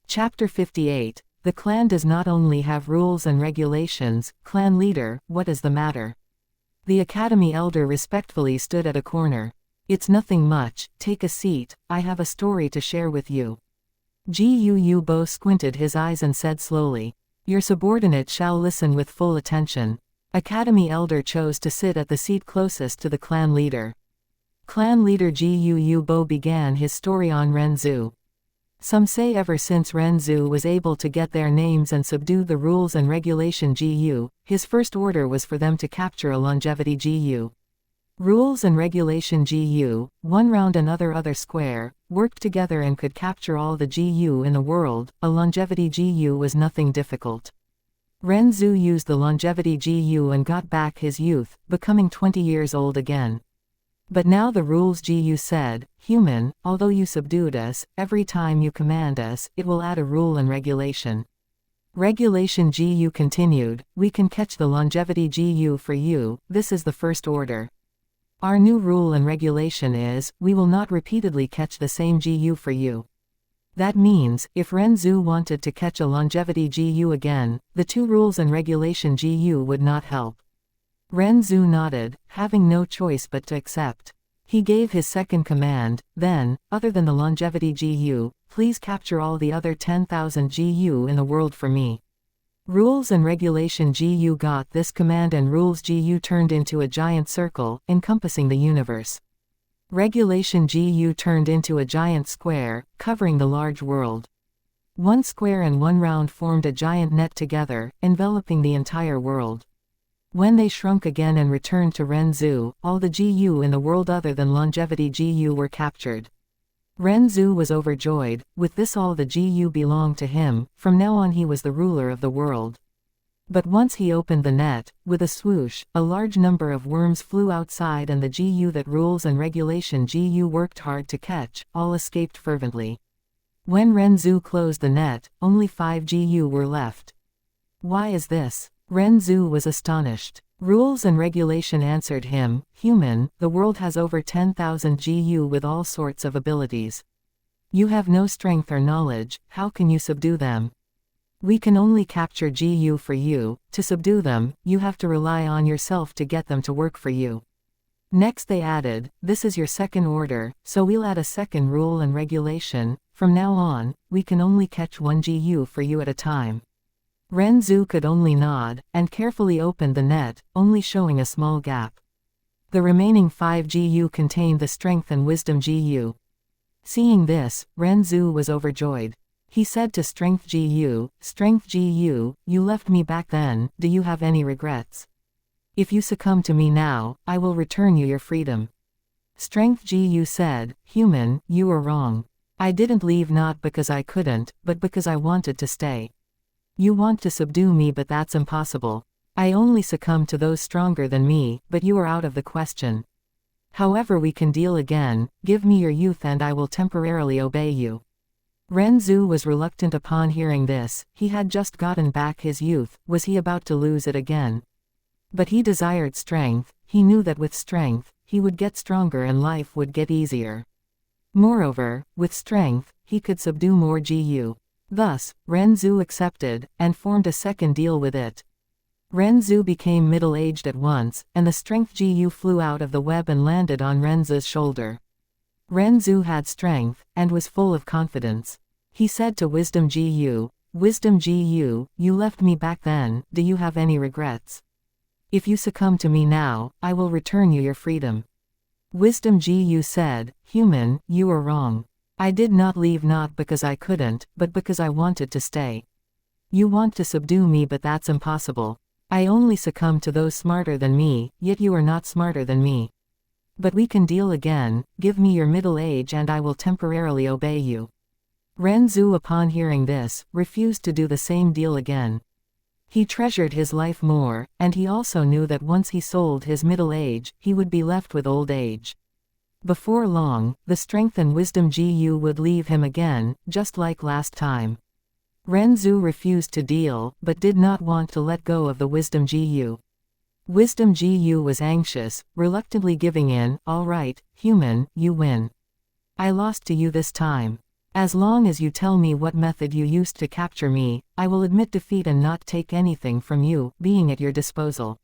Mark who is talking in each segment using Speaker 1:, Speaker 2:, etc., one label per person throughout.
Speaker 1: Chapter 58. The clan does not only have rules and regulations. Clan leader, what is the matter? The academy elder respectfully stood at a corner. It's nothing much, take a seat, I have a story to share with you. Bo squinted his eyes and said slowly, your subordinate shall listen with full attention. Academy elder chose to sit at the seat closest to the clan leader. Clan leader Bo began his story on Renzu. Some say ever since Renzu was able to get their names and subdue the rules and regulation his first order was for them to capture a longevity Rules and regulation one round another square, worked together and could capture all the in the world. A longevity was nothing difficult. Renzu used the longevity and got back his youth, becoming 20 years old again. But now the rules said, human, although you subdued us, every time you command us, it will add a rule and regulation. Regulation continued, we can catch the longevity for you, this is the first order. Our new rule and regulation is, we will not repeatedly catch the same for you. That means, if Renzu wanted to catch a longevity again, the two rules and regulation would not help. Renzu nodded, having no choice but to accept. He gave his second command, then, other than the longevity please capture all the other 10,000 in the world for me. Rules and regulation got this command and rules turned into a giant circle, encompassing the universe. Regulation turned into a giant square, covering the large world. One square and one round formed a giant net together, enveloping the entire world. When they shrunk again and returned to Renzu, all the in the world other than longevity were captured. Renzu was overjoyed, with this all the belonged to him, from now on he was the ruler of the world. But once he opened the net, with a swoosh, a large number of worms flew outside and the that rules and regulation worked hard to catch, all escaped fervently. When Renzu closed the net, only 5 were left. Why is this? Renzu was astonished. Rules and regulation answered him, human, the world has over 10,000 with all sorts of abilities. You have no strength or knowledge, how can you subdue them? We can only capture for you, to subdue them, you have to rely on yourself to get them to work for you. Next they added, this is your second order, so we'll add a second rule and regulation, from now on, we can only catch one for you at a time. Renzu could only nod, and carefully opened the net, only showing a small gap. The remaining 5 contained the strength and wisdom Seeing this, Renzu was overjoyed. He said to strength you left me back then, do you have any regrets? If you succumb to me now, I will return you your freedom. Strength said, human, you are wrong. I didn't leave not because I couldn't, but because I wanted to stay. You want to subdue me but that's impossible. I only succumb to those stronger than me, but you are out of the question. However we can deal again, give me your youth and I will temporarily obey you. Renzu was reluctant upon hearing this, he had just gotten back his youth, was he about to lose it again? But he desired strength, he knew that with strength, he would get stronger and life would get easier. Moreover, with strength, he could subdue more Thus, Renzu accepted, and formed a second deal with it. Renzu became middle-aged at once, and the strength flew out of the web and landed on Renzu's shoulder. Renzu had strength, and was full of confidence. He said to Wisdom you left me back then, do you have any regrets? If you succumb to me now, I will return you your freedom. Wisdom said, human, you are wrong. I did not leave not because I couldn't, but because I wanted to stay. You want to subdue me but that's impossible. I only succumb to those smarter than me, yet you are not smarter than me. But we can deal again, give me your middle age and I will temporarily obey you. Renzu upon hearing this, refused to do the same deal again. He treasured his life more, and he also knew that once he sold his middle age, he would be left with old age. Before long, the strength and wisdom would leave him again, just like last time. Renzu refused to deal, but did not want to let go of the wisdom Wisdom was anxious, reluctantly giving in, all right, human, you win. I lost to you this time. As long as you tell me what method you used to capture me, I will admit defeat and not take anything from you, being at your disposal."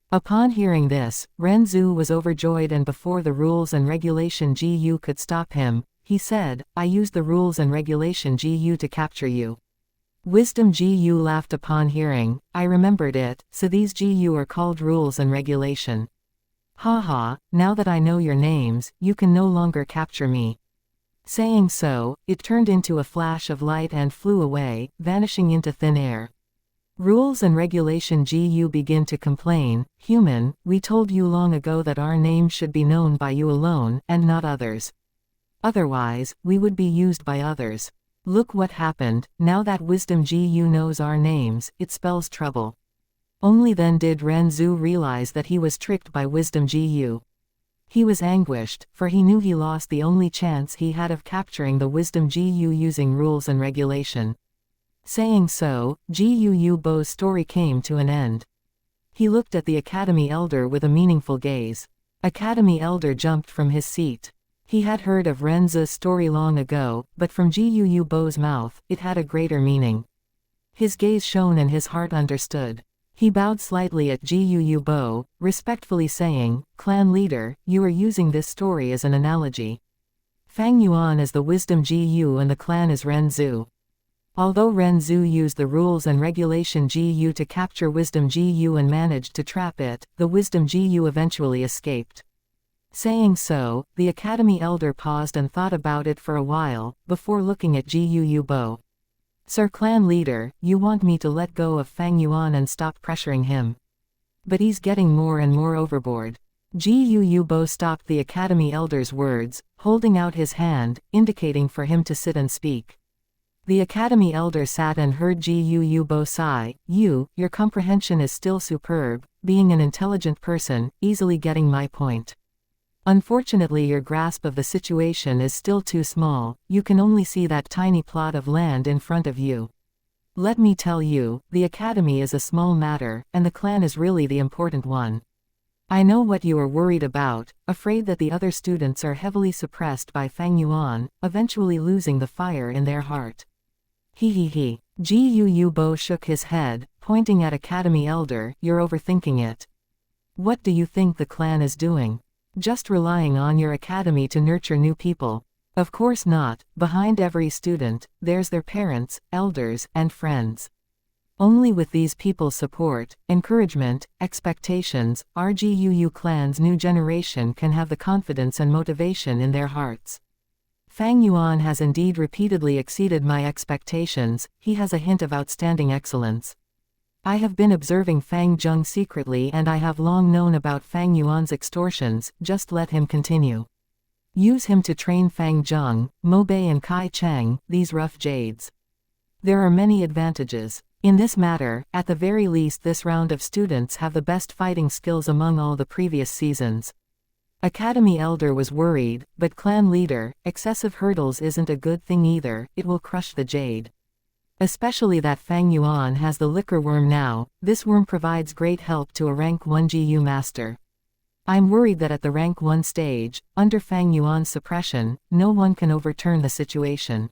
Speaker 1: Upon hearing this, Ren Zhu was overjoyed, and before the rules and regulation Gu could stop him, he said, "I used the rules and regulation Gu to capture you." Wisdom Gu laughed upon hearing, "I remembered it, so these Gu are called rules and regulation. Ha ha, now that I know your names, you can no longer capture me." Saying so, it turned into a flash of light and flew away, vanishing into thin air. Rules and regulation Gu begin to complain, "Human, we told you long ago that our names should be known by you alone, and not others. Otherwise, we would be used by others. Look what happened, now that Wisdom Gu knows our names, it spells trouble." Only then did Ren Zhu realize that he was tricked by Wisdom Gu. He was anguished, for he knew he lost the only chance he had of capturing the Wisdom Gu using rules and regulation. Saying so, Gu Bo's story came to an end. He looked at the Academy Elder with a meaningful gaze. Academy Elder jumped from his seat. He had heard of Ren Zhu's story long ago, but from Gu Bo's mouth, it had a greater meaning. His gaze shone and his heart understood. He bowed slightly at Gu Bo, respectfully saying, "Clan leader, you are using this story as an analogy. Fang Yuan is the Wisdom Gu and the clan is Ren Zhu. Although Ren Zhu used the rules and regulation Gu to capture Wisdom Gu and managed to trap it, the Wisdom Gu eventually escaped." Saying so, the Academy Elder paused and thought about it for a while, before looking at Gu Bo. "Sir Clan Leader, you want me to let go of Fang Yuan and stop pressuring him. But he's getting more and more overboard." Gu Bo stopped the Academy Elder's words, holding out his hand, indicating for him to sit and speak. The Academy Elder sat and heard Gu Bo sigh, Your comprehension is still superb, being an intelligent person, easily getting my point. Unfortunately your grasp of the situation is still too small, you can only see that tiny plot of land in front of you. Let me tell you, the Academy is a small matter, and the clan is really the important one. I know what you are worried about, afraid that the other students are heavily suppressed by Fang Yuan, eventually losing the fire in their heart. He. Gu Bo shook his head, pointing at Academy Elder, "You're overthinking it. What do you think the clan is doing? Just relying on your academy to nurture new people? Of course not, behind every student, there's their parents, elders, and friends. Only with these people's support, encouragement, expectations, our Gu clan's new generation can have the confidence and motivation in their hearts. Fang Yuan has indeed repeatedly exceeded my expectations, he has a hint of outstanding excellence. I have been observing Fang Zheng secretly and I have long known about Fang Yuan's extortions, just let him continue. Use him to train Fang Zheng, Mo Bei and Kai Cheng, these rough jades. There are many advantages. In this matter, at the very least this round of students have the best fighting skills among all the previous seasons." Academy Elder was worried, but Clan Leader, excessive hurdles isn't a good thing either, it will crush the jade. Especially that Fang Yuan has the liquor worm now, this worm provides great help to a rank 1 Gu master. I'm worried that at the rank 1 stage, under Fang Yuan's suppression, no one can overturn the situation.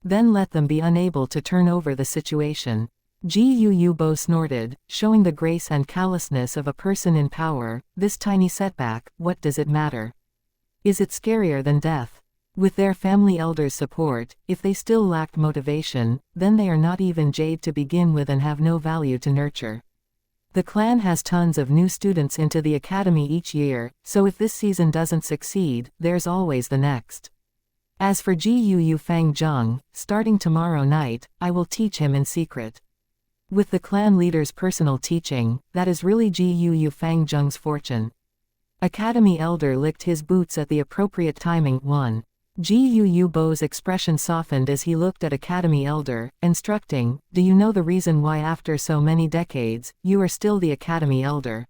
Speaker 1: Then let them be unable to turn over the situation. Gu Bo snorted, showing the grace and callousness of a person in power. This tiny setback, what does it matter? Is it scarier than death? With their family elders' support, if they still lacked motivation, then they are not even jade to begin with and have no value to nurture. The clan has tons of new students into the academy each year, so if this season doesn't succeed, there's always the next. As for Gu Fang Zheng, starting tomorrow night, I will teach him in secret. With the clan leader's personal teaching, that is really Gu Fang Zheng's fortune. Academy Elder licked his boots at the appropriate timing. 1. Gu Bo's expression softened as he looked at Academy Elder, instructing, "Do you know the reason why after so many decades, you are still the Academy Elder?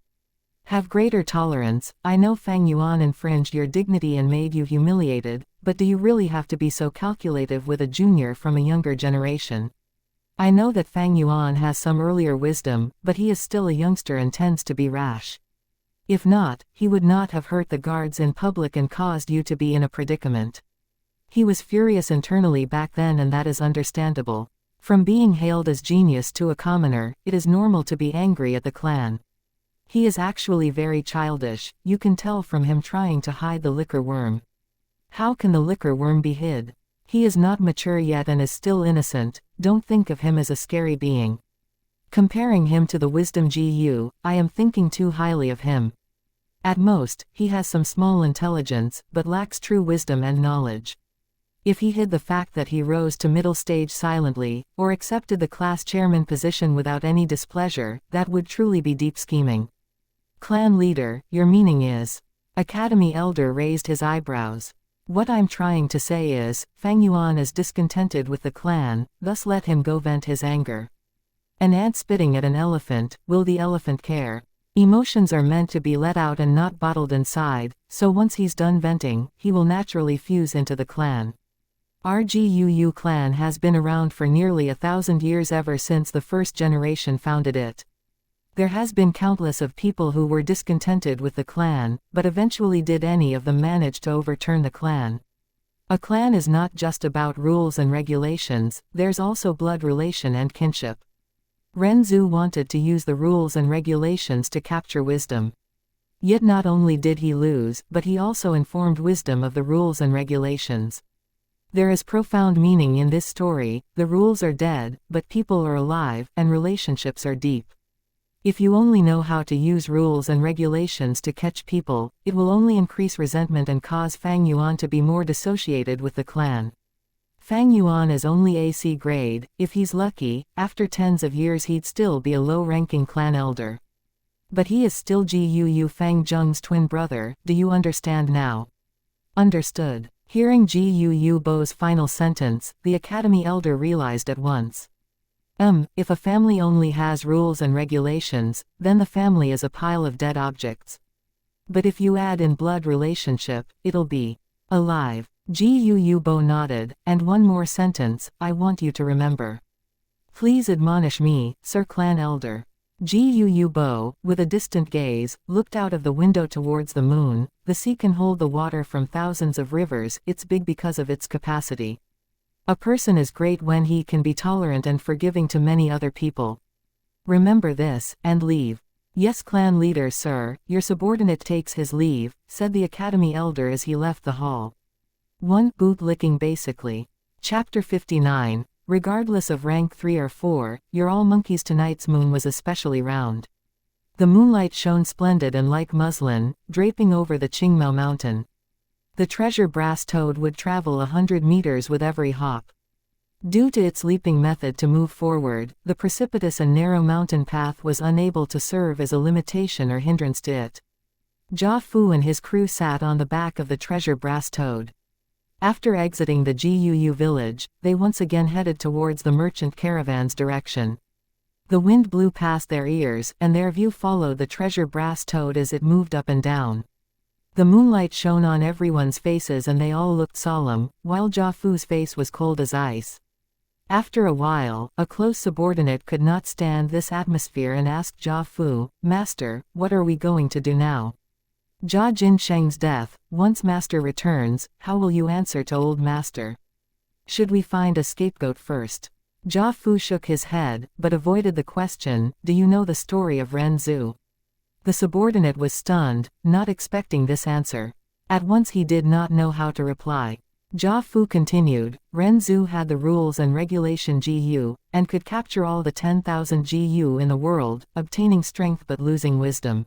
Speaker 1: Have greater tolerance. I know Fang Yuan infringed your dignity and made you humiliated, but do you really have to be so calculative with a junior from a younger generation? I know that Fang Yuan has some earlier wisdom, but he is still a youngster and tends to be rash. If not, he would not have hurt the guards in public and caused you to be in a predicament." He was furious internally back then, and that is understandable. From being hailed as genius to a commoner, it is normal to be angry at the clan. He is actually very childish, you can tell from him trying to hide the liquor worm. How can the liquor worm be hid? He is not mature yet and is still innocent, don't think of him as a scary being. Comparing him to the wisdom GU, I am thinking too highly of him. At most, he has some small intelligence, but lacks true wisdom and knowledge. If he hid the fact that he rose to middle stage silently, or accepted the class chairman position without any displeasure, that would truly be deep scheming. Clan leader, your meaning is? Academy elder raised his eyebrows. What I'm trying to say is, Fang Yuan is discontented with the clan, thus let him go vent his anger. An ant spitting at an elephant, will the elephant care? Emotions are meant to be let out and not bottled inside, so once he's done venting, he will naturally fuse into the clan. Our GUU clan has been around for nearly 1,000 years, ever since the first generation founded it. There has been countless of people who were discontented with the clan, but eventually did any of them manage to overturn the clan? A clan is not just about rules and regulations, there's also blood relation and kinship. Renzu wanted to use the rules and regulations to capture wisdom. Yet not only did he lose, but he also informed wisdom of the rules and regulations. There is profound meaning in this story, the rules are dead, but people are alive, and relationships are deep. If you only know how to use rules and regulations to catch people, it will only increase resentment and cause Fang Yuan to be more dissociated with the clan. Fang Yuan is only AC grade, if he's lucky, after tens of years he'd still be a low-ranking clan elder. But he is still GUU Fang Zheng's twin brother, do you understand now? Understood. Hearing GUU Bo's final sentence, the academy elder realized at once. If a family only has rules and regulations, then the family is a pile of dead objects. But if you add in blood relationship, it'll be alive. GUU Bo nodded, and one more sentence, I want you to remember. Please admonish me, Sir Clan Elder. GUU Bo, with a distant gaze, looked out of the window towards the moon. The sea can hold the water from thousands of rivers, it's big because of its capacity. A person is great when he can be tolerant and forgiving to many other people. Remember this, and leave. Yes, clan leader sir, your subordinate takes his leave, said the academy elder as he left the hall. One boot licking basically. Chapter 59. Regardless of rank 3 or 4, you're all monkeys. Tonight's moon was especially round. The moonlight shone splendid and like muslin, draping over the Qingmao mountain. The treasure brass toad would travel 100 meters with every hop. Due to its leaping method to move forward, the precipitous and narrow mountain path was unable to serve as a limitation or hindrance to it. Jia Fu and his crew sat on the back of the treasure brass toad. After exiting the GUU village, they once again headed towards the merchant caravan's direction. The wind blew past their ears, and their view followed the treasure brass toad as it moved up and down. The moonlight shone on everyone's faces and they all looked solemn, while Jia Fu's face was cold as ice. After a while, a close subordinate could not stand this atmosphere and asked Jia Fu, Master, what are we going to do now? Jia Jinsheng's death, once Master returns, how will you answer to old Master? Should we find a scapegoat first? Jia Fu shook his head, but avoided the question, do you know the story of Renzu? The subordinate was stunned, not expecting this answer. At once he did not know how to reply. Jia Fu continued, Renzu had the rules and regulation GU, and could capture all the 10,000 GU in the world, obtaining strength but losing wisdom.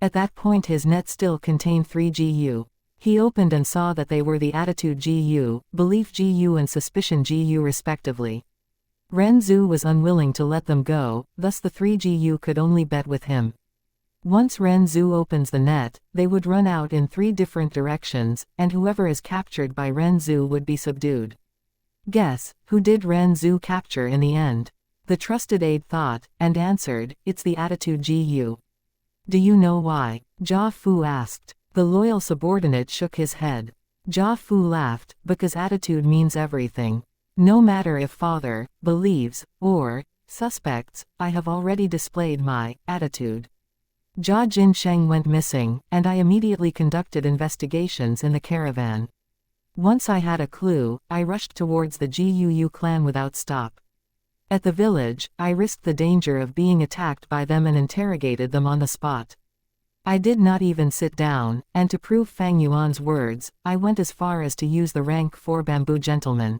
Speaker 1: At that point his net still contained 3 GU. He opened and saw that they were the attitude GU, belief GU and suspicion GU respectively. Renzu was unwilling to let them go, thus the 3 GU could only bet with him. Once Renzu opens the net, they would run out in 3 different directions, and whoever is captured by Renzu would be subdued. Guess, who did Renzu capture in the end? The trusted aide thought, and answered, it's the attitude GU. Do you know why? Jia Fu asked. The loyal subordinate shook his head. Jia Fu laughed, because attitude means everything. No matter if father, believes, or, suspects, I have already displayed my attitude. Jia Jinsheng went missing, and I immediately conducted investigations in the caravan. Once I had a clue, I rushed towards the Guu clan without stop. At the village, I risked the danger of being attacked by them and interrogated them on the spot. I did not even sit down, and to prove Fang Yuan's words, I went as far as to use the rank 4 bamboo gentleman.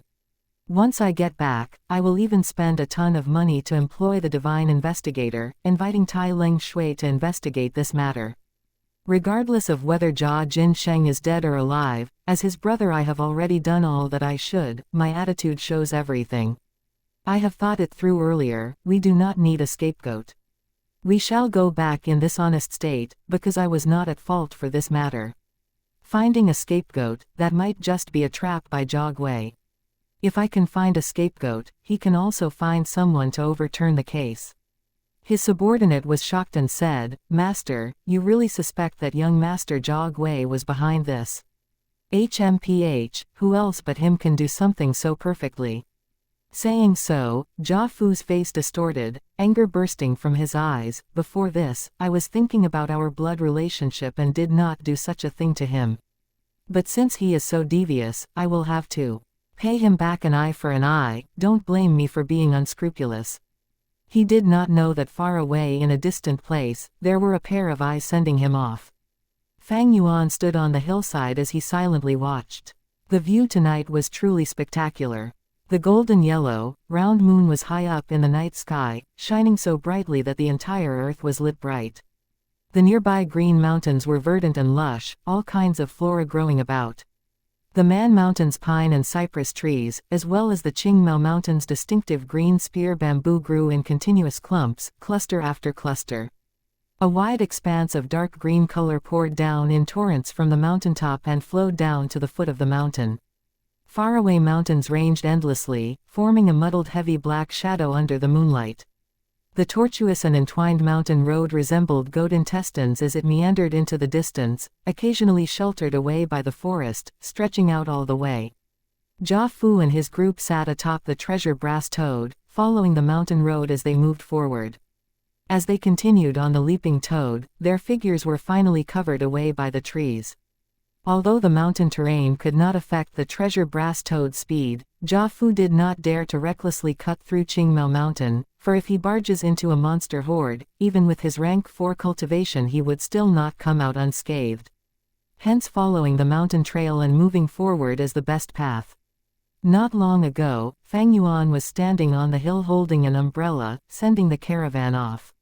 Speaker 1: Once I get back, I will even spend a ton of money to employ the divine investigator, inviting Tai Ling Shui to investigate this matter. Regardless of whether Jia Jinsheng is dead or alive, as his brother I have already done all that I should. My attitude shows everything. I have thought it through earlier. We do not need a scapegoat. We shall go back in this honest state, because I was not at fault for this matter. Finding a scapegoat, that might just be a trap by Jia Gui. If I can find a scapegoat, he can also find someone to overturn the case. His subordinate was shocked and said, "Master, you really suspect that young Master Jia Gui was behind this?" HMPH, who else but him can do something so perfectly? Saying so, Jia Fu's face distorted, anger bursting from his eyes. Before this, I was thinking about our blood relationship and did not do such a thing to him. But since he is so devious, I will have to pay him back an eye for an eye. Don't blame me for being unscrupulous. He did not know that far away in a distant place, there were a pair of eyes sending him off. Fang Yuan stood on the hillside as he silently watched. The view tonight was truly spectacular. The golden yellow, round moon was high up in the night sky, shining so brightly that the entire earth was lit bright. The nearby green mountains were verdant and lush, all kinds of flora growing about. The Man Mountain's pine and cypress trees, as well as the Qingmao Mountain's distinctive green spear bamboo grew in continuous clumps, cluster after cluster. A wide expanse of dark green color poured down in torrents from the mountaintop and flowed down to the foot of the mountain. Faraway mountains ranged endlessly, forming a muddled heavy black shadow under the moonlight. The tortuous and entwined mountain road resembled goat intestines as it meandered into the distance, occasionally sheltered away by the forest, stretching out all the way. Jia Fu and his group sat atop the treasure brass toad, following the mountain road as they moved forward. As they continued on the leaping toad, their figures were finally covered away by the trees. Although the mountain terrain could not affect the treasure brass toad's speed, Jia Fu did not dare to recklessly cut through Qingmao Mountain, for if he barges into a monster horde, even with his rank 4 cultivation he would still not come out unscathed. Hence following the mountain trail and moving forward is the best path. Not long ago, Fang Yuan was standing on the hill holding an umbrella, sending the caravan off.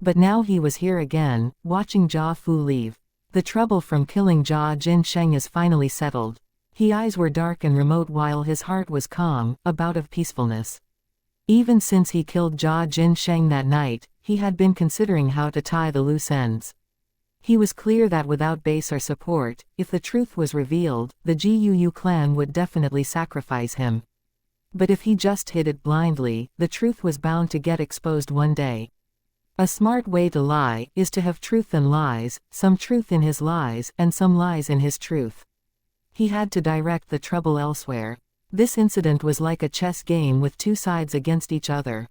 Speaker 1: But now he was here again, watching Jia Fu leave. The trouble from killing Jia Jinsheng is finally settled. His eyes were dark and remote while his heart was calm, a bout of peacefulness. Even since he killed Jia Jinsheng that night, he had been considering how to tie the loose ends. He was clear that without base or support, if the truth was revealed, the Guu clan would definitely sacrifice him. But if he just hid it blindly, the truth was bound to get exposed one day. A smart way to lie is to have truth and lies, some truth in his lies and some lies in his truth. He had to direct the trouble elsewhere. This incident was like a chess game with two sides against each other.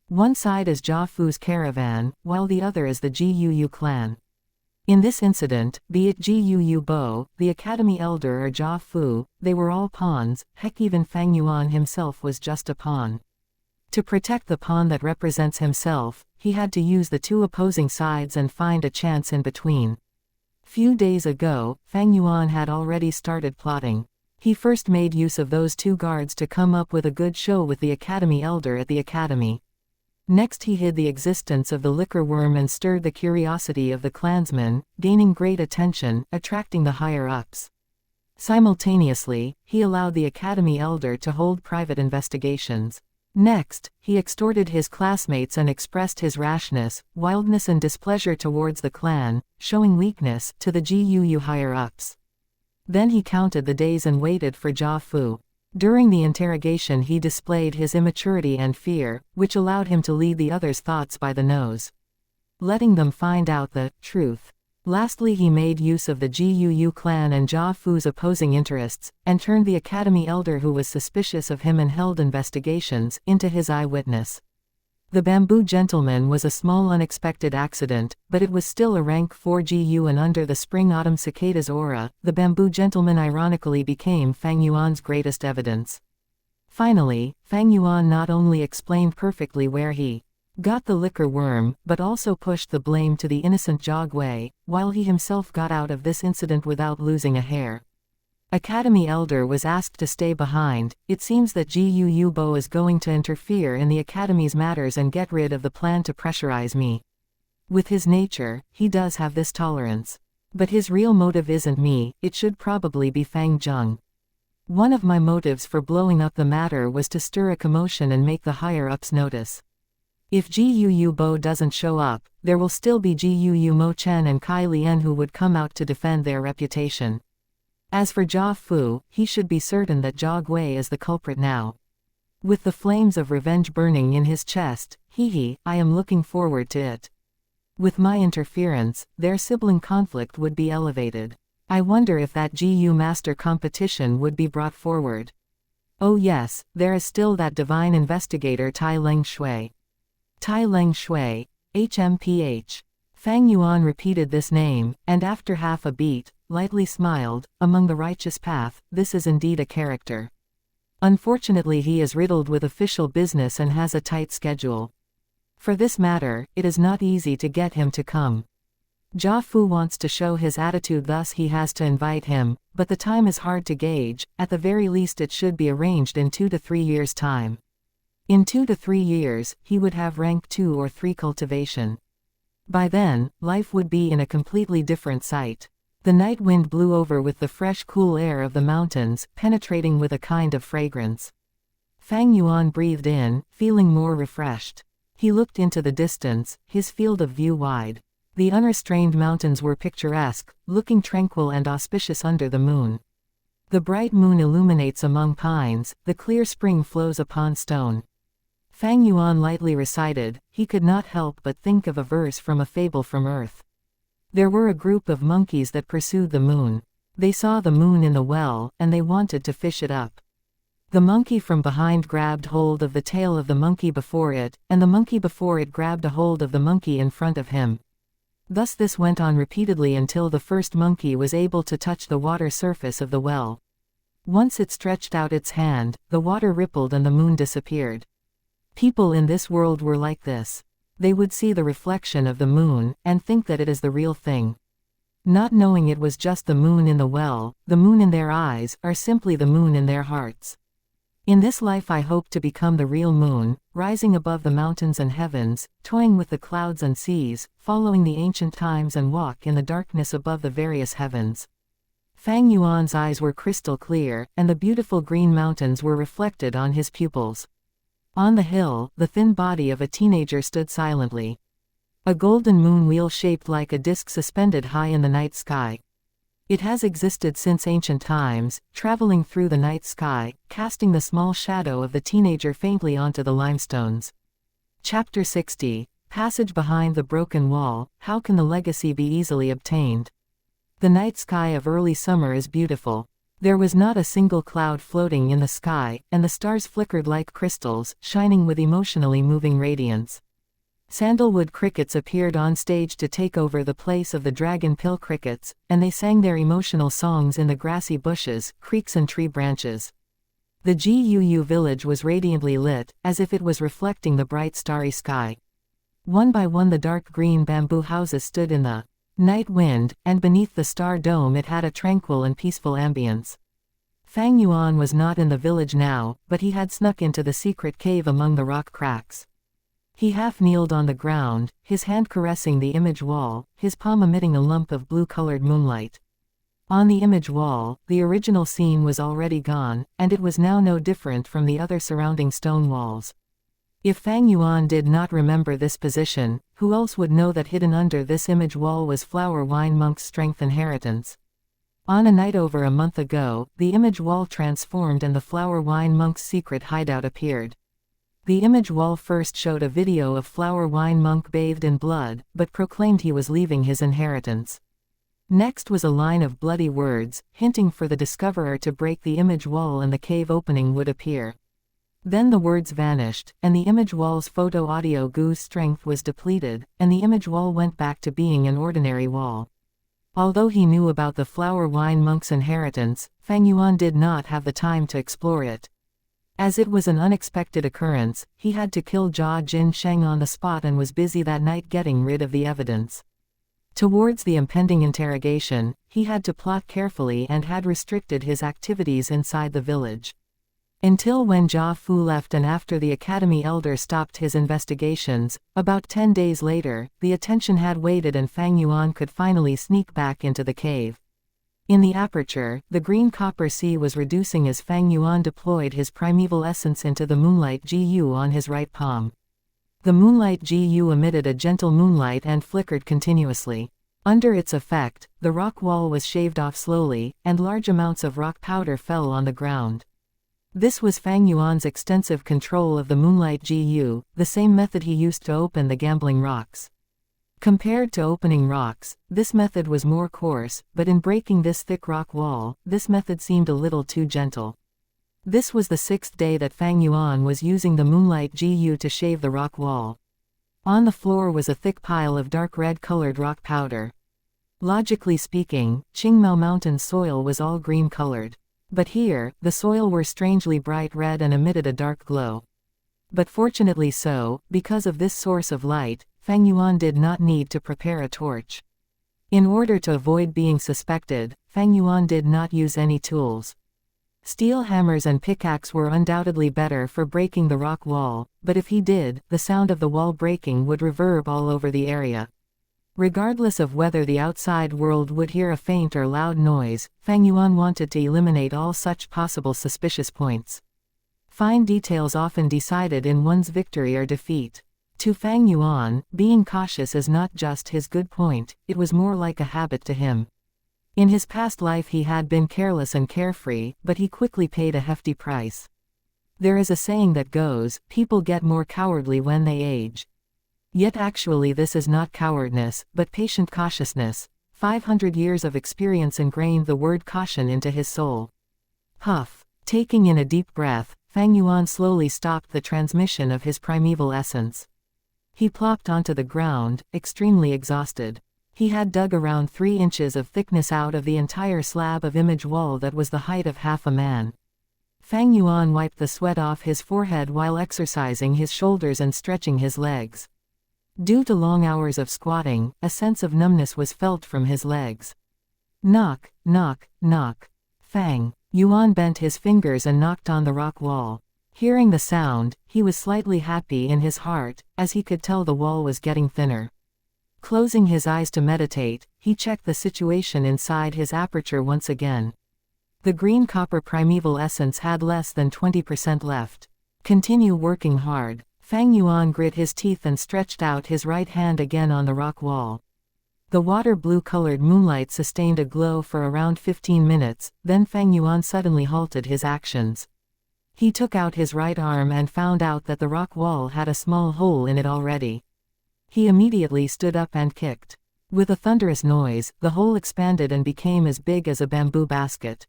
Speaker 1: One side is Jia Fu's caravan, while the other is the Guu clan. In this incident, be it Guu Bo, the academy elder or Jia Fu, they were all pawns. Heck, even Fang Yuan himself was just a pawn. To protect the pawn that represents himself, he had to use the two opposing sides and find a chance in between. Few days ago, Fang Yuan had already started plotting. He first made use of those two guards to come up with a good show with the academy elder at the academy. Next he hid the existence of the liquor worm and stirred the curiosity of the clansmen, gaining great attention, attracting the higher-ups. Simultaneously, he allowed the academy elder to hold private investigations. Next, he extorted his classmates and expressed his rashness, wildness and displeasure towards the clan, showing weakness to the Guu higher-ups. Then he counted the days and waited for Jia Fu. During the interrogation he displayed his immaturity and fear, which allowed him to lead the others' thoughts by the nose, letting them find out the truth. Lastly he made use of the Guu clan and Jia Fu's opposing interests, and turned the academy elder who was suspicious of him and held investigations, into his eyewitness. The bamboo gentleman was a small unexpected accident, but it was still a rank 4 GU, and under the spring-autumn cicada's aura, the bamboo gentleman ironically became Fang Yuan's greatest evidence. Finally, Fang Yuan not only explained perfectly where he got the liquor worm, but also pushed the blame to the innocent Jia Gui, while he himself got out of this incident without losing a hair. Academy Elder was asked to stay behind. It seems that Gu Yubo is going to interfere in the Academy's matters and get rid of the plan to pressurize me. With his nature, he does have this tolerance. But his real motive isn't me, it should probably be Fang Zheng. One of my motives for blowing up the matter was to stir a commotion and make the higher-ups notice. If Gu Yubo doesn't show up, there will still be Gu Mo Chen and Kai Lian who would come out to defend their reputation. As for Jia Fu, he should be certain that Jia Gui is the culprit now. With the flames of revenge burning in his chest, I am looking forward to it. With my interference, their sibling conflict would be elevated. I wonder if that GU master competition would be brought forward. Oh yes, there is still that divine investigator Tai Leng Shui. Tai Leng Shui, HMPH. Fang Yuan repeated this name, and after half a beat, lightly smiled. Among the righteous path, this is indeed a character. Unfortunately, he is riddled with official business and has a tight schedule. For this matter, it is not easy to get him to come. Jia Fu wants to show his attitude, thus he has to invite him, but the time is hard to gauge. At the very least it should be arranged in 2 to 3 years' time. In 2 to 3 years, he would have rank 2 or 3 cultivation. By then, life would be in a completely different sight. The night wind blew over with the fresh cool air of the mountains, penetrating with a kind of fragrance. Fang Yuan breathed in, feeling more refreshed. He looked into the distance, his field of view wide. The unrestrained mountains were picturesque, looking tranquil and auspicious under the moon. The bright moon illuminates among pines, the clear spring flows upon stone. Fang Yuan lightly recited. He could not help but think of a verse from a fable from Earth. There were a group of monkeys that pursued the moon. They saw the moon in the well, and they wanted to fish it up. The monkey from behind grabbed hold of the tail of the monkey before it, and the monkey before it grabbed a hold of the monkey in front of him. Thus this went on repeatedly until the first monkey was able to touch the water surface of the well. Once it stretched out its hand, the water rippled and the moon disappeared. People in this world were like this. They would see the reflection of the moon, and think that it is the real thing. Not knowing it was just the moon in the well, the moon in their eyes, or simply the moon in their hearts. In this life I hope to become the real moon, rising above the mountains and heavens, toying with the clouds and seas, following the ancient times and walk in the darkness above the various heavens. Fang Yuan's eyes were crystal clear, and the beautiful green mountains were reflected on his pupils. On the hill, the thin body of a teenager stood silently. A golden moon wheel shaped like a disc suspended high in the night sky. It has existed since ancient times, traveling through the night sky, casting the small shadow of the teenager faintly onto the limestones. Chapter 60. Passage behind the broken wall. How can the legacy be easily obtained? The night sky of early summer is beautiful. There was not a single cloud floating in the sky, and the stars flickered like crystals, shining with emotionally moving radiance. Sandalwood crickets appeared on stage to take over the place of the dragon pill crickets, and they sang their emotional songs in the grassy bushes, creeks and tree branches. The Guu village was radiantly lit, as if it was reflecting the bright starry sky. One by one the dark green bamboo houses stood in the night wind, and beneath the star dome it had a tranquil and peaceful ambience. Fang Yuan was not in the village now, but he had snuck into the secret cave among the rock cracks. He half kneeled on the ground, his hand caressing the image wall, his palm emitting a lump of blue-colored moonlight. On the image wall, the original scene was already gone, and it was now no different from the other surrounding stone walls. If Fang Yuan did not remember this position, who else would know that hidden under this image wall was Flower Wine Monk's strength inheritance? On a night over a month ago, the image wall transformed and the Flower Wine Monk's secret hideout appeared. The image wall first showed a video of Flower Wine Monk bathed in blood, but proclaimed he was leaving his inheritance. Next was a line of bloody words, hinting for the discoverer to break the image wall and the cave opening would appear. Then the words vanished, and the image wall's photo-audio goo's strength was depleted, and the image wall went back to being an ordinary wall. Although he knew about the flower wine monk's inheritance, Fang Yuan did not have the time to explore it. As it was an unexpected occurrence, he had to kill Jia Jin Sheng on the spot and was busy that night getting rid of the evidence. Towards the impending interrogation, he had to plot carefully and had restricted his activities inside the village. Until when Jia Fu left and after the academy elder stopped his investigations, about 10 days later, the attention had waited and Fang Yuan could finally sneak back into the cave. In the aperture, the green copper sea was reducing as Fang Yuan deployed his primeval essence into the moonlight GU on his right palm. The moonlight GU emitted a gentle moonlight and flickered continuously. Under its effect, the rock wall was shaved off slowly, and large amounts of rock powder fell on the ground. This was Fang Yuan's extensive control of the moonlight GU, the same method he used to open the gambling rocks. Compared to opening rocks, this method was more coarse, but in breaking this thick rock wall, this method seemed a little too gentle. This was the 6th day that Fang Yuan was using the moonlight GU to shave the rock wall. On the floor was a thick pile of dark red-colored rock powder. Logically speaking, Qingmao Mountain's soil was all green-colored. But here, the soil were strangely bright red and emitted a dark glow. But fortunately so, because of this source of light, Fang Yuan did not need to prepare a torch. In order to avoid being suspected, Fang Yuan did not use any tools. Steel hammers and pickaxe were undoubtedly better for breaking the rock wall, but if he did, the sound of the wall breaking would reverb all over the area. Regardless of whether the outside world would hear a faint or loud noise, Fang Yuan wanted to eliminate all such possible suspicious points. Fine details often decided in one's victory or defeat. To Fang Yuan, being cautious is not just his good point, it was more like a habit to him. In his past life he had been careless and carefree, but he quickly paid a hefty price. There is a saying that goes, people get more cowardly when they age. Yet actually this is not cowardice, but patient cautiousness. 500 years of experience ingrained the word caution into his soul. Puff. Taking in a deep breath, Fang Yuan slowly stopped the transmission of his primeval essence. He plopped onto the ground, extremely exhausted. He had dug around 3 inches of thickness out of the entire slab of image wall that was the height of half a man. Fang Yuan wiped the sweat off his forehead while exercising his shoulders and stretching his legs. Due to long hours of squatting, a sense of numbness was felt from his legs. Knock, knock, knock. Fang Yuan bent his fingers and knocked on the rock wall. Hearing the sound, he was slightly happy in his heart, as he could tell the wall was getting thinner. Closing his eyes to meditate, he checked the situation inside his aperture once again. The green copper primeval essence had less than 20% left. Continue working hard. Fang Yuan grit his teeth and stretched out his right hand again on the rock wall. The water blue-colored moonlight sustained a glow for around 15 minutes, then Fang Yuan suddenly halted his actions. He took out his right arm and found out that the rock wall had a small hole in it already. He immediately stood up and kicked. With a thunderous noise, the hole expanded and became as big as a bamboo basket.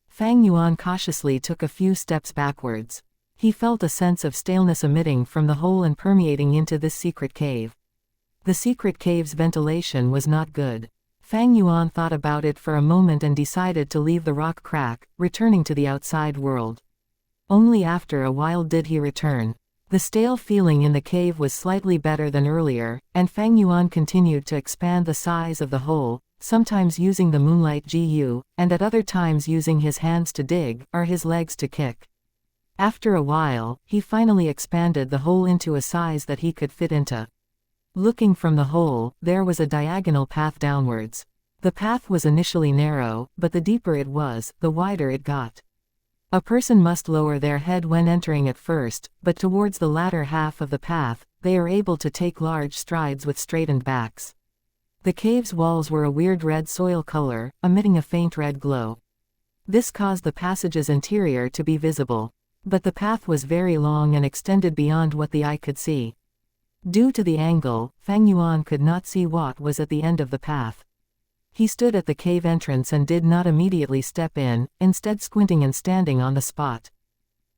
Speaker 1: Fang Yuan cautiously took a few steps backwards. He felt a sense of staleness emitting from the hole and permeating into this secret cave. The secret cave's ventilation was not good. Fang Yuan thought about it for a moment and decided to leave the rock crack, returning to the outside world. Only after a while did he return. The stale feeling in the cave was slightly better than earlier, and Fang Yuan continued to expand the size of the hole, sometimes using the moonlight GU, and at other times using his hands to dig, or his legs to kick. After a while, he finally expanded the hole into a size that he could fit into. Looking from the hole, there was a diagonal path downwards. The path was initially narrow, but the deeper it was, the wider it got. A person must lower their head when entering at first, but towards the latter half of the path, they are able to take large strides with straightened backs. The cave's walls were a weird red soil color, emitting a faint red glow. This caused the passage's interior to be visible. But the path was very long and extended beyond what the eye could see. Due to the angle, Fang Yuan could not see what was at the end of the path. He stood at the cave entrance and did not immediately step in, instead squinting and standing on the spot.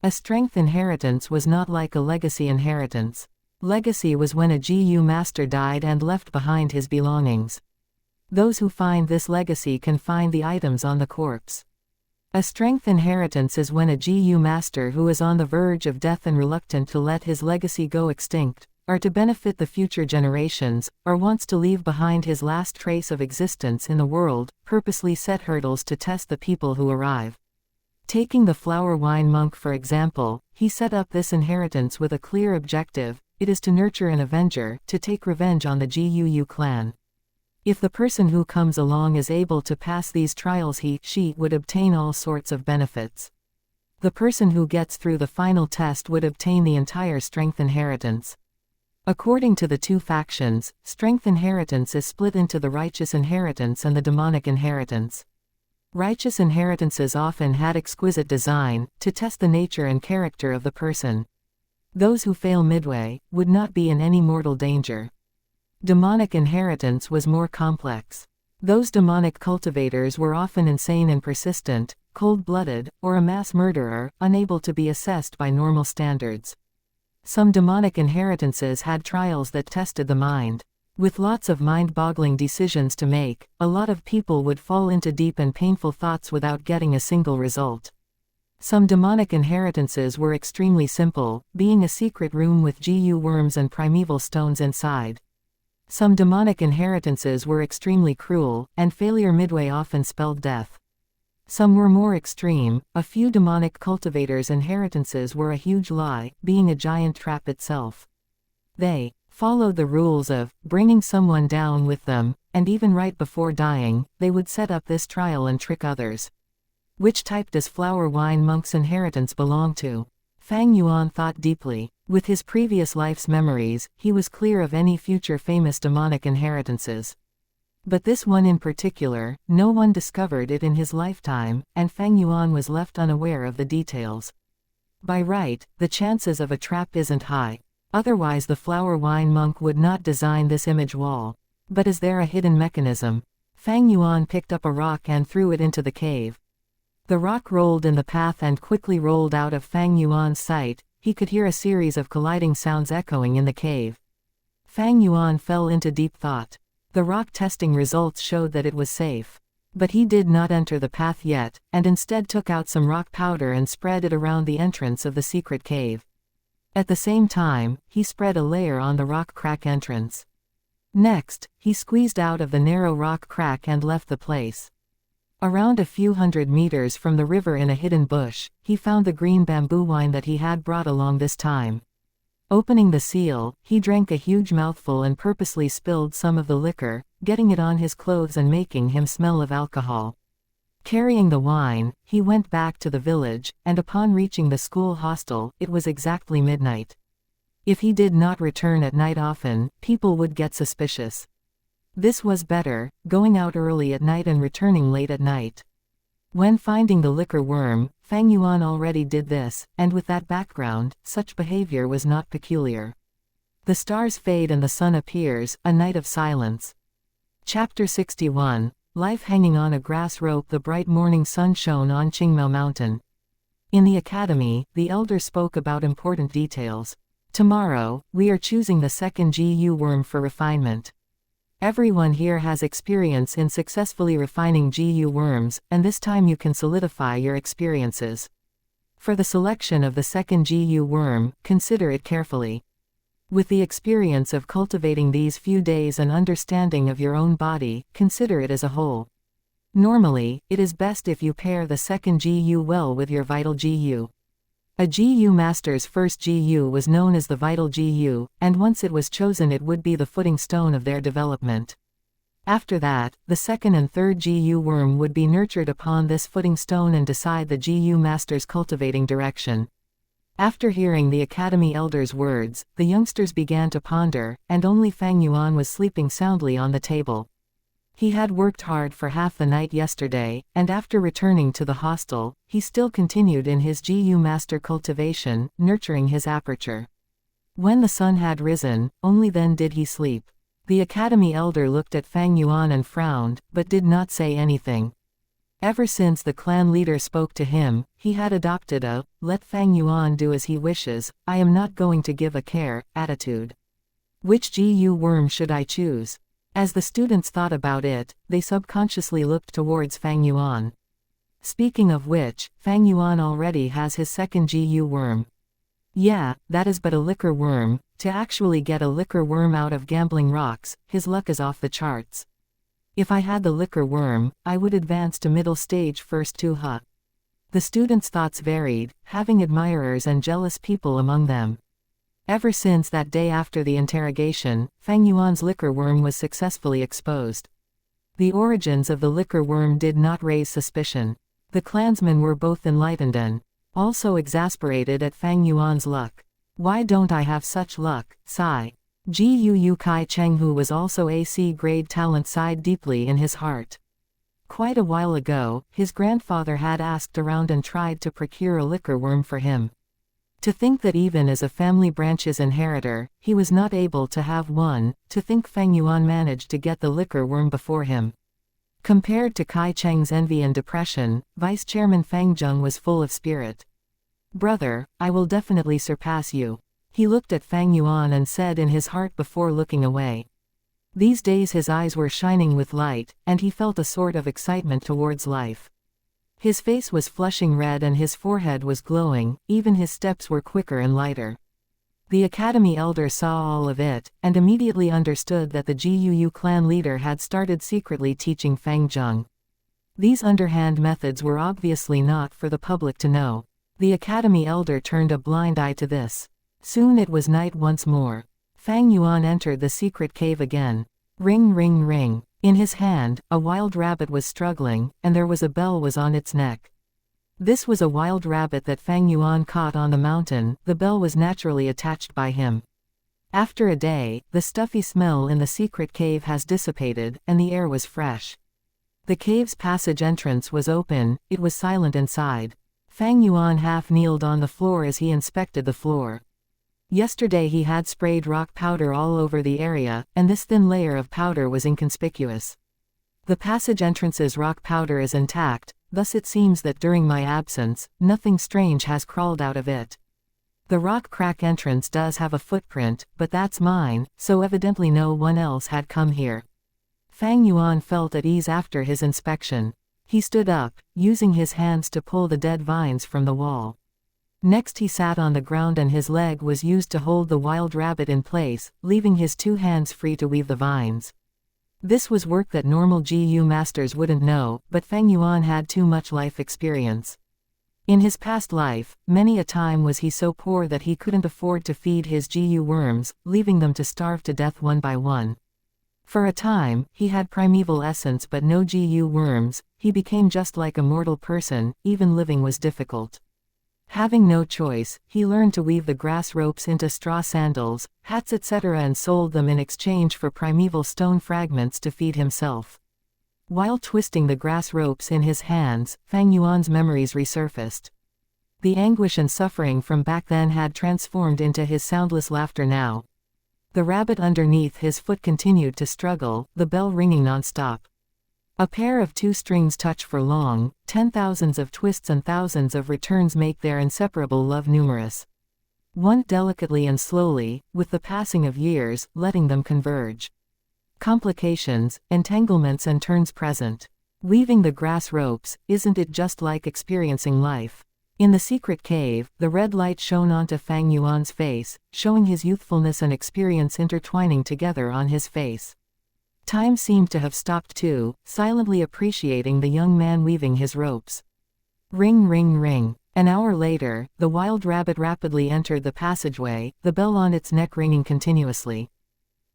Speaker 1: A strength inheritance was not like a legacy inheritance. Legacy was when a GU master died and left behind his belongings. Those who find this legacy can find the items on the corpse. A strength inheritance is when a GU master who is on the verge of death and reluctant to let his legacy go extinct, or to benefit the future generations, or wants to leave behind his last trace of existence in the world, purposely set hurdles to test the people who arrive. Taking the flower wine monk for example, he set up this inheritance with a clear objective: it is to nurture an avenger, to take revenge on the GUU clan. If the person who comes along is able to pass these trials, she would obtain all sorts of benefits. The person who gets through the final test would obtain the entire strength inheritance. According to the two factions, strength inheritance is split into the righteous inheritance and the demonic inheritance. Righteous inheritances often had exquisite design, to test the nature and character of the person. Those who fail midway would not be in any mortal danger. Demonic inheritance was more complex. Those demonic cultivators were often insane and persistent, cold-blooded, or a mass murderer, unable to be assessed by normal standards. Some demonic inheritances had trials that tested the mind. With lots of mind-boggling decisions to make, a lot of people would fall into deep and painful thoughts without getting a single result. Some demonic inheritances were extremely simple, being a secret room with GU worms and primeval stones inside. Some demonic inheritances were extremely cruel, and failure midway often spelled death. Some were more extreme. A few demonic cultivators' inheritances were a huge lie, being a giant trap itself. They followed the rules of bringing someone down with them, and even right before dying, they would set up this trial and trick others. Which type does flower wine monk's inheritance belong to? Fang Yuan thought deeply. With his previous life's memories, he was clear of any future famous demonic inheritances. But this one in particular, no one discovered it in his lifetime, and Fang Yuan was left unaware of the details. By right, the chances of a trap isn't high. Otherwise the flower wine monk would not design this image wall. But is there a hidden mechanism? Fang Yuan picked up a rock and threw it into the cave. The rock rolled in the path and quickly rolled out of Fang Yuan's sight. He could hear a series of colliding sounds echoing in the cave. Fang Yuan fell into deep thought. The rock testing results showed that it was safe. But he did not enter the path yet, and instead took out some rock powder and spread it around the entrance of the secret cave. At the same time, he spread a layer on the rock crack entrance. Next, he squeezed out of the narrow rock crack and left the place. Around a few hundred meters from the river in a hidden bush, he found the green bamboo wine that he had brought along this time. Opening the seal, he drank a huge mouthful and purposely spilled some of the liquor, getting it on his clothes and making him smell of alcohol. Carrying the wine, he went back to the village, and upon reaching the school hostel, it was exactly midnight. If he did not return at night often, people would get suspicious. This was better, going out early at night and returning late at night. When finding the liquor worm, Fang Yuan already did this, and with that background, such behavior was not peculiar. The stars fade and the sun appears, a night of silence. Chapter 61. Life hanging on a grass rope. The bright morning sun shone on Qingmao Mountain. In the academy, the elder spoke about important details. Tomorrow, we are choosing the second GU worm for refinement. Everyone here has experience in successfully refining GU worms, and this time you can solidify your experiences. For the selection of the second GU worm, consider it carefully. With the experience of cultivating these few days and understanding of your own body, consider it as a whole. Normally, it is best if you pair the second GU well with your vital GU. A GU master's first GU was known as the vital GU, and once it was chosen it would be the footing stone of their development. After that, the second and third GU worm would be nurtured upon this footing stone and decide the GU master's cultivating direction. After hearing the academy elder's words, the youngsters began to ponder, and only Fang Yuan was sleeping soundly on the table. He had worked hard for half the night yesterday, and after returning to the hostel, he still continued in his GU master cultivation, nurturing his aperture. When the sun had risen, only then did he sleep. The academy elder looked at Fang Yuan and frowned, but did not say anything. Ever since the clan leader spoke to him, he had adopted a, let Fang Yuan do as he wishes, I am not going to give a care, attitude. Which GU worm should I choose? As the students thought about it, they subconsciously looked towards Fang Yuan. Speaking of which, Fang Yuan already has his second GU worm. Yeah, that is but a liquor worm. To actually get a liquor worm out of gambling rocks, his luck is off the charts. If I had the liquor worm, I would advance to middle stage first too. The students' thoughts varied, having admirers and jealous people among them. Ever since that day after the interrogation, Fang Yuan's liquor worm was successfully exposed. The origins of the liquor worm did not raise suspicion. The clansmen were both enlightened and also exasperated at Fang Yuan's luck. Why don't I have such luck? Sigh. Gu Kai Chenghu was also a C-grade talent sighed deeply in his heart. Quite a while ago, his grandfather had asked around and tried to procure a liquor worm for him. To think that even as a family branch's inheritor, he was not able to have one, to think Fang Yuan managed to get the liquor worm before him. Compared to Kai Cheng's envy and depression, Vice Chairman Fang Zheng was full of spirit. Brother, I will definitely surpass you. He looked at Fang Yuan and said in his heart before looking away. These days his eyes were shining with light, and he felt a sort of excitement towards life. His face was flushing red and his forehead was glowing, even his steps were quicker and lighter. The academy elder saw all of it, and immediately understood that the GUU clan leader had started secretly teaching Fang Zheng. These underhand methods were obviously not for the public to know. The academy elder turned a blind eye to this. Soon it was night once more. Fang Yuan entered the secret cave again. Ring ring ring. In his hand, a wild rabbit was struggling, and there was a bell was on its neck. This was a wild rabbit that Fang Yuan caught on the mountain. The bell was naturally attached by him. After a day, the stuffy smell in the secret cave has dissipated, and the air was fresh. The cave's passage entrance was open, it was silent inside. Fang Yuan half kneeled on the floor as he inspected the floor. Yesterday he had sprayed rock powder all over the area, and this thin layer of powder was inconspicuous. The passage entrance's rock powder is intact, thus it seems that during my absence, nothing strange has crawled out of it. The rock crack entrance does have a footprint, but that's mine, so evidently no one else had come here. Fang Yuan felt at ease after his inspection. He stood up, using his hands to pull the dead vines from the wall. Next he sat on the ground and his leg was used to hold the wild rabbit in place, leaving his two hands free to weave the vines. This was work that normal GU masters wouldn't know, but Fang Yuan had too much life experience. In his past life, many a time was he so poor that he couldn't afford to feed his GU worms, leaving them to starve to death one by one. For a time, he had primeval essence but no GU worms. He became just like a mortal person, even living was difficult. Having no choice, he learned to weave the grass ropes into straw sandals, hats etc. and sold them in exchange for primeval stone fragments to feed himself. While twisting the grass ropes in his hands, Fang Yuan's memories resurfaced. The anguish and suffering from back then had transformed into his soundless laughter now. The rabbit underneath his foot continued to struggle, the bell ringing non-stop. A pair of two strings touch for long, 10,000s of twists and thousands of returns make their inseparable love numerous. One delicately and slowly, with the passing of years, letting them converge. Complications, entanglements and turns present. Weaving the grass ropes, isn't it just like experiencing life? In the secret cave, the red light shone onto Fang Yuan's face, showing his youthfulness and experience intertwining together on his face. Time seemed to have stopped too, silently appreciating the young man weaving his ropes. Ring ring ring. An hour later, the wild rabbit rapidly entered the passageway, the bell on its neck ringing continuously.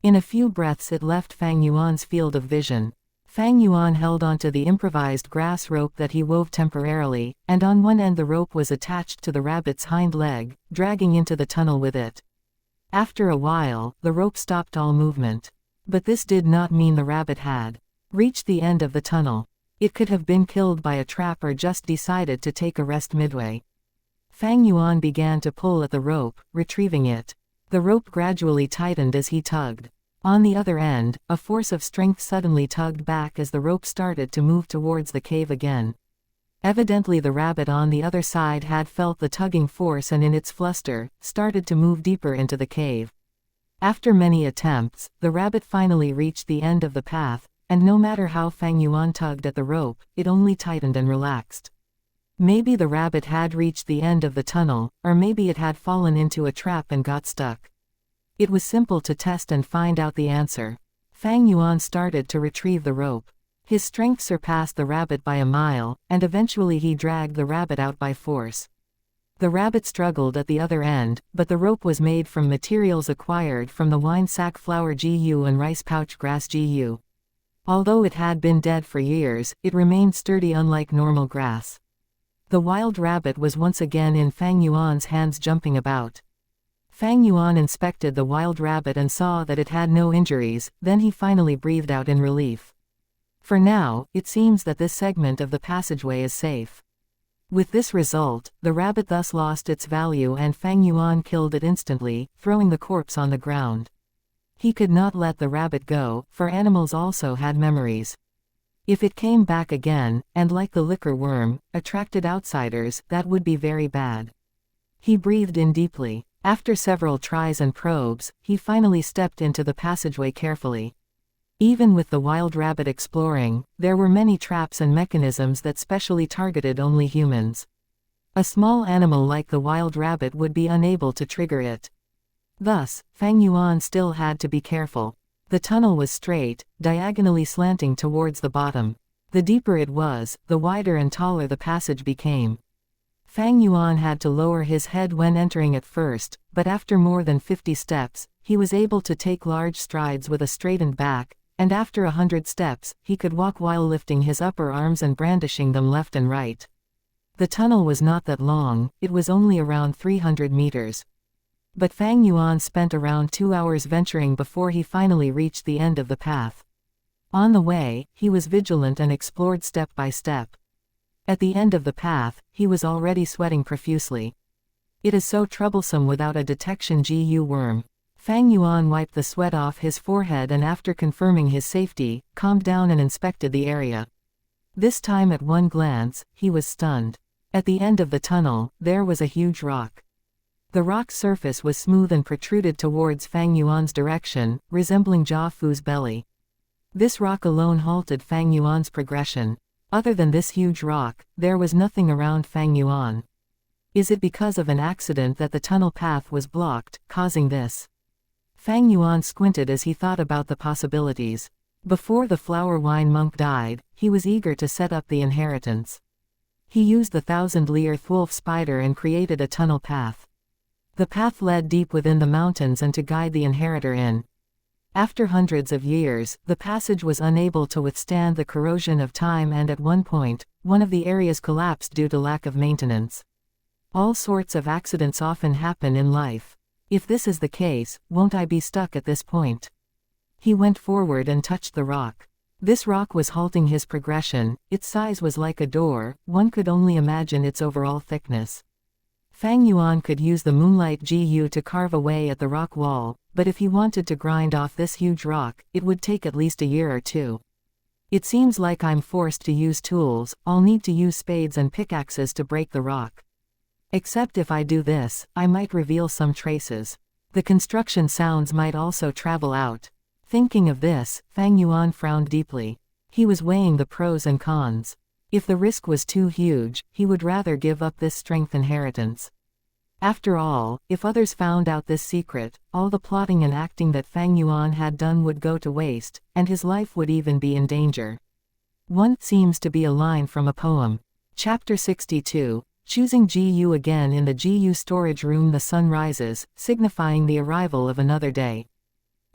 Speaker 1: In a few breaths it left Fang Yuan's field of vision. Fang Yuan held onto the improvised grass rope that he wove temporarily, and on one end the rope was attached to the rabbit's hind leg, dragging into the tunnel with it. After a while, the rope stopped all movement. But this did not mean the rabbit had reached the end of the tunnel. It could have been killed by a trap or just decided to take a rest midway. Fang Yuan began to pull at the rope, retrieving it. The rope gradually tightened as he tugged. On the other end, a force of strength suddenly tugged back as the rope started to move towards the cave again. Evidently the rabbit on the other side had felt the tugging force and in its fluster, started to move deeper into the cave. After many attempts, the rabbit finally reached the end of the path, and no matter how Fang Yuan tugged at the rope, it only tightened and relaxed. Maybe the rabbit had reached the end of the tunnel, or maybe it had fallen into a trap and got stuck. It was simple to test and find out the answer. Fang Yuan started to retrieve the rope. His strength surpassed the rabbit by a mile, and eventually he dragged the rabbit out by force. The rabbit struggled at the other end, but the rope was made from materials acquired from the wine sack flower GU and rice pouch grass GU. Although it had been dead for years, it remained sturdy unlike normal grass. The wild rabbit was once again in Fang Yuan's hands jumping about. Fang Yuan inspected the wild rabbit and saw that it had no injuries, then he finally breathed out in relief. For now, it seems that this segment of the passageway is safe. With this result, the rabbit thus lost its value and Fang Yuan killed it instantly, throwing the corpse on the ground. He could not let the rabbit go, for animals also had memories. If it came back again, and like the liquor worm, attracted outsiders, that would be very bad. He breathed in deeply. After several tries and probes, he finally stepped into the passageway carefully. Even with the wild rabbit exploring, there were many traps and mechanisms that specially targeted only humans. A small animal like the wild rabbit would be unable to trigger it. Thus, Fang Yuan still had to be careful. The tunnel was straight, diagonally slanting towards the bottom. The deeper it was, the wider and taller the passage became. Fang Yuan had to lower his head when entering at first, but after more than 50 steps, he was able to take large strides with a straightened back, and after 100 steps, he could walk while lifting his upper arms and brandishing them left and right. The tunnel was not that long, it was only around 300 meters. But Fang Yuan spent around 2 hours venturing before he finally reached the end of the path. On the way, he was vigilant and explored step by step. At the end of the path, he was already sweating profusely. It is so troublesome without a detection GU worm. Fang Yuan wiped the sweat off his forehead and after confirming his safety, calmed down and inspected the area. This time at one glance, he was stunned. At the end of the tunnel, there was a huge rock. The rock's surface was smooth and protruded towards Fang Yuan's direction, resembling Jia Fu's belly. This rock alone halted Fang Yuan's progression. Other than this huge rock, there was nothing around Fang Yuan. Is it because of an accident that the tunnel path was blocked, causing this? Fang Yuan squinted as he thought about the possibilities. Before the flower wine monk died, he was eager to set up the inheritance. He used the 1,000-leer Thwolf spider and created a tunnel path. The path led deep within the mountains and to guide the inheritor in. After hundreds of years, the passage was unable to withstand the corrosion of time and at one point, one of the areas collapsed due to lack of maintenance. All sorts of accidents often happen in life. If this is the case, won't I be stuck at this point? He went forward and touched the rock. This rock was halting his progression, its size was like a door, one could only imagine its overall thickness. Fang Yuan could use the moonlight GU to carve away at the rock wall, but if he wanted to grind off this huge rock, it would take at least a year or two. It seems like I'm forced to use tools, I'll need to use spades and pickaxes to break the rock. Except if I do this, I might reveal some traces. The construction sounds might also travel out. Thinking of this, Fang Yuan frowned deeply. He was weighing the pros and cons. If the risk was too huge, he would rather give up this strength inheritance. After all, if others found out this secret, all the plotting and acting that Fang Yuan had done would go to waste, and his life would even be in danger. One seems to be a line from a poem. Chapter 62. Choosing GU again in the GU storage room. The sun rises, signifying the arrival of another day.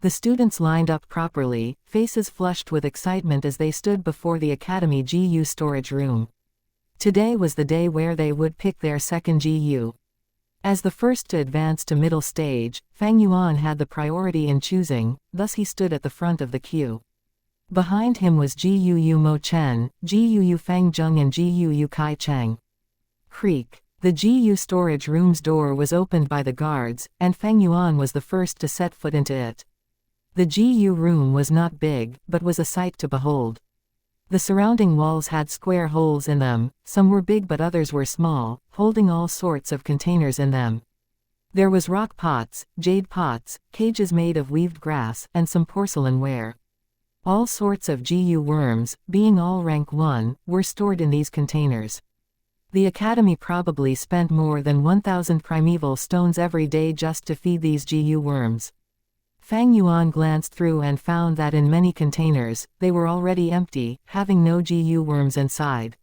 Speaker 1: The students lined up properly, faces flushed with excitement as they stood before the Academy GU storage room. Today was the day where they would pick their second GU. As the first to advance to middle stage, Fang Yuan had the priority in choosing, thus he stood at the front of the queue. Behind him was GU Mo Chen, GU Fang Zheng and GU Kai Cheng. Creak. The GU storage room's door was opened by the guards, and Fang Yuan was the first to set foot into it. The GU room was not big, but was a sight to behold. The surrounding walls had square holes in them, some were big but others were small, holding all sorts of containers in them. There was rock pots, jade pots, cages made of weaved grass, and some porcelain ware. All sorts of GU worms, being all rank 1, were stored in these containers. The Academy probably spent more than 1,000 primeval stones every day just to feed these GU worms. Fang Yuan glanced through and found that in many containers, they were already empty, having no GU worms inside.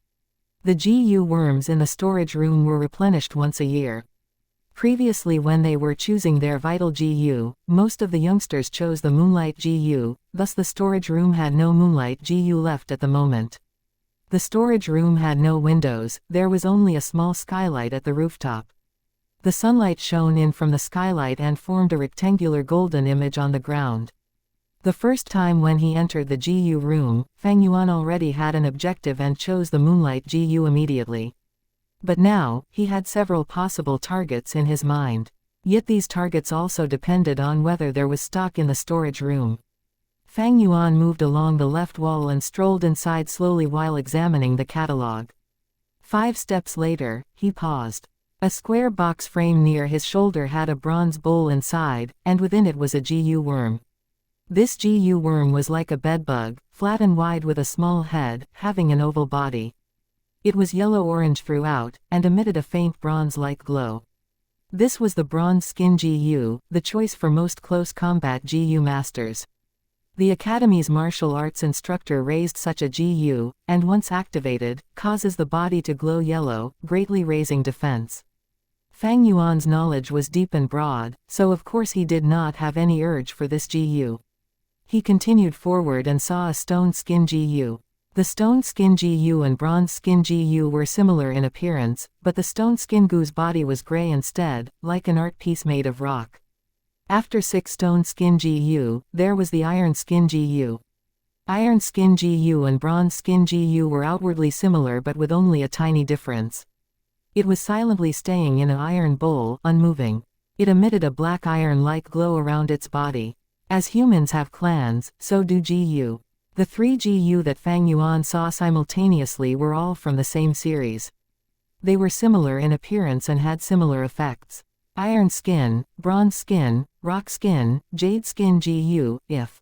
Speaker 1: The GU worms in the storage room were replenished once a year. Previously, when they were choosing their vital GU, most of the youngsters chose the Moonlight GU, thus the storage room had no Moonlight GU left at the moment. The storage room had no windows, there was only a small skylight at the rooftop. The sunlight shone in from the skylight and formed a rectangular golden image on the ground. The first time when he entered the GU room, Fang Yuan already had an objective and chose the Moonlight GU immediately. But now, he had several possible targets in his mind. Yet these targets also depended on whether there was stock in the storage room. Fang Yuan moved along the left wall and strolled inside slowly while examining the catalog. 5 steps later, he paused. A square box frame near his shoulder had a bronze bowl inside, and within it was a GU worm. This GU worm was like a bedbug, flat and wide with a small head, having an oval body. It was yellow-orange throughout, and emitted a faint bronze-like glow. This was the bronze skin GU, the choice for most close combat GU masters. The Academy's martial arts instructor raised such a GU, and once activated, causes the body to glow yellow, greatly raising defense. Fang Yuan's knowledge was deep and broad, so of course he did not have any urge for this GU. He continued forward and saw a stone skin GU. The stone skin GU and bronze skin GU were similar in appearance, but the stone skin GU's body was gray instead, like an art piece made of rock. After 6 stone skin GU, there was the iron skin GU. Iron skin GU and bronze skin GU were outwardly similar but with only a tiny difference. It was silently staying in an iron bowl, unmoving. It emitted a black iron-like glow around its body. As humans have clans, so do GU. The 3 GU that Fang Yuan saw simultaneously were all from the same series. They were similar in appearance and had similar effects. Iron skin, bronze skin, rock skin, jade skin GU. If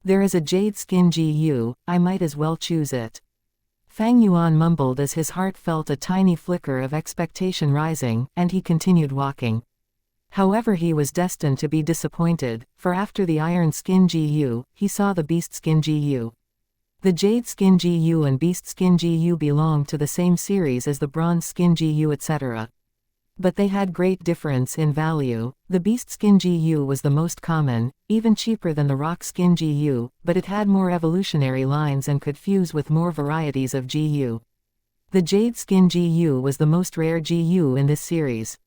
Speaker 1: there is a jade skin GU, I might as well choose it. Fang Yuan mumbled as his heart felt a tiny flicker of expectation rising, and he continued walking. However, he was destined to be disappointed, for after the iron skin GU, he saw the beast skin GU. The jade skin GU and beast skin GU belong to the same series as the bronze skin GU, etc. But they had great difference in value. The beast skin GU was the most common, even cheaper than the rock skin GU, but it had more evolutionary lines and could fuse with more varieties of GU. The jade skin GU was the most rare GU in this series.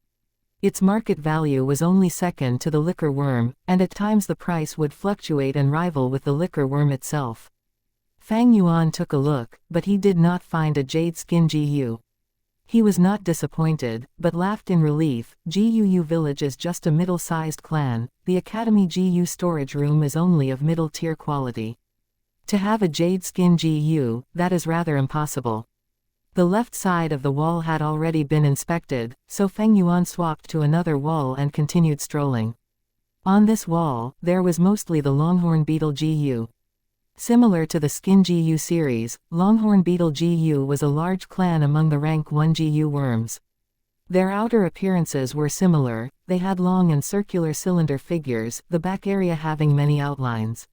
Speaker 1: Its market value was only second to the liquor worm, and at times the price would fluctuate and rival with the liquor worm itself. Fang Yuan took a look, but he did not find a jade skin GU. He was not disappointed, but laughed in relief. GUU Village is just a middle-sized clan, the Academy GU storage room is only of middle-tier quality. To have a jade skin GU, that is rather impossible. The left side of the wall had already been inspected, so Feng Yuan swapped to another wall and continued strolling. On this wall, there was mostly the Longhorn Beetle GU. Similar to the Skin GU series, Longhorn Beetle GU was a large clan among the rank 1 GU worms. Their outer appearances were similar, they had long and circular cylinder figures, the back area having many outlines.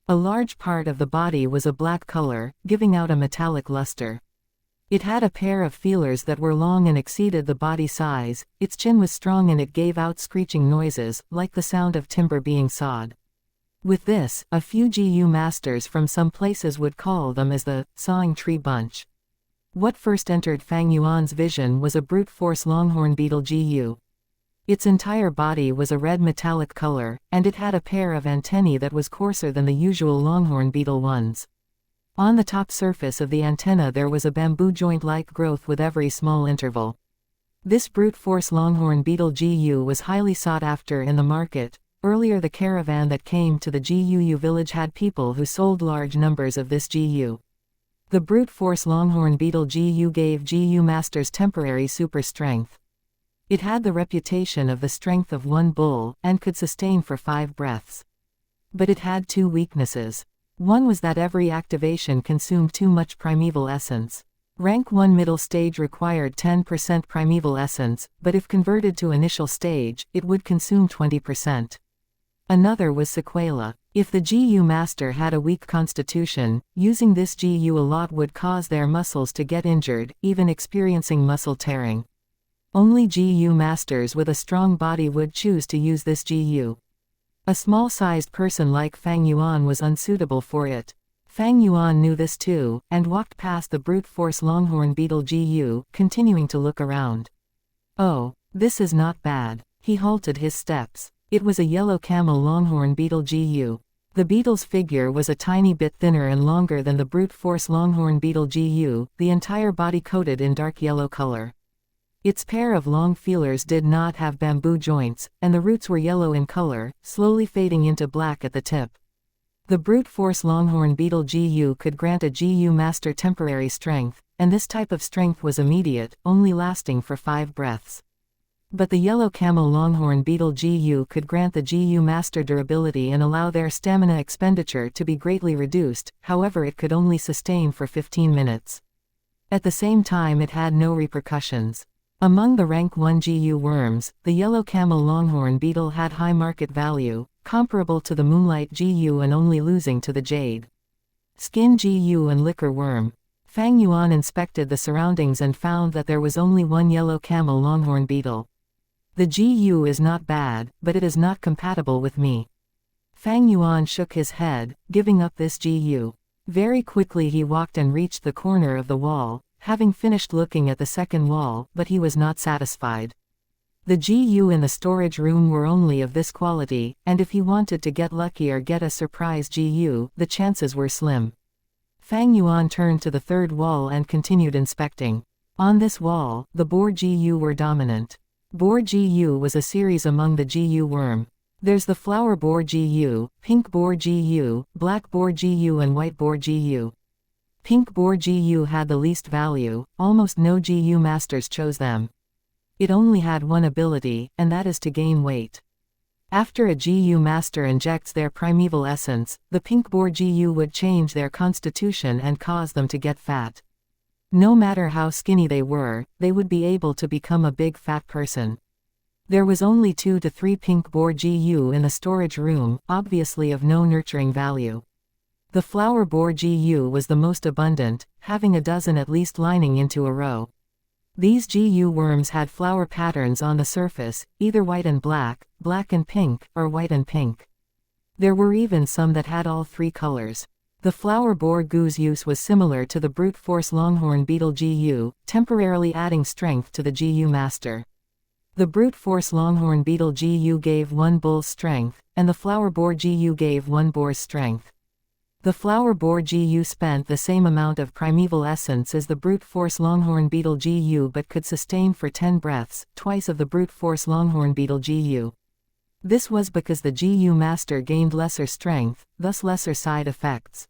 Speaker 1: A large part of the body was a black color, giving out a metallic luster. It had a pair of feelers that were long and exceeded the body size, its chin was strong and it gave out screeching noises, like the sound of timber being sawed. With this, a few GU masters from some places would call them as the sawing tree bunch. What first entered Fang Yuan's vision was a brute force Longhorn Beetle GU. Its entire body was a red metallic color, and it had a pair of antennae that was coarser than the usual Longhorn Beetle ones. On the top surface of the antenna there was a bamboo joint-like growth with every small interval. This brute force Longhorn Beetle GU was highly sought after in the market, Earlier the caravan that came to the GUU village had people who sold large numbers of this GU. The brute force longhorn beetle GU gave GU masters temporary super strength. It had the reputation of the strength of one bull, and could sustain for 5 breaths. But it had 2 weaknesses. One was that every activation consumed too much primeval essence. Rank 1 middle stage required 10% primeval essence, but if converted to initial stage, it would consume 20%. Another was sequela. If the GU master had a weak constitution, using this GU a lot would cause their muscles to get injured, even experiencing muscle tearing. Only GU masters with a strong body would choose to use this GU. A small-sized person like Fang Yuan was unsuitable for it. Fang Yuan knew this too, and walked past the brute force longhorn beetle GU, continuing to look around. Oh, this is not bad. He halted his steps. It was a yellow camel longhorn beetle GU. The beetle's figure was a tiny bit thinner and longer than the brute force longhorn beetle GU, the entire body coated in dark yellow color. Its pair of long feelers did not have bamboo joints, and the roots were yellow in color, slowly fading into black at the tip. The brute force longhorn beetle GU could grant a GU master temporary strength, and this type of strength was immediate, only lasting for 5 breaths. But the yellow camel longhorn beetle GU could grant the GU master durability and allow their stamina expenditure to be greatly reduced, however it could only sustain for 15 minutes. At the same time it had no repercussions. Among the rank 1 GU worms, the yellow camel longhorn beetle had high market value, comparable to the moonlight GU and only losing to the jade skin GU and liquor worm. Fang Yuan inspected the surroundings and found that there was only one yellow camel longhorn beetle. The GU is not bad, but it is not compatible with me. Fang Yuan shook his head, giving up this GU. Very quickly he walked and reached the corner of the wall, having finished looking at the second wall, but he was not satisfied. The GU in the storage room were only of this quality, and if he wanted to get lucky or get a surprise GU, the chances were slim. Fang Yuan turned to the third wall and continued inspecting. On this wall, the boar GU were dominant. Boar GU was a series among the GU worm. There's the flower boar GU, pink boar GU, black boar GU and white boar GU. Pink boar GU had the least value, almost no GU masters chose them. It only had one ability, and that is to gain weight. After a GU master injects their primeval essence, the pink boar GU would change their constitution and cause them to get fat. No matter how skinny they were, they would be able to become a big fat person. There was only 2 to 3 pink boar GU in the storage room, obviously of no nurturing value. The flower boar GU was the most abundant, having a dozen at least lining into a row. These GU worms had flower patterns on the surface, either white and black and pink, or white and pink. There were even some that had all 3 colors. The flower boar GU's use was similar to the brute force longhorn beetle GU, temporarily adding strength to the GU master. The brute force longhorn beetle GU gave 1 bull's strength, and the flower boar GU gave 1 boar's strength. The flower boar GU spent the same amount of primeval essence as the brute force longhorn beetle GU but could sustain for 10 breaths, twice of the brute force longhorn beetle GU. This was because the GU master gained lesser strength, thus lesser side effects.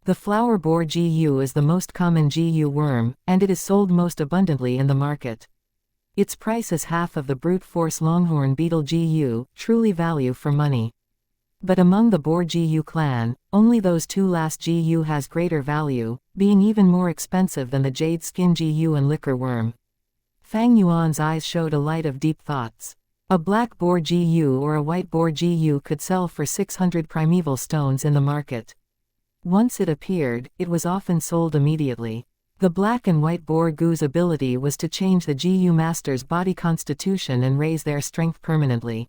Speaker 1: The flower boar GU is the most common GU worm, and it is sold most abundantly in the market. Its price is half of the brute force longhorn beetle GU, truly value for money. But among the boar GU clan, only those 2 last GU has greater value, being even more expensive than the jade skin GU and liquor worm. Fang Yuan's eyes showed a light of deep thoughts. A black boar GU or a white boar GU could sell for 600 primeval stones in the market. Once it appeared, it was often sold immediately. The black and white boar GU's ability was to change the GU master's body constitution and raise their strength permanently.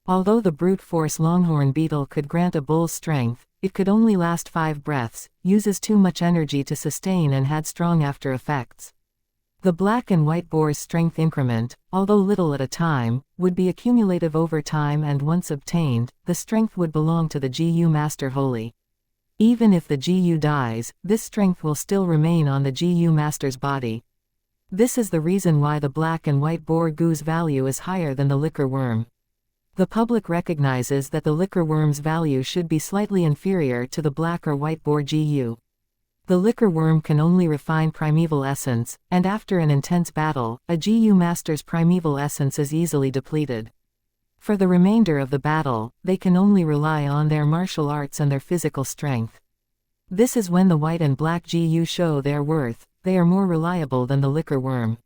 Speaker 1: Although the brute force longhorn beetle could grant a bull's strength, it could only last 5 breaths, uses too much energy to sustain and had strong after effects. The black and white boar's strength increment, although little at a time, would be accumulative over time, and once obtained, the strength would belong to the GU master wholly. Even if the GU dies, this strength will still remain on the GU master's body. This is the reason why the black and white boar GU's value is higher than the liquor worm. The public recognizes that the liquor worm's value should be slightly inferior to the black or white boar GU. The liquor worm can only refine primeval essence, and after an intense battle, a GU master's primeval essence is easily depleted. For the remainder of the battle, they can only rely on their martial arts and their physical strength. This is when the white and black GU show their worth. They are more reliable than the liquor worm.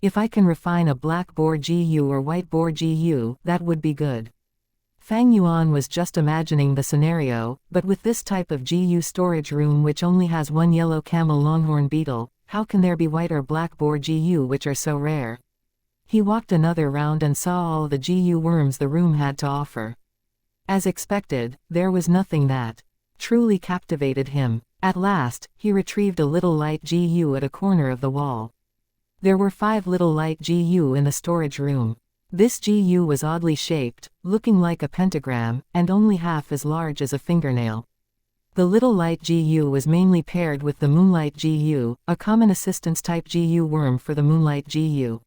Speaker 1: If I can refine a black boar GU or white boar GU, that would be good. Fang Yuan was just imagining the scenario, but with this type of GU storage room which only has one yellow camel longhorn beetle, how can there be white or black boar GU which are so rare? He walked another round and saw all the GU worms the room had to offer. As expected, there was nothing that truly captivated him. At last, he retrieved a little light GU at a corner of the wall. There were 5 little light GU in the storage room. This GU was oddly shaped, looking like a pentagram, and only half as large as a fingernail. The little light GU was mainly paired with the moonlight GU, a common assistance type GU worm for the moonlight GU.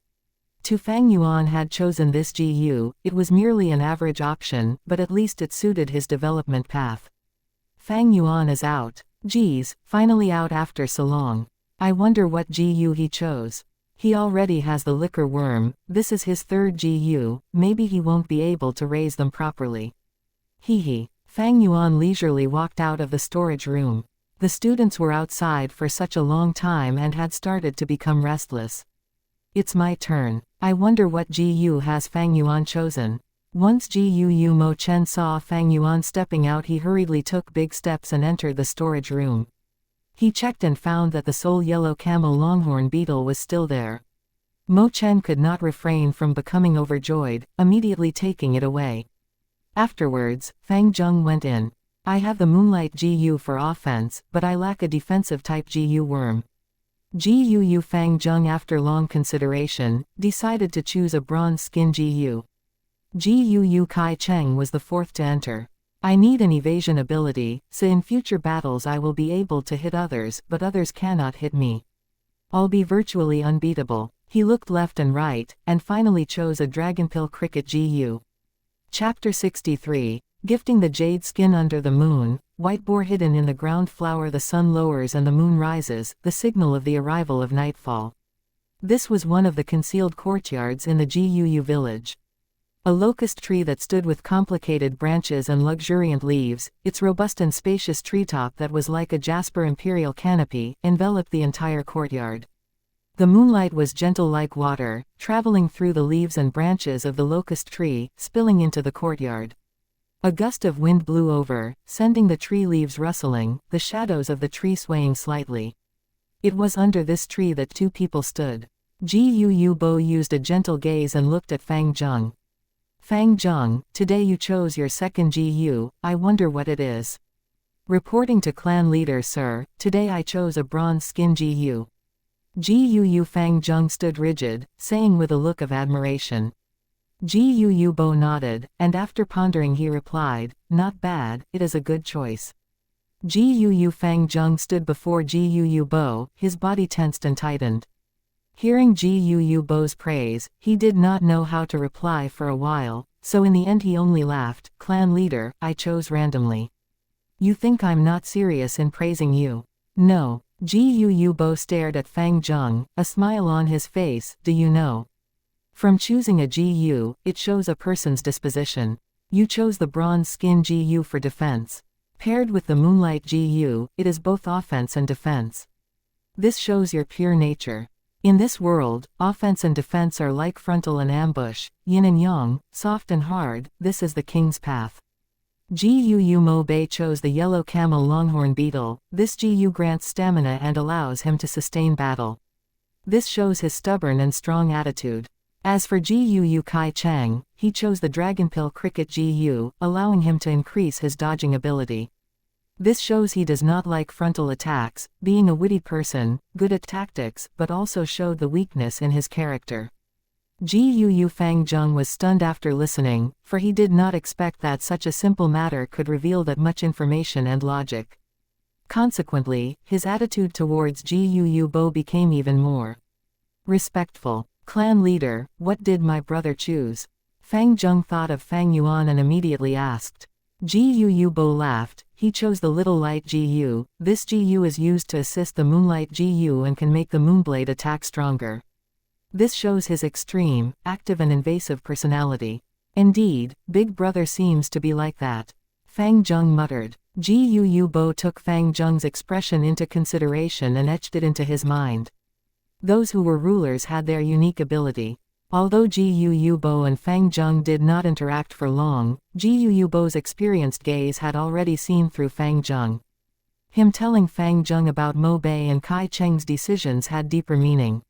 Speaker 1: Tu Fang Yuan had chosen this GU. It was merely an average option, but at least it suited his development path. Fang Yuan is out. Geez, finally out after so long. I wonder what GU he chose. He already has the liquor worm. This is his 3rd GU, maybe he won't be able to raise them properly. Hee. Fang Yuan leisurely walked out of the storage room. The students were outside for such a long time and had started to become restless. It's my turn. I wonder what GU has Fang Yuan chosen. Once Gu Mo Chen saw Fang Yuan stepping out, he hurriedly took big steps and entered the storage room. He checked and found that the sole yellow camel longhorn beetle was still there. Mo Chen could not refrain from becoming overjoyed, immediately taking it away. Afterwards, Fang Zheng went in. I have the moonlight GU for offense, but I lack a defensive type GU worm. Gu Fang Zheng, after long consideration, decided to choose a bronze skin GU. Gu Kai Cheng was the 4th to enter. I need an evasion ability, so in future battles I will be able to hit others, but others cannot hit me. I'll be virtually unbeatable. He looked left and right, and finally chose a Dragonpill Cricket GU. Chapter 63, Gifting the Jade Skin Under the Moon. White boar hidden in the ground flower. The sun lowers and the moon rises, the signal of the arrival of nightfall. This was one of the concealed courtyards in the Guu village. A locust tree that stood with complicated branches and luxuriant leaves, its robust and spacious treetop that was like a jasper imperial canopy, enveloped the entire courtyard. The moonlight was gentle like water, traveling through the leaves and branches of the locust tree, spilling into the courtyard. A gust of wind blew over, sending the tree leaves rustling, the shadows of the tree swaying slightly. It was under this tree that 2 people stood. Gu Bo used a gentle gaze and looked at Fang Zheng. Fang Zheng, today you chose your 2nd GU, I wonder what it is. Reporting to clan leader, sir, today I chose a bronze skin GU. Gu Fang Zheng stood rigid, saying with a look of admiration. Gu Bo nodded, and after pondering he replied, not bad, it is a good choice. Gu Fang Zheng stood before Gu Bo, his body tensed and tightened. Hearing Gu Bo's praise, he did not know how to reply for a while, so in the end he only laughed. Clan leader, I chose randomly. You think I'm not serious in praising you? No. Gu Bo stared at Fang Zheng, a smile on his face. Do you know? From choosing a GU, it shows a person's disposition. You chose the bronze skin GU for defense. Paired with the moonlight GU, it is both offense and defense. This shows your pure nature. In this world, offense and defense are like frontal and ambush, yin and yang, soft and hard. This is the king's path. Gu Mo Bei chose the yellow camel longhorn beetle. This GU grants stamina and allows him to sustain battle. This shows his stubborn and strong attitude. As for Gu Kai Cheng, he chose the Dragonpill Cricket GU, allowing him to increase his dodging ability. This shows he does not like frontal attacks, being a witty person, good at tactics, but also showed the weakness in his character. Gu Fang Zheng was stunned after listening, for he did not expect that such a simple matter could reveal that much information and logic. Consequently, his attitude towards Gu Bo became even more respectful. Clan leader, what did my brother choose? Fang Zheng thought of Fang Yuan and immediately asked. Gu Bo laughed. He chose the little light Gu. This Gu is used to assist the moonlight Gu and can make the moonblade attack stronger. This shows his extreme, active and invasive personality. Indeed, Big Brother seems to be like that. Fang Zheng muttered. Gu Bo took Fang Zheng's expression into consideration and etched it into his mind. Those who were rulers had their unique ability. Although Gu Bo and Fang Zheng did not interact for long, Gu Bo's experienced gaze had already seen through Fang Zheng. Him telling Fang Zheng about Mo Bei and Kai Cheng's decisions had deeper meaning.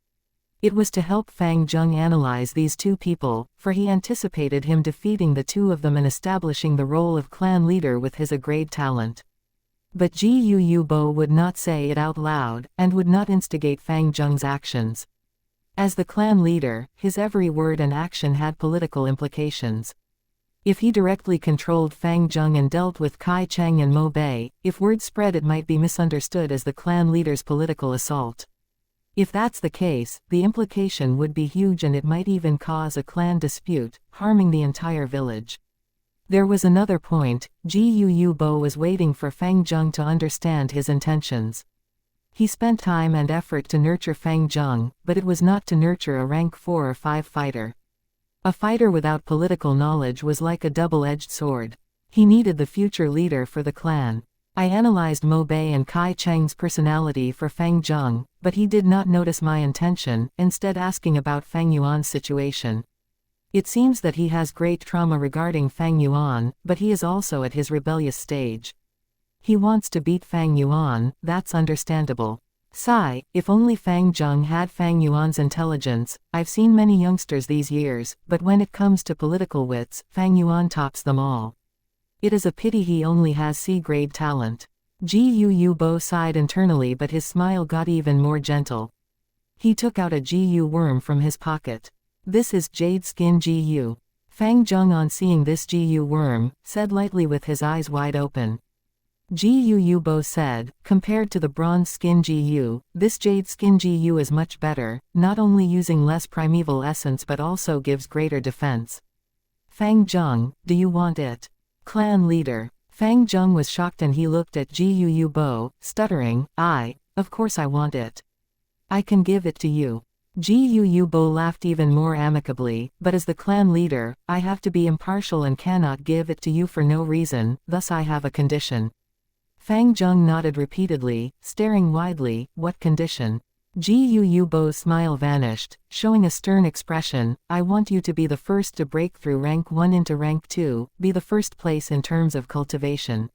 Speaker 1: It was to help Fang Zheng analyze these two people, for he anticipated him defeating the two of them and establishing the role of clan leader with his great talent. But Gu Bo would not say it out loud, and would not instigate Fang Zheng's actions. As the clan leader, his every word and action had political implications. If he directly controlled Fang Zheng and dealt with Kai Cheng and Mo Bei, if word spread it might be misunderstood as the clan leader's political assault. If that's the case, the implication would be huge and it might even cause a clan dispute, harming the entire village. There was another point. Gu Bo was waiting for Fang Zheng to understand his intentions. He spent time and effort to nurture Fang Zheng, but it was not to nurture a rank 4 or 5 fighter. A fighter without political knowledge was like a double-edged sword. He needed the future leader for the clan. I analyzed Mo Bei and Kai Cheng's personality for Fang Zheng, but he did not notice my intention, instead asking about Fang Yuan's situation. It seems that he has great trauma regarding Fang Yuan, but he is also at his rebellious stage. He wants to beat Fang Yuan, that's understandable. Sigh, if only Fang Zheng had Fang Yuan's intelligence. I've seen many youngsters these years, but when it comes to political wits, Fang Yuan tops them all. It is a pity he only has C-grade talent. Gu Bo sighed internally, but his smile got even more gentle. He took out a Gu worm from his pocket. This is jade skin Gu. Fang Zheng, on seeing this Gu worm, said lightly with his eyes wide open. Gu Bo said, compared to the bronze skin Gu, this jade skin Gu is much better, not only using less primeval essence but also gives greater defense. Fang Zheng, do you want it? Clan leader. Fang Zheng was shocked and he looked at Gu Bo, stuttering, of course I want it. I can give it to you. Gu Bo laughed even more amicably, but as the clan leader, I have to be impartial and cannot give it to you for no reason, thus I have a condition. Fang Zheng nodded repeatedly, staring widely. What condition? Gu Bo's smile vanished, showing a stern expression. I want you to be the first to break through rank 1 into rank 2, be the first place in terms of cultivation.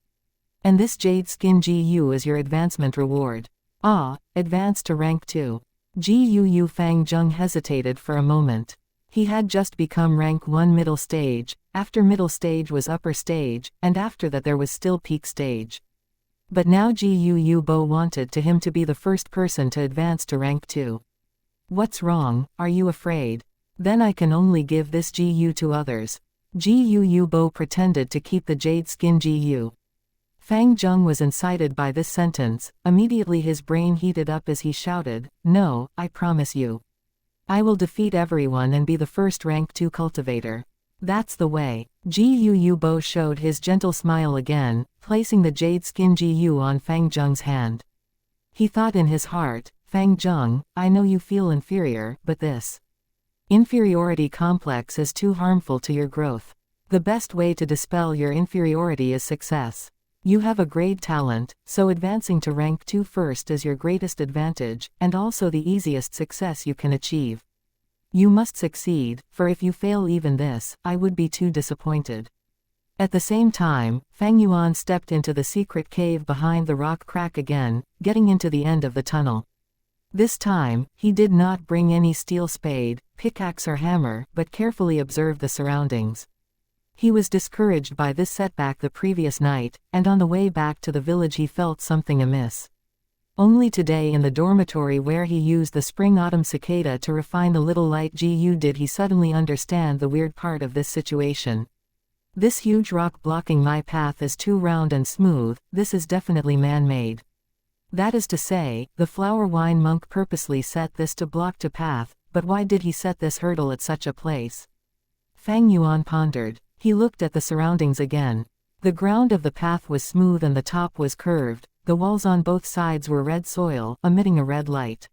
Speaker 1: And this jade skin Gu is your advancement reward. Advance to rank 2. Fang Zheng hesitated for a moment. He had just become rank 1 middle stage, after middle stage was upper stage, and after that there was still peak stage. But now Gu Bo wanted him to be the first person to advance to rank 2. What's wrong, are you afraid? Then I can only give this Gu to others. Gu Bo pretended to keep the jade skin Gu. Fang Zheng was incited by this sentence. Immediately his brain heated up as he shouted, no, I promise you. I will defeat everyone and be the first rank 2 cultivator. That's the way. Gu Bo showed his gentle smile again, placing the jade skin Gu on Fang Zheng's hand. He thought in his heart, Fang Zheng, I know you feel inferior, but this inferiority complex is too harmful to your growth. The best way to dispel your inferiority is success. You have a great talent, so advancing to rank 2 first is your greatest advantage, and also the easiest success you can achieve. You must succeed, for if you fail even this, I would be too disappointed. At the same time, Fang Yuan stepped into the secret cave behind the rock crack again, getting into the end of the tunnel. This time, he did not bring any steel spade, pickaxe or hammer, but carefully observed the surroundings. He was discouraged by this setback the previous night, and on the way back to the village he felt something amiss. Only today in the dormitory where he used the spring-autumn cicada to refine the little light Gu did he suddenly understand the weird part of this situation. This huge rock blocking my path is too round and smooth, this is definitely man-made. That is to say, the flower wine monk purposely set this to block the path, but why did he set this hurdle at such a place? Fang Yuan pondered. He looked at the surroundings again. The ground of the path was smooth and the top was curved. The walls on both sides were red soil, emitting a red light.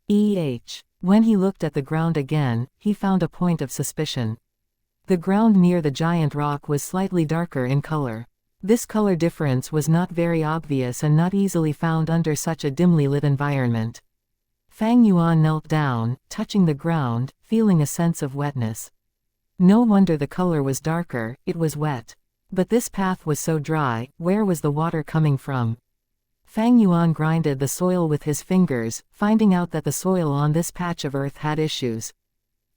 Speaker 1: When he looked at the ground again, he found a point of suspicion. The ground near the giant rock was slightly darker in color. This color difference was not very obvious and not easily found under such a dimly lit environment. Fang Yuan knelt down, touching the ground, feeling a sense of wetness. No wonder the color was darker, it was wet. But this path was so dry, where was the water coming from? Fang Yuan grinded the soil with his fingers, finding out that the soil on this patch of earth had issues.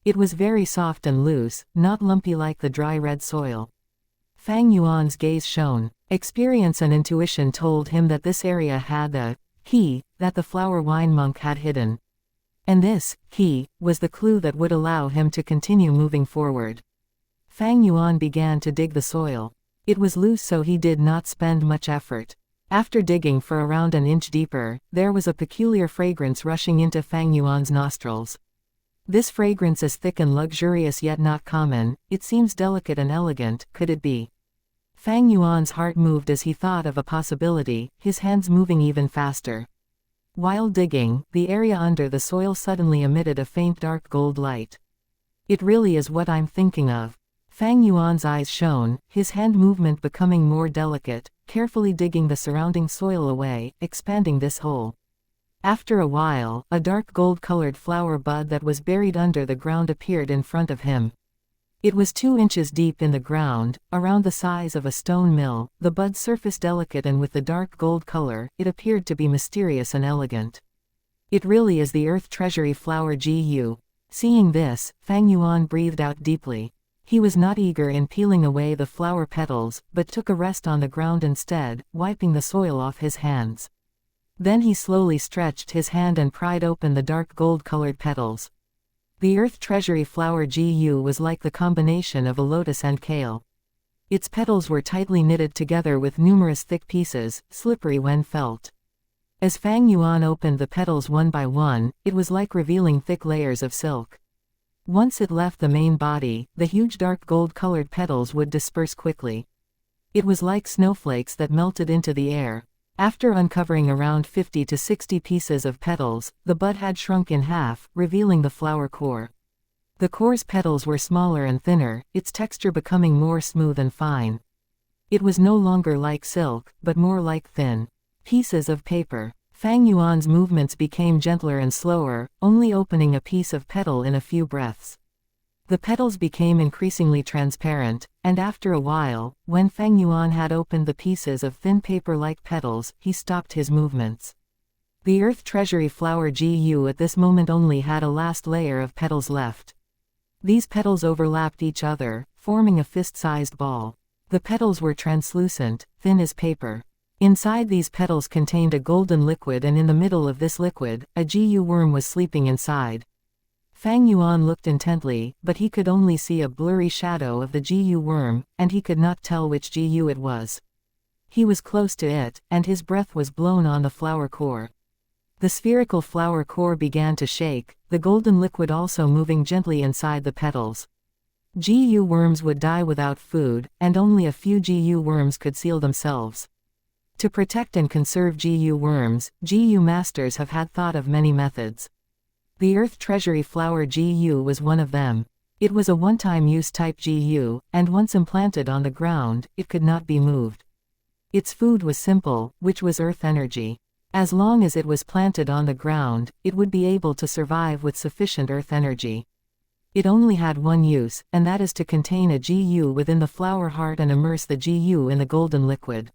Speaker 1: It was very soft and loose, not lumpy like the dry red soil. Fang Yuan's gaze shone. Experience and intuition told him that this area had the key that the flower wine monk had hidden. And this key was the clue that would allow him to continue moving forward. Fang Yuan began to dig the soil. It was loose, so he did not spend much effort. After digging for around an inch deeper, there was a peculiar fragrance rushing into Fang Yuan's nostrils. This fragrance is thick and luxurious yet not common. It seems delicate and elegant. Could it be? Fang Yuan's heart moved as he thought of a possibility, his hands moving even faster. While digging, the area under the soil suddenly emitted a faint dark gold light. It really is what I'm thinking of. Fang Yuan's eyes shone, his hand movement becoming more delicate, carefully digging the surrounding soil away, expanding this hole. After a while, a dark gold-colored flower bud that was buried under the ground appeared in front of him. It was 2 inches deep in the ground, around the size of a stone mill. The bud's surface delicate and with the dark gold color, it appeared to be mysterious and elegant. It really is the Earth Treasury flower Gu. Seeing this, Fang Yuan breathed out deeply. He was not eager in peeling away the flower petals, but took a rest on the ground instead, wiping the soil off his hands. Then he slowly stretched his hand and pried open the dark gold-colored petals. The Earth Treasury flower Gu was like the combination of a lotus and kale. Its petals were tightly knitted together with numerous thick pieces, slippery when felt. As Fang Yuan opened the petals one by one, it was like revealing thick layers of silk. Once it left the main body, the huge dark gold-colored petals would disperse quickly. It was like snowflakes that melted into the air. After uncovering around 50 to 60 pieces of petals, the bud had shrunk in half, revealing the flower core. The core's petals were smaller and thinner, its texture becoming more smooth and fine. It was no longer like silk, but more like thin pieces of paper. Fang Yuan's movements became gentler and slower, only opening a piece of petal in a few breaths. The petals became increasingly transparent, and after a while, when Fang Yuan had opened the pieces of thin paper-like petals, he stopped his movements. The Earth Treasury flower Gu at this moment only had a last layer of petals left. These petals overlapped each other, forming a fist-sized ball. The petals were translucent, thin as paper. Inside these petals contained a golden liquid, and in the middle of this liquid, a Gu worm was sleeping inside. Fang Yuan looked intently, but he could only see a blurry shadow of the Gu worm, and he could not tell which Gu it was. He was close to it, and his breath was blown on the flower core. The spherical flower core began to shake, the golden liquid also moving gently inside the petals. Gu worms would die without food, and only a few Gu worms could seal themselves. To protect and conserve Gu worms, Gu masters have had thought of many methods. The Earth Treasury flower Gu was one of them. It was a one-time use type Gu, and once implanted on the ground, it could not be moved. Its food was simple, which was earth energy. As long as it was planted on the ground, it would be able to survive with sufficient earth energy. It only had one use, and that is to contain a Gu within the flower heart and immerse the Gu in the golden liquid.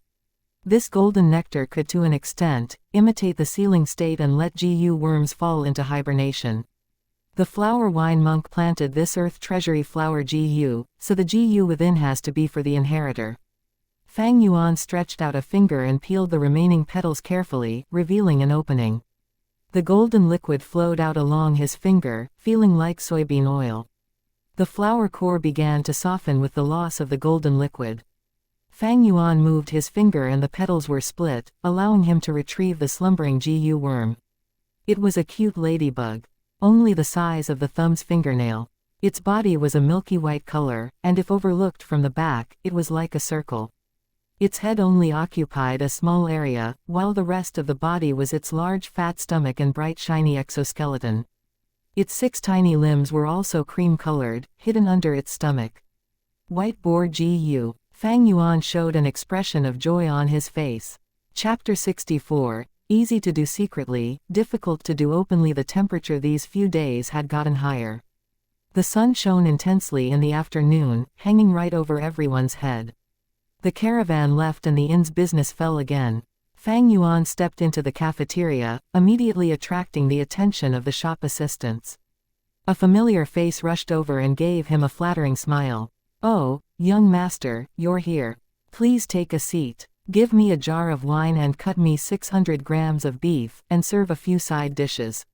Speaker 1: This golden nectar could to an extent imitate the sealing state and let Gu worms fall into hibernation. The flower wine monk planted this Earth Treasury flower Gu, so the Gu within has to be for the inheritor. Fang Yuan stretched out a finger and peeled the remaining petals carefully, revealing an opening. The golden liquid flowed out along his finger, feeling like soybean oil. The flower core began to soften with the loss of the golden liquid. Fang Yuan moved his finger and the petals were split, allowing him to retrieve the slumbering Gu worm. It was a cute ladybug, only the size of the thumb's fingernail. Its body was a milky white color, and if overlooked from the back, it was like a circle. Its head only occupied a small area, while the rest of the body was its large fat stomach and bright shiny exoskeleton. Its 6 tiny limbs were also cream-colored, hidden under its stomach. White Boar Gu. Fang Yuan showed an expression of joy on his face. Chapter 64. Easy to do secretly, difficult to do openly. The temperature these few days had gotten higher. The sun shone intensely in the afternoon, hanging right over everyone's head. The caravan left and the inn's business fell again. Fang Yuan stepped into the cafeteria, immediately attracting the attention of the shop assistants. A familiar face rushed over and gave him a flattering smile. "Oh, young master, you're here. Please take a seat. Give me a jar of wine and cut me 600 grams of beef, and serve a few side dishes."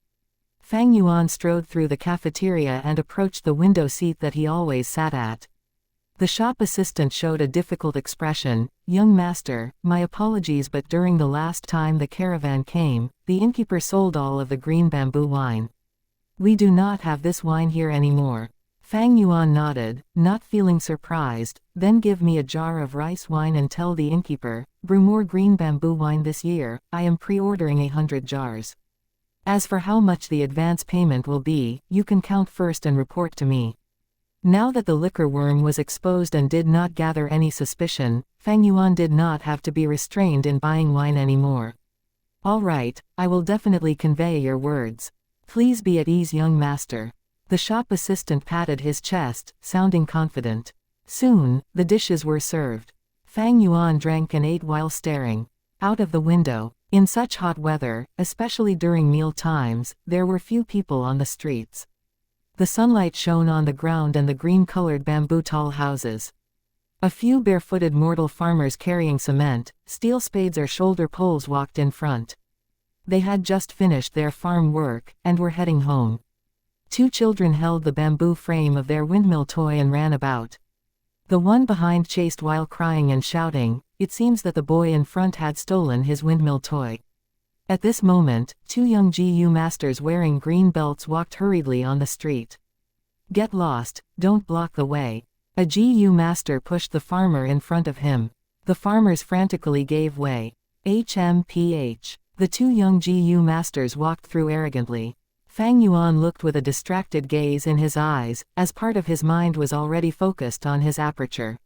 Speaker 1: Fang Yuan strode through the cafeteria and approached the window seat that he always sat at. The shop assistant showed a difficult expression. "Young master, my apologies, but during the last time the caravan came, the innkeeper sold all of the green bamboo wine. We do not have this wine here anymore." Fang Yuan nodded, not feeling surprised. "Then give me a jar of rice wine and tell the innkeeper, brew more green bamboo wine this year. I am pre-ordering 100 jars. As for how much the advance payment will be, you can count first and report to me." Now that the liquor worm was exposed and did not gather any suspicion, Fang Yuan did not have to be restrained in buying wine anymore. "All right, I will definitely convey your words. Please be at ease, young master." The shop assistant patted his chest, sounding confident. Soon, the dishes were served. Fang Yuan drank and ate while staring out of the window. In such hot weather, especially during meal times, there were few people on the streets. The sunlight shone on the ground and the green-colored bamboo tall houses. A few barefooted mortal farmers carrying cement, steel spades or shoulder poles walked in front. They had just finished their farm work, and were heading home. 2 children held the bamboo frame of their windmill toy and ran about. The one behind chased while crying and shouting. It seems that the boy in front had stolen his windmill toy. At this moment, 2 young GU masters wearing green belts walked hurriedly on the street. "Get lost, don't block the way." A GU master pushed the farmer in front of him. The farmers frantically gave way. HMPH. The 2 young GU masters walked through arrogantly. Fang Yuan looked with a distracted gaze in his eyes, as part of his mind was already focused on his aperture.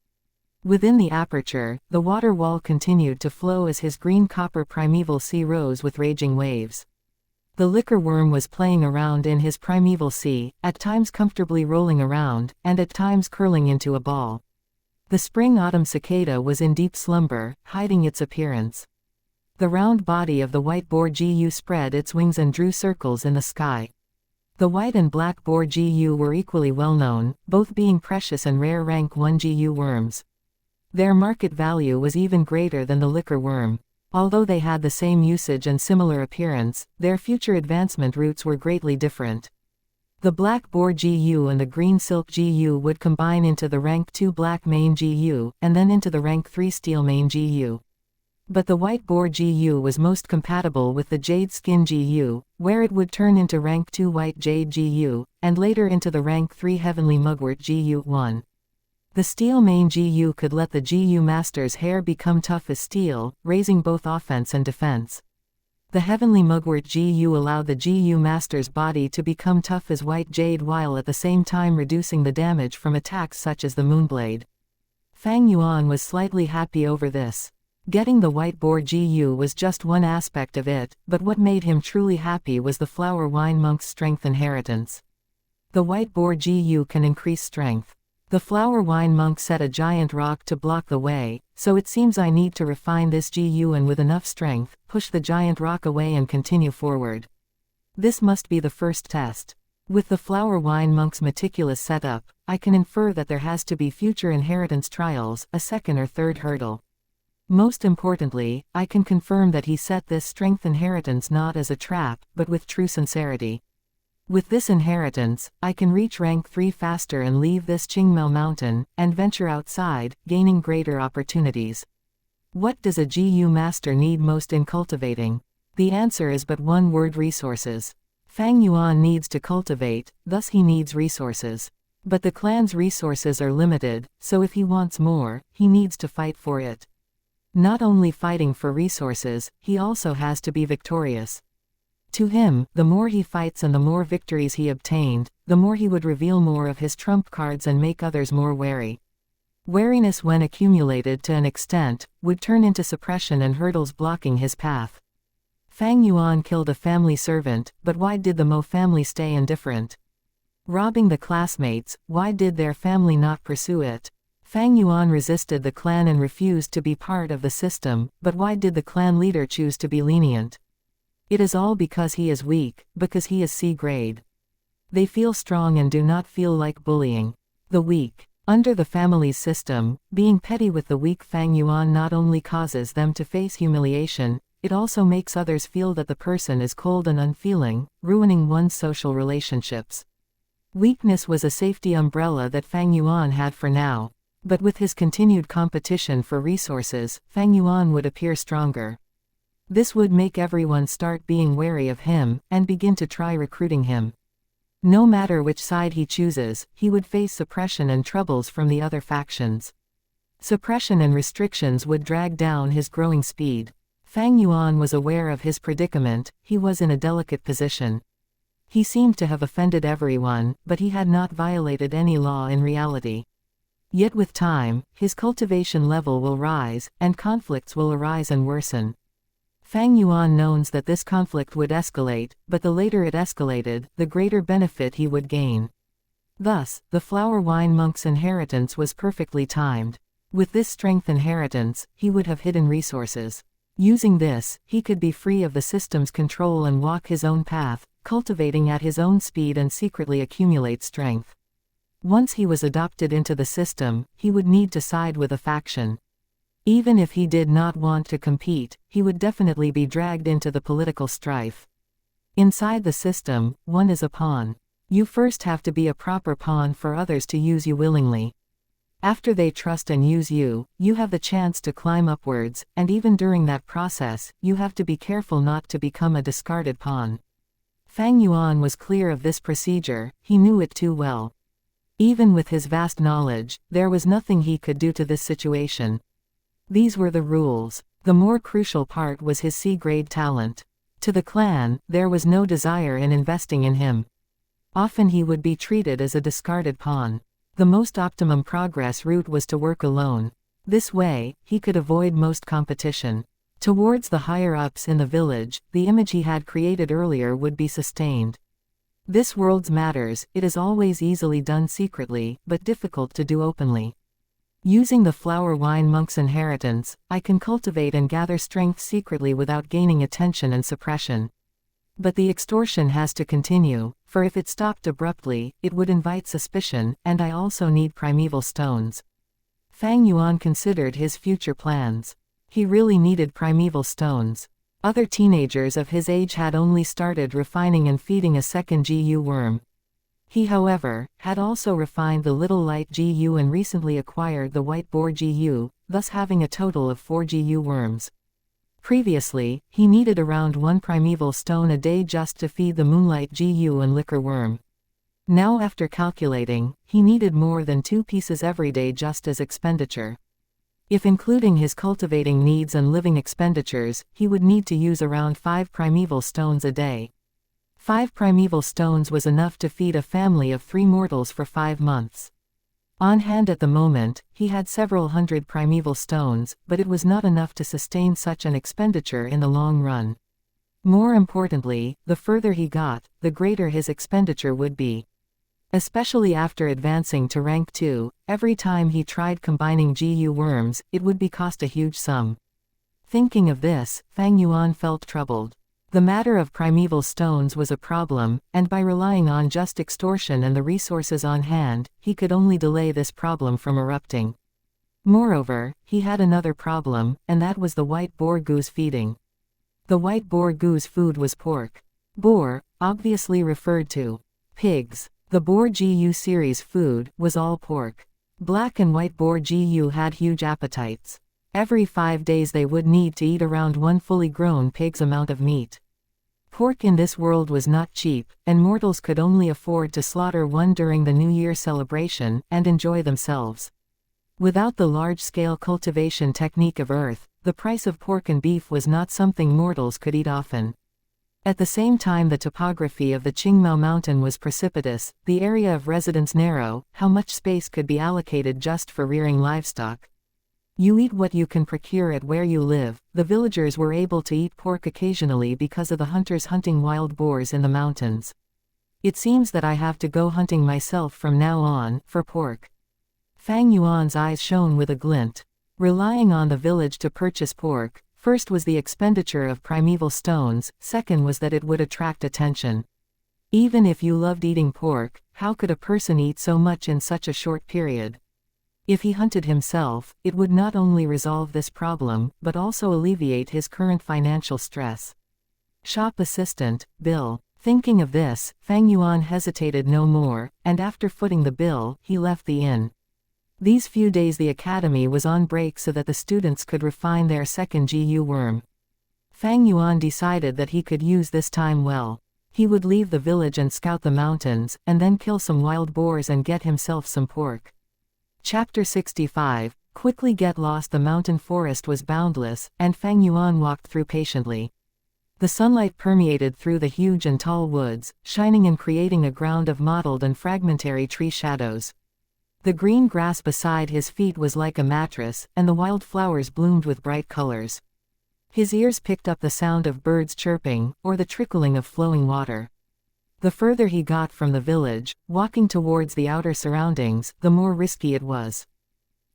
Speaker 1: Within the aperture, the water wall continued to flow as his green-copper primeval sea rose with raging waves. The liquor worm was playing around in his primeval sea, at times comfortably rolling around, and at times curling into a ball. The spring-autumn cicada was in deep slumber, hiding its appearance. The round body of the white boar Gu spread its wings and drew circles in the sky. The white and black boar Gu were equally well known, both being precious and rare rank 1 Gu worms. Their market value was even greater than the liquor worm. Although they had the same usage and similar appearance, their future advancement routes were greatly different. The black boar Gu and the green silk Gu would combine into the rank 2 black mane Gu, and then into the rank 3 steel mane Gu. But the white boar Gu was most compatible with the jade skin Gu, where it would turn into rank 2 white jade Gu, and later into the rank 3 heavenly mugwort Gu1. The steel mane Gu could let the Gu master's hair become tough as steel, raising both offense and defense. The heavenly mugwort Gu allowed the Gu master's body to become tough as white jade while at the same time reducing the damage from attacks such as the moonblade. Fang Yuan was slightly happy over this. Getting the white boar Gu was just one aspect of it, but what made him truly happy was the flower wine monk's strength inheritance. The white boar Gu can increase strength. The flower wine monk set a giant rock to block the way, so it seems I need to refine this Gu and with enough strength, push the giant rock away and continue forward. This must be the first test. With the flower wine monk's meticulous setup, I can infer that there has to be future inheritance trials, a second or third hurdle. Most importantly, I can confirm that he set this strength inheritance not as a trap, but with true sincerity. With this inheritance, I can reach rank 3 faster and leave this Qingmao mountain, and venture outside, gaining greater opportunities. What does a GU master need most in cultivating? The answer is but one word: resources. Fang Yuan needs to cultivate, thus he needs resources. But the clan's resources are limited, so if he wants more, he needs to fight for it. Not only fighting for resources, he also has to be victorious. To him, the more he fights and the more victories he obtained, the more he would reveal more of his trump cards and make others more wary. Wariness, when accumulated to an extent, would turn into suppression and hurdles blocking his path. Fang Yuan killed a family servant, but why did the Mo family stay indifferent? Robbing the classmates, why did their family not pursue it? Fang Yuan resisted the clan and refused to be part of the system, but why did the clan leader choose to be lenient? It is all because he is weak, because he is C-grade. They feel strong and do not feel like bullying. The weak. Under the family's system, being petty with the weak Fang Yuan not only causes them to face humiliation, it also makes others feel that the person is cold and unfeeling, ruining one's social relationships. Weakness was a safety umbrella that Fang Yuan had for now. But with his continued competition for resources, Fang Yuan would appear stronger. This would make everyone start being wary of him, and begin to try recruiting him. No matter which side he chooses, he would face suppression and troubles from the other factions. Suppression and restrictions would drag down his growing speed. Fang Yuan was aware of his predicament. He was in a delicate position. He seemed to have offended everyone, but he had not violated any law in reality. Yet with time, his cultivation level will rise, and conflicts will arise and worsen. Fang Yuan knows that this conflict would escalate, but the later it escalated, the greater benefit he would gain. Thus, the flower wine monk's inheritance was perfectly timed. With this strength inheritance, he would have hidden resources. Using this, he could be free of the system's control and walk his own path, cultivating at his own speed and secretly accumulate strength. Once he was adopted into the system, he would need to side with a faction. Even if he did not want to compete, he would definitely be dragged into the political strife. Inside the system, one is a pawn. You first have to be a proper pawn for others to use you willingly. After they trust and use you, you have the chance to climb upwards, and even during that process, you have to be careful not to become a discarded pawn. Fang Yuan was clear of this procedure, he knew it too well. Even with his vast knowledge, there was nothing he could do to this situation. These were the rules. The more crucial part was his C-grade talent. To the clan, there was no desire in investing in him. Often he would be treated as a discarded pawn. The most optimum progress route was to work alone. This way, he could avoid most competition. Towards the higher-ups in the village, the image he had created earlier would be sustained. This world's matters, it is always easily done secretly, but difficult to do openly. Using the flower wine monk's inheritance, I can cultivate and gather strength secretly without gaining attention and suppression. But the extortion has to continue, for if it stopped abruptly, it would invite suspicion, and I also need primeval stones. Fang Yuan considered his future plans. He really needed primeval stones. Other teenagers of his age had only started refining and feeding a second GU worm. He, however, had also refined the little light GU and recently acquired the white boar GU, thus having a total of 4 GU worms. Previously, he needed around 1 primeval stone a day just to feed the moonlight GU and liquor worm. Now, after calculating, he needed more than 2 pieces every day just as expenditure. If including his cultivating needs and living expenditures, he would need to use around 5 primeval stones a day. 5 primeval stones was enough to feed a family of 3 mortals for 5 months. On hand at the moment, he had several hundred primeval stones, but it was not enough to sustain such an expenditure in the long run. More importantly, the further he got, the greater his expenditure would be. Especially after advancing to rank 2, every time he tried combining GU worms, it would cost a huge sum. Thinking of this, Fang Yuan felt troubled. The matter of primeval stones was a problem, and by relying on just extortion and the resources on hand, he could only delay this problem from erupting. Moreover, he had another problem, and that was the white boar goose feeding. The white boar goose food was pork. Boar, obviously referred to pigs. The boar GU series food was all pork. Black and white boar GU had huge appetites. Every 5 days they would need to eat around 1 fully grown pig's amount of meat. Pork in this world was not cheap, and mortals could only afford to slaughter one during the New Year celebration, and enjoy themselves. Without the large-scale cultivation technique of Earth, the price of pork and beef was not something mortals could eat often. At the same time, the topography of the Qingmao mountain was precipitous, the area of residence narrow. How much space could be allocated just for rearing livestock? You eat what you can procure at where you live. The villagers were able to eat pork occasionally because of the hunters hunting wild boars in the mountains. It seems that I have to go hunting myself from now on, for pork. Fang Yuan's eyes shone with a glint. Relying on the village to purchase pork, first was the expenditure of primeval stones, second was that it would attract attention. Even if you loved eating pork, how could a person eat so much in such a short period? If he hunted himself, it would not only resolve this problem, but also alleviate his current financial stress. Shop assistant, bill. Thinking of this, Fang Yuan hesitated no more, and after footing the bill, he left the inn. These few days the academy was on break so that the students could refine their second GU worm. Fang Yuan decided that he could use this time well. He would leave the village and scout the mountains, and then kill some wild boars and get himself some pork. Chapter 65, Quickly Get Lost. The mountain forest was boundless, and Fang Yuan walked through patiently. The sunlight permeated through the huge and tall woods, shining and creating a ground of mottled and fragmentary tree shadows. The green grass beside his feet was like a mattress, and the wild flowers bloomed with bright colors. His ears picked up the sound of birds chirping, or the trickling of flowing water. The further he got from the village, walking towards the outer surroundings, the more risky it was.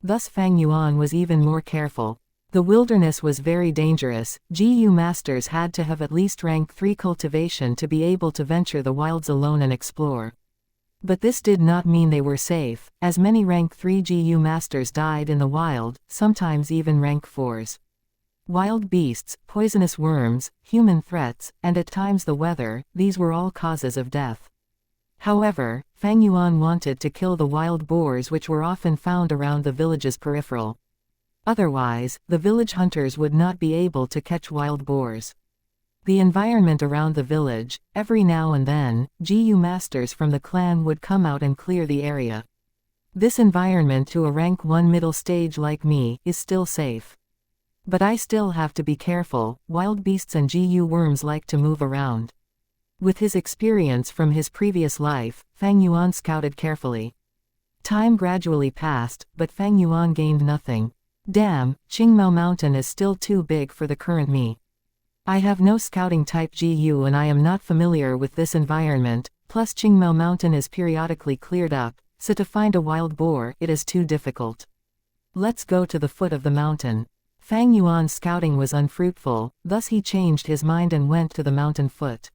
Speaker 1: Thus Fang Yuan was even more careful. The wilderness was very dangerous. GU masters had to have at least rank 3 cultivation to be able to venture the wilds alone and explore. But this did not mean they were safe, as many rank 3 GU masters died in the wild, sometimes even rank 4s. Wild beasts, poisonous worms, human threats, and at times the weather, these were all causes of death. However, Fang Yuan wanted to kill the wild boars which were often found around the village's peripheral. Otherwise, the village hunters would not be able to catch wild boars. The environment around the village, every now and then, GU masters from the clan would come out and clear the area. This environment to a rank 1 middle stage like me, is still safe. But I still have to be careful. Wild beasts and GU worms like to move around. With his experience from his previous life, Fang Yuan scouted carefully. Time gradually passed, but Fang Yuan gained nothing. Damn, Qingmao Mountain is still too big for the current me. I have no scouting type GU and I am not familiar with this environment, plus Qingmao Mountain is periodically cleared up, so to find a wild boar, it is too difficult. Let's go to the foot of the mountain. Fang Yuan's scouting was unfruitful, thus he changed his mind and went to the mountain foot.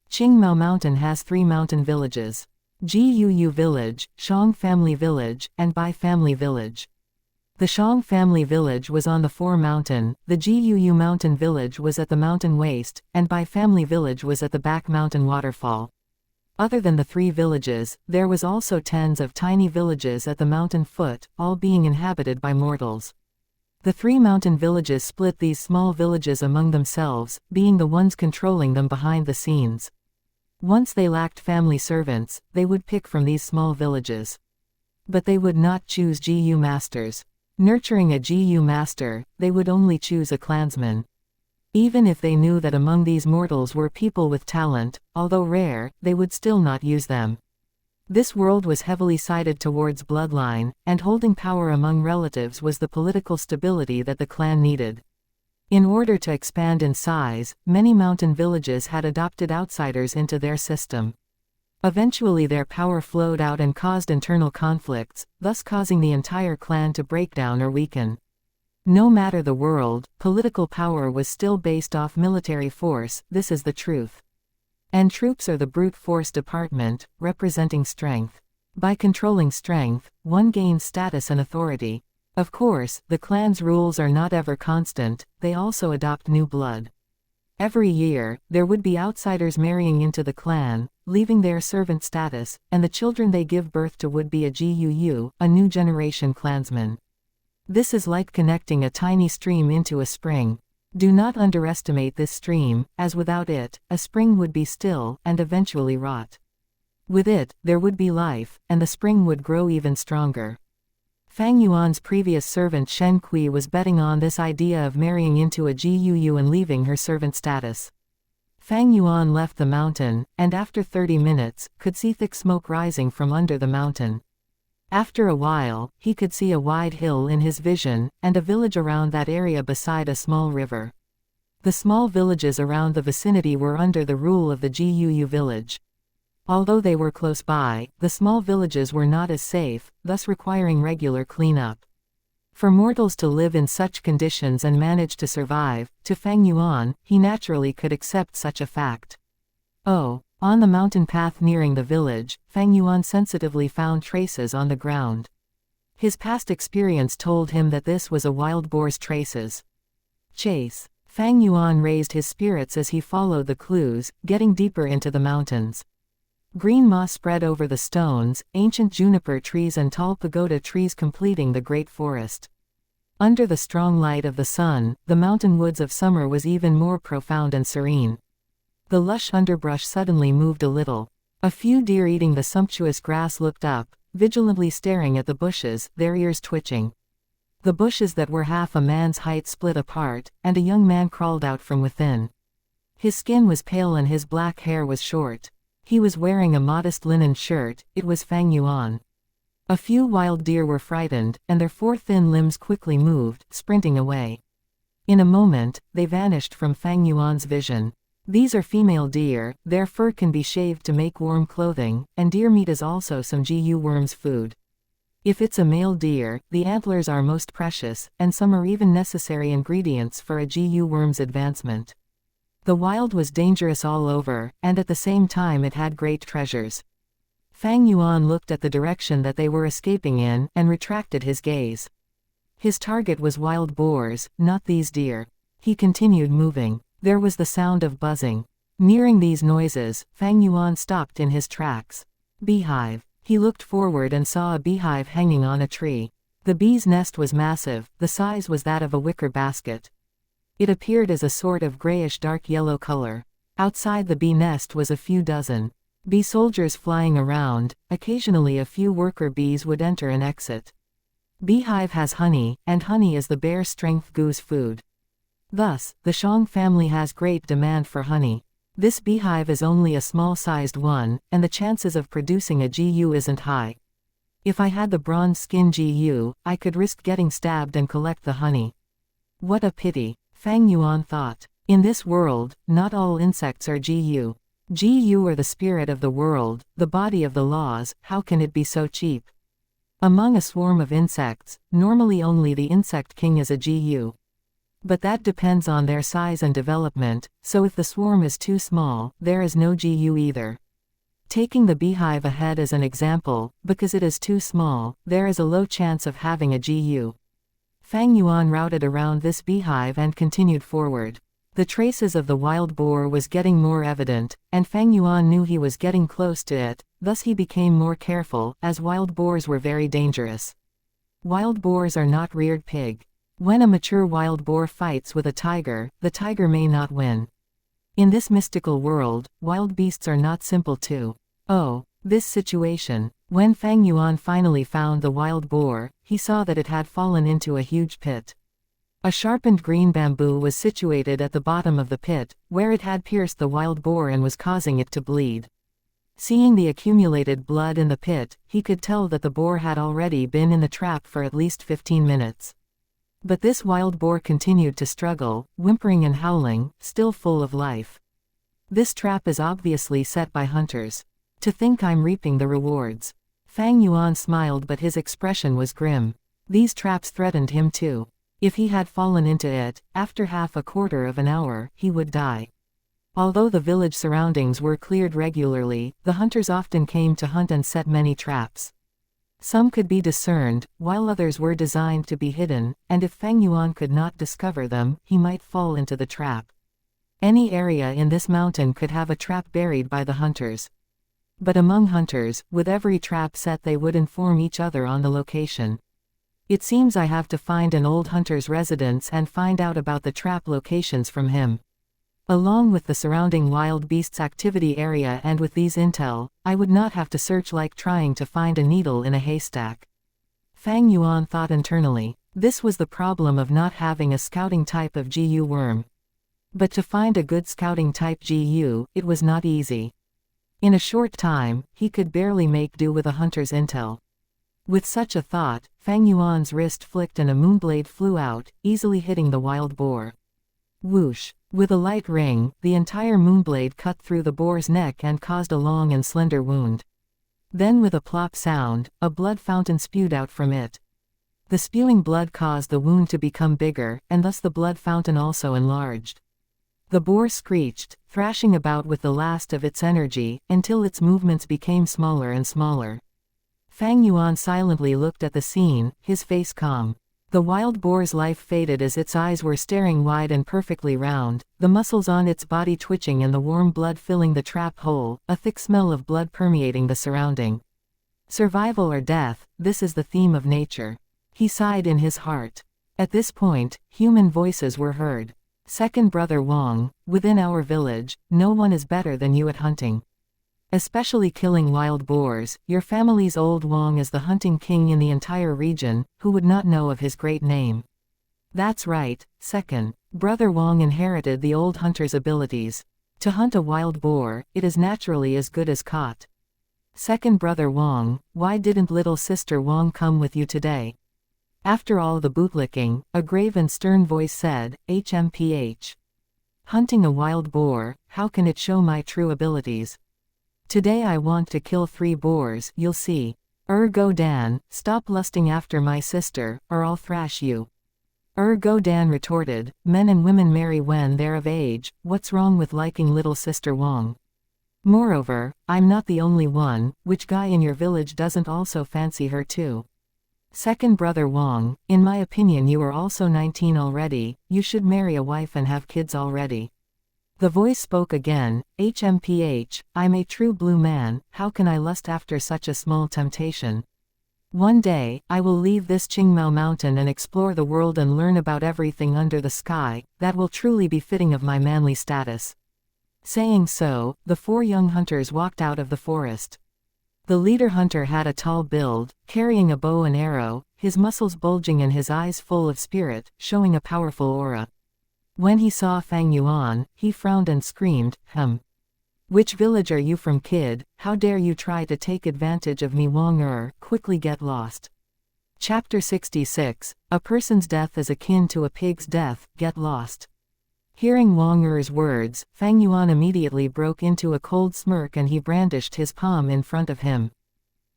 Speaker 1: Qingmao Mountain has 3 mountain villages. Guu Village, Shang Family Village, and Bai Family Village. The Shang Family Village was on the Fore Mountain, the Guu Mountain Village was at the mountain waist, and Bai Family Village was at the back mountain waterfall. Other than the 3 villages, there was also tens of tiny villages at the mountain foot, all being inhabited by mortals. The 3 mountain villages split these small villages among themselves, being the ones controlling them behind the scenes. Once they lacked family servants, they would pick from these small villages. But they would not choose GU masters. Nurturing a GU master, they would only choose a clansman. Even if they knew that among these mortals were people with talent, although rare, they would still not use them. This world was heavily sided towards bloodline, and holding power among relatives was the political stability that the clan needed. In order to expand in size, many mountain villages had adopted outsiders into their system. Eventually their power flowed out and caused internal conflicts, thus causing the entire clan to break down or weaken. No matter the world, political power was still based off military force, this is the truth. And troops are the brute force department, representing strength. By controlling strength, one gains status and authority. Of course, the clan's rules are not ever constant, they also adopt new blood. Every year, there would be outsiders marrying into the clan, leaving their servant status, and the children they give birth to would be a GUU, a new generation clansman. This is like connecting a tiny stream into a spring. Do not underestimate this stream, as without it, a spring would be still, and eventually rot. With it, there would be life, and the spring would grow even stronger. Fang Yuan's previous servant Shen Kui was betting on this idea of marrying into a Guu and leaving her servant status. Fang Yuan left the mountain, and after 30 minutes, could see thick smoke rising from under the mountain. After a while, he could see a wide hill in his vision, and a village around that area beside a small river. The small villages around the vicinity were under the rule of the Guu village. Although they were close by, the small villages were not as safe, thus requiring regular cleanup. For mortals to live in such conditions and manage to survive, to Fang Yuan, he naturally could accept such a fact. Oh, on the mountain path nearing the village, Fang Yuan sensitively found traces on the ground. His past experience told him that this was a wild boar's traces. Chase. Fang Yuan raised his spirits as he followed the clues, getting deeper into the mountains. Green moss spread over the stones, ancient juniper trees and tall pagoda trees completing the great forest. Under the strong light of the sun, the mountain woods of summer was even more profound and serene. The lush underbrush suddenly moved a little. A few deer eating the sumptuous grass looked up, vigilantly staring at the bushes, their ears twitching. The bushes that were half a man's height split apart, and a young man crawled out from within. His skin was pale and his black hair was short. He was wearing a modest linen shirt. It was Fang Yuan. A few wild deer were frightened, and their 4 thin limbs quickly moved, sprinting away. In a moment, they vanished from Fang Yuan's vision. These are female deer, their fur can be shaved to make warm clothing, and deer meat is also some Guu worm's food. If it's a male deer, the antlers are most precious, and some are even necessary ingredients for a Guu worm's advancement. The wild was dangerous all over, and at the same time it had great treasures. Fang Yuan looked at the direction that they were escaping in, and retracted his gaze. His target was wild boars, not these deer. He continued moving. There was the sound of buzzing. Nearing these noises, Fang Yuan stopped in his tracks. Beehive. He looked forward and saw a beehive hanging on a tree. The bee's nest was massive, the size was that of a wicker basket. It appeared as a sort of grayish dark yellow color. Outside the bee nest was a few dozen bee soldiers flying around. Occasionally a few worker bees would enter and exit. Beehive has honey, and honey is the bear strength goose food. Thus, the Xiang family has great demand for honey. This beehive is only a small-sized one, and the chances of producing a Guu isn't high. If I had the bronze skin Guu, I could risk getting stabbed and collect the honey. What a pity, Fang Yuan thought. In this world, not all insects are Guu. Guu are the spirit of the world, the body of the laws. How can it be so cheap? Among a swarm of insects, normally only the insect king is a Guu. But that depends on their size and development, so if the swarm is too small, there is no Guu either. Taking the beehive ahead as an example, because it is too small, there is a low chance of having a Guu. Fang Yuan routed around this beehive and continued forward. The traces of the wild boar was getting more evident, and Fang Yuan knew he was getting close to it, thus he became more careful, as wild boars were very dangerous. Wild boars are not reared pig. When a mature wild boar fights with a tiger, the tiger may not win. In this mystical world, wild beasts are not simple too. Oh, this situation. When Fang Yuan finally found the wild boar, he saw that it had fallen into a huge pit. A sharpened green bamboo was situated at the bottom of the pit, where it had pierced the wild boar and was causing it to bleed. Seeing the accumulated blood in the pit, he could tell that the boar had already been in the trap for at least 15 minutes. But this wild boar continued to struggle, whimpering and howling, still full of life. This trap is obviously set by hunters. To think I'm reaping the rewards. Fang Yuan smiled, but his expression was grim. These traps threatened him too. If he had fallen into it, after half a quarter of an hour, he would die. Although the village surroundings were cleared regularly, the hunters often came to hunt and set many traps. Some could be discerned, while others were designed to be hidden, and if Fang Yuan could not discover them, he might fall into the trap. Any area in this mountain could have a trap buried by the hunters. But among hunters, with every trap set they would inform each other on the location. It seems I have to find an old hunter's residence and find out about the trap locations from him. Along with the surrounding wild beasts activity area, and with these intel, I would not have to search like trying to find a needle in a haystack. Fang Yuan thought internally. This was the problem of not having a scouting type of GU worm. But to find a good scouting type GU, it was not easy. In a short time, he could barely make do with a hunter's intel. With such a thought, Fang Yuan's wrist flicked and a moonblade flew out, easily hitting the wild boar. Whoosh! With a light ring, the entire moonblade cut through the boar's neck and caused a long and slender wound. Then with a plop sound, a blood fountain spewed out from it. The spewing blood caused the wound to become bigger, and thus the blood fountain also enlarged. The boar screeched, thrashing about with the last of its energy, until its movements became smaller and smaller. Fang Yuan silently looked at the scene, his face calm. The wild boar's life faded as its eyes were staring wide and perfectly round, the muscles on its body twitching and the warm blood filling the trap hole, a thick smell of blood permeating the surrounding. Survival or death, this is the theme of nature. He sighed in his heart. At this point, human voices were heard. Second brother Wang, within our village, no one is better than you at hunting. Especially killing wild boars, your family's old Wang is the hunting king in the entire region, who would not know of his great name. That's right, second brother Wang inherited the old hunter's abilities. To hunt a wild boar, it is naturally as good as caught. Second brother Wang, why didn't little sister Wang come with you today? After all the bootlicking, a grave and stern voice said, HMPH. Hunting a wild boar, how can it show my true abilities? Today I want to kill 3 boars, you'll see. Go Dan, stop lusting after my sister, or I'll thrash you. Go Dan retorted, men and women marry when they're of age, what's wrong with liking little sister Wang? Moreover, I'm not the only one, which guy in your village doesn't also fancy her too? Second brother Wang, in my opinion you are also 19 already, you should marry a wife and have kids already. The voice spoke again, HMPH, I'm a true blue man, how can I lust after such a small temptation? One day, I will leave this Qingmao mountain and explore the world and learn about everything under the sky, that will truly be fitting of my manly status. Saying so, the 4 young hunters walked out of the forest. The leader hunter had a tall build, carrying a bow and arrow, his muscles bulging and his eyes full of spirit, showing a powerful aura. When he saw Fang Yuan, he frowned and screamed, Which village are you from, kid? How dare you try to take advantage of me? Wang quickly get lost. Chapter 66, A person's death is akin to a pig's death, get lost. Hearing Wang words, Fang Yuan immediately broke into a cold smirk and he brandished his palm in front of him.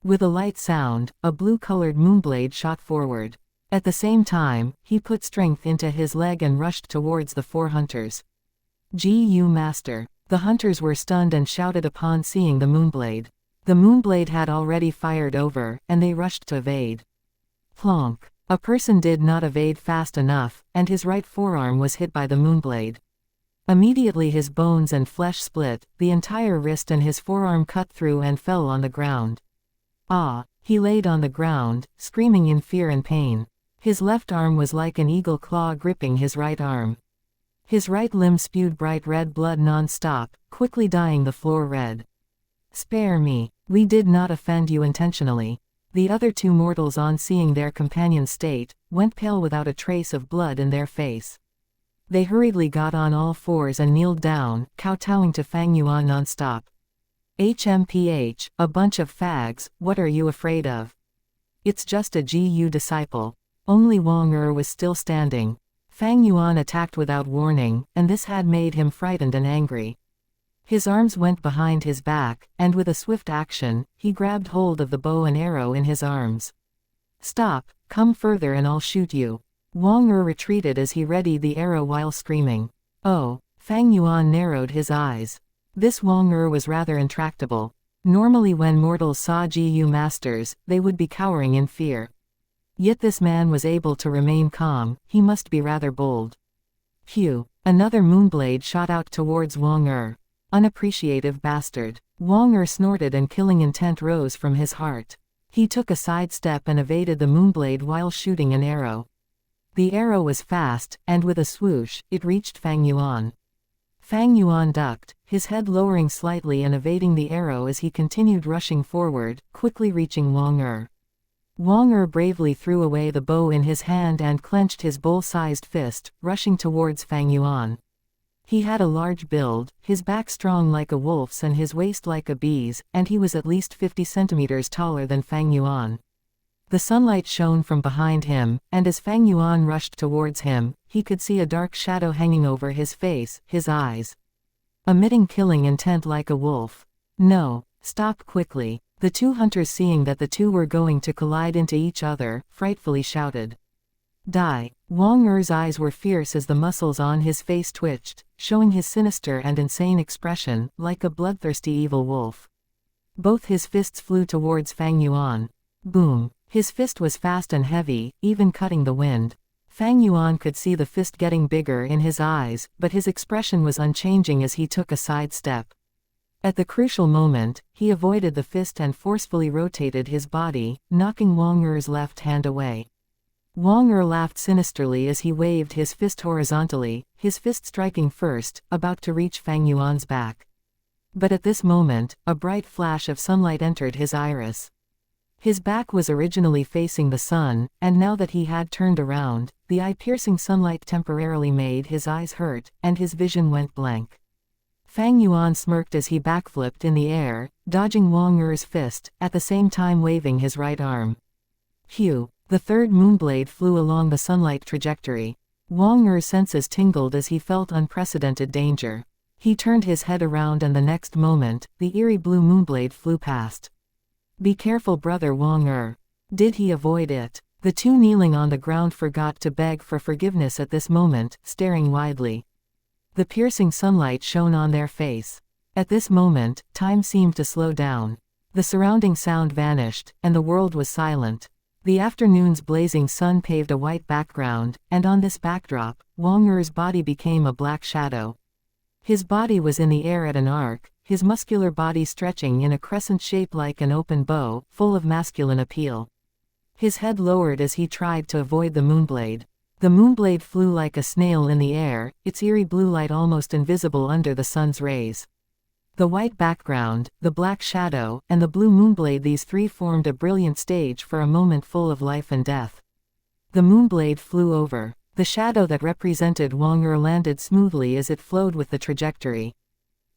Speaker 1: With a light sound, a blue-colored moonblade shot forward. At the same time, he put strength into his leg and rushed towards the 4 hunters. GU Master. The hunters were stunned and shouted upon seeing the moonblade. The moonblade had already fired over, and they rushed to evade. Plonk. A person did not evade fast enough, and his right forearm was hit by the moonblade. Immediately his bones and flesh split, the entire wrist and his forearm cut through and fell on the ground. Ah! He laid on the ground, screaming in fear and pain. His left arm was like an eagle claw gripping his right arm. His right limb spewed bright red blood non-stop, quickly dyeing the floor red. Spare me. We did not offend you intentionally. The other 2 mortals, on seeing their companion's state, went pale without a trace of blood in their face. They hurriedly got on all fours and kneeled down, kowtowing to Fang Yuan non-stop. HMPH, a bunch of fags, what are you afraid of? It's just a GU disciple. Only Wang was still standing. Fang Yuan attacked without warning, and this had made him frightened and angry. His arms went behind his back, and with a swift action, he grabbed hold of the bow and arrow in his arms. Stop, come further and I'll shoot you. Wang retreated as he readied the arrow while screaming. Oh! Fang Yuan narrowed his eyes. This Wang was rather intractable. Normally when mortals saw GU masters, they would be cowering in fear. Yet this man was able to remain calm, he must be rather bold. Phew! Another moonblade shot out towards Wang Unappreciative bastard. Wang snorted and killing intent rose from his heart. He took a side step and evaded the moonblade while shooting an arrow. The arrow was fast, and with a swoosh, it reached Fang Yuan. Fang Yuan ducked, his head lowering slightly and evading the arrow as he continued rushing forward, quickly reaching Wang Er. Wang Er bravely threw away the bow in his hand and clenched his bowl-sized fist, rushing towards Fang Yuan. He had a large build, his back strong like a wolf's and his waist like a bee's, and he was at least 50 centimeters taller than Fang Yuan. The sunlight shone from behind him, and as Fang Yuan rushed towards him, he could see a dark shadow hanging over his face, his eyes emitting killing intent like a wolf. No, stop quickly. The two hunters, seeing that the two were going to collide into each other, frightfully shouted. Die! Wang Er's eyes were fierce as the muscles on his face twitched, showing his sinister and insane expression, like a bloodthirsty evil wolf. Both his fists flew towards Fang Yuan. Boom! His fist was fast and heavy, even cutting the wind. Fang Yuan could see the fist getting bigger in his eyes, but his expression was unchanging as he took a side step. At the crucial moment, he avoided the fist and forcefully rotated his body, knocking Wang Er's left hand away. Wang Er laughed sinisterly as he waved his fist horizontally, his fist striking first, about to reach Fang Yuan's back. But at this moment, a bright flash of sunlight entered his iris. His back was originally facing the sun, and now that he had turned around, the eye-piercing sunlight temporarily made his eyes hurt, and his vision went blank. Fang Yuan smirked as he backflipped in the air, dodging Wang Er's fist, at the same time waving his right arm. Phew! The third moonblade flew along the sunlight trajectory. Wang Er's senses tingled as he felt unprecedented danger. He turned his head around and the next moment, the eerie blue moonblade flew past. Be careful, brother Wang Er. Did he avoid it? The two kneeling on the ground forgot to beg for forgiveness at this moment, staring widely. The piercing sunlight shone on their face. At this moment, time seemed to slow down. The surrounding sound vanished, and the world was silent. The afternoon's blazing sun paved a white background, and on this backdrop, Wang Er's body became a black shadow. His body was in the air at an arc, his muscular body stretching in a crescent shape like an open bow, full of masculine appeal. His head lowered as he tried to avoid the moonblade. The moonblade flew like a snail in the air, its eerie blue light almost invisible under the sun's rays. The white background, the black shadow, and the blue moonblade, these three formed a brilliant stage for a moment full of life and death. The moonblade flew over. The shadow that represented Wang Er landed smoothly as it flowed with the trajectory.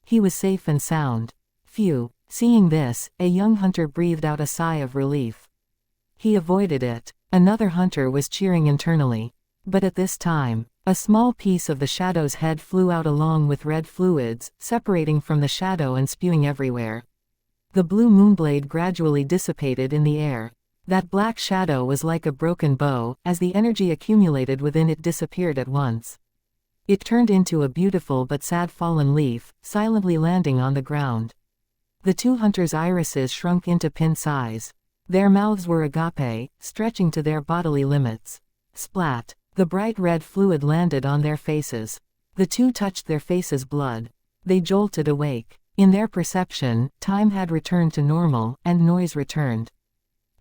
Speaker 1: He was safe and sound. Phew! Seeing this, a young hunter breathed out a sigh of relief. He avoided it. Another hunter was cheering internally. But at this time, a small piece of the shadow's head flew out along with red fluids, separating from the shadow and spewing everywhere. The blue moonblade gradually dissipated in the air. That black shadow was like a broken bow, as the energy accumulated within it disappeared at once. It turned into a beautiful but sad fallen leaf, silently landing on the ground. The two hunters' irises shrunk into pin size. Their mouths were agape, stretching to their bodily limits. Splat! The bright red fluid landed on their faces. The two touched their faces' blood. They jolted awake. In their perception, time had returned to normal, and noise returned.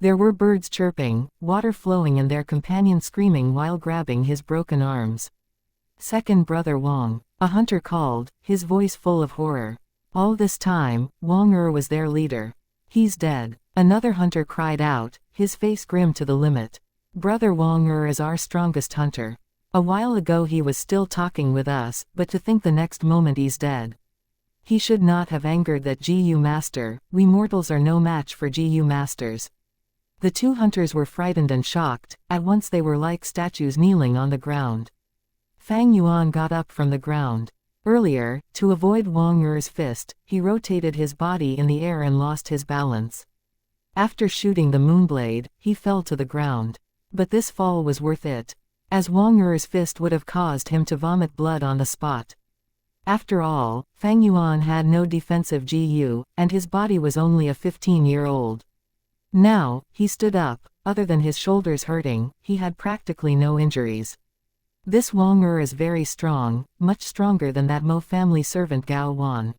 Speaker 1: There were birds chirping, water flowing and their companion screaming while grabbing his broken arms. Second brother Wang, a hunter called, his voice full of horror. All this time, Wang Er was their leader. He's dead. Another hunter cried out, his face grim to the limit. Brother Wang Er is our strongest hunter. A while ago he was still talking with us, but to think the next moment he's dead. He should not have angered that GU master. We mortals are no match for GU masters. The two hunters were frightened and shocked. At once they were like statues kneeling on the ground. Fang Yuan got up from the ground. Earlier, to avoid Wang Er's fist, he rotated his body in the air and lost his balance. After shooting the moonblade, he fell to the ground. But this fall was worth it, as Wang Er's fist would have caused him to vomit blood on the spot. After all, Fang Yuan had no defensive GU, and his body was only a 15-year-old. Now, he stood up. Other than his shoulders hurting, he had practically no injuries. This Wang Er is very strong, much stronger than that Mo family servant Gao Wan.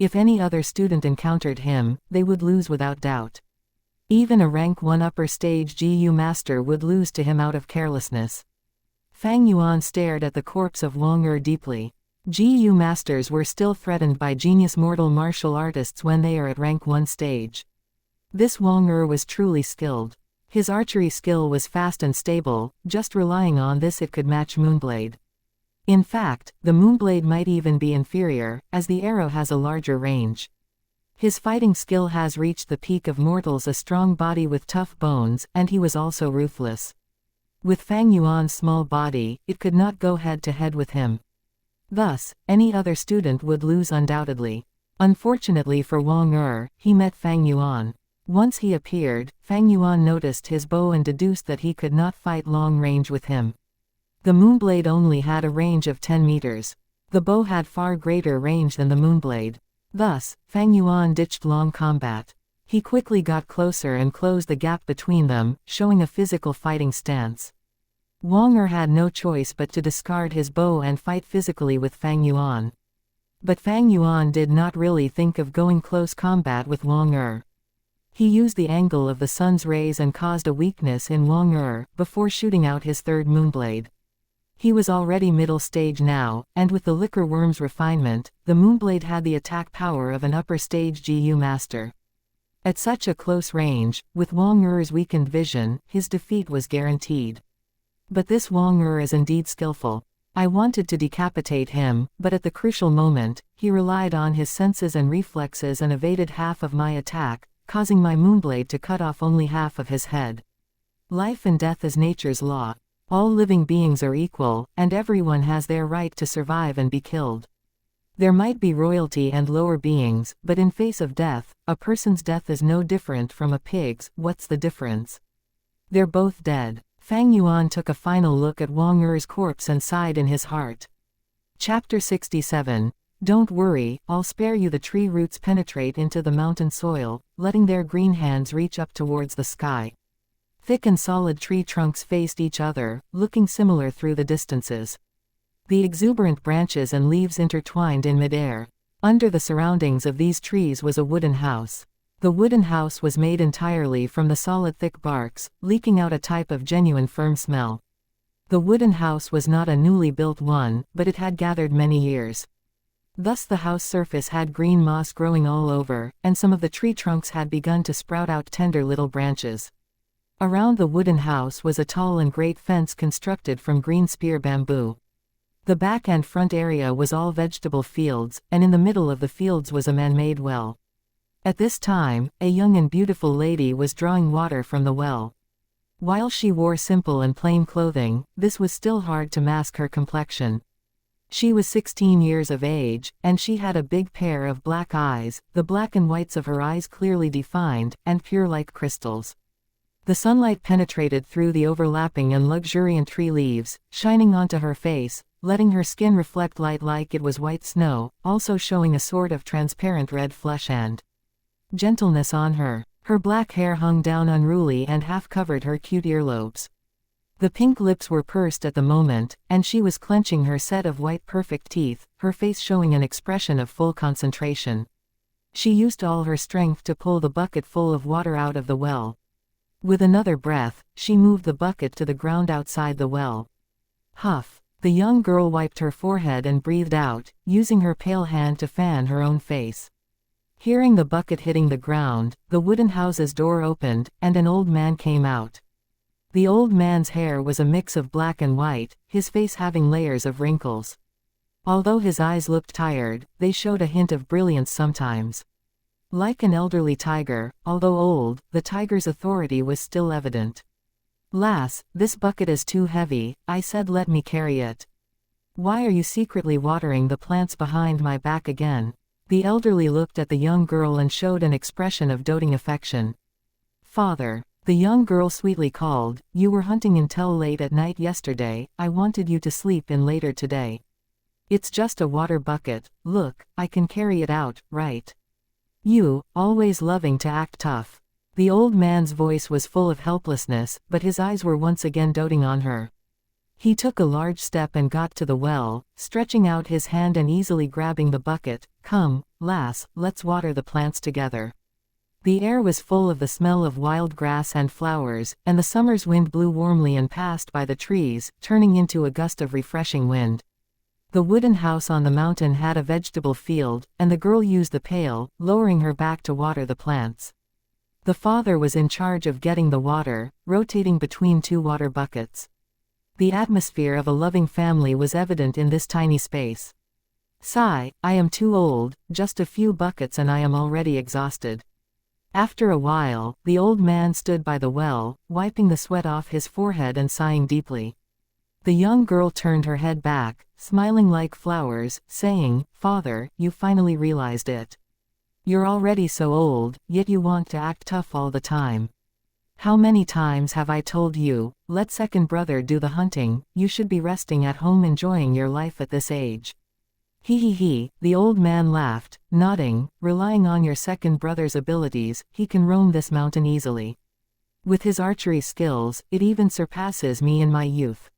Speaker 1: If any other student encountered him, they would lose without doubt. Even a rank 1 upper stage GU master would lose to him out of carelessness. Fang Yuan stared at the corpse of Wang Er deeply. GU masters were still threatened by genius mortal martial artists when they are at rank 1 stage. This Wang Er was truly skilled. His archery skill was fast and stable, just relying on this it could match Moonblade. In fact, the Moonblade might even be inferior, as the arrow has a larger range. His fighting skill has reached the peak of mortals, a strong body with tough bones, and he was also ruthless. With Fang Yuan's small body, it could not go head-to-head with him. Thus, any other student would lose undoubtedly. Unfortunately for Wang Er, he met Fang Yuan. Once he appeared, Fang Yuan noticed his bow and deduced that he could not fight long range with him. The Moonblade only had a range of 10 meters. The bow had far greater range than the Moonblade. Thus, Fang Yuan ditched long combat. He quickly got closer and closed the gap between them, showing a physical fighting stance. Wang Er had no choice but to discard his bow and fight physically with Fang Yuan. But Fang Yuan did not really think of going close combat with Wang Er. He used the angle of the sun's rays and caused a weakness in Wang Er, before shooting out his third Moonblade. He was already middle stage now, and with the liquor worm's refinement, the Moonblade had the attack power of an upper stage GU master. At such a close range, with Wang Er's weakened vision, his defeat was guaranteed. But this Wang Er is indeed skillful. I wanted to decapitate him, but at the crucial moment, he relied on his senses and reflexes and evaded half of my attack, causing my Moonblade to cut off only half of his head. Life and death is nature's law. All living beings are equal, and everyone has their right to survive and be killed. There might be royalty and lower beings, but in face of death, a person's death is no different from a pig's. What's the difference? They're both dead. Fang Yuan took a final look at Wang Er's corpse and sighed in his heart. Chapter 67. Don't worry, I'll spare you. The tree roots penetrate into the mountain soil, letting their green hands reach up towards the sky. Thick and solid tree trunks faced each other, looking similar through the distances. The exuberant branches and leaves intertwined in midair. Under the surroundings of these trees was a wooden house. The wooden house was made entirely from the solid thick barks, leaking out a type of genuine firm smell. The wooden house was not a newly built one, but it had gathered many years. Thus the house surface had green moss growing all over, and some of the tree trunks had begun to sprout out tender little branches. Around the wooden house was a tall and great fence constructed from green spear bamboo. The back and front area was all vegetable fields, and in the middle of the fields was a man-made well. At this time, a young and beautiful lady was drawing water from the well. While she wore simple and plain clothing, this was still hard to mask her complexion. She was 16 years of age, and she had a big pair of black eyes, the black and whites of her eyes clearly defined, and pure like crystals. The sunlight penetrated through the overlapping and luxuriant tree leaves, shining onto her face, letting her skin reflect light like it was white snow, also showing a sort of transparent red flesh and gentleness on her. Her black hair hung down unruly and half covered her cute earlobes. The pink lips were pursed at the moment, and she was clenching her set of white perfect teeth, her face showing an expression of full concentration. She used all her strength to pull the bucket full of water out of the well. With another breath, she moved the bucket to the ground outside the well. Huff. The young girl wiped her forehead and breathed out, using her pale hand to fan her own face. Hearing the bucket hitting the ground, the wooden house's door opened, and an old man came out. The old man's hair was a mix of black and white, his face having layers of wrinkles. Although his eyes looked tired, they showed a hint of brilliance sometimes. Like an elderly tiger, although old, the tiger's authority was still evident. "Lass, this bucket is too heavy," I said. "Let me carry it." "Why are you secretly watering the plants behind my back again?" The elderly looked at the young girl and showed an expression of doting affection. "Father," the young girl sweetly called, "you were hunting until late at night yesterday. I wanted you to sleep in later today. It's just a water bucket. Look, I can carry it out, right? You, always loving to act tough." The old man's voice was full of helplessness, but his eyes were once again doting on her. He took a large step and got to the well, stretching out his hand and easily grabbing the bucket. "Come, lass, let's water the plants together." The air was full of the smell of wild grass and flowers, and the summer's wind blew warmly and passed by the trees, turning into a gust of refreshing wind. The wooden house on the mountain had a vegetable field, and the girl used the pail, lowering her back to water the plants. The father was in charge of getting the water, rotating between 2 water buckets. The atmosphere of a loving family was evident in this tiny space. Sigh, I am too old, just a few buckets and I am already exhausted. After a while, the old man stood by the well, wiping the sweat off his forehead and sighing deeply. The young girl turned her head back, smiling like flowers, saying, "Father, you finally realized it. You're already so old, yet you want to act tough all the time. How many times have I told you, let second brother do the hunting, you should be resting at home enjoying your life at this age." He, the old man laughed, nodding, "Relying on your second brother's abilities, he can roam this mountain easily. With his archery skills, it even surpasses me in my youth.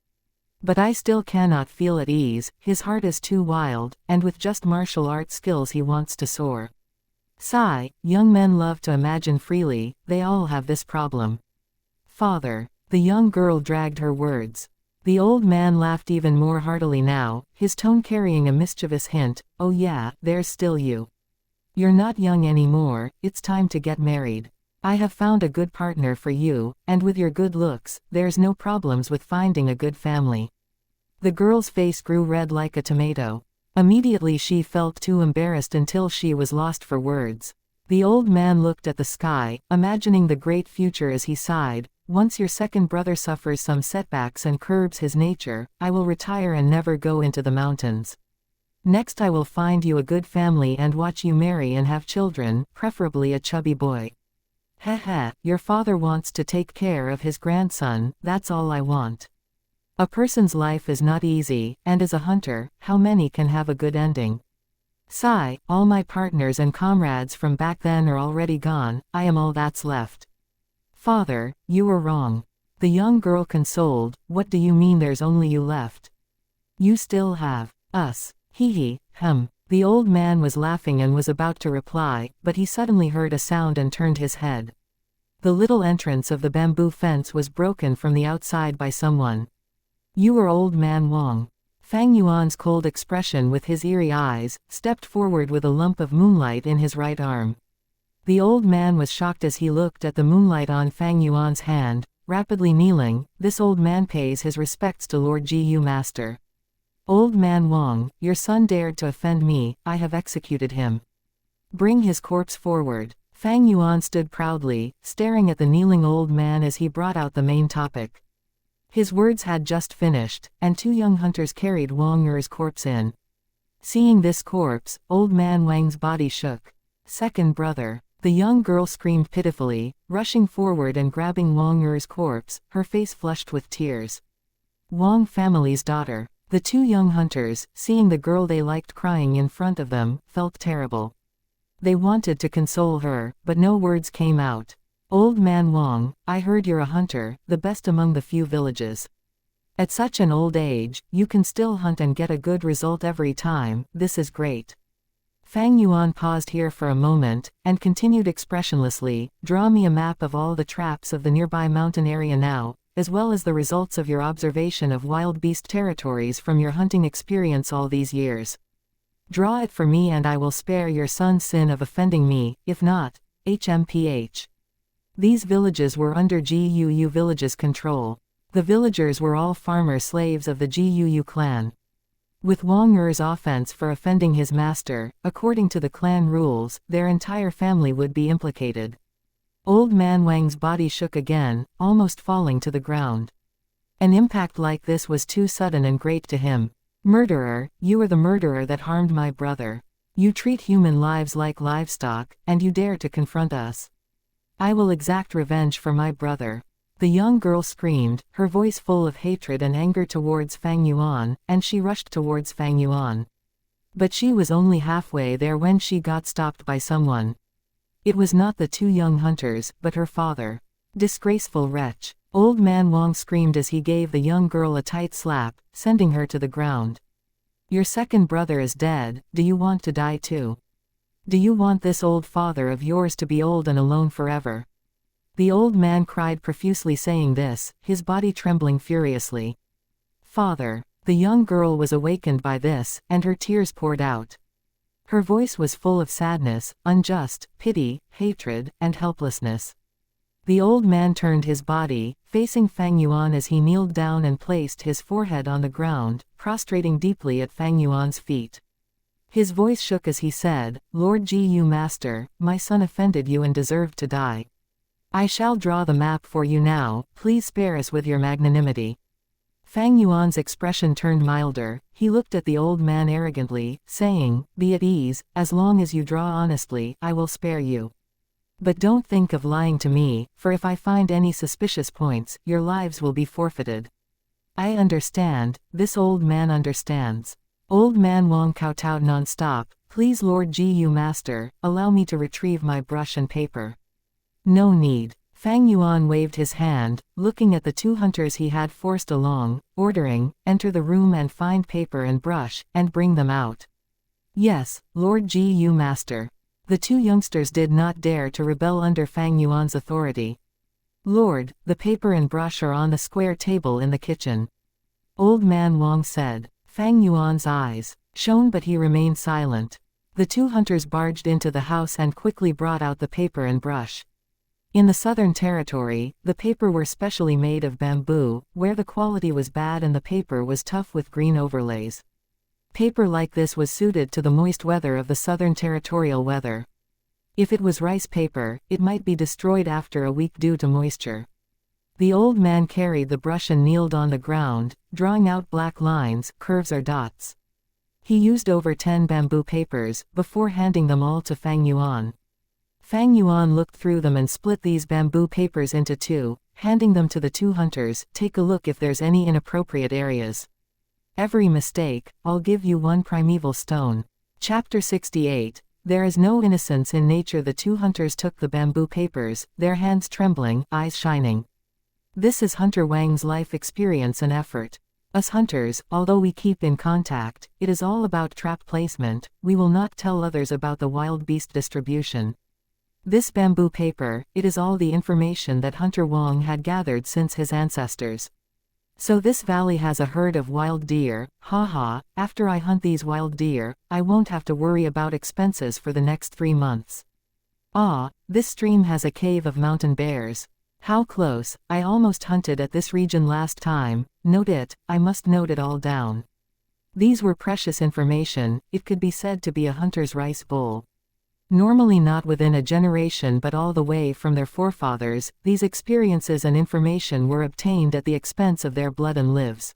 Speaker 1: But I still cannot feel at ease, his heart is too wild, and with just martial art skills he wants to soar." Sigh, young men love to imagine freely, they all have this problem. "Father." The young girl dragged her words. The old man laughed even more heartily now, his tone carrying a mischievous hint, "Oh yeah, there's still you. You're not young anymore, it's time to get married. I have found a good partner for you, and with your good looks, there's no problems with finding a good family." The girl's face grew red like a tomato. Immediately she felt too embarrassed until she was lost for words. The old man looked at the sky, imagining the great future as he sighed, "Once your second brother suffers some setbacks and curbs his nature, I will retire and never go into the mountains. Next I will find you a good family and watch you marry and have children, preferably a chubby boy. Heh, your father wants to take care of his grandson, that's all I want. A person's life is not easy, and as a hunter, how many can have a good ending? Sigh, all my partners and comrades from back then are already gone, I am all that's left." "Father, you were wrong." The young girl consoled, "What do you mean there's only you left? You still have us." The old man was laughing and was about to reply, but he suddenly heard a sound and turned his head. The little entrance of the bamboo fence was broken from the outside by someone. "You are old man Wang." Fang Yuan's cold expression with his eerie eyes, stepped forward with a lump of moonlight in his right arm. The old man was shocked as he looked at the moonlight on Fang Yuan's hand, rapidly kneeling. "This old man pays his respects to Lord Gu Master. Old man Wang, your son dared to offend me, I have executed him. Bring his corpse forward." Fang Yuan stood proudly, staring at the kneeling old man as he brought out the main topic. His words had just finished, and 2 young hunters carried Wang Er's corpse in. Seeing this corpse, old man Wang's body shook. "Second brother." The young girl screamed pitifully, rushing forward and grabbing Wang Er's corpse, her face flushed with tears. Wang family's daughter. The 2 young hunters, seeing the girl they liked crying in front of them, felt terrible. They wanted to console her, but no words came out. "Old man Wang, I heard you're a hunter, the best among the few villages. At such an old age, you can still hunt and get a good result every time, this is great." Fang Yuan paused here for a moment, and continued expressionlessly, "Draw me a map of all the traps of the nearby mountain area now, as well as the results of your observation of wild beast territories from your hunting experience all these years. Draw it for me and I will spare your son's sin of offending me, if not, HMPH. These villages were under Guu village's control. The villagers were all farmer slaves of the Guu clan. With Wang Er's offense for offending his master, according to the clan rules, their entire family would be implicated." Old man Wang's body shook again, almost falling to the ground. An impact like this was too sudden and great to him. "Murderer, you are the murderer that harmed my brother. You treat human lives like livestock, and you dare to confront us. I will exact revenge for my brother." The young girl screamed, her voice full of hatred and anger towards Fang Yuan, and she rushed towards Fang Yuan. But she was only halfway there when she got stopped by someone. It was not the 2 young hunters, but her father. "Disgraceful wretch." Old man Wang screamed as he gave the young girl a tight slap, sending her to the ground. "Your second brother is dead, do you want to die too?" Do you want this old father of yours to be old and alone forever? The old man cried profusely, saying this, his body trembling furiously. Father. The young girl was awakened by this, and her tears poured out. Her voice was full of sadness, unjust, pity, hatred, and helplessness. The old man turned his body, facing Fang Yuan as he kneeled down and placed his forehead on the ground, prostrating deeply at Fang Yuan's feet. His voice shook as he said, Lord Gu Master, my son offended you and deserved to die. I shall draw the map for you now, please spare us with your magnanimity. Fang Yuan's expression turned milder, he looked at the old man arrogantly, saying, Be at ease, as long as you draw honestly, I will spare you. But don't think of lying to me, for if I find any suspicious points, your lives will be forfeited. I understand, this old man understands. Old man Wang kowtowed non-stop, Please Lord Gu Master, allow me to retrieve my brush and paper. No need. Fang Yuan waved his hand, looking at the two hunters he had forced along, ordering, Enter the room and find paper and brush, and bring them out. Yes, Lord Gu Master. The two youngsters did not dare to rebel under Fang Yuan's authority. Lord, the paper and brush are on the square table in the kitchen. Old man Wang said. Fang Yuan's eyes shone, but he remained silent. The two hunters barged into the house and quickly brought out the paper and brush. In the southern territory, the paper were specially made of bamboo, where the quality was bad and the paper was tough with green overlays. Paper like this was suited to the moist weather of the southern territorial weather. If it was rice paper, it might be destroyed after a week due to moisture. The old man carried the brush and kneeled on the ground, drawing out black lines, curves or dots. He used over 10 bamboo papers, before handing them all to Fang Yuan. Fang Yuan looked through them and split these bamboo papers into two, handing them to the two hunters, Take a look if there's any inappropriate areas. Every mistake, I'll give you one primeval stone. Chapter 68. There is no innocence in nature. The two hunters took the bamboo papers, their hands trembling, eyes shining. This is Hunter Wang's life experience and effort. Us hunters, although we keep in contact, it is all about trap placement, we will not tell others about the wild beast distribution. This bamboo paper, it is all the information that Hunter Wang had gathered since his ancestors. So this valley has a herd of wild deer, haha, after I hunt these wild deer, I won't have to worry about expenses for the next 3 months. Ah, this stream has a cave of mountain bears. How close, I almost hunted at this region last time, note it, I must note it all down. These were precious information, it could be said to be a hunter's rice bowl. Normally not within a generation but all the way from their forefathers, these experiences and information were obtained at the expense of their blood and lives.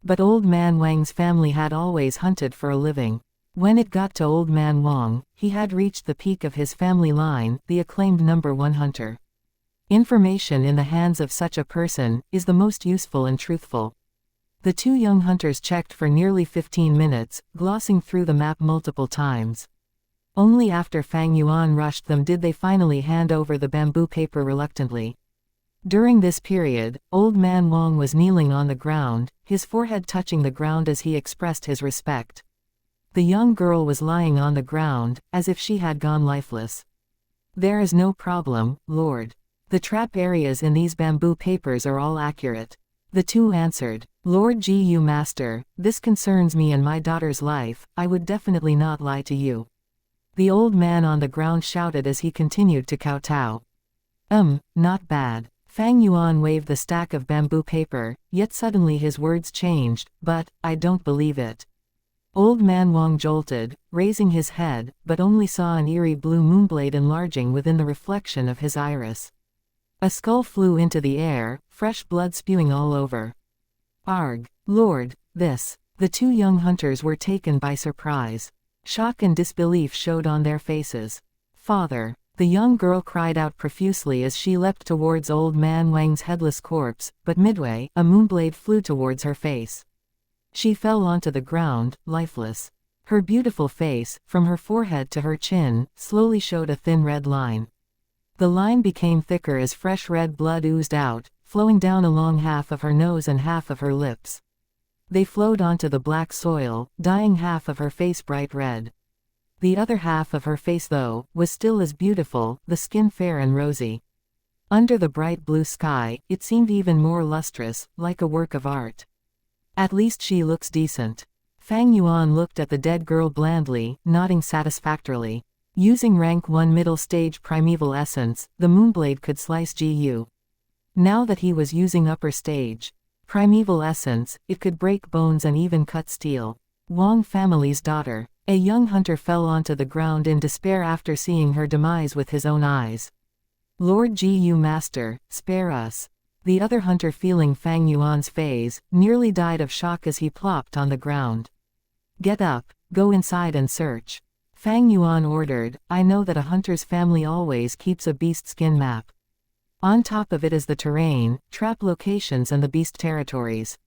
Speaker 1: But Old Man Wang's family had always hunted for a living. When it got to Old Man Wang, he had reached the peak of his family line, the acclaimed #1 hunter. Information in the hands of such a person is the most useful and truthful. The two young hunters checked for nearly 15 minutes, glossing through the map multiple times. Only after Fang Yuan rushed them did they finally hand over the bamboo paper reluctantly. During this period, Old Man Wang was kneeling on the ground, his forehead touching the ground as he expressed his respect. The young girl was lying on the ground, as if she had gone lifeless. There is no problem, Lord. The trap areas in these bamboo papers are all accurate. The two answered, Lord Gu Master, this concerns me and my daughter's life, I would definitely not lie to you. The old man on the ground shouted as he continued to kowtow. Not bad. Fang Yuan waved the stack of bamboo paper, yet suddenly his words changed, but, I don't believe it. Old Man Wang jolted, raising his head, but only saw an eerie blue moonblade enlarging within the reflection of his iris. A skull flew into the air, fresh blood spewing all over. Arg! Lord, this! The two young hunters were taken by surprise. Shock and disbelief showed on their faces. Father! The young girl cried out profusely as she leapt towards Old Man Wang's headless corpse, but midway, a moonblade flew towards her face. She fell onto the ground, lifeless. Her beautiful face, from her forehead to her chin, slowly showed a thin red line. The line became thicker as fresh red blood oozed out, flowing down along half of her nose and half of her lips. They flowed onto the black soil, dyeing half of her face bright red. The other half of her face, though, was still as beautiful, the skin fair and rosy. Under the bright blue sky, it seemed even more lustrous, like a work of art. At least she looks decent. Fang Yuan looked at the dead girl blandly, nodding satisfactorily. Using rank 1 middle stage primeval essence, the Moonblade could slice Gu. Now that he was using upper stage primeval essence, it could break bones and even cut steel. Wang family's daughter. A young hunter fell onto the ground in despair after seeing her demise with his own eyes. Lord Gu Master, spare us. The other hunter, feeling Fang Yuan's phase, nearly died of shock as he plopped on the ground. Get up, go inside and search. Fang Yuan ordered. I know that a hunter's family always keeps a beast skin map. On top of it is the terrain, trap locations and the beast territories.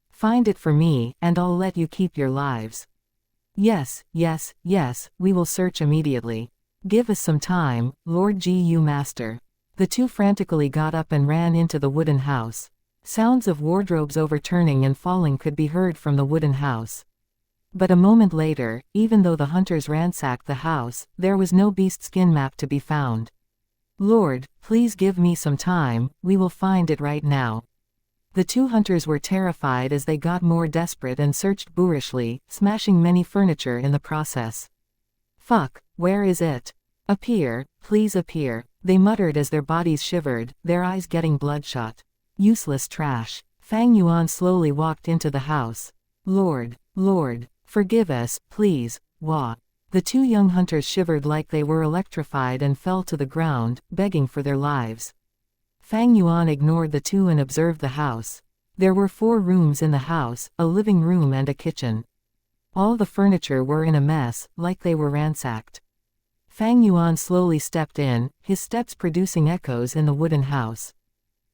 Speaker 1: Find it for me, and I'll let you keep your lives. Yes, yes, yes, we will search immediately. Give us some time, Lord Gu Master. The two frantically got up and ran into the wooden house. Sounds of wardrobes overturning and falling could be heard from the wooden house. But a moment later, even though the hunters ransacked the house, there was no beast skin map to be found. Lord, please give me some time, we will find it right now. The two hunters were terrified as they got more desperate and searched boorishly, smashing many furniture in the process. Fuck, where is it? Appear, please appear, they muttered as their bodies shivered, their eyes getting bloodshot. Useless trash. Fang Yuan slowly walked into the house. Lord, forgive us, please, Wah. The two young hunters shivered like they were electrified and fell to the ground, begging for their lives. Fang Yuan ignored the two and observed the house. There were 4 rooms in the house, a living room and a kitchen. All the furniture were in a mess, like they were ransacked. Fang Yuan slowly stepped in, his steps producing echoes in the wooden house.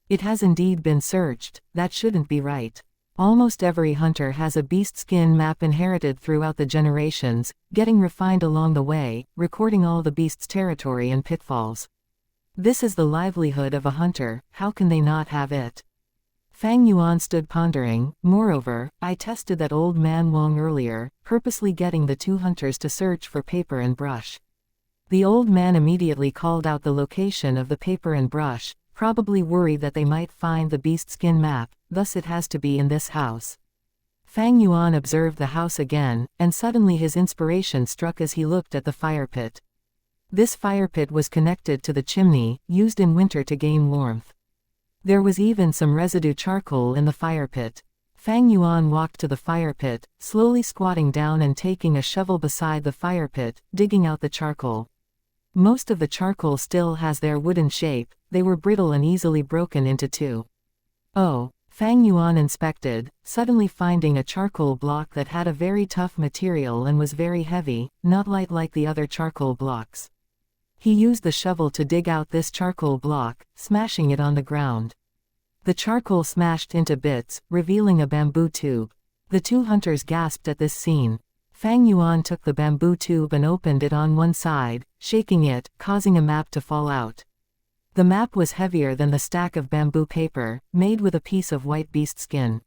Speaker 1: It has indeed been searched, that shouldn't be right. Almost every hunter has a beast skin map inherited throughout the generations, getting refined along the way, recording all the beast's territory and pitfalls. This is the livelihood of a hunter, how can they not have it? Fang Yuan stood pondering. Moreover, I tested that old man Wang earlier, purposely getting the two hunters to search for paper and brush. The old man immediately called out the location of the paper and brush, probably worried that they might find the beast skin map, thus it has to be in this house. Fang Yuan observed the house again, and suddenly his inspiration struck as he looked at the fire pit. This fire pit was connected to the chimney, used in winter to gain warmth. There was even some residue charcoal in the fire pit. Fang Yuan walked to the fire pit, slowly squatting down and taking a shovel beside the fire pit, digging out the charcoal. Most of the charcoal still has their wooden shape, they were brittle and easily broken into 2. Oh, Fang Yuan inspected, suddenly finding a charcoal block that had a very tough material and was very heavy, not light like the other charcoal blocks. He used the shovel to dig out this charcoal block, smashing it on the ground. The charcoal smashed into bits, revealing a bamboo tube. The two hunters gasped at this scene. Fang Yuan took the bamboo tube and opened it on one side, shaking it, causing a map to fall out. The map was heavier than the stack of bamboo paper, made with a piece of white beast skin.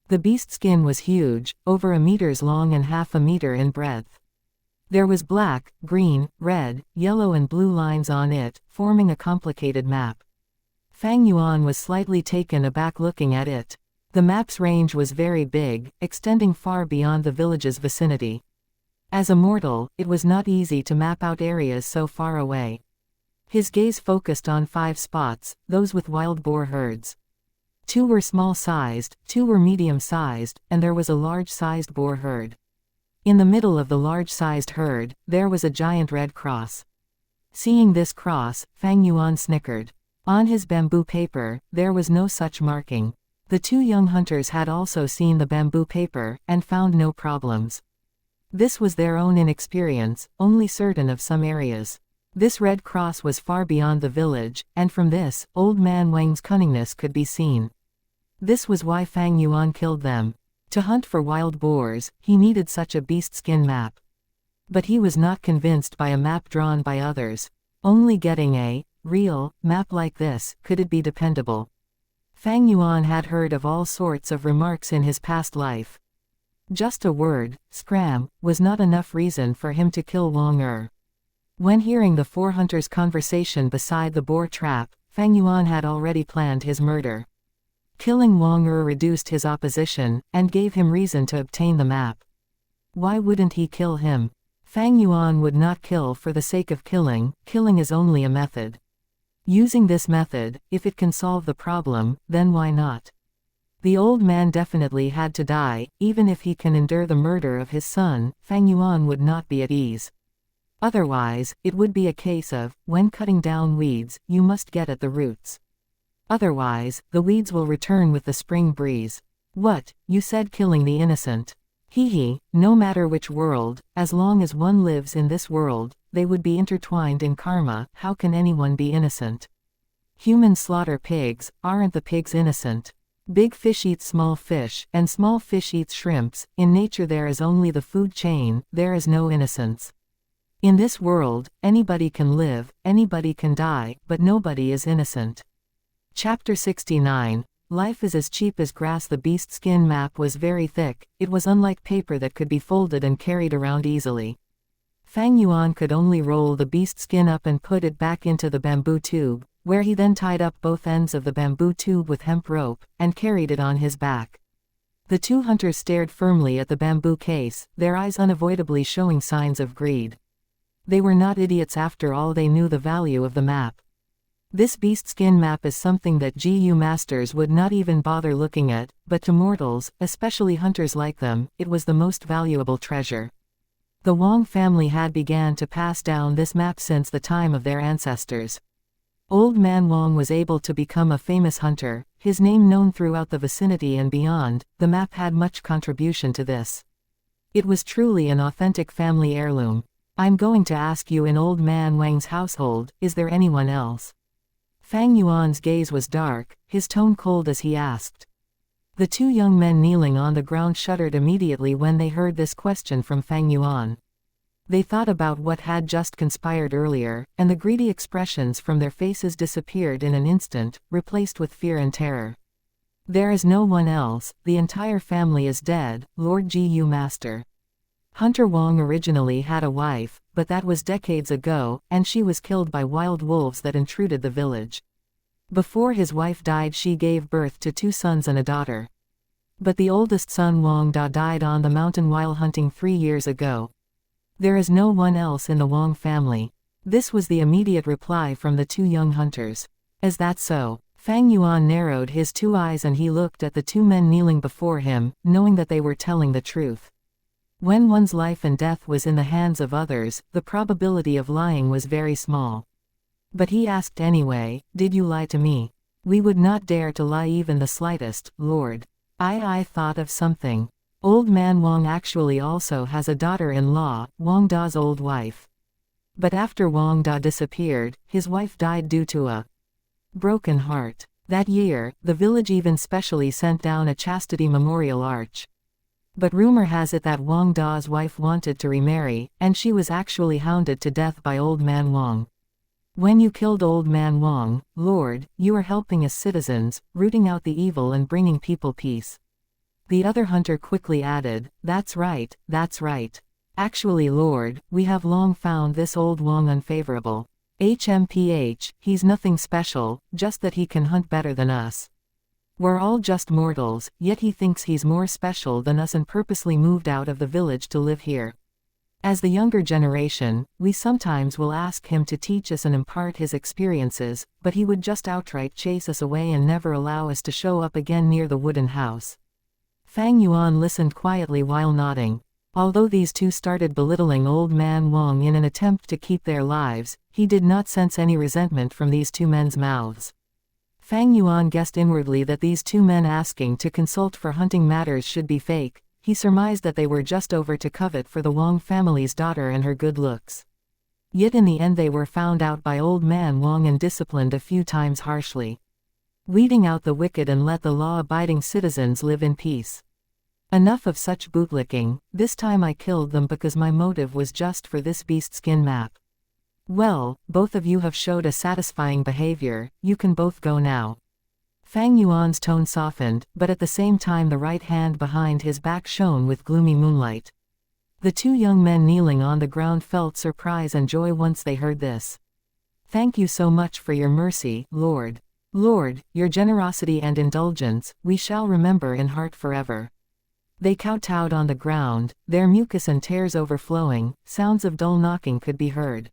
Speaker 1: The beast skin was huge, over 1 meter long and half a meter in breadth. There was black, green, red, yellow and blue lines on it, forming a complicated map. Fang Yuan was slightly taken aback looking at it. The map's range was very big, extending far beyond the village's vicinity. As a mortal, it was not easy to map out areas so far away. His gaze focused on 5 spots, those with wild boar herds. 2 were small-sized, 2 were medium-sized, and there was a large-sized boar herd. In the middle of the large-sized herd, there was a giant red cross. Seeing this cross, Fang Yuan snickered. On his bamboo paper, there was no such marking. The two young hunters had also seen the bamboo paper, and found no problems. This was their own inexperience, only certain of some areas. This red cross was far beyond the village, and from this, old man Wang's cunningness could be seen. This was why Fang Yuan killed them. To hunt for wild boars, he needed such a beast skin map. But he was not convinced by a map drawn by others. Only getting a real map like this, could it be dependable? Fang Yuan had heard of all sorts of remarks in his past life. Just a word, scram, was not enough reason for him to kill Wang Er. When hearing the four hunters' conversation beside the boar trap, Fang Yuan had already planned his murder. Killing Wang Er reduced his opposition, and gave him reason to obtain the map. Why wouldn't he kill him? Fang Yuan would not kill for the sake of killing. Killing is only a method. Using this method, if it can solve the problem, then why not? The old man definitely had to die. Even if he can endure the murder of his son, Fang Yuan would not be at ease. Otherwise, it would be a case of, when cutting down weeds, you must get at the roots. Otherwise, the weeds will return with the spring breeze. What, you said killing the innocent? Hee, no matter which world, as long as one lives in this world, they would be intertwined in karma. How can anyone be innocent? Humans slaughter pigs, aren't the pigs innocent? Big fish eats small fish, and small fish eats shrimps. In nature there is only the food chain, there is no innocence. In this world, anybody can live, anybody can die, but nobody is innocent. Chapter 69. Life is as cheap as grass. The beast skin map was very thick. It was unlike paper that could be folded and carried around easily. Fang Yuan could only roll the beast skin up and put it back into the bamboo tube, where he then tied up both ends of the bamboo tube with hemp rope, and carried it on his back. The two hunters stared firmly at the bamboo case, their eyes unavoidably showing signs of greed. They were not idiots after all. They knew the value of the map. This beast skin map is something that GU masters would not even bother looking at, but to mortals, especially hunters like them, it was the most valuable treasure. The Wang family had began to pass down this map since the time of their ancestors. Old Man Wang was able to become a famous hunter, his name known throughout the vicinity and beyond. The map had much contribution to this. It was truly an authentic family heirloom. I'm going to ask you, in Old Man Wang's household, is there anyone else? Fang Yuan's gaze was dark, his tone cold as he asked. The two young men kneeling on the ground shuddered immediately when they heard this question from Fang Yuan. They thought about what had just conspired earlier, and the greedy expressions from their faces disappeared in an instant, replaced with fear and terror. There is no one else, the entire family is dead, Lord GU Master. Hunter Wang originally had a wife, but that was decades ago, and she was killed by wild wolves that intruded the village. Before his wife died, she gave birth to 2 sons and a daughter. But the oldest son Wang Da died on the mountain while hunting 3 years ago. There is no one else in the Wang family. This was the immediate reply from the 2 young hunters. Is that so? Fang Yuan narrowed his 2 eyes and he looked at the 2 men kneeling before him, knowing that they were telling the truth. When one's life and death was in the hands of others, the probability of lying was very small. But he asked anyway, did you lie to me? We would not dare to lie even the slightest, Lord. I thought of something. Old Man Wang actually also has a daughter-in-law, Wang Da's old wife. But after Wang Da disappeared, his wife died due to a broken heart. That year, the village even specially sent down a chastity memorial arch. But rumor has it that Wang Da's wife wanted to remarry, and she was actually hounded to death by Old Man Wang. When you killed Old Man Wang, Lord, you are helping us citizens, rooting out the evil and bringing people peace. The other hunter quickly added, that's right, that's right. Actually, Lord, we have long found this Old Wang unfavorable. HMPH, he's nothing special, just that he can hunt better than us. We're all just mortals, yet he thinks he's more special than us and purposely moved out of the village to live here. As the younger generation, we sometimes will ask him to teach us and impart his experiences, but he would just outright chase us away and never allow us to show up again near the wooden house. Fang Yuan listened quietly while nodding. Although these 2 started belittling Old Man Wang in an attempt to keep their lives, he did not sense any resentment from these 2 men's mouths. Fang Yuan guessed inwardly that these 2 men asking to consult for hunting matters should be fake. He surmised that they were just over to covet for the Wang family's daughter and her good looks. Yet in the end they were found out by Old Man Wang and disciplined a few times harshly. Weeding out the wicked and let the law-abiding citizens live in peace. Enough of such bootlicking. This time I killed them because my motive was just for this beast skin map. Well, both of you have showed a satisfying behavior, you can both go now. Fang Yuan's tone softened, but at the same time the right hand behind his back shone with gloomy moonlight. The two young men kneeling on the ground felt surprise and joy once they heard this. "Thank you so much for your mercy, Lord. Lord, your generosity and indulgence, we shall remember in heart forever." They kowtowed on the ground, their mucus and tears overflowing, sounds of dull knocking could be heard.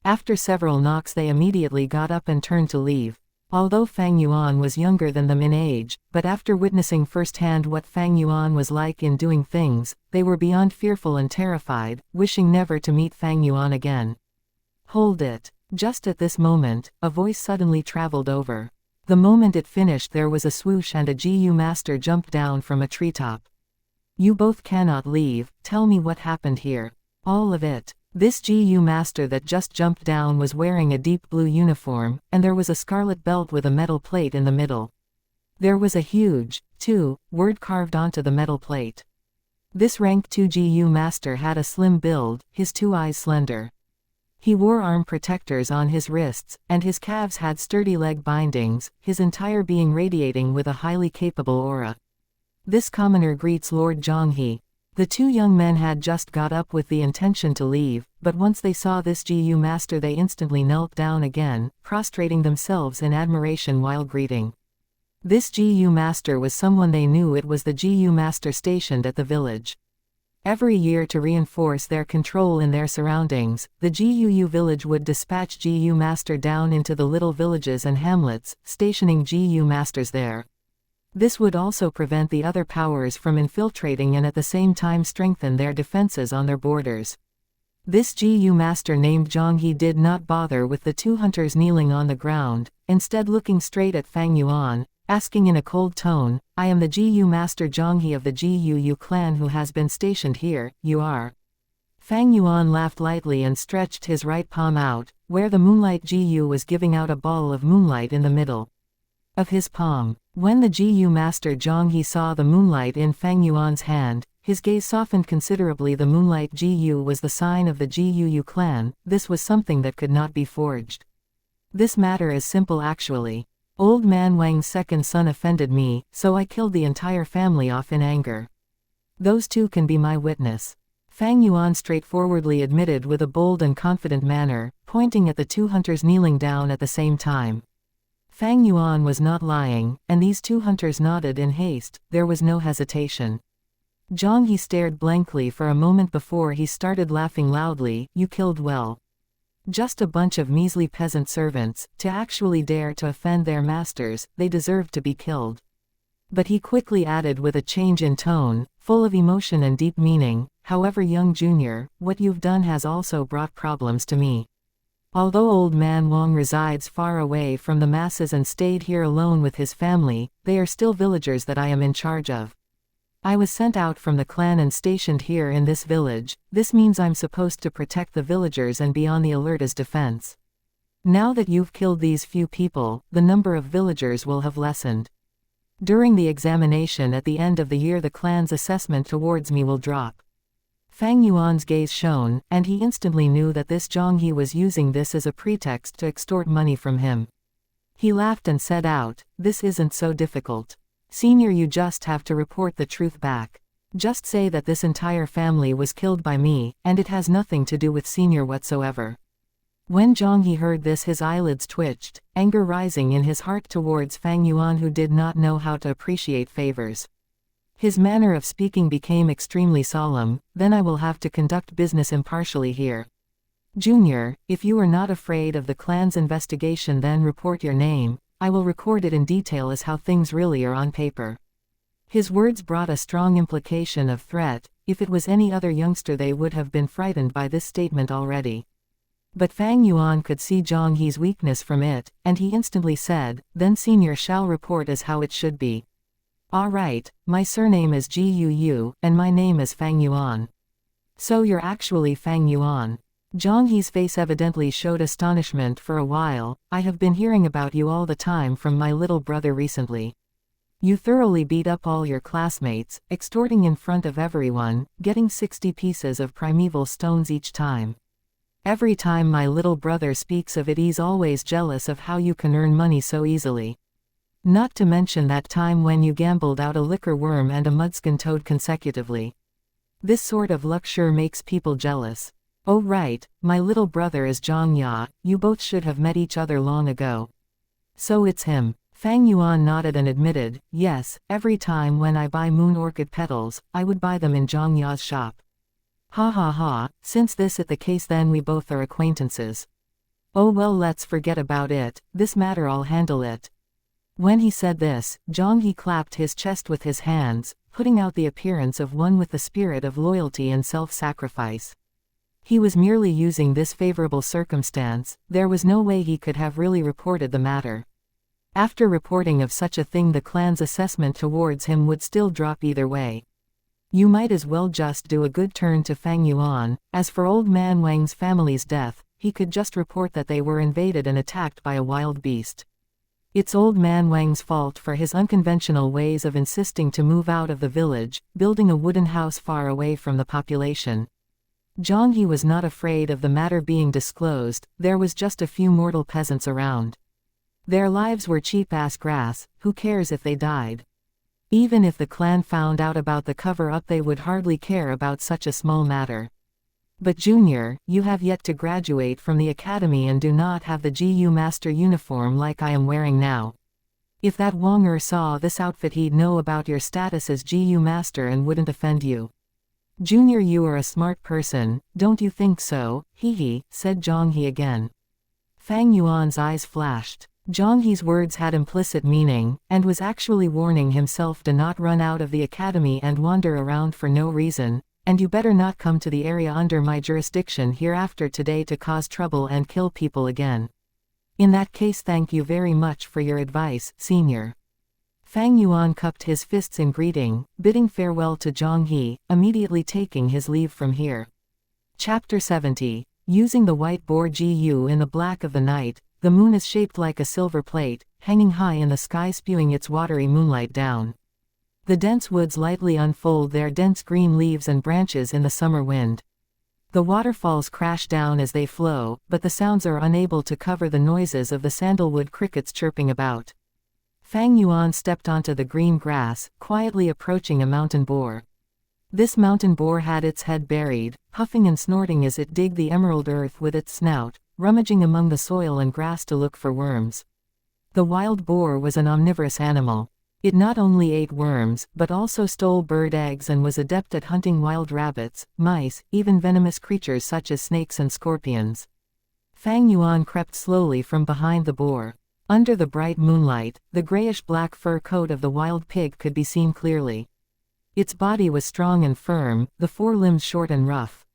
Speaker 1: After several knocks they immediately got up and turned to leave. Although Fang Yuan was younger than them in age, but after witnessing firsthand what Fang Yuan was like in doing things, they were beyond fearful and terrified, wishing never to meet Fang Yuan again. "Hold it." Just at this moment, a voice suddenly traveled over. The moment it finished there was a swoosh and a GU master jumped down from a treetop. "You both cannot leave, tell me what happened here." "All of it." This GU master that just jumped down was wearing a deep blue uniform, and there was a scarlet belt with a metal plate in the middle. There was a huge, 2 word carved onto the metal plate. This rank 2 GU master had a slim build, his two eyes slender. He wore arm protectors on his wrists, and his calves had sturdy leg bindings, his entire being radiating with a highly capable aura. "This commoner greets Lord Zhonghe." The two young men had just got up with the intention to leave, but once they saw this GU master they instantly knelt down again, prostrating themselves in admiration while greeting. This GU master was someone they knew. It was the GU master stationed at the village. Every year to reinforce their control in their surroundings, the GUU village would dispatch GU master down into the little villages and hamlets, stationing GU masters there. This would also prevent the other powers from infiltrating and at the same time strengthen their defenses on their borders. This GU master named Zhonghe did not bother with the two hunters kneeling on the ground, instead looking straight at Fang Yuan, asking in a cold tone, "I am the GU master Zhonghe of the GUU clan who has been stationed here, you are?" Fang Yuan laughed lightly and stretched his right palm out, where the moonlight GU was giving out a ball of moonlight in the middle of his palm. When the GU master Zhonghe saw the moonlight in Fang Yuan's hand, his gaze softened considerably. The moonlight GU was the sign of the GUU clan. This was something that could not be forged. "This matter is simple actually. Old man Wang's second son offended me, so I killed the entire family off in anger. Those two can be my witness." Fang Yuan straightforwardly admitted with a bold and confident manner, pointing at the two hunters kneeling down at the same time. Fang Yuan was not lying, and these two hunters nodded in haste. There was no hesitation. Zhonghe stared blankly for a moment before he started laughing loudly. "You killed well. Just a bunch of measly peasant servants, to actually dare to offend their masters, they deserve to be killed." But he quickly added with a change in tone, full of emotion and deep meaning, "However, young junior, what you've done has also brought problems to me. Although old man Wang resides far away from the masses and stayed here alone with his family, they are still villagers that I am in charge of. I was sent out from the clan and stationed here in this village. This means I'm supposed to protect the villagers and be on the alert as defense. Now that you've killed these few people, the number of villagers will have lessened. During the examination at the end of the year the clan's assessment towards me will drop." Fang Yuan's gaze shone, and he instantly knew that this Zhonghe was using this as a pretext to extort money from him. He laughed and said out, "This isn't so difficult. Senior, you just have to report the truth back. Just say that this entire family was killed by me, and it has nothing to do with Senior whatsoever." When Zhonghe heard this his eyelids twitched, anger rising in his heart towards Fang Yuan who did not know how to appreciate favors. His manner of speaking became extremely solemn. "Then I will have to conduct business impartially here. Junior, if you are not afraid of the clan's investigation then report your name. I will record it in detail as how things really are on paper." His words brought a strong implication of threat. If it was any other youngster they would have been frightened by this statement already. But Fang Yuan could see Zhonghe's weakness from it, and he instantly said, "Then Senior shall report as how it should be. All right, my surname is GUU, and my name is Fang Yuan." "So you're actually Fang Yuan?" Zhonghe's face evidently showed astonishment for a while. "I have been hearing about you all the time from my little brother recently. You thoroughly beat up all your classmates, extorting in front of everyone, getting 60 pieces of primeval stones each time. Every time my little brother speaks of it he's always jealous of how you can earn money so easily. Not to mention that time when you gambled out a liquor worm and a mudskin toad consecutively. This sort of luck sure makes people jealous. Oh right, my little brother is Xianxia, you both should have met each other long ago. So it's him. Fang Yuan nodded and admitted, yes, every time when I buy moon orchid petals, I would buy them in Xiangya's shop. Ha ha ha, since this is the case then we both are acquaintances. Oh well, let's forget about it, this matter I'll handle it. When he said this, Zhang clapped his chest with his hands, putting out the appearance of one with the spirit of loyalty and self-sacrifice. He was merely using this favorable circumstance, there was no way he could have really reported the matter. After reporting of such a thing the clan's assessment towards him would still drop either way. You might as well just do a good turn to Fang Yuan. As for old man Wang's family's death, he could just report that they were invaded and attacked by a wild beast. It's old man Wang's fault for his unconventional ways of insisting to move out of the village, building a wooden house far away from the population. Zhang He was not afraid of the matter being disclosed, there was just a few mortal peasants around. Their lives were cheap-ass grass, who cares if they died? Even if the clan found out about the cover-up they would hardly care about such a small matter. But Junior, you have yet to graduate from the academy and do not have the GU master uniform like I am wearing now. If that Wonger saw this outfit he'd know about your status as GU master and wouldn't offend you. Junior, you are a smart person, don't you think so? Hee, said Zhang He again. Fang Yuan's eyes flashed. Zhang He's words had implicit meaning, and was actually warning himself to not run out of the academy and wander around for no reason, and you better not come to the area under my jurisdiction hereafter today to cause trouble and kill people again. In that case, thank you very much for your advice, senior. Fang Yuan cupped his fists in greeting, bidding farewell to Zhang He, immediately taking his leave from here. Chapter 70. Using the white boar GU in the black of the night, the moon is shaped like a silver plate, hanging high in the sky spewing its watery moonlight down. The dense woods lightly unfold their dense green leaves and branches in the summer wind. The waterfalls crash down as they flow, but the sounds are unable to cover the noises of the sandalwood crickets chirping about. Fang Yuan stepped onto the green grass, quietly approaching a mountain boar. This mountain boar had its head buried, puffing and snorting as it digged the emerald earth with its snout, rummaging among the soil and grass to look for worms. The wild boar was an omnivorous animal. It not only ate worms, but also stole bird eggs and was adept at hunting wild rabbits, mice, even venomous creatures such as snakes and scorpions. Fang Yuan crept slowly from behind the boar. Under the bright moonlight, the grayish-black fur coat of the wild pig could be seen clearly. Its body was strong and firm, the forelimbs short and rough.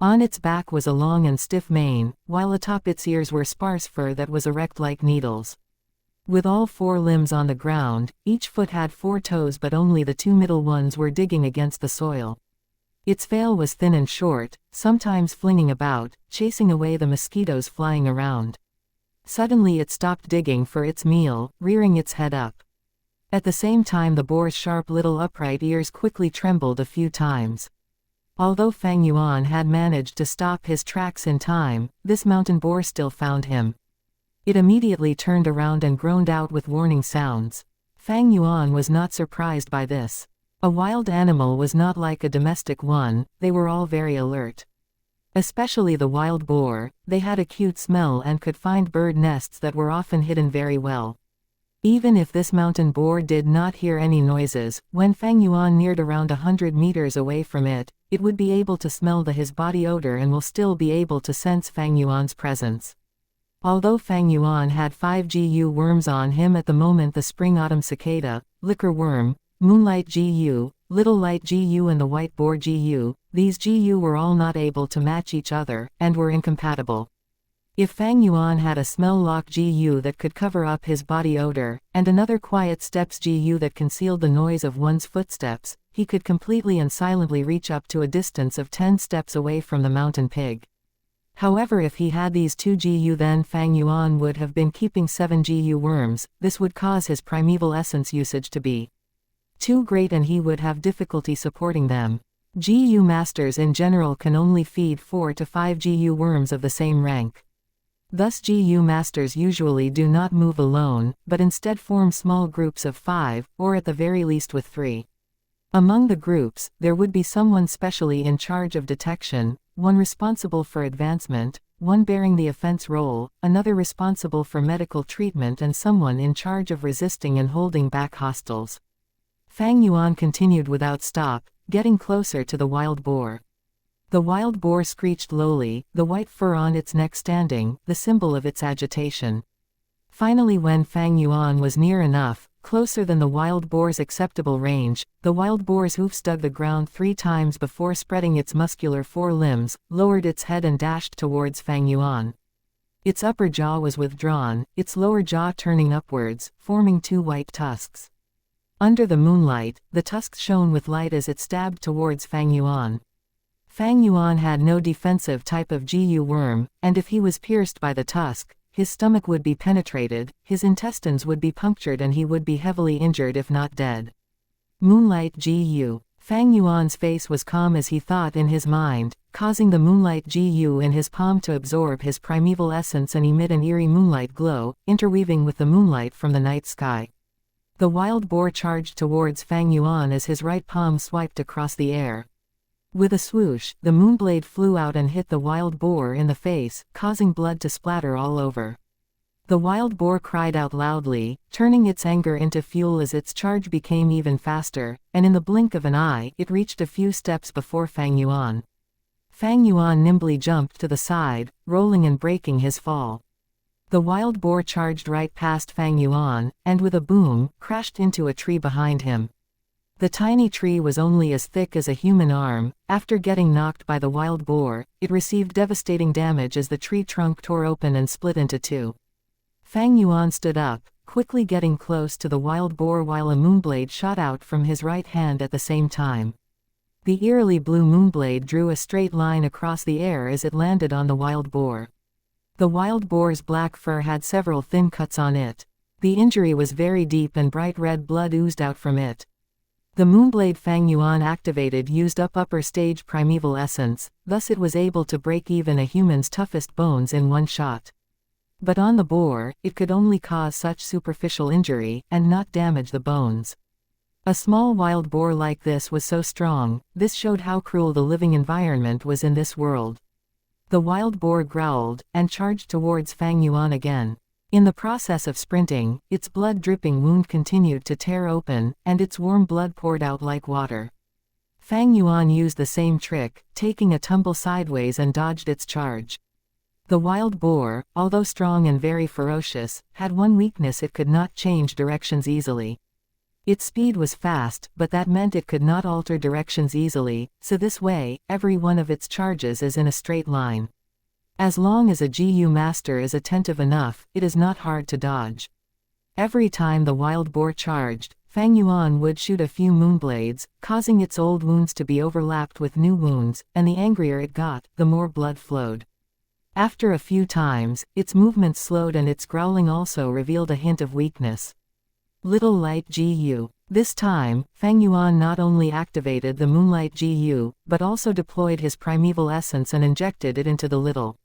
Speaker 1: On its back was a long and stiff mane, while atop its ears were sparse fur that was erect like needles. With all four limbs on the ground, each foot had 4 toes but only the 2 middle ones were digging against the soil. Its veil was thin and short, sometimes flinging about, chasing away the mosquitoes flying around. Suddenly it stopped digging for its meal, rearing its head up. At the same time the boar's sharp little upright ears quickly trembled a few times. Although Fang Yuan had managed to stop his tracks in time, this mountain boar still found him. It immediately turned around and groaned out with warning sounds. Fang Yuan was not surprised by this. A wild animal was not like a domestic one, they were all very alert. Especially the wild boar, they had a cute smell and could find bird nests that were often hidden very well. Even if this mountain boar did not hear any noises, when Fang Yuan neared around 100 meters away from it, it would be able to smell his body odor and will still be able to sense Fang Yuan's presence. Although Fang Yuan had 5 GU worms on him at the moment, the spring-autumn cicada, liquor worm, moonlight GU, little light GU and the white boar GU, these GU were all not able to match each other, and were incompatible. If Fang Yuan had a smell-lock GU that could cover up his body odor, and another quiet steps GU that concealed the noise of one's footsteps, he could completely and silently reach up to a distance of 10 steps away from the mountain pig. However, if he had these 2 GU, then Fang Yuan would have been keeping 7 GU worms. This would cause his primeval essence usage to be too great and he would have difficulty supporting them. GU masters in general can only feed 4 to 5 GU worms of the same rank. Thus GU masters usually do not move alone, but instead form small groups of 5, or at the very least with 3. Among the groups, there would be someone specially in charge of detection, one responsible for advancement, one bearing the offense role, another responsible for medical treatment, and someone in charge of resisting and holding back hostiles. Fang Yuan continued without stop, getting closer to the wild boar. The wild boar screeched lowly, the white fur on its neck standing, the symbol of its agitation. Finally, when Fang Yuan was near enough, closer than the wild boar's acceptable range, the wild boar's hoofs dug the ground 3 times before spreading its muscular 4 limbs, lowered its head and dashed towards Fang Yuan. Its upper jaw was withdrawn, its lower jaw turning upwards, forming 2 white tusks. Under the moonlight, the tusks shone with light as it stabbed towards Fang Yuan. Fang Yuan had no defensive type of GU worm, and if he was pierced by the tusk, his stomach would be penetrated, his intestines would be punctured, and he would be heavily injured if not dead. Moonlight GU. Fang Yuan's face was calm as he thought in his mind, causing the moonlight GU in his palm to absorb his primeval essence and emit an eerie moonlight glow, interweaving with the moonlight from the night sky. The wild boar charged towards Fang Yuan as his right palm swiped across the air. With a swoosh, the moonblade flew out and hit the wild boar in the face, causing blood to splatter all over. The wild boar cried out loudly, turning its anger into fuel as its charge became even faster, and in the blink of an eye, it reached a few steps before Fang Yuan. Fang Yuan nimbly jumped to the side, rolling and breaking his fall. The wild boar charged right past Fang Yuan, and with a boom, crashed into a tree behind him. The tiny tree was only as thick as a human arm. After getting knocked by the wild boar, it received devastating damage as the tree trunk tore open and split into 2. Fang Yuan stood up, quickly getting close to the wild boar while a moonblade shot out from his right hand at the same time. The eerily blue moonblade drew a straight line across the air as it landed on the wild boar. The wild boar's black fur had several thin cuts on it. The injury was very deep and bright red blood oozed out from it. The moonblade Fang Yuan activated used up upper stage primeval essence, thus it was able to break even a human's toughest bones in one shot. But on the boar, it could only cause such superficial injury, and not damage the bones. A small wild boar like this was so strong, this showed how cruel the living environment was in this world. The wild boar growled, and charged towards Fang Yuan again. In the process of sprinting, its blood-dripping wound continued to tear open, and its warm blood poured out like water. Fang Yuan used the same trick, taking a tumble sideways and dodged its charge. The wild boar, although strong and very ferocious, had one weakness: it could not change directions easily. Its speed was fast, but that meant it could not alter directions easily, so this way, every one of its charges is in a straight line. As long as a GU master is attentive enough, it is not hard to dodge. Every time the wild boar charged, Fang Yuan would shoot a few moonblades, causing its old wounds to be overlapped with new wounds, and the angrier it got, the more blood flowed. After a few times, its movements slowed and its growling also revealed a hint of weakness. Little Light GU. This time, Fang Yuan not only activated the Moonlight GU, but also deployed his primeval essence and injected it into the Little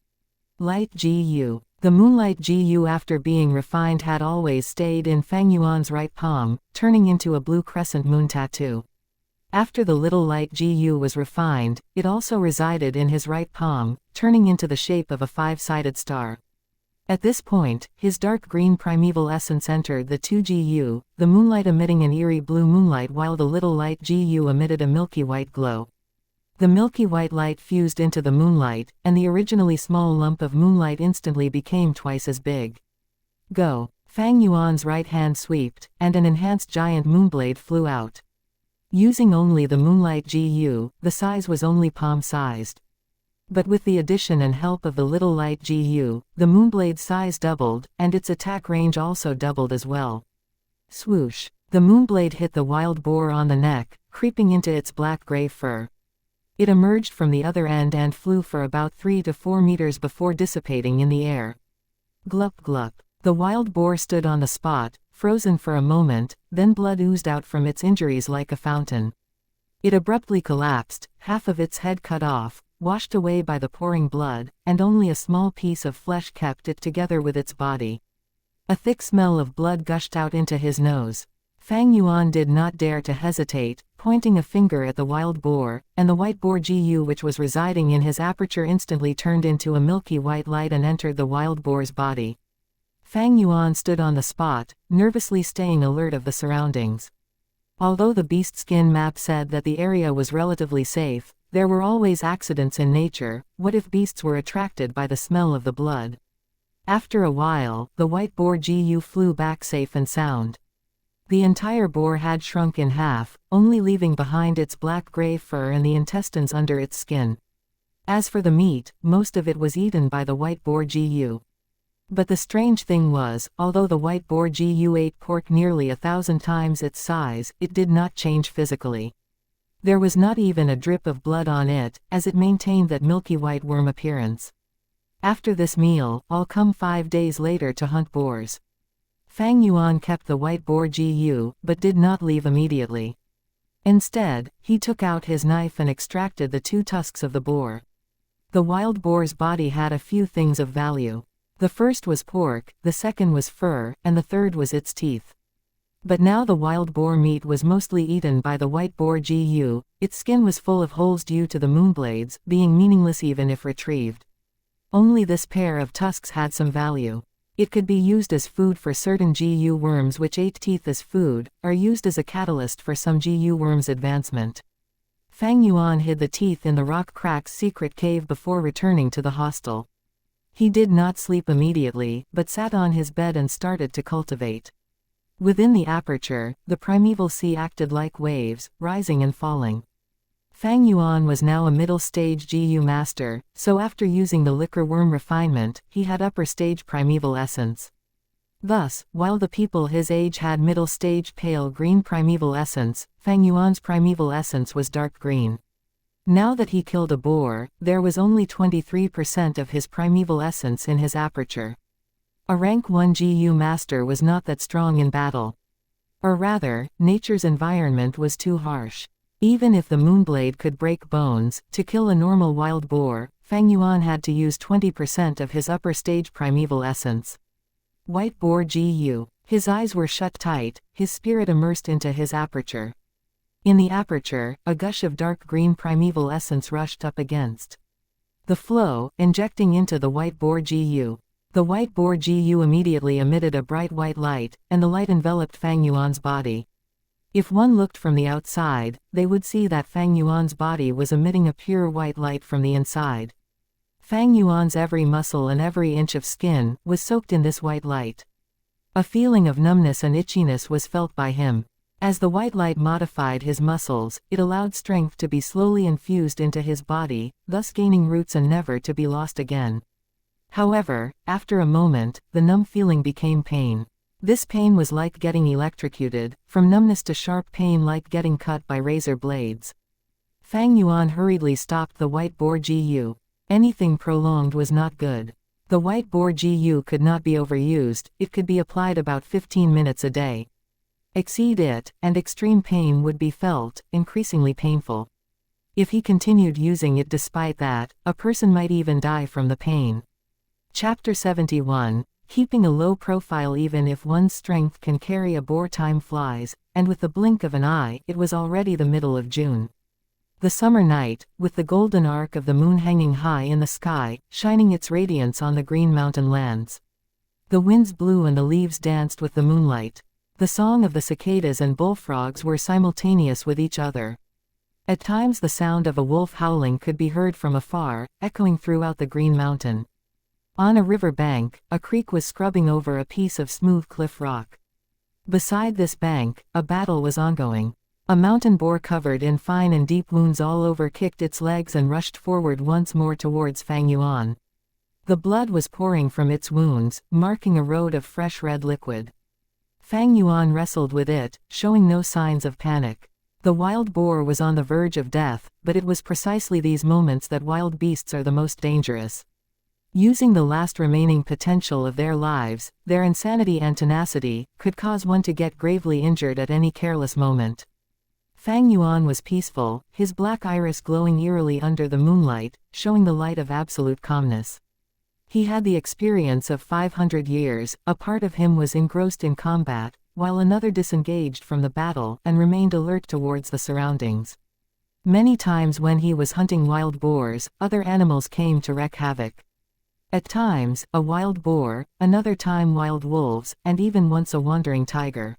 Speaker 1: Light GU. The Moonlight GU, after being refined, had always stayed in Fang Yuan's right palm, turning into a blue crescent moon tattoo. After the Little Light GU was refined, it also resided in his right palm, turning into the shape of a 5-sided star. At this point, his dark green primeval essence entered the 2GU, the moonlight emitting an eerie blue moonlight while the Little Light GU emitted a milky white glow. The milky white light fused into the moonlight, and the originally small lump of moonlight instantly became twice as big. Go! Fang Yuan's right hand swept, and an enhanced giant moonblade flew out. Using only the Moonlight GU, the size was only palm-sized. But with the addition and help of the Little Light GU, the moonblade's size doubled, and its attack range also doubled as well. Swoosh! The moonblade hit the wild boar on the neck, creeping into its black-gray fur. It emerged from the other end and flew for about 3 to 4 meters before dissipating in the air. Glup glup. The wild boar stood on the spot, frozen for a moment, then blood oozed out from its injuries like a fountain. It abruptly collapsed, half of its head cut off, washed away by the pouring blood, and only a small piece of flesh kept it together with its body. A thick smell of blood gushed out into his nose. Fang Yuan did not dare to hesitate, pointing a finger at the wild boar, and the white boar Gu which was residing in his aperture instantly turned into a milky white light and entered the wild boar's body. Fang Yuan stood on the spot, nervously staying alert of the surroundings. Although the beast skin map said that the area was relatively safe, there were always accidents in nature. What if beasts were attracted by the smell of the blood? After a while, the white boar Gu flew back safe and sound. The entire boar had shrunk in half, only leaving behind its black-gray fur and the intestines under its skin. As for the meat, most of it was eaten by the white boar Gu. But the strange thing was, although the white boar Gu ate pork nearly 1,000 times its size, it did not change physically. There was not even a drip of blood on it, as it maintained that milky white worm appearance. After this meal, I'll come 5 days later to hunt boars. Fang Yuan kept the white boar Gu, but did not leave immediately. Instead, he took out his knife and extracted the 2 tusks of the boar. The wild boar's body had a few things of value. The first was pork, the second was fur, and the third was its teeth. But now the wild boar meat was mostly eaten by the white boar Gu. Its skin was full of holes due to the moonblades, being meaningless even if retrieved. Only this pair of tusks had some value. It could be used as food for certain Gu worms which ate teeth as food, or used as a catalyst for some Gu worms' advancement. Fang Yuan hid the teeth in the rock crack's secret cave before returning to the hostel. He did not sleep immediately, but sat on his bed and started to cultivate. Within the aperture, the primeval sea acted like waves, rising and falling. Fang Yuan was now a middle-stage Gu master, so after using the liquor worm refinement, he had upper-stage primeval essence. Thus, while the people his age had middle-stage pale green primeval essence, Fang Yuan's primeval essence was dark green. Now that he killed a boar, there was only 23% of his primeval essence in his aperture. A rank 1 Gu master was not that strong in battle. Or rather, nature's environment was too harsh. Even if the moonblade could break bones, to kill a normal wild boar, Fang Yuan had to use 20% of his upper stage primeval essence. White boar Gu. His eyes were shut tight, his spirit immersed into his aperture. In the aperture, a gush of dark green primeval essence rushed up against the flow, injecting into the white boar Gu. The white boar Gu immediately emitted a bright white light, and the light enveloped Fang Yuan's body. If one looked from the outside, they would see that Fang Yuan's body was emitting a pure white light from the inside. Fang Yuan's every muscle and every inch of skin was soaked in this white light. A feeling of numbness and itchiness was felt by him. As the white light modified his muscles, it allowed strength to be slowly infused into his body, thus gaining roots and never to be lost again. However, after a moment, the numb feeling became pain. This pain was like getting electrocuted, from numbness to sharp pain like getting cut by razor blades. Fang Yuan hurriedly stopped the white boar Gu. Anything prolonged was not good. The white boar Gu could not be overused, it could be applied about 15 minutes a day. Exceed it, and extreme pain would be felt, increasingly painful. If he continued using it despite that, a person might even die from the pain. Chapter 71. Keeping a low profile even if one's strength can carry a boar. Time flies, and with the blink of an eye, it was already the middle of June. The summer night, with the golden arc of the moon hanging high in the sky, shining its radiance on the green mountain lands. The winds blew and the leaves danced with the moonlight. The song of the cicadas and bullfrogs were simultaneous with each other. At times the sound of a wolf howling could be heard from afar, echoing throughout the green mountain. On a river bank, a creek was scrubbing over a piece of smooth cliff rock. Beside this bank, a battle was ongoing. A mountain boar covered in fine and deep wounds all over kicked its legs and rushed forward once more towards Fang Yuan. The blood was pouring from its wounds, marking a road of fresh red liquid. Fang Yuan wrestled with it, showing no signs of panic. The wild boar was on the verge of death, but it was precisely these moments that wild beasts are the most dangerous. Using the last remaining potential of their lives, their insanity and tenacity could cause one to get gravely injured at any careless moment. Fang Yuan was peaceful, his black iris glowing eerily under the moonlight, showing the light of absolute calmness. He had the experience of 500 years, a part of him was engrossed in combat, while another disengaged from the battle and remained alert towards the surroundings. Many times when he was hunting wild boars, other animals came to wreak havoc. At times, a wild boar, another time wild wolves, and even once a wandering tiger.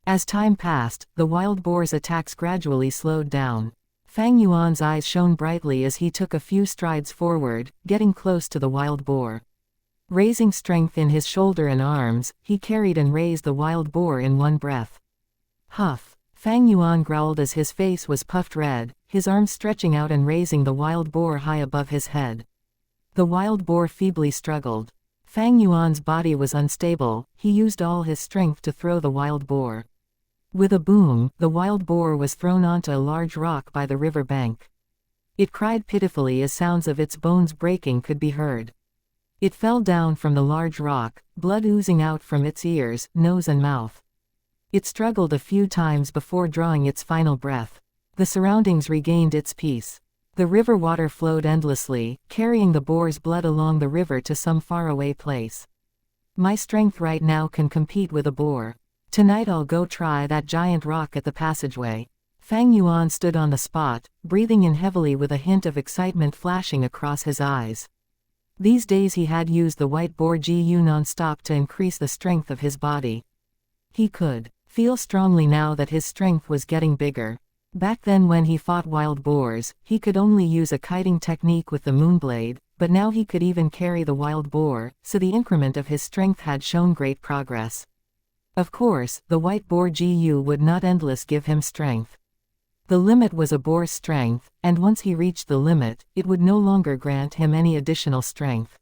Speaker 1: As time passed, the wild boar's attacks gradually slowed down. Fang Yuan's eyes shone brightly as he took a few strides forward, getting close to the wild boar. Raising strength in his shoulder and arms, he carried and raised the wild boar in one breath. Huff! Fang Yuan growled as his face was puffed red, his arms stretching out and raising the wild boar high above his head. The wild boar feebly struggled. Fang Yuan's body was unstable, he used all his strength to throw the wild boar. With a boom, the wild boar was thrown onto a large rock by the river bank. It cried pitifully as sounds of its bones breaking could be heard. It fell down from the large rock, blood oozing out from its ears, nose and mouth. It struggled a few times before drawing its final breath. The surroundings regained its peace. The river water flowed endlessly, carrying the boar's blood along the river to some faraway place. My strength right now can compete with a boar. Tonight I'll go try that giant rock at the passageway. Fang Yuan stood on the spot, breathing in heavily with a hint of excitement flashing across his eyes. These days he had used the white boar Gu non-stop to increase the strength of his body. He could feel strongly now that his strength was getting bigger. Back then when he fought wild boars, he could only use a kiting technique with the moonblade, but now he could even carry the wild boar, so the increment of his strength had shown great progress. Of course, the white boar Gu would not endless give him strength. The limit was a boar's strength, and once he reached the limit, it would no longer grant him any additional strength.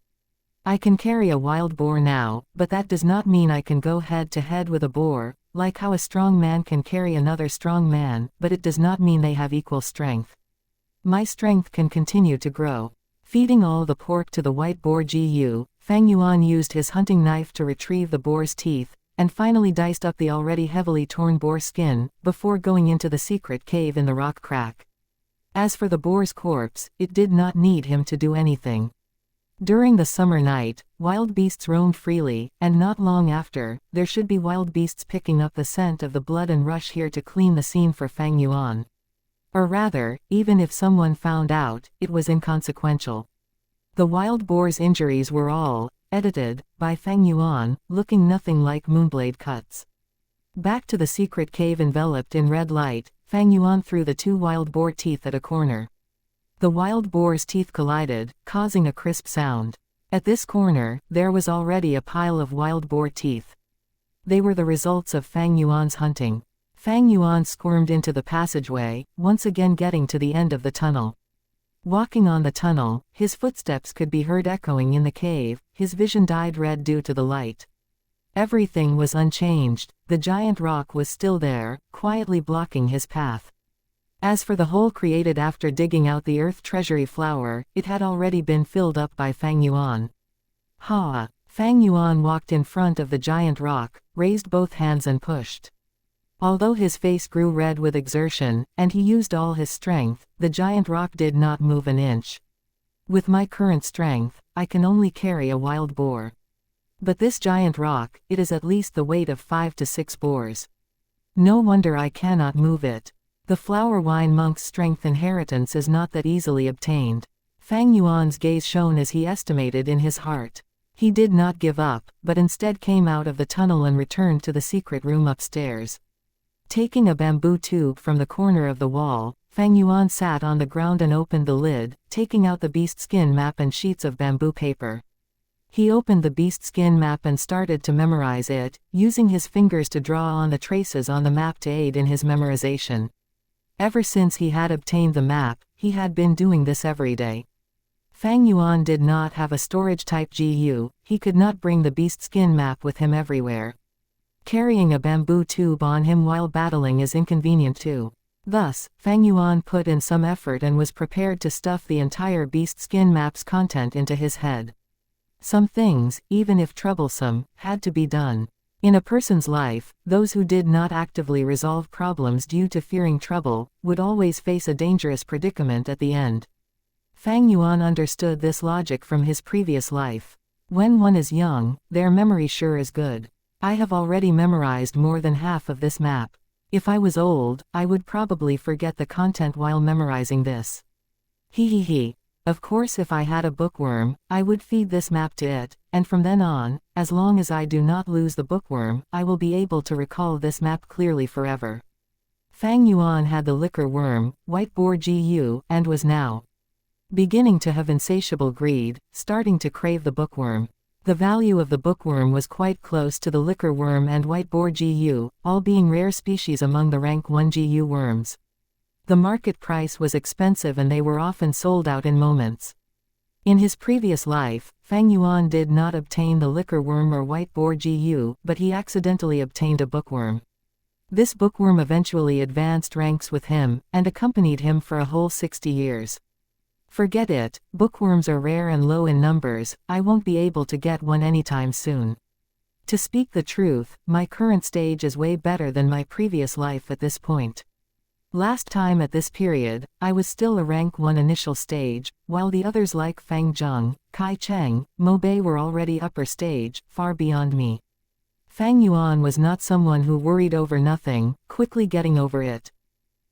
Speaker 1: I can carry a wild boar now, but that does not mean I can go head to head with a boar, like how a strong man can carry another strong man, but it does not mean they have equal strength. My strength can continue to grow. Feeding all the pork to the white boar Gu, Fang Yuan used his hunting knife to retrieve the boar's teeth, and finally diced up the already heavily torn boar skin, before going into the secret cave in the rock crack. As for the boar's corpse, it did not need him to do anything. During the summer night, wild beasts roamed freely, and not long after, there should be wild beasts picking up the scent of the blood and rush here to clean the scene for Fang Yuan. Or rather, even if someone found out, it was inconsequential. The wild boar's injuries were all edited by Fang Yuan, looking nothing like moonblade cuts. Back to the secret cave enveloped in red light, Fang Yuan threw the two wild boar teeth at a corner. The wild boar's teeth collided, causing a crisp sound. At this corner, there was already a pile of wild boar teeth. They were the results of Fang Yuan's hunting. Fang Yuan squirmed into the passageway, once again getting to the end of the tunnel. Walking on the tunnel, his footsteps could be heard echoing in the cave, his vision dyed red due to the light. Everything was unchanged, the giant rock was still there, quietly blocking his path. As for the hole created after digging out the earth treasury flower, it had already been filled up by Fang Yuan. Ha! Fang Yuan walked in front of the giant rock, raised both hands and pushed. Although his face grew red with exertion, and he used all his strength, the giant rock did not move an inch. With my current strength, I can only carry a wild boar. But this giant rock, it is at least the weight of 5 to 6 boars. No wonder I cannot move it. The flower wine monk's strength inheritance is not that easily obtained. Fang Yuan's gaze shone as he estimated in his heart. He did not give up, but instead came out of the tunnel and returned to the secret room upstairs. Taking a bamboo tube from the corner of the wall, Fang Yuan sat on the ground and opened the lid, taking out the beast skin map and sheets of bamboo paper. He opened the beast skin map and started to memorize it, using his fingers to draw on the traces on the map to aid in his memorization. Ever since he had obtained the map, he had been doing this every day. Fang Yuan did not have a storage-type GU, he could not bring the beast skin map with him everywhere. Carrying a bamboo tube on him while battling is inconvenient too. Thus, Fang Yuan put in some effort and was prepared to stuff the entire beast skin map's content into his head. Some things, even if troublesome, had to be done. In a person's life, those who did not actively resolve problems due to fearing trouble, would always face a dangerous predicament at the end. Fang Yuan understood this logic from his previous life. When one is young, their memory sure is good. I have already memorized more than half of this map. If I was old, I would probably forget the content while memorizing this. He. Of course, if I had a bookworm, I would feed this map to it, and from then on, as long as I do not lose the bookworm, I will be able to recall this map clearly forever. Fang Yuan had the liquor worm, white boar Gu, and was now beginning to have insatiable greed, starting to crave the bookworm. The value of the bookworm was quite close to the liquor worm and white boar Gu, all being rare species among the rank 1 Gu worms. The market price was expensive and they were often sold out in moments. In his previous life, Fang Yuan did not obtain the liquor worm or white boar Gu, but he accidentally obtained a bookworm. This bookworm eventually advanced ranks with him, and accompanied him for a whole 60 years. Forget it, bookworms are rare and low in numbers, I won't be able to get one anytime soon. To speak the truth, my current stage is way better than my previous life at this point. Last time at this period, I was still a rank 1 initial stage, while the others like Fang Zheng, Kai Cheng, Mo Bei were already upper stage, far beyond me. Fang Yuan was not someone who worried over nothing, quickly getting over it.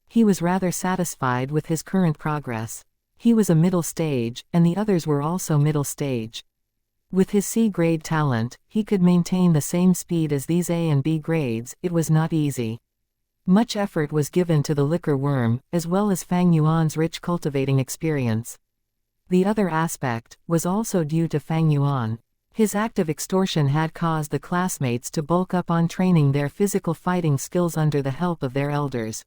Speaker 1: He was rather satisfied with his current progress. He was a middle stage, and the others were also middle stage. With his C-grade talent, he could maintain the same speed as these A and B grades. It was not easy. Much effort was given to the liquor worm, as well as Fang Yuan's rich cultivating experience. The other aspect was also due to Fang Yuan. His act of extortion had caused the classmates to bulk up on training their physical fighting skills under the help of their elders.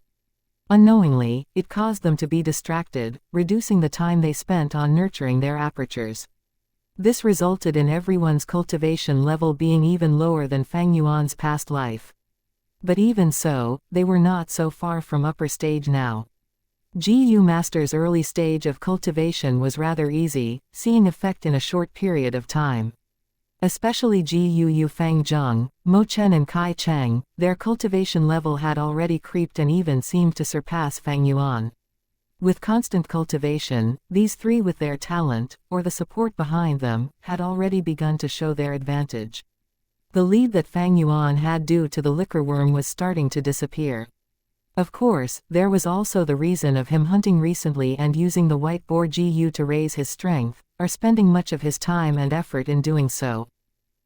Speaker 1: Unknowingly, it caused them to be distracted, reducing the time they spent on nurturing their apertures. This resulted in everyone's cultivation level being even lower than Fang Yuan's past life. But even so, they were not so far from upper stage now. Gu Master's early stage of cultivation was rather easy, seeing effect in a short period of time. Especially Gu Fang Zheng, Mo Chen and Kai Cheng, their cultivation level had already creeped and even seemed to surpass Fang Yuan. With constant cultivation, these three with their talent, or the support behind them, had already begun to show their advantage. The lead that Fang Yuan had due to the liquor worm was starting to disappear. Of course, there was also the reason of him hunting recently and using the white boar Gu to raise his strength, or spending much of his time and effort in doing so.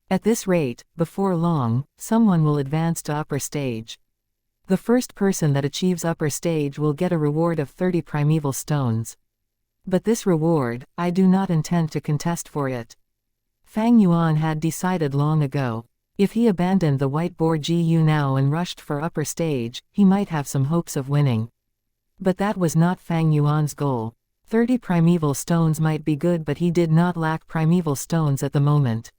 Speaker 1: At this rate, before long, someone will advance to upper stage. The first person that achieves upper stage will get a reward of 30 primeval stones. But this reward, I do not intend to contest for it. Fang Yuan had decided long ago. If he abandoned the white boar Gu now and rushed for upper stage, he might have some hopes of winning. But that was not Fang Yuan's goal. 30 primeval stones might be good, but he did not lack primeval stones at the moment.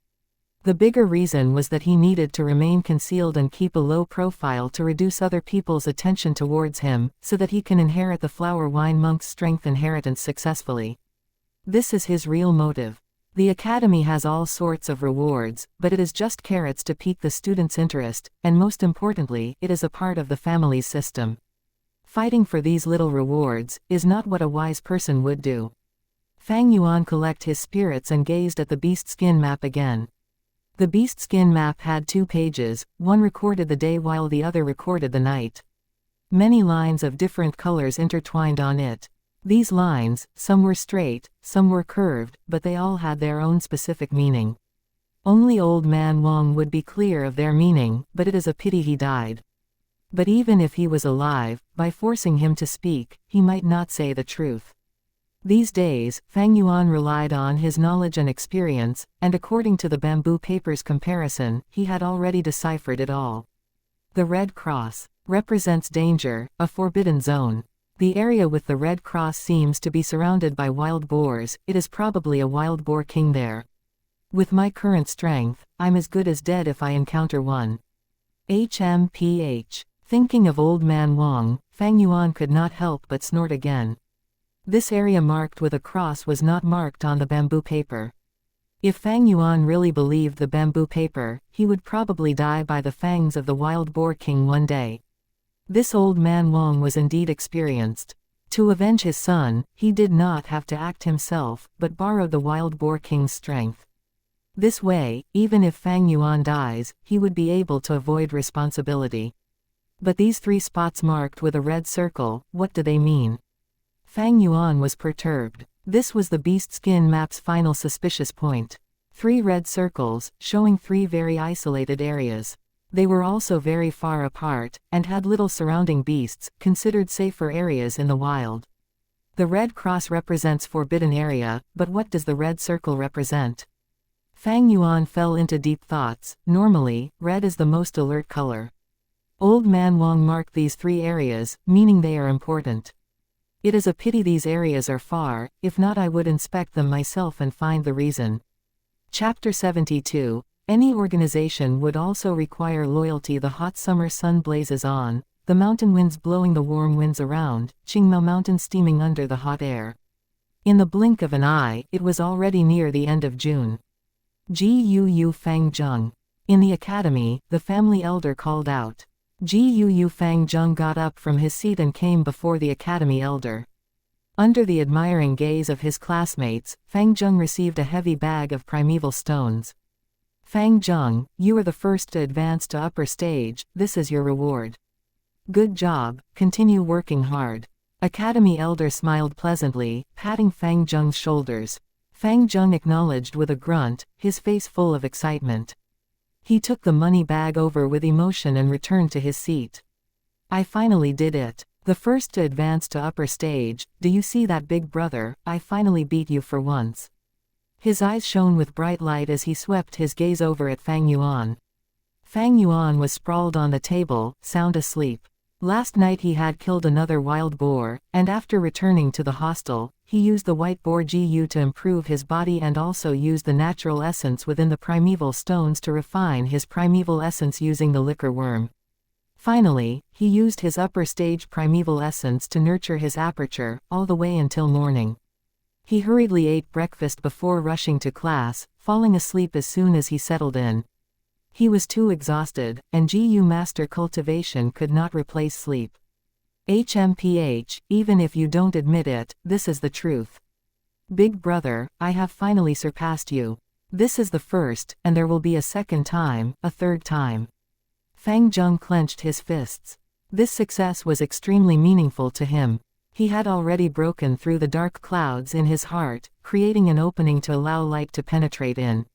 Speaker 1: The bigger reason was that he needed to remain concealed and keep a low profile to reduce other people's attention towards him, so that he can inherit the flower wine monk's strength inheritance successfully. This is his real motive. The academy has all sorts of rewards, but it is just carrots to pique the student's interest, and most importantly, it is a part of the family's system. Fighting for these little rewards is not what a wise person would do. Fang Yuan collected his spirits and gazed at the beast skin map again. The beast skin map had 2 pages, one recorded the day while the other recorded the night. Many lines of different colors intertwined on it. These lines, some were straight, some were curved, but they all had their own specific meaning. Only Old Man Wang would be clear of their meaning, but it is a pity he died. But even if he was alive, by forcing him to speak, he might not say the truth. These days, Fang Yuan relied on his knowledge and experience, and according to the bamboo paper's comparison, he had already deciphered it all. The red cross represents danger, a forbidden zone. The area with the red cross seems to be surrounded by wild boars. It is probably a wild boar king there. With my current strength, I'm as good as dead if I encounter one. HMPH. Thinking of Old Man Wang, Fang Yuan could not help but snort again. This area marked with a cross was not marked on the bamboo paper. If Fang Yuan really believed the bamboo paper, he would probably die by the fangs of the wild boar king one day. This old man Wang was indeed experienced. To avenge his son, he did not have to act himself, but borrowed the wild boar king's strength. This way, even if Fang Yuan dies, he would be able to avoid responsibility. But these 3 spots marked with a red circle, what do they mean? Fang Yuan was perturbed. This was the beast skin map's final suspicious point. 3 red circles, showing 3 very isolated areas. They were also very far apart, and had little surrounding beasts, considered safer areas in the wild. The red cross represents forbidden area, but what does the red circle represent? Fang Yuan fell into deep thoughts. Normally, red is the most alert color. Old man Wang marked these 3 areas, meaning they are important. It is a pity these areas are far, if not I would inspect them myself and find the reason. Chapter 72. Any organization would also require loyalty. The hot summer sun blazes on, the mountain winds blowing the warm winds around, Qingmao Mountain steaming under the hot air. In the blink of an eye, it was already near the end of June. Gu Fang Zheng. In the academy, the family elder called out. Gu Fang Zheng got up from his seat and came before the academy elder. Under the admiring gaze of his classmates, Fang Zheng received a heavy bag of primeval stones. Fang Zheng, you are the first to advance to upper stage, this is your reward. Good job, continue working hard. Academy elder smiled pleasantly, patting Fang Zheng's shoulders. Fang Zheng acknowledged with a grunt, his face full of excitement. He took the money bag over with emotion and returned to his seat. I finally did it. The first to advance to upper stage, do you see that big brother, I finally beat you for once. His eyes shone with bright light as he swept his gaze over at Fang Yuan. Fang Yuan was sprawled on the table, sound asleep. Last night he had killed another wild boar, and after returning to the hostel, he used the white boar Gu to improve his body and also used the natural essence within the primeval stones to refine his primeval essence using the liquor worm. Finally, he used his upper stage primeval essence to nurture his aperture, all the way until morning. He hurriedly ate breakfast before rushing to class, falling asleep as soon as he settled in. He was too exhausted, and Gu master cultivation could not replace sleep. HMPH, even if you don't admit it, this is the truth. Big brother, I have finally surpassed you. This is the first, and there will be a second time, a third time. Fang Zheng clenched his fists. This success was extremely meaningful to him. He had already broken through the dark clouds in his heart, creating an opening to allow light to penetrate in.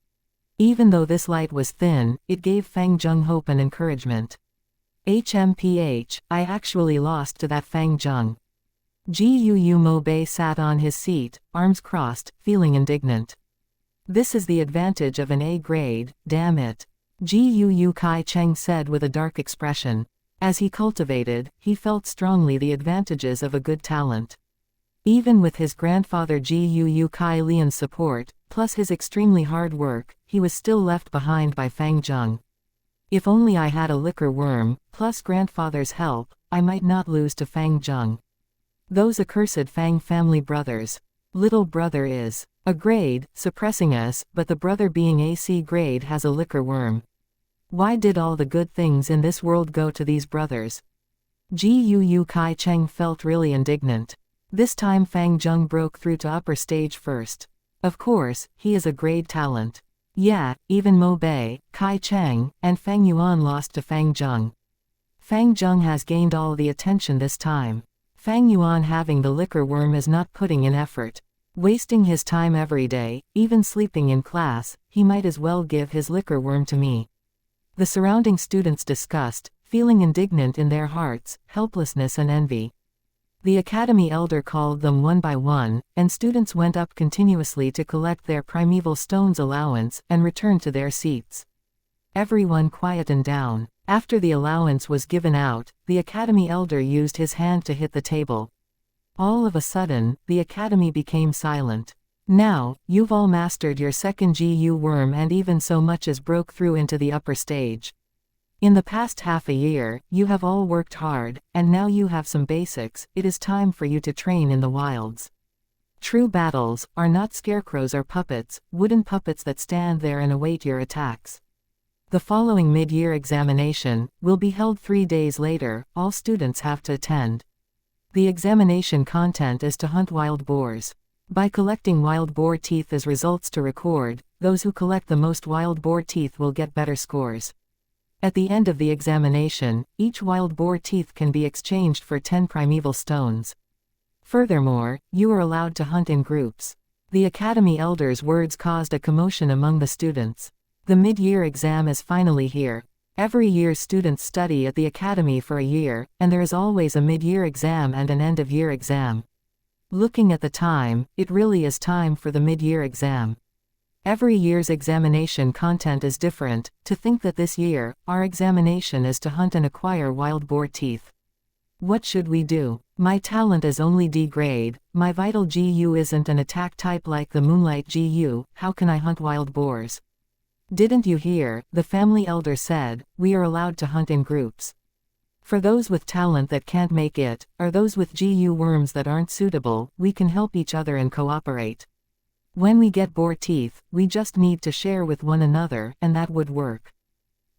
Speaker 1: Even though this light was thin, it gave Fang Zheng hope and encouragement. HMPH, I actually lost to that Fang Zheng. Gu Mo Bei sat on his seat, arms crossed, feeling indignant. This is the advantage of an A grade, damn it. Gu Kai Cheng said with a dark expression. As he cultivated, he felt strongly the advantages of a good talent. Even with his grandfather Gu Kai Lian's support, plus his extremely hard work, he was still left behind by Fang Zheng. If only I had a liquor worm, plus grandfather's help, I might not lose to Fang Zheng. Those accursed Fang family brothers. Little brother is a grade, suppressing us, but the brother being AC grade has a liquor worm. Why did all the good things in this world go to these brothers? Gu Kai Cheng felt really indignant. This time Fang Zheng broke through to upper stage first. Of course, he is a grade talent. Yeah, even Mo Bei, Kai Cheng, and Fang Yuan lost to Fang Zheng. Fang Zheng has gained all the attention this time. Fang Yuan having the liquor worm is not putting in effort. Wasting his time every day, even sleeping in class, he might as well give his liquor worm to me. The surrounding students discussed, feeling indignant in their hearts, helplessness and envy. The academy elder called them one by one, and students went up continuously to collect their primeval stones allowance and return to their seats. Everyone quietened down. After the allowance was given out, the academy elder used his hand to hit the table. All of a sudden, the academy became silent. Now, you've all mastered your second Gu worm and even so much as broke through into the upper stage. In the past half a year, you have all worked hard, and now you have some basics, it is time for you to train in the wilds. True battles are not scarecrows or puppets, wooden puppets that stand there and await your attacks. The following mid-year examination will be held 3 days later. All students have to attend. The examination content is to hunt wild boars. By collecting wild boar teeth as results to record, those who collect the most wild boar teeth will get better scores. At the end of the examination, each wild boar teeth can be exchanged for 10 primeval stones. Furthermore, you are allowed to hunt in groups. The Academy Elder's words caused a commotion among the students. The mid-year exam is finally here. Every year students study at the Academy for a year, and there is always a mid-year exam and an end-of-year exam. Looking at the time, it really is time for the mid-year exam. Every year's examination content is different. To think that this year, our examination is to hunt and acquire wild boar teeth. What should we do? My talent is only D grade, my vital GU isn't an attack type like the Moonlight GU, how can I hunt wild boars? Didn't you hear? The family elder said, we are allowed to hunt in groups. For those with talent that can't make it, or those with GU worms that aren't suitable, we can help each other and cooperate. When we get boar teeth, we just need to share with one another, and that would work.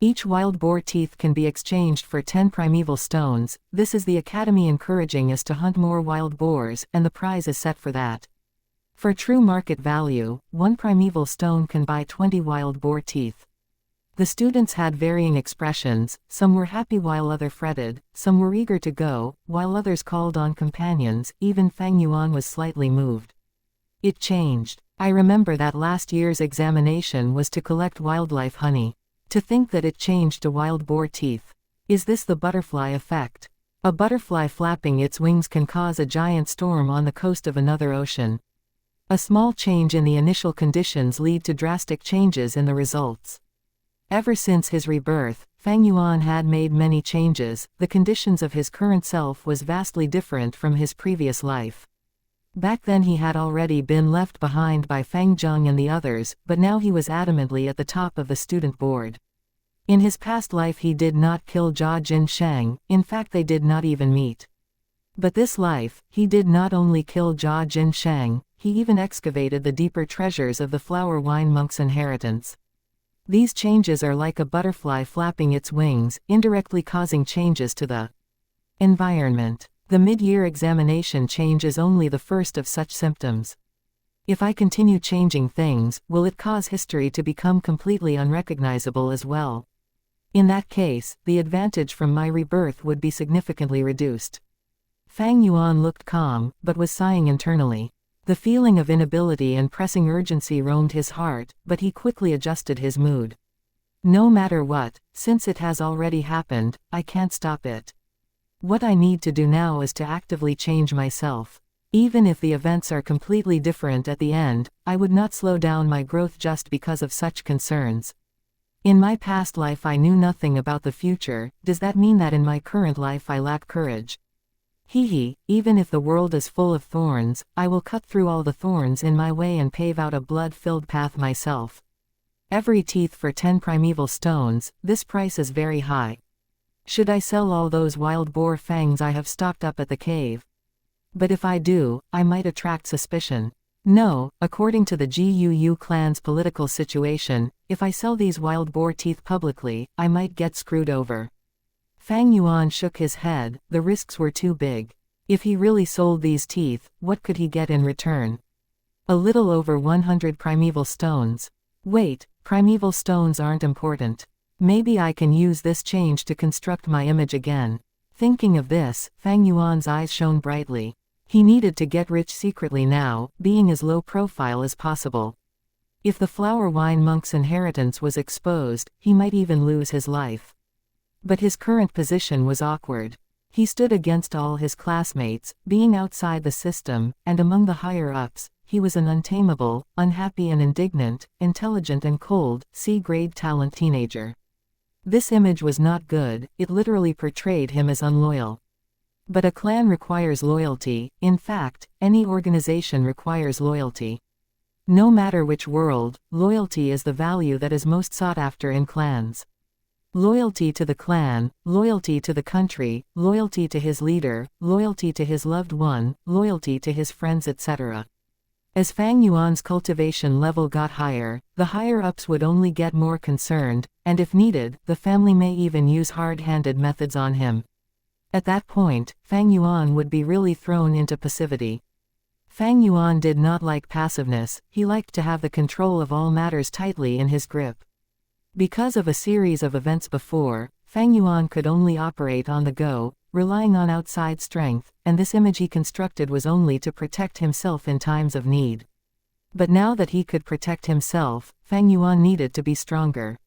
Speaker 1: Each wild boar teeth can be exchanged for 10 primeval stones. This is the Academy encouraging us to hunt more wild boars, and the prize is set for that. For true market value, 1 primeval stone can buy 20 wild boar teeth. The students had varying expressions, some were happy while others fretted, some were eager to go, while others called on companions. Even Fang Yuan was slightly moved. It changed. I remember that last year's examination was to collect wildlife honey. To think that it changed to wild boar teeth. Is this the butterfly effect? A butterfly flapping its wings can cause a giant storm on the coast of another ocean. A small change in the initial conditions lead to drastic changes in the results. Ever since his rebirth, Fang Yuan had made many changes. The conditions of his current self was vastly different from his previous life. Back then he had already been left behind by Fang Zheng and the others, but now he was adamantly at the top of the student board. In his past life he did not kill Jia Jin Sheng, in fact they did not even meet. But this life, he did not only kill Jia Jin Sheng, he even excavated the deeper treasures of the flower wine monk's inheritance. These changes are like a butterfly flapping its wings, indirectly causing changes to the environment. The mid-year examination change is only the first of such symptoms. If I continue changing things, will it cause history to become completely unrecognizable as well? In that case, the advantage from my rebirth would be significantly reduced. Fang Yuan looked calm, but was sighing internally. The feeling of inability and pressing urgency roamed his heart, but he quickly adjusted his mood. No matter what, since it has already happened, I can't stop it. What I need to do now is to actively change myself. Even if the events are completely different at the end, I would not slow down my growth just because of such concerns. In my past life I knew nothing about the future. Does that mean that in my current life I lack courage? Even if the world is full of thorns, I will cut through all the thorns in my way and pave out a blood-filled path myself. Every teeth for 10 primeval stones, this price is very high. Should I sell all those wild boar fangs I have stocked up at the cave? But if I do, I might attract suspicion. No, according to the GUU clan's political situation, if I sell these wild boar teeth publicly, I might get screwed over. Fang Yuan shook his head. The risks were too big. If he really sold these teeth, what could he get in return? A little over 100 primeval stones. Wait, primeval stones aren't important. Maybe I can use this change to construct my image again. Thinking of this, Fang Yuan's eyes shone brightly. He needed to get rich secretly now, being as low profile as possible. If the flower wine monk's inheritance was exposed, he might even lose his life. But his current position was awkward. He stood against all his classmates, being outside the system, and among the higher-ups, he was an untamable, unhappy and indignant, intelligent and cold, C-grade talent teenager. This image was not good, it literally portrayed him as unloyal. But a clan requires loyalty. In fact, any organization requires loyalty. No matter which world, loyalty is the value that is most sought after in clans. Loyalty to the clan, loyalty to the country, loyalty to his leader, loyalty to his loved one, loyalty to his friends, etc. As Fang Yuan's cultivation level got higher, the higher-ups would only get more concerned, and if needed, the family may even use hard-handed methods on him. At that point, Fang Yuan would be really thrown into passivity. Fang Yuan did not like passiveness, he liked to have the control of all matters tightly in his grip. Because of a series of events before, Fang Yuan could only operate on the go, relying on outside strength, and this image he constructed was only to protect himself in times of need. But now that he could protect himself, Fang Yuan needed to be stronger.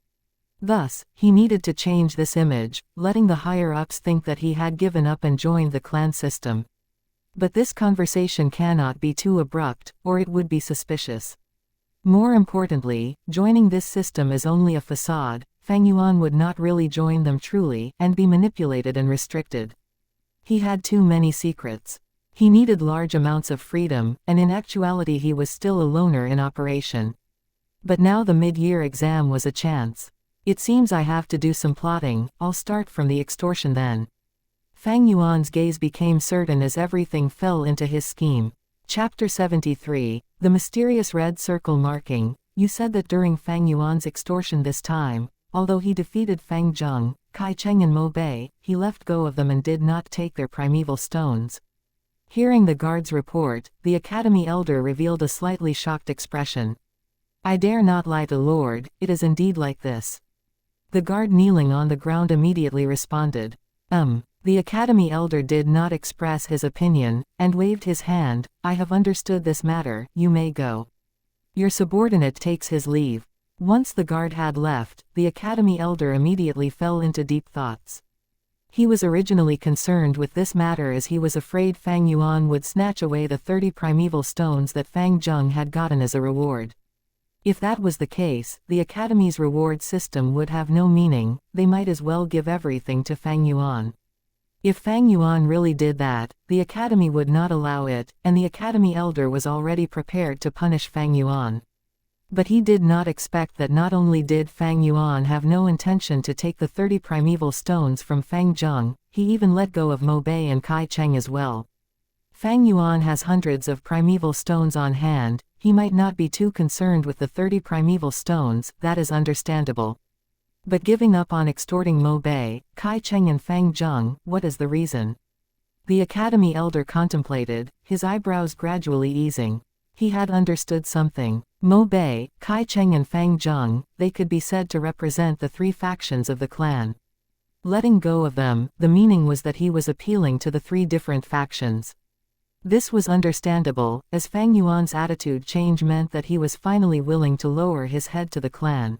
Speaker 1: Thus, he needed to change this image, letting the higher-ups think that he had given up and joined the clan system. But this conversation cannot be too abrupt, or it would be suspicious. More importantly, joining this system is only a facade. Fang Yuan would not really join them truly, and be manipulated and restricted. He had too many secrets. He needed large amounts of freedom, and in actuality he was still a loner in operation. But now the mid-year exam was a chance. It seems I have to do some plotting, I'll start from the extortion then. Fang Yuan's gaze became certain as everything fell into his scheme. Chapter 73, The Mysterious Red Circle Marking. You said that during Fang Yuan's extortion this time, although he defeated Fang Zheng, Kai Cheng and Mo Bei, he left go of them and did not take their primeval stones. Hearing the guard's report, the Academy elder revealed a slightly shocked expression. I dare not lie to Lord, it is indeed like this. The guard kneeling on the ground immediately responded. The Academy elder did not express his opinion, and waved his hand. I have understood this matter, you may go. Your subordinate takes his leave. Once the guard had left, the Academy elder immediately fell into deep thoughts. He was originally concerned with this matter as he was afraid Fang Yuan would snatch away the 30 primeval stones that Fang Zheng had gotten as a reward. If that was the case, the Academy's reward system would have no meaning, they might as well give everything to Fang Yuan. If Fang Yuan really did that, the Academy would not allow it, and the Academy elder was already prepared to punish Fang Yuan. But he did not expect that not only did Fang Yuan have no intention to take the 30 primeval stones from Fang Zheng, he even let go of Mo Bei and Kai Cheng as well. Fang Yuan has hundreds of primeval stones on hand, he might not be too concerned with the 30 primeval stones, that is understandable. But giving up on extorting Mo Bei, Kai Cheng and Fang Zheng, what is the reason? The Academy elder contemplated, his eyebrows gradually easing. He had understood something. Mo Bei, Kai Cheng and Fang Zheng, they could be said to represent the 3 factions of the clan. Letting go of them, the meaning was that he was appealing to the 3 different factions. This was understandable, as Fang Yuan's attitude change meant that he was finally willing to lower his head to the clan.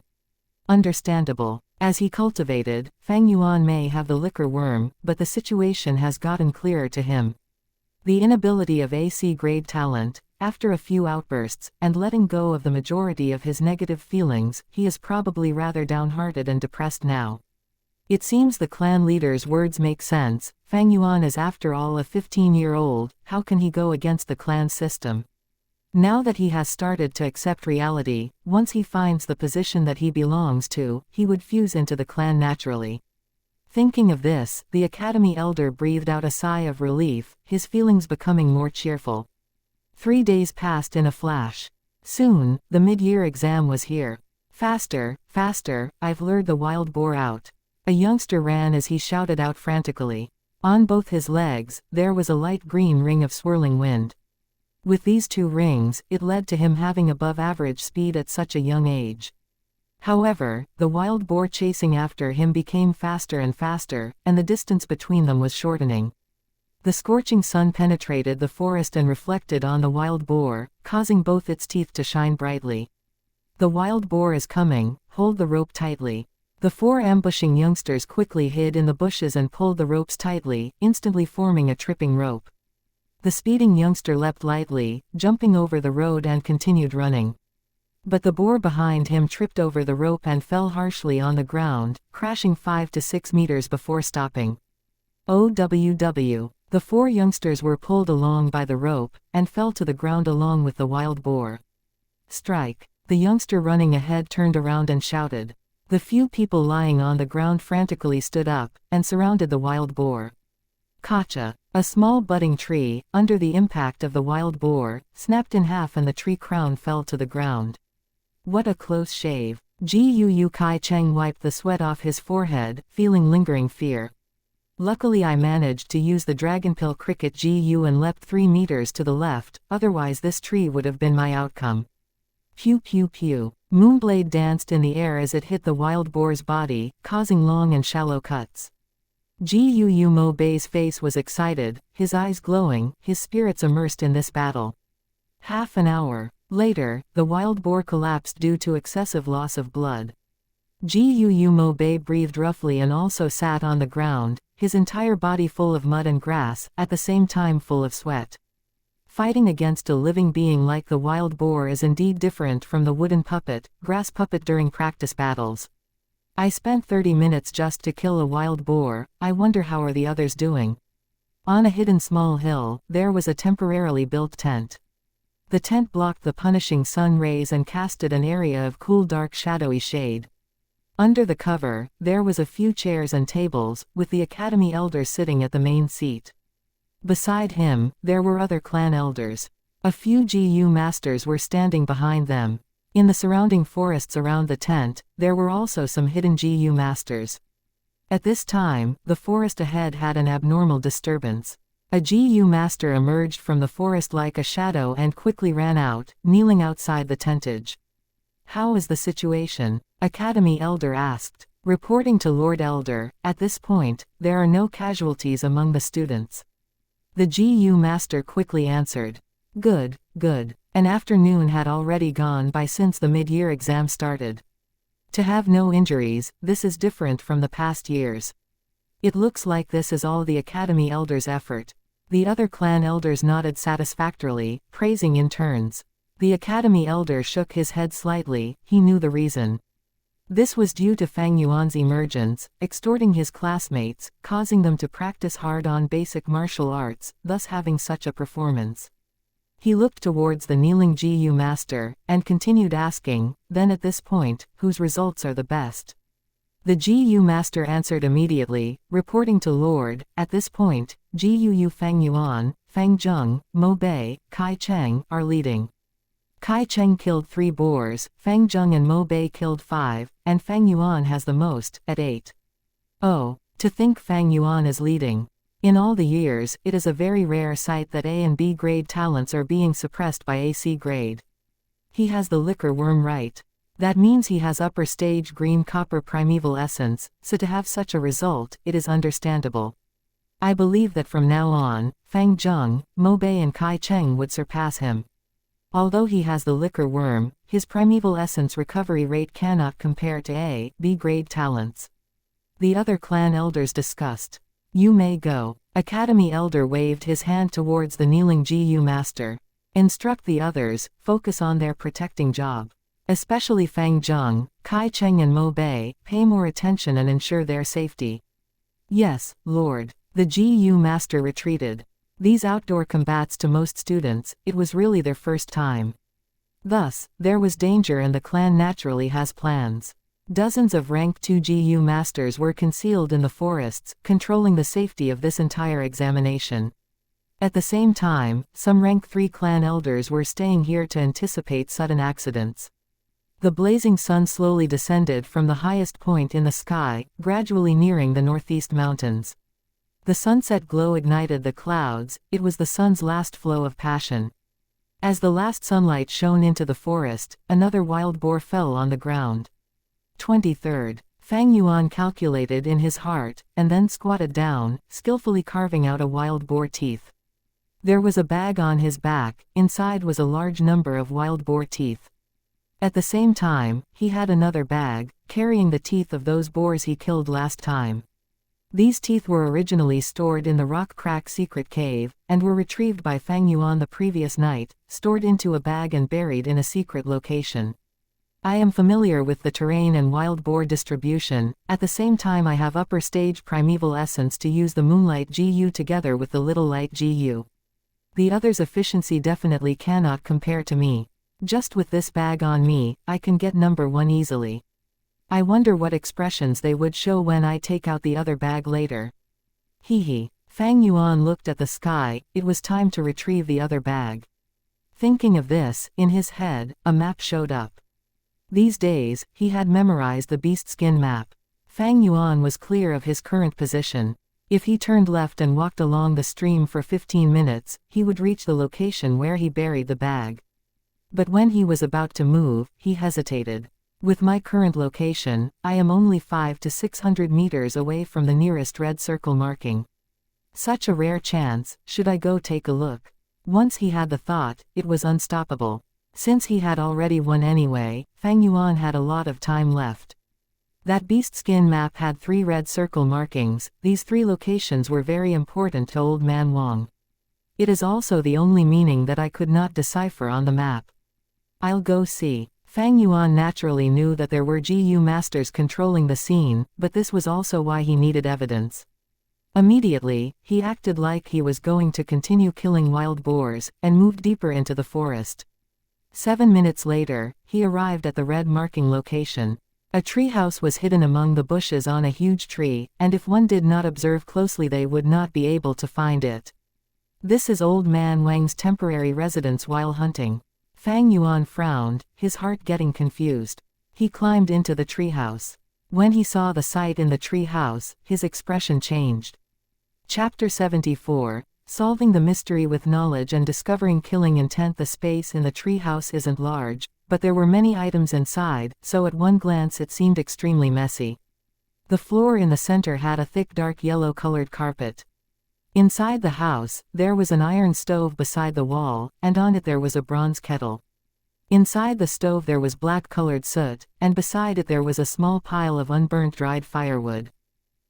Speaker 1: Understandable. As he cultivated, Fang Yuan may have the liquor worm, but the situation has gotten clearer to him. The inability of AC-grade talent, after a few outbursts, and letting go of the majority of his negative feelings, he is probably rather downhearted and depressed now. It seems the clan leader's words make sense. Fang Yuan is after all a 15-year-old, how can he go against the clan system? Now that he has started to accept reality, once he finds the position that he belongs to, he would fuse into the clan naturally. Thinking of this, the Academy elder breathed out a sigh of relief, his feelings becoming more cheerful. 3 days passed in a flash. Soon, the mid-year exam was here. Faster, faster, I've lured the wild boar out. A youngster ran as he shouted out frantically. On both his legs, there was a light green ring of swirling wind. With these 2 rings, it led to him having above-average speed at such a young age. However, the wild boar chasing after him became faster and faster, and the distance between them was shortening. The scorching sun penetrated the forest and reflected on the wild boar, causing both its teeth to shine brightly. The wild boar is coming, hold the rope tightly. The 4 ambushing youngsters quickly hid in the bushes and pulled the ropes tightly, instantly forming a tripping rope. The speeding youngster leapt lightly, jumping over the road and continued running. But the boar behind him tripped over the rope and fell harshly on the ground, crashing 5 to 6 meters before stopping. OWW. The 4 youngsters were pulled along by the rope, and fell to the ground along with the wild boar. Strike. The youngster running ahead turned around and shouted. The few people lying on the ground frantically stood up, and surrounded the wild boar. Kacha. A small budding tree, under the impact of the wild boar, snapped in half and the tree crown fell to the ground. What a close shave. Gu Kai Cheng wiped the sweat off his forehead, feeling lingering fear. Luckily I managed to use the dragonpill cricket Gu and leapt 3 meters to the left, otherwise this tree would have been my outcome. Pew pew pew. Moonblade danced in the air as it hit the wild boar's body, causing long and shallow cuts. Gu Mo Bei's face was excited, his eyes glowing, his spirits immersed in this battle. Half an hour later, the wild boar collapsed due to excessive loss of blood. Gu Mo Bei breathed roughly and also sat on the ground, his entire body full of mud and grass, at the same time full of sweat. Fighting against a living being like the wild boar is indeed different from the wooden puppet, grass puppet during practice battles. I spent 30 minutes just to kill a wild boar. I wonder how are the others doing. On a hidden small hill, there was a temporarily built tent. The tent blocked the punishing sun rays and casted an area of cool dark shadowy shade. Under the cover, there was a few chairs and tables, with the academy elder sitting at the main seat. Beside him, there were other clan elders. A few GU masters were standing behind them. In the surrounding forests around the tent, there were also some hidden GU masters. At this time, the forest ahead had an abnormal disturbance. A GU master emerged from the forest like a shadow and quickly ran out, kneeling outside the tentage. "How is the situation?" Academy Elder asked. Reporting to Lord Elder, at this point, there are no casualties among the students. The GU master quickly answered. Good, good. An afternoon had already gone by since the mid-year exam started. To have no injuries, this is different from the past years. It looks like this is all the Academy Elders' effort. The other clan elders nodded satisfactorily, praising in turns. The Academy Elder shook his head slightly, he knew the reason. This was due to Fang Yuan's emergence, extorting his classmates, causing them to practice hard on basic martial arts, thus having such a performance. He looked towards the kneeling GU master, and continued asking, then at this point, whose results are the best? The GU master answered immediately, reporting to Lord, at this point, GU Fang Yuan, Fang Zheng, Mo Bei, Kai Cheng, are leading. Kai Cheng killed 3 boars, Fang Zheng and Mo Bei killed 5, and Fang Yuan has the most, at 8. Oh, to think Fang Yuan is leading. In all the years, it is a very rare sight that A and B grade talents are being suppressed by AC grade. He has the liquor worm right. That means he has upper stage green copper primeval essence, so to have such a result, it is understandable. I believe that from now on, Fang Zheng, Mo Bei and Kai Cheng would surpass him. Although he has the liquor worm, his primeval essence recovery rate cannot compare to A, B grade talents. The other clan elders discussed. You may go. Academy Elder waved his hand towards the kneeling GU master. Instruct the others, focus on their protecting job. Especially Fang Zheng, Kai Cheng and Mo Bei, pay more attention and ensure their safety. Yes, Lord. The GU master retreated. These outdoor combats to most students, it was really their first time. Thus, there was danger and the clan naturally has plans. Dozens of rank 2 GU masters were concealed in the forests, controlling the safety of this entire examination. At the same time, some rank 3 clan elders were staying here to anticipate sudden accidents. The blazing sun slowly descended from the highest point in the sky, gradually nearing the northeast mountains. The sunset glow ignited the clouds, it was the sun's last flow of passion. As the last sunlight shone into the forest, another wild boar fell on the ground. 23rd. Fang Yuan calculated in his heart, and then squatted down, skillfully carving out a wild boar teeth. There was a bag on his back, inside was a large number of wild boar teeth. At the same time, he had another bag, carrying the teeth of those boars he killed last time. These teeth were originally stored in the Rock Crack secret cave, and were retrieved by Fang Yuan the previous night, stored into a bag and buried in a secret location. I am familiar with the terrain and wild boar distribution, at the same time I have upper stage primeval essence to use the Moonlight GU together with the Little Light GU. The others' efficiency definitely cannot compare to me. Just with this bag on me, I can get number 1 easily. I wonder what expressions they would show when I take out the other bag later. Hee hee. Fang Yuan looked at the sky. It was time to retrieve the other bag. Thinking of this, in his head, a map showed up. These days, he had memorized the beast skin map. Fang Yuan was clear of his current position. If he turned left and walked along the stream for 15 minutes, he would reach the location where he buried the bag. But when he was about to move, he hesitated. With my current location, I am only 500 to 600 meters away from the nearest red circle marking. Such a rare chance, should I go take a look? Once he had the thought, it was unstoppable. Since he had already won anyway, Fang Yuan had a lot of time left. That beast skin map had 3 red circle markings. These 3 locations were very important to Old Man Wang. It is also the only meaning that I could not decipher on the map. I'll go see. Fang Yuan naturally knew that there were GU masters controlling the scene, but this was also why he needed evidence. Immediately, he acted like he was going to continue killing wild boars, and moved deeper into the forest. 7 minutes later, he arrived at the red marking location. A treehouse was hidden among the bushes on a huge tree, and if one did not observe closely they would not be able to find it. This is Old Man Wang's temporary residence while hunting. Fang Yuan frowned, his heart getting confused. He climbed into the treehouse. When he saw the sight in the treehouse, his expression changed. Chapter 74, Solving the Mystery with Knowledge and Discovering Killing Intent. The space in the treehouse isn't large, but there were many items inside, so at one glance it seemed extremely messy. The floor in the center had a thick dark yellow-colored carpet. Inside the house, there was an iron stove beside the wall, and on it there was a bronze kettle. Inside the stove there was black-colored soot, and beside it there was a small pile of unburnt dried firewood.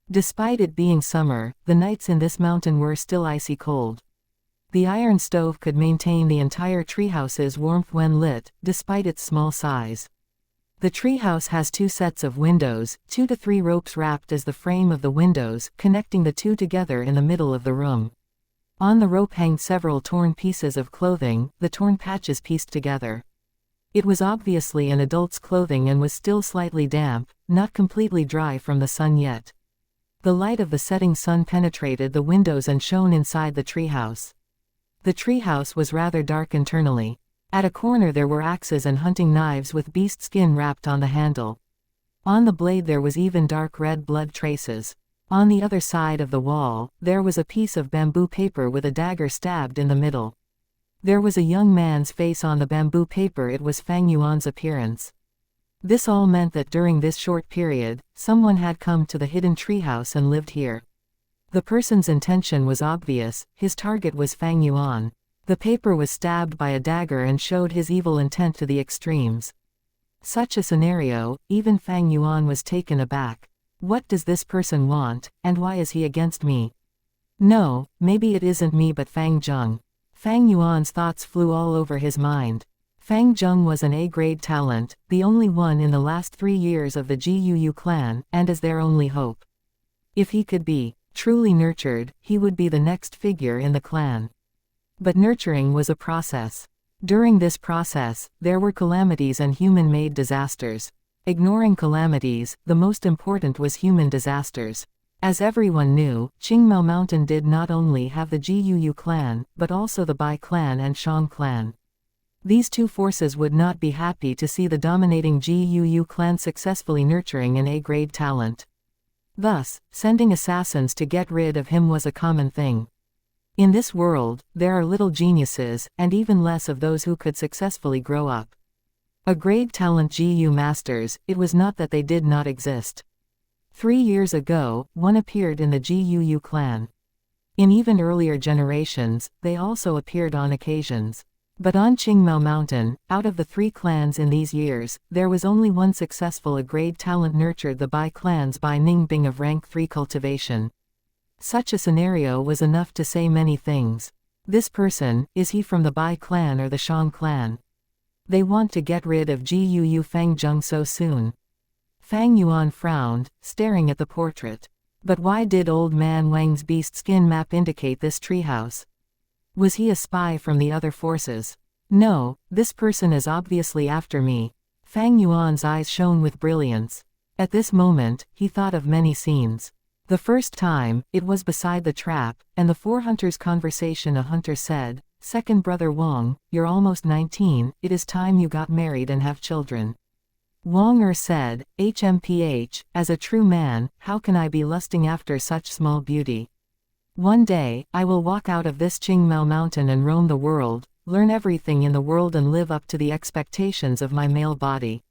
Speaker 1: Despite it being summer, the nights in this mountain were still icy cold. The iron stove could maintain the entire treehouse's warmth when lit, despite its small size. The treehouse has 2 sets of windows, 2 to 3 ropes wrapped as the frame of the windows, connecting the 2 together in the middle of the room. On the rope hang several torn pieces of clothing, the torn patches pieced together. It was obviously an adult's clothing and was still slightly damp, not completely dry from the sun yet. The light of the setting sun penetrated the windows and shone inside the treehouse. The treehouse was rather dark internally. At a corner there were axes and hunting knives with beast skin wrapped on the handle. On the blade there was even dark red blood traces. On the other side of the wall, there was a piece of bamboo paper with a dagger stabbed in the middle. There was a young man's face on the bamboo paper. It was Fang Yuan's appearance. This all meant that during this short period, someone had come to the hidden treehouse and lived here. The person's intention was obvious, his target was Fang Yuan. The paper was stabbed by a dagger and showed his evil intent to the extremes. Such a scenario, even Fang Yuan was taken aback. What does this person want, and why is he against me? No, maybe it isn't me but Fang Zheng. Fang Yuan's thoughts flew all over his mind. Fang Zheng was an A-grade talent, the only one in the last 3 years of the GUU clan, and as their only hope. If he could be truly nurtured, he would be the next figure in the clan. But nurturing was a process. During this process, there were calamities and human-made disasters. Ignoring calamities, the most important was human disasters. As everyone knew, Qingmao Mountain did not only have the GUU clan, but also the Bai clan and Shang clan. These 2 forces would not be happy to see the dominating GUU clan successfully nurturing an A-grade talent. Thus, sending assassins to get rid of him was a common thing. In this world, there are little geniuses, and even less of those who could successfully grow up. A-grade talent GU masters, it was not that they did not exist. 3 years ago, one appeared in the GUU clan. In even earlier generations, they also appeared on occasions. But on Qingmao Mountain, out of the 3 clans in these years, there was only one successful A-grade talent nurtured the Bai clans by Ningbing of rank 3 cultivation. Such a scenario was enough to say many things. This person, is he from the Bai clan or the Shang clan? They want to get rid of GUU Fang Zheng so soon. Fang Yuan frowned, staring at the portrait. But why did Old Man Wang's beast skin map indicate this treehouse? Was he a spy from the other forces? No, this person is obviously after me. Fang Yuan's eyes shone with brilliance. At this moment, he thought of many scenes. The first time, it was beside the trap, and the four hunters' conversation. A hunter said, "Second brother Wang, you're almost 19, it is time you got married and have children." Wang said, "HMPH, as a true man, how can I be lusting after such small beauty? One day, I will walk out of this Qingmao mountain and roam the world, learn everything in the world and live up to the expectations of my male body."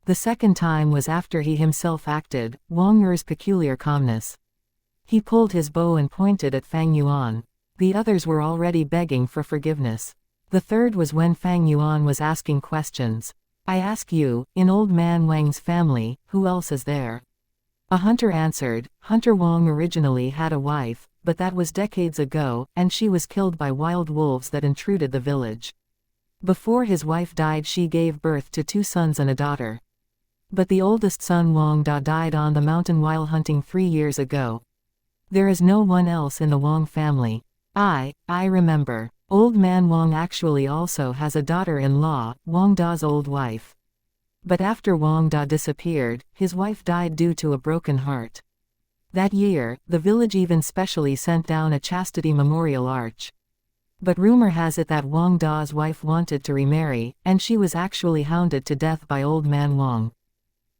Speaker 1: The second time was after he himself acted, Wang Er's peculiar calmness. He pulled his bow and pointed at Fang Yuan. The others were already begging for forgiveness. The third was when Fang Yuan was asking questions. "I ask you, in old man Wang's family, who else is there?" A hunter answered, "Hunter Wang originally had a wife, but that was decades ago, and she was killed by wild wolves that intruded the village. Before his wife died she gave birth to 2 sons and a daughter. But the oldest son Wang Da died on the mountain while hunting 3 years ago. There is no one else in the Wang family. I remember. Old man Wang actually also has a daughter-in-law, Wang Da's old wife. But after Wang Da disappeared, his wife died due to a broken heart. That year, the village even specially sent down a chastity memorial arch. But rumor has it that Wang Da's wife wanted to remarry, and she was actually hounded to death by old man Wang.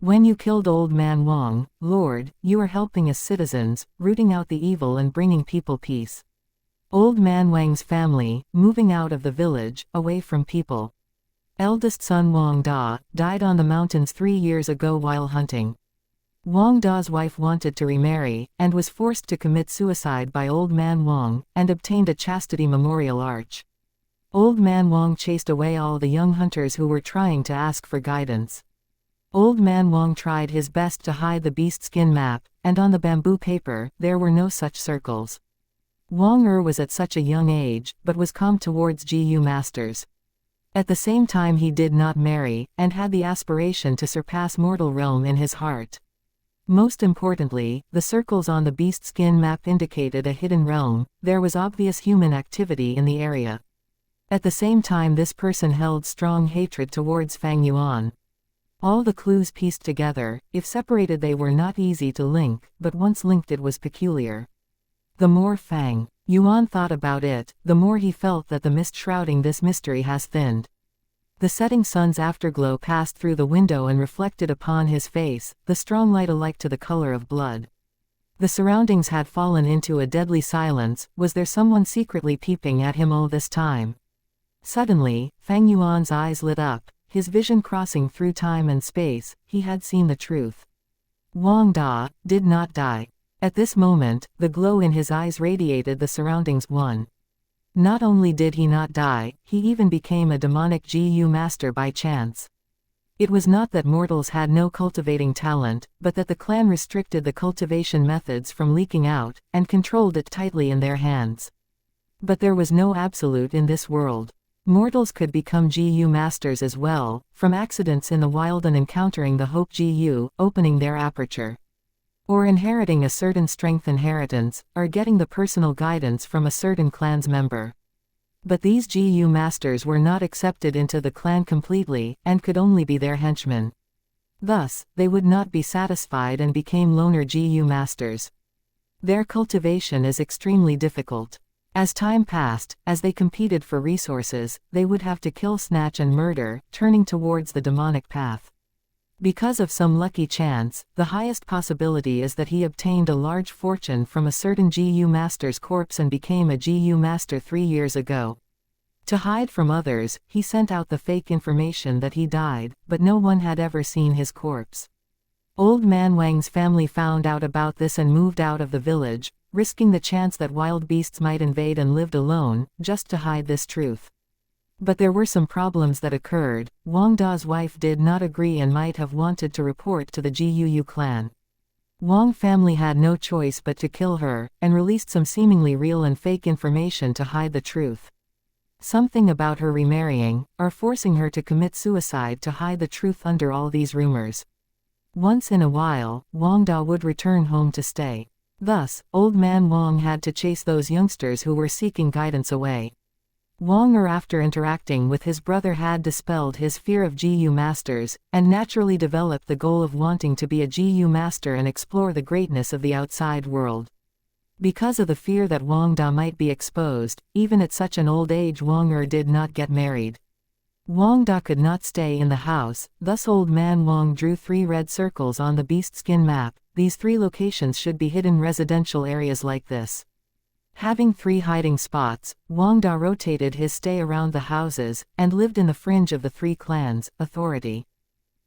Speaker 1: When you killed old man Wang, Lord, you are helping us citizens, rooting out the evil and bringing people peace. Old man Wang's family, moving out of the village, away from people. Eldest son Wang Da, died on the mountains 3 years ago while hunting. Wang Da's wife wanted to remarry, and was forced to commit suicide by old man Wang, and obtained a chastity memorial arch. Old man Wang chased away all the young hunters who were trying to ask for guidance. Old man Wang tried his best to hide the beast skin map, and on the bamboo paper, there were no such circles. Wang was at such a young age, but was calm towards GU masters. At the same time he did not marry, and had the aspiration to surpass mortal realm in his heart. Most importantly, the circles on the beast skin map indicated a hidden realm. There was obvious human activity in the area. At the same time this person held strong hatred towards Fang Yuan. All the clues pieced together, if separated they were not easy to link, but once linked it was peculiar. The more Fang Yuan thought about it, the more he felt that the mist shrouding this mystery has thinned. The setting sun's afterglow passed through the window and reflected upon his face, the strong light alike to the color of blood. The surroundings had fallen into a deadly silence. Was there someone secretly peeping at him all this time? Suddenly, Fang Yuan's eyes lit up, his vision crossing through time and space. He had seen the truth. Wang Da did not die. At this moment, the glow in his eyes radiated the surroundings. Not only did he not die, he even became a demonic GU master by chance. It was not that mortals had no cultivating talent, but that the clan restricted the cultivation methods from leaking out, and controlled it tightly in their hands. But there was no absolute in this world. Mortals could become GU masters as well, from accidents in the wild and encountering the Hope GU, opening their aperture. Or inheriting a certain strength inheritance, or getting the personal guidance from a certain clan's member. But these GU masters were not accepted into the clan completely, and could only be their henchmen. Thus, they would not be satisfied and became loner GU masters. Their cultivation is extremely difficult. As time passed, as they competed for resources, they would have to kill, snatch and murder, turning towards the demonic path. Because of some lucky chance, the highest possibility is that he obtained a large fortune from a certain GU master's corpse and became a GU master 3 years ago. To hide from others, he sent out the fake information that he died, but no one had ever seen his corpse. Old man Wang's family found out about this and moved out of the village, risking the chance that wild beasts might invade, and lived alone, just to hide this truth. But there were some problems that occurred. Wang Da's wife did not agree and might have wanted to report to the GUU clan. Wang family had no choice but to kill her, and released some seemingly real and fake information to hide the truth. Something about her remarrying, or forcing her to commit suicide to hide the truth under all these rumors. Once in a while, Wang Da would return home to stay. Thus, old man Wang had to chase those youngsters who were seeking guidance away. Wang Er, after interacting with his brother, had dispelled his fear of GU masters, and naturally developed the goal of wanting to be a GU master and explore the greatness of the outside world. Because of the fear that Wang Da might be exposed, even at such an old age, Wang Er did not get married. Wang Da could not stay in the house, thus old man Wang drew 3 red circles on the beast skin map. These 3 locations should be hidden residential areas like this. Having 3 hiding spots, Wang Da rotated his stay around the houses, and lived in the fringe of the 3 clans. Authority.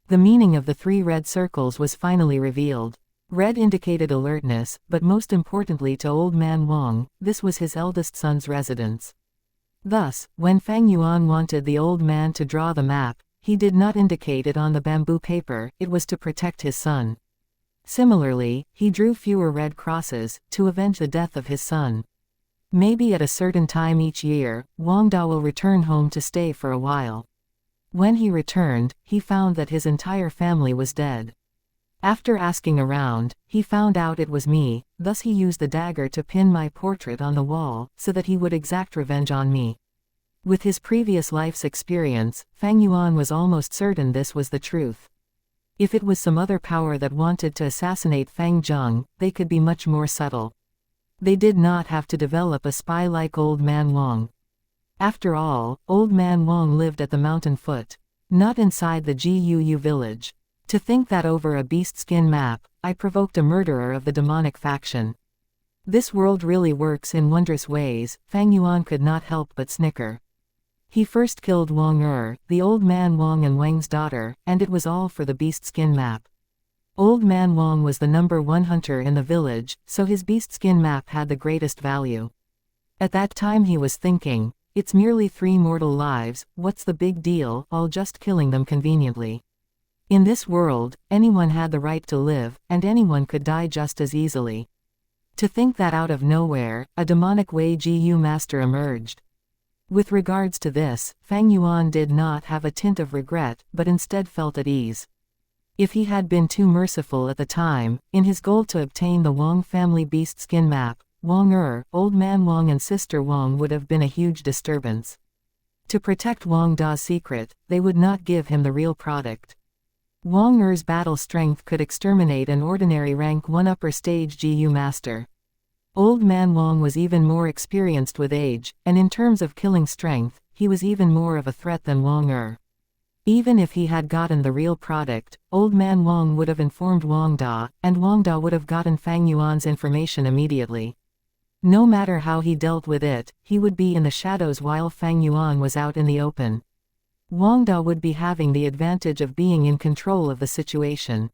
Speaker 1: The meaning of the 3 red circles was finally revealed. Red indicated alertness, but most importantly to old man Wang, this was his eldest son's residence. Thus, when Fang Yuan wanted the old man to draw the map, he did not indicate it on the bamboo paper, it was to protect his son. Similarly, he drew fewer red crosses, to avenge the death of his son. Maybe at a certain time each year, Wang Da will return home to stay for a while. When he returned, he found that his entire family was dead. After asking around, he found out it was me, thus he used the dagger to pin my portrait on the wall, so that he would exact revenge on me. With his previous life's experience, Fang Yuan was almost certain this was the truth. If it was some other power that wanted to assassinate Fang Zheng, they could be much more subtle. They did not have to develop a spy like old man Wang. After all, old man Wang lived at the mountain foot, not inside the Guu village. To think that over a beast skin map, I provoked a murderer of the demonic faction. This world really works in wondrous ways. Fang Yuan could not help but snicker. He first killed Wang Er, the old man Wang and Wang's daughter, and it was all for the beast skin map. Old man Wang was the #1 hunter in the village, so his beast skin map had the greatest value. At that time he was thinking, it's merely 3 mortal lives, what's the big deal, I'll just killing them conveniently. In this world, anyone had the right to live, and anyone could die just as easily. To think that out of nowhere, a demonic Wei Gu master emerged. With regards to this, Fang Yuan did not have a tint of regret, but instead felt at ease. If he had been too merciful at the time, in his goal to obtain the Wang family beast skin map, Wang Er, old man Wang and sister Wang would have been a huge disturbance. To protect Wang Da's secret, they would not give him the real product. Wang Er's battle strength could exterminate an ordinary rank 1 upper stage GU master. Old man Wang was even more experienced with age, and in terms of killing strength, he was even more of a threat than Wang Er. Even if he had gotten the real product, old man Wang would have informed Wang Da, and Wang Da would have gotten Fang Yuan's information immediately. No matter how he dealt with it, he would be in the shadows while Fang Yuan was out in the open. Wang Da would be having the advantage of being in control of the situation.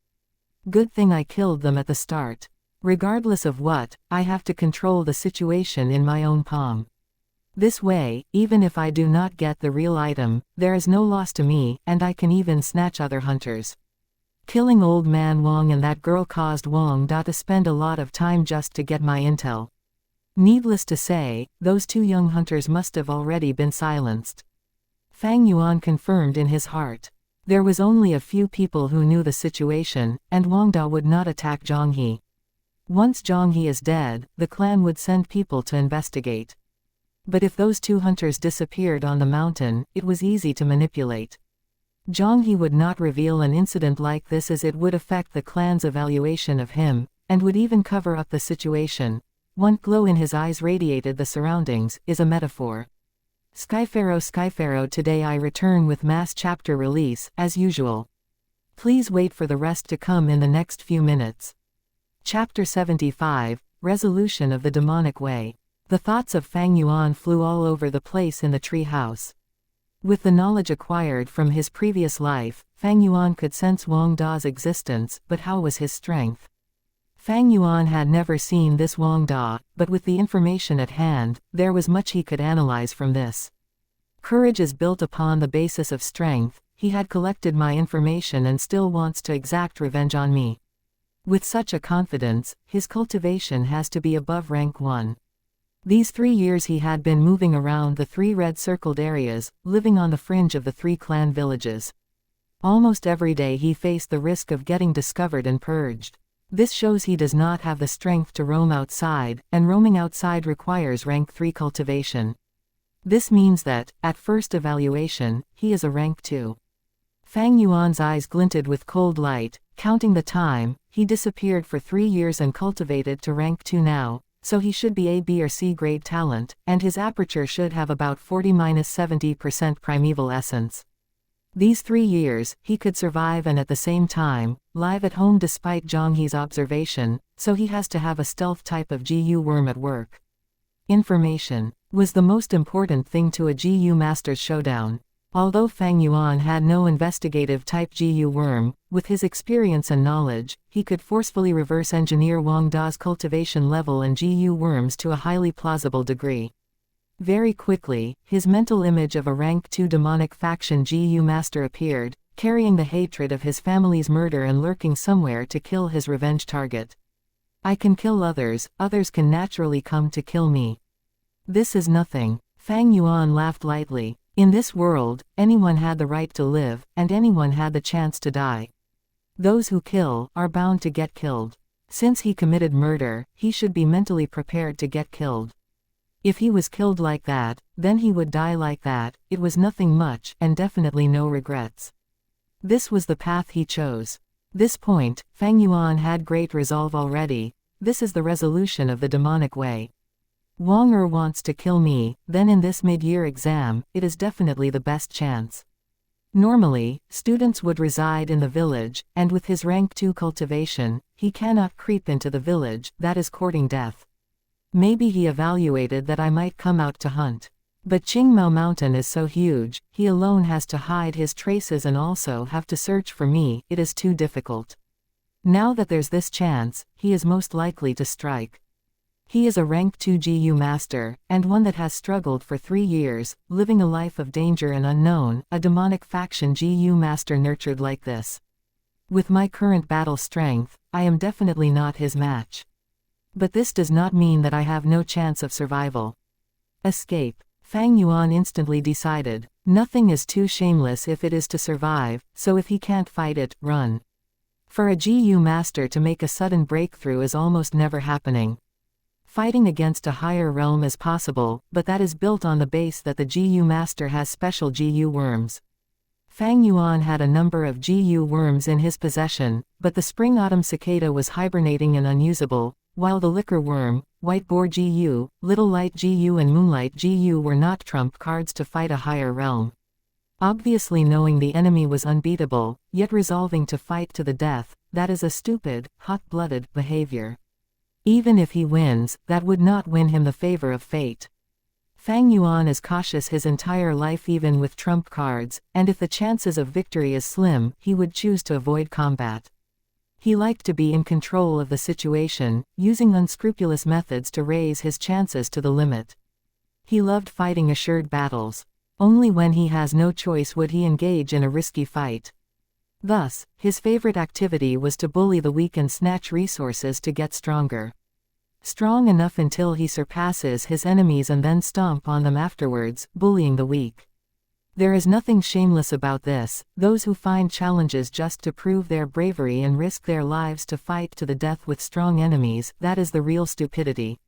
Speaker 1: Good thing I killed them at the start. Regardless of what, I have to control the situation in my own palm. This way, even if I do not get the real item, there is no loss to me, and I can even snatch other hunters. Killing old man Wang and that girl caused Wang Da to spend a lot of time just to get my intel. Needless to say, those 2 young hunters must have already been silenced. Fang Yuan confirmed in his heart. There was only a few people who knew the situation, and Wang Da would not attack Zhang He. Once Zhang He is dead, the clan would send people to investigate. But if those 2 hunters disappeared on the mountain, it was easy to manipulate. Zhang He would not reveal an incident like this as it would affect the clan's evaluation of him, and would even cover up the situation. One glow in his eyes radiated the surroundings, is a metaphor. Skypharaoh, today I return with mass chapter release, as usual. Please wait for the rest to come in the next few minutes. Chapter 75, Resolution of the Demonic Way. The thoughts of Fang Yuan flew all over the place in the tree house. With the knowledge acquired from his previous life, Fang Yuan could sense Wang Da's existence, but how was his strength? Fang Yuan had never seen this Wang Da, but with the information at hand, there was much he could analyze from this. Courage is built upon the basis of strength. He had collected my information and still wants to exact revenge on me. With such a confidence, his cultivation has to be above rank 1. These 3 years he had been moving around the 3 red-circled areas, living on the fringe of the 3 clan villages. Almost every day he faced the risk of getting discovered and purged. This shows he does not have the strength to roam outside, and roaming outside requires rank 3 cultivation. This means that, at first evaluation, he is a rank 2. Fang Yuan's eyes glinted with cold light. Counting the time, he disappeared for 3 years and cultivated to rank 2 now, so he should be a B or C grade talent, and his aperture should have about 40–70% primeval essence. These 3 years, he could survive and at the same time, live at home despite Zhonghe's observation, so he has to have a stealth type of GU worm at work. Information was the most important thing to a GU Masters showdown. Although Fang Yuan had no investigative type GU worm, with his experience and knowledge, he could forcefully reverse engineer Wang Da's cultivation level and GU worms to a highly plausible degree. Very quickly, his mental image of a rank 2 demonic faction GU master appeared, carrying the hatred of his family's murder and lurking somewhere to kill his revenge target. I can kill others, others can naturally come to kill me. This is nothing. Fang Yuan laughed lightly. In this world, anyone had the right to live, and anyone had the chance to die. Those who kill are bound to get killed. Since he committed murder, he should be mentally prepared to get killed. If he was killed like that, then he would die like that. It was nothing much, and definitely no regrets. This was the path he chose. This point, Fang Yuan had great resolve already. This is the resolution of the demonic way. Wang wants to kill me, then in this mid-year exam, it is definitely the best chance. Normally, students would reside in the village, and with his rank 2 cultivation, he cannot creep into the village, that is courting death. Maybe he evaluated that I might come out to hunt. But Qingmao Mountain is so huge, he alone has to hide his traces and also have to search for me, it is too difficult. Now that there's this chance, he is most likely to strike. He is a rank 2 GU master, and one that has struggled for 3 years, living a life of danger and unknown, a demonic faction GU master nurtured like this. With my current battle strength, I am definitely not his match. But this does not mean that I have no chance of survival. Escape. Fang Yuan instantly decided. Nothing is too shameless if it is to survive, so if he can't fight it, run. For a GU master to make a sudden breakthrough is almost never happening. Fighting against a higher realm is possible, but that is built on the base that the GU master has special GU worms. Fang Yuan had a number of GU worms in his possession, but the spring-autumn cicada was hibernating and unusable, while the liquor worm, white boar GU, little light GU and moonlight GU were not trump cards to fight a higher realm. Obviously knowing the enemy was unbeatable, yet resolving to fight to the death, that is a stupid, hot-blooded behavior. Even if he wins, that would not win him the favor of fate. Fang Yuan is cautious his entire life even with trump cards, and if the chances of victory is slim, he would choose to avoid combat. He liked to be in control of the situation, using unscrupulous methods to raise his chances to the limit. He loved fighting assured battles. Only when he has no choice would he engage in a risky fight. Thus, his favorite activity was to bully the weak and snatch resources to get stronger. Strong enough until he surpasses his enemies and then stomp on them afterwards, bullying the weak. There is nothing shameless about this. Those who find challenges just to prove their bravery and risk their lives to fight to the death with strong enemies, that is the real stupidity.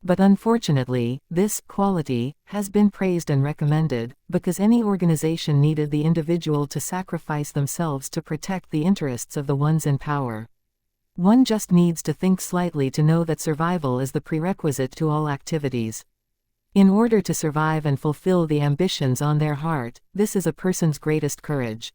Speaker 1: But unfortunately, this quality has been praised and recommended, because any organization needed the individual to sacrifice themselves to protect the interests of the ones in power. One just needs to think slightly to know that survival is the prerequisite to all activities. In order to survive and fulfill the ambitions on their heart, this is a person's greatest courage.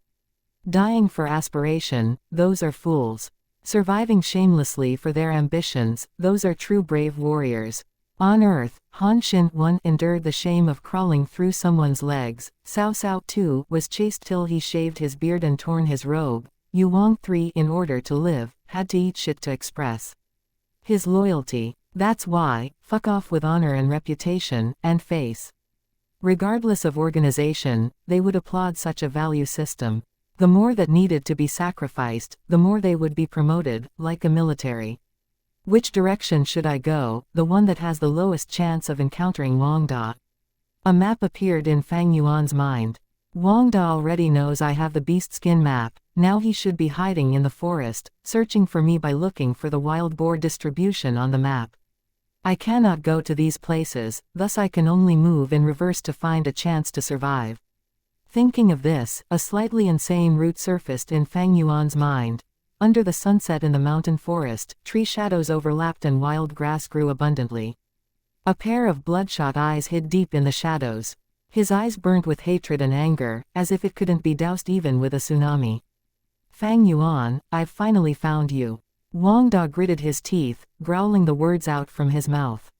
Speaker 1: Dying for aspiration, those are fools. Surviving shamelessly for their ambitions, those are true brave warriors. On earth, Han Xin 1 endured the shame of crawling through someone's legs, Cao Cao 2 was chased till he shaved his beard and torn his robe, Yu Wang 3 in order to live, had to eat shit to express his loyalty. That's why, fuck off with honor and reputation, and face. Regardless of organization, they would applaud such a value system. The more that needed to be sacrificed, the more they would be promoted, like a military. Which direction should I go, the one that has the lowest chance of encountering Wang Da? A map appeared in Fang Yuan's mind. Wang Da already knows I have the beast skin map, now he should be hiding in the forest, searching for me by looking for the wild boar distribution on the map. I cannot go to these places, thus I can only move in reverse to find a chance to survive. Thinking of this, a slightly insane route surfaced in Fang Yuan's mind. Under the sunset in the mountain forest, tree shadows overlapped and wild grass grew abundantly. A pair of bloodshot eyes hid deep in the shadows. His eyes burnt with hatred and anger, as if it couldn't be doused even with a tsunami. Fang Yuan, I've finally found you. Wang Da gritted his teeth, growling the words out from his mouth.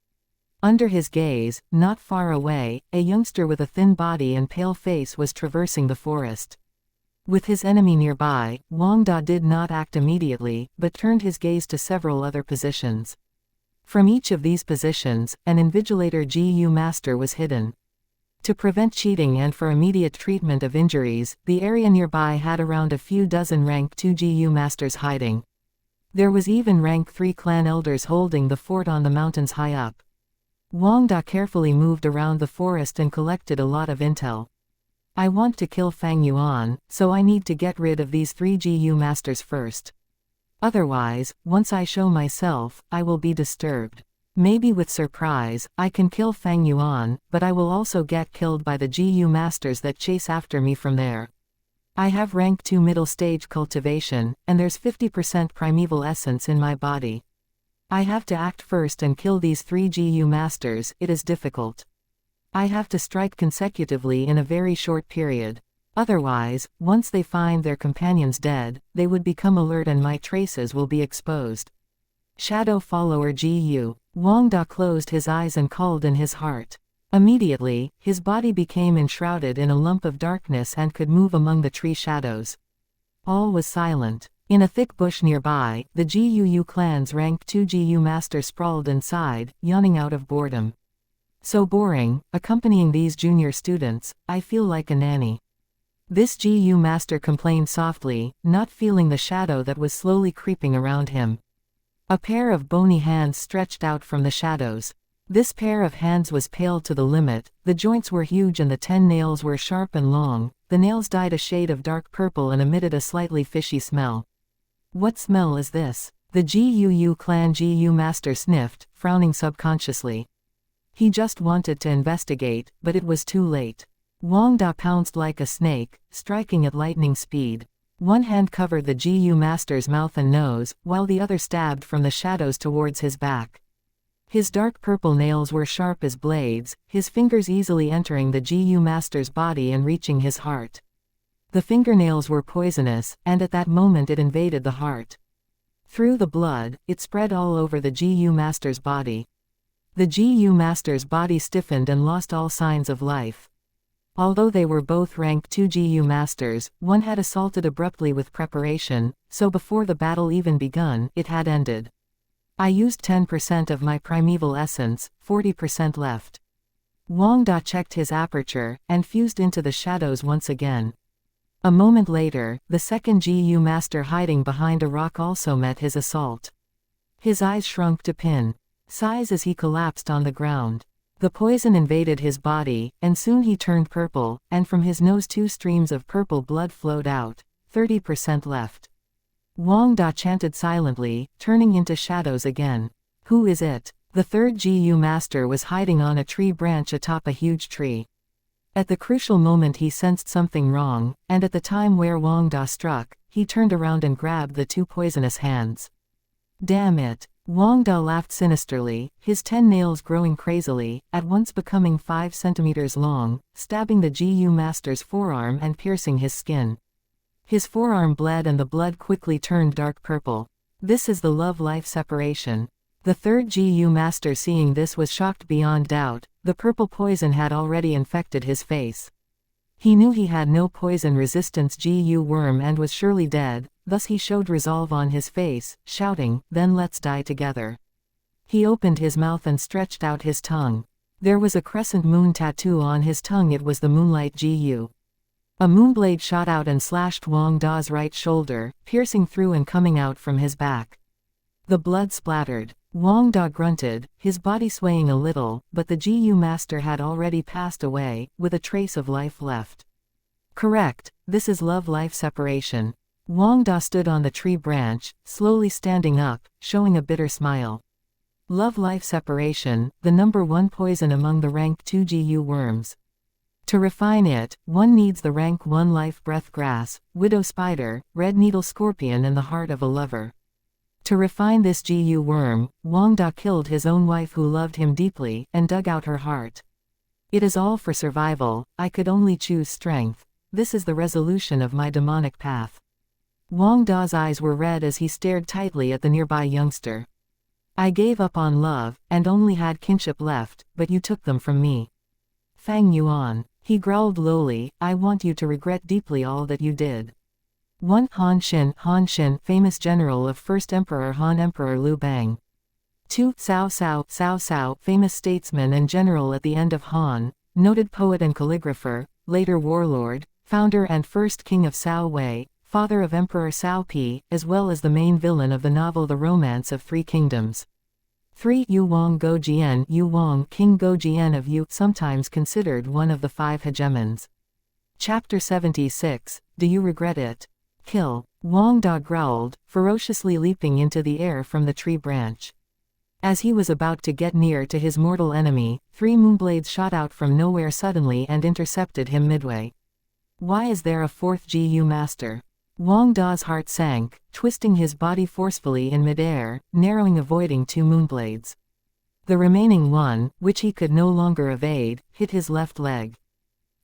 Speaker 1: Under his gaze, not far away, a youngster with a thin body and pale face was traversing the forest. With his enemy nearby, Wang Da did not act immediately, but turned his gaze to several other positions. From each of these positions, an invigilator GU master was hidden. To prevent cheating and for immediate treatment of injuries, the area nearby had around a few dozen rank 2 GU masters hiding. There was even rank 3 clan elders holding the fort on the mountains high up. Wang Da carefully moved around the forest and collected a lot of intel. I want to kill Fang Yuan, so I need to get rid of these 3 GU masters first. Otherwise, once I show myself, I will be disturbed. Maybe with surprise, I can kill Fang Yuan, but I will also get killed by the GU masters that chase after me from there. I have rank 2 middle stage cultivation, and there's 50% primeval essence in my body. I have to act first and kill these 3 GU masters. It is difficult. I have to strike consecutively in a very short period. Otherwise, once they find their companions dead, they would become alert and my traces will be exposed. Shadow follower GU. Wang Da closed his eyes and called in his heart. Immediately, his body became enshrouded in a lump of darkness and could move among the tree shadows. All was silent. In a thick bush nearby, the GUU clan's rank 2 GU master sprawled inside, yawning out of boredom. So boring, accompanying these junior students, I feel like a nanny. This GU master complained softly, not feeling the shadow that was slowly creeping around him. A pair of bony hands stretched out from the shadows. This pair of hands was pale to the limit, the joints were huge and the 10 nails were sharp and long. The nails dyed a shade of dark purple and emitted a slightly fishy smell. What smell is this? The GUU clan GU master sniffed, frowning subconsciously. He just wanted to investigate, but it was too late. Wang Da pounced like a snake, striking at lightning speed. One hand covered the GU master's mouth and nose, while the other stabbed from the shadows towards his back. His dark purple nails were sharp as blades, his fingers easily entering the GU master's body and reaching his heart. The fingernails were poisonous, and at that moment it invaded the heart. Through the blood, it spread all over the GU master's body. The GU master's body stiffened and lost all signs of life. Although they were both rank 2 GU masters, one had assaulted abruptly with preparation, so before the battle even begun, it had ended. I used 10% of my primeval essence, 40% left. Wang Da checked his aperture, and fused into the shadows once again. A moment later, the second GU master hiding behind a rock also met his assault. His eyes shrunk to pin size as he collapsed on the ground. The poison invaded his body, and soon he turned purple, and from his nose 2 streams of purple blood flowed out, 30% left. Wang Da chanted silently, turning into shadows again. Who is it? The third GU master was hiding on a tree branch atop a huge tree. At the crucial moment he sensed something wrong, and at the time where Wang Da struck, he turned around and grabbed the 2 poisonous hands. Damn it! Wang Da laughed sinisterly, his 10 nails growing crazily, at once becoming 5 centimeters long, stabbing the GU master's forearm and piercing his skin. His forearm bled and the blood quickly turned dark purple. This is the love-life separation. The third GU master seeing this was shocked beyond doubt. The purple poison had already infected his face. He knew he had no poison resistance GU worm and was surely dead, thus he showed resolve on his face, shouting, "Then let's die together." He opened his mouth and stretched out his tongue. There was a crescent moon tattoo on his tongue. It was the Moonlight GU. A moonblade shot out and slashed Wang Da's right shoulder, piercing through and coming out from his back. The blood splattered. Wang Da grunted, his body swaying a little, but the GU master had already passed away, with a trace of life left. Correct, this is love-life separation. Wang Da stood on the tree branch, slowly standing up, showing a bitter smile. Love-life separation, the number one poison among the rank 2 GU worms. To refine it, one needs the rank 1 life breath grass, widow spider, red needle scorpion and the heart of a lover. To refine this GU worm, Wang Da killed his own wife who loved him deeply, and dug out her heart. It is all for survival, I could only choose strength. This is the resolution of my demonic path. Wang Da's eyes were red as he stared tightly at the nearby youngster. I gave up on love, and only had kinship left, but you took them from me. Fang Yuan, he growled lowly, I want you to regret deeply all that you did. 1. Han Xin, famous general of First Emperor Han Emperor Liu Bang. 2. Cao Cao, famous statesman and general at the end of Han, noted poet and calligrapher, later warlord, founder and first king of Cao Wei, father of Emperor Cao Pi, as well as the main villain of the novel The Romance of Three Kingdoms. 3. Yu Wang Gojian, Yu Wang, King Gojian of Yu, sometimes considered one of the 5 hegemons. Chapter 76, Do You Regret It? Kill. Wang Da growled, ferociously leaping into the air from the tree branch. As he was about to get near to his mortal enemy, 3 moonblades shot out from nowhere suddenly and intercepted him midway. Why is there a 4th GU master? Wang Da's heart sank, twisting his body forcefully in midair, narrowing avoiding 2 moonblades. The remaining one, which he could no longer evade, hit his left leg.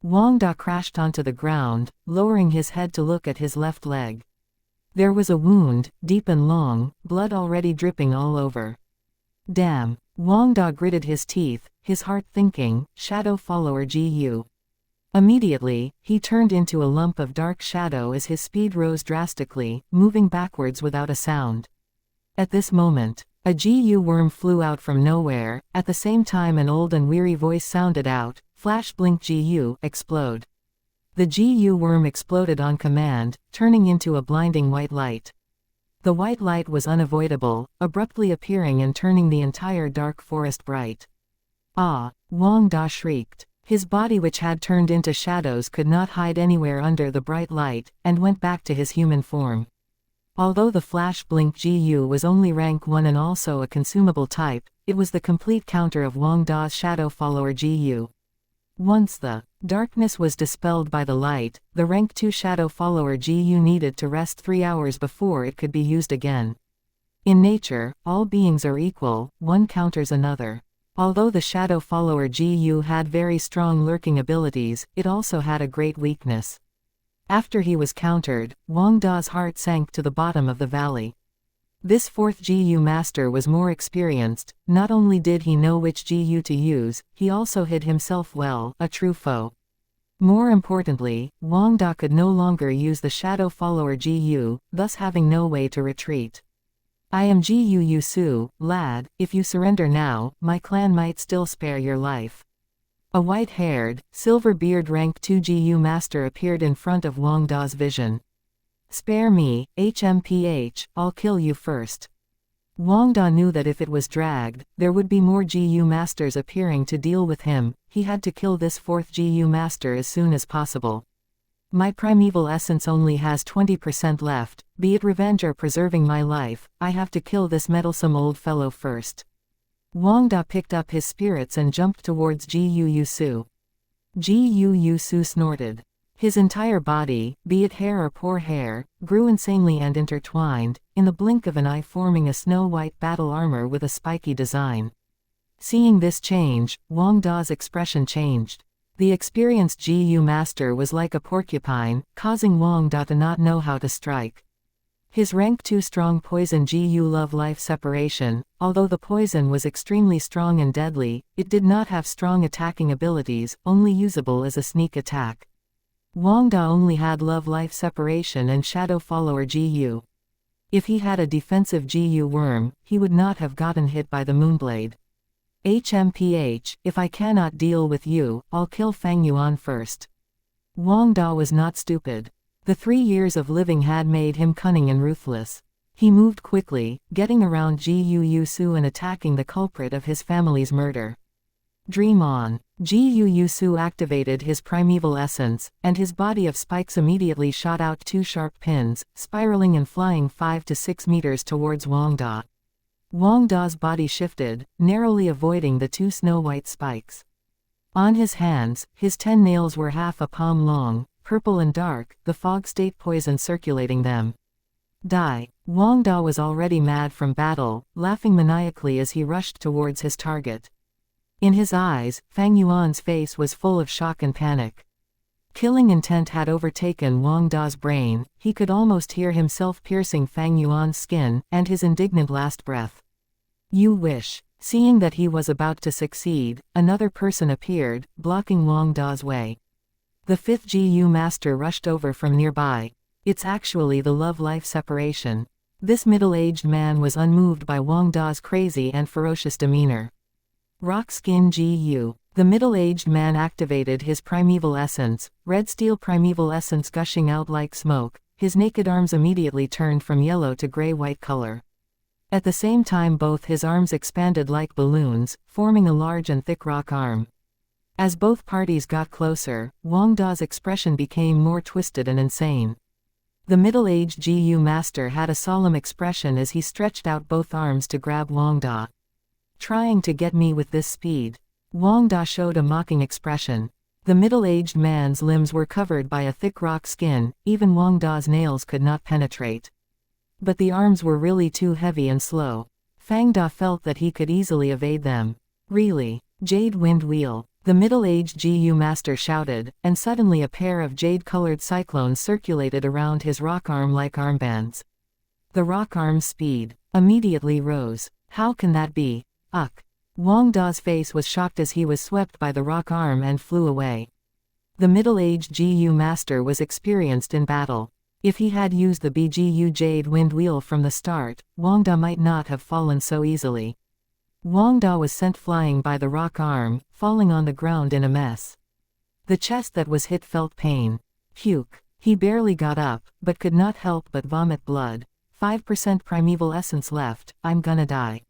Speaker 1: Wang Da crashed onto the ground, lowering his head to look at his left leg. There was a wound, deep and long, blood already dripping all over. Damn. Wang Da gritted his teeth, his heart thinking, shadow follower GU. Immediately, he turned into a lump of dark shadow as his speed rose drastically, moving backwards without a sound. At this moment, a GU worm flew out from nowhere, at the same time an old and weary voice sounded out, flash blink GU, explode. The GU worm exploded on command, turning into a blinding white light. The white light was unavoidable, abruptly appearing and turning the entire dark forest bright. Ah! Wang Da shrieked. His body, which had turned into shadows, could not hide anywhere under the bright light, and went back to his human form. Although the flash blink GU was only rank 1 and also a consumable type, it was the complete counter of Wang Da's shadow follower GU. Once the darkness was dispelled by the light, the rank 2 shadow follower GU needed to rest 3 hours before it could be used again. In nature, all beings are equal, one counters another. Although the shadow follower GU had very strong lurking abilities, it also had a great weakness. After he was countered, Wang Da's heart sank to the bottom of the valley. This 4th GU master was more experienced, not only did he know which GU to use, he also hid himself well, a true foe. More importantly, Wang Da could no longer use the shadow follower GU, thus having no way to retreat. I am GU Yu Su, lad, if you surrender now, my clan might still spare your life. A white-haired, silver-beard rank 2 GU master appeared in front of Wang Da's vision. Spare me, HMPH, I'll kill you first. Wang Da knew that if it was dragged, there would be more GU masters appearing to deal with him. He had to kill this 4th GU master as soon as possible. My primeval essence only has 20% left, be it revenge or preserving my life, I have to kill this meddlesome old fellow first. Wang Da picked up his spirits and jumped towards GU Yu Su. GU Yu Su snorted. His entire body, be it hair or poor hair, grew insanely and intertwined, in the blink of an eye forming a snow-white battle armor with a spiky design. Seeing this change, Wang Da's expression changed. The experienced GU master was like a porcupine, causing Wang Da to not know how to strike. His rank 2 strong poison GU love-life separation, although the poison was extremely strong and deadly, it did not have strong attacking abilities, only usable as a sneak attack. Wang Da only had love-life separation and shadow follower GU. If he had a defensive GU worm, he would not have gotten hit by the moonblade. HMPH, if I cannot deal with you, I'll kill Fang Yuan first. Wang Da was not stupid. The 3 years of living had made him cunning and ruthless. He moved quickly, getting around GU Yu Su and attacking the culprit of his family's murder. Dream on. GU Yu Su activated his primeval essence, and his body of spikes immediately shot out 2 sharp pins, spiraling and flying 5 to 6 meters towards Wang Da. Wang Da's body shifted, narrowly avoiding the 2 snow-white spikes. On his hands, his 10 nails were half a palm long, purple and dark, the fog state poison circulating them. Die. Wang Da was already mad from battle, laughing maniacally as he rushed towards his target. In his eyes, Fang Yuan's face was full of shock and panic. Killing intent had overtaken Wang Da's brain, he could almost hear himself piercing Fang Yuan's skin, and his indignant last breath. You wish. Seeing that he was about to succeed, another person appeared, blocking Wang Da's way. The 5th GU master rushed over from nearby. It's actually the love-life separation. This middle-aged man was unmoved by Wang Da's crazy and ferocious demeanor. Rock Skin GU. The middle-aged man activated his primeval essence, red steel primeval essence gushing out like smoke. His naked arms immediately turned from yellow to gray-white color. At the same time both his arms expanded like balloons, forming a large and thick rock arm. As both parties got closer, Wang Da's expression became more twisted and insane. The middle-aged GU master had a solemn expression as he stretched out both arms to grab Wang Da. Trying to get me with this speed. Wang Da showed a mocking expression. The middle-aged man's limbs were covered by a thick rock skin, even Wang Da's nails could not penetrate. But the arms were really too heavy and slow. Fang Da felt that he could easily evade them. Really? Jade Wind Wheel. The middle-aged GU master shouted, and suddenly a pair of jade-colored cyclones circulated around his rock arm like armbands. The rock arm's speed immediately rose. How can that be? Ugh. Wang Da's face was shocked as he was swept by the rock arm and flew away. The middle-aged GU master was experienced in battle. If he had used the BGU Jade Wind Wheel from the start, Wang Da might not have fallen so easily. Wang Da was sent flying by the rock arm, falling on the ground in a mess. The chest that was hit felt pain. Puke. He barely got up, but could not help but vomit blood. 5% primeval essence left, I'm gonna die.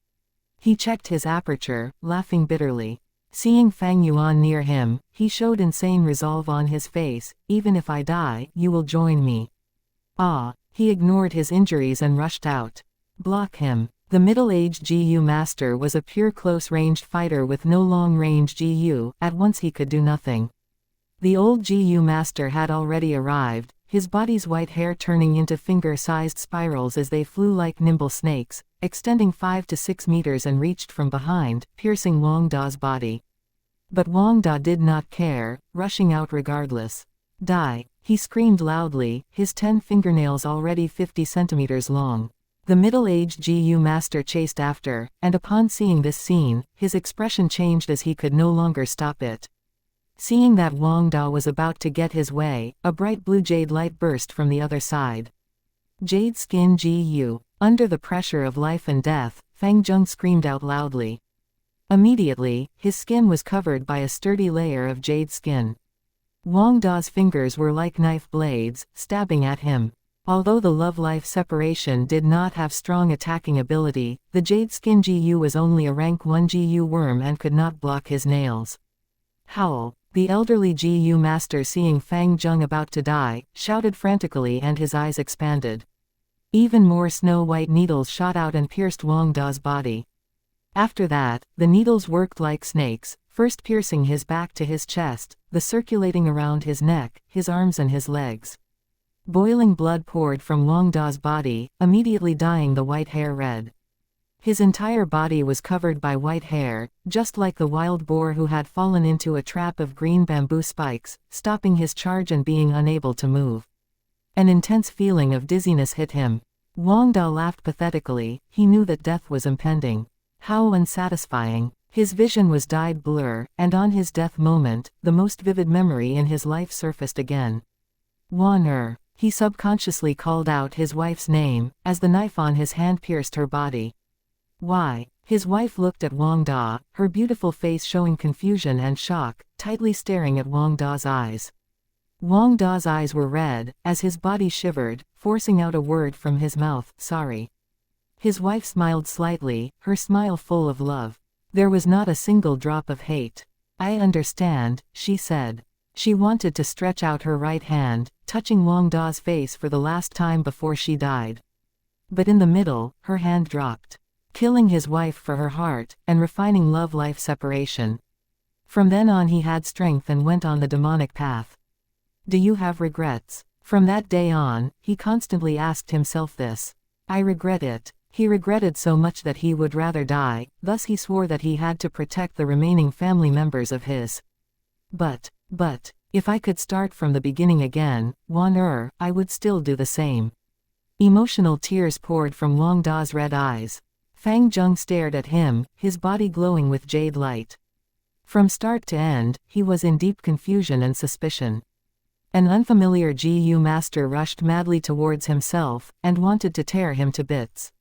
Speaker 1: He checked his aperture, laughing bitterly. Seeing Fang Yuan near him, he showed insane resolve on his face, even if I die, you will join me. Ah, he ignored his injuries and rushed out. Block him. The middle-aged GU master was a pure close-ranged fighter with no long-range GU, at once he could do nothing. The old GU master had already arrived, his body's white hair turning into finger-sized spirals as they flew like nimble snakes, extending 5 to 6 meters and reached from behind, piercing Wang Da's body. But Wang Da did not care, rushing out regardless. Die! He screamed loudly, his 10 fingernails already 50 centimeters long. The middle-aged GU master chased after, and upon seeing this scene, his expression changed as he could no longer stop it. Seeing that Wang Da was about to get his way, a bright blue jade light burst from the other side. Jade Skin GU. Under the pressure of life and death, Fang Zheng screamed out loudly. Immediately, his skin was covered by a sturdy layer of jade skin. Wang Da's fingers were like knife blades, stabbing at him. Although the love-life separation did not have strong attacking ability, the Jade Skin GU was only a rank 1 GU worm and could not block his nails. Howl. The elderly GU master, seeing Fang Zheng about to die, shouted frantically and his eyes expanded. Even more snow-white needles shot out and pierced Wang Da's body. After that, the needles worked like snakes, first piercing his back to his chest, the circulating around his neck, his arms and his legs. Boiling blood poured from Wang Da's body, immediately dyeing the white hair red. His entire body was covered by white hair, just like the wild boar who had fallen into a trap of green bamboo spikes, stopping his charge and being unable to move. An intense feeling of dizziness hit him. Wang Da laughed pathetically, he knew that death was impending. How unsatisfying. His vision was dyed blur, and on his death moment, the most vivid memory in his life surfaced again. Wan. He subconsciously called out his wife's name, as the knife on his hand pierced her body. Why? His wife looked at Wang Da, her beautiful face showing confusion and shock, tightly staring at Wang Da's eyes. Wang Da's eyes were red, as his body shivered, forcing out a word from his mouth, sorry. His wife smiled slightly, her smile full of love. There was not a single drop of hate. I understand, she said. She wanted to stretch out her right hand, touching Wang Da's face for the last time before she died. But in the middle, her hand dropped. killing his wife for her heart, and refining love-life separation. From then on he had strength and went on the demonic path. Do you have regrets? From that day on, he constantly asked himself this. I regret it. He regretted so much that he would rather die, thus he swore that he had to protect the remaining family members of his. But, if I could start from the beginning again, I would still do the same. Emotional tears poured from Wang Da's red eyes. Fang Zheng stared at him, his body glowing with jade light. From start to end, he was in deep confusion and suspicion. An unfamiliar GU master rushed madly towards himself, and wanted to tear him to bits.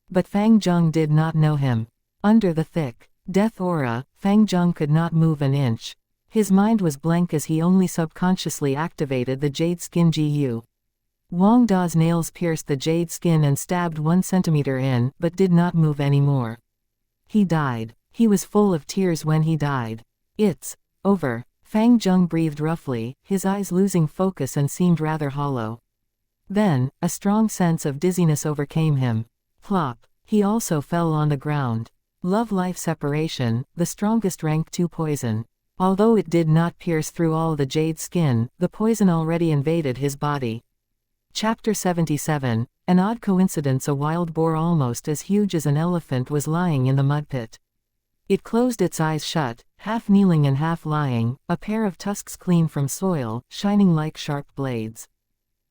Speaker 1: But Fang Zheng did not know him. Under the thick death aura, Fang Zheng could not move an inch. His mind was blank as he only subconsciously activated the jade skin GU. Wang Da's nails pierced the jade skin and stabbed 1 centimeter in, but did not move anymore. He died. He was full of tears when he died. It's over. Fang Zheng breathed roughly, his eyes losing focus and seemed rather hollow. Then, a strong sense of dizziness overcame him. Plop. He also fell on the ground. Love-life separation, the strongest rank 2 poison. Although it did not pierce through all the jade skin, the poison already invaded his body. Chapter 77, An odd coincidence. A wild boar almost as huge as an elephant was lying in the mud pit. It closed its eyes shut, half kneeling and half lying, a pair of tusks clean from soil, shining like sharp blades.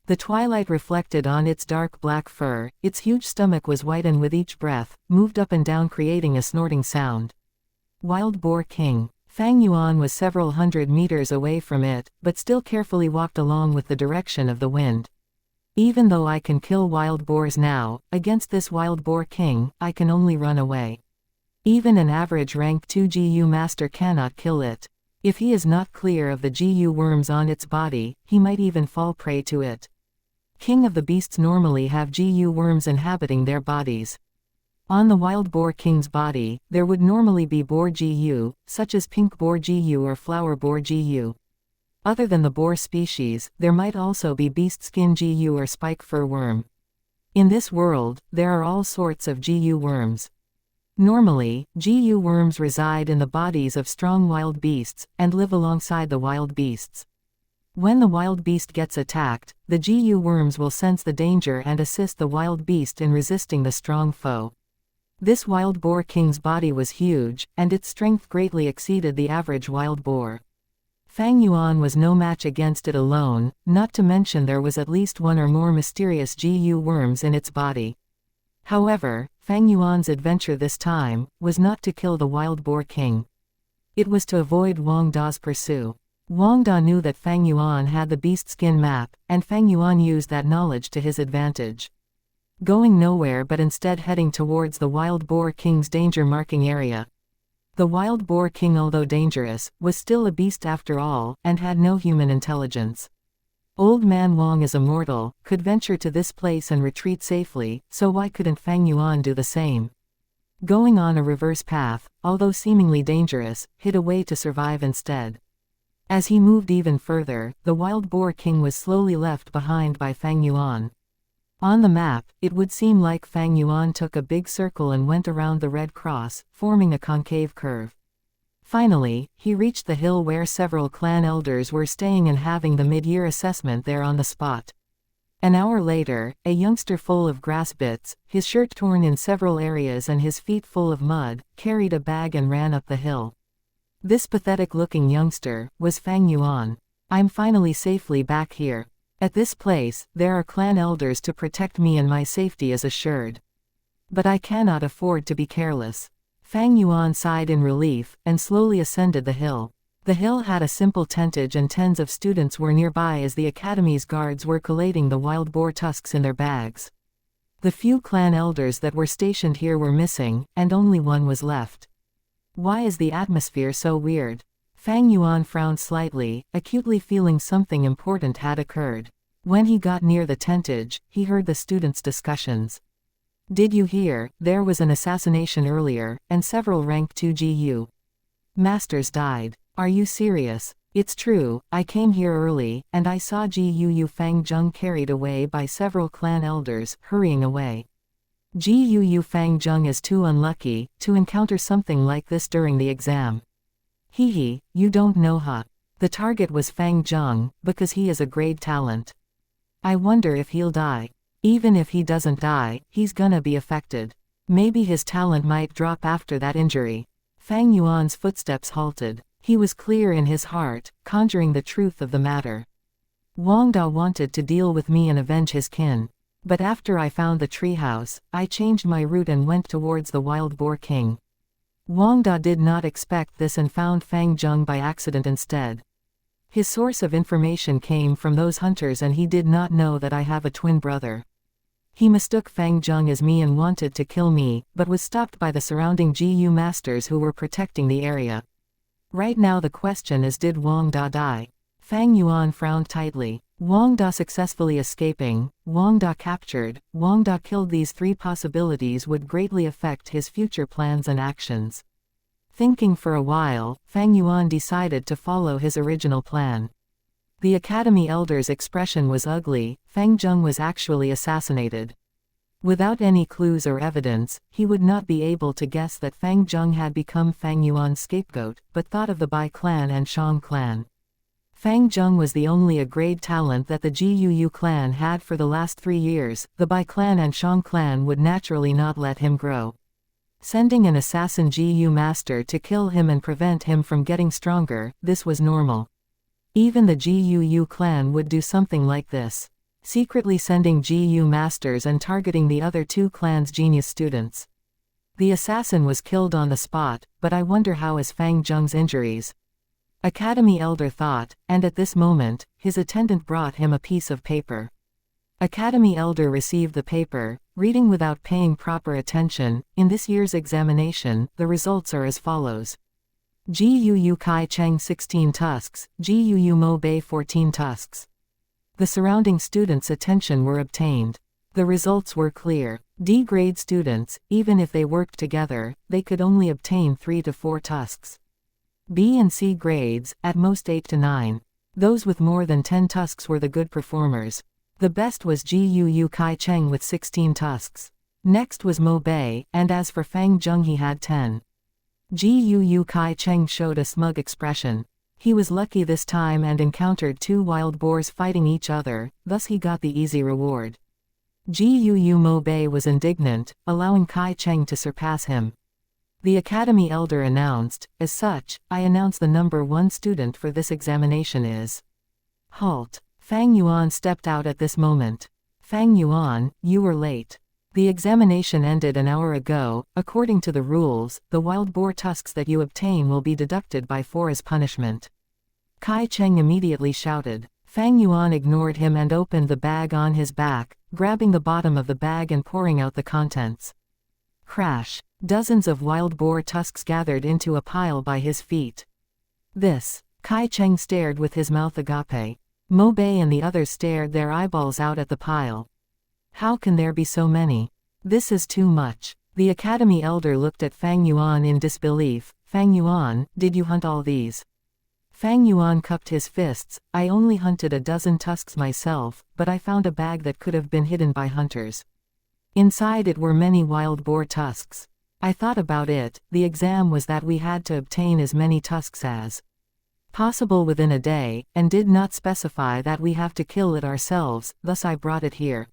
Speaker 1: The twilight reflected on its dark black fur, its huge stomach was white and with each breath, moved up and down creating a snorting sound. Wild Boar King. Fang Yuan was several hundred meters away from it, but still carefully walked along with the direction of the wind. Even though I can kill wild boars now, against this Wild Boar King, I can only run away. Even an average rank 2 GU master cannot kill it. If he is not clear of the GU worms on its body, he might even fall prey to it. King of the beasts normally have GU worms inhabiting their bodies. On the Wild Boar King's body, there would normally be boar GU, such as pink boar GU or flower boar GU. Other than the boar species, there might also be beast skin GU or spike fur worm. In this world, there are all sorts of GU worms. Normally, GU worms reside in the bodies of strong wild beasts, and live alongside the wild beasts. When the wild beast gets attacked, the GU worms will sense the danger and assist the wild beast in resisting the strong foe. This Wild Boar King's body was huge, and its strength greatly exceeded the average wild boar. Fang Yuan was no match against it alone, not to mention there was at least 1 or more mysterious GU worms in its body. However, Fang Yuan's adventure this time was not to kill the Wild Boar King. It was to avoid Wang Da's pursuit. Wang Da knew that Fang Yuan had the beast skin map, and Fang Yuan used that knowledge to his advantage. Going nowhere but instead heading towards the Wild Boar King's danger marking area. The Wild Boar King, although dangerous, was still a beast after all, and had no human intelligence. Old Man Wang is immortal, could venture to this place and retreat safely, so why couldn't Fang Yuan do the same? Going on a reverse path, although seemingly dangerous, hid a way to survive instead. As he moved even further, the Wild Boar King was slowly left behind by Fang Yuan. On the map, it would seem like Fang Yuan took a big circle and went around the red cross, forming a concave curve. Finally, he reached the hill where several clan elders were staying and having the mid-year assessment there on the spot. An hour later, a youngster full of grass bits, his shirt torn in several areas and his feet full of mud, carried a bag and ran up the hill. This pathetic-looking youngster was Fang Yuan. I'm finally safely back here. At this place, there are clan elders to protect me and my safety is assured. But I cannot afford to be careless. Fang Yuan sighed in relief, and slowly ascended the hill. The hill had a simple tentage and tens of students were nearby as the academy's guards were collating the wild boar tusks in their bags. The few clan elders that were stationed here were missing, and only one was left. Why is the atmosphere so weird? Fang Yuan frowned slightly, acutely feeling something important had occurred. When he got near the tentage, he heard the students' discussions. Did you hear, there was an assassination earlier, and several rank 2 GU masters died. Are you serious? It's true, I came here early, and I saw GU Fang Zheng carried away by several clan elders, hurrying away. Gu Fang Zheng is too unlucky to encounter something like this during the exam. Hee, you don't know huh? The target was Fang Zheng, because he is a grade talent. I wonder if he'll die. Even if he doesn't die, he's gonna be affected. Maybe his talent might drop after that injury. Fang Yuan's footsteps halted. He was clear in his heart, conjuring the truth of the matter. Wang Da wanted to deal with me and avenge his kin. But after I found the treehouse, I changed my route and went towards the Wild Boar King. Wang Da did not expect this and found Fang Zheng by accident instead. His source of information came from those hunters and he did not know that I have a twin brother. He mistook Fang Zheng as me and wanted to kill me, but was stopped by the surrounding GU masters who were protecting the area. Right now the question is, did Wang Da die? Fang Yuan frowned tightly. Wang Da successfully escaping, Wang Da captured, Wang Da killed. These three possibilities would greatly affect his future plans and actions. Thinking for a while, Fang Yuan decided to follow his original plan. The Academy Elder's expression was ugly. Fang Zheng was actually assassinated. Without any clues or evidence, he would not be able to guess that Fang Zheng had become Fang Yuan's scapegoat, but thought of the Bai clan and Shang clan. Fang Zheng was the only A-grade talent that the Guu clan had for the last 3 years. The Bai clan and Shang clan would naturally not let him grow. Sending an assassin Guu master to kill him and prevent him from getting stronger, this was normal. Even the Guu clan would do something like this. Secretly sending Guu masters and targeting the other 2 clans' genius students. The assassin was killed on the spot, but I wonder how is Fang Zheng's injuries? Academy Elder thought, and at this moment, his attendant brought him a piece of paper. Academy Elder received the paper, reading without paying proper attention. In this year's examination, the results are as follows. Guu Kai Cheng 16 tusks, Guu Mo Bei 14 tusks. The surrounding students' attention were obtained. The results were clear. D-grade students, even if they worked together, they could only obtain 3 to 4 tusks. B and C grades, at most 8 to 9. Those with more than 10 tusks were the good performers. The best was Guu Kai Cheng with 16 tusks. Next was Mo Bei, and as for Fang Zheng, he had 10. Guu Kai Cheng showed a smug expression. He was lucky this time and encountered 2 wild boars fighting each other, thus he got the easy reward. Guu Mo Bei was indignant, allowing Kai Cheng to surpass him. The Academy Elder announced, as such, I announce the number 1 student for this examination is. Halt. Fang Yuan stepped out at this moment. Fang Yuan, you were late. The examination ended an hour ago. According to the rules, the wild boar tusks that you obtain will be deducted by 4 as punishment. Kai Cheng immediately shouted. Fang Yuan ignored him and opened the bag on his back, grabbing the bottom of the bag and pouring out the contents. Crash. Dozens of wild boar tusks gathered into a pile by his feet. This. Kai Cheng stared with his mouth agape. Mo Bei and the others stared their eyeballs out at the pile. How can there be so many? This is too much. The Academy Elder looked at Fang Yuan in disbelief. Fang Yuan, did you hunt all these? Fang Yuan cupped his fists. I only hunted a dozen tusks myself, but I found a bag that could have been hidden by hunters. Inside it were many wild boar tusks. I thought about it. The exam was that we had to obtain as many tusks as possible within a day, and did not specify that we have to kill it ourselves, thus I brought it here.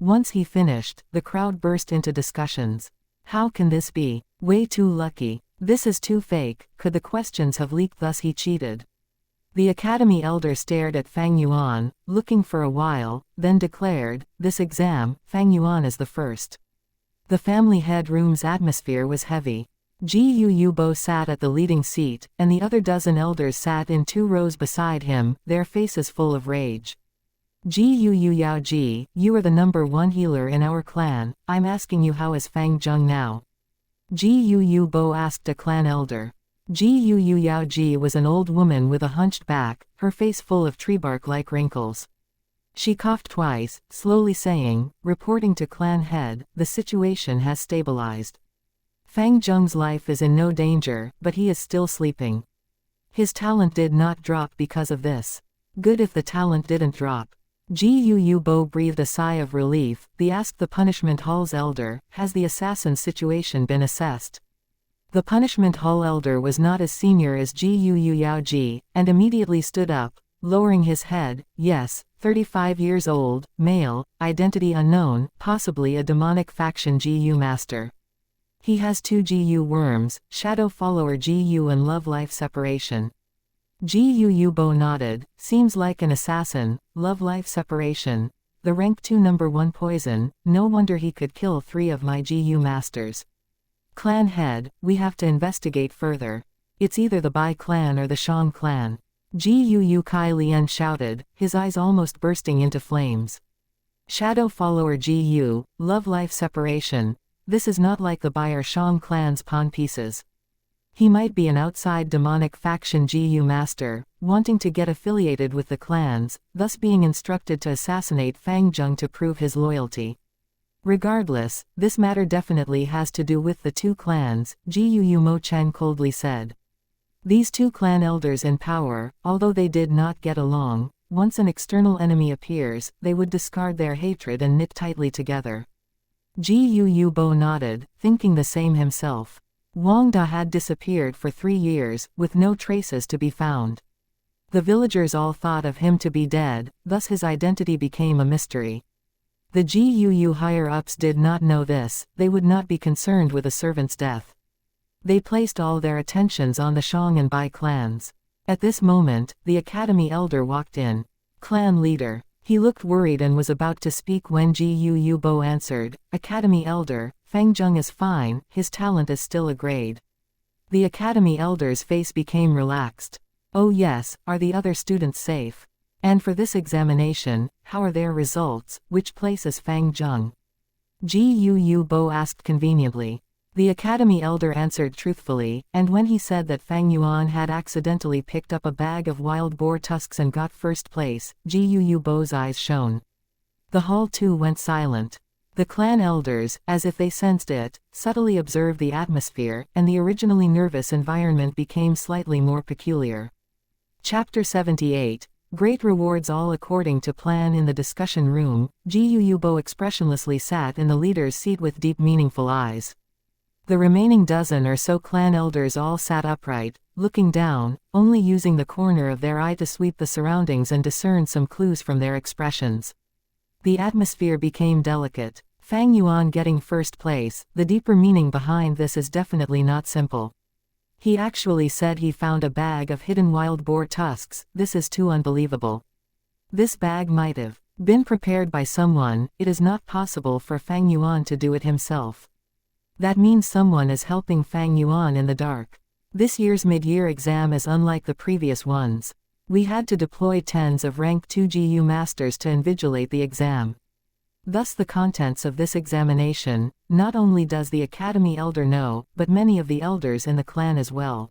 Speaker 1: Once he finished, the crowd burst into discussions. How can this be? Way too lucky. This is too fake. Could the questions have leaked, thus he cheated? The Academy Elder stared at Fang Yuan, looking for a while, then declared, this exam, Fang Yuan is the first. The family headroom's atmosphere was heavy. Guu Bo sat at the leading seat, and the other dozen elders sat in 2 rows beside him, their faces full of rage. Guu Yaoji, you are the number 1 healer in our clan. I'm asking you, how is Fang Zheng now? Guu Bo asked a clan elder. Guu Yaoji was an old woman with a hunched back, her face full of tree bark-like wrinkles. She coughed twice, slowly saying, reporting to clan head, the situation has stabilized. Fang Zheng's life is in no danger, but he is still sleeping. His talent did not drop because of this. Good if the talent didn't drop. Gu Bo breathed a sigh of relief. They asked the punishment hall's elder, has the assassin's situation been assessed? The punishment hall elder was not as senior as Gu Yaoji, and immediately stood up, lowering his head. Yes, 35 years old, male, identity unknown, possibly a demonic faction Gu master. He has 2 Gu worms, shadow follower Gu and love-life separation. Gu Bo nodded, seems like an assassin, love-life separation. The rank 2 number 1 poison, no wonder he could kill 3 of my Gu masters. Clan head, we have to investigate further. It's either the Bai clan or the Shang clan. Gu Kai Lian shouted, his eyes almost bursting into flames. Shadow follower Gu, love-life separation. This is not like the Bai or Shang clan's pawn pieces. He might be an outside demonic faction Gu master, wanting to get affiliated with the clans, thus being instructed to assassinate Fang Zheng to prove his loyalty. Regardless, this matter definitely has to do with the 2 clans, Gu Mo Chen coldly said. These 2 clan elders in power, although they did not get along, once an external enemy appears, they would discard their hatred and knit tightly together. Gu Bo nodded, thinking the same himself. Wang Da had disappeared for 3 years, with no traces to be found. The villagers all thought of him to be dead, thus his identity became a mystery. The Gu higher-ups did not know this, they would not be concerned with a servant's death. They placed all their attentions on the Shang and Bai clans. At this moment, the academy elder walked in. Clan leader. He looked worried and was about to speak when Gu Bo answered, Academy elder, Fang Zheng is fine, his talent is still a grade. The academy elder's face became relaxed. Oh yes, are the other students safe? And for this examination, how are their results, which place is Fang Zheng? Gu Bo asked conveniently. The academy elder answered truthfully, and when he said that Fang Yuan had accidentally picked up a bag of wild boar tusks and got first place, Gu Bo's eyes shone. The hall too went silent. The clan elders, as if they sensed it, subtly observed the atmosphere, and the originally nervous environment became slightly more peculiar. Chapter 78. Great rewards all according to plan. In the discussion room, Gu Bo expressionlessly sat in the leader's seat with deep meaningful eyes. The remaining dozen or so clan elders all sat upright, looking down, only using the corner of their eye to sweep the surroundings and discern some clues from their expressions. The atmosphere became delicate. Fang Yuan getting first place, the deeper meaning behind this is definitely not simple. He actually said he found a bag of hidden wild boar tusks. This is too unbelievable. This bag might have been prepared by someone. It is not possible for Fang Yuan to do it himself. That means someone is helping Fang Yuan in the dark. This year's mid-year exam is unlike the previous ones. We had to deploy tens of rank 2 Gu masters to invigilate the exam. Thus the contents of this examination, not only does the academy elder know, but many of the elders in the clan as well.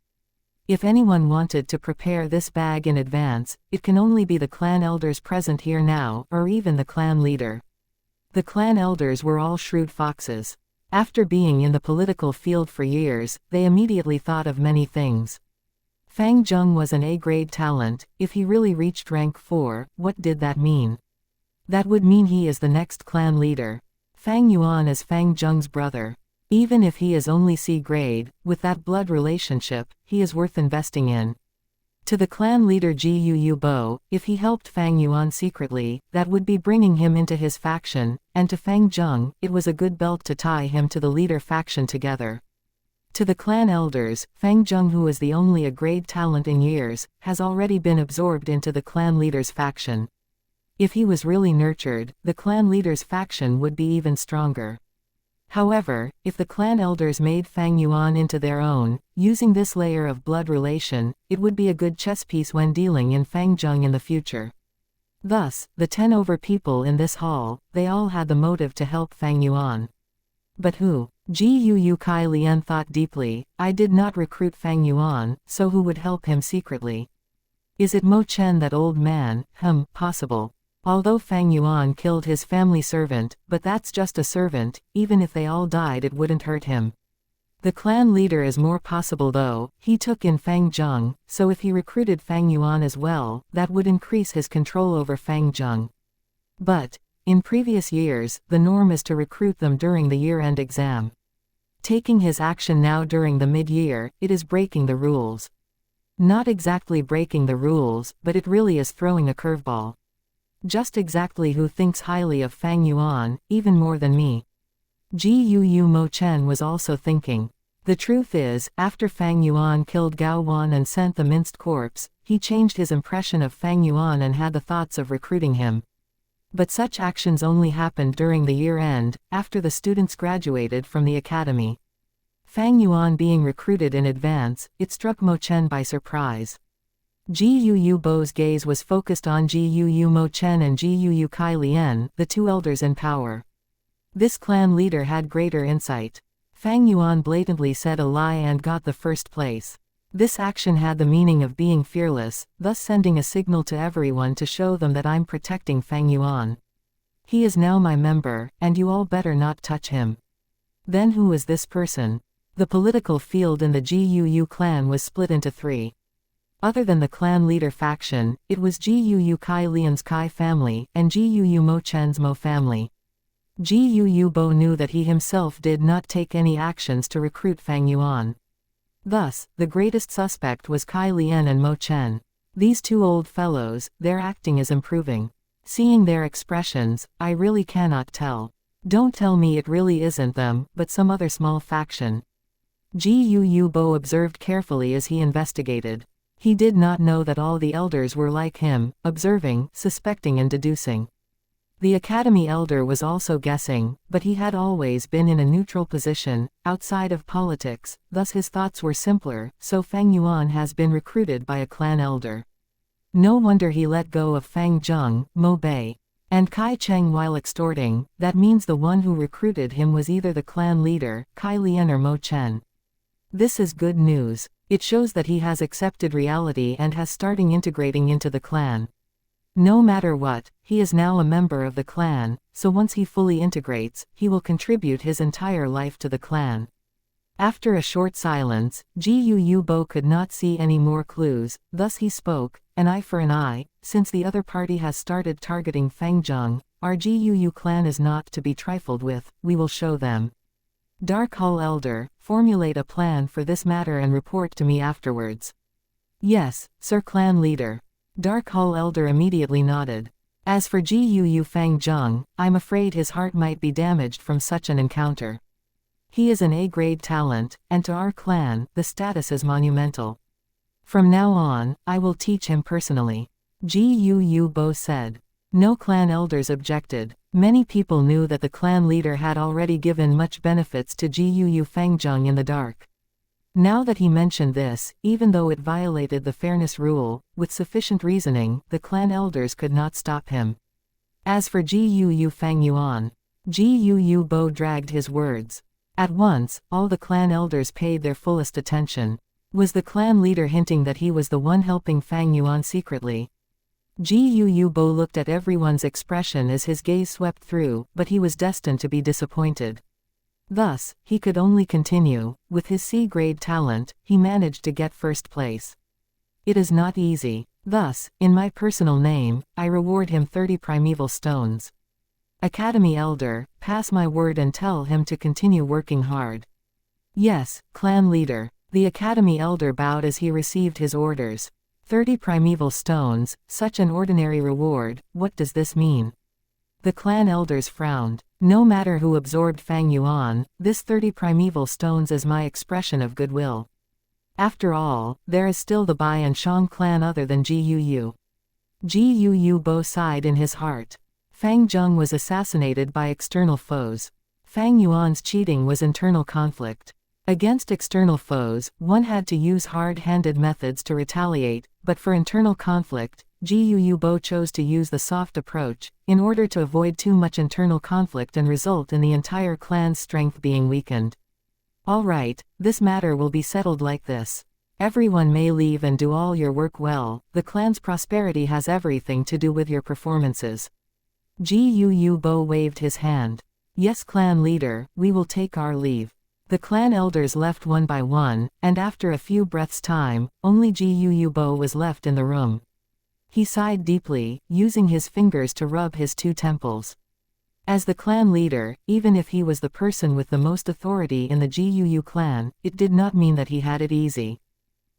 Speaker 1: If anyone wanted to prepare this bag in advance, it can only be the clan elders present here now, or even the clan leader. The clan elders were all shrewd foxes. After being in the political field for years, they immediately thought of many things. Fang Zheng was an A-grade talent. If he really reached rank 4, what did that mean? That would mean he is the next clan leader. Fang Yuan is Fang Zheng's brother. Even if he is only C-grade, with that blood relationship, he is worth investing in. To the clan leader Gu Bo, if he helped Fang Yuan secretly, that would be bringing him into his faction, and to Fang Zheng, it was a good belt to tie him to the leader faction together. To the clan elders, Fang Zheng, who is the only A-grade talent in years, has already been absorbed into the clan leader's faction. If he was really nurtured, the clan leader's faction would be even stronger. However, if the clan elders made Fang Yuan into their own, using this layer of blood relation, it would be a good chess piece when dealing in Fang Zheng in the future. Thus, the 10 over people in this hall, they all had the motive to help Fang Yuan. But who? Gu Kai Lian thought deeply. I did not recruit Fang Yuan, so who would help him secretly? Is it Mo Chen, that old man? Possible. Although Fang Yuan killed his family servant, but that's just a servant, even if they all died it wouldn't hurt him. The clan leader is more possible though. He took in Fang Zheng, so if he recruited Fang Yuan as well, that would increase his control over Fang Zheng. But, in previous years, the norm is to recruit them during the year-end exam. Taking his action now during the mid-year, it is breaking the rules. Not exactly breaking the rules, but it really is throwing a curveball. Just exactly who thinks highly of Fang Yuan, even more than me? Gu Mo Chen was also thinking. The truth is, after Fang Yuan killed Gao Wan and sent the minced corpse, he changed his impression of Fang Yuan and had the thoughts of recruiting him. But such actions only happened during the year-end, after the students graduated from the academy. Fang Yuan being recruited in advance, it struck Mo Chen by surprise. Gu Bo's gaze was focused on Gu Mo Chen and Gu Kai Lian, the two elders in power. This clan leader had greater insight. Fang Yuan blatantly said a lie and got the first place. This action had the meaning of being fearless, thus sending a signal to everyone to show them that I'm protecting Fang Yuan. He is now my member, and you all better not touch him. Then who is this person? The political field in the Gu clan was split into three. Other than the clan leader faction, it was Gu Kai Lian's Kai family, and Gu Mo Chen's Mo family. Gu Bo knew that he himself did not take any actions to recruit Fang Yuan. Thus, the greatest suspect was Kai Lian and Mo Chen. These two old fellows, their acting is improving. Seeing their expressions, I really cannot tell. Don't tell me it really isn't them, but some other small faction. Gu Bo observed carefully as he investigated. He did not know that all the elders were like him, observing, suspecting and deducing. The academy elder was also guessing, but he had always been in a neutral position, outside of politics, thus his thoughts were simpler, so Fang Yuan has been recruited by a clan elder. No wonder he let go of Fang Zheng, Mo Bei, and Kai Cheng while extorting. That means the one who recruited him was either the clan leader, Kai Lian or Mo Chen. This is good news. It shows that he has accepted reality and has starting integrating into the clan. No matter what, he is now a member of the clan, so once he fully integrates, he will contribute his entire life to the clan. After a short silence, Gu Bo could not see any more clues, thus he spoke, an eye for an eye. Since the other party has started targeting Fang Zheng, our Gu clan is not to be trifled with, we will show them. Dark Hall Elder, formulate a plan for this matter and report to me afterwards. Yes, Sir Clan Leader. Dark Hall Elder immediately nodded. As for Gu Fang Zheng, I'm afraid his heart might be damaged from such an encounter. He is an A-grade talent, and to our clan, the status is monumental. From now on, I will teach him personally. Gu Bo said. No clan elders objected. Many people knew that the clan leader had already given much benefits to Gu Fang Zheng in the dark. Now that he mentioned this, even though it violated the fairness rule, with sufficient reasoning, the clan elders could not stop him. As for Gu Fang Yuan, Gu Bo dragged his words. At once, all the clan elders paid their fullest attention. Was the clan leader hinting that he was the one helping Fang Yuan secretly? Gu Bo looked at everyone's expression as his gaze swept through, but he was destined to be disappointed. Thus, he could only continue. With his C-grade talent, he managed to get first place. It is not easy. Thus, in my personal name, I reward him 30 primeval stones. Academy Elder, pass my word and tell him to continue working hard. Yes, Clan Leader. The Academy Elder bowed as he received his orders. 30 primeval stones, such an ordinary reward, what does this mean? The clan elders frowned. No matter who absorbed Fang Yuan, this 30 primeval stones is my expression of goodwill. After all, there is still the Bai and Shang clan other than Gu. Gu Bo sighed in his heart. Fang Zheng was assassinated by external foes. Fang Yuan's cheating was internal conflict. Against external foes, one had to use hard-handed methods to retaliate, but for internal conflict, Gu Bo chose to use the soft approach, in order to avoid too much internal conflict and result in the entire clan's strength being weakened. Alright, this matter will be settled like this. Everyone may leave and do all your work well, the clan's prosperity has everything to do with your performances. Gu Bo waved his hand. Yes, clan leader, we will take our leave. The clan elders left one by one, and after a few breaths' time, only Gu Bo was left in the room. He sighed deeply, using his fingers to rub his 2 temples. As the clan leader, even if he was the person with the most authority in the Guu clan, it did not mean that he had it easy.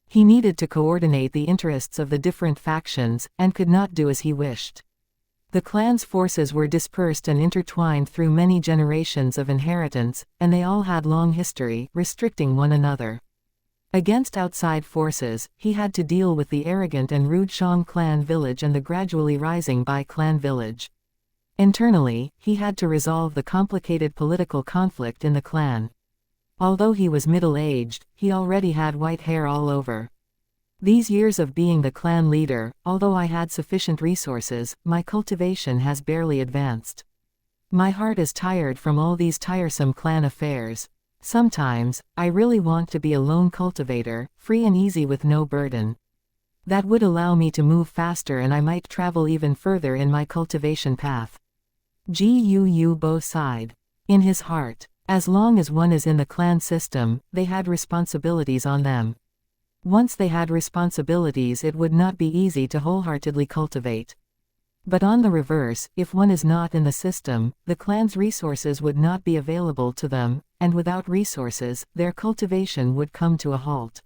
Speaker 1: He needed to coordinate the interests of the different factions, and could not do as he wished. The clan's forces were dispersed and intertwined through many generations of inheritance, and they all had long history, restricting one another. Against outside forces, he had to deal with the arrogant and rude Shang clan village and the gradually rising Bai clan village. Internally, he had to resolve the complicated political conflict in the clan. Although he was middle-aged, he already had white hair all over. These years of being the clan leader, although I had sufficient resources, my cultivation has barely advanced. My heart is tired from all these tiresome clan affairs. Sometimes, I really want to be a lone cultivator, free and easy with no burden. That would allow me to move faster and I might travel even further in my cultivation path. Guu Bo sighed. In his heart, as long as one is in the clan system, they had responsibilities on them. Once they had responsibilities, it would not be easy to wholeheartedly cultivate. But on the reverse, if one is not in the system, the clan's resources would not be available to them, and without resources, their cultivation would come to a halt.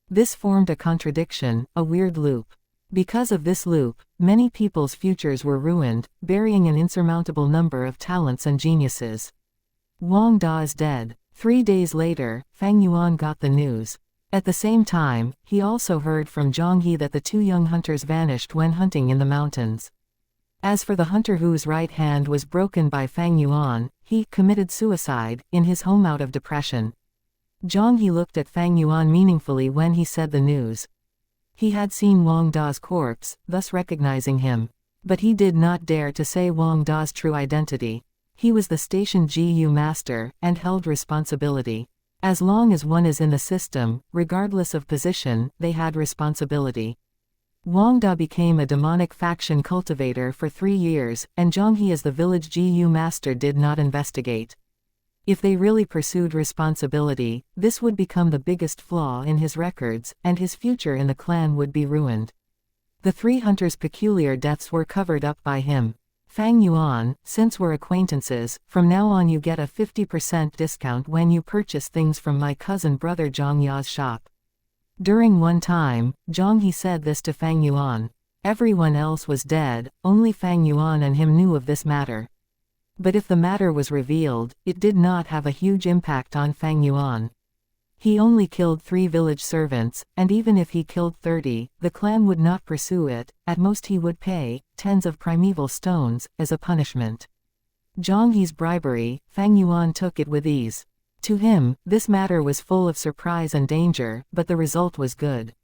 Speaker 1: This formed a contradiction, a weird loop. Because of this loop, many people's futures were ruined, burying an insurmountable number of talents and geniuses. Wang Da is dead. 3 days later, Fang Yuan got the news. At the same time, he also heard from Zhang He that the 2 young hunters vanished when hunting in the mountains. As for the hunter whose right hand was broken by Fang Yuan, he committed suicide in his home out of depression. Zhang He looked at Fang Yuan meaningfully when he said the news. He had seen Wang Da's corpse, thus recognizing him. But he did not dare to say Wang Da's true identity. He was the station Guu master, and held responsibility. As long as one is in the system, regardless of position, they had responsibility. Wang Da became a demonic faction cultivator for 3 years, and Zhang He as the village Guu master did not investigate. If they really pursued responsibility, this would become the biggest flaw in his records, and his future in the clan would be ruined. The 3 hunters' peculiar deaths were covered up by him. Fang Yuan, since we're acquaintances, from now on you get a 50% discount when you purchase things from my cousin brother Zhang Ya's shop. During one time, Zhang He said this to Fang Yuan. Everyone else was dead, only Fang Yuan and him knew of this matter. But if the matter was revealed, it did not have a huge impact on Fang Yuan. He only killed 3 village servants, and even if he killed 30, the clan would not pursue it. At most he would pay tens of primeval stones as a punishment. Zhang He's bribery, Fang Yuan took it with ease. To him, this matter was full of surprise and danger, but the result was good.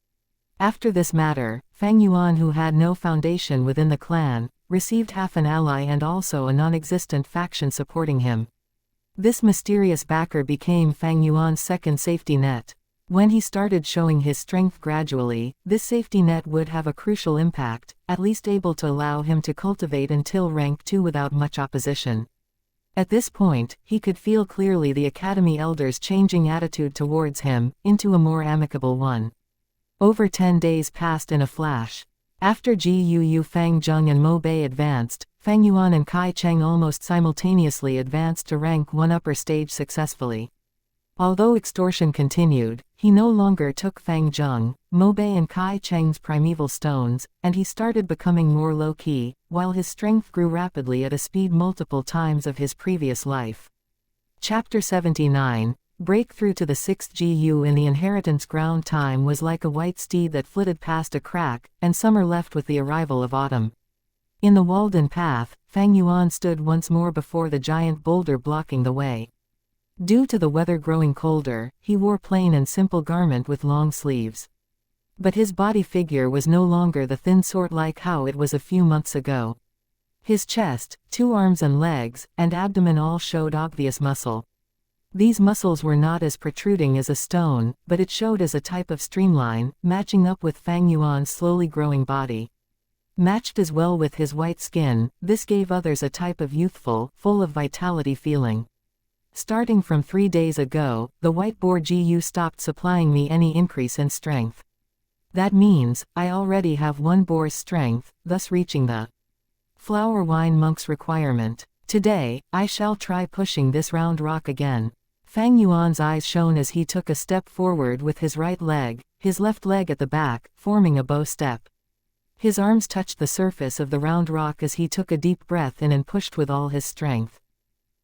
Speaker 1: After this matter, Fang Yuan, who had no foundation within the clan, received half an ally and also a non-existent faction supporting him. This mysterious backer became Fang Yuan's second safety net. When he started showing his strength gradually, this safety net would have a crucial impact, at least able to allow him to cultivate until rank 2 without much opposition. At this point, he could feel clearly the Academy elders' changing attitude towards him, into a more amicable one. Over 10 days passed in a flash. After Guu Fang Zheng and Mo Bei advanced, Fang Yuan and Kai Cheng almost simultaneously advanced to rank 1 upper stage successfully. Although extortion continued, he no longer took Fang Zheng, Mo Bei and Kai Cheng's primeval stones, and he started becoming more low-key, while his strength grew rapidly at a speed multiple times of his previous life. Chapter 79. Breakthrough to the 6th Guu in the inheritance ground. Time was like a white steed that flitted past a crack, and summer left with the arrival of autumn. In the Walden path, Fang Yuan stood once more before the giant boulder blocking the way. Due to the weather growing colder, he wore plain and simple garment with long sleeves. But his body figure was no longer the thin sort like how it was a few months ago. His chest, 2 arms and legs, and abdomen all showed obvious muscle. These muscles were not as protruding as a stone, but it showed as a type of streamline, matching up with Fang Yuan's slowly growing body. Matched as well with his white skin, this gave others a type of youthful, full of vitality feeling. Starting from 3 days ago, the white boar Guu stopped supplying me any increase in strength. That means, I already have 1 boar's strength, thus reaching the flower wine monk's requirement. Today, I shall try pushing this round rock again. Fang Yuan's eyes shone as he took a step forward with his right leg, his left leg at the back, forming a bow step. His arms touched the surface of the round rock as he took a deep breath in and pushed with all his strength.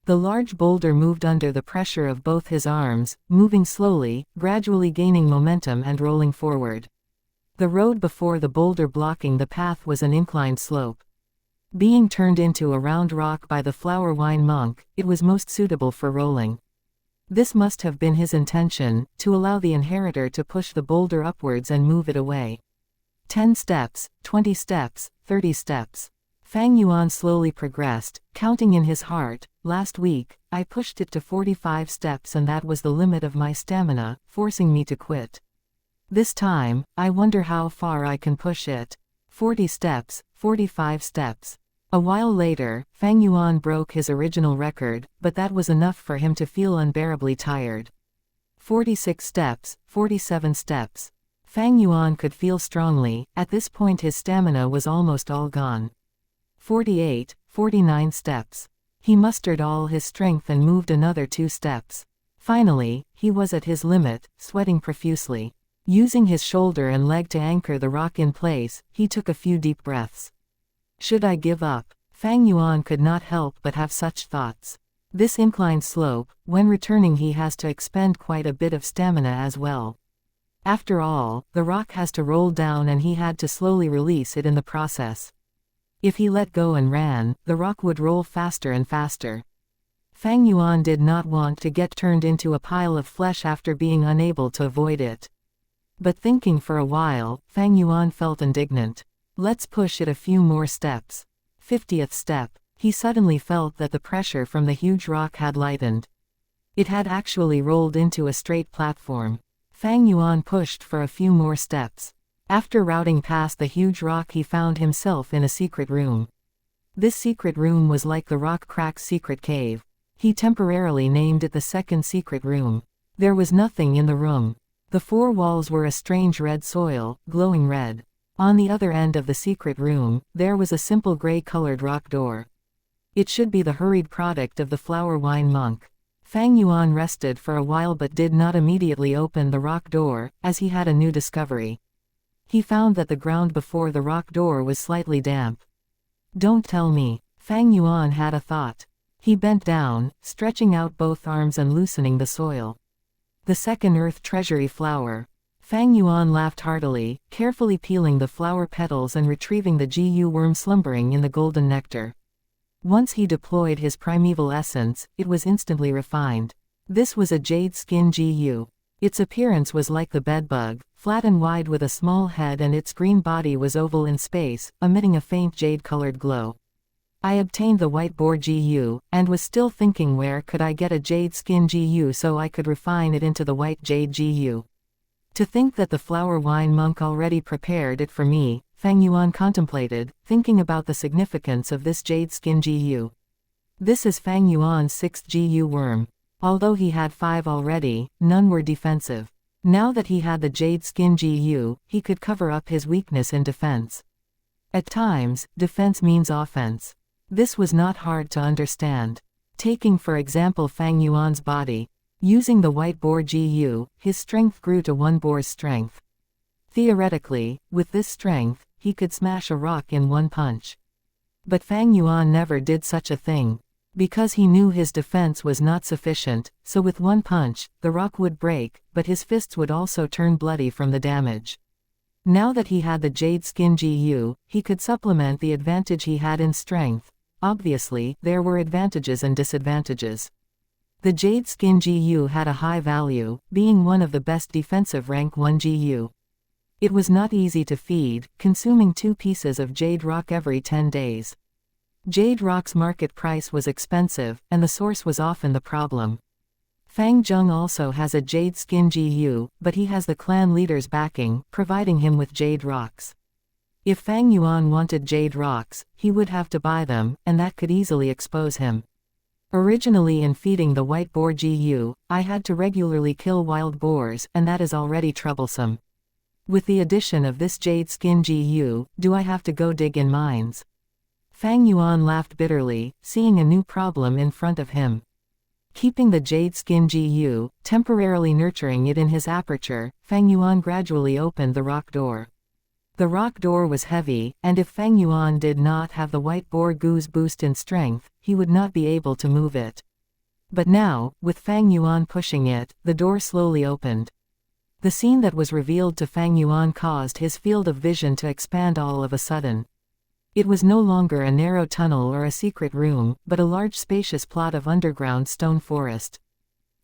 Speaker 1: The large boulder moved under the pressure of both his arms, moving slowly, gradually gaining momentum and rolling forward. The road before the boulder blocking the path was an inclined slope. Being turned into a round rock by the flower wine monk, it was most suitable for rolling. This must have been his intention, to allow the inheritor to push the boulder upwards and move it away. 10 steps, 20 steps, 30 steps. Fang Yuan slowly progressed, counting in his heart, last week, I pushed it to 45 steps and that was the limit of my stamina, forcing me to quit. This time, I wonder how far I can push it. 40 steps, 45 steps. A while later, Fang Yuan broke his original record, but that was enough for him to feel unbearably tired. 46 steps, 47 steps. Fang Yuan could feel strongly, at this point his stamina was almost all gone. 48, 49 steps. He mustered all his strength and moved another 2 steps. Finally, he was at his limit, sweating profusely. Using his shoulder and leg to anchor the rock in place, he took a few deep breaths. Should I give up? Fang Yuan could not help but have such thoughts. This inclined slope, when returning he has to expend quite a bit of stamina as well. After all, the rock has to roll down and he had to slowly release it in the process. If he let go and ran, the rock would roll faster and faster. Fang Yuan did not want to get turned into a pile of flesh after being unable to avoid it. But thinking for a while, Fang Yuan felt indignant. Let's push it a few more steps. 50th step. He suddenly felt that the pressure from the huge rock had lightened. It had actually rolled into a straight platform. Fang Yuan pushed for a few more steps. After routing past the huge rock he found himself in a secret room. This secret room was like the rock crack's secret cave. He temporarily named it the second secret room. There was nothing in the room. The 4 walls were a strange red soil, glowing red. On the other end of the secret room, there was a simple gray-colored rock door. It should be the hurried product of the flower wine monk. Fang Yuan rested for a while but did not immediately open the rock door, as he had a new discovery. He found that the ground before the rock door was slightly damp. Don't tell me. Fang Yuan had a thought. He bent down, stretching out both arms and loosening the soil. The second earth treasury flower. Fang Yuan laughed heartily, carefully peeling the flower petals and retrieving the Gu worm slumbering in the golden nectar. Once he deployed his primeval essence, it was instantly refined. This was a jade skin Gu. Its appearance was like the bedbug, flat and wide with a small head, and its green body was oval in space, emitting a faint jade-colored glow. I obtained the white boar Gu, and was still thinking where could I get a jade skin Gu so I could refine it into the white jade Gu. To think that the flower wine monk already prepared it for me, Fang Yuan contemplated, thinking about the significance of this jade skin Gu. This is Fang Yuan's 6th Gu worm. Although he had 5 already, none were defensive. Now that he had the jade skin Gu, he could cover up his weakness in defense. At times, defense means offense. This was not hard to understand. Taking for example Fang Yuan's body. Using the white boar Gu, his strength grew to 1 boar's strength. Theoretically, with this strength, he could smash a rock in 1 punch. But Fang Yuan never did such a thing. Because he knew his defense was not sufficient, so with 1 punch, the rock would break, but his fists would also turn bloody from the damage. Now that he had the jade skin Gu, he could supplement the advantage he had in strength. Obviously, there were advantages and disadvantages. The jade skin Gu had a high value, being one of the best defensive rank 1 Gu. It was not easy to feed, consuming 2 pieces of jade rock every 10 days. Jade rock's market price was expensive, and the source was often the problem. Fang Zheng also has a jade skin Gu, but he has the clan leader's backing, providing him with jade rocks. If Fang Yuan wanted jade rocks, he would have to buy them, and that could easily expose him. Originally in feeding the white boar Gu, I had to regularly kill wild boars, and that is already troublesome. With the addition of this jade skin GU, do I have to go dig in mines? Fang Yuan laughed bitterly, seeing a new problem in front of him. Keeping the jade skin GU, temporarily nurturing it in his aperture, Fang Yuan gradually opened the rock door. The rock door was heavy, and if Fang Yuan did not have the white boar goose boost in strength, he would not be able to move it. But now, with Fang Yuan pushing it, the door slowly opened. The scene that was revealed to Fang Yuan caused his field of vision to expand all of a sudden. It was no longer a narrow tunnel or a secret room, but a large spacious plot of underground stone forest.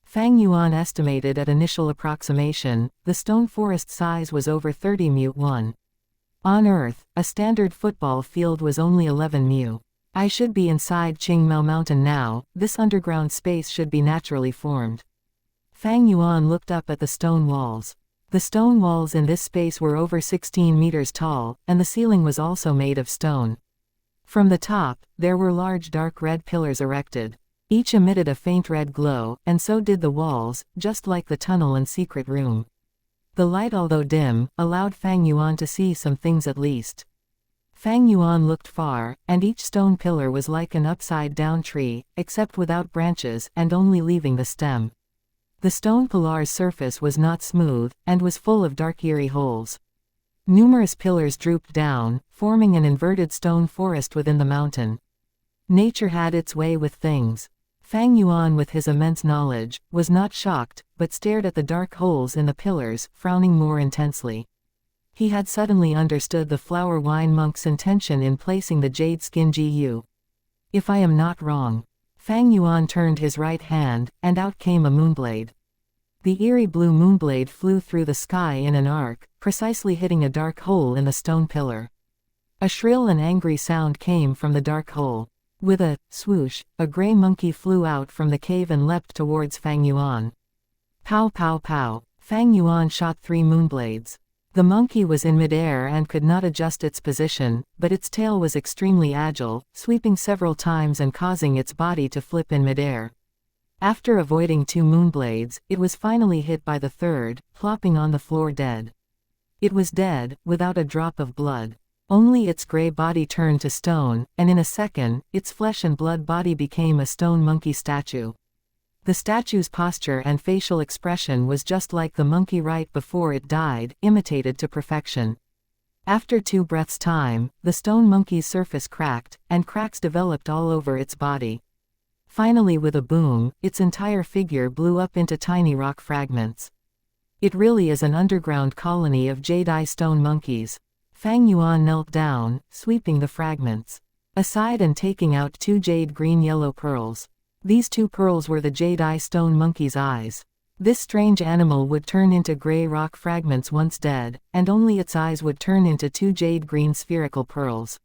Speaker 1: Fang Yuan estimated at initial approximation, the stone forest size was over 30 mu. On Earth, a standard football field was only 11 mu. I should be inside Qingmao Mountain now, this underground space should be naturally formed. Fang Yuan looked up at the stone walls. The stone walls in this space were over 16 meters tall, and the ceiling was also made of stone. From the top, there were large dark red pillars erected. Each emitted a faint red glow, and so did the walls, just like the tunnel and secret room. The light, although dim, allowed Fang Yuan to see some things at least. Fang Yuan looked far, and each stone pillar was like an upside-down tree, except without branches and only leaving the stem. The stone pillar's surface was not smooth, and was full of dark eerie holes. Numerous pillars drooped down, forming an inverted stone forest within the mountain. Nature had its way with things. Fang Yuan, with his immense knowledge, was not shocked, but stared at the dark holes in the pillars, frowning more intensely. He had suddenly understood the flower wine monk's intention in placing the jade skin GU. If I am not wrong. Fang Yuan turned his right hand, and out came a moonblade. The eerie blue moonblade flew through the sky in an arc, precisely hitting a dark hole in the stone pillar. A shrill and angry sound came from the dark hole. With a swoosh, a gray monkey flew out from the cave and leapt towards Fang Yuan. Pow pow pow. Fang Yuan shot 3 moonblades. The monkey was in midair and could not adjust its position, but its tail was extremely agile, sweeping several times and causing its body to flip in midair. After avoiding 2 moonblades, it was finally hit by the third, plopping on the floor dead. It was dead, without a drop of blood. Only its gray body turned to stone, and in a second, its flesh and blood body became a stone monkey statue. The statue's posture and facial expression was just like the monkey right before it died, imitated to perfection. After 2 breaths' time, the stone monkey's surface cracked, and cracks developed all over its body. Finally, with a boom, its entire figure blew up into tiny rock fragments. It really is an underground colony of jade-eye stone monkeys. Fang Yuan knelt down, sweeping the fragments aside and taking out 2 jade green-yellow pearls. These 2 pearls were the jade-eye stone monkey's eyes. This strange animal would turn into gray rock fragments once dead, and only its eyes would turn into 2 jade-green spherical pearls.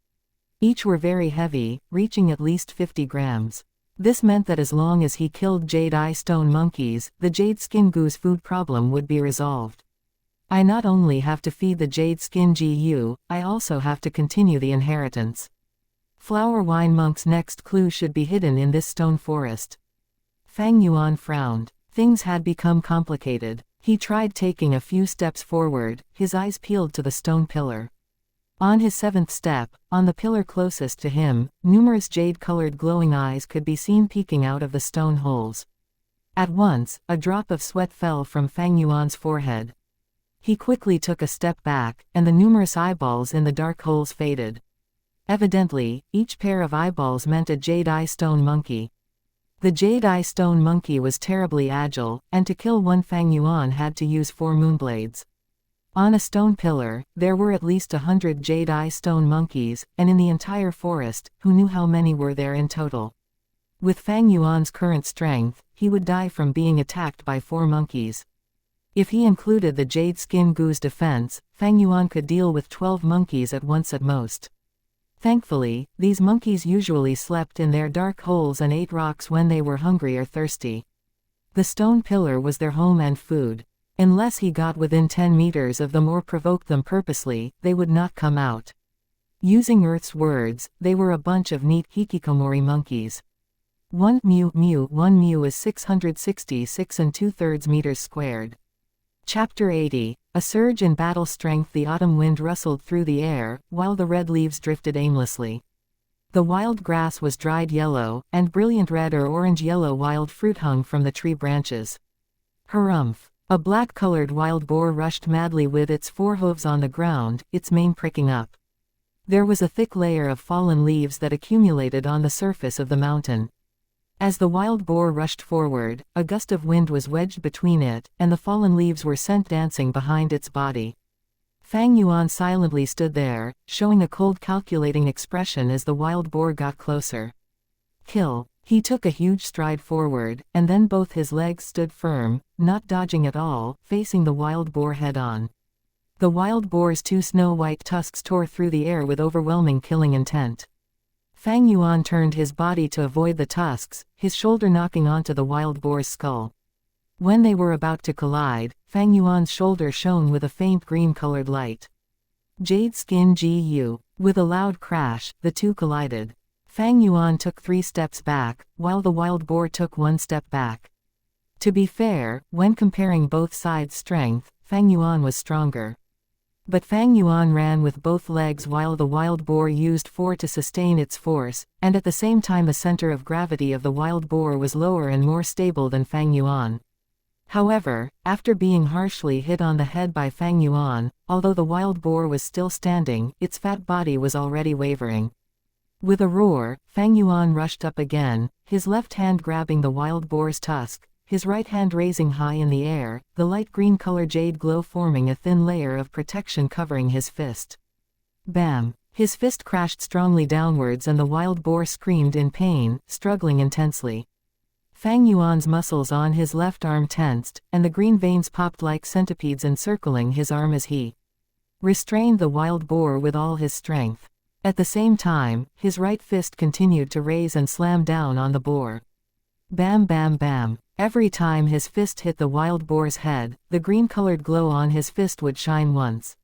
Speaker 1: Each were very heavy, reaching at least 50 grams. This meant that as long as he killed jade-eye stone monkeys, the jade skin goose food problem would be resolved. I not only have to feed the jade skin GU, I also have to continue the inheritance. Flower wine monk's next clue should be hidden in this stone forest. Fang Yuan frowned. Things had become complicated. He tried taking a few steps forward, his eyes peeled to the stone pillar. On his 7th step, on the pillar closest to him, numerous jade-colored glowing eyes could be seen peeking out of the stone holes. At once, a drop of sweat fell from Fang Yuan's forehead. He quickly took a step back, and the numerous eyeballs in the dark holes faded. Evidently, each pair of eyeballs meant a jade-eye stone monkey. The jade-eye stone monkey was terribly agile, and to kill one Fang Yuan had to use 4 moonblades. On a stone pillar, there were at least 100 jade-eye stone monkeys, and in the entire forest, who knew how many were there in total? With Fang Yuan's current strength, he would die from being attacked by 4 monkeys. If he included the jade skin goose defense, Fang Yuan could deal with 12 monkeys at once at most. Thankfully, these monkeys usually slept in their dark holes and ate rocks when they were hungry or thirsty. The stone pillar was their home and food. Unless he got within 10 meters of them or provoked them purposely, they would not come out. Using Earth's words, they were a bunch of neat hikikomori monkeys. 1 mu is 666 and 2/3 meters squared. Chapter 80. A surge in battle strength. The autumn wind rustled through the air, while the red leaves drifted aimlessly. The wild grass was dried yellow, and brilliant red or orange-yellow wild fruit hung from the tree branches. Harumph! A black-colored wild boar rushed madly with its forehooves on the ground, its mane pricking up. There was a thick layer of fallen leaves that accumulated on the surface of the mountain. As the wild boar rushed forward, a gust of wind was wedged between it, and the fallen leaves were sent dancing behind its body. Fang Yuan silently stood there, showing a cold calculating expression as the wild boar got closer. Kill! He took a huge stride forward, and then both his legs stood firm, not dodging at all, facing the wild boar head-on. The wild boar's two snow-white tusks tore through the air with overwhelming killing intent. Fang Yuan turned his body to avoid the tusks, his shoulder knocking onto the wild boar's skull. When they were about to collide, Fang Yuan's shoulder shone with a faint green-colored light. Jade skin Gu. With a loud crash, the two collided. Fang Yuan took 3 steps back, while the wild boar took 1 step back. To be fair, when comparing both sides' strength, Fang Yuan was stronger. But Fang Yuan ran with both legs while the wild boar used 4 to sustain its force, and at the same time the center of gravity of the wild boar was lower and more stable than Fang Yuan. However, after being harshly hit on the head by Fang Yuan, although the wild boar was still standing, its fat body was already wavering. With a roar, Fang Yuan rushed up again, his left hand grabbing the wild boar's tusk, his right hand raising high in the air, the light green color jade glow forming a thin layer of protection covering his fist. Bam! His fist crashed strongly downwards and the wild boar screamed in pain, struggling intensely. Fang Yuan's muscles on his left arm tensed, and the green veins popped like centipedes encircling his arm as he restrained the wild boar with all his strength. At the same time, his right fist continued to raise and slam down on the boar. Bam bam bam. Every time his fist hit the wild boar's head, the green-colored glow on his fist would shine once.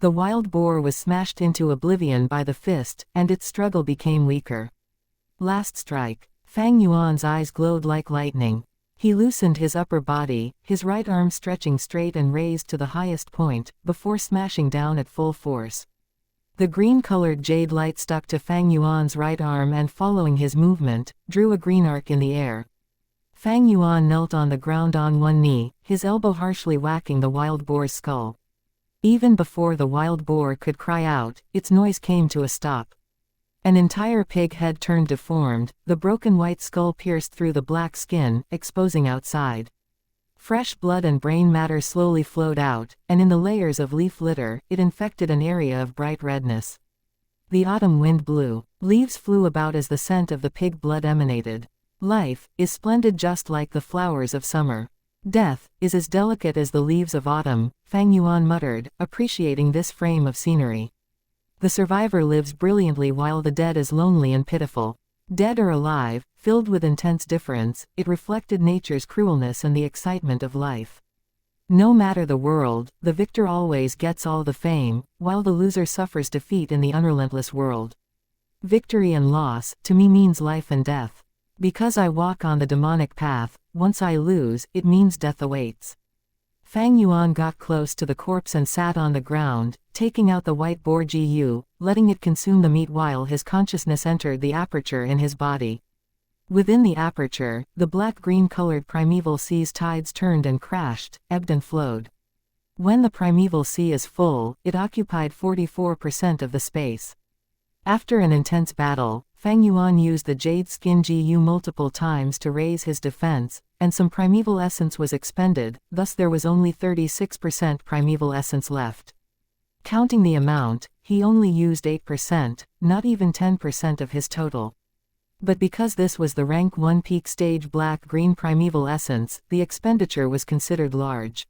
Speaker 1: The wild boar was smashed into oblivion by the fist, and its struggle became weaker. Last strike. Fang Yuan's eyes glowed like lightning. He loosened his upper body, his right arm stretching straight and raised to the highest point, before smashing down at full force. The green-colored jade light stuck to Fang Yuan's right arm and following his movement, drew a green arc in the air. Fang Yuan knelt on the ground on one knee, his elbow harshly whacking the wild boar's skull. Even before the wild boar could cry out, its noise came to a stop. An entire pig head turned deformed, the broken white skull pierced through the black skin, exposing outside. Fresh blood and brain matter slowly flowed out, and in the layers of leaf litter, it infected an area of bright redness. The autumn wind blew. Leaves flew about as the scent of the pig blood emanated. Life is splendid just like the flowers of summer. Death is as delicate as the leaves of autumn, Fang Yuan muttered, appreciating this frame of scenery. The survivor lives brilliantly while the dead is lonely and pitiful. Dead or alive, filled with intense difference, it reflected nature's cruelness and the excitement of life. No matter the world, the victor always gets all the fame, while the loser suffers defeat in the unrelentless world. Victory and loss, to me, means life and death. Because I walk on the demonic path, once I lose, it means death awaits. Fang Yuan got close to the corpse and sat on the ground, taking out the white boar Gu, letting it consume the meat while his consciousness entered the aperture in his body. Within the aperture, the black-green-colored primeval sea's tides turned and crashed, ebbed and flowed. When the primeval sea is full, it occupied 44% of the space. After an intense battle, Fang Yuan used the jade skin Gu multiple times to raise his defense, and some primeval essence was expended, thus there was only 36% primeval essence left. Counting the amount, he only used 8%, not even 10% of his total. But because this was the rank 1 peak stage black-green primeval essence, the expenditure was considered large.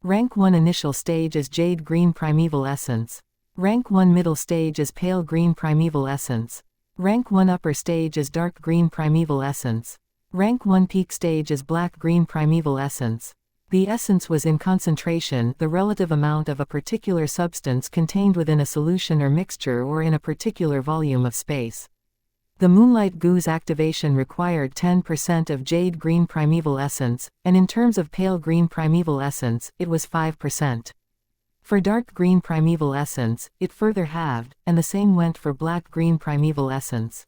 Speaker 1: Rank 1 initial stage is jade green primeval essence. Rank 1 middle stage is pale green primeval essence. Rank 1 upper stage is dark green primeval essence. Rank 1 peak stage is black green primeval essence. The essence was in concentration, the relative amount of a particular substance contained within a solution or mixture or in a particular volume of space. The Moonlight Goo's activation required 10% of Jade Green Primeval Essence, and in terms of Pale Green Primeval Essence, it was 5%. For Dark Green Primeval Essence, it further halved, and the same went for Black Green Primeval Essence.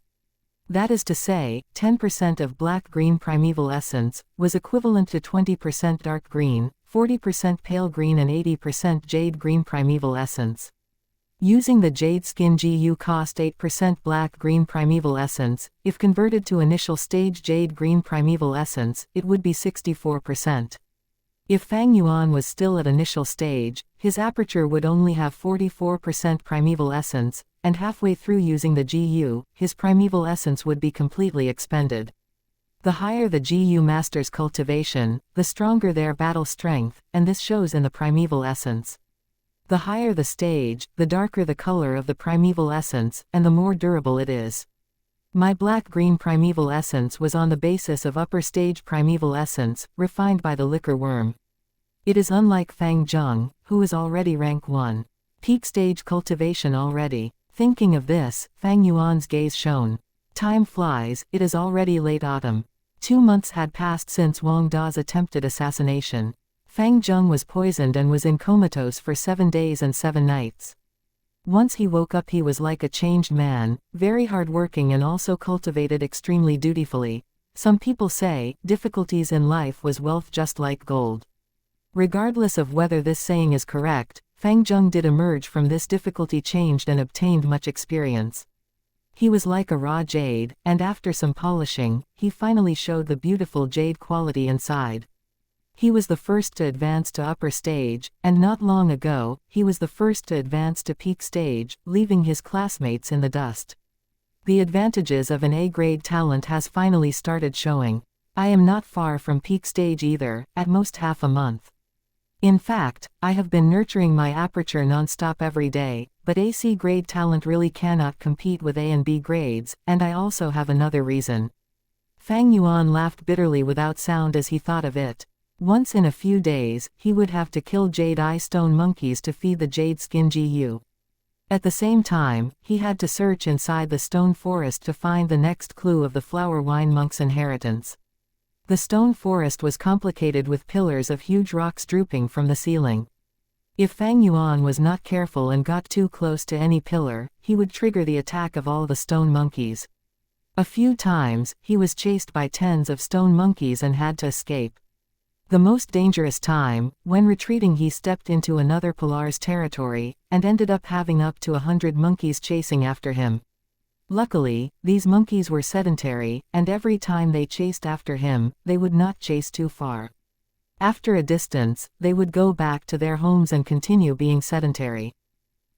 Speaker 1: That is to say, 10% of Black Green Primeval Essence was equivalent to 20% Dark Green, 40% Pale Green and 80% Jade Green Primeval Essence. Using the Jade Skin GU cost 8% Black Green Primeval Essence, if converted to initial stage Jade Green Primeval Essence, it would be 64%. If Fang Yuan was still at initial stage, his aperture would only have 44% Primeval Essence, and halfway through using the GU, his Primeval Essence would be completely expended. The higher the GU master's cultivation, the stronger their battle strength, and this shows in the Primeval Essence. The higher the stage, the darker the color of the Primeval Essence, and the more durable it is. My Black-Green Primeval Essence was on the basis of upper stage Primeval Essence, refined by the Liquor Worm. It is unlike Fang Zheng, who is already rank 1. Peak stage cultivation already. Thinking of this, Fang Yuan's gaze shone. Time flies, it is already late autumn. 2 months had passed since Wang Da's attempted assassination. Fang Zheng was poisoned and was in comatose for 7 days and 7 nights. Once he woke up he was like a changed man, very hardworking and also cultivated extremely dutifully. Some people say, difficulties in life was wealth just like gold. Regardless of whether this saying is correct, Fang Zheng did emerge from this difficulty changed and obtained much experience. He was like a raw jade, and after some polishing, he finally showed the beautiful jade quality inside. He was the first to advance to upper stage, and not long ago, he was the first to advance to peak stage, leaving his classmates in the dust. The advantages of an A-grade talent has finally started showing. I am not far from peak stage either, at most half a month. In fact, I have been nurturing my aperture non-stop every day, but AC grade talent really cannot compete with A and B grades, and I also have another reason. Fang Yuan laughed bitterly without sound as he thought of it. Once in a few days, he would have to kill Jade Eye Stone monkeys to feed the Jade Skin GU. At the same time, he had to search inside the stone forest to find the next clue of the Flower Wine Monk's inheritance. The stone forest was complicated with pillars of huge rocks drooping from the ceiling. If Fang Yuan was not careful and got too close to any pillar, he would trigger the attack of all the stone monkeys. A few times, he was chased by tens of stone monkeys and had to escape. The most dangerous time, when retreating he stepped into another Pilar's territory, and ended up having up to 100 monkeys chasing after him. Luckily, these monkeys were sedentary, and every time they chased after him, they would not chase too far. After a distance, they would go back to their homes and continue being sedentary.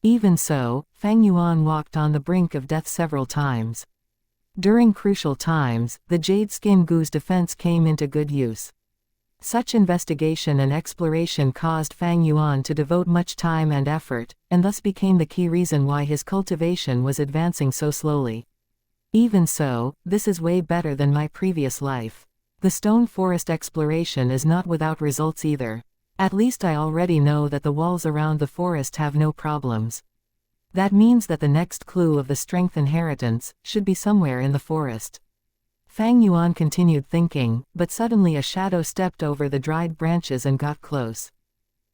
Speaker 1: Even so, Fang Yuan walked on the brink of death several times. During crucial times, the Jade Skin Goo's defense came into good use. Such investigation and exploration caused Fang Yuan to devote much time and effort, and thus became the key reason why his cultivation was advancing so slowly. Even so, this is way better than my previous life. The stone forest exploration is not without results either. At least I already know that the walls around the forest have no problems. That means that the next clue of the strength inheritance should be somewhere in the forest. Fang Yuan continued thinking, but suddenly a shadow stepped over the dried branches and got close.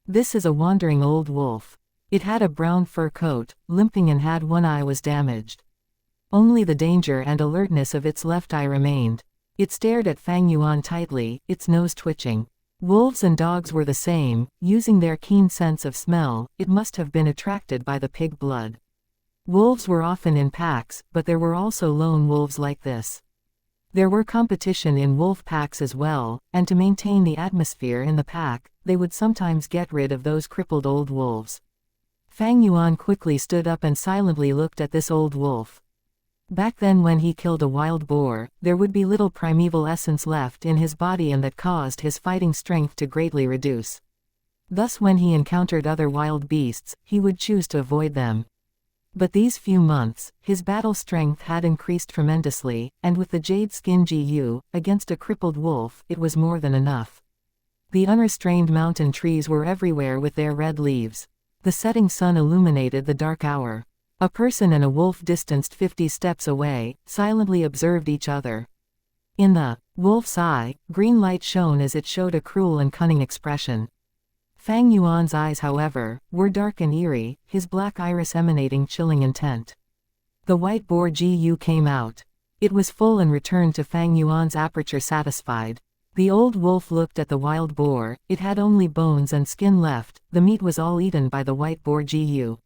Speaker 1: This is a wandering old wolf. It had a brown fur coat, limping and had one eye was damaged. Only the danger and alertness of its left eye remained. It stared at Fang Yuan tightly, its nose twitching. Wolves and dogs were the same, using their keen sense of smell, it must have been attracted by the pig blood. Wolves were often in packs, but there were also lone wolves like this. There were competition in wolf packs as well, and to maintain the atmosphere in the pack, they would sometimes get rid of those crippled old wolves. Fang Yuan quickly stood up and silently looked at this old wolf. Back then when he killed a wild boar, there would be little primeval essence left in his body and that caused his fighting strength to greatly reduce. Thus when he encountered other wild beasts, he would choose to avoid them. But these few months, his battle strength had increased tremendously, and with the Jade Skin GU, against a crippled wolf, it was more than enough. The unrestrained mountain trees were everywhere with their red leaves. The setting sun illuminated the dark hour. A person and a wolf distanced 50 steps away, silently observed each other. In the wolf's eye, green light shone as it showed a cruel and cunning expression. Fang Yuan's eyes, however, were dark and eerie, his black iris emanating chilling intent. The white boar Gu came out. It was full and returned to Fang Yuan's aperture satisfied. The old wolf looked at the wild boar, it had only bones and skin left, the meat was all eaten by the white boar Gu.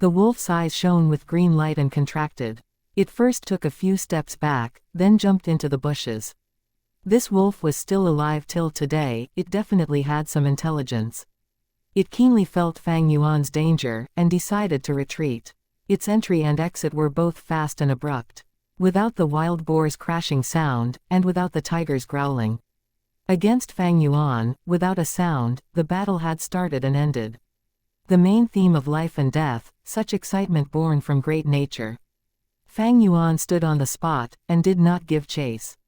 Speaker 1: The wolf's eyes shone with green light and contracted. It first took a few steps back, then jumped into the bushes. This wolf was still alive till today, it definitely had some intelligence. It keenly felt Fang Yuan's danger, and decided to retreat. Its entry and exit were both fast and abrupt. Without the wild boar's crashing sound, and without the tiger's growling. Against Fang Yuan, without a sound, the battle had started and ended. The main theme of life and death, such excitement born from great nature. Fang Yuan stood on the spot, and did not give chase.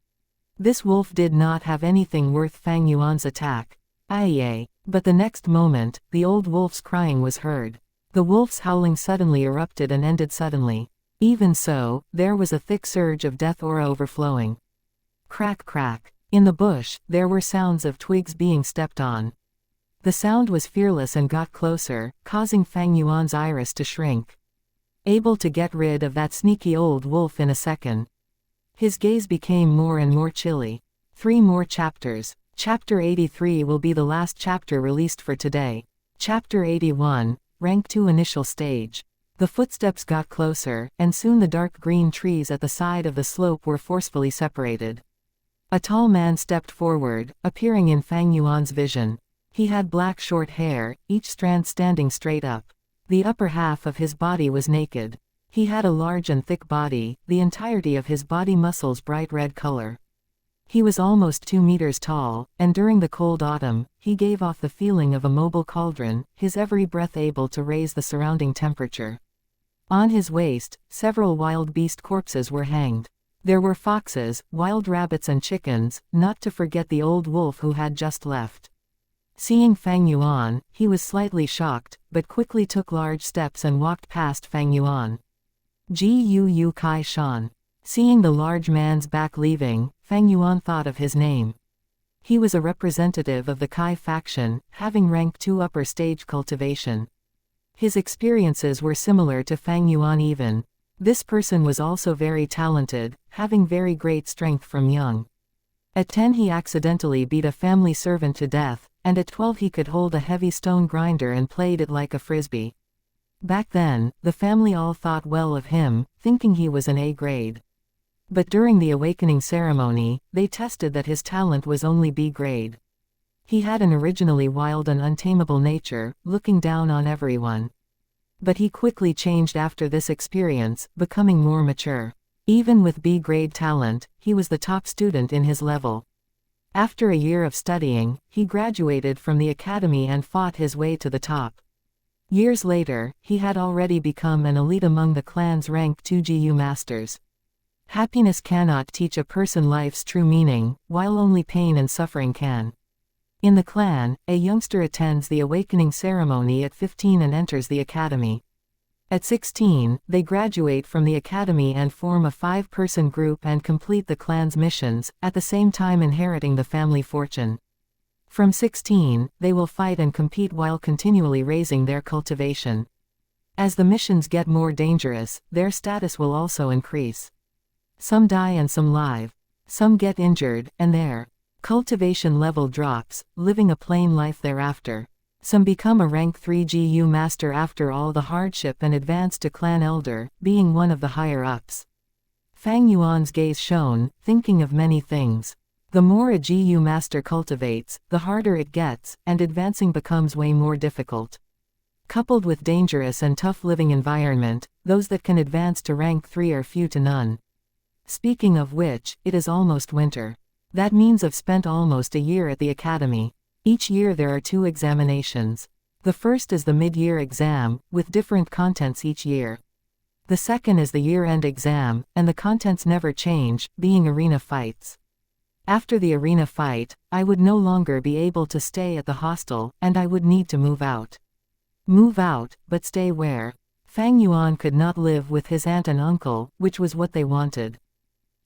Speaker 1: This wolf did not have anything worth Fang Yuan's attack. Aye. But the next moment, the old wolf's crying was heard. The wolf's howling suddenly erupted and ended suddenly. Even so, there was a thick surge of death aura overflowing. Crack crack. In the bush, there were sounds of twigs being stepped on. The sound was fearless and got closer, causing Fang Yuan's iris to shrink. Able to get rid of that sneaky old wolf in a second. His gaze became more and more chilly. 3 more chapters. Chapter 83 will be the last chapter released for today. Chapter 81, Rank 2 Initial Stage. The footsteps got closer, and soon the dark green trees at the side of the slope were forcefully separated. A tall man stepped forward, appearing in Fang Yuan's vision. He had black short hair, each strand standing straight up. The upper half of his body was naked. He had a large and thick body, the entirety of his body muscles bright red color. He was almost 2 meters tall, and during the cold autumn, he gave off the feeling of a mobile cauldron, his every breath able to raise the surrounding temperature. On his waist, several wild beast corpses were hanged. There were foxes, wild rabbits and chickens, not to forget the old wolf who had just left. Seeing Fang Yuan, he was slightly shocked, but quickly took large steps and walked past Fang Yuan. Gu Kai Shan. Seeing the large man's back leaving, Fang Yuan thought of his name. He was a representative of the Kai faction, having rank 2 upper stage cultivation. His experiences were similar to Fang Yuan even. This person was also very talented, having very great strength from young. At 10 he accidentally beat a family servant to death, and at 12 he could hold a heavy stone grinder and played it like a frisbee. Back then, the family all thought well of him, thinking he was an A grade. But during the awakening ceremony, they tested that his talent was only B grade. He had an originally wild and untamable nature, looking down on everyone. But he quickly changed after this experience, becoming more mature. Even with B grade talent, he was the top student in his level. After a year of studying, he graduated from the academy and fought his way to the top. Years later, he had already become an elite among the clan's rank 2 GU masters. Happiness cannot teach a person life's true meaning, while only pain and suffering can. In the clan, a youngster attends the awakening ceremony at 15 and enters the academy. At 16, they graduate from the academy and form a 5-person group and complete the clan's missions, at the same time inheriting the family fortune. From 16, they will fight and compete while continually raising their cultivation. As the missions get more dangerous, their status will also increase. Some die and some live. Some get injured, and their cultivation level drops, living a plain life thereafter. Some become a rank 3 GU master after all the hardship and advance to clan elder, being one of the higher-ups. Fang Yuan's gaze shone, thinking of many things. The more a GU master cultivates, the harder it gets, and advancing becomes way more difficult. Coupled with dangerous and tough living environment, those that can advance to rank 3 are few to none. Speaking of which, it is almost winter. That means I've spent almost a year at the academy. Each year there are 2 examinations. The first is the mid-year exam, with different contents each year. The second is the year-end exam, and the contents never change, being arena fights. After the arena fight, I would no longer be able to stay at the hostel, and I would need to move out. Move out, but stay where? Fang Yuan could not live with his aunt and uncle, which was what they wanted.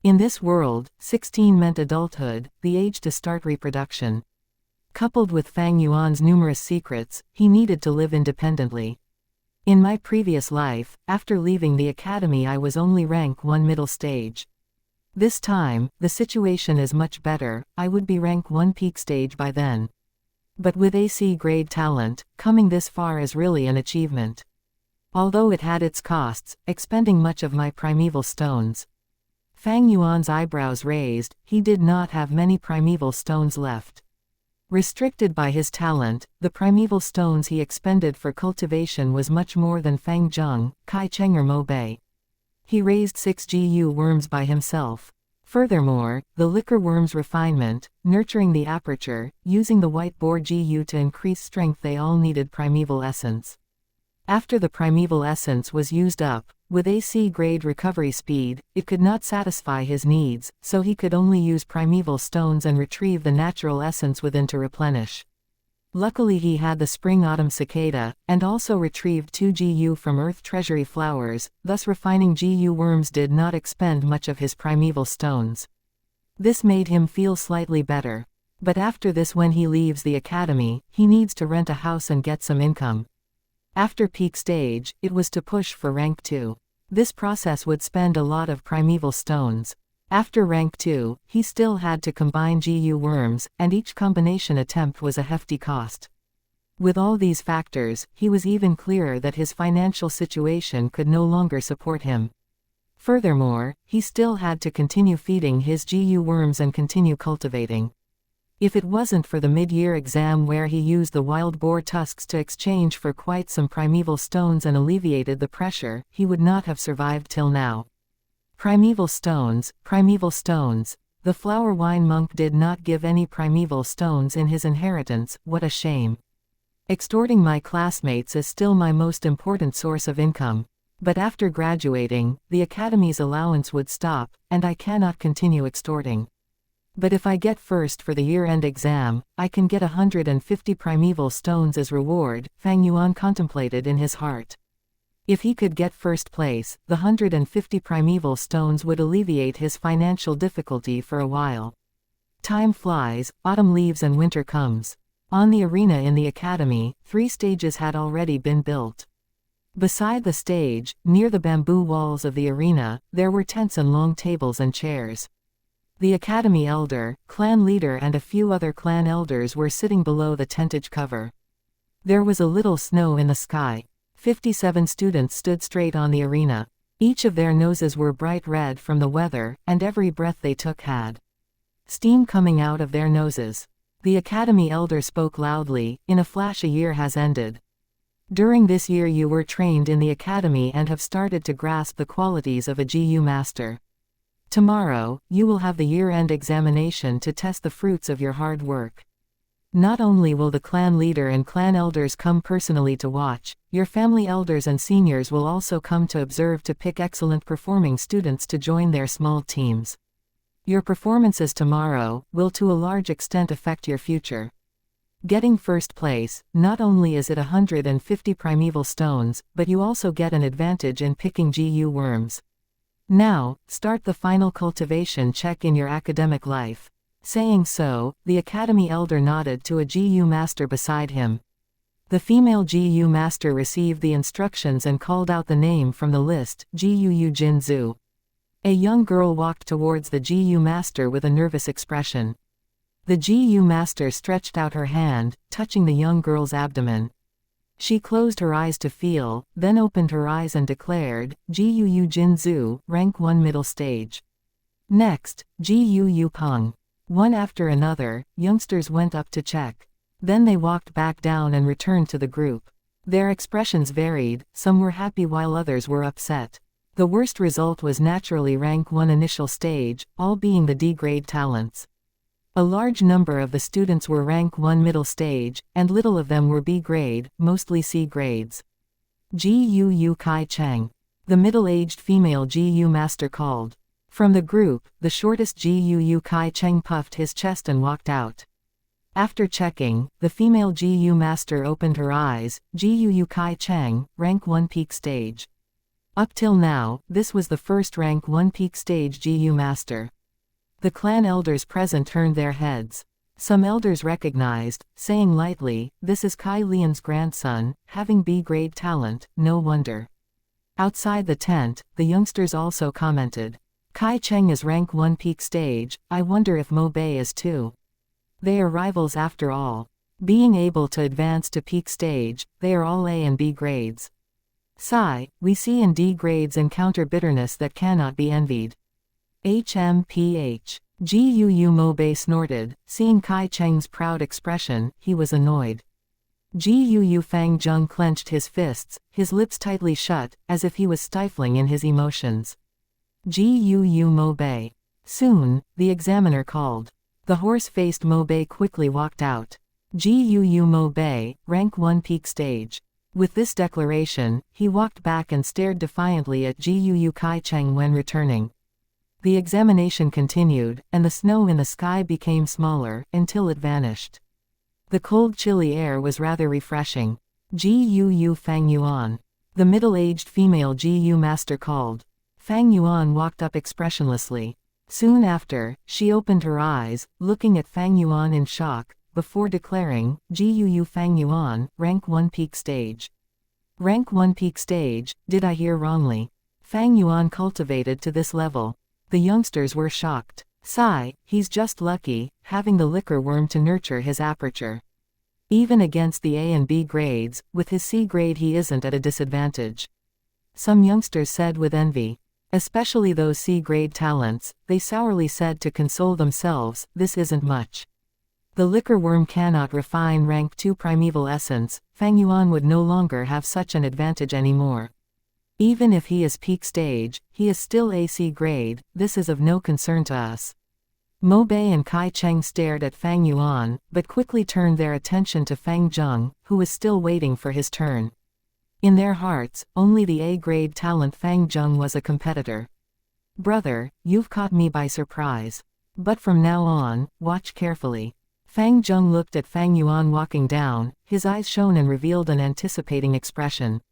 Speaker 1: In this world, 16 meant adulthood, the age to start reproduction. Coupled with Fang Yuan's numerous secrets, he needed to live independently. In my previous life, after leaving the academy, I was only rank 1 middle stage. This time, the situation is much better, I would be rank 1 peak stage by then. But with AC grade talent, coming this far is really an achievement. Although it had its costs, expending much of my primeval stones. Fang Yuan's eyebrows raised, he did not have many primeval stones left. Restricted by his talent, the primeval stones he expended for cultivation was much more than Fang Zheng, Kai Cheng or Mo Bei. He raised 6 GU worms by himself. Furthermore, the liquor worm's refinement, nurturing the aperture, using the white boar GU to increase strength, they all needed primeval essence. After the primeval essence was used up, with AC grade recovery speed, it could not satisfy his needs, so he could only use primeval stones and retrieve the natural essence within to replenish. Luckily he had the spring-autumn cicada, and also retrieved 2 GU from earth treasury flowers, thus refining GU worms did not expend much of his primeval stones. This made him feel slightly better. But after this, when he leaves the academy, he needs to rent a house and get some income. After peak stage, it was to push for rank 2. This process would spend a lot of primeval stones. After rank 2, he still had to combine GU worms, and each combination attempt was a hefty cost. With all these factors, he was even clearer that his financial situation could no longer support him. Furthermore, he still had to continue feeding his GU worms and continue cultivating. If it wasn't for the mid-year exam where he used the wild boar tusks to exchange for quite some primeval stones and alleviated the pressure, he would not have survived till now. Primeval stones, primeval stones. The flower wine monk did not give any primeval stones in his inheritance, what a shame. Extorting my classmates is still my most important source of income. But after graduating, the academy's allowance would stop, and I cannot continue extorting. But if I get first for the year-end exam, I can get 150 primeval stones as reward, Fang Yuan contemplated in his heart. If he could get first place, the 150 primeval stones would alleviate his financial difficulty for a while. Time flies, autumn leaves and winter comes. On the arena in the academy, 3 stages had already been built. Beside the stage, near the bamboo walls of the arena, there were tents and long tables and chairs. The academy elder, clan leader and a few other clan elders were sitting below the tentage cover. There was a little snow in the sky. 57 students stood straight on the arena. Each of their noses were bright red from the weather, and every breath they took had steam coming out of their noses. The academy elder spoke loudly, "In a flash a year has ended. During this year you were trained in the academy and have started to grasp the qualities of a GU master. Tomorrow, you will have the year-end examination to test the fruits of your hard work. Not only will the clan leader and clan elders come personally to watch, your family elders and seniors will also come to observe to pick excellent performing students to join their small teams. Your performances tomorrow will to a large extent affect your future. Getting first place, not only is it 150 primeval stones, but you also get an advantage in picking GU worms. Now, start the final cultivation check in your academic life." Saying so, the academy elder nodded to a GU master beside him. The female GU master received the instructions and called out the name from the list, GU Jin Zhu. A young girl walked towards the GU master with a nervous expression. The GU master stretched out her hand, touching the young girl's abdomen. She closed her eyes to feel, then opened her eyes and declared, GU Jin Zhu, rank 1 middle stage. Next, GU Peng. One after another, youngsters went up to check. Then they walked back down and returned to the group. Their expressions varied, some were happy while others were upset. The worst result was naturally rank 1 initial stage, all being the D-grade talents. A large number of the students were rank 1 middle stage, and little of them were B-grade, mostly C grades. GU Kai Cheng. The middle-aged female GU master called. From the group, the shortest GU Kai Cheng puffed his chest and walked out. After checking, the female GU master opened her eyes. GUU Kai Cheng, rank 1 peak stage. Up till now, this was the first rank 1 peak stage GU master. The clan elders present turned their heads. Some elders recognized, saying lightly, "This is Kai Lian's grandson, having B-grade talent, no wonder." Outside the tent, the youngsters also commented, "Kai Cheng is rank 1 peak stage, I wonder if Mo Bei is too." They are rivals after all. Being able to advance to peak stage, they are all A and B grades. Sigh, we C and D grades encounter bitterness that cannot be envied. HMPH. GUU Mo Bei snorted, seeing Kai Cheng's proud expression, he was annoyed. GUU Fang Zheng clenched his fists, his lips tightly shut, as if he was stifling in his emotions. GUU Mo Bei. Soon, the examiner called. The horse-faced Mo Bei quickly walked out. GUU Mo Bei, rank 1 peak stage. With this declaration, he walked back and stared defiantly at GUU Kai Cheng when returning. The examination continued, and the snow in the sky became smaller, until it vanished. The cold chilly air was rather refreshing. GUU Fang Yuan. The middle-aged female GU master called. Fang Yuan walked up expressionlessly. Soon after, she opened her eyes, looking at Fang Yuan in shock, before declaring, GUU Fang Yuan, rank 1 peak stage. Rank 1 peak stage, did I hear wrongly? Fang Yuan cultivated to this level. The youngsters were shocked. Sigh, he's just lucky, having the liquor worm to nurture his aperture. Even against the A and B grades, with his C grade he isn't at a disadvantage. Some youngsters said with envy. Especially those C grade talents, they sourly said to console themselves, this isn't much. The liquor worm cannot refine rank 2 primeval essence, Fang Yuan would no longer have such an advantage anymore. Even if he is peak stage, he is still AC grade, this is of no concern to us. Mo Bei and Kai Cheng stared at Fang Yuan, but quickly turned their attention to Fang Zheng, who was still waiting for his turn. In their hearts, only the A-grade talent Fang Zheng was a competitor. Brother, you've caught me by surprise. But from now on, watch carefully. Fang Zheng looked at Fang Yuan walking down, his eyes shone and revealed an anticipating expression.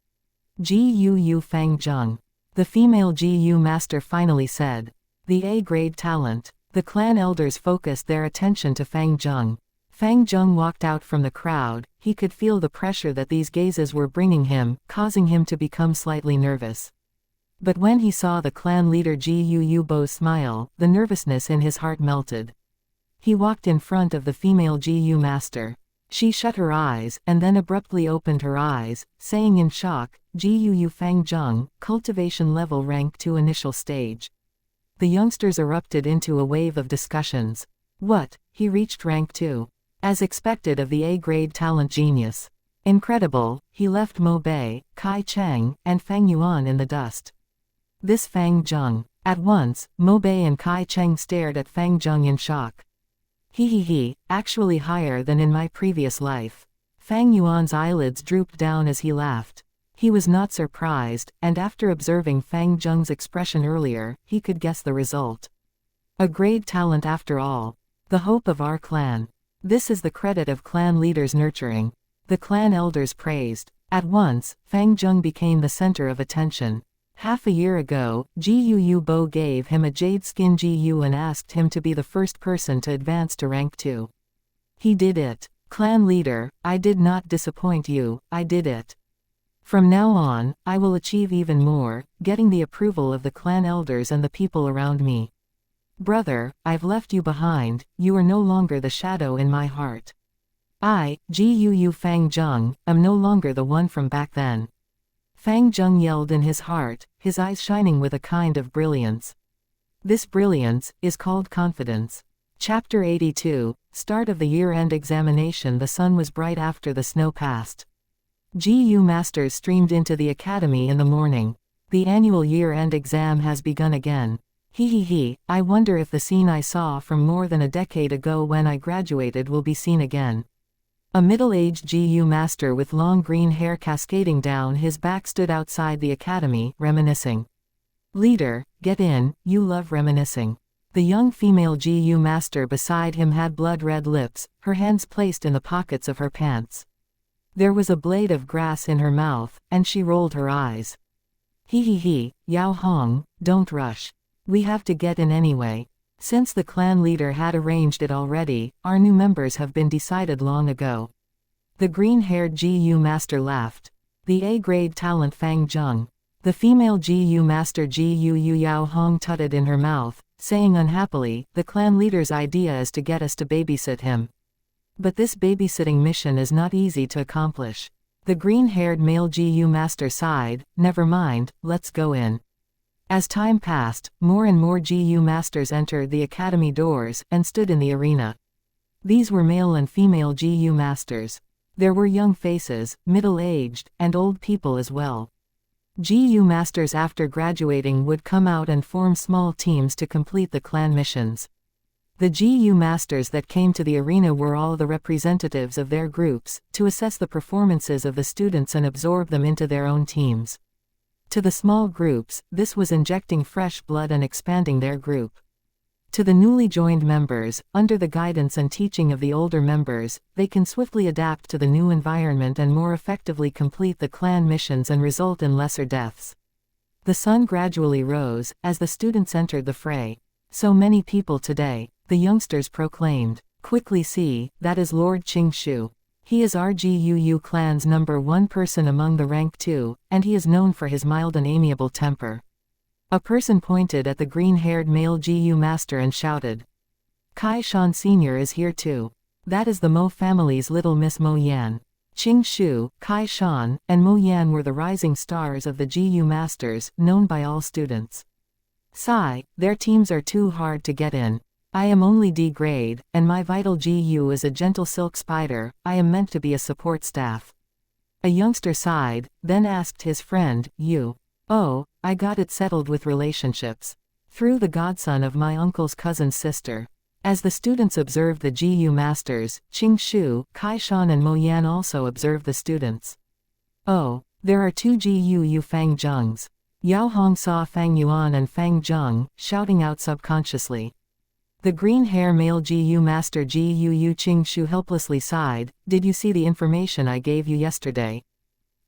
Speaker 1: GUU Fang Zheng. The female GU master finally said. The A-grade talent. The clan elders focused their attention to Fang Zheng. Fang Zheng walked out from the crowd, he could feel the pressure that these gazes were bringing him, causing him to become slightly nervous. But when he saw the clan leader GUU Bo's smile, the nervousness in his heart melted. He walked in front of the female GU master. She shut her eyes, and then abruptly opened her eyes, saying in shock, GUU Fang Zheng, cultivation level rank 2 initial stage. The youngsters erupted into a wave of discussions. What, he reached rank 2? As expected of the A-grade talent genius. Incredible, he left Mo Bei, Kai Cheng, and Fang Yuan in the dust. This Fang Zheng. At once, Mo Bei and Kai Cheng stared at Fang Zheng in shock. He, actually higher than in my previous life. Fang Yuan's eyelids drooped down as he laughed. He was not surprised, and after observing Fang Zheng's expression earlier, he could guess the result. A grade talent after all. The hope of our clan. This is the credit of clan leaders' nurturing. The clan elders praised. At once, Fang Zheng became the center of attention. Half a year ago, GUU Bo gave him a jade skin GU and asked him to be the first person to advance to rank 2. He did it. Clan leader, I did not disappoint you, I did it. From now on, I will achieve even more, getting the approval of the clan elders and the people around me. Brother, I've left you behind, you are no longer the shadow in my heart. I, GUU Fang Zheng, am no longer the one from back then. Fang Zheng yelled in his heart, his eyes shining with a kind of brilliance. This brilliance is called confidence. Chapter 82, Start of the Year-End Examination. The sun was bright after the snow passed. GU masters streamed into the academy in the morning. The annual year-end exam has begun again. I wonder if the scene I saw from more than a decade ago when I graduated will be seen again. A middle-aged GU master with long green hair cascading down his back stood outside the academy, reminiscing. Leader, get in, you love reminiscing. The young female GU master beside him had blood-red lips, her hands placed in the pockets of her pants. There was a blade of grass in her mouth, and she rolled her eyes. He, Yao Hong, don't rush. We have to get in anyway. Since the clan leader had arranged it already, our new members have been decided long ago. The green-haired GU master laughed. The A-grade talent Fang Zheng. The female GU master GU Yao Hong tutted in her mouth, saying unhappily, the clan leader's idea is to get us to babysit him. But this babysitting mission is not easy to accomplish. The green-haired male GU master sighed, never mind, let's go in. As time passed, more and more GU masters entered the academy doors, and stood in the arena. These were male and female GU masters. There were young faces, middle-aged, and old people as well. GU masters after graduating would come out and form small teams to complete the clan missions. The GU masters that came to the arena were all the representatives of their groups, to assess the performances of the students and absorb them into their own teams. To the small groups, this was injecting fresh blood and expanding their group. To the newly joined members, under the guidance and teaching of the older members, they can swiftly adapt to the new environment and more effectively complete the clan missions and result in lesser deaths. The sun gradually rose, as the students entered the fray. So many people today, the youngsters proclaimed. Quickly see, that is Lord Qingshu. He is our GUU clan's #1 person among the rank 2, and he is known for his mild and amiable temper. A person pointed at the green-haired male GU master and shouted. Kai Shan Sr. is here too. That is the Mo family's little Miss Mo Yan. Qingshu, Kai Shan, and Mo Yan were the rising stars of the GU masters, known by all students. Sigh, their teams are too hard to get in. I am only D grade, and my vital GU is a gentle silk spider. I am meant to be a support staff. A youngster sighed, then asked his friend, you. Oh, I got it settled with relationships. Through the godson of my uncle's cousin's sister. As the students observed the GU masters, Qingshu, Kai Shan and Mo Yan also observed the students. Oh, there are 2 GU Fang Zhengs. Yao Hong saw Fang Yuan and Fang Zheng, shouting out subconsciously. The green-hair male GU master GU Qingshu helplessly sighed, did you see the information I gave you yesterday?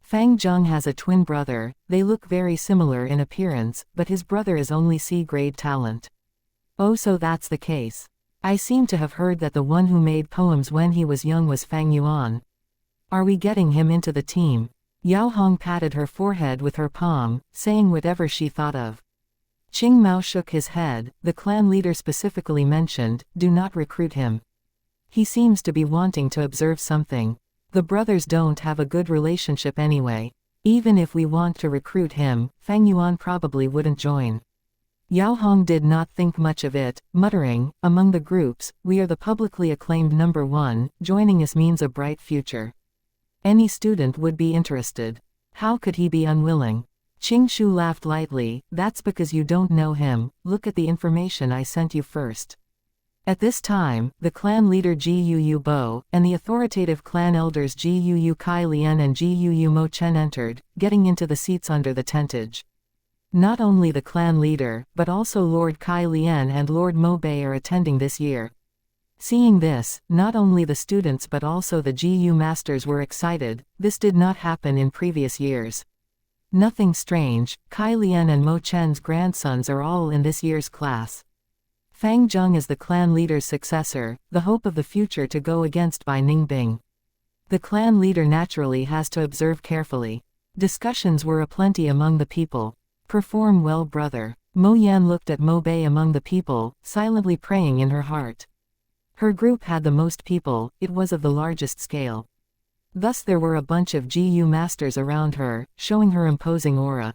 Speaker 1: Fang Zheng has a twin brother, they look very similar in appearance, but his brother is only C-grade talent. Oh, so that's the case. I seem to have heard that the one who made poems when he was young was Fang Yuan. Are we getting him into the team? Yao Hong patted her forehead with her palm, saying whatever she thought of. Qing Mao shook his head, the clan leader specifically mentioned, do not recruit him. He seems to be wanting to observe something. The brothers don't have a good relationship anyway. Even if we want to recruit him, Fang Yuan probably wouldn't join. Yao Hong did not think much of it, muttering, among the groups, we are the publicly acclaimed #1, joining us means a bright future. Any student would be interested. How could he be unwilling? Qingshu laughed lightly, that's because you don't know him, look at the information I sent you first. At this time, the clan leader GUU Bo, and the authoritative clan elders GUU Kai Lian and GUU Mo Chen entered, getting into the seats under the tentage. Not only the clan leader, but also Lord Kai Lian and Lord Mo Bei are attending this year. Seeing this, not only the students but also the GU masters were excited. This did not happen in previous years. Nothing strange, Kai Lian and Mo Chen's grandsons are all in this year's class. Fang Zheng is the clan leader's successor, the hope of the future to go against by Ningbing. The clan leader naturally has to observe carefully. Discussions were aplenty among the people. Perform well, brother. Mo Yan looked at Mo Bei among the people, silently praying in her heart. Her group had the most people, it was of the largest scale. Thus there were a bunch of GU masters around her, showing her imposing aura.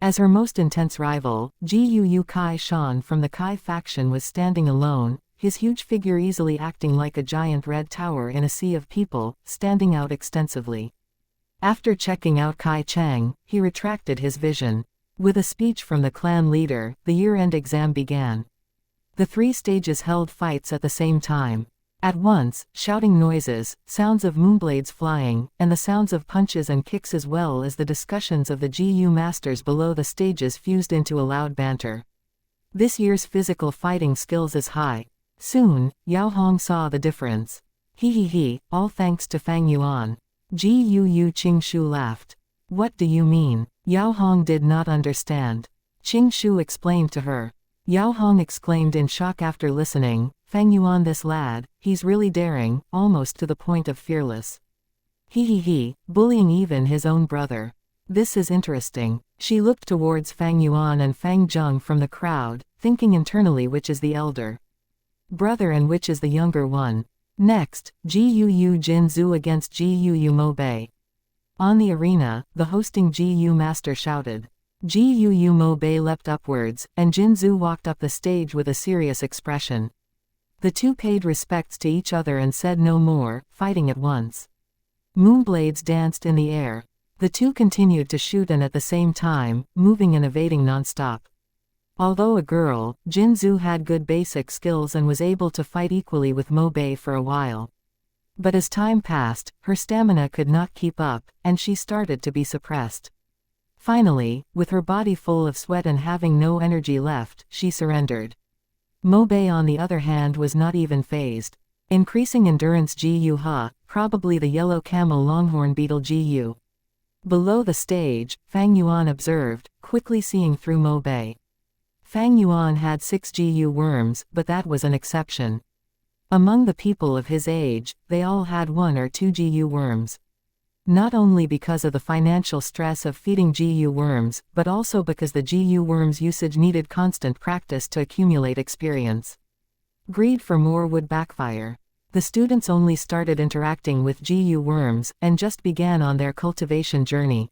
Speaker 1: As her most intense rival, GUU Kai Shan from the Kai faction was standing alone, his huge figure easily acting like a giant red tower in a sea of people, standing out extensively. After checking out Kai Chang, he retracted his vision. With a speech from the clan leader, the year-end exam began. The 3 stages held fights at the same time. At once, shouting noises, sounds of moonblades flying, and the sounds of punches and kicks as well as the discussions of the GU masters below the stages fused into a loud banter. This year's physical fighting skills is high. Soon, Yao Hong saw the difference. He, all thanks to Fang Yuan. Gu Qingshu laughed. What do you mean? Yao Hong did not understand. Qingshu explained to her. Yao Hong exclaimed in shock after listening, Fang Yuan, this lad, he's really daring, almost to the point of fearless. He, bullying even his own brother. This is interesting. She looked towards Fang Yuan and Fang Zheng from the crowd, thinking internally which is the elder brother and which is the younger one. Next, Gu Jin Zhu against Gu Mo Bei. On the arena, the hosting Gu master shouted. Gu Mo Bei leapt upwards, and Jin Zhu walked up the stage with a serious expression. The two paid respects to each other and said no more, fighting at once. Moonblades danced in the air. The two continued to shoot and at the same time, moving and evading non-stop. Although a girl, Jin Zhu had good basic skills and was able to fight equally with Mo Bei for a while. But as time passed, her stamina could not keep up, and she started to be suppressed. Finally, with her body full of sweat and having no energy left, she surrendered. Mo Bei on the other hand was not even phased. Increasing endurance Gu Ha, probably the yellow camel longhorn beetle Gu. Below the stage, Fang Yuan observed, quickly seeing through Mo Bei. Fang Yuan had 6 Gu worms, but that was an exception. Among the people of his age, they all had 1 or 2 Gu worms. Not only because of the financial stress of feeding Gu worms, but also because the Gu worms' usage needed constant practice to accumulate experience. Greed for more would backfire. The students only started interacting with Gu worms, and just began on their cultivation journey.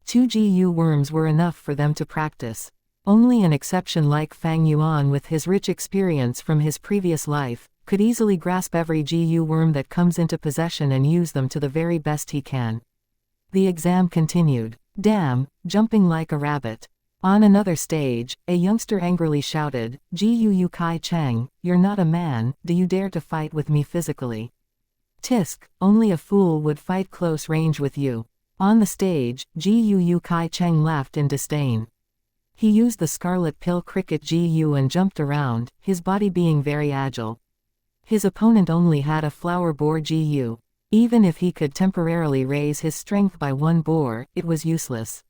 Speaker 1: 2 Gu worms were enough for them to practice. Only an exception like Fang Yuan with his rich experience from his previous life, could easily grasp every Gu worm that comes into possession and use them to the very best he can. The exam continued. Damn, jumping like a rabbit. On another stage, a youngster angrily shouted, Gu Kai Cheng, you're not a man, do you dare to fight with me physically? Tisk, only a fool would fight close range with you. On the stage, Gu Kai Cheng laughed in disdain. He used the scarlet pill cricket Gu and jumped around, his body being very agile. His opponent only had a flower boar Gu. Even if he could temporarily raise his strength by 1 boar, it was useless.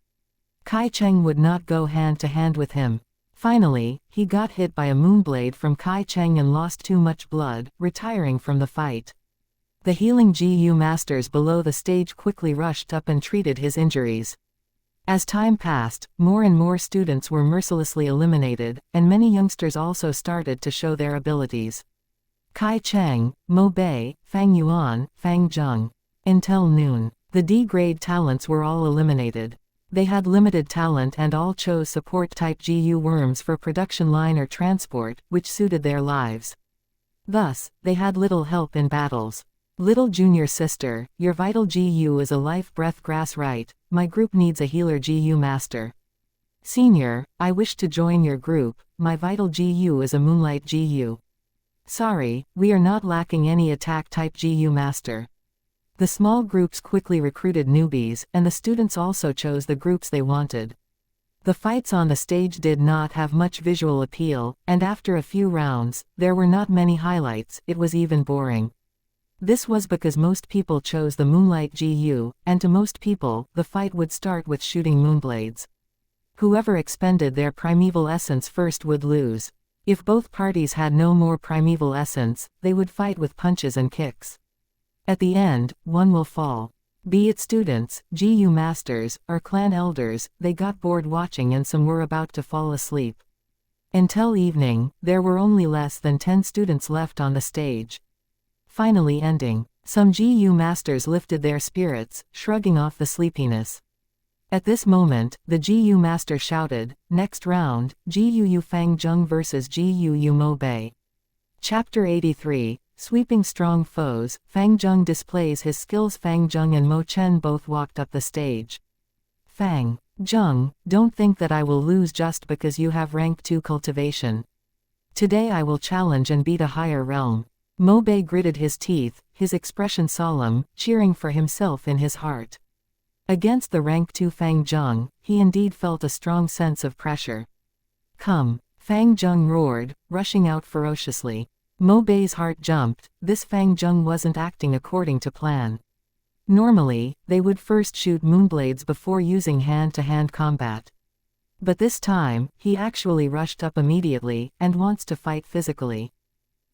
Speaker 1: Kai Cheng would not go hand to hand with him. Finally, he got hit by a moonblade from Kai Cheng and lost too much blood, retiring from the fight. The healing Gu masters below the stage quickly rushed up and treated his injuries. As time passed, more and more students were mercilessly eliminated, and many youngsters also started to show their abilities. Kai Cheng, Mo Bei, Fang Yuan, Fang Zheng. Until noon, the D-grade talents were all eliminated. They had limited talent and all chose support-type Gu worms for production line or transport, which suited their lives. Thus, they had little help in battles. Little junior sister, your vital Gu is a life breath grass right, my group needs a healer Gu master. Senior, I wish to join your group, my vital Gu is a moonlight Gu. Sorry, we are not lacking any attack type Gu master. The small groups quickly recruited newbies, and the students also chose the groups they wanted. The fights on the stage did not have much visual appeal, and after a few rounds, there were not many highlights, it was even boring. This was because most people chose the moonlight Gu, and to most people, the fight would start with shooting moonblades. Whoever expended their primeval essence first would lose. If both parties had no more primeval essence, they would fight with punches and kicks. At the end, one will fall. Be it students, Gu masters, or clan elders, they got bored watching and some were about to fall asleep. Until evening, there were only less than 10 students left on the stage. Finally ending, some Gu masters lifted their spirits, shrugging off the sleepiness. At this moment, the Gu master shouted, next round, Gu Fang Zheng vs Gu Mo Bei. Chapter 83, Sweeping Strong Foes, Fang Zheng displays his skills. Fang Zheng and Mo Chen both walked up the stage. Fang Zheng, don't think that I will lose just because you have rank 2 cultivation. Today I will challenge and beat a higher realm. Mo Bei gritted his teeth, his expression solemn, cheering for himself in his heart. Against the rank 2 Fang Zheng, he indeed felt a strong sense of pressure. Come. Fang Zheng roared, rushing out ferociously. Mo Bei's heart jumped. This Fang Zheng wasn't acting according to plan. Normally, they would first shoot moonblades before using hand-to-hand combat. But this time, he actually rushed up immediately, and wants to fight physically.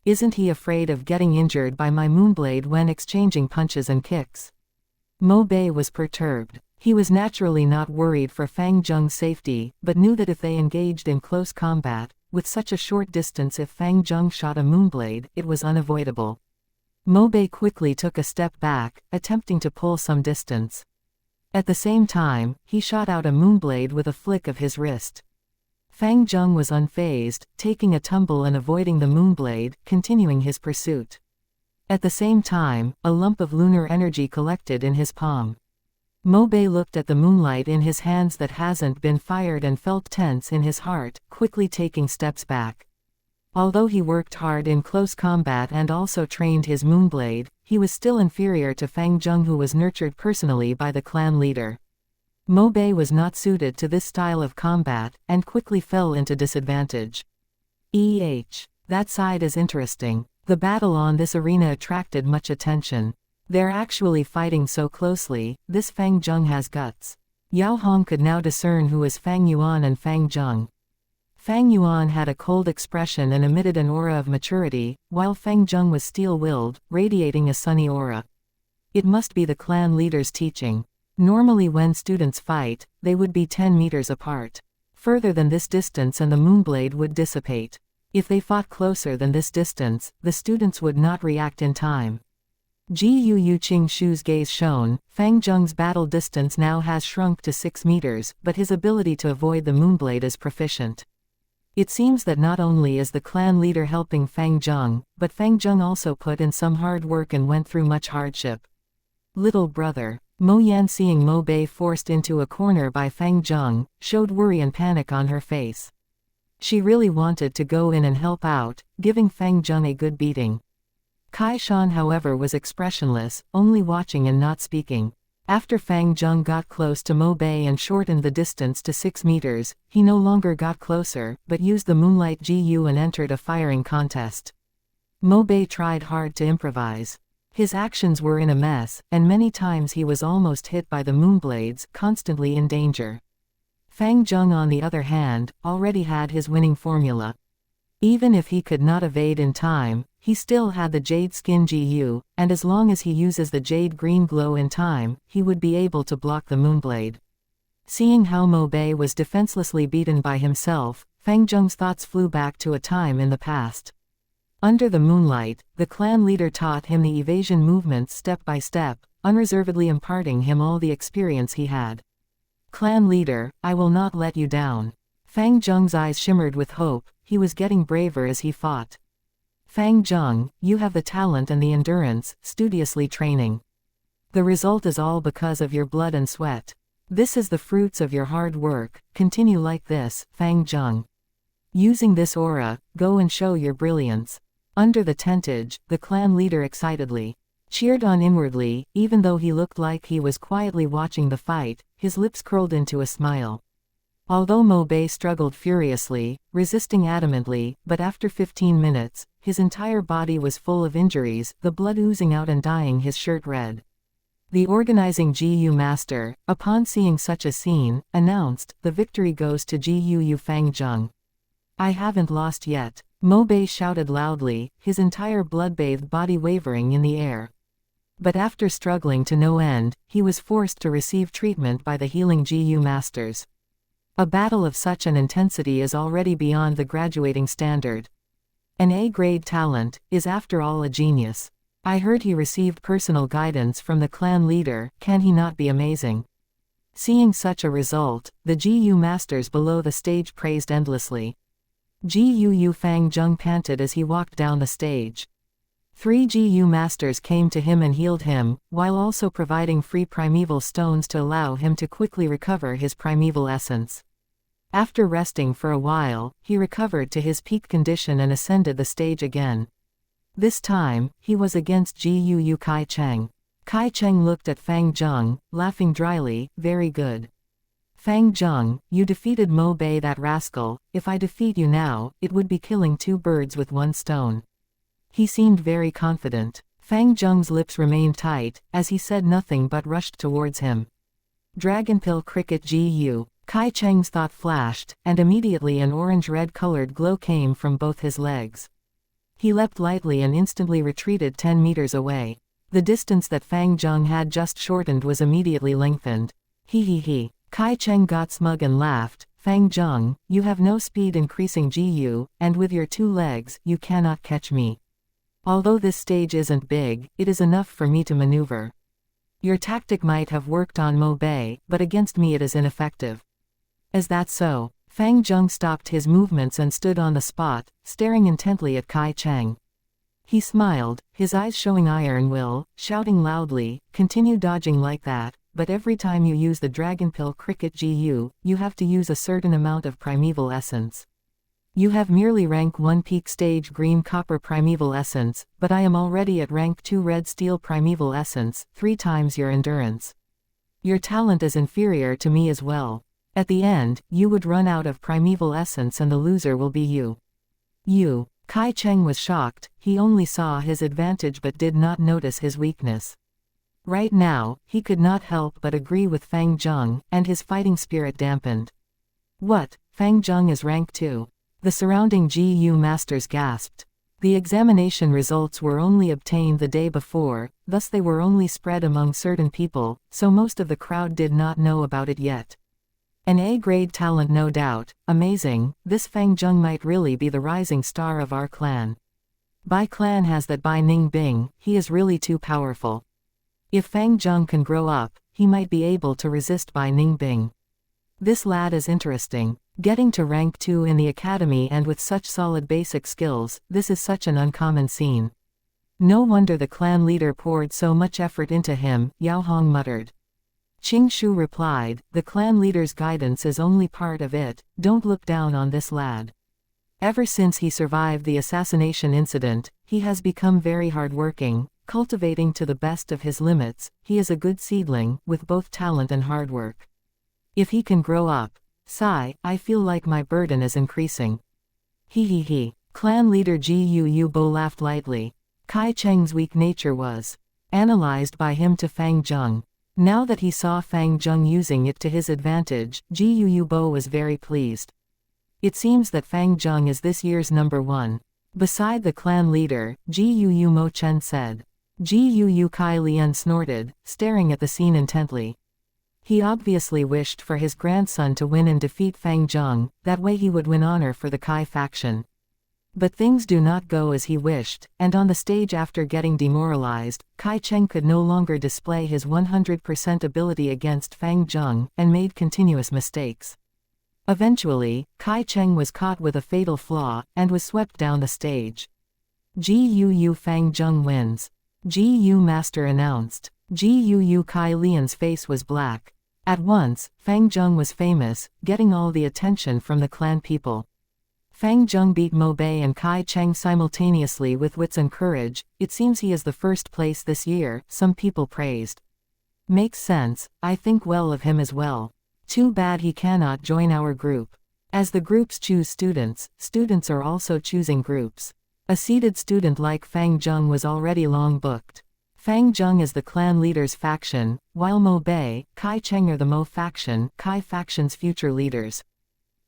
Speaker 1: Isn't he afraid of getting injured by my moonblade when exchanging punches and kicks? Mo Bei was perturbed. He was naturally not worried for Fang Zheng's safety, but knew that if they engaged in close combat, with such a short distance, if Fang Zheng shot a moonblade, it was unavoidable. Mo Bei quickly took a step back, attempting to pull some distance. At the same time, he shot out a moonblade with a flick of his wrist. Fang Zheng was unfazed, taking a tumble and avoiding the moonblade, continuing his pursuit. At the same time, a lump of lunar energy collected in his palm. Mo Bei looked at the moonlight in his hands that hasn't been fired and felt tense in his heart, quickly taking steps back. Although he worked hard in close combat and also trained his moonblade, he was still inferior to Fang Zheng, who was nurtured personally by the clan leader. Mo Bei was not suited to this style of combat, and quickly fell into disadvantage. That side is interesting. The battle on this arena attracted much attention. They're actually fighting so closely. This Fang Zheng has guts. Yao Hong could now discern who is Fang Yuan and Fang Zheng. Fang Yuan had a cold expression and emitted an aura of maturity, while Fang Zheng was steel-willed, radiating a sunny aura. It must be the clan leader's teaching. Normally when students fight, they would be 10 meters apart. Further than this distance and the moonblade would dissipate. If they fought closer than this distance, the students would not react in time. Ji Yu Qing Shu's gaze shone. Fang Zheng's battle distance now has shrunk to 6 meters, but his ability to avoid the moonblade is proficient. It seems that not only is the clan leader helping Fang Zheng, but Fang Zheng also put in some hard work and went through much hardship. Little brother. Mo Yan, seeing Mo Bei forced into a corner by Fang Zheng, showed worry and panic on her face. She really wanted to go in and help out, giving Fang Zheng a good beating. Kai Shan, however, was expressionless, only watching and not speaking. After Fang Zheng got close to Mo Bei and shortened the distance to 6 meters, he no longer got closer, but used the Moonlight GU and entered a firing contest. Mo Bei tried hard to improvise. His actions were in a mess, and many times he was almost hit by the moonblades, constantly in danger. Fang Zheng, on the other hand, already had his winning formula. Even if he could not evade in time, he still had the Jade Skin GU, and as long as he uses the Jade Green Glow in time, he would be able to block the moonblade. Seeing how Mo Bei was defenselessly beaten by himself, Fang Zheng's thoughts flew back to a time in the past. Under the moonlight, the clan leader taught him the evasion movements step by step, unreservedly imparting him all the experience he had. Clan leader, I will not let you down. Fang Zheng's eyes shimmered with hope. He was getting braver as he fought. Fang Zheng, you have the talent and the endurance, studiously training. The result is all because of your blood and sweat. This is the fruits of your hard work. Continue like this, Fang Zheng. Using this aura, go and show your brilliance. Under the tentage, the clan leader excitedly cheered on inwardly. Even though he looked like he was quietly watching the fight, his lips curled into a smile. Although Mo Bei struggled furiously, resisting adamantly, but after 15 minutes, his entire body was full of injuries, the blood oozing out and dyeing his shirt red. The organizing GU master, upon seeing such a scene, announced, the victory goes to GU Fang Zheng. I haven't lost yet. Mo Bei shouted loudly, his entire blood-bathed body wavering in the air. But after struggling to no end, he was forced to receive treatment by the healing GU masters. A battle of such an intensity is already beyond the graduating standard. An A-grade talent is after all a genius. I heard he received personal guidance from the clan leader. Can he not be amazing? Seeing such a result, the GU masters below the stage praised endlessly. GU Fang Zheng panted as he walked down the stage. 3 GU masters came to him and healed him, while also providing free primeval stones to allow him to quickly recover his primeval essence. After resting for a while, he recovered to his peak condition and ascended the stage again. This time, he was against GU Kai Cheng. Kai Cheng looked at Fang Zheng, laughing dryly. Very good. Fang Zheng, you defeated Mo Bei, that rascal. If I defeat you now, it would be killing two birds with one stone. He seemed very confident. Fang Zheng's lips remained tight, as he said nothing but rushed towards him. Dragonpill Cricket Gu. Kai Cheng's thought flashed, and immediately an orange-red colored glow came from both his legs. He leapt lightly and instantly retreated 10 meters away. The distance that Fang Zheng had just shortened was immediately lengthened. He. Kai Cheng got smug and laughed. Fang Zheng, you have no speed increasing Gu, and with your 2 legs, you cannot catch me. Although this stage isn't big, it is enough for me to maneuver. Your tactic might have worked on Mo Bei, but against me it is ineffective. Is that so? Fang Zheng stopped his movements and stood on the spot, staring intently at Kai Cheng. He smiled, his eyes showing iron will, shouting loudly, continue dodging like that, but every time you use the Dragonpill Cricket Gu, you have to use a certain amount of primeval essence. You have merely rank 1 peak stage green copper primeval essence, but I am already at rank 2 red steel primeval essence, 3 times your endurance. Your talent is inferior to me as well. At the end, you would run out of primeval essence and the loser will be you. You. Kai Cheng was shocked, he only saw his advantage but did not notice his weakness. Right now, he could not help but agree with Fang Zheng, and his fighting spirit dampened. What? Fang Zheng is rank 2. The surrounding GU masters gasped. The examination results were only obtained the day before, thus they were only spread among certain people, so most of the crowd did not know about it yet. An A-grade talent, no doubt. Amazing, this Fang Zheng might really be the rising star of our clan. Bai clan has that Bai Ning Bing, he is really too powerful. If Fang Zheng can grow up, he might be able to resist Bai Ning Bing. This lad is interesting. Getting to rank 2 in the academy and with such solid basic skills, this is such an uncommon scene. No wonder the clan leader poured so much effort into him, Yao Hong muttered. Qing Shu replied, the clan leader's guidance is only part of it, don't look down on this lad. Ever since he survived the assassination incident, he has become very hardworking, cultivating to the best of his limits. He is a good seedling, with both talent and hard work. If he can grow up. Sigh, I feel like my burden is increasing. He. Clan leader Gu Bo laughed lightly. Kai Cheng's weak nature was analyzed by him to Fang Zheng. Now that he saw Fang Zheng using it to his advantage, Gu Bo was very pleased. It seems that Fang Zheng is this year's number 1. Beside the clan leader, Gu Mo Chen said. Gu Kai Lian snorted, staring at the scene intently. He obviously wished for his grandson to win and defeat Fang Zheng, that way he would win honor for the Kai faction. But things do not go as he wished, and on the stage after getting demoralized, Kai Cheng could no longer display his 100% ability against Fang Zheng, and made continuous mistakes. Eventually, Kai Cheng was caught with a fatal flaw, and was swept down the stage. Gu Fang Zheng wins. Gu Master announced. Gu Kai Lian's face was black. At once, Fang Zheng was famous, getting all the attention from the clan people. Fang Zheng beat Mo Bei and Kai Cheng simultaneously with wits and courage. It seems he is the first place this year, some people praised. Makes sense, I think well of him as well. Too bad he cannot join our group. As the groups choose students, students are also choosing groups. A seated student like Fang Zheng was already long booked. Fang Zheng is the clan leader's faction, while Mo Bei, Kai Cheng are the Mo faction, Kai faction's future leaders.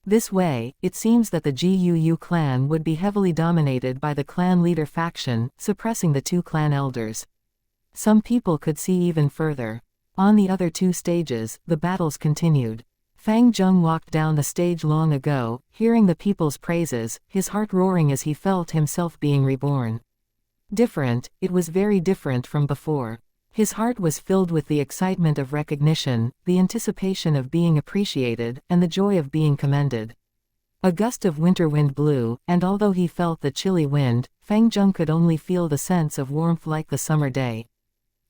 Speaker 1: This way, it seems that the Gu clan would be heavily dominated by the clan leader faction, suppressing the 2 clan elders. Some people could see even further. On the other 2 stages, the battles continued. Fang Zheng walked down the stage long ago, hearing the people's praises, his heart roaring as he felt himself being reborn. Different, it was very different from before. His heart was filled with the excitement of recognition, the anticipation of being appreciated, and the joy of being commended. A gust of winter wind blew, and although he felt the chilly wind, Fang Zheng could only feel the sense of warmth like the summer day.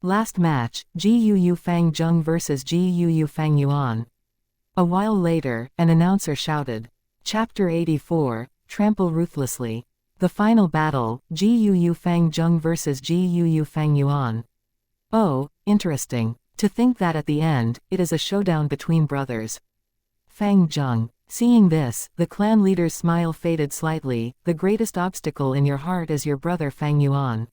Speaker 1: Last match, Gu Fang Zheng vs Gu Fang Yuan. A while later, an announcer shouted. Chapter 84, Trample Ruthlessly. The final battle, Gu Fang Zheng vs Gu Fang Yuan. Oh, interesting. To think that at the end, it is a showdown between brothers. Fang Zheng. Seeing this, the clan leader's smile faded slightly. The greatest obstacle in your heart is your brother Fang Yuan.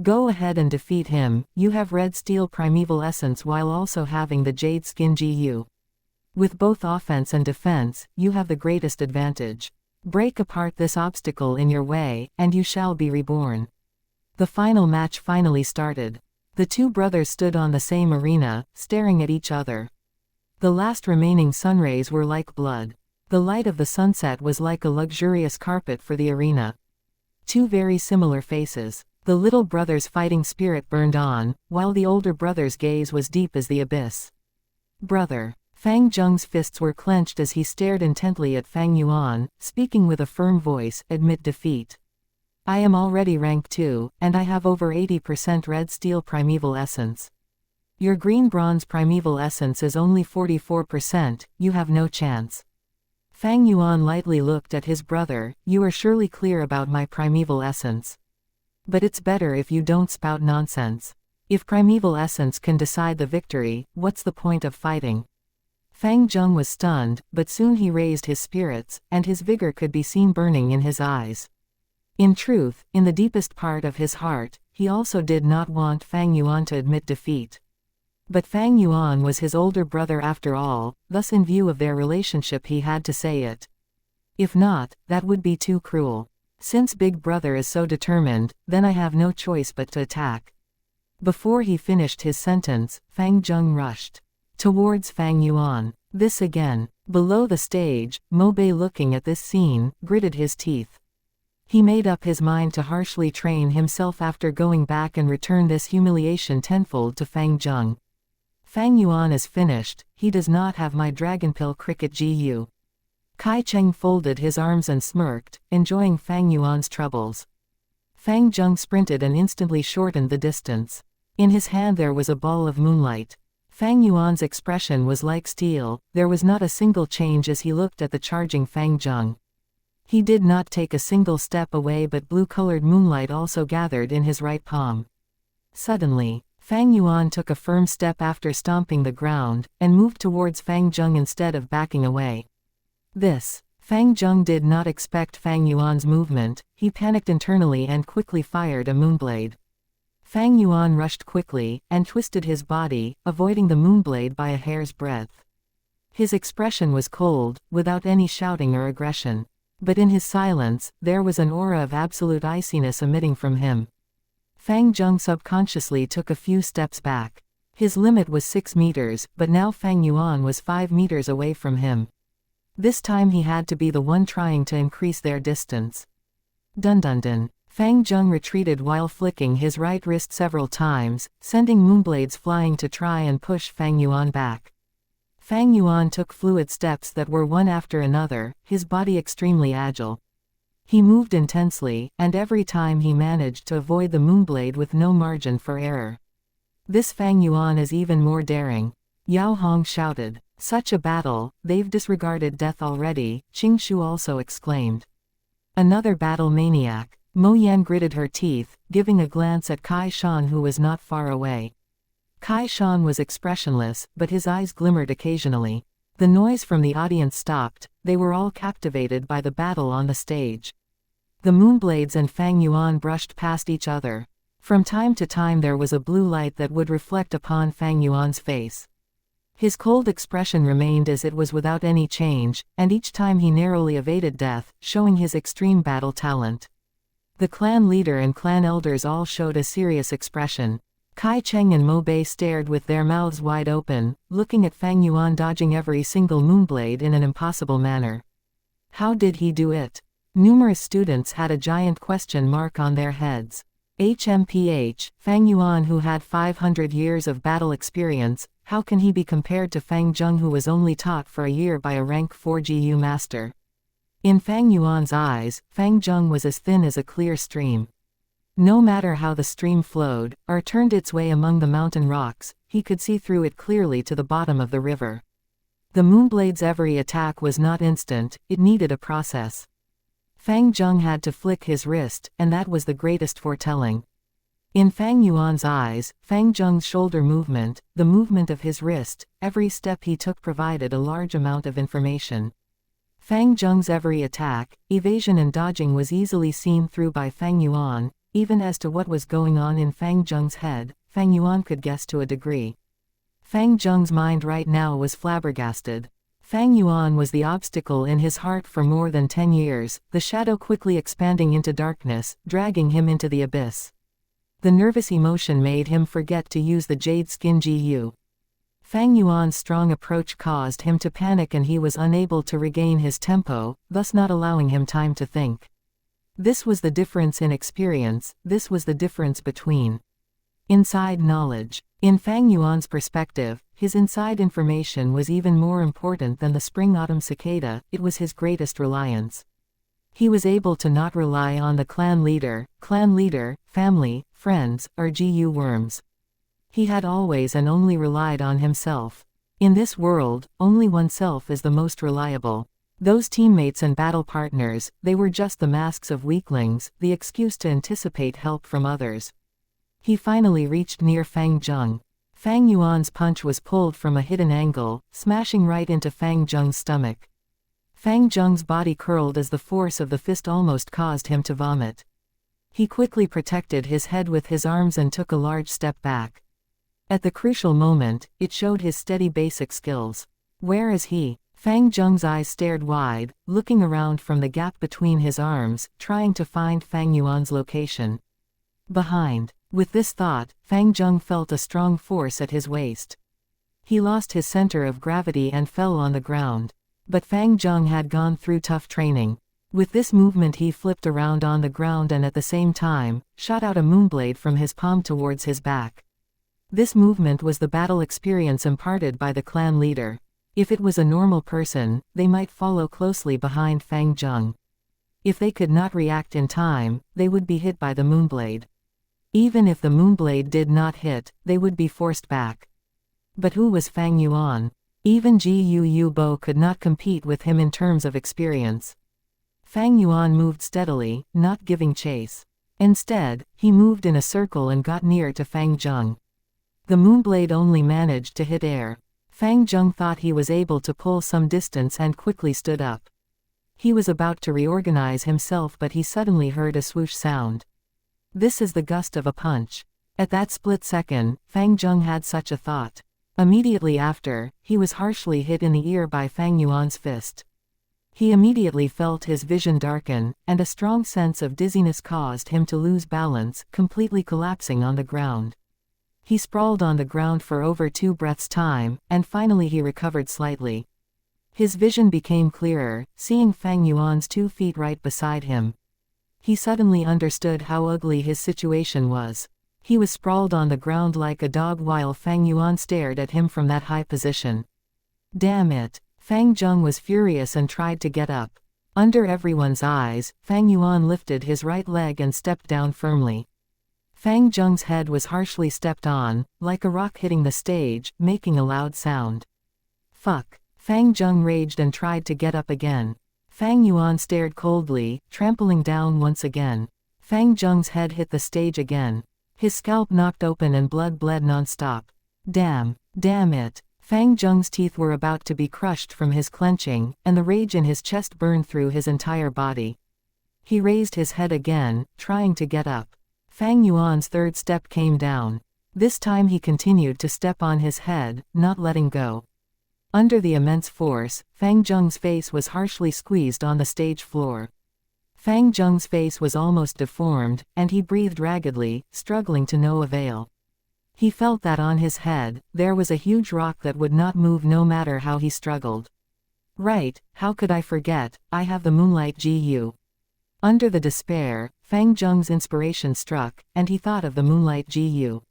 Speaker 1: Go ahead and defeat him. You have red steel primeval essence while also having the jade skin GU. With both offense and defense, you have the greatest advantage. Break apart this obstacle in your way, and you shall be reborn. The final match finally started. The two brothers stood on the same arena, staring at each other. The last remaining sunrays were like blood. The light of the sunset was like a luxurious carpet for the arena. Two very similar faces. The little brother's fighting spirit burned on, while the older brother's gaze was deep as the abyss. Brother. Fang Zheng's fists were clenched as he stared intently at Fang Yuan, speaking with a firm voice, admit defeat. I am already rank 2, and I have over 80% red steel primeval essence. Your green bronze primeval essence is only 44%, you have no chance. Fang Yuan lightly looked at his brother, you are surely clear about my primeval essence. But it's better if you don't spout nonsense. If primeval essence can decide the victory, what's the point of fighting? Fang Zheng was stunned, but soon he raised his spirits, and his vigor could be seen burning in his eyes. In truth, in the deepest part of his heart, he also did not want Fang Yuan to admit defeat. But Fang Yuan was his older brother after all, thus in view of their relationship he had to say it. If not, that would be too cruel. Since Big Brother is so determined, then I have no choice but to attack. Before he finished his sentence, Fang Zheng rushed towards Fang Yuan. This again. Below the stage, Mo Bei, looking at this scene, gritted his teeth. He made up his mind to harshly train himself after going back and return this humiliation tenfold to Fang Zheng. Fang Yuan is finished, he does not have my dragonpill cricket GU. Kai Cheng folded his arms and smirked, enjoying Fang Yuan's troubles. Fang Zheng sprinted and instantly shortened the distance. In his hand there was a ball of moonlight. Fang Yuan's expression was like steel, there was not a single change as he looked at the charging Fang Zheng. He did not take a single step away, but blue-colored moonlight also gathered in his right palm. Suddenly, Fang Yuan took a firm step after stomping the ground, and moved towards Fang Zheng instead of backing away. Fang Zheng did not expect Fang Yuan's movement, he panicked internally and quickly fired a moonblade. Fang Yuan rushed quickly, and twisted his body, avoiding the moonblade by a hair's breadth. His expression was cold, without any shouting or aggression. But in his silence, there was an aura of absolute iciness emitting from him. Fang Zheng subconsciously took a few steps back. His limit was 6 meters, but now Fang Yuan was 5 meters away from him. This time he had to be the one trying to increase their distance. Dun dun dun. Fang Zheng retreated while flicking his right wrist several times, sending moonblades flying to try and push Fang Yuan back. Fang Yuan took fluid steps that were one after another, his body extremely agile. He moved intensely, and every time he managed to avoid the moonblade with no margin for error. This Fang Yuan is even more daring. Yao Hong shouted. Such a battle, they've disregarded death already, Qing Shu also exclaimed. Another battle maniac. Mo Yan gritted her teeth, giving a glance at Kai Shan who was not far away. Kai Shan was expressionless, but his eyes glimmered occasionally. The noise from the audience stopped, they were all captivated by the battle on the stage. The moonblades and Fang Yuan brushed past each other. From time to time there was a blue light that would reflect upon Fang Yuan's face. His cold expression remained as it was without any change, and each time he narrowly evaded death, showing his extreme battle talent. The clan leader and clan elders all showed a serious expression. Kai Cheng and Mo Bei stared with their mouths wide open, looking at Fang Yuan dodging every single moonblade in an impossible manner. How did he do it? Numerous students had a giant question mark on their heads. HMPH, Fang Yuan who had 500 years of battle experience, how can he be compared to Fang Zheng who was only taught for a year by a rank 4 GU master? In Fang Yuan's eyes, Fang Zheng was as thin as a clear stream. No matter how the stream flowed, or turned its way among the mountain rocks, he could see through it clearly to the bottom of the river. The moonblade's every attack was not instant, it needed a process. Fang Zheng had to flick his wrist, and that was the greatest foretelling. In Fang Yuan's eyes, Fang Zheng's shoulder movement, the movement of his wrist, every step he took provided a large amount of information. Fang Zheng's every attack, evasion and dodging was easily seen through by Fang Yuan. Even as to what was going on in Fang Zheng's head, Fang Yuan could guess to a degree. Fang Zheng's mind right now was flabbergasted. Fang Yuan was the obstacle in his heart for more than 10 years, the shadow quickly expanding into darkness, dragging him into the abyss. The nervous emotion made him forget to use the jade skin GU. Fang Yuan's strong approach caused him to panic and he was unable to regain his tempo, thus not allowing him time to think. This was the difference in experience, this was the difference between inside knowledge. In Fang Yuan's perspective, his inside information was even more important than the spring-autumn cicada, it was his greatest reliance. He was able to not rely on the clan leader, family, friends, or GU worms. He had always and only relied on himself. In this world, only oneself is the most reliable. Those teammates and battle partners, they were just the masks of weaklings, the excuse to anticipate help from others. He finally reached near Fang Zheng. Fang Yuan's punch was pulled from a hidden angle, smashing right into Fang Zheng's stomach. Fang Zheng's body curled as the force of the fist almost caused him to vomit. He quickly protected his head with his arms and took a large step back. At the crucial moment, it showed his steady basic skills. Where is he? Fang Zheng's eyes stared wide, looking around from the gap between his arms, trying to find Fang Yuan's location. Behind. With this thought, Fang Zheng felt a strong force at his waist. He lost his center of gravity and fell on the ground. But Fang Zheng had gone through tough training. With this movement he flipped around on the ground and at the same time, shot out a moonblade from his palm towards his back. This movement was the battle experience imparted by the clan leader. If it was a normal person, they might follow closely behind Fang Zheng. If they could not react in time, they would be hit by the moonblade. Even if the moonblade did not hit, they would be forced back. But who was Fang Yuan? Even Gu Bo could not compete with him in terms of experience. Fang Yuan moved steadily, not giving chase. Instead, he moved in a circle and got near to Fang Zheng. The moonblade only managed to hit air. Fang Zheng thought he was able to pull some distance and quickly stood up. He was about to reorganize himself but he suddenly heard a swoosh sound. This is the gust of a punch. At that split second, Fang Zheng had such a thought. Immediately after, he was harshly hit in the ear by Fang Yuan's fist. He immediately felt his vision darken, and a strong sense of dizziness caused him to lose balance, completely collapsing on the ground. He sprawled on the ground for over 2 breaths' time, and finally he recovered slightly. His vision became clearer, seeing Fang Yuan's 2 feet right beside him. He suddenly understood how ugly his situation was. He was sprawled on the ground like a dog while Fang Yuan stared at him from that high position. Damn it! Fang Zheng was furious and tried to get up. Under everyone's eyes, Fang Yuan lifted his right leg and stepped down firmly. Fang Zheng's head was harshly stepped on, like a rock hitting the stage, making a loud sound. Fuck! Fang Zheng raged and tried to get up again. Fang Yuan stared coldly, trampling down once again. Fang Zheng's head hit the stage again. His scalp knocked open and blood bled non-stop. Damn it. Fang Zheng's teeth were about to be crushed from his clenching, and the rage in his chest burned through his entire body. He raised his head again, trying to get up. Fang Yuan's third step came down. This time he continued to step on his head, not letting go. Under the immense force, Fang Zheng's face was harshly squeezed on the stage floor. Fang Zheng's face was almost deformed, and he breathed raggedly, struggling to no avail. He felt that on his head, there was a huge rock that would not move no matter how he struggled. Right, how could I forget, I have the Moonlight GU. Under the despair, Fang Zheng's inspiration struck, and he thought of the Moonlight GU.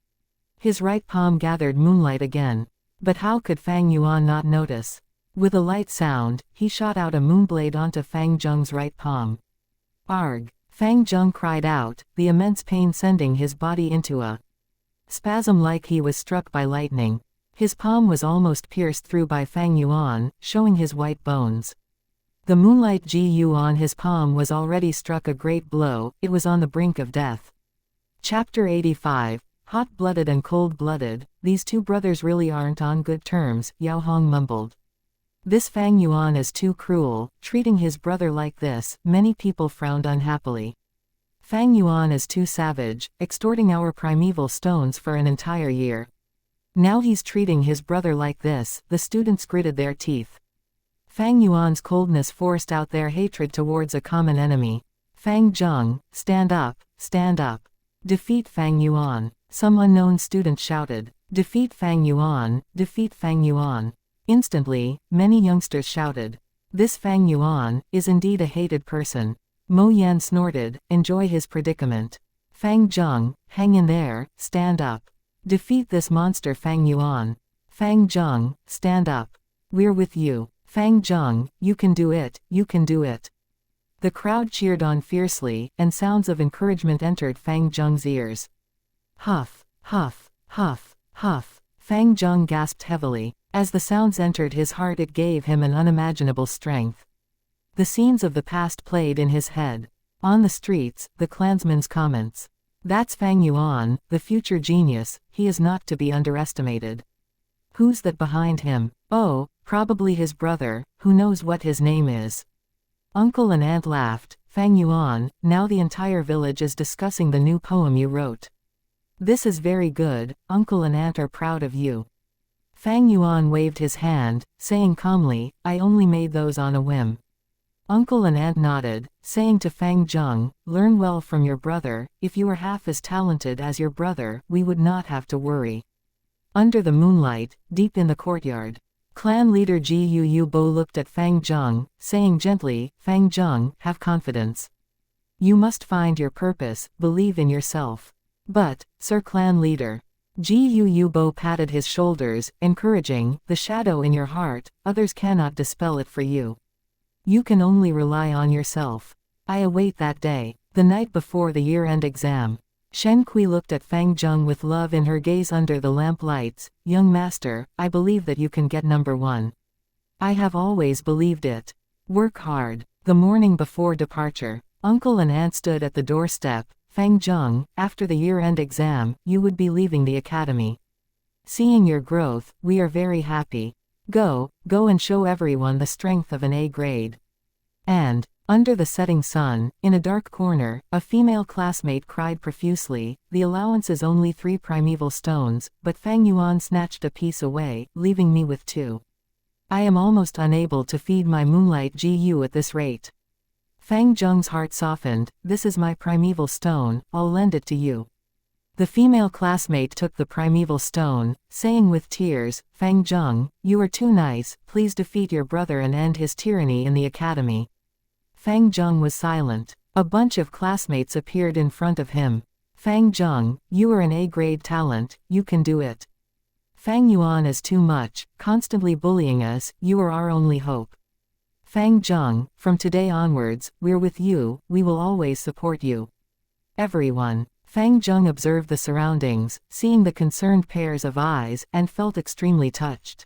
Speaker 1: His right palm gathered moonlight again. But how could Fang Yuan not notice? With a light sound, he shot out a moonblade onto Fang Zheng's right palm. Arg! Fang Zheng cried out, the immense pain sending his body into a spasm like he was struck by lightning. His palm was almost pierced through by Fang Yuan, showing his white bones. The Moonlight GU on his palm was already struck a great blow, it was on the brink of death. Chapter 85. Hot-blooded and cold-blooded, these two brothers really aren't on good terms, Yao Hong mumbled. This Fang Yuan is too cruel, treating his brother like this. Many people frowned unhappily. Fang Yuan is too savage, extorting our primeval stones for an entire year. Now he's treating his brother like this. The students gritted their teeth. Fang Yuan's coldness forced out their hatred towards a common enemy. Fang Zheng, stand up, stand up. Defeat Fang Yuan. Some unknown student shouted. Defeat Fang Yuan, defeat Fang Yuan. Instantly, many youngsters shouted. This Fang Yuan is indeed a hated person. Mo Yan snorted, enjoy his predicament. Fang Zheng, hang in there, stand up. Defeat this monster Fang Yuan. Fang Zheng, stand up. We're with you. Fang Zheng, you can do it, you can do it. The crowd cheered on fiercely, and sounds of encouragement entered Fang Zheng's ears. Huff, huff, huff, huff. Fang Zheng gasped heavily. As the sounds entered his heart, it gave him an unimaginable strength. The scenes of the past played in his head. On the streets, the clansmen's comments. That's Fang Yuan, the future genius, he is not to be underestimated. Who's that behind him? Oh, probably his brother, who knows what his name is. Uncle and aunt laughed. Fang Yuan, now the entire village is discussing the new poem you wrote. This is very good, uncle and aunt are proud of you. Fang Yuan waved his hand, saying calmly, I only made those on a whim. Uncle and aunt nodded, saying to Fang Zheng, learn well from your brother. If you were half as talented as your brother, we would not have to worry. Under the moonlight, deep in the courtyard, clan leader Ji Yu Bo looked at Fang Zheng, saying gently, Fang Zheng, have confidence. You must find your purpose, believe in yourself. But, Sir Clan Leader. Ji Yu Bo patted his shoulders, encouraging, the shadow in your heart, others cannot dispel it for you. You can only rely on yourself. I await that day, the night before the year-end exam. Shen Kui looked at Fang Zheng with love in her gaze under the lamp lights. Young master, I believe that you can get number 1. I have always believed it. Work hard. The morning before departure, uncle and aunt stood at the doorstep. Fang Zheng, after the year-end exam, you would be leaving the academy. Seeing your growth, we are very happy. Go and show everyone the strength of an A grade. And, under the setting sun, in a dark corner, a female classmate cried profusely, the allowance is only 3 primeval stones, but Fang Yuan snatched a piece away, leaving me with 2. I am almost unable to feed my moonlight GU at this rate. Fang Zheng's heart softened, this is my primeval stone, I'll lend it to you. The female classmate took the primeval stone, saying with tears, Fang Zheng, you are too nice, please defeat your brother and end his tyranny in the academy. Fang Zheng was silent. A bunch of classmates appeared in front of him. Fang Zheng, you are an A-grade talent, you can do it. Fang Yuan is too much, constantly bullying us, you are our only hope. Fang Zheng, from today onwards, we're with you, we will always support you. Everyone. Fang Zheng observed the surroundings, seeing the concerned pairs of eyes, and felt extremely touched.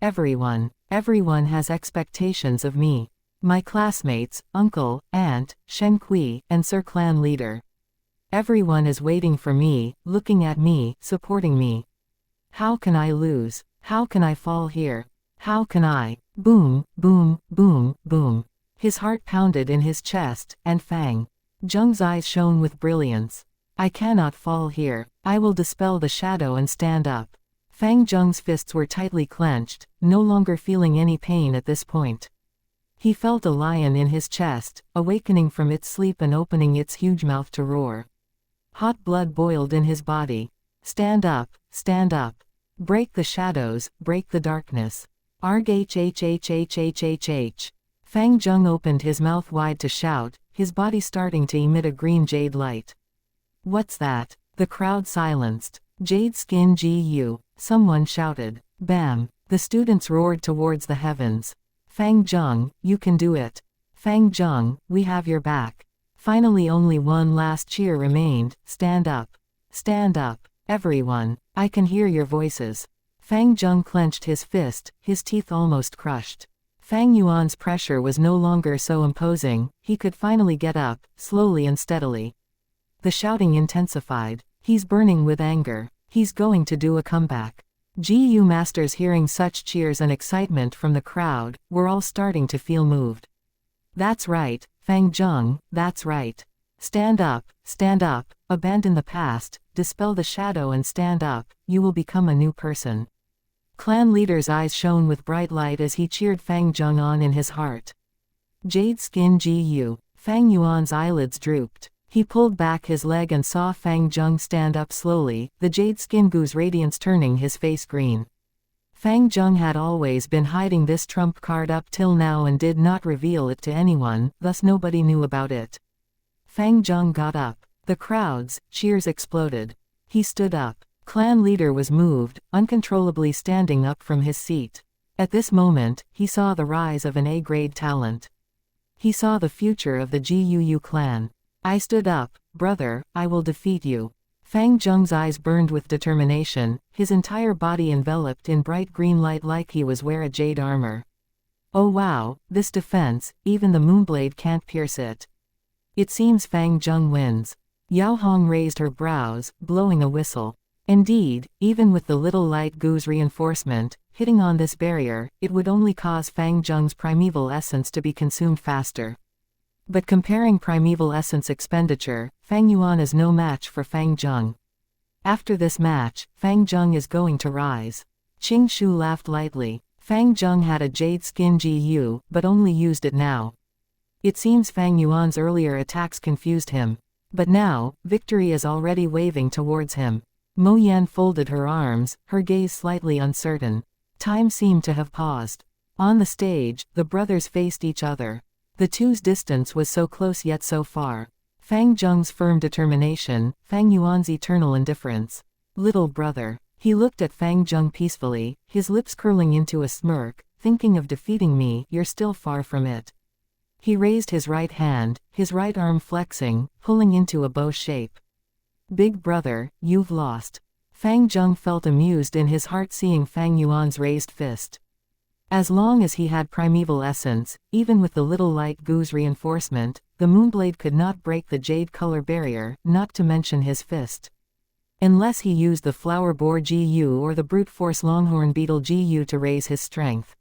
Speaker 1: Everyone has expectations of me. My classmates, uncle, aunt, Shen Kui, and Sir Clan Leader. Everyone is waiting for me, looking at me, supporting me. How can I lose? How can I fall here? How can I? Boom, boom, boom, boom. His heart pounded in his chest, and Fang Zheng's eyes shone with brilliance. I cannot fall here. I will dispel the shadow and stand up. Fang Zheng's fists were tightly clenched, no longer feeling any pain at this point. He felt a lion in his chest, awakening from its sleep and opening its huge mouth to roar. Hot blood boiled in his body. Stand up, stand up. Break the shadows, break the darkness. Arg hhhhhhh. Fang Zheng opened his mouth wide to shout, his body starting to emit a green jade light. What's that? The crowd silenced. Jade skin GU. Someone shouted. Bam. The students roared towards the heavens. Fang Zheng, you can do it. Fang Zheng, we have your back. Finally only one last cheer remained, stand up. Stand up. Everyone. I can hear your voices. Fang Zheng clenched his fist, his teeth almost crushed. Fang Yuan's pressure was no longer so imposing, he could finally get up, slowly and steadily. The shouting intensified. He's burning with anger. He's going to do a comeback. GU masters, hearing such cheers and excitement from the crowd, were all starting to feel moved. That's right, Fang Zheng, that's right. Stand up, abandon the past, dispel the shadow and stand up, you will become a new person. Clan leader's eyes shone with bright light as he cheered Fang Zheng on in his heart. Jade Skin GU. Fang Yuan's eyelids drooped. He pulled back his leg and saw Fang Zheng stand up slowly, the jade skin Gu's radiance turning his face green. Fang Zheng had always been hiding this trump card up till now and did not reveal it to anyone, thus nobody knew about it. Fang Zheng got up. The crowd's cheers exploded. He stood up. Clan leader was moved, uncontrollably standing up from his seat. At this moment, he saw the rise of an A-grade talent. He saw the future of the GUU clan. I stood up, brother, I will defeat you. Fang Zheng's eyes burned with determination, his entire body enveloped in bright green light like he was wearing jade armor. Oh wow, this defense, even the moonblade can't pierce it. It seems Fang Zheng wins. Yao Hong raised her brows, blowing a whistle. Indeed, even with the little light Gu's reinforcement, hitting on this barrier, it would only cause Fang Zheng's primeval essence to be consumed faster. But comparing primeval essence expenditure, Fang Yuan is no match for Fang Zheng. After this match, Fang Zheng is going to rise. Qing Shu laughed lightly. Fang Zheng had a jade skin GU, but only used it now. It seems Fang Yuan's earlier attacks confused him. But now, victory is already waving towards him. Mo Yan folded her arms, her gaze slightly uncertain. Time seemed to have paused. On the stage, the brothers faced each other. The two's distance was so close yet so far. Fang Zheng's firm determination, Fang Yuan's eternal indifference. Little brother. He looked at Fang Zheng peacefully, his lips curling into a smirk. Thinking of defeating me, you're still far from it. He raised his right hand, his right arm flexing, pulling into a bow shape. Big brother, you've lost. Fang Zheng felt amused in his heart seeing Fang Yuan's raised fist. As long as he had primeval essence, even with the little light Gu's reinforcement, the moonblade could not break the jade color barrier, not to mention his fist. Unless he used the flower boar GU or the brute force longhorn beetle GU to raise his strength.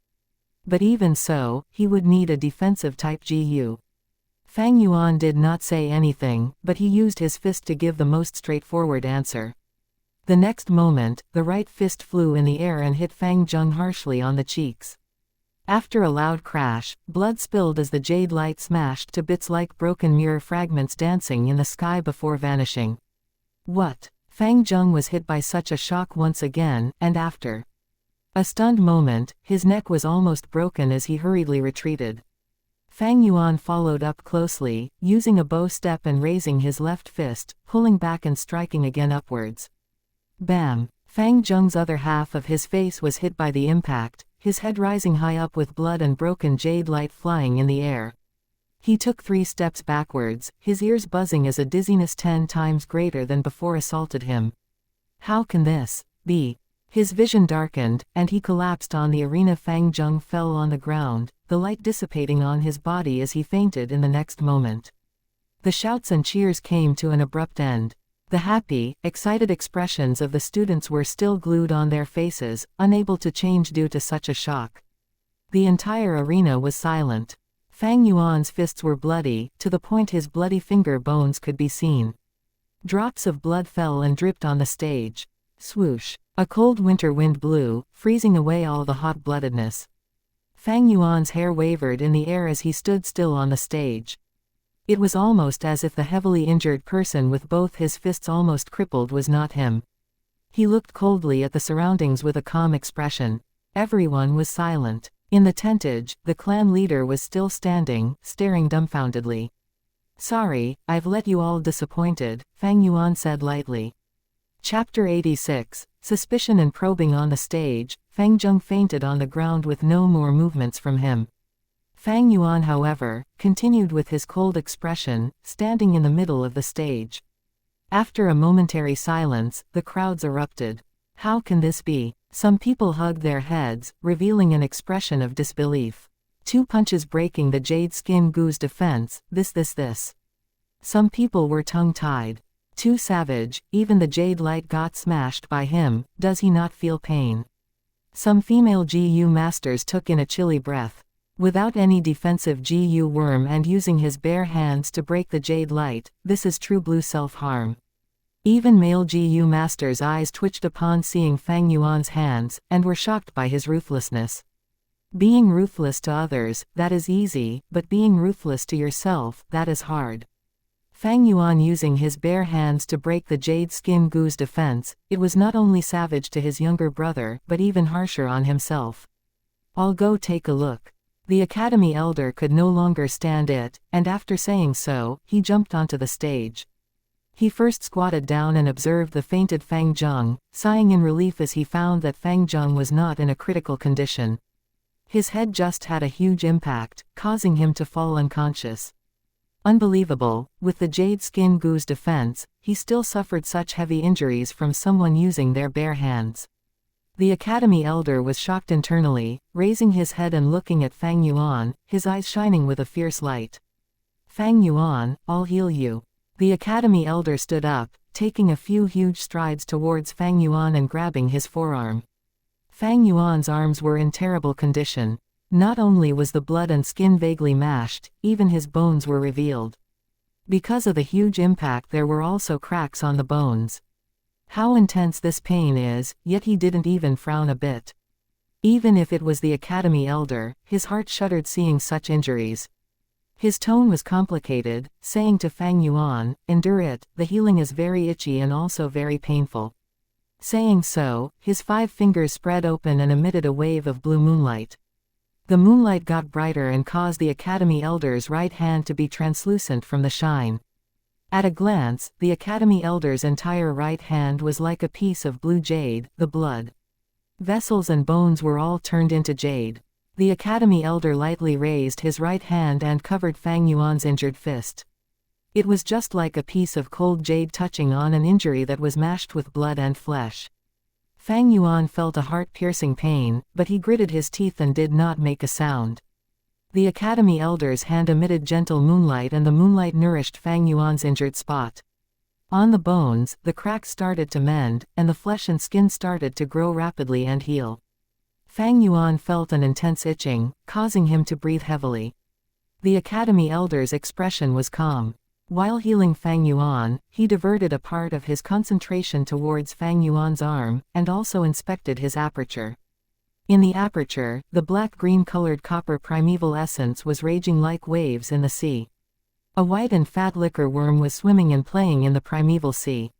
Speaker 1: But even so, he would need a defensive type GU. Fang Yuan did not say anything, but he used his fist to give the most straightforward answer. The next moment, the right fist flew in the air and hit Fang Zheng harshly on the cheeks. After a loud crash, blood spilled as the jade light smashed to bits like broken mirror fragments dancing in the sky before vanishing. What? Fang Zheng was hit by such a shock once again, and after a stunned moment, his neck was almost broken as he hurriedly retreated. Fang Yuan followed up closely, using a bow step and raising his left fist, pulling back and striking again upwards. Bam! Fang Zheng's other half of his face was hit by the impact, his head rising high up with blood and broken jade light flying in the air. He took 3 steps backwards, his ears buzzing as a dizziness 10 times greater than before assaulted him. How can this be? His vision darkened, and he collapsed on the arena. Fang Zheng fell on the ground, the light dissipating on his body as he fainted in the next moment. The shouts and cheers came to an abrupt end. The happy, excited expressions of the students were still glued on their faces, unable to change due to such a shock. The entire arena was silent. Fang Yuan's fists were bloody, to the point his bloody finger bones could be seen. Drops of blood fell and dripped on the stage. Swoosh! A cold winter wind blew, freezing away all the hot-bloodedness. Fang Yuan's hair wavered in the air as he stood still on the stage. It was almost as if the heavily injured person with both his fists almost crippled was not him. He looked coldly at the surroundings with a calm expression. Everyone was silent. In the tentage, the clan leader was still standing, staring dumbfoundedly. Sorry, I've let you all disappointed, Fang Yuan said lightly. Chapter 86, Suspicion and Probing. On the stage, Fang Zheng fainted on the ground with no more movements from him. Fang Yuan, however, continued with his cold expression, standing in the middle of the stage. After a momentary silence, the crowds erupted. How can this be? Some people hugged their heads, revealing an expression of disbelief. 2 punches breaking the jade skin Gu's defense, this. Some people were tongue-tied. Too savage, even the jade light got smashed by him, does he not feel pain? Some female GU masters took in a chilly breath. Without any defensive GU worm and using his bare hands to break the jade light, this is true blue self-harm. Even male GU masters' eyes twitched upon seeing Fang Yuan's hands, and were shocked by his ruthlessness. Being ruthless to others, that is easy, but being ruthless to yourself, that is hard. Fang Yuan using his bare hands to break the jade skin gu's defense, it was not only savage to his younger brother, but even harsher on himself. I'll go take a look. The Academy Elder could no longer stand it, and after saying so, he jumped onto the stage. He first squatted down and observed the fainted Fang Zheng, sighing in relief as he found that Fang Zheng was not in a critical condition. His head just had a huge impact, causing him to fall unconscious. Unbelievable, with the jade skin gu's defense, he still suffered such heavy injuries from someone using their bare hands. The Academy Elder was shocked internally, raising his head and looking at Fang Yuan, his eyes shining with a fierce light. Fang Yuan, I'll heal you. The Academy Elder stood up, taking a few huge strides towards Fang Yuan and grabbing his forearm. Fang Yuan's arms were in terrible condition. Not only was the blood and skin vaguely mashed, even his bones were revealed. Because of the huge impact there were also cracks on the bones. How intense this pain is, yet he didn't even frown a bit. Even if it was the Academy Elder, his heart shuddered seeing such injuries. His tone was complicated, saying to Fang Yuan, endure it, the healing is very itchy and also very painful. Saying so, his 5 fingers spread open and emitted a wave of blue moonlight. The moonlight got brighter and caused the Academy Elder's right hand to be translucent from the shine. At a glance, the Academy Elder's entire right hand was like a piece of blue jade, the blood vessels and bones were all turned into jade. The Academy Elder lightly raised his right hand and covered Fang Yuan's injured fist. It was just like a piece of cold jade touching on an injury that was mashed with blood and flesh. Fang Yuan felt a heart-piercing pain, but he gritted his teeth and did not make a sound. The Academy Elder's hand emitted gentle moonlight and the moonlight nourished Fang Yuan's injured spot. On the bones, the cracks started to mend, and the flesh and skin started to grow rapidly and heal. Fang Yuan felt an intense itching, causing him to breathe heavily. The Academy Elder's expression was calm. While healing Fang Yuan, he diverted a part of his concentration towards Fang Yuan's arm, and also inspected his aperture. In the aperture, the black-green colored copper primeval essence was raging like waves in the sea. A white and fat liquor worm was swimming and playing in the primeval sea.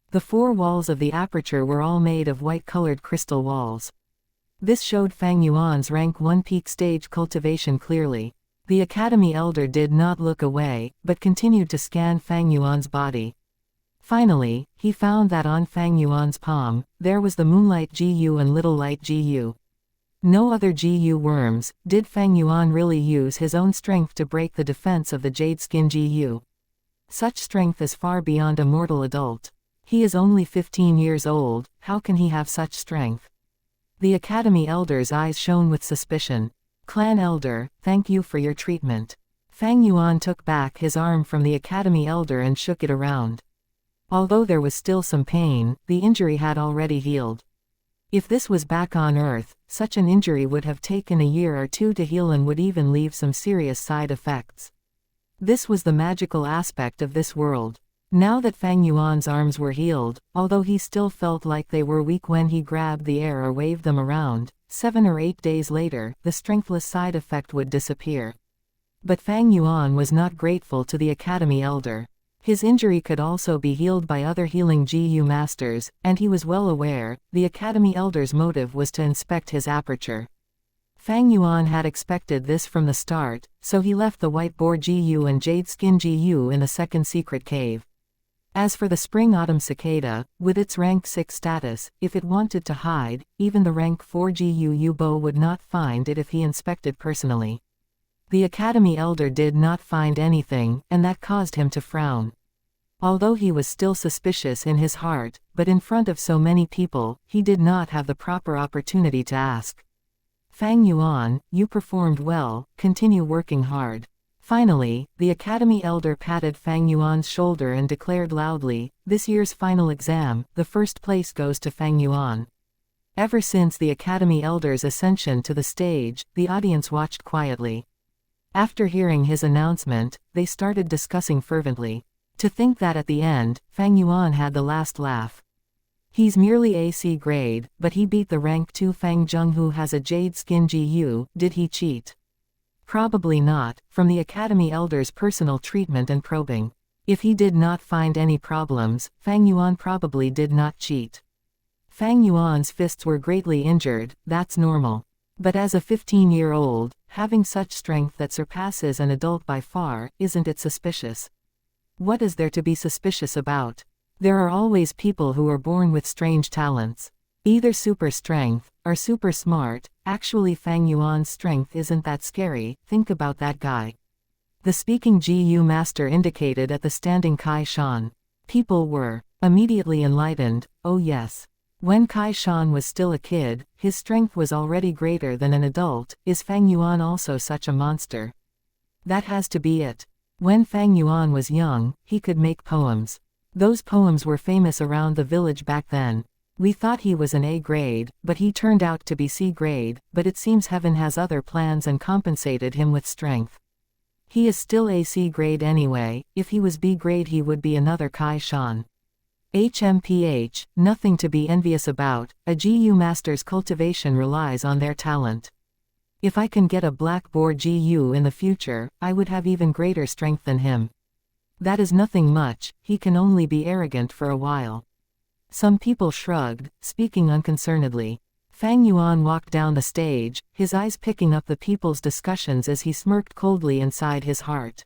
Speaker 1: The 4 walls of the aperture were all made of white-colored crystal walls. This showed Fang Yuan's rank 1 peak stage cultivation clearly. The Academy Elder did not look away, but continued to scan Fang Yuan's body. Finally, he found that on Fang Yuan's palm, there was the Moonlight GU and Little Light GU. No other GU worms. Did Fang Yuan really use his own strength to break the defense of the Jade Skin GU? Such strength is far beyond a mortal adult. He is only 15 years old, how can he have such strength? The Academy Elder's eyes shone with suspicion. Clan Elder, thank you for your treatment. Fang Yuan took back his arm from the Academy Elder and shook it around. Although there was still some pain, the injury had already healed. If this was back on Earth, such an injury would have taken a year or 2 to heal and would even leave some serious side effects. This was the magical aspect of this world. Now that Fang Yuan's arms were healed, although he still felt like they were weak when he grabbed the air or waved them around, 7 or 8 days later, the strengthless side effect would disappear. But Fang Yuan was not grateful to the Academy Elder. His injury could also be healed by other healing GU masters, and he was well aware, the Academy Elder's motive was to inspect his aperture. Fang Yuan had expected this from the start, so he left the White Boar GU and Jade Skin GU in the second secret cave. As for the Spring-Autumn Cicada, with its rank 6 status, if it wanted to hide, even the rank 4 GU Yubo would not find it if he inspected personally. The Academy Elder did not find anything, and that caused him to frown. Although he was still suspicious in his heart, but in front of so many people, he did not have the proper opportunity to ask. Fang Yuan, you performed well, continue working hard. Finally, the Academy elder patted Fang Yuan's shoulder and declared loudly, "This year's final exam, the first place goes to Fang Yuan." Ever since the Academy elder's ascension to the stage, the audience watched quietly. After hearing his announcement, they started discussing fervently. To think that at the end, Fang Yuan had the last laugh. He's merely AC grade, but he beat the rank 2 Fang Zheng who has a jade skin GU, did he cheat? Probably not, from the Academy elder's personal treatment and probing. If he did not find any problems, Fang Yuan probably did not cheat. Fang Yuan's fists were greatly injured, that's normal. But as a 15-year-old, having such strength that surpasses an adult by far, isn't it suspicious? What is there to be suspicious about? There are always people who are born with strange talents. Either super strength, or super smart. Actually Fang Yuan's strength isn't that scary, think about that guy. The speaking GU master indicated at the standing Kai Shan. People were immediately enlightened, oh yes. When Kai Shan was still a kid, his strength was already greater than an adult. Is Fang Yuan also such a monster? That has to be it. When Fang Yuan was young, he could make poems. Those poems were famous around the village back then. We thought he was an A grade, but he turned out to be C grade, but it seems heaven has other plans and compensated him with strength. He is still a C grade anyway. If he was B grade he would be another Kai Shan. HMPH, nothing to be envious about. A GU master's cultivation relies on their talent. If I can get a blackboard GU in the future, I would have even greater strength than him. That is nothing much, he can only be arrogant for a while. Some people shrugged, speaking unconcernedly. Fang Yuan walked down the stage, his eyes picking up the people's discussions as he smirked coldly inside his heart.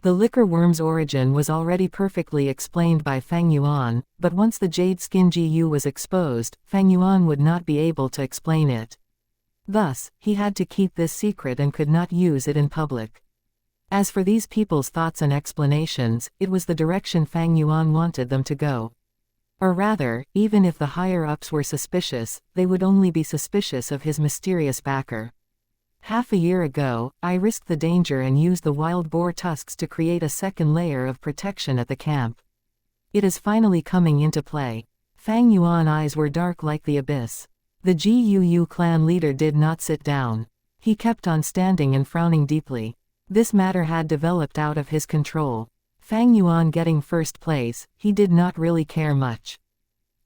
Speaker 1: The liquor worm's origin was already perfectly explained by Fang Yuan, but once the jade skin GU was exposed, Fang Yuan would not be able to explain it. Thus, he had to keep this secret and could not use it in public. As for these people's thoughts and explanations, it was the direction Fang Yuan wanted them to go. Or rather, even if the higher-ups were suspicious, they would only be suspicious of his mysterious backer. Half a year ago, I risked the danger and used the wild boar tusks to create a second layer of protection at the camp. It is finally coming into play. Fang Yuan's eyes were dark like the abyss. The GUU clan leader did not sit down. He kept on standing and frowning deeply. This matter had developed out of his control. Fang Yuan getting first place, he did not really care much.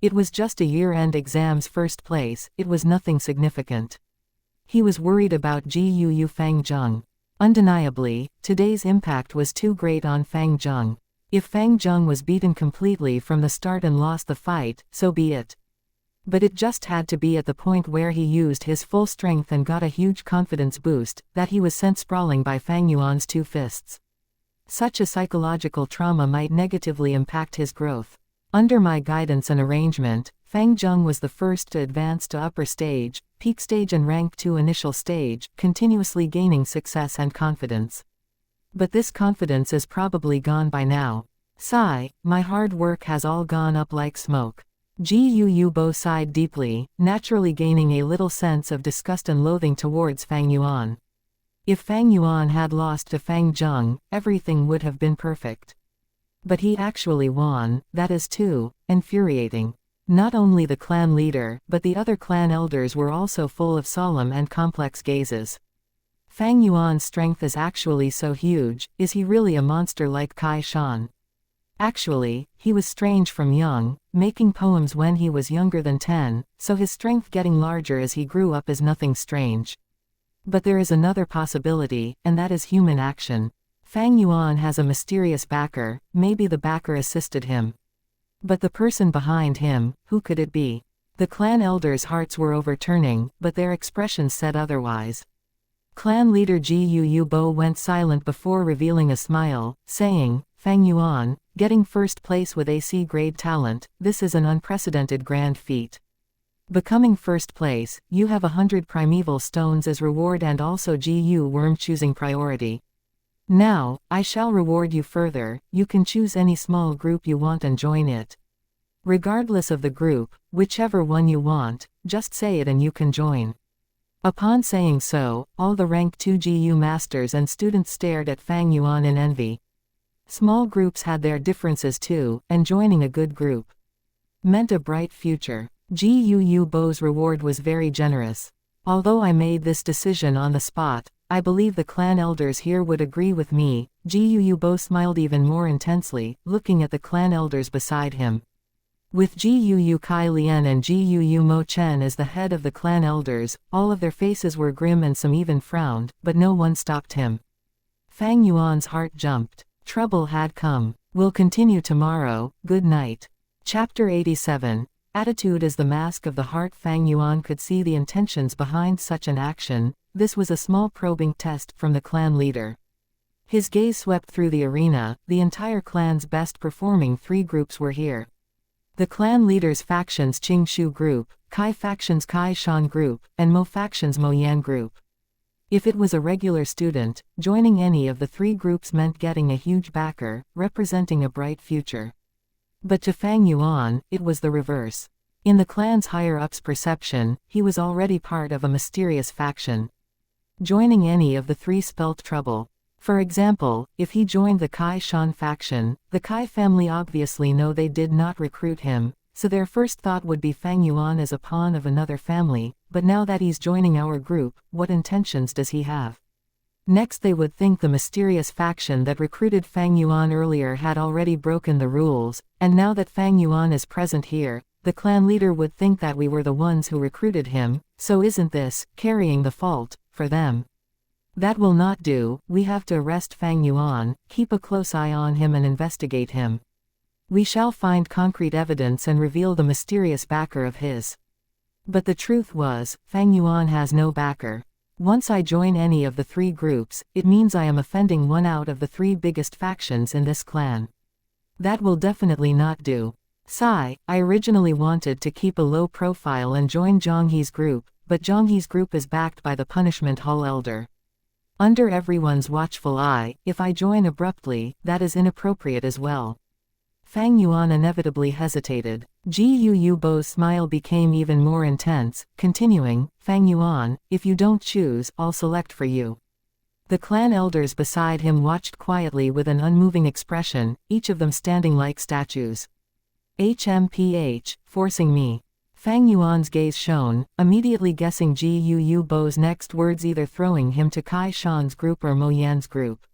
Speaker 1: It was just a year-end exam's first place, it was nothing significant. He was worried about GUU Fang Zheng. Undeniably, today's impact was too great on Fang Zheng. If Fang Zheng was beaten completely from the start and lost the fight, so be it. But it just had to be at the point where he used his full strength and got a huge confidence boost, that he was sent sprawling by Fang Yuan's two fists. Such a psychological trauma might negatively impact his growth. Under my guidance and arrangement, Fang Zheng was the first to advance to upper stage, peak stage and rank 2 initial stage, continuously gaining success and confidence. But this confidence is probably gone by now. Sigh, my hard work has all gone up like smoke. GUU Bo sighed deeply, naturally gaining a little sense of disgust and loathing towards Fang Yuan. If Fang Yuan had lost to Fang Zheng, everything would have been perfect. But he actually won, that is too infuriating. Not only the clan leader, but the other clan elders were also full of solemn and complex gazes. Fang Yuan's strength is actually so huge, is he really a monster like Kai Shan? Actually, he was strange from young, making poems when he was younger than 10, so his strength getting larger as he grew up is nothing strange. But there is another possibility, and that is human action. Fang Yuan has a mysterious backer, maybe the backer assisted him. But the person behind him, who could it be? The clan elders' hearts were overturning, but their expressions said otherwise. Clan leader GUU Bo went silent before revealing a smile, saying, Fang Yuan, getting first place with a C-grade talent, this is an unprecedented grand feat. Becoming first place, you have 100 primeval stones as reward and also GU worm choosing priority. Now, I shall reward you further, you can choose any small group you want and join it. Regardless of the group, whichever one you want, just say it and you can join. Upon saying so, all the rank 2 GU masters and students stared at Fang Yuan in envy. Small groups had their differences too, and joining a good group meant a bright future. Gu Bo's reward was very generous. Although I made this decision on the spot, I believe the clan elders here would agree with me. Gu Bo smiled even more intensely, looking at the clan elders beside him. With Gu Kai Lian and Gu Mo Chen as the head of the clan elders, all of their faces were grim and some even frowned, but no one stopped him. Fang Yuan's heart jumped. Trouble had come. We'll continue tomorrow. Good night. Chapter 87. Attitude is the mask of the heart. Fang Yuan could see the intentions behind such an action. This was a small probing test from the clan leader. His gaze swept through the arena. The entire clan's best performing 3 groups were here. The clan leader's factions Qing Shu Group, Kai factions Kai Shan Group, and Mo factions Mo Yan Group. If it was a regular student, joining any of the 3 groups meant getting a huge backer, representing a bright future. But to Fang Yuan, it was the reverse. In the clan's higher-ups' perception, he was already part of a mysterious faction. Joining any of the 3 spelt trouble. For example, if he joined the Kai Shan faction, the Kai family obviously know they did not recruit him, so their first thought would be Fang Yuan as a pawn of another family, but now that he's joining our group, what intentions does he have? Next they would think the mysterious faction that recruited Fang Yuan earlier had already broken the rules, and now that Fang Yuan is present here, the clan leader would think that we were the ones who recruited him, so isn't this carrying the fault for them? That will not do. We have to arrest Fang Yuan, keep a close eye on him and investigate him. We shall find concrete evidence and reveal the mysterious backer of his. But the truth was, Fang Yuan has no backer. Once I join any of the 3 groups, it means I am offending one out of the 3 biggest factions in this clan. That will definitely not do. Sigh, I originally wanted to keep a low profile and join Zhonghe's group, but Zhonghe's group is backed by the Punishment Hall Elder. Under everyone's watchful eye, if I join abruptly, that is inappropriate as well. Fang Yuan inevitably hesitated. Gu Bo's smile became even more intense, continuing, Fang Yuan, if you don't choose, I'll select for you. The clan elders beside him watched quietly with an unmoving expression, each of them standing like statues. HMPH, forcing me. Fang Yuan's gaze shone, immediately guessing Gu Bo's next words, either throwing him to Kai Shan's group or Mo Yan's group.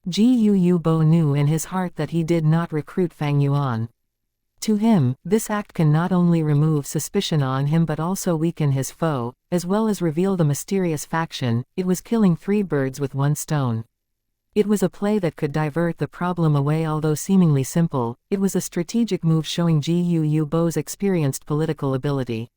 Speaker 1: Gu Bo knew in his heart that he did not recruit Fang Yuan. To him, this act can not only remove suspicion on him but also weaken his foe, as well as reveal the mysterious faction. It was killing 3 birds with 1 stone. It was a play that could divert the problem away. Although seemingly simple, it was a strategic move showing Gu Bo's experienced political ability.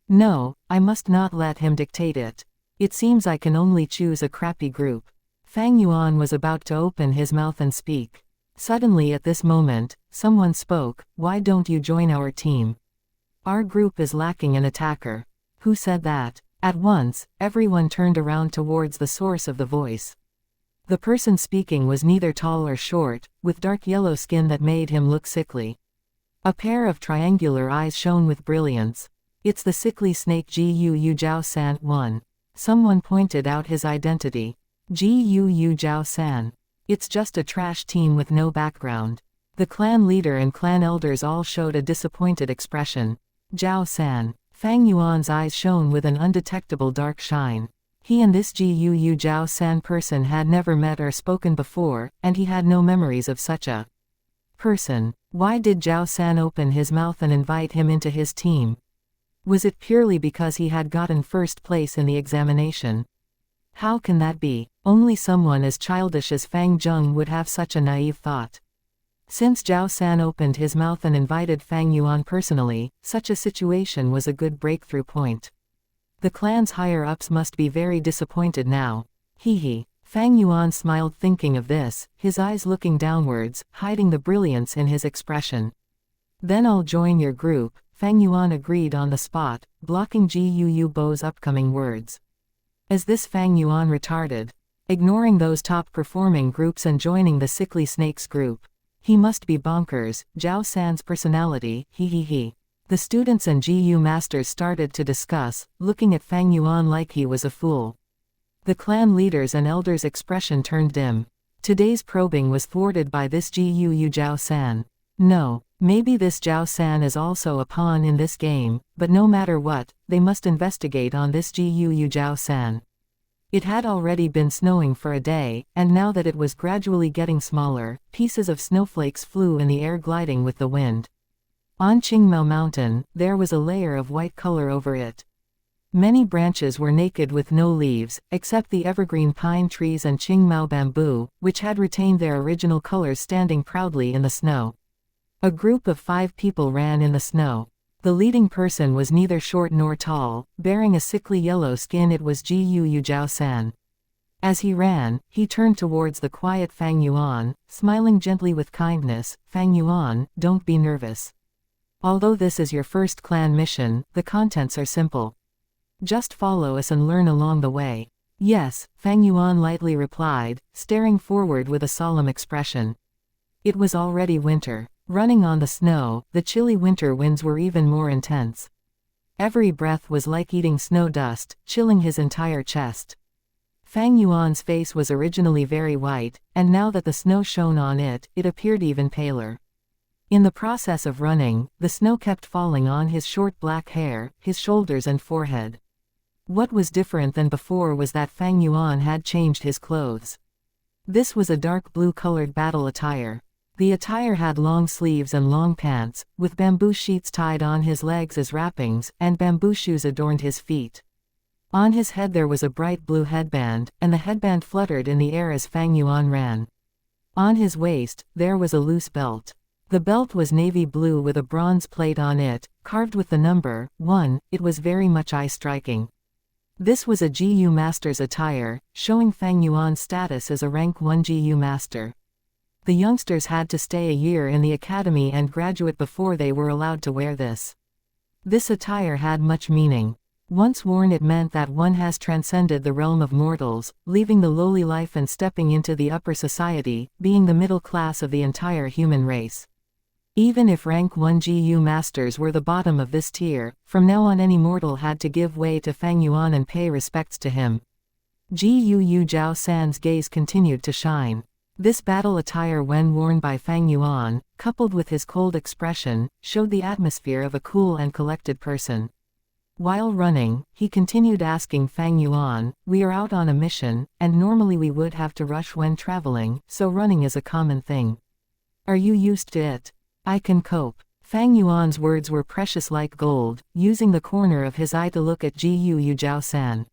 Speaker 1: No, I must not let him dictate it. It seems I can only choose a crappy group. Fang Yuan was about to open his mouth and speak. Suddenly at this moment, someone spoke, why don't you join our team? Our group is lacking an attacker. Who said that? At once, everyone turned around towards the source of the voice. The person speaking was neither tall or short, with dark yellow skin that made him look sickly. A pair of triangular eyes shone with brilliance. It's the sickly snake Gu Zhao San. 1. Someone pointed out his identity. Gu Zhao San. It's just a trash team with no background. The clan leader and clan elders all showed a disappointed expression. Zhao San. Fang Yuan's eyes shone with an undetectable dark shine. He and this Gu Zhao San person had never met or spoken before, and he had no memories of such a person. Why did Zhao San open his mouth and invite him into his team? Was it purely because he had gotten first place in the examination? How can that be? Only someone as childish as Fang Zheng would have such a naive thought. Since Zhao San opened his mouth and invited Fang Yuan personally, such a situation was a good breakthrough point. The clan's higher-ups must be very disappointed now. Hee. Fang Yuan smiled thinking of this, his eyes looking downwards, hiding the brilliance in his expression. Then I'll join your group, Fang Yuan agreed on the spot, blocking Gu Bo's upcoming words. Is this Fang Yuan retarded? Ignoring those top-performing groups and joining the sickly snakes group. He must be bonkers. Zhao San's personality, hee. The students and GU masters started to discuss, looking at Fang Yuan like he was a fool. The clan leaders and elders' expression turned dim. Today's probing was thwarted by this Gu Yu Zhao San. No, maybe this Zhao San is also a pawn in this game, but no matter what, they must investigate on this Gu Yu Zhao San. It had already been snowing for a day, and now that it was gradually getting smaller, pieces of snowflakes flew in the air gliding with the wind. On Qingmao Mountain, there was a layer of white color over it. Many branches were naked with no leaves, except the evergreen pine trees and Qingmao bamboo, which had retained their original colors standing proudly in the snow. A group of 5 people ran in the snow. The leading person was neither short nor tall, bearing a sickly yellow skin. It was Gu Yu Zhao San. As he ran, he turned towards the quiet Fang Yuan, smiling gently with kindness. Fang Yuan, don't be nervous. Although this is your first clan mission, the contents are simple. Just follow us and learn along the way. Yes, Fang Yuan lightly replied, staring forward with a solemn expression. It was already winter. Running on the snow, the chilly winter winds were even more intense. Every breath was like eating snow dust, chilling his entire chest. Fang Yuan's face was originally very white, and now that the snow shone on it, it appeared even paler. In the process of running, the snow kept falling on his short black hair, his shoulders and forehead. What was different than before was that Fang Yuan had changed his clothes. This was a dark blue-colored battle attire. The attire had long sleeves and long pants, with bamboo sheets tied on his legs as wrappings, and bamboo shoes adorned his feet. On his head there was a bright blue headband, and the headband fluttered in the air as Fang Yuan ran. On his waist, there was a loose belt. The belt was navy blue with a bronze plate on it, carved with the number 1. It was very much eye-striking. This was a GU master's attire, showing Fang Yuan's status as a rank 1 GU master. The youngsters had to stay a year in the academy and graduate before they were allowed to wear this. This attire had much meaning. Once worn, it meant that one has transcended the realm of mortals, leaving the lowly life and stepping into the upper society, being the middle class of the entire human race. Even if rank 1 GU masters were the bottom of this tier, from now on any mortal had to give way to Fang Yuan and pay respects to him. Gu Yu Zhao San's gaze continued to shine. This battle attire, when worn by Fang Yuan, coupled with his cold expression, showed the atmosphere of a cool and collected person. While running, he continued asking Fang Yuan, "We are out on a mission, and normally we would have to rush when traveling, so running is a common thing. Are you used to it?" "I can cope." Fang Yuan's words were precious like gold, using the corner of his eye to look at Gu Yu Zhao San.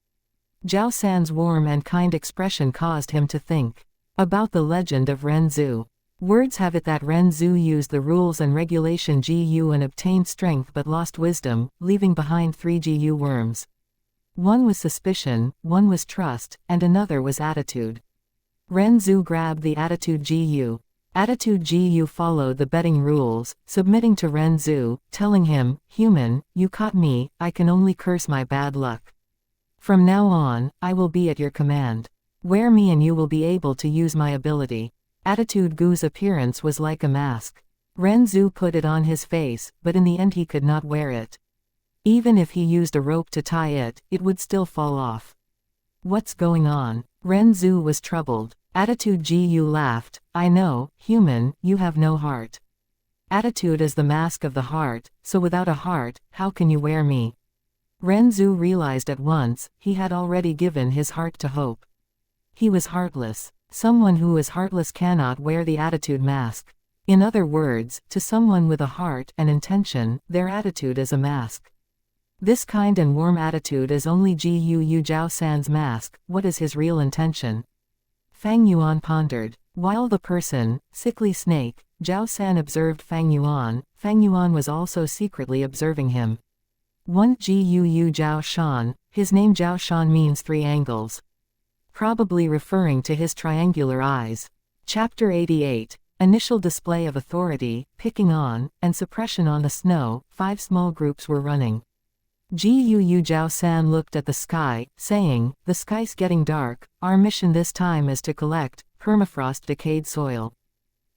Speaker 1: Zhao San's warm and kind expression caused him to think about the legend of Ren Zhu. Words have it that Ren Zhu used the rules and regulation GU and obtained strength but lost wisdom, leaving behind 3 GU worms. One was suspicion, one was trust, and another was attitude. Ren Zhu grabbed the attitude GU. Attitude GU followed the betting rules, submitting to Ren Zhu, telling him, "Human, you caught me, I can only curse my bad luck. From now on, I will be at your command. Wear me and you will be able to use my ability." Attitude Gu's appearance was like a mask. Ren Zhu put it on his face, but in the end he could not wear it. Even if he used a rope to tie it, it would still fall off. "What's going on?" Ren Zhu was troubled. Attitude Gu laughed, "I know, human, you have no heart. Attitude is the mask of the heart, so without a heart, how can you wear me?" Ren Zhu realized at once, he had already given his heart to hope. He was heartless. Someone who is heartless cannot wear the attitude mask. In other words, to someone with a heart and intention, their attitude is a mask. This kind and warm attitude is only Gu Yu Zhao San's mask. What is his real intention? Fang Yuan pondered. While the person, sickly snake, Zhao San observed Fang Yuan was also secretly observing him. One Gu Yu Zhao Shan, his name Zhao Shan means 3 angles. Probably referring to his triangular eyes. Chapter 88. Initial display of authority, picking on, and suppression on the snow. 5 small groups were running. Gu Yu Zhao San looked at the sky, saying, "The sky's getting dark, our mission this time is to collect permafrost decayed soil.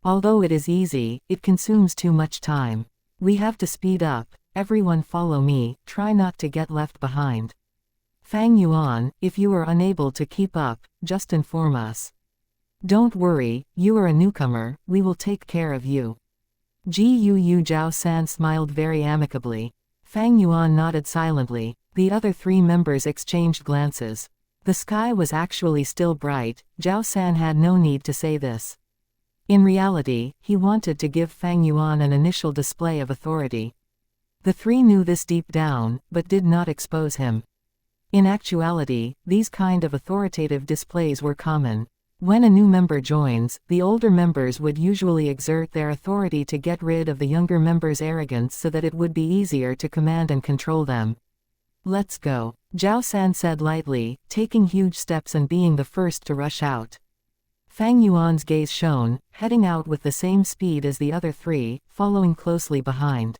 Speaker 1: Although it is easy, it consumes too much time. We have to speed up." everyone follow me, try not to get left behind. Fang Yuan, if you are unable to keep up, just inform us. Don't worry, you are a newcomer, we will take care of you. Gu Zhao San smiled very amicably. Fang Yuan nodded silently. The other three members exchanged glances. The sky was actually still bright. Zhao San had no need to say this. In reality, he wanted to give Fang Yuan an initial display of authority. The three knew this deep down, but did not expose him. In actuality, these kind of authoritative displays were common. When a new member joins, the older members would usually exert their authority to get rid of the younger members' arrogance so that it would be easier to command and control them. Let's go, Zhao San said lightly, taking huge steps and being the first to rush out. Fang Yuan's gaze shone, heading out with the same speed as the other three, following closely behind.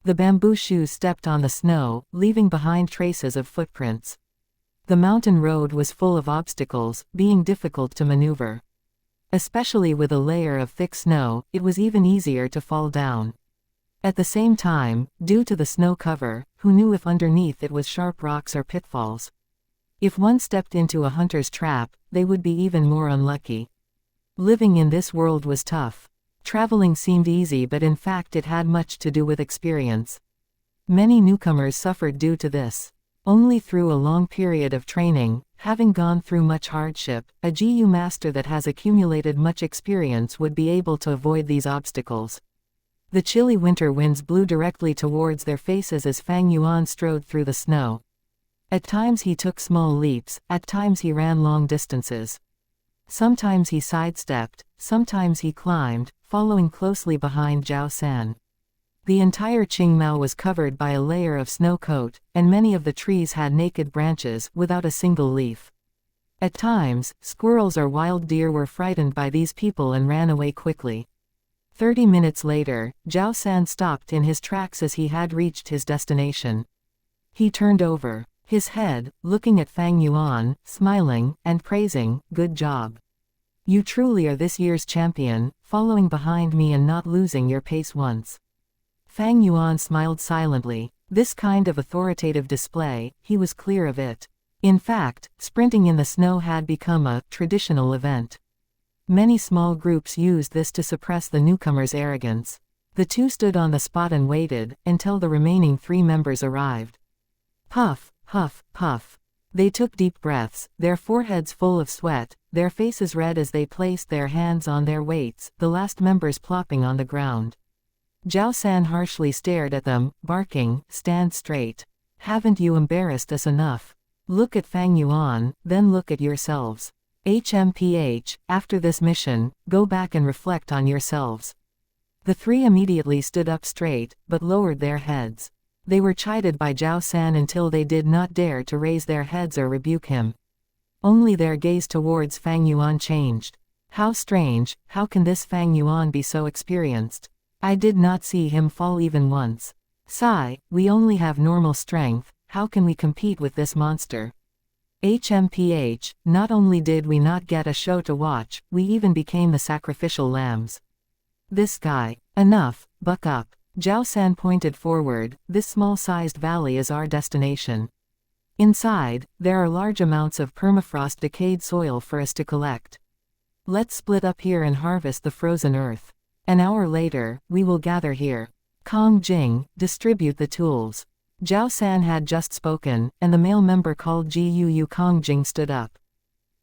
Speaker 1: The bamboo shoes stepped on the snow, leaving behind traces of footprints. The mountain road was full of obstacles, being difficult to maneuver. Especially with a layer of thick snow, it was even easier to fall down. At the same time, due to the snow cover, who knew if underneath it was sharp rocks or pitfalls? If one stepped into a hunter's trap, they would be even more unlucky. Living in this world was tough. Traveling seemed easy, but in fact it had much to do with experience. Many newcomers suffered due to this. Only through a long period of training, having gone through much hardship, a GU master that has accumulated much experience would be able to avoid these obstacles. The chilly winter winds blew directly towards their faces as Fang Yuan strode through the snow. At times he took small leaps, at times he ran long distances. Sometimes he sidestepped, sometimes he climbed, following closely behind Zhao San. The entire Qingmao was covered by a layer of snow coat, and many of the trees had naked branches, without a single leaf. At times, squirrels or wild deer were frightened by these people and ran away quickly. 30 minutes later, Zhao San stopped in his tracks as he had reached his destination. He turned over his head, looking at Fang Yuan, smiling, and praising, "Good job. You truly are this year's champion, following behind me and not losing your pace once." Fang Yuan smiled silently. This kind of authoritative display, he was clear of it. In fact, sprinting in the snow had become a traditional event. Many small groups used this to suppress the newcomer's arrogance. The two stood on the spot and waited, until the remaining three members arrived. Puff, puff, puff. They took deep breaths, their foreheads full of sweat, their faces red as they placed their hands on their weights, the last members plopping on the ground. Zhao San harshly stared at them, barking, "Stand straight. Haven't you embarrassed us enough? Look at Fang Yuan, then look at yourselves. HMPH, after this mission, go back and reflect on yourselves." The three immediately stood up straight, but lowered their heads. They were chided by Zhao San until they did not dare to raise their heads or rebuke him. Only their gaze towards Fang Yuan changed. How strange, how can this Fang Yuan be so experienced? I did not see him fall even once. Sigh, we only have normal strength, how can we compete with this monster? HMPH, not only did we not get a show to watch, we even became the sacrificial lambs. This guy. Enough, buck up. Zhao San pointed forward, this small-sized valley is our destination. Inside, there are large amounts of permafrost decayed soil for us to collect. Let's split up here and harvest the frozen earth. An hour later, we will gather here. Kong Jing, distribute the tools. Zhao San had just spoken, and the male member called Gu Kong Jing stood up.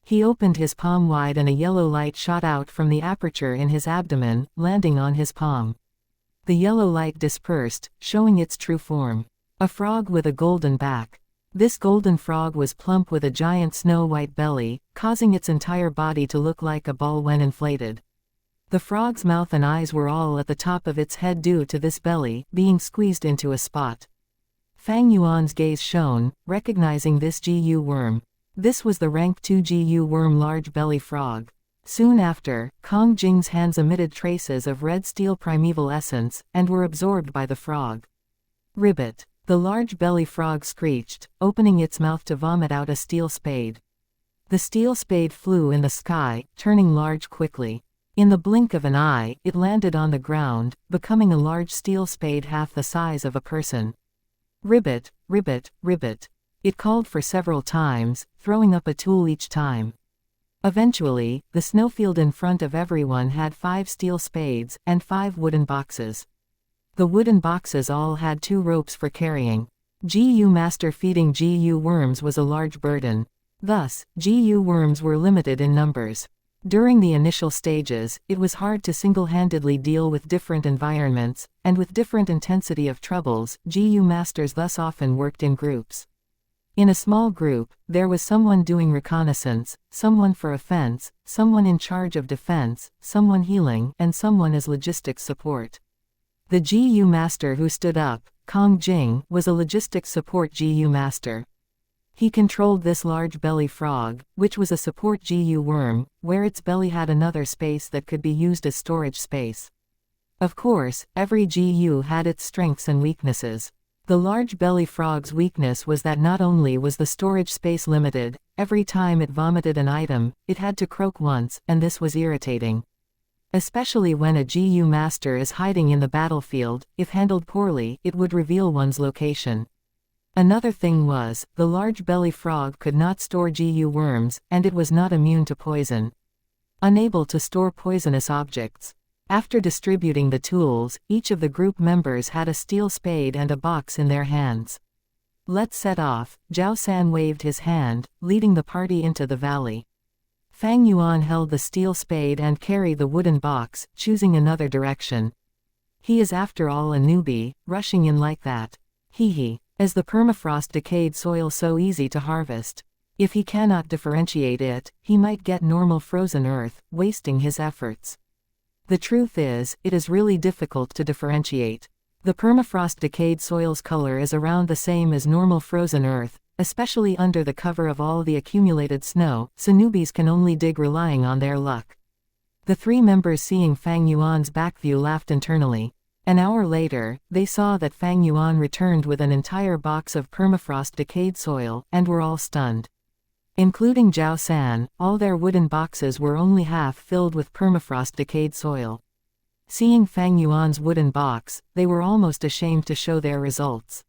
Speaker 1: He opened his palm wide and a yellow light shot out from the aperture in his abdomen, landing on his palm. The yellow light dispersed, showing its true form. A frog with a golden back. This golden frog was plump with a giant snow-white belly, causing its entire body to look like a ball when inflated. The frog's mouth and eyes were all at the top of its head due to this belly being squeezed into a spot. Fang Yuan's gaze shone, recognizing this GU worm. This was the rank 2 GU worm large belly frog. Soon after, Kong Jing's hands emitted traces of red steel primeval essence, and were absorbed by the frog. Ribbit. The large belly frog screeched, opening its mouth to vomit out a steel spade. The steel spade flew in the sky, turning large quickly. In the blink of an eye, it landed on the ground, becoming a large steel spade half the size of a person. Ribbit, ribbit, ribbit. It called for several times, throwing up a tool each time. Eventually, the snowfield in front of everyone had 5 steel spades, and 5 wooden boxes. The wooden boxes all had 2 ropes for carrying. GU master feeding GU worms was a large burden. Thus, GU worms were limited in numbers. During the initial stages, it was hard to single-handedly deal with different environments, and with different intensity of troubles, GU masters thus often worked in groups. In a small group, there was someone doing reconnaissance, someone for offense, someone in charge of defense, someone healing, and someone as logistics support. The GU master who stood up, Kong Jing, was a logistics support GU master. He controlled this large belly frog, which was a support GU worm, where its belly had another space that could be used as storage space. Of course, every GU had its strengths and weaknesses. The large belly frog's weakness was that not only was the storage space limited, every time it vomited an item, it had to croak once, and this was irritating. Especially when a GU master is hiding in the battlefield, if handled poorly, it would reveal one's location. Another thing was, the large belly frog could not store GU worms, and it was not immune to poison. Unable to store poisonous objects. After distributing the tools, each of the group members had a steel spade and a box in their hands. "Let's set off," Zhao San waved his hand, leading the party into the valley. Fang Yuan held the steel spade and carried the wooden box, choosing another direction. He is after all a newbie, rushing in like that. Hee. Is the permafrost decayed soil so easy to harvest? If he cannot differentiate it, he might get normal frozen earth, wasting his efforts. The truth is, it is really difficult to differentiate. The permafrost decayed soil's color is around the same as normal frozen earth, especially under the cover of all the accumulated snow, so newbies can only dig relying on their luck. The 3 members seeing Fang Yuan's backview laughed internally. An hour later, they saw that Fang Yuan returned with an entire box of permafrost decayed soil, and were all stunned. Including Zhao San, all their wooden boxes were only half filled with permafrost decayed soil. Seeing Fang Yuan's wooden box, they were almost ashamed to show their results.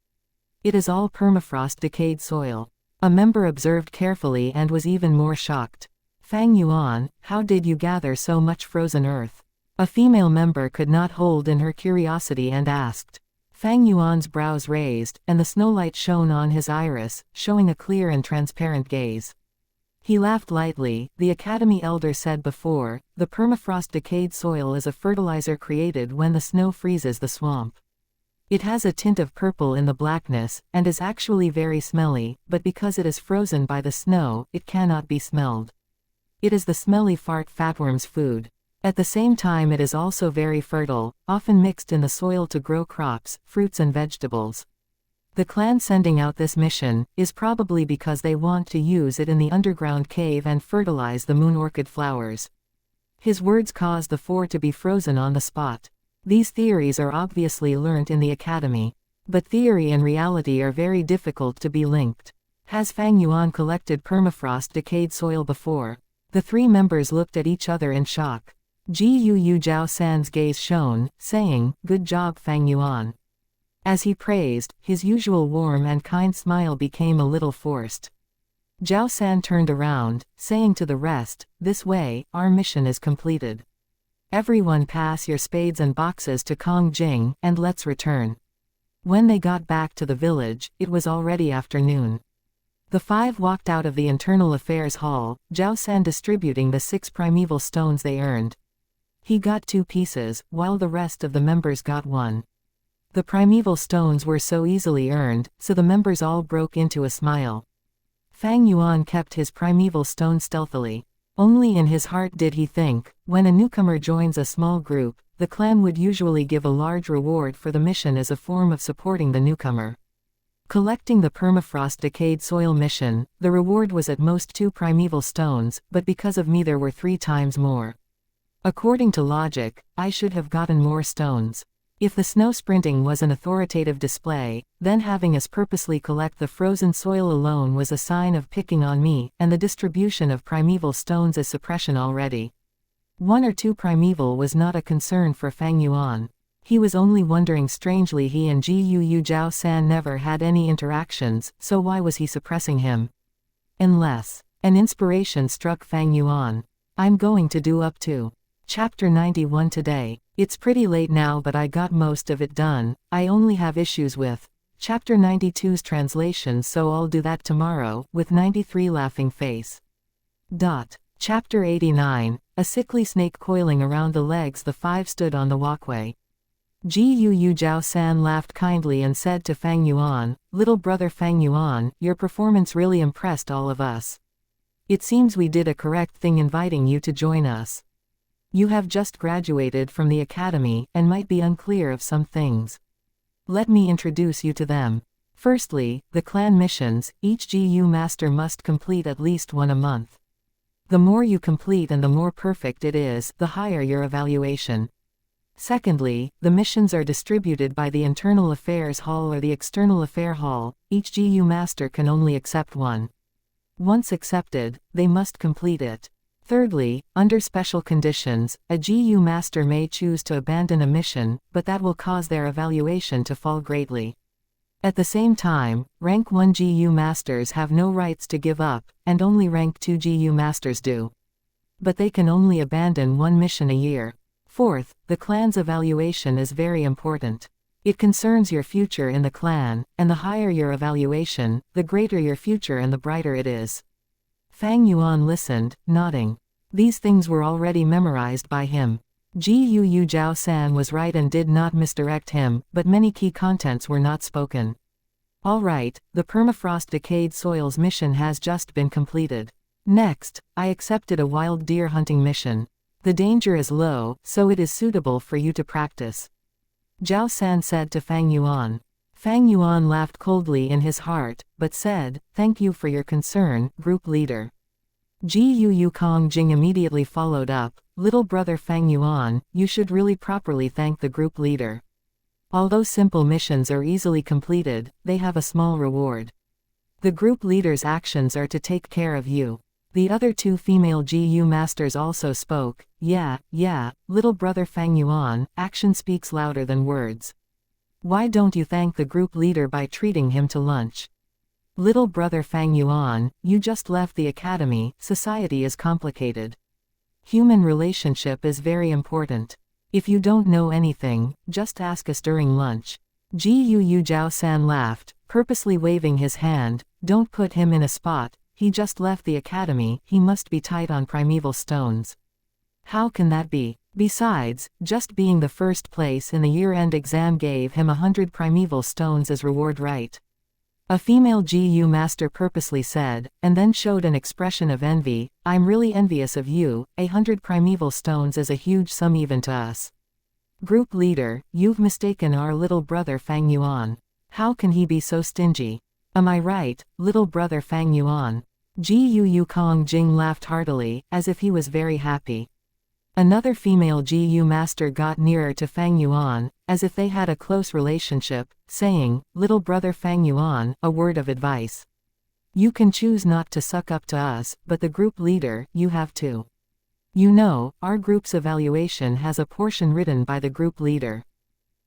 Speaker 1: It is all permafrost decayed soil. A member observed carefully and was even more shocked. Fang Yuan, how did you gather so much frozen earth? A female member could not hold in her curiosity and asked. Fang Yuan's brows raised, and the snowlight shone on his iris, showing a clear and transparent gaze. He laughed lightly. The Academy elder said before, the permafrost decayed soil is a fertilizer created when the snow freezes the swamp. It has a tint of purple in the blackness, and is actually very smelly, but because it is frozen by the snow, it cannot be smelled. It is the smelly fatworm's food. At the same time it is also very fertile, often mixed in the soil to grow crops, fruits and vegetables. The clan sending out this mission is probably because they want to use it in the underground cave and fertilize the moon orchid flowers. His words caused the 4 to be frozen on the spot. These theories are obviously learnt in the academy. But theory and reality are very difficult to be linked. Has Fang Yuan collected permafrost decayed soil before? The 3 members looked at each other in shock. Gu Zhao San's gaze shone, saying, "Good job Fang Yuan." As he praised, his usual warm and kind smile became a little forced. Zhao San turned around, saying to the rest, "This way, our mission is completed. Everyone pass your spades and boxes to Kong Jing, and let's return." When they got back to the village, it was already afternoon. The 5 walked out of the internal affairs hall, Zhao San distributing the 6 primeval stones they earned. He got 2 pieces, while the rest of the members got 1. The primeval stones were so easily earned, so the members all broke into a smile. Fang Yuan kept his primeval stone stealthily. Only in his heart did he think, when a newcomer joins a small group, the clan would usually give a large reward for the mission as a form of supporting the newcomer. Collecting the permafrost decayed soil mission, the reward was at most 2 primeval stones, but because of me there were 3 times more. According to logic, I should have gotten more stones. If the snow sprinting was an authoritative display, then having us purposely collect the frozen soil alone was a sign of picking on me, and the distribution of primeval stones is suppression already. 1 or 2 primeval was not a concern for Fang Yuan. He was only wondering strangely he and Gu Zhao San never had any interactions, so why was he suppressing him? Unless an inspiration struck Fang Yuan. I'm going to do up to Chapter 91 today. It's pretty late now but I got most of it done. I only have issues with Chapter 92's translation so I'll do that tomorrow, with 93 laughing face. Chapter 89. A sickly snake coiling around the legs. The 5 stood on the walkway. Gu Zhao San laughed kindly and said to Fang Yuan, "Little brother Fang Yuan, your performance really impressed all of us. It seems we did a correct thing inviting you to join us. You have just graduated from the academy, and might be unclear of some things. Let me introduce you to them. Firstly, the clan missions. Each GU master must complete at least 1 a month. The more you complete and the more perfect it is, the higher your evaluation. Secondly, the missions are distributed by the Internal Affairs Hall or the External Affair Hall. Each GU master can only accept 1. Once accepted, they must complete it. Thirdly, under special conditions, a GU master may choose to abandon a mission, but that will cause their evaluation to fall greatly. At the same time, rank 1 GU masters have no rights to give up, and only rank 2 GU masters do. But they can only abandon 1 mission a year. Fourth, the clan's evaluation is very important. It concerns your future in the clan, and the higher your evaluation, the greater your future and the brighter it is. Fang Yuan listened, nodding. These things were already memorized by him. Gu Zhao San was right and did not misdirect him, but many key contents were not spoken. All right, the permafrost decayed soils mission has just been completed. Next, I accepted a wild deer hunting mission. The danger is low, so it is suitable for you to practice. Zhao San said to Fang Yuan. Fang Yuan laughed coldly in his heart, but said, "Thank you for your concern, group leader." Gu Kong Jing immediately followed up, "Little brother Fang Yuan, you should really properly thank the group leader. Although simple missions are easily completed, they have a small reward. The group leader's actions are to take care of you." The other 2 female GU masters also spoke. Yeah, little brother Fang Yuan, action speaks louder than words. Why don't you thank the group leader by treating him to lunch? Little brother Fang Yuan, you just left the academy. Society is complicated. Human relationship is very important. If you don't know anything, just ask us during lunch. Gu Zhao San laughed, purposely waving his hand. Don't put him in a spot. He just left the academy, he must be tight on primeval stones. How can that be? Besides, just being the first place in the year-end exam gave him 100 primeval stones as reward, right? A female GU master purposely said, and then showed an expression of envy. I'm really envious of you. 100 primeval stones is a huge sum even to us. Group leader, you've mistaken our little brother Fang Yuan. How can he be so stingy? Am I right, little brother Fang Yuan? Gu Kong Jing laughed heartily, as if he was very happy. Another female GU master got nearer to Fang Yuan, as if they had a close relationship, saying, "Little brother Fang Yuan, a word of advice. You can choose not to suck up to us, but the group leader, you have to. You know, our group's evaluation has a portion written by the group leader.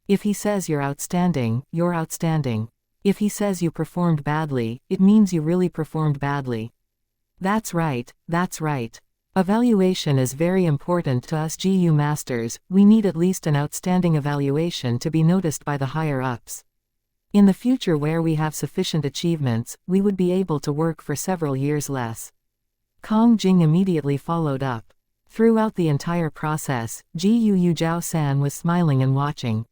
Speaker 1: If he says you're outstanding, you're outstanding. If he says you performed badly, it means you really performed badly. That's right, that's right. Evaluation is very important to us GU masters. We need at least an outstanding evaluation to be noticed by the higher-ups. In the future where we have sufficient achievements, we would be able to work for several years less." Kong Jing immediately followed up. Throughout the entire process, Gu Zhao San was smiling and watching.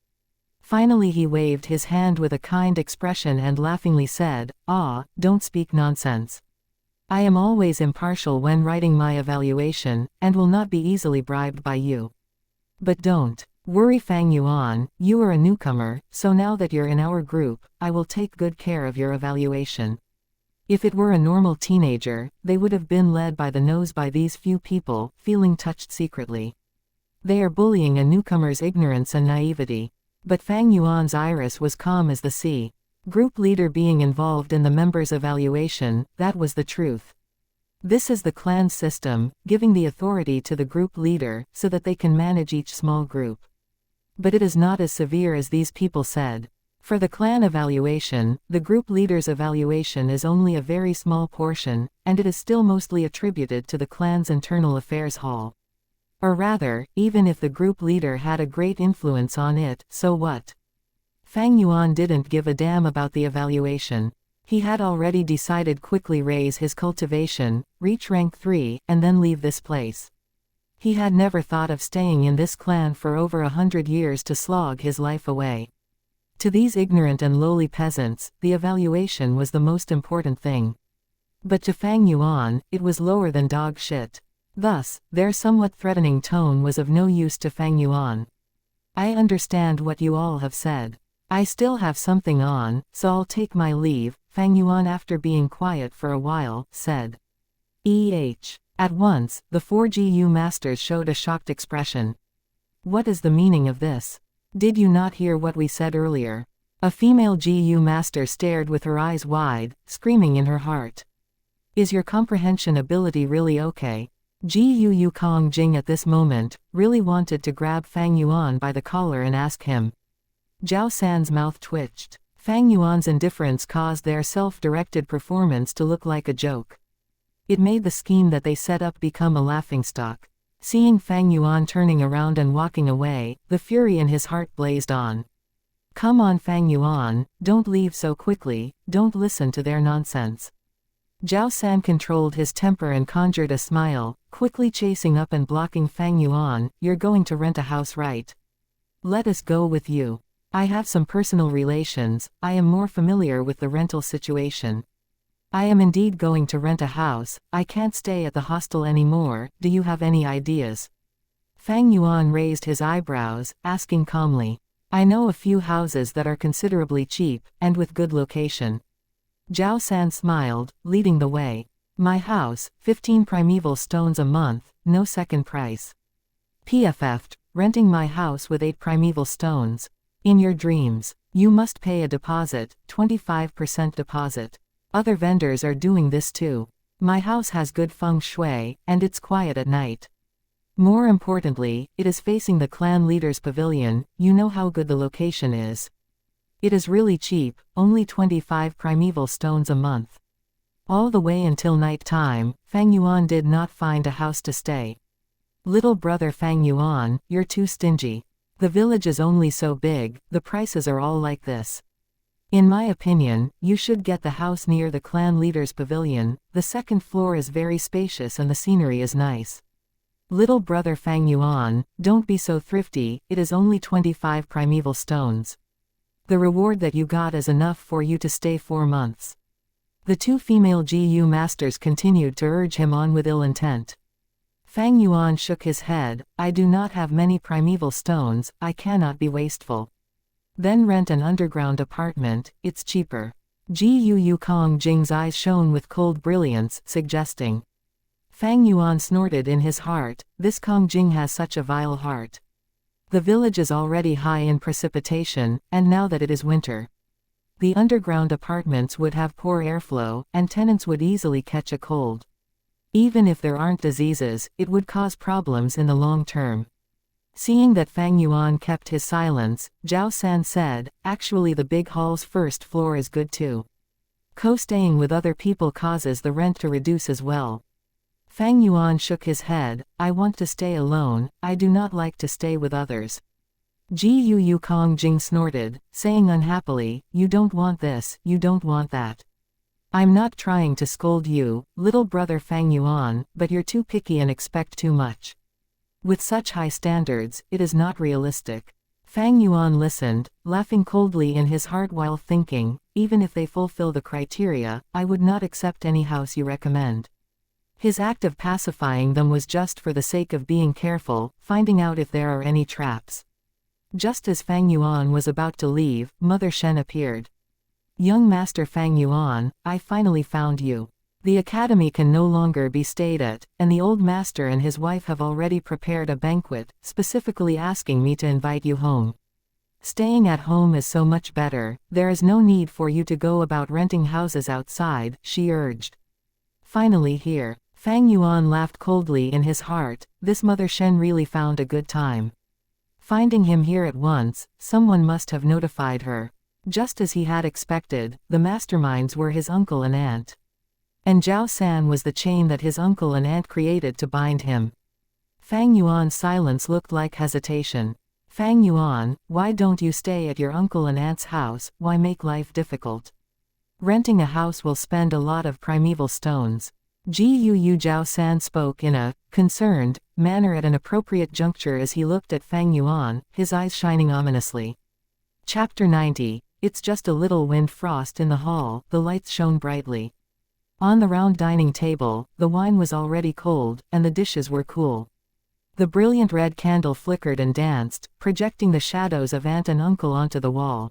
Speaker 1: Finally he waved his hand with a kind expression and laughingly said, "Don't speak nonsense. I am always impartial when writing my evaluation, and will not be easily bribed by you. But don't worry Fang Yuan, you are a newcomer, so now that you're in our group, I will take good care of your evaluation." If it were a normal teenager, they would have been led by the nose by these few people, feeling touched secretly. They are bullying a newcomer's ignorance and naivety. But Fang Yuan's iris was calm as the sea. Group leader being involved in the members' evaluation, that was the truth. This is the clan system, giving the authority to the group leader, so that they can manage each small group. But it is not as severe as these people said. For the clan evaluation, the group leader's evaluation is only a very small portion, and it is still mostly attributed to the clan's internal affairs hall. Or rather, even if the group leader had a great influence on it, so what? Fang Yuan didn't give a damn about the evaluation. He had already decided quickly raise his cultivation, reach rank 3, and then leave this place. He had never thought of staying in this clan for over 100 years to slog his life away. To these ignorant and lowly peasants, the evaluation was the most important thing. But to Fang Yuan, it was lower than dog shit. Thus, their somewhat threatening tone was of no use to Fang Yuan. I understand what you all have said. I still have something on, so I'll take my leave, Fang Yuan, after being quiet for a while, said. At once, the 4 GU masters showed a shocked expression. What is the meaning of this? Did you not hear what we said earlier? A female GU master stared with her eyes wide, screaming in her heart. Is your comprehension ability really okay? GU Yukong Jing at this moment really wanted to grab Fang Yuan by the collar and ask him. Zhao San's mouth twitched. Fang Yuan's indifference caused their self-directed performance to look like a joke. It made the scheme that they set up become a laughingstock. Seeing Fang Yuan turning around and walking away, the fury in his heart blazed on. Come on Fang Yuan, don't leave so quickly, don't listen to their nonsense. Zhao San controlled his temper and conjured a smile, quickly chasing up and blocking Fang Yuan. You're going to rent a house, right? Let us go with you. I have some personal relations, I am more familiar with the rental situation. I am indeed going to rent a house, I can't stay at the hostel anymore, do you have any ideas? Fang Yuan raised his eyebrows, asking calmly. I know a few houses that are considerably cheap, and with good location. Zhao San smiled, leading the way. My house, 15 primeval stones a month, no second price. PFF'd, renting my house with 8 primeval stones. In your dreams, you must pay a deposit, 25% deposit. Other vendors are doing this too. My house has good feng shui, and it's quiet at night. More importantly, it is facing the clan leader's pavilion, you know how good the location is. It is really cheap, only 25 primeval stones a month. All the way until night time, Fang Yuan did not find a house to stay. Little brother Fang Yuan, you're too stingy. The village is only so big, the prices are all like this. In my opinion, you should get the house near the clan leader's pavilion, the second floor is very spacious and the scenery is nice. Little brother Fang Yuan, don't be so thrifty, it is only 25 primeval stones. The reward that you got is enough for you to stay 4 months. The 2 female GU masters continued to urge him on with ill intent. Fang Yuan shook his head, I do not have many primeval stones, I cannot be wasteful. Then rent an underground apartment, it's cheaper. GU Yukong Jing's eyes shone with cold brilliance, suggesting. Fang Yuan snorted in his heart, this Kong Jing has such a vile heart. The village is already high in precipitation, and now that it is winter. The underground apartments would have poor airflow, and tenants would easily catch a cold. Even if there aren't diseases, it would cause problems in the long term. Seeing that Fang Yuan kept his silence, Zhao San said, actually the big hall's first floor is good too. Co-staying with other people causes the rent to reduce as well. Fang Yuan shook his head, I want to stay alone, I do not like to stay with others. GU Yukong Jing snorted, saying unhappily, you don't want this, you don't want that. I'm not trying to scold you, little brother Fang Yuan, but you're too picky and expect too much. With such high standards, it is not realistic. Fang Yuan listened, laughing coldly in his heart while thinking, even if they fulfill the criteria, I would not accept any house you recommend. His act of pacifying them was just for the sake of being careful, finding out if there are any traps. Just as Fang Yuan was about to leave, Mother Shen appeared. Young Master Fang Yuan, I finally found you. The academy can no longer be stayed at, and the old master and his wife have already prepared a banquet, specifically asking me to invite you home. Staying at home is so much better, there is no need for you to go about renting houses outside, she urged. Finally here. Fang Yuan laughed coldly in his heart. This Mother Shen really found a good time. Finding him here at once, someone must have notified her. Just as he had expected, the masterminds were his uncle and aunt. And Zhao San was the chain that his uncle and aunt created to bind him. Fang Yuan's silence looked like hesitation. Fang Yuan, why don't you stay at your uncle and aunt's house? Why make life difficult? Renting a house will spend a lot of primeval stones. Gu Zhao San spoke in a concerned manner at an appropriate juncture as he looked at Fang Yuan, his eyes shining ominously. Chapter 90. It's just a little wind frost in the hall. The lights shone brightly. On the round dining table, the wine was already cold, and the dishes were cool. The brilliant red candle flickered and danced, projecting the shadows of aunt and uncle onto the wall.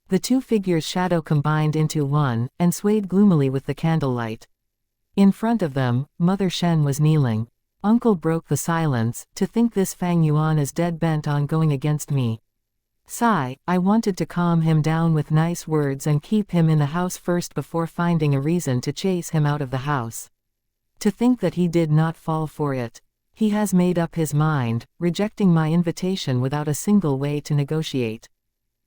Speaker 1: The two figures' shadow combined into one, and swayed gloomily with the candlelight. In front of them, Mother Shen was kneeling. Uncle broke the silence. To think this Fang Yuan is dead bent on going against me. Sigh, I wanted to calm him down with nice words and keep him in the house first before finding a reason to chase him out of the house. To think that he did not fall for it. He has made up his mind, rejecting my invitation without a single way to negotiate.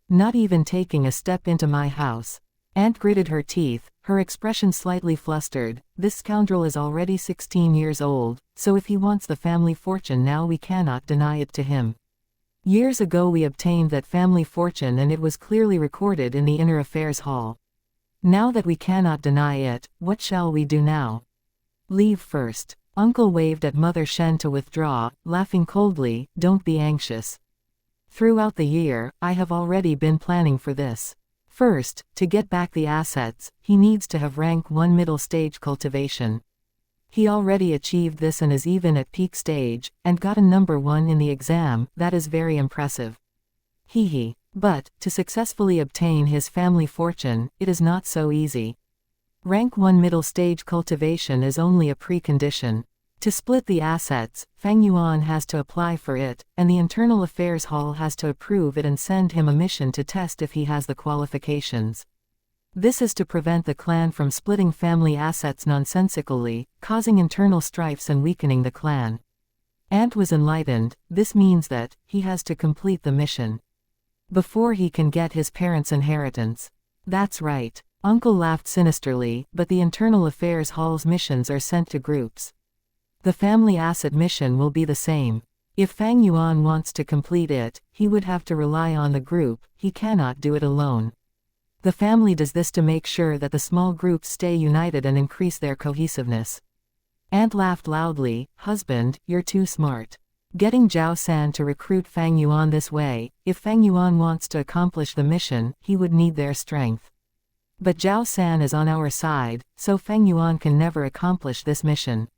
Speaker 1: Not even taking a step into my house. Aunt gritted her teeth, her expression slightly flustered. This scoundrel is already 16 years old, so if he wants the family fortune now we cannot deny it to him. Years ago we obtained that family fortune and it was clearly recorded in the Inner Affairs Hall. Now that we cannot deny it, what shall we do now? Leave first. Uncle waved at Mother Shen to withdraw, laughing coldly. Don't be anxious. Throughout the year, I have already been planning for this. First, to get back the assets, he needs to have rank 1 middle stage cultivation. He already achieved this and is even at peak stage, and got a number 1 in the exam. That is very impressive. Hee. But, to successfully obtain his family fortune, it is not so easy. Rank 1 middle stage cultivation is only a precondition. To split the assets, Fang Yuan has to apply for it, and the Internal Affairs Hall has to approve it and send him a mission to test if he has the qualifications. This is to prevent the clan from splitting family assets nonsensically, causing internal strifes and weakening the clan. Aunt was enlightened. This means that he has to complete the mission before he can get his parents' inheritance. That's right. Uncle laughed sinisterly, but the Internal Affairs Hall's missions are sent to groups. The family asset mission will be the same. If Fang Yuan wants to complete it, he would have to rely on the group. He cannot do it alone. The family does this to make sure that the small groups stay united and increase their cohesiveness. Aunt laughed loudly. Husband, you're too smart. Getting Zhao San to recruit Fang Yuan this way, if Fang Yuan wants to accomplish the mission, he would need their strength. But Zhao San is on our side, so Fang Yuan can never accomplish this mission.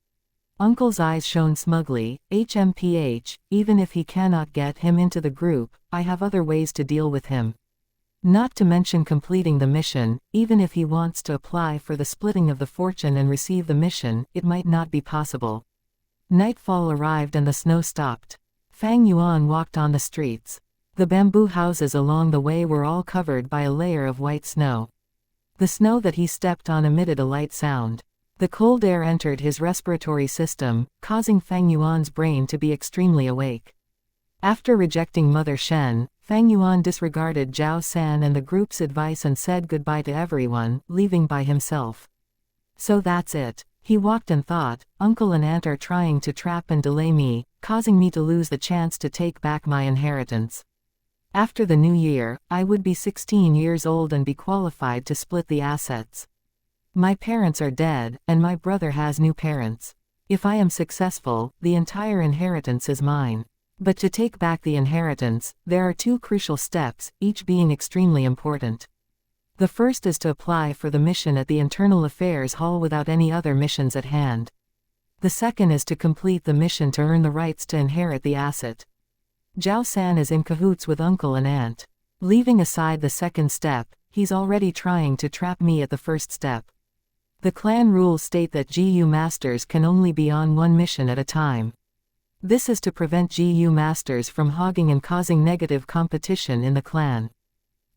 Speaker 1: Uncle's eyes shone smugly. HMPH, even if he cannot get him into the group, I have other ways to deal with him. Not to mention completing the mission. Even if he wants to apply for the splitting of the fortune and receive the mission, it might not be possible. Nightfall arrived and the snow stopped. Fang Yuan walked on the streets. The bamboo houses along the way were all covered by a layer of white snow. The snow that he stepped on emitted a light sound. The cold air entered his respiratory system, causing Fang Yuan's brain to be extremely awake. After rejecting Mother Shen, Fang Yuan disregarded Zhao San and the group's advice and said goodbye to everyone, leaving by himself. So that's it. He walked and thought, Uncle and Aunt are trying to trap and delay me, causing me to lose the chance to take back my inheritance. After the new year, I would be 16 years old and be qualified to split the assets. My parents are dead, and my brother has new parents. If I am successful, the entire inheritance is mine. But to take back the inheritance, there are 2 crucial steps, each being extremely important. The first is to apply for the mission at the Internal Affairs Hall without any other missions at hand. The second is to complete the mission to earn the rights to inherit the asset. Zhao San is in cahoots with Uncle and Aunt. Leaving aside the second step, he's already trying to trap me at the first step. The clan rules state that GU masters can only be on 1 mission at a time. This is to prevent GU masters from hogging and causing negative competition in the clan.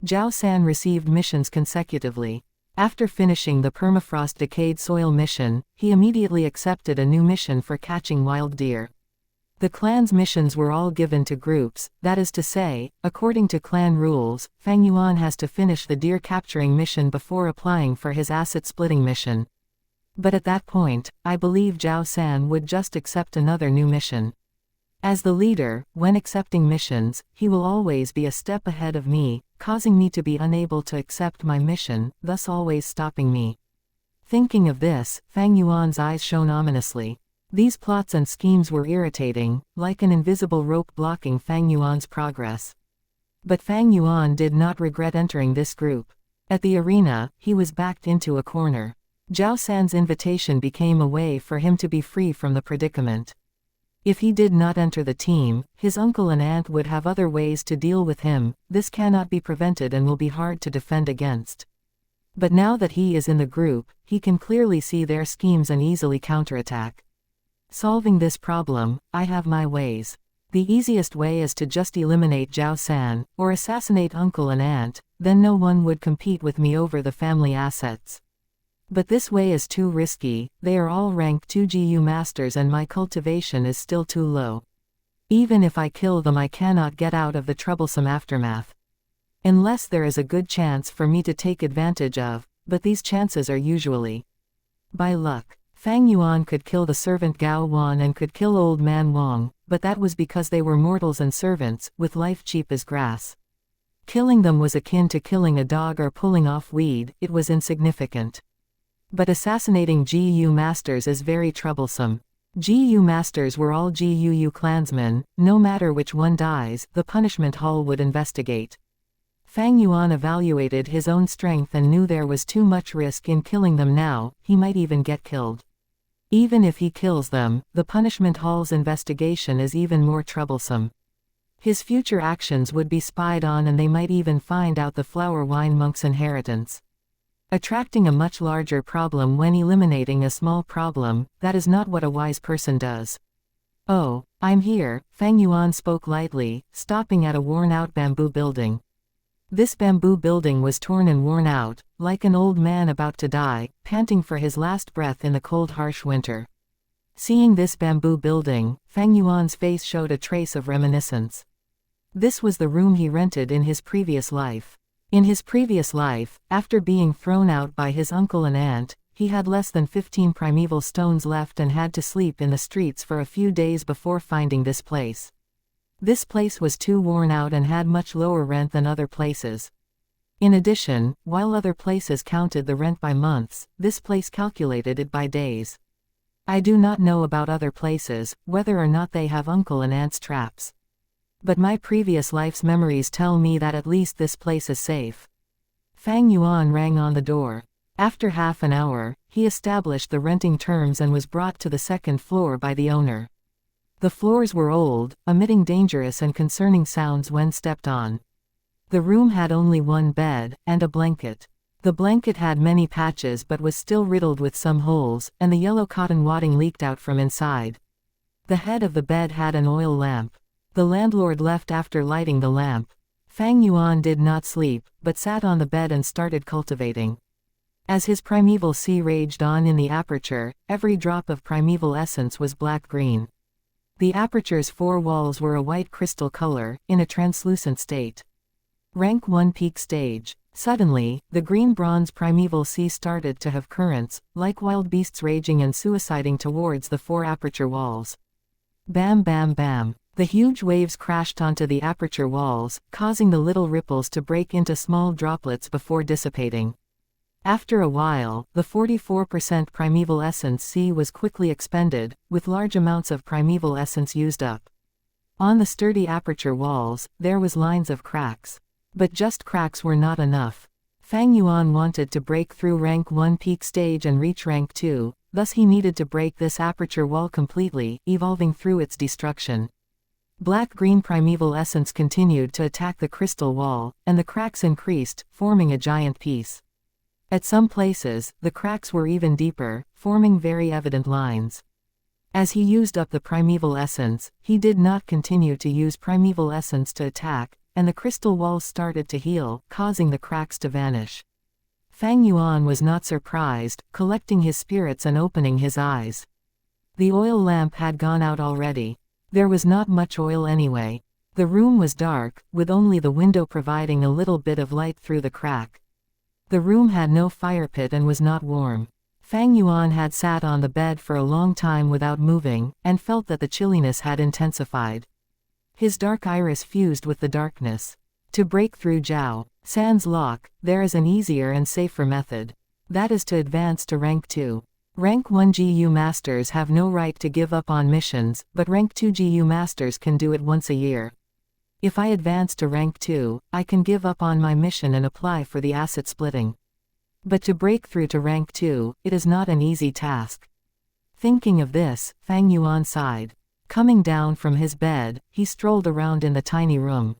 Speaker 1: Zhao San received missions consecutively. After finishing the permafrost decayed soil mission, he immediately accepted a new mission for catching wild deer. The clan's missions were all given to groups, that is to say, according to clan rules, Fang Yuan has to finish the deer capturing mission before applying for his asset splitting mission. But at that point, I believe Zhao San would just accept another new mission. As the leader, when accepting missions, he will always be a step ahead of me, causing me to be unable to accept my mission, thus always stopping me. Thinking of this, Fang Yuan's eyes shone ominously. These plots and schemes were irritating, like an invisible rope blocking Fang Yuan's progress. But Fang Yuan did not regret entering this group. At the arena, he was backed into a corner. Zhao San's invitation became a way for him to be free from the predicament. If he did not enter the team, his uncle and aunt would have other ways to deal with him. This cannot be prevented and will be hard to defend against. But now that he is in the group, he can clearly see their schemes and easily counterattack. Solving this problem, I have my ways. The easiest way is to just eliminate Zhao San, or assassinate uncle and aunt, then no one would compete with me over the family assets. But this way is too risky, they are all rank 2 GU masters and my cultivation is still too low. Even if I kill them I cannot get out of the troublesome aftermath. Unless there is a good chance for me to take advantage of, but these chances are usually by luck. Fang Yuan could kill the servant Gao Wan and could kill old man Wang, but that was because they were mortals and servants, with life cheap as grass. Killing them was akin to killing a dog or pulling off weed, it was insignificant. But assassinating GU masters is very troublesome. GU masters were all GUU clansmen, no matter which one dies, the punishment hall would investigate. Fang Yuan evaluated his own strength and knew there was too much risk in killing them now, he might even get killed. Even if he kills them, the punishment hall's investigation is even more troublesome. His future actions would be spied on and they might even find out the flower wine monk's inheritance. Attracting a much larger problem when eliminating a small problem, that is not what a wise person does. Oh, I'm here, Fang Yuan spoke lightly, stopping at a worn-out bamboo building. This bamboo building was torn and worn out, like an old man about to die, panting for his last breath in the cold harsh winter. Seeing this bamboo building, Fang Yuan's face showed a trace of reminiscence. This was the room he rented in his previous life. In his previous life, after being thrown out by his uncle and aunt, he had less than 15 primeval stones left and had to sleep in the streets for a few days before finding this place. This place was too worn out and had much lower rent than other places. In addition, while other places counted the rent by months, this place calculated it by days. I do not know about other places, whether or not they have uncle and aunt's traps. But my previous life's memories tell me that at least this place is safe. Fang Yuan rang on the door. After half an hour, he established the renting terms and was brought to the second floor by the owner. The floors were old, emitting dangerous and concerning sounds when stepped on. The room had only one bed, and a blanket. The blanket had many patches but was still riddled with some holes, and the yellow cotton wadding leaked out from inside. The head of the bed had an oil lamp. The landlord left after lighting the lamp. Fang Yuan did not sleep, but sat on the bed and started cultivating. As his primeval sea raged on in the aperture, every drop of primeval essence was black-green. The aperture's 4 walls were a white crystal color, in a translucent state. Rank 1 peak stage. Suddenly, the green-bronze primeval sea started to have currents, like wild beasts raging and suiciding towards the 4 aperture walls. Bam bam bam. The huge waves crashed onto the aperture walls, causing the little ripples to break into small droplets before dissipating. After a while, the 44% primeval essence sea was quickly expended, with large amounts of primeval essence used up. On the sturdy aperture walls, there was lines of cracks. But just cracks were not enough. Fang Yuan wanted to break through rank 1 peak stage and reach rank 2, thus he needed to break this aperture wall completely, evolving through its destruction. Black-green primeval essence continued to attack the crystal wall, and the cracks increased, forming a giant piece. At some places, the cracks were even deeper, forming very evident lines. As he used up the primeval essence, he did not continue to use primeval essence to attack, and the crystal walls started to heal, causing the cracks to vanish. Fang Yuan was not surprised, collecting his spirits and opening his eyes. The oil lamp had gone out already. There was not much oil anyway. The room was dark, with only the window providing a little bit of light through the crack. The room had no fire pit and was not warm. Fang Yuan had sat on the bed for a long time without moving, and felt that the chilliness had intensified. His dark iris fused with the darkness. To break through Zhao San's lock, there is an easier and safer method. That is to advance to rank 2. Rank 1 GU Masters have no right to give up on missions, but rank 2 GU Masters can do it once a year. If I advance to rank 2, I can give up on my mission and apply for the asset splitting. But to break through to rank 2, it is not an easy task. Thinking of this, Fang Yuan sighed. Coming down from his bed, he strolled around in the tiny room.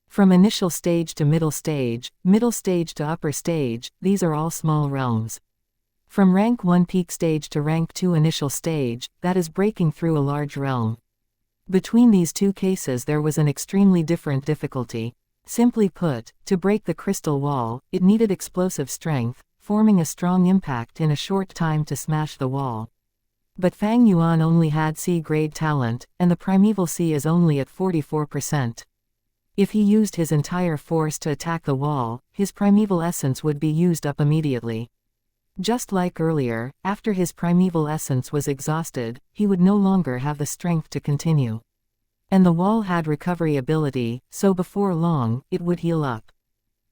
Speaker 1: From initial stage to middle stage to upper stage, these are all small realms. From rank 1 peak stage to rank 2 initial stage, that is breaking through a large realm. Between these two cases there was an extremely different difficulty. Simply put, to break the crystal wall, it needed explosive strength, forming a strong impact in a short time to smash the wall. But Fang Yuan only had C-grade talent, and the primeval C is only at 44%. If he used his entire force to attack the wall, his primeval essence would be used up immediately. Just like earlier, after his primeval essence was exhausted, he would no longer have the strength to continue. And the wall had recovery ability, so before long, it would heal up.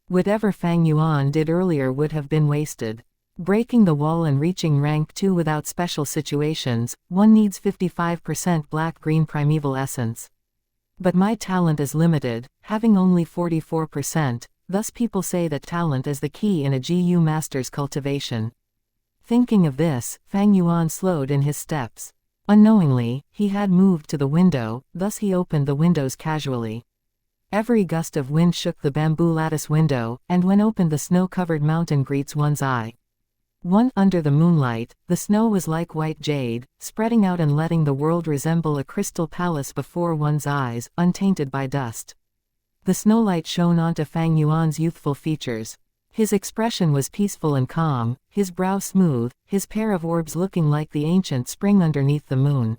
Speaker 1: Whatever Fang Yuan did earlier would have been wasted. Breaking the wall and reaching rank 2 without special situations, one needs 55% black-green primeval essence. But my talent is limited, having only 44%, thus people say that talent is the key in a GU Master's cultivation. Thinking of this, Fang Yuan slowed in his steps. Unknowingly, he had moved to the window, thus he opened the windows casually. Every gust of wind shook the bamboo lattice window, and when opened the snow-covered mountain greets one's eye. Under the moonlight, the snow was like white jade, spreading out and letting the world resemble a crystal palace before one's eyes, untainted by dust. The snowlight shone onto Fang Yuan's youthful features. His expression was peaceful and calm, his brow smooth, his pair of orbs looking like the ancient spring underneath the moon.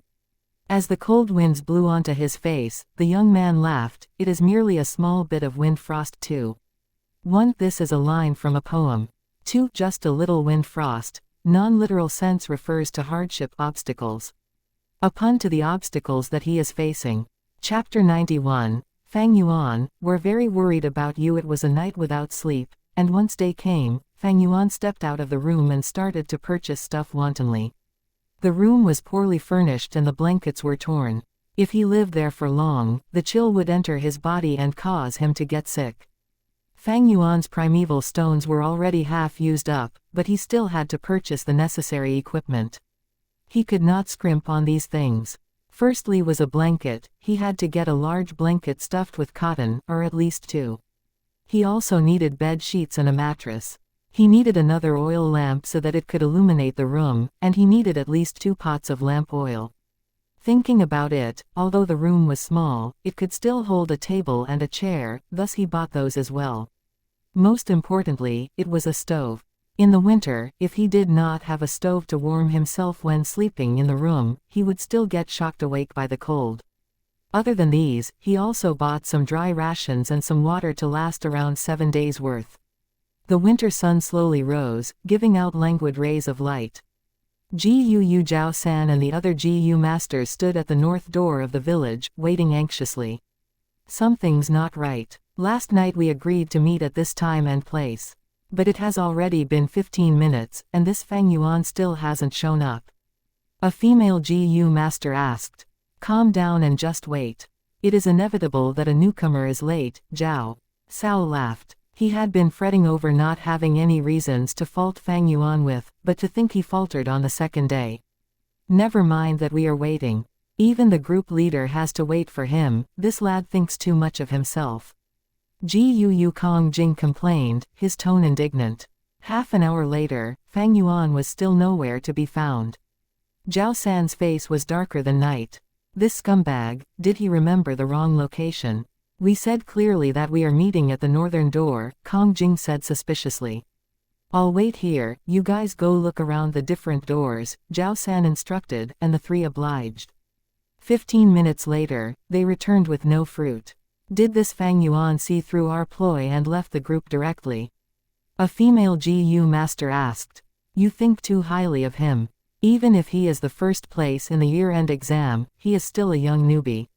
Speaker 1: As the cold winds blew onto his face, the young man laughed. It is merely a small bit of wind frost too. 1. This is a line from a poem. 2. Just a little wind frost. Non-literal sense refers to hardship obstacles. A pun to the obstacles that he is facing. Chapter 91. Fang Yuan, we're very worried about you. It was a night without sleep, and once day came, Fang Yuan stepped out of the room and started to purchase stuff wantonly. The room was poorly furnished and the blankets were torn. If he lived there for long, the chill would enter his body and cause him to get sick. Fang Yuan's primeval stones were already half used up, but he still had to purchase the necessary equipment. He could not scrimp on these things. Firstly was a blanket. He had to get a large blanket stuffed with cotton, or at least 2. He also needed bed sheets and a mattress. He needed another oil lamp so that it could illuminate the room, and he needed at least 2 pots of lamp oil. Thinking about it, although the room was small, it could still hold a table and a chair, thus he bought those as well. Most importantly, it was a stove. In the winter, if he did not have a stove to warm himself when sleeping in the room, he would still get shocked awake by the cold. Other than these, he also bought some dry rations and some water to last around 7 days' worth. The winter sun slowly rose, giving out languid rays of light. Gu Zhao San and the other GU masters stood at the north door of the village, waiting anxiously. Something's not right. Last night we agreed to meet at this time and place. But it has already been 15 minutes, and this Fang Yuan still hasn't shown up. A female GU master asked. Calm down and just wait. It is inevitable that a newcomer is late, Zhao Sao laughed. He had been fretting over not having any reasons to fault Fang Yuan with, but to think he faltered on the second day. Never mind that we are waiting. Even the group leader has to wait for him. This lad thinks too much of himself. Gu Kong Jing complained, his tone indignant. Half an hour later, Fang Yuan was still nowhere to be found. Zhao San's face was darker than night. This scumbag, did he remember the wrong location? We said clearly that we are meeting at the northern door, Kong Jing said suspiciously. I'll wait here, you guys go look around the different doors, Zhao San instructed, and the three obliged. 15 minutes later, they returned with no fruit. Did this Fang Yuan see through our ploy and left the group directly? A female GU master asked. You think too highly of him. Even if he is the first place in the year-end exam, he is still a young newbie.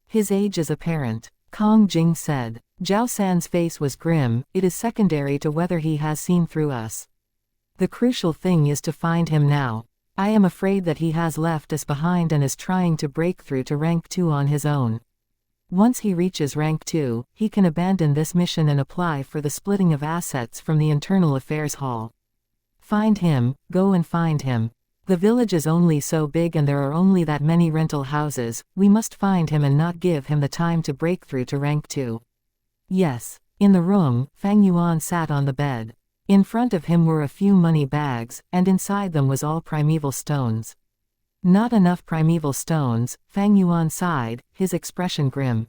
Speaker 1: His age is apparent. Kong Jing said. Zhao San's face was grim. It is secondary to whether he has seen through us. The crucial thing is to find him now. I am afraid that he has left us behind and is trying to break through to rank 2 on his own. Once he reaches rank 2, he can abandon this mission and apply for the splitting of assets from the Internal Affairs Hall. Find him, go and find him. The village is only so big and there are only that many rental houses, we must find him and not give him the time to break through to rank 2. Yes. In the room, Fang Yuan sat on the bed. In front of him were a few money bags, and inside them was all primeval stones. Not enough primeval stones, Fang Yuan sighed, his expression grim.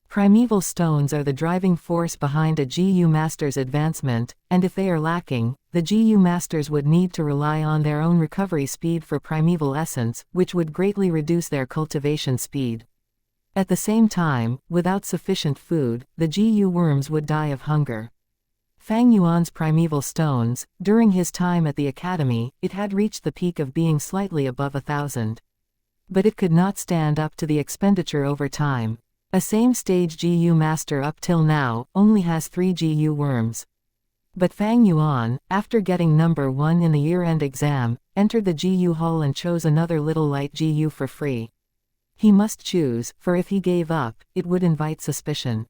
Speaker 1: Primeval stones are the driving force behind a GU master's advancement, and if they are lacking, the GU masters would need to rely on their own recovery speed for primeval essence, which would greatly reduce their cultivation speed. At the same time, without sufficient food, the GU worms would die of hunger. Fang Yuan's primeval stones, during his time at the academy, it had reached the peak of being slightly above 1,000. But it could not stand up to the expenditure over time. A same-stage GU master up till now, only has 3 GU worms. But Fang Yuan, after getting number 1 in the year-end exam, entered the GU hall and chose another little light GU for free. He must choose, for if he gave up, it would invite suspicion.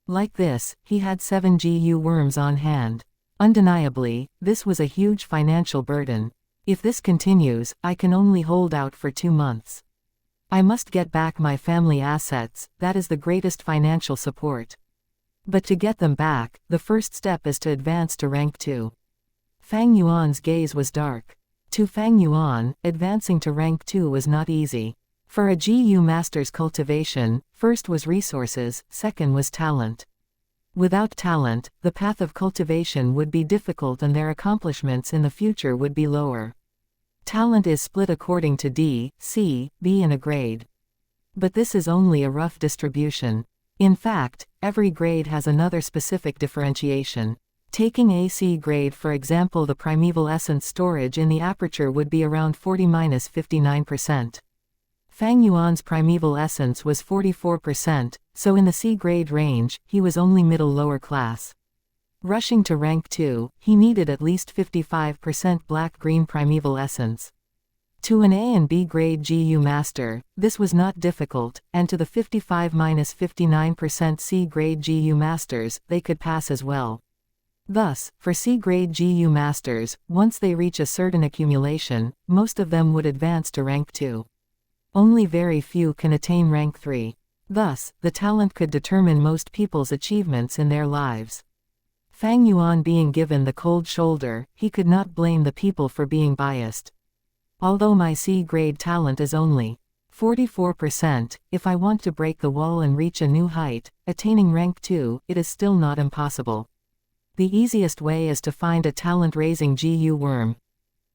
Speaker 1: Like this, he had 7 GU worms on hand. Undeniably, this was a huge financial burden. If this continues, I can only hold out for 2 months. I must get back my family assets, that is the greatest financial support. But to get them back, the first step is to advance to rank 2. Fang Yuan's gaze was dark. To Fang Yuan, advancing to rank 2 was not easy. For a GU master's cultivation, first was resources, second was talent. Without talent, the path of cultivation would be difficult and their accomplishments in the future would be lower. Talent is split according to D, C, B and a grade. But this is only a rough distribution. In fact, every grade has another specific differentiation. Taking a C grade for example, the primeval essence storage in the aperture would be around 40–59%. Fang Yuan's primeval essence was 44%, so in the C grade range, he was only middle-lower class. Rushing to rank 2, he needed at least 55% black-green primeval essence. To an A and B grade GU master, this was not difficult, and to the 55–59% C grade GU masters, they could pass as well. Thus, for C grade GU masters, once they reach a certain accumulation, most of them would advance to rank 2. Only very few can attain rank 3. Thus, the talent could determine most people's achievements in their lives. Fang Yuan being given the cold shoulder, he could not blame the people for being biased. Although my C-grade talent is only 44%, if I want to break the wall and reach a new height, attaining rank 2, it is still not impossible. The easiest way is to find a talent-raising GU worm.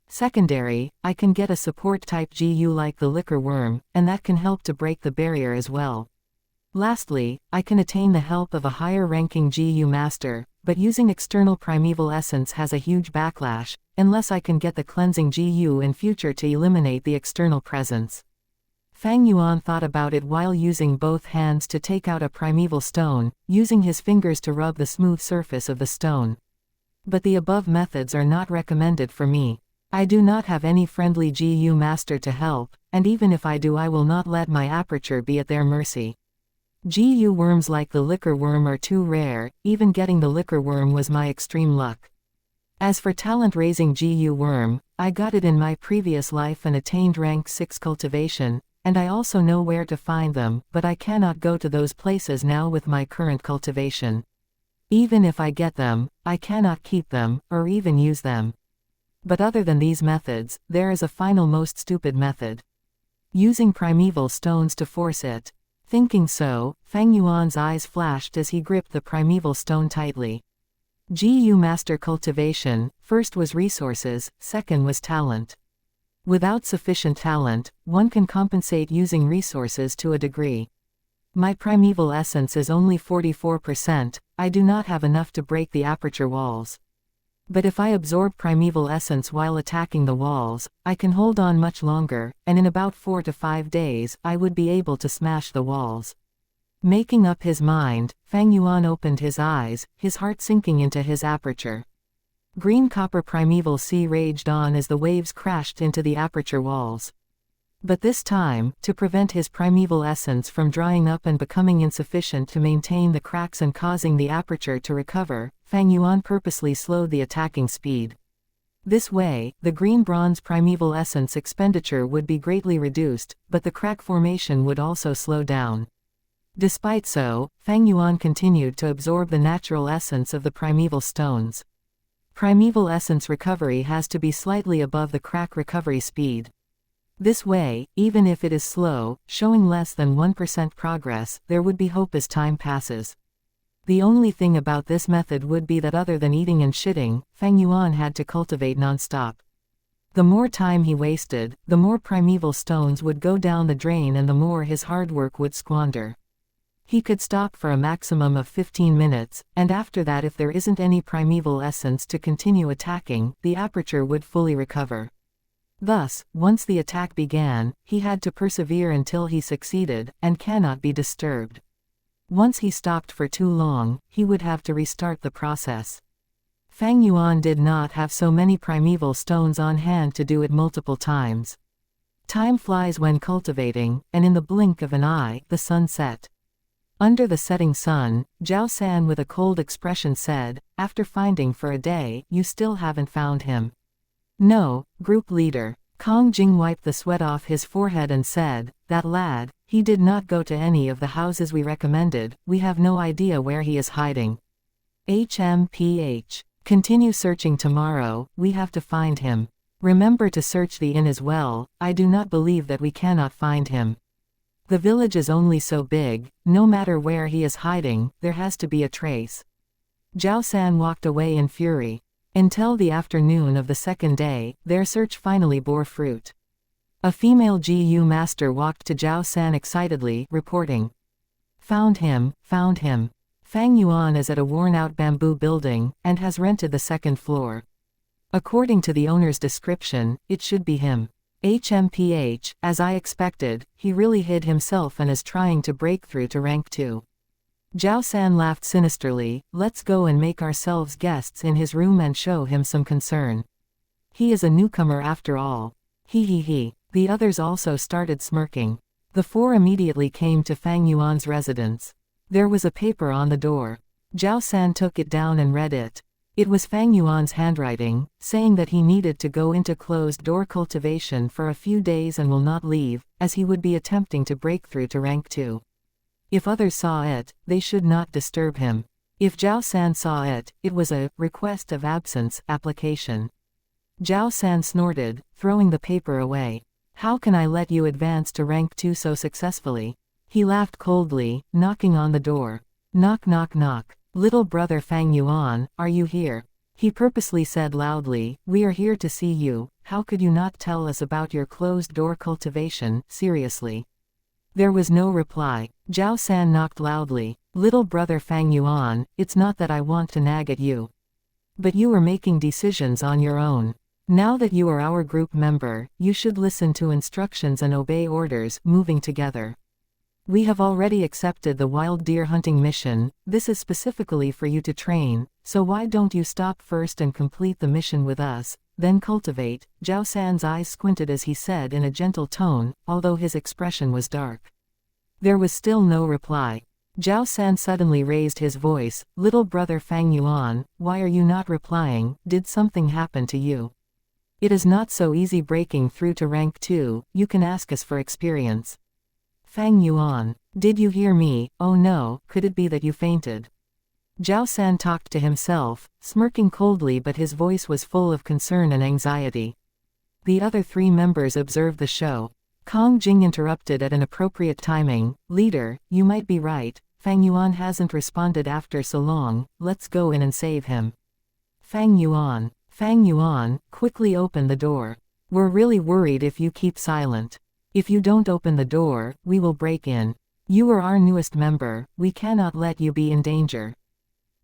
Speaker 1: Secondary, I can get a support-type GU like the liquor worm, and that can help to break the barrier as well. Lastly, I can attain the help of a higher-ranking GU master, but using external primeval essence has a huge backlash, unless I can get the cleansing GU in future to eliminate the external presence. Fang Yuan thought about it while using both hands to take out a primeval stone, using his fingers to rub the smooth surface of the stone. But the above methods are not recommended for me. I do not have any friendly GU master to help, and even if I do I will not let my aperture be at their mercy. GU worms like the liquor worm are too rare, even getting the liquor worm was my extreme luck. As for talent-raising GU worm, I got it in my previous life and attained rank 6 cultivation, and I also know where to find them, but I cannot go to those places now with my current cultivation. Even if I get them, I cannot keep them, or even use them. But other than these methods, there is a final most stupid method. Using primeval stones to force it. Thinking so, Fang Yuan's eyes flashed as he gripped the primeval stone tightly. GU Master Cultivation, first was resources, second was talent. Without sufficient talent, one can compensate using resources to a degree. My primeval essence is only 44%, I do not have enough to break the aperture walls. But if I absorb primeval essence while attacking the walls, I can hold on much longer, and in about 4 to 5 days, I would be able to smash the walls. Making up his mind, Fang Yuan opened his eyes, his heart sinking into his aperture. Green copper primeval sea raged on as the waves crashed into the aperture walls. But this time, to prevent his primeval essence from drying up and becoming insufficient to maintain the cracks and causing the aperture to recover, Fang Yuan purposely slowed the attacking speed. This way, the green bronze primeval essence expenditure would be greatly reduced, but the crack formation would also slow down. Despite so, Fang Yuan continued to absorb the natural essence of the primeval stones. Primeval essence recovery has to be slightly above the crack recovery speed. This way, even if it is slow, showing less than 1% progress, there would be hope as time passes. The only thing about this method would be that other than eating and shitting, Fang Yuan had to cultivate non-stop. The more time he wasted, the more primeval stones would go down the drain and the more his hard work would squander. He could stop for a maximum of 15 minutes, and after that if there isn't any primeval essence to continue attacking, the aperture would fully recover. Thus, once the attack began, he had to persevere until he succeeded, and cannot be disturbed. Once he stopped for too long, he would have to restart the process. Fang Yuan did not have so many primeval stones on hand to do it multiple times. Time flies when cultivating, and in the blink of an eye, the sun set. Under the setting sun, Zhao San with a cold expression said, "After finding for a day, you still haven't found him." "No, group leader." Kong Jing wiped the sweat off his forehead and said, "That lad, he did not go to any of the houses we recommended, we have no idea where he is hiding." HMPH. Continue searching tomorrow, we have to find him. Remember to search the inn as well, I do not believe that we cannot find him. The village is only so big, no matter where he is hiding, there has to be a trace. Zhao San walked away in fury. Until the afternoon of the second day, their search finally bore fruit. A female GU master walked to Zhao San excitedly, reporting, "Found him, found him. Fang Yuan is at a worn-out bamboo building, and has rented the second floor. According to the owner's description, it should be him. HMPH, as I expected, he really hid himself and is trying to break through to rank 2. Zhao San laughed sinisterly, "Let's go and make ourselves guests in his room and show him some concern. He is a newcomer after all. He. The others also started smirking. The 4 immediately came to Fang Yuan's residence. There was a paper on the door. Zhao San took it down and read it. It was Fang Yuan's handwriting, saying that he needed to go into closed-door cultivation for a few days and will not leave, as he would be attempting to break through to rank 2. If others saw it, they should not disturb him. If Zhao San saw it, it was a request of absence application. Zhao San snorted, throwing the paper away. "How can I let you advance to rank 2 so successfully?" He laughed coldly, knocking on the door. Knock knock knock. "Little brother Fang Yuan, are you here?" He purposely said loudly, "We are here to see you, how could you not tell us about your closed-door cultivation, seriously?" There was no reply. Zhao San knocked loudly. "Little brother Fang Yuan, it's not that I want to nag at you. But you are making decisions on your own. Now that you are our group member, you should listen to instructions and obey orders, moving together. We have already accepted the wild deer hunting mission, this is specifically for you to train, so why don't you stop first and complete the mission with us, then cultivate." Zhao San's eyes squinted as he said in a gentle tone, although his expression was dark. There was still no reply. Zhao San suddenly raised his voice, "Little brother Fang Yuan, why are you not replying, did something happen to you? It is not so easy breaking through to rank 2, you can ask us for experience." "Fang Yuan, did you hear me? Oh no, could it be that you fainted?" Zhao San talked to himself, smirking coldly, but his voice was full of concern and anxiety. The other 3 members observed the show. Kong Jing interrupted at an appropriate timing, "Leader, you might be right, Fang Yuan hasn't responded after so long, let's go in and save him. Fang Yuan, quickly open the door. We're really worried if you keep silent. If you don't open the door, we will break in. You are our newest member, we cannot let you be in danger.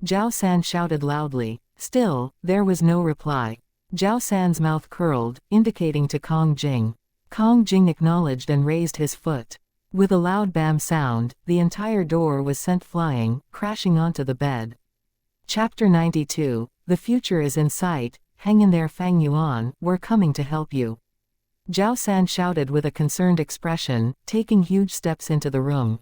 Speaker 1: Zhao San shouted loudly. Still, there was no reply. Zhao San's mouth curled, indicating to Kong Jing. Kong Jing acknowledged and raised his foot. With a loud bam sound, the entire door was sent flying, crashing onto the bed. Chapter 92, The future is in sight, hang in there Fang Yuan, we're coming to help you. Zhao San shouted with a concerned expression, taking huge steps into the room.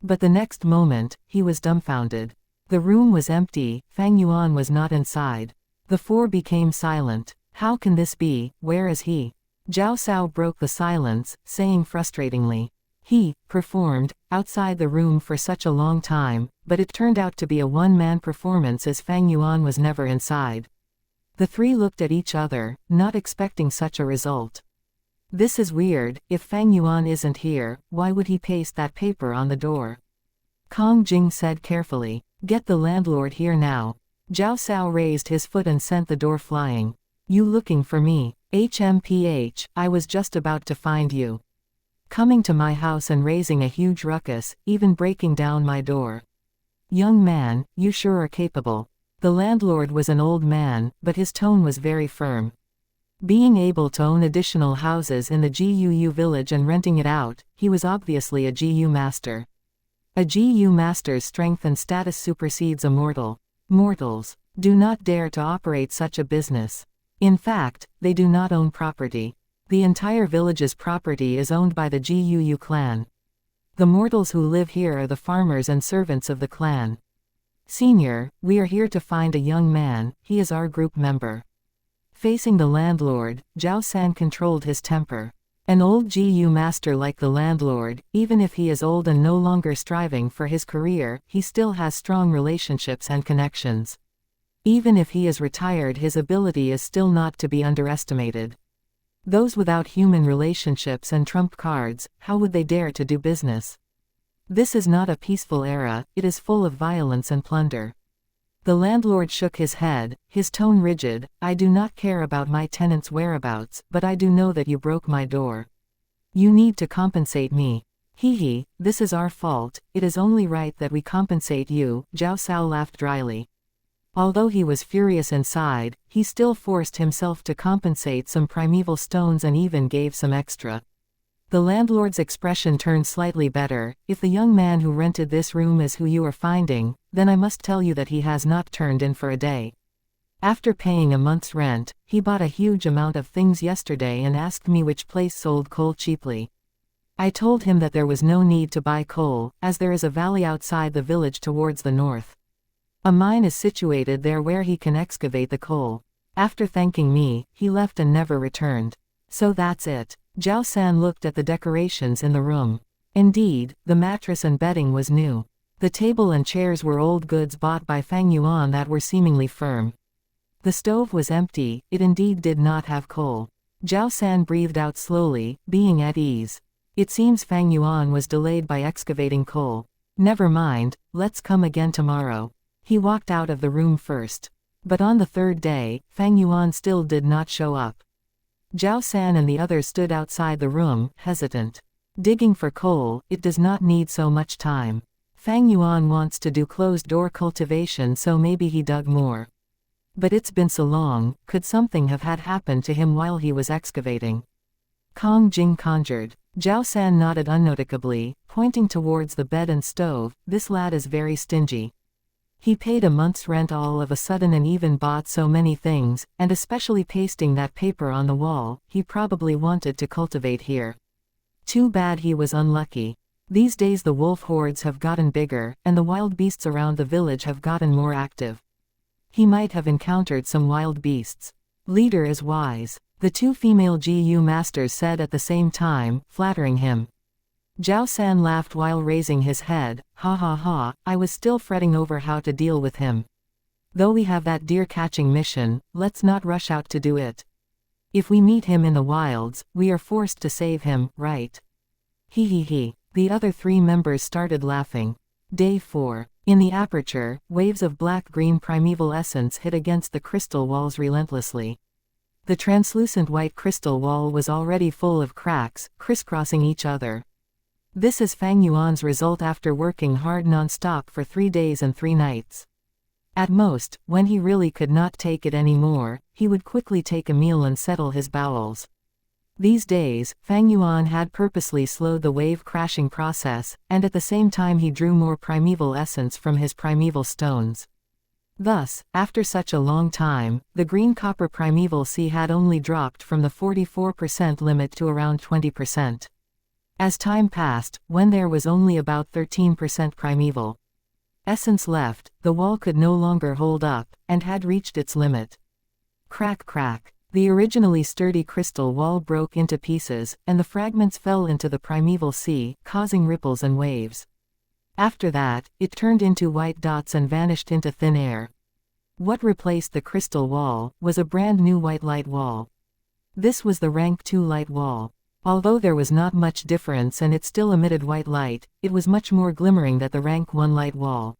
Speaker 1: But the next moment, he was dumbfounded. The room was empty, Fang Yuan was not inside. The four became silent. How can this be, where is he? Zhao Sao broke the silence, saying frustratingly. He performed outside the room for such a long time, but it turned out to be a one-man performance as Fang Yuan was never inside. The three looked at each other, not expecting such a result. This is weird, if Fang Yuan isn't here, why would he paste that paper on the door? Kong Jing said carefully. Get the landlord here now. Zhao Sao raised his foot and sent the door flying. You looking for me? HMPH, I was just about to find you. Coming to my house and raising a huge ruckus, even breaking down my door. Young man, you sure are capable. The landlord was an old man, but his tone was very firm. Being able to own additional houses in the GUU village and renting it out, he was obviously a GU master. A GU master's strength and status supersedes a mortal. Mortals do not dare to operate such a business. In fact, they do not own property. The entire village's property is owned by the GUU clan. The mortals who live here are the farmers and servants of the clan. Senior, we are here to find a young man, he is our group member. Facing the landlord, Zhao San controlled his temper. An old GU master like the landlord, even if he is old and no longer striving for his career, he still has strong relationships and connections. Even if he is retired, his ability is still not to be underestimated. Those without human relationships and trump cards, how would they dare to do business? This is not a peaceful era, it is full of violence and plunder. The landlord shook his head, his tone rigid. I do not care about my tenant's whereabouts, but I do know that you broke my door. You need to compensate me. Hee, this is our fault, it is only right that we compensate you, Zhao Sao laughed dryly. Although he was furious inside, he still forced himself to compensate some primeval stones and even gave some extra. The landlord's expression turned slightly better. If the young man who rented this room is who you are finding, then I must tell you that he has not turned in for a day. After paying a month's rent, he bought a huge amount of things yesterday and asked me which place sold coal cheaply. I told him that there was no need to buy coal, as there is a valley outside the village towards the north. A mine is situated there where he can excavate the coal. After thanking me, he left and never returned. So that's it. Zhao San looked at the decorations in the room. Indeed, the mattress and bedding was new. The table and chairs were old goods bought by Fang Yuan that were seemingly firm. The stove was empty, it indeed did not have coal. Zhao San breathed out slowly, being at ease. It seems Fang Yuan was delayed by excavating coal. Never mind, let's come again tomorrow. He walked out of the room first. But on the third day, Fang Yuan still did not show up. Zhao San and the others stood outside the room, hesitant. Digging for coal, it does not need so much time. Fang Yuan wants to do closed-door cultivation, so maybe he dug more. But it's been so long, could something have had happened to him while he was excavating? Kong Jing conjured. Zhao San nodded unnoticeably, pointing towards the bed and stove. This lad is very stingy. He paid a month's rent all of a sudden and even bought so many things, and especially pasting that paper on the wall, he probably wanted to cultivate here. Too bad he was unlucky. These days the wolf hordes have gotten bigger, and the wild beasts around the village have gotten more active. He might have encountered some wild beasts. Leader is wise. The two female GU masters said at the same time, flattering him. Zhao San laughed while raising his head. Ha ha ha, I was still fretting over how to deal with him. Though we have that deer-catching mission, let's not rush out to do it. If we meet him in the wilds, we are forced to save him, right? He. The other three members started laughing. Day 4. In the aperture, waves of black-green primeval essence hit against the crystal walls relentlessly. The translucent white crystal wall was already full of cracks, crisscrossing each other. This is Fang Yuan's result after working hard non-stop for 3 days and 3 nights. At most, when he really could not take it anymore, he would quickly take a meal and settle his bowels. These days, Fang Yuan had purposely slowed the wave-crashing process, and at the same time he drew more primeval essence from his primeval stones. Thus, after such a long time, the green-copper primeval sea had only dropped from the 44% limit to around 20%. As time passed, when there was only about 13% primeval essence left, the wall could no longer hold up, and had reached its limit. Crack crack. The originally sturdy crystal wall broke into pieces, and the fragments fell into the primeval sea, causing ripples and waves. After that, it turned into white dots and vanished into thin air. What replaced the crystal wall was a brand new white light wall. This was the rank 2 light wall. Although there was not much difference and it still emitted white light, it was much more glimmering than the rank 1 light wall.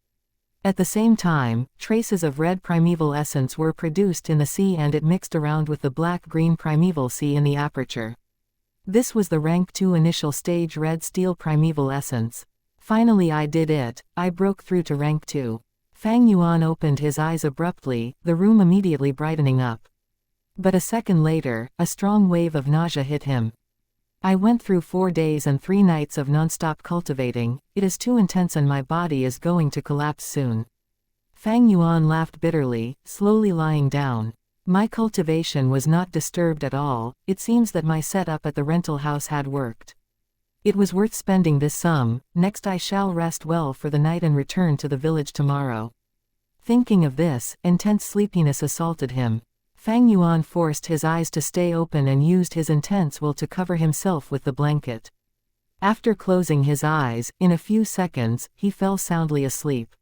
Speaker 1: At the same time, traces of red primeval essence were produced in the sea and it mixed around with the black-green primeval sea in the aperture. This was the rank 2 initial stage red steel primeval essence. Finally I did it, I broke through to rank 2. Fang Yuan opened his eyes abruptly, the room immediately brightening up. But a second later, a strong wave of nausea hit him. I went through 4 days and 3 nights of non-stop cultivating, it is too intense and my body is going to collapse soon. Fang Yuan laughed bitterly, slowly lying down. My cultivation was not disturbed at all, it seems that my setup at the rental house had worked. It was worth spending this sum, next I shall rest well for the night and return to the village tomorrow. Thinking of this, intense sleepiness assaulted him. Fang Yuan forced his eyes to stay open and used his intense will to cover himself with the blanket. After closing his eyes, in a few seconds, he fell soundly asleep.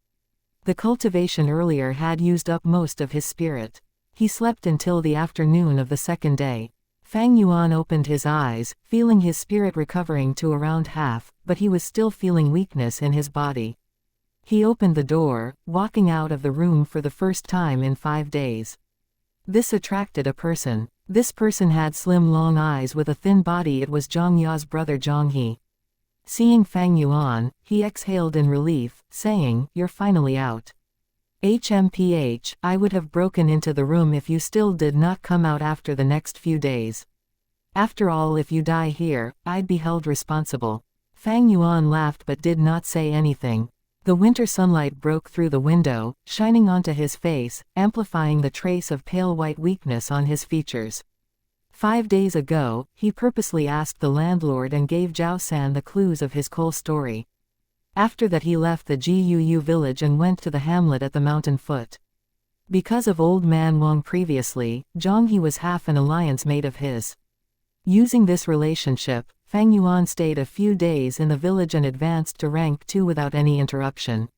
Speaker 1: The cultivation earlier had used up most of his spirit. He slept until the afternoon of the second day. Fang Yuan opened his eyes, feeling his spirit recovering to around half, but he was still feeling weakness in his body. He opened the door, walking out of the room for the first time in 5 days. This attracted a person. This person had slim long eyes with a thin body. It was Zhang Ya's brother Zhang He. Seeing Fang Yuan, he exhaled in relief, saying, "You're finally out. HMPH, I would have broken into the room if you still did not come out after the next few days. After all, if you die here, I'd be held responsible." Fang Yuan laughed but did not say anything. The winter sunlight broke through the window, shining onto his face, amplifying the trace of pale white weakness on his features. 5 days ago, he purposely asked the landlord and gave Zhao San the clues of his coal story. After that he left the Guu village and went to the hamlet at the mountain foot. Because of Old Man Wang previously, Zhang He was half an alliance mate of his. Using this relationship, Fang Yuan stayed a few days in the village and advanced to rank 2 without any interruption.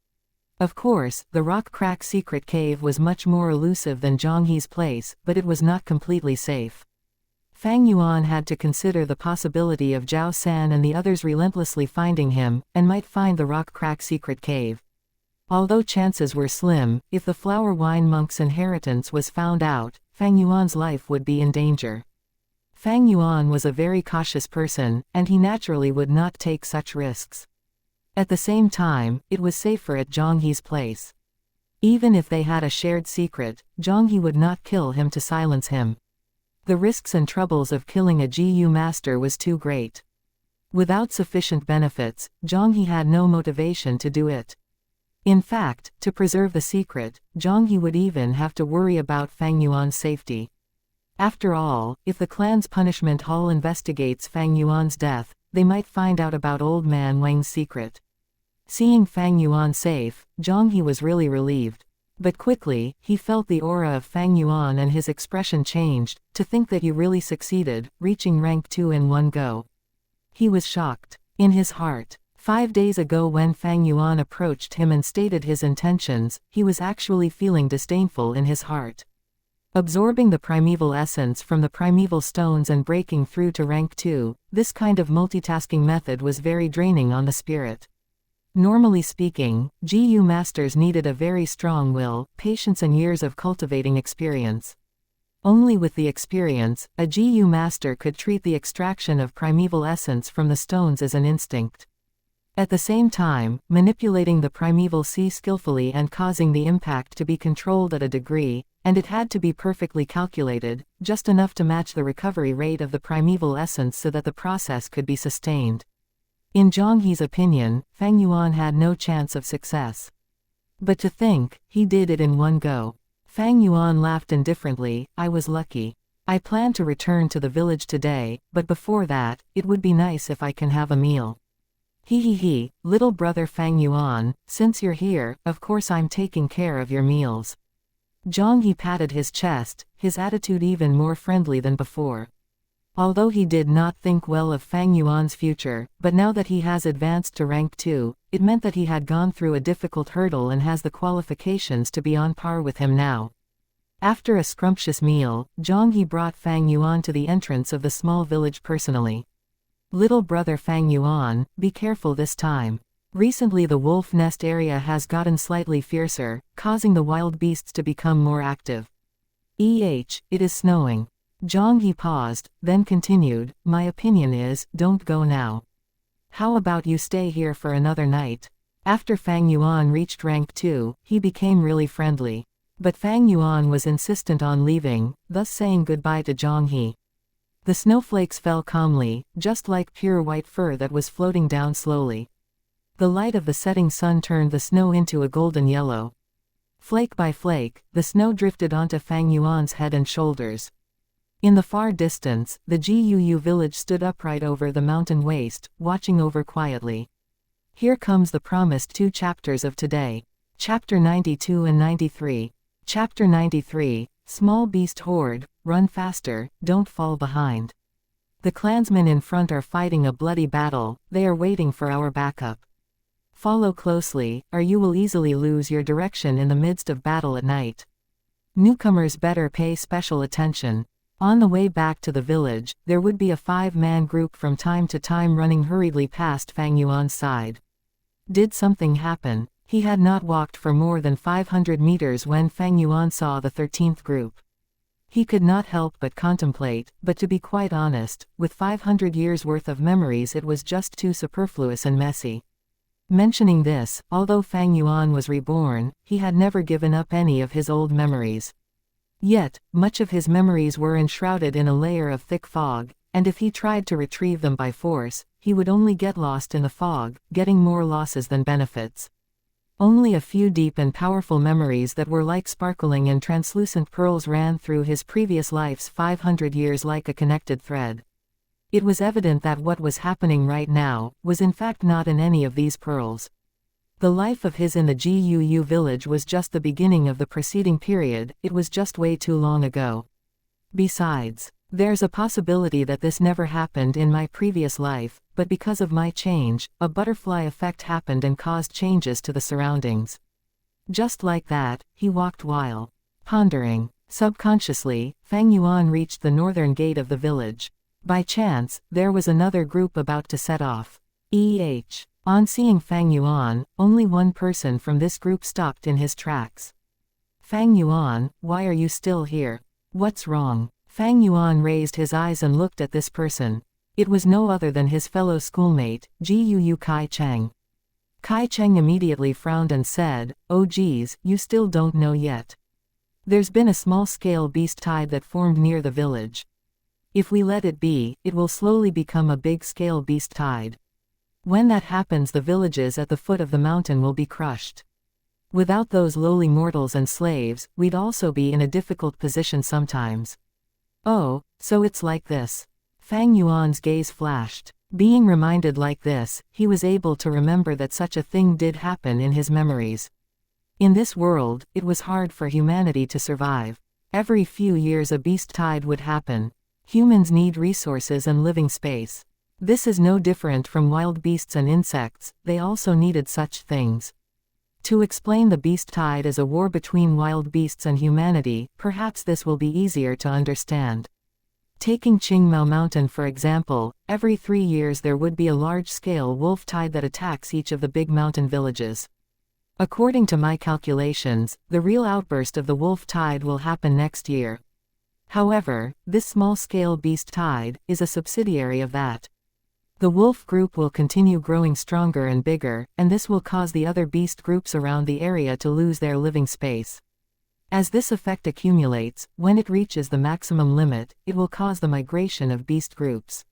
Speaker 1: Of course, the rock crack secret cave was much more elusive than Zhang He's place, but it was not completely safe. Fang Yuan had to consider the possibility of Zhao San and the others relentlessly finding him, and might find the rock crack secret cave. Although chances were slim, if the flower wine monk's inheritance was found out, Fang Yuan's life would be in danger. Fang Yuan was a very cautious person, and he naturally would not take such risks. At the same time, it was safer at Zhang He's place. Even if they had a shared secret, Zhang He would not kill him to silence him. The risks and troubles of killing a GU master was too great. Without sufficient benefits, Zhang He had no motivation to do it. In fact, to preserve the secret, Zhang He would even have to worry about Fang Yuan's safety. After all, if the clan's punishment hall investigates Fang Yuan's death, they might find out about Old Man Wang's secret. Seeing Fang Yuan safe, Zhang He was really relieved. But quickly, he felt the aura of Fang Yuan and his expression changed, to think that he really succeeded, reaching rank 2 in one go. He was shocked. In his heart. 5 days ago when Fang Yuan approached him and stated his intentions, he was actually feeling disdainful in his heart. Absorbing the primeval essence from the primeval stones and breaking through to rank 2, this kind of multitasking method was very draining on the spirit. Normally speaking, GU masters needed a very strong will, patience and years of cultivating experience. Only with the experience, a GU master could treat the extraction of primeval essence from the stones as an instinct. At the same time, manipulating the primeval sea skillfully and causing the impact to be controlled at a degree, and it had to be perfectly calculated, just enough to match the recovery rate of the primeval essence so that the process could be sustained. In Zhanghe's opinion, Fang Yuan had no chance of success. But to think, he did it in one go. Fang Yuan laughed indifferently. I was lucky. I plan to return to the village today, but before that, it would be nice if I can have a meal. He, little brother Fang Yuan, since you're here, of course I'm taking care of your meals. Zhanghe patted his chest, his attitude even more friendly than before. Although he did not think well of Fang Yuan's future, but now that he has advanced to rank 2, it meant that he had gone through a difficult hurdle and has the qualifications to be on par with him now. After a scrumptious meal, Zhanghe brought Fang Yuan to the entrance of the small village personally. Little brother Fang Yuan, be careful this time. Recently the wolf nest area has gotten slightly fiercer, causing the wild beasts to become more active. It is snowing. Zhanghe paused, then continued, my opinion is, don't go now. How about you stay here for another night? After Fang Yuan reached rank 2, he became really friendly. But Fang Yuan was insistent on leaving, thus saying goodbye to Zhanghe. The snowflakes fell calmly, just like pure white fur that was floating down slowly. The light of the setting sun turned the snow into a golden yellow. Flake by flake, the snow drifted onto Fang Yuan's head and shoulders. In the far distance, the Guu village stood upright over the mountain waste, watching over quietly. Here comes the promised 2 chapters of today. Chapter 92 and 93. Chapter 93, Small Beast Horde, Run Faster, Don't Fall Behind. The clansmen in front are fighting a bloody battle, they are waiting for our backup. Follow closely, or you will easily lose your direction in the midst of battle at night. Newcomers better pay special attention. On the way back to the village, there would be a 5-man group from time to time running hurriedly past Fang Yuan's side. Did something happen? He had not walked for more than 500 meters when Fang Yuan saw the 13th group. He could not help but contemplate, but to be quite honest, with 500 years worth of memories it was just too superfluous and messy. Mentioning this, although Fang Yuan was reborn, he had never given up any of his old memories. Yet, much of his memories were enshrouded in a layer of thick fog, and if he tried to retrieve them by force, he would only get lost in the fog, getting more losses than benefits. Only a few deep and powerful memories that were like sparkling and translucent pearls ran through his previous life's 500 years like a connected thread. It was evident that what was happening right now was in fact not in any of these pearls. The life of his in the Guu village was just the beginning of the preceding period, it was just way too long ago. Besides, there's a possibility that this never happened in my previous life, but because of my change, a butterfly effect happened and caused changes to the surroundings. Just like that, he walked while pondering. Subconsciously, Fang Yuan reached the northern gate of the village. By chance, there was another group about to set off. On seeing Fang Yuan, only one person from this group stopped in his tracks. Fang Yuan, why are you still here? What's wrong? Fang Yuan raised his eyes and looked at this person. It was no other than his fellow schoolmate, Guu Kai Cheng. Kai Cheng immediately frowned and said, oh geez, you still don't know yet. There's been a small-scale beast tide that formed near the village. If we let it be, it will slowly become a big-scale beast tide. When that happens the villages at the foot of the mountain will be crushed. Without those lowly mortals and slaves, we'd also be in a difficult position sometimes. Oh, so it's like this. Fang Yuan's gaze flashed. Being reminded like this, he was able to remember that such a thing did happen in his memories. In this world, it was hard for humanity to survive. Every few years a beast tide would happen. Humans need resources and living space. This is no different from wild beasts and insects, they also needed such things. To explain the beast tide as a war between wild beasts and humanity, perhaps this will be easier to understand. Taking Qingmao Mountain for example, every 3 years there would be a large-scale wolf tide that attacks each of the big mountain villages. According to my calculations, the real outburst of the wolf tide will happen next year. However, this small-scale beast tide is a subsidiary of that. The wolf group will continue growing stronger and bigger, and this will cause the other beast groups around the area to lose their living space. As this effect accumulates, when it reaches the maximum limit, it will cause the migration of beast groups.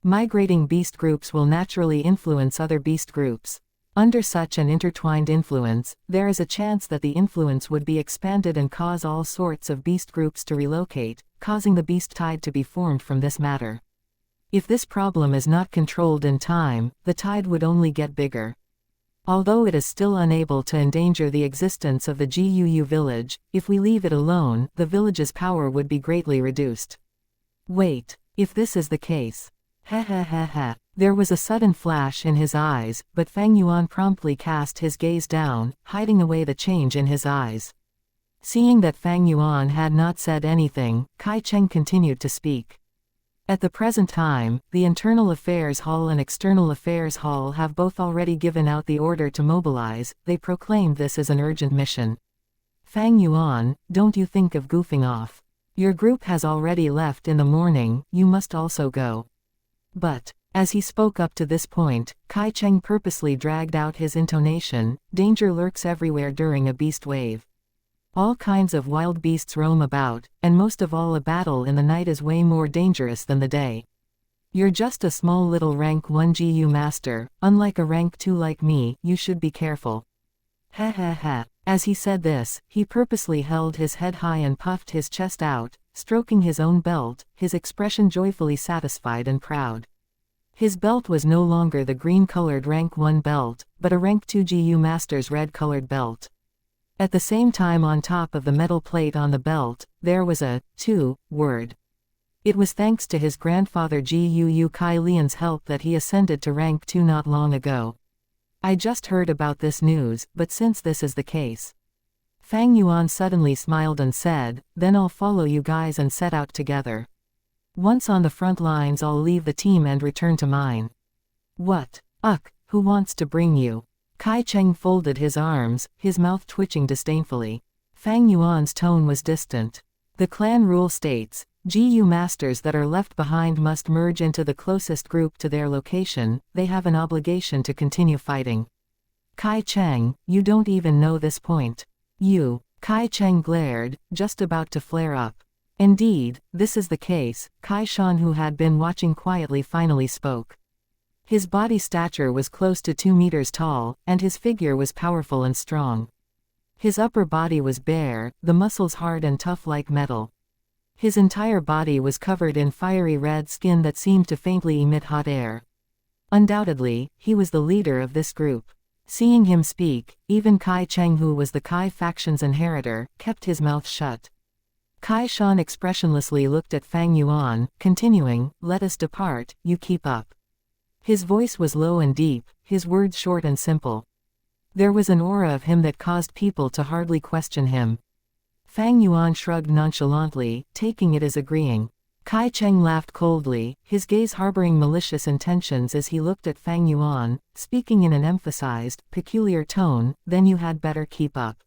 Speaker 1: Migrating beast groups will naturally influence other beast groups. Under such an intertwined influence, there is a chance that the influence would be expanded and cause all sorts of beast groups to relocate, causing the beast tide to be formed from this matter. If this problem is not controlled in time, the tide would only get bigger. Although it is still unable to endanger the existence of the Guu village, if we leave it alone, the village's power would be greatly reduced. Wait, if this is the case. Ha ha ha ha. There was a sudden flash in his eyes, but Fang Yuan promptly cast his gaze down, hiding away the change in his eyes. Seeing that Fang Yuan had not said anything, Kai Cheng continued to speak. At the present time, the Internal Affairs Hall and External Affairs Hall have both already given out the order to mobilize. They proclaimed this as an urgent mission. Fang Yuan, don't you think of goofing off. Your group has already left in the morning, you must also go. But, as he spoke up to this point, Kai Cheng purposely dragged out his intonation. Danger lurks everywhere during a beast wave. All kinds of wild beasts roam about, and most of all a battle in the night is way more dangerous than the day. You're just a small little rank 1 GU master, unlike a rank 2 like me, you should be careful. Ha ha ha. As he said this, he purposely held his head high and puffed his chest out, stroking his own belt, his expression joyfully satisfied and proud. His belt was no longer the green-colored rank 1 belt, but a rank 2 GU master's red-colored belt. At the same time on top of the metal plate on the belt, there was a 2 word. It was thanks to his grandfather Guu Kai Lian's help that he ascended to rank 2 not long ago. I just heard about this news, but since this is the case. Fang Yuan suddenly smiled and said, then I'll follow you guys and set out together. Once on the front lines I'll leave the team and return to mine. What? Who wants to bring you? Kai Cheng folded his arms, his mouth twitching disdainfully. Fang Yuan's tone was distant. The clan rule states, GU masters that are left behind must merge into the closest group to their location. They have an obligation to continue fighting. Kai Cheng, you don't even know this point. You. Kai Cheng glared, just about to flare up. Indeed, this is the case. Kai Shan, who had been watching quietly, finally spoke. His body stature was close to 2 meters tall, and his figure was powerful and strong. His upper body was bare, the muscles hard and tough like metal. His entire body was covered in fiery red skin that seemed to faintly emit hot air. Undoubtedly, he was the leader of this group. Seeing him speak, even Kai Cheng, who was the Kai faction's inheritor, kept his mouth shut. Kai Shan expressionlessly looked at Fang Yuan, continuing, let us depart, you keep up. His voice was low and deep, his words short and simple. There was an aura of him that caused people to hardly question him. Fang Yuan shrugged nonchalantly, taking it as agreeing. Kai Cheng laughed coldly, his gaze harboring malicious intentions as he looked at Fang Yuan, speaking in an emphasized, peculiar tone, then you had better keep up.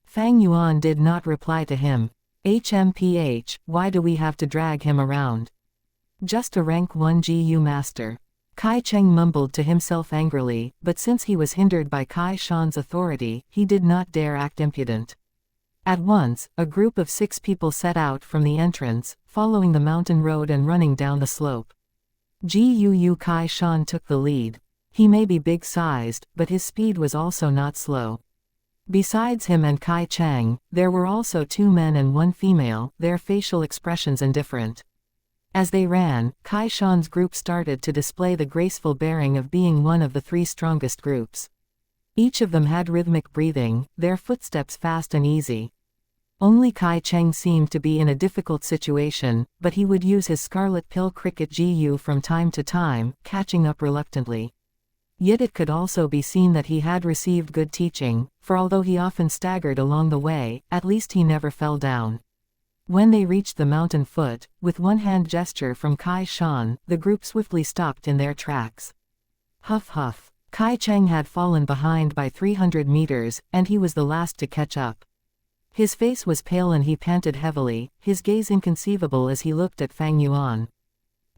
Speaker 1: Fang Yuan did not reply to him. HMPH, why do we have to drag him around? Just a rank 1 GU master. Kai Cheng mumbled to himself angrily, but since he was hindered by Kai Shan's authority, he did not dare act impudent. At once, a group of 6 people set out from the entrance, following the mountain road and running down the slope. Guu Kai Shan took the lead. He may be big-sized, but his speed was also not slow. Besides him and Kai Cheng, there were also 2 men and 1 female, their facial expressions indifferent. As they ran, Kai Shan's group started to display the graceful bearing of being one of the 3 strongest groups. Each of them had rhythmic breathing, their footsteps fast and easy. Only Kai Cheng seemed to be in a difficult situation, but he would use his scarlet pill cricket GU from time to time, catching up reluctantly. Yet it could also be seen that he had received good teaching, for although he often staggered along the way, at least he never fell down. When they reached the mountain foot, with one hand gesture from Kai Shan, the group swiftly stopped in their tracks. Huff huff. Kai Cheng had fallen behind by 300 meters, and he was the last to catch up. His face was pale and he panted heavily, his gaze inconceivable as he looked at Fang Yuan.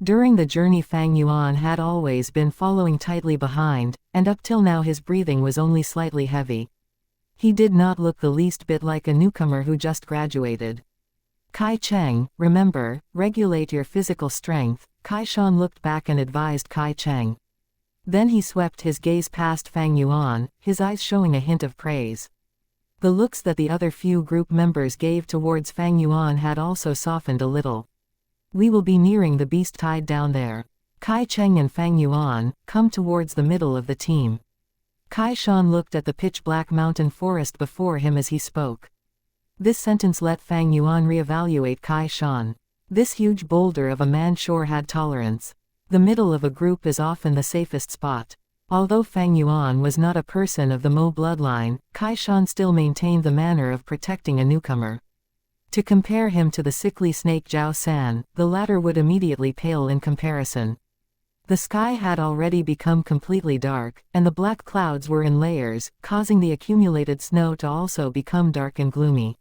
Speaker 1: During the journey Fang Yuan had always been following tightly behind, and up till now his breathing was only slightly heavy. He did not look the least bit like a newcomer who just graduated. Kai Cheng, remember, regulate your physical strength, Kai Shan looked back and advised Kai Cheng. Then he swept his gaze past Fang Yuan, his eyes showing a hint of praise. The looks that the other few group members gave towards Fang Yuan had also softened a little. We will be nearing the beast tied down there. Kai Cheng and Fang Yuan, come towards the middle of the team. Kai Shan looked at the pitch-black mountain forest before him as he spoke. This sentence let Fang Yuan reevaluate Kai Shan. This huge boulder of a man sure had tolerance. The middle of a group is often the safest spot. Although Fang Yuan was not a person of the Mo bloodline, Kai Shan still maintained the manner of protecting a newcomer. To compare him to the sickly snake Zhao San, the latter would immediately pale in comparison. The sky had already become completely dark, and the black clouds were in layers, causing the accumulated snow to also become dark and gloomy.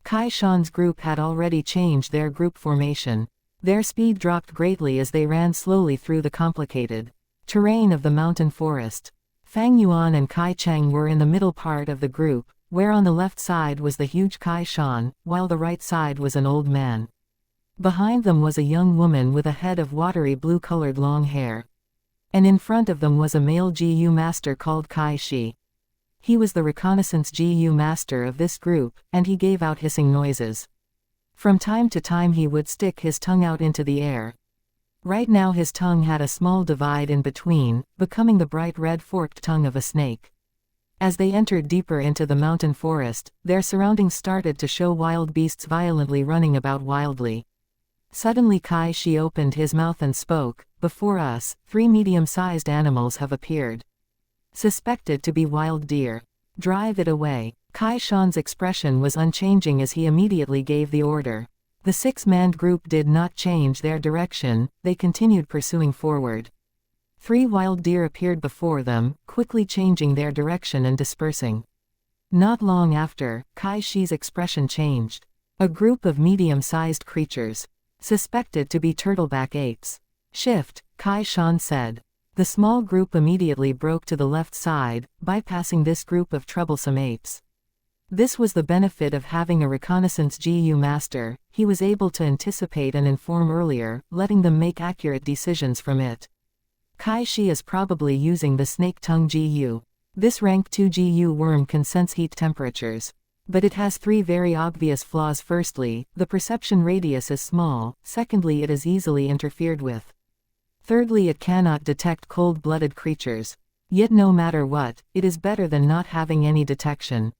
Speaker 1: Kai Shan's group had already changed their group formation. Their speed dropped greatly as they ran slowly through the complicated terrain of the mountain forest. Fang Yuan and Kai Cheng were in the middle part of the group, where on the left side was the huge Kai Shan, while the right side was an old man. Behind them was a young woman with a head of watery blue-colored long hair. And in front of them was a male GU master called Kai Shi. He was the reconnaissance GU master of this group, and he gave out hissing noises. From time to time he would stick his tongue out into the air. Right now his tongue had a small divide in between, becoming the bright red forked tongue of a snake. As they entered deeper into the mountain forest, their surroundings started to show wild beasts violently running about wildly. Suddenly Kai Shi opened his mouth and spoke, "Before us, 3 medium-sized animals have appeared. Suspected to be wild deer. Drive it away." Kai Shan's expression was unchanging as he immediately gave the order. The 6-man group did not change their direction, they continued pursuing forward. 3 wild deer appeared before them, quickly changing their direction and dispersing. Not long after, Kai Shi's expression changed. A group of medium-sized creatures. Suspected to be turtleback apes. Shift, Kai Shan said. The small group immediately broke to the left side, bypassing this group of troublesome apes. This was the benefit of having a reconnaissance GU master, he was able to anticipate and inform earlier, letting them make accurate decisions from it. Kai Shi is probably using the snake tongue GU. This rank 2 GU worm can sense heat temperatures. But it has 3 very obvious flaws. Firstly, the perception radius is small, secondly it is easily interfered with. Thirdly, it cannot detect cold-blooded creatures. Yet no matter what, it is better than not having any detection.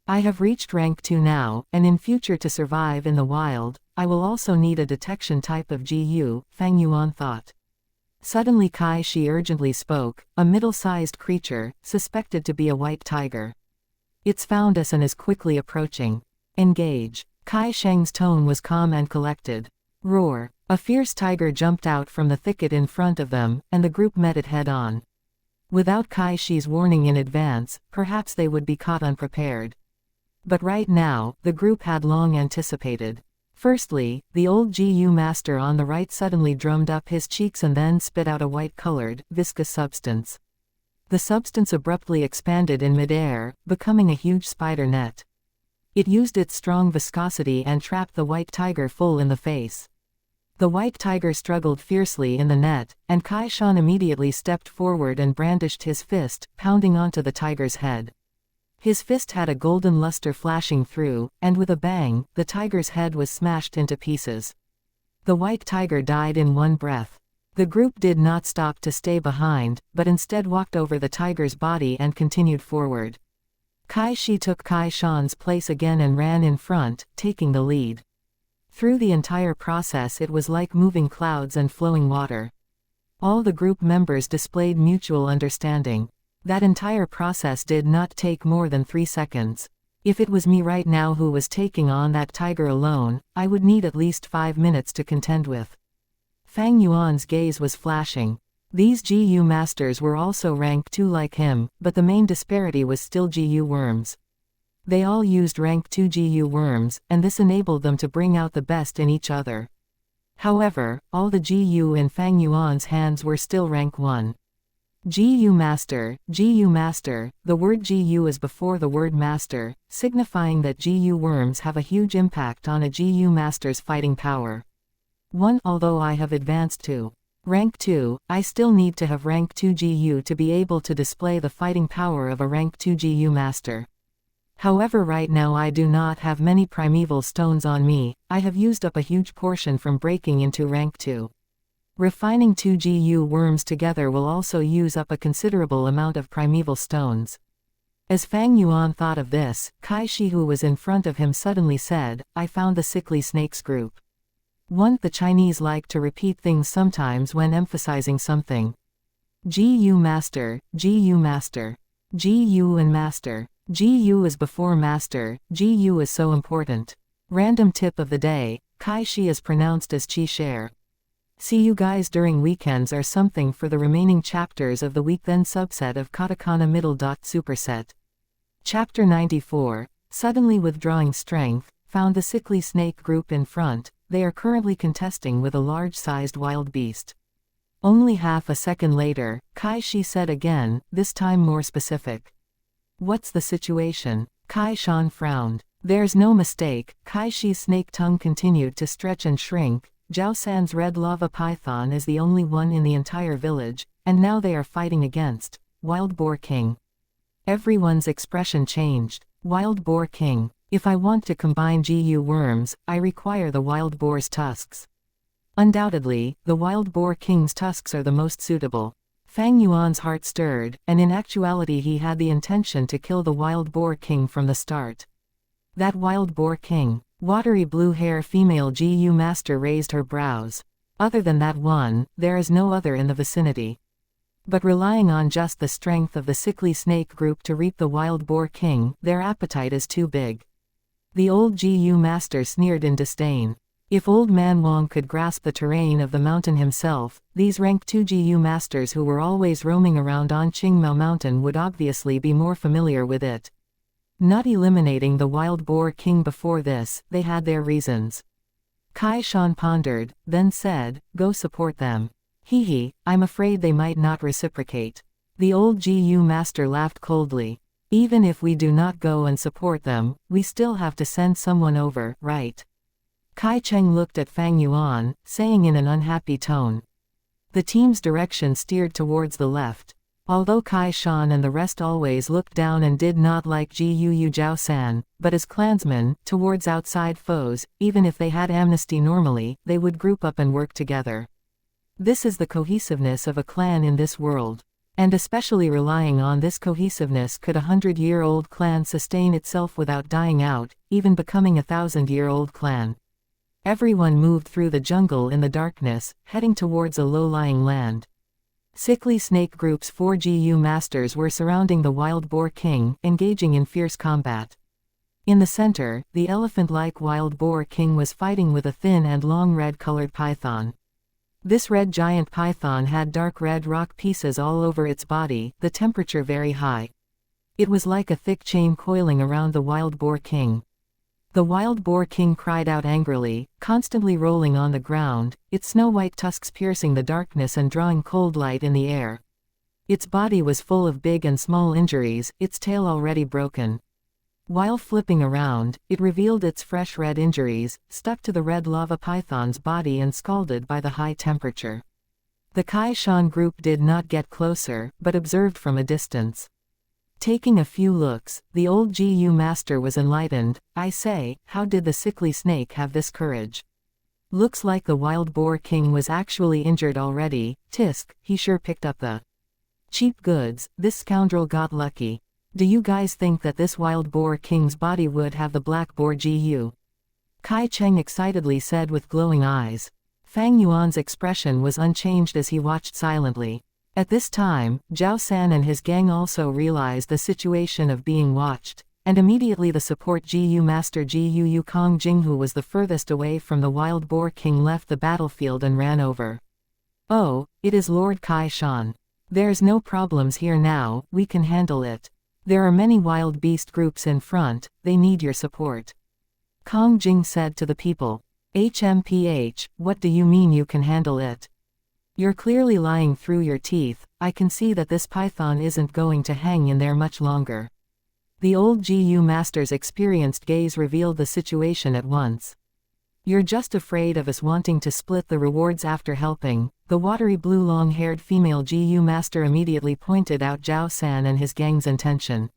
Speaker 1: I have reached rank 2 now, and in future to survive in the wild, I will also need a detection type of GU, Fang Yuan thought. Suddenly Kai Shi urgently spoke, "A middle-sized creature, suspected to be a white tiger. It's found us and is quickly approaching. Engage." Kai Sheng's tone was calm and collected. Roar. A fierce tiger jumped out from the thicket in front of them, and the group met it head-on. Without Kai Shi's warning in advance, perhaps they would be caught unprepared. But right now, the group had long anticipated. Firstly, the old GU master on the right suddenly drummed up his cheeks and then spit out a white-colored, viscous substance. The substance abruptly expanded in midair, becoming a huge spider net. It used its strong viscosity and trapped the white tiger full in the face. The white tiger struggled fiercely in the net, and Kai Shan immediately stepped forward and brandished his fist, pounding onto the tiger's head. His fist had a golden luster flashing through, and with a bang, the tiger's head was smashed into pieces. The white tiger died in one breath. The group did not stop to stay behind, but instead walked over the tiger's body and continued forward. Kai Shi took Kai Shan's place again and ran in front, taking the lead. Through the entire process it was like moving clouds and flowing water. All the group members displayed mutual understanding. That entire process did not take more than 3 seconds. If it was me right now who was taking on that tiger alone, I would need at least 5 minutes to contend with. Fang Yuan's gaze was flashing. These GU masters were also rank 2 like him, but the main disparity was still GU worms. They all used rank 2 GU worms, and this enabled them to bring out the best in each other. However, all the GU in Fang Yuan's hands were still rank 1. GU Master, the word GU is before the word Master, signifying that GU worms have a huge impact on a GU Master's fighting power. 1. Although I have advanced to rank 2, I still need to have rank 2 GU to be able to display the fighting power of a rank 2 GU Master. However, right now I do not have many primeval stones on me. I have used up a huge portion from breaking into rank 2. Refining 2 GU worms together will also use up a considerable amount of primeval stones. As Fang Yuan thought of this, Kai Shi, who was in front of him, suddenly said, I found the sickly snakes group. 1. The Chinese like to repeat things sometimes when emphasizing something. GU Master, GU Master. GU and Master. GU is before Master, GU is so important. Random tip of the day, Kai Shi is pronounced as Chi Share. See you guys during weekends or something for the remaining chapters of the week, then subset of katakana middle dot superset. Chapter 94, suddenly withdrawing strength, found the sickly snake group in front. They are currently contesting with a large-sized wild beast. Only half a second later, Kai Shi said again, this time more specific. What's the situation? Kai Shan frowned. There's no mistake. Kai Shi's snake tongue continued to stretch and shrink. Zhao San's red lava python is the only one in the entire village, and now they are fighting against Wild Boar King. Everyone's expression changed. Wild Boar King. If I want to combine GU worms, I require the wild boar's tusks. Undoubtedly, the Wild Boar King's tusks are the most suitable. Fang Yuan's heart stirred, and in actuality he had the intention to kill the Wild Boar King from the start. That Wild Boar King. Watery blue hair female GU master raised her brows. Other than that one, there is no other in the vicinity. But relying on just the strength of the sickly snake group to reap the Wild Boar King, their appetite is too big. The old GU master sneered in disdain. If old man Wang could grasp the terrain of the mountain himself, these rank 2 GU masters who were always roaming around on Qingmao Mountain would obviously be more familiar with it. Not eliminating the Wild Boar King before this, they had their reasons. Kai Shan pondered, then said, go support them. Hee, I'm afraid they might not reciprocate. The old GU master laughed coldly. Even if we do not go and support them, we still have to send someone over, right? Kai Cheng looked at Fang Yuan, saying in an unhappy tone. The team's direction steered towards the left. Although Kai Shan and the rest always looked down and did not like GU Zhao San, but as clansmen, towards outside foes, even if they had amnesty normally, they would group up and work together. This is the cohesiveness of a clan in this world. And especially relying on this cohesiveness could a 100-year-old clan sustain itself without dying out, even becoming a 1,000-year-old clan. Everyone moved through the jungle in the darkness, heading towards a low-lying land. Sickly snake group's 4 GU masters were surrounding the Wild Boar King, engaging in fierce combat. In the center, the elephant-like Wild Boar King was fighting with a thin and long red-colored python. This red giant python had dark red rock pieces all over its body, the temperature very high. It was like a thick chain coiling around the Wild Boar King. The Wild Boar King cried out angrily, constantly rolling on the ground, its snow-white tusks piercing the darkness and drawing cold light in the air. Its body was full of big and small injuries, its tail already broken. While flipping around, it revealed its fresh red injuries, stuck to the red lava python's body and scalded by the high temperature. The Kai Shan group did not get closer, but observed from a distance. Taking a few looks, the old GU master was enlightened. I say, how did the sickly snake have this courage? Looks like the Wild Boar King was actually injured already. Tisk, he sure picked up the cheap goods. This scoundrel got lucky. Do you guys think that this Wild Boar King's body would have the Black Boar GU? Kai Cheng excitedly said with glowing eyes. Fang Yuan's expression was unchanged as he watched silently. At this time, Zhao San and his gang also realized the situation of being watched. And immediately the support Gu Master Gu Yukong Jing, who was the furthest away from the Wild Boar King, left the battlefield and ran over. "Oh, it is Lord Kai Shan. There's no problems here now, we can handle it. There are many wild beast groups in front, they need your support." Kong Jing said to the people. "HMPH, what do you mean you can handle it? You're clearly lying through your teeth, I can see that this python isn't going to hang in there much longer." The old GU Master's experienced gaze revealed the situation at once. "You're just afraid of us wanting to split the rewards after helping," the watery blue long-haired female GU Master immediately pointed out Zhao San and his gang's intention.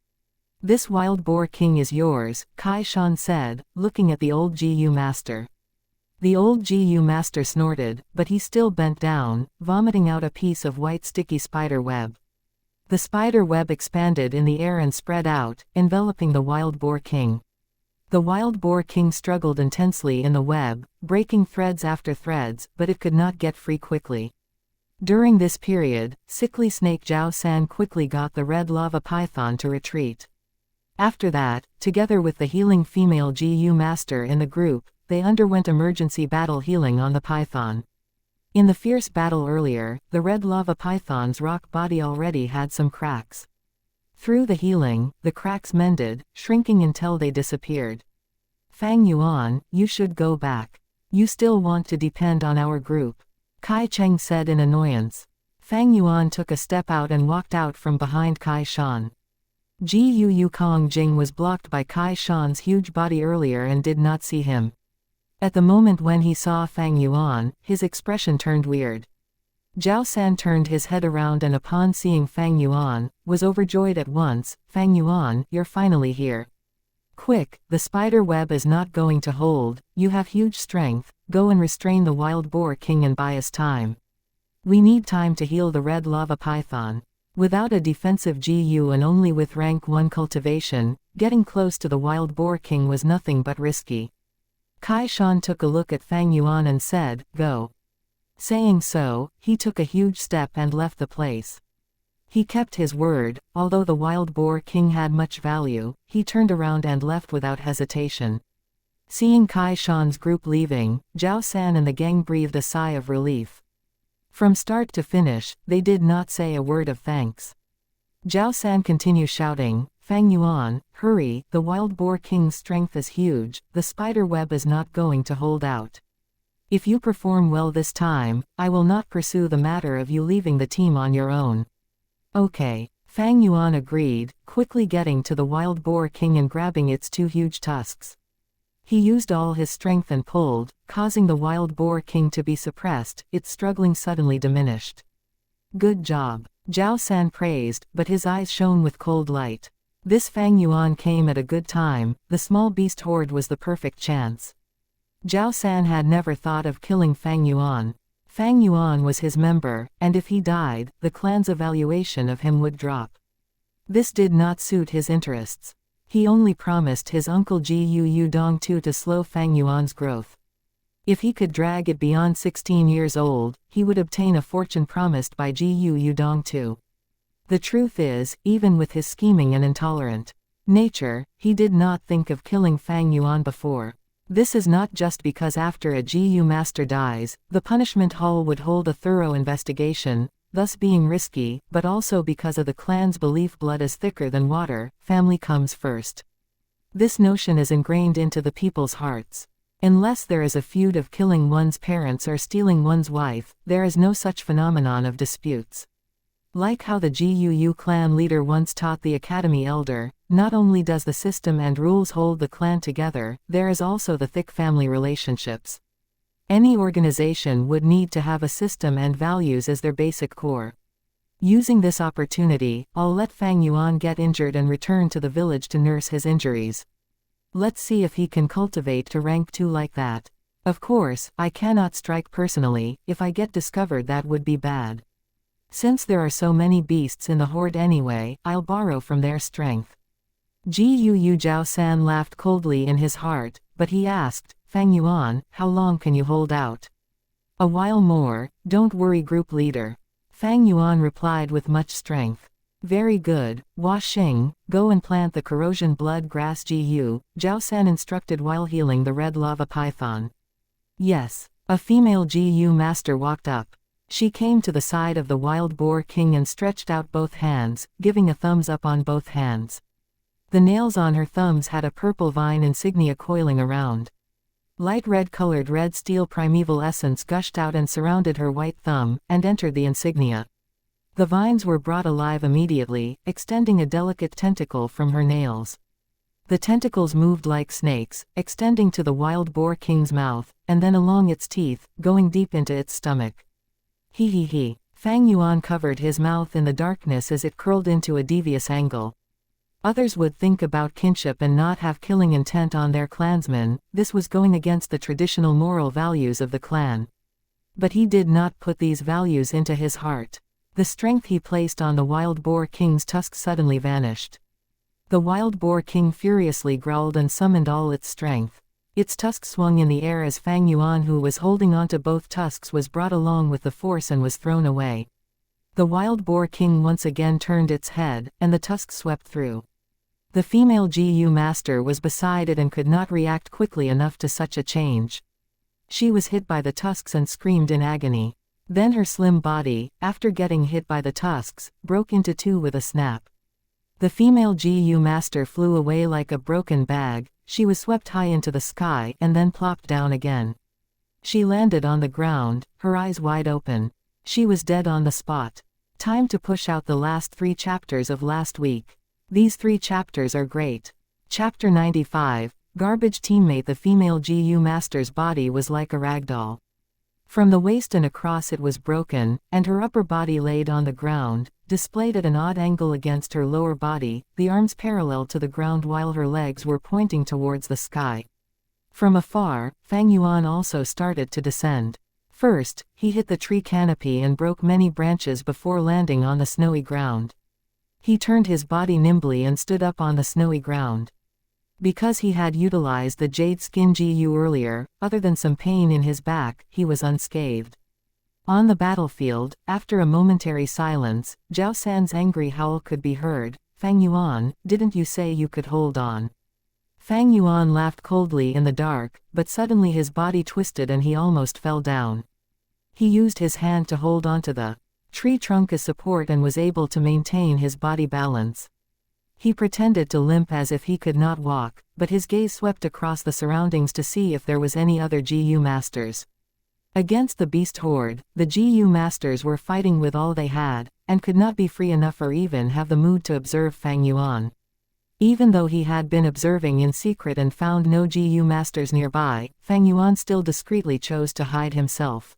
Speaker 1: "This Wild Boar King is yours," Kai Shan said, looking at the old GU Master. The old GU Master snorted, but he still bent down, vomiting out a piece of white sticky spider web. The spider web expanded in the air and spread out, enveloping the Wild Boar King. The Wild Boar King struggled intensely in the web, breaking threads after threads, but it could not get free quickly. During this period, sickly snake Zhao San quickly got the red lava python to retreat. After that, together with the healing female GU Master in the group, they underwent emergency battle healing on the python. In the fierce battle earlier, the red lava python's rock body already had some cracks. Through the healing, the cracks mended, shrinking until they disappeared. "Fang Yuan, you should go back. You still want to depend on our group," Kai Cheng said in annoyance. Fang Yuan took a step out and walked out from behind Kai Shan. Gu Yukong Jing was blocked by Kai Shan's huge body earlier and did not see him. At the moment when he saw Fang Yuan, his expression turned weird. Zhao San turned his head around and upon seeing Fang Yuan, was overjoyed at once. "Fang Yuan, you're finally here. Quick, the spider web is not going to hold, you have huge strength, go and restrain the Wild Boar King and buy us time. We need time to heal the red lava python." Without a defensive GU and only with rank 1 cultivation, getting close to the Wild Boar King was nothing but risky. Kai Shan took a look at Fang Yuan and said, "Go." Saying so, he took a huge step and left the place. He kept his word, although the Wild Boar King had much value, he turned around and left without hesitation. Seeing Kai Shan's group leaving, Zhao San and the gang breathed a sigh of relief. From start to finish, they did not say a word of thanks. Zhao San continued shouting, "Fang Yuan, hurry, the Wild Boar King's strength is huge, the spider web is not going to hold out. If you perform well this time, I will not pursue the matter of you leaving the team on your own." "Okay." Fang Yuan agreed, quickly getting to the Wild Boar King and grabbing its 2 huge tusks. He used all his strength and pulled, causing the Wild Boar King to be suppressed, its struggling suddenly diminished. "Good job," Zhao San praised, but his eyes shone with cold light. This Fang Yuan came at a good time, the small beast horde was the perfect chance. Zhao San had never thought of killing Fang Yuan. Fang Yuan was his member, and if he died, the clan's evaluation of him would drop. This did not suit his interests. He only promised his uncle Gu Yudong to slow Fang Yuan's growth. If he could drag it beyond 16 years old, he would obtain a fortune promised by Gu Yudong. The truth is, even with his scheming and intolerant nature, he did not think of killing Fang Yuan before. This is not just because after a GU master dies, the punishment hall would hold a thorough investigation, thus being risky, but also because of the clan's belief blood is thicker than water, family comes first. This notion is ingrained into the people's hearts. Unless there is a feud of killing one's parents or stealing one's wife, there is no such phenomenon of disputes. Like how the GUU clan leader once taught the academy elder, not only does the system and rules hold the clan together, there is also the thick family relationships. Any organization would need to have a system and values as their basic core. Using this opportunity, I'll let Fang Yuan get injured and return to the village to nurse his injuries. Let's see if he can cultivate to rank 2 like that. Of course, I cannot strike personally, if I get discovered that would be bad. Since there are so many beasts in the horde anyway, I'll borrow from their strength. Gu Zhao San laughed coldly in his heart, but he asked, Fang Yuan, how long can you hold out? A while more, don't worry group leader. Fang Yuan replied with much strength. Very good, Hua Xing, go and plant the corrosion blood grass Gu, Zhao San instructed while healing the red lava python. Yes. A female Gu master walked up. She came to the side of the wild boar king and stretched out both hands, giving a thumbs up on both hands. The nails on her thumbs had a purple vine insignia coiling around. Light red-colored red steel primeval essence gushed out and surrounded her white thumb, and entered the insignia. The vines were brought alive immediately, extending a delicate tentacle from her nails. The tentacles moved like snakes, extending to the wild boar king's mouth, and then along its teeth, going deep into its stomach. He. Fang Yuan covered his mouth in the darkness as it curled into a devious angle. Others would think about kinship and not have killing intent on their clansmen. This was going against the traditional moral values of the clan. But he did not put these values into his heart. The strength he placed on the wild boar king's tusks suddenly vanished. The wild boar king furiously growled and summoned all its strength. Its tusks swung in the air as Fang Yuan, who was holding onto both tusks, was brought along with the force and was thrown away. The wild boar king once again turned its head, and the tusks swept through. The female Gu master was beside it and could not react quickly enough to such a change. She was hit by the tusks and screamed in agony. Then her slim body, after getting hit by the tusks, broke into two with a snap. The female Gu master flew away like a broken bag. She was swept high into the sky and then plopped down again. She landed on the ground, her eyes wide open. She was dead on the spot. Time to push out the last 3 chapters of last week. These 3 chapters are great. Chapter 95, Garbage Teammate. The female Gu master's body was like a ragdoll. From the waist and across it was broken, and her upper body laid on the ground, displayed at an odd angle against her lower body, the arms parallel to the ground while her legs were pointing towards the sky. From afar, Fang Yuan also started to descend. First, he hit the tree canopy and broke many branches before landing on the snowy ground. He turned his body nimbly and stood up on the snowy ground. Because he had utilized the jade skin Gu earlier, other than some pain in his back, he was unscathed. On the battlefield, after a momentary silence, Zhao San's angry howl could be heard. Fang Yuan, didn't you say you could hold on? Fang Yuan laughed coldly in the dark, but suddenly his body twisted and he almost fell down. He used his hand to hold onto the tree trunk as support and was able to maintain his body balance. He pretended to limp as if he could not walk, but his gaze swept across the surroundings to see if there was any other Gu masters. Against the beast horde, the Gu masters were fighting with all they had, and could not be free enough or even have the mood to observe Fang Yuan. Even though he had been observing in secret and found no Gu masters nearby, Fang Yuan still discreetly chose to hide himself.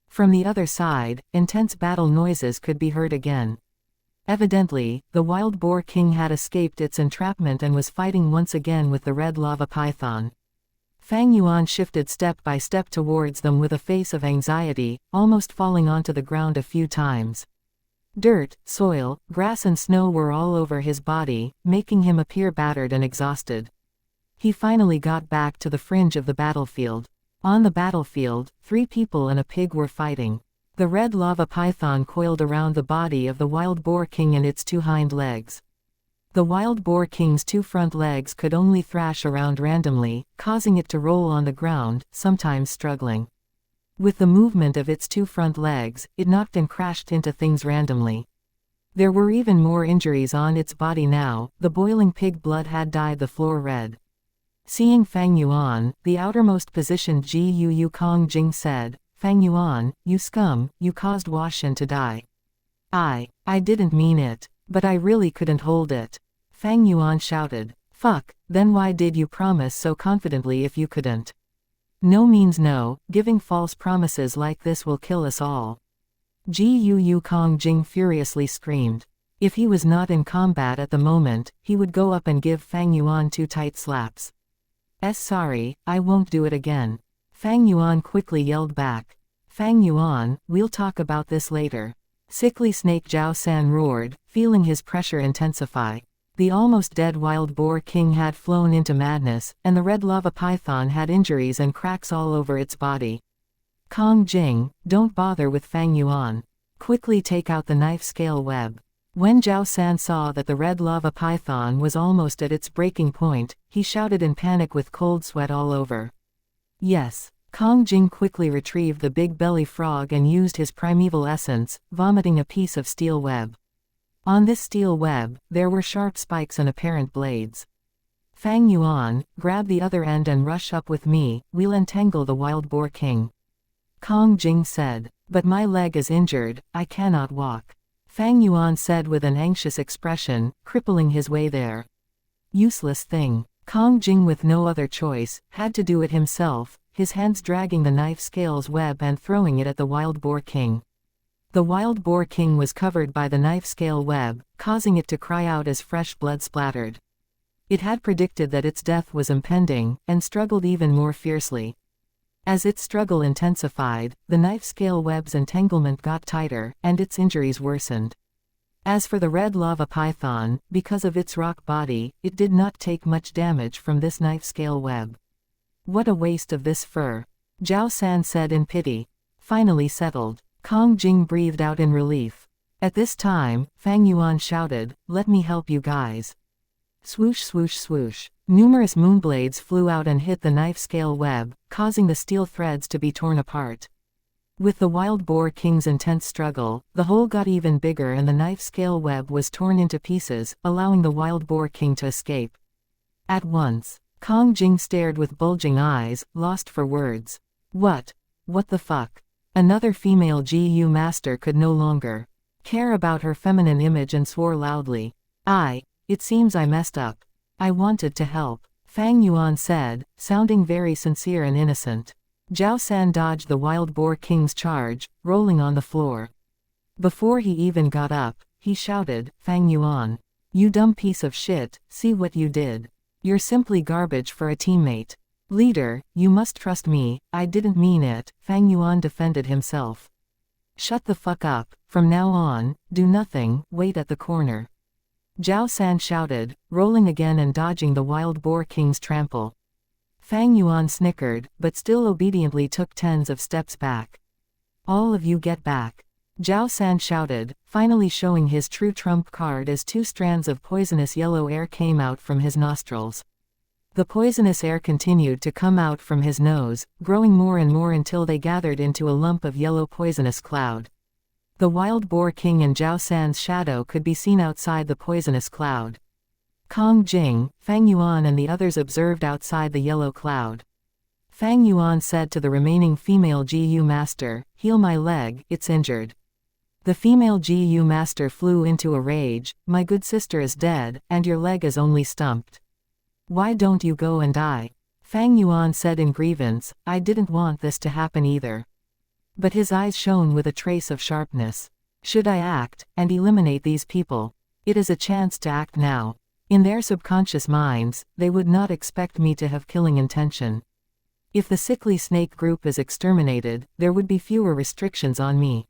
Speaker 1: From the other side, intense battle noises could be heard again. Evidently, the wild boar king had escaped its entrapment and was fighting once again with the red lava python. Fang Yuan shifted step by step towards them with a face of anxiety, almost falling onto the ground a few times. Dirt, soil, grass and snow were all over his body, making him appear battered and exhausted. He finally got back to the fringe of the battlefield. On the battlefield, 3 people and a pig were fighting. The red lava python coiled around the body of the wild boar king and its 2 hind legs. The wild boar king's 2 front legs could only thrash around randomly, causing it to roll on the ground, sometimes struggling. With the movement of its 2 front legs, it knocked and crashed into things randomly. There were even more injuries on its body now. The boiling pig blood had dyed the floor red. Seeing Fang Yuan, the outermost positioned Gu Kong Jing said, "Fang Yuan, you scum, you caused Hua Shen to die." I didn't mean it. But I really couldn't hold it." Fang Yuan shouted. "Fuck, then why did you promise so confidently if you couldn't?" "No means no, giving false promises like this will kill us all." Gu Kong Jing furiously screamed. If he was not in combat at the moment, he would go up and give Fang Yuan 2 tight slaps. Sorry, I won't do it again." Fang Yuan quickly yelled back. "Fang Yuan, we'll talk about this later." Sickly Snake Zhao San roared, feeling his pressure intensify. The almost dead wild boar king had flown into madness, and the red lava python had injuries and cracks all over its body. "Kong Jing, don't bother with Fang Yuan. Quickly take out the knife scale web." When Zhao San saw that the red lava python was almost at its breaking point, he shouted in panic with cold sweat all over. Yes. Kong Jing quickly retrieved the big belly frog and used his primeval essence, vomiting a piece of steel web. On this steel web, there were sharp spikes and apparent blades. Fang Yuan, grab the other end and rush up with me, we'll entangle the wild boar king. Kong Jing said. But my leg is injured, I cannot walk. Fang Yuan said with an anxious expression, crippling his way there. Useless thing. Kong Jing, with no other choice, had to do it himself, his hands dragging the knife scales web and throwing it at the wild boar king. The wild boar king was covered by the knife scale web, causing it to cry out as fresh blood splattered. It had predicted that its death was impending, and struggled even more fiercely. As its struggle intensified, the knife scale web's entanglement got tighter, and its injuries worsened. As for the red lava python, because of its rock body, it did not take much damage from this knife scale web. What a waste of this fur. Zhao San said in pity. Finally settled. Kong Jing breathed out in relief. At this time, Fang Yuan shouted, "Let me help you guys." Swoosh swoosh swoosh. Numerous moonblades flew out and hit the knife scale web, causing the steel threads to be torn apart. With the wild boar king's intense struggle, the hole got even bigger and the knife scale web was torn into pieces, allowing the wild boar king to escape. At once, Kong Jing stared with bulging eyes, lost for words. What the fuck? Another female GU master could no longer care about her feminine image and swore loudly. It seems I messed up. I wanted to help, Fang Yuan said, sounding very sincere and innocent. Zhao San dodged the wild boar king's charge, rolling on the floor. Before he even got up, he shouted, "Fang Yuan, you dumb piece of shit, see what you did. You're simply garbage for a teammate. Leader, you must trust me, I didn't mean it," Fang Yuan defended himself. "Shut the fuck up, from now on, do nothing, wait at the corner." Zhao San shouted, rolling again and dodging the wild boar king's trample. Fang Yuan snickered, but still obediently took tens of steps back. "All of you get back," Zhao San shouted, finally showing his true trump card as 2 strands of poisonous yellow air came out from his nostrils. The poisonous air continued to come out from his nose, growing more and more until they gathered into a lump of yellow poisonous cloud. The wild boar king and Zhao San's shadow could be seen outside the poisonous cloud. Kong Jing, Fang Yuan and the others observed outside the yellow cloud. Fang Yuan said to the remaining female GU master, "Heal my leg, it's injured." The female GU master flew into a rage, "My good sister is dead, and your leg is only stumped. Why don't you go and die?" Fang Yuan said in grievance, "I didn't want this to happen either." But his eyes shone with a trace of sharpness. "Should I act, and eliminate these people? It is a chance to act now. In their subconscious minds, they would not expect me to have killing intention. If the sickly snake group is exterminated, there would be fewer restrictions on me.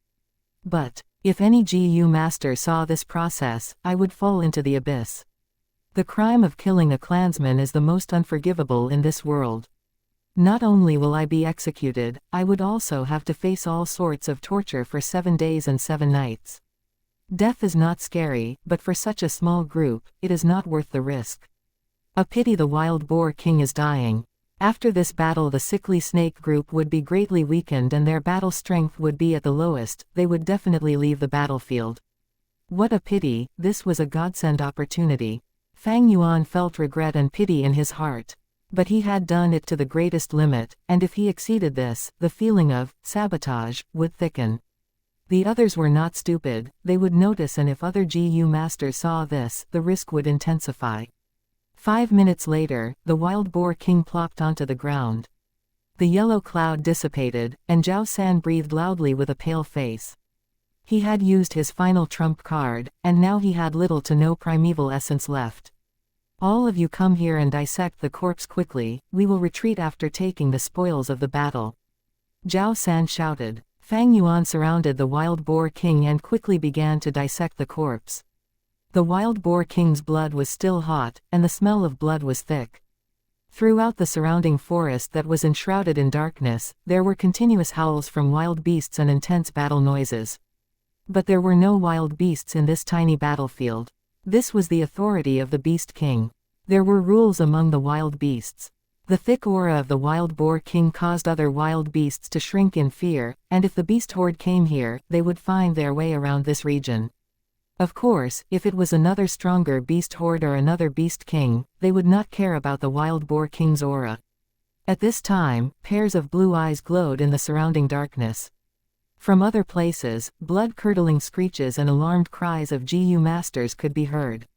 Speaker 1: But, if any GU master saw this process, I would fall into the abyss. The crime of killing a clansman is the most unforgivable in this world. Not only will I be executed, I would also have to face all sorts of torture for 7 days and 7 nights. Death is not scary, but for such a small group, it is not worth the risk. A pity the wild boar king is dying. After this battle the sickly snake group would be greatly weakened and their battle strength would be at the lowest, they would definitely leave the battlefield. What a pity, this was a godsend opportunity. Fang Yuan felt regret and pity in his heart. But he had done it to the greatest limit, and if he exceeded this, the feeling of sabotage would thicken. The others were not stupid, they would notice, and if other GU masters saw this, the risk would intensify. 5 minutes later, the wild boar king plopped onto the ground. The yellow cloud dissipated, and Zhao San breathed loudly with a pale face. He had used his final trump card, and now he had little to no primeval essence left. "All of you come here and dissect the corpse quickly, we will retreat after taking the spoils of the battle," Zhao San shouted. Fang Yuan surrounded the wild boar king and quickly began to dissect the corpse. The wild boar king's blood was still hot, and the smell of blood was thick. Throughout the surrounding forest that was enshrouded in darkness, there were continuous howls from wild beasts and intense battle noises. But there were no wild beasts in this tiny battlefield. This was the authority of the Beast King. There were rules among the wild beasts. The thick aura of the Wild Boar King caused other wild beasts to shrink in fear, and if the beast horde came here, they would find their way around this region. Of course, if it was another stronger beast horde or another beast king, they would not care about the Wild Boar King's aura. At this time, pairs of blue eyes glowed in the surrounding darkness. From other places, blood-curdling screeches and alarmed cries of GU masters could be heard.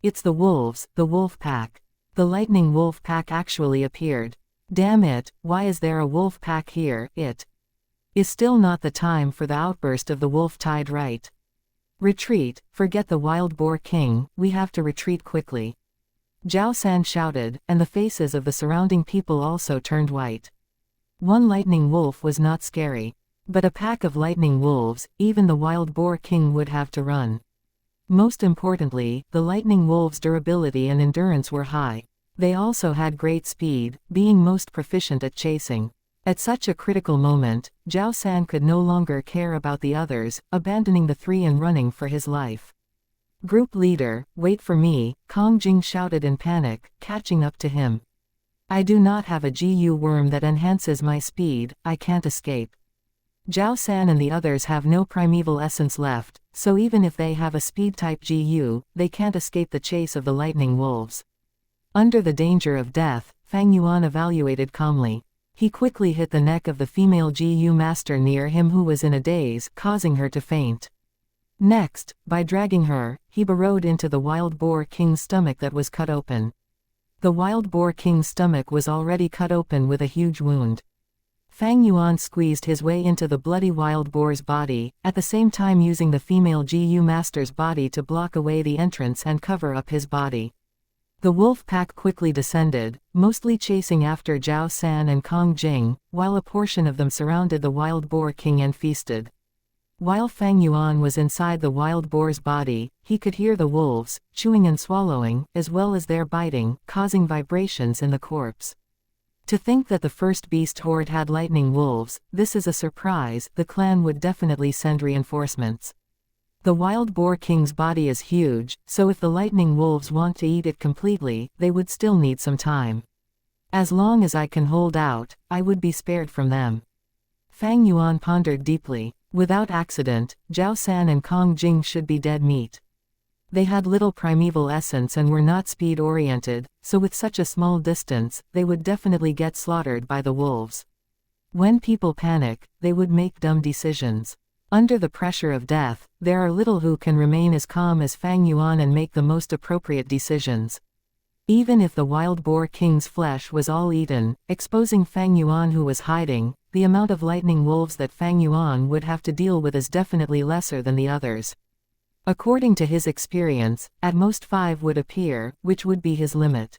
Speaker 1: It's the wolves, the wolf pack. The lightning wolf pack actually appeared. Damn it, why is there a wolf pack here? It is still not the time for the outburst of the wolf tide, right? Retreat, forget the Wild Boar King, we have to retreat quickly. Zhao San shouted, and the faces of the surrounding people also turned white. One lightning wolf was not scary. But a pack of lightning wolves, even the Wild Boar King would have to run. Most importantly, the lightning wolves' durability and endurance were high. They also had great speed, being most proficient at chasing. At such a critical moment, Zhao San could no longer care about the others, abandoning the three and running for his life. Group leader, wait for me, Kong Jing shouted in panic, catching up to him. I do not have a GU worm that enhances my speed, I can't escape. Zhao San and the others have no primeval essence left, so even if they have a speed-type GU, they can't escape the chase of the lightning wolves. Under the danger of death, Fang Yuan evaluated calmly. He quickly hit the neck of the female GU master near him who was in a daze, causing her to faint. Next, by dragging her, he burrowed into the Wild Boar King's stomach that was cut open. The Wild Boar King's stomach was already cut open with a huge wound. Fang Yuan squeezed his way into the bloody wild boar's body, at the same time using the female GU master's body to block away the entrance and cover up his body. The wolf pack quickly descended, mostly chasing after Zhao San and Kong Jing, while a portion of them surrounded the Wild Boar King and feasted. While Fang Yuan was inside the wild boar's body, he could hear the wolves, chewing and swallowing, as well as their biting, causing vibrations in the corpse. To think that the first beast horde had lightning wolves, this is a surprise, the clan would definitely send reinforcements. The Wild Boar King's body is huge, so if the lightning wolves want to eat it completely, they would still need some time. As long as I can hold out, I would be spared from them. Fang Yuan pondered deeply. Without accident, Zhao San and Kong Jing should be dead meat. They had little primeval essence and were not speed-oriented, so with such a small distance, they would definitely get slaughtered by the wolves. When people panic, they would make dumb decisions. Under the pressure of death, there are little who can remain as calm as Fang Yuan and make the most appropriate decisions. Even if the Wild Boar King's flesh was all eaten, exposing Fang Yuan who was hiding, the amount of lightning wolves that Fang Yuan would have to deal with is definitely lesser than the others. According to his experience, at most 5 would appear, which would be his limit.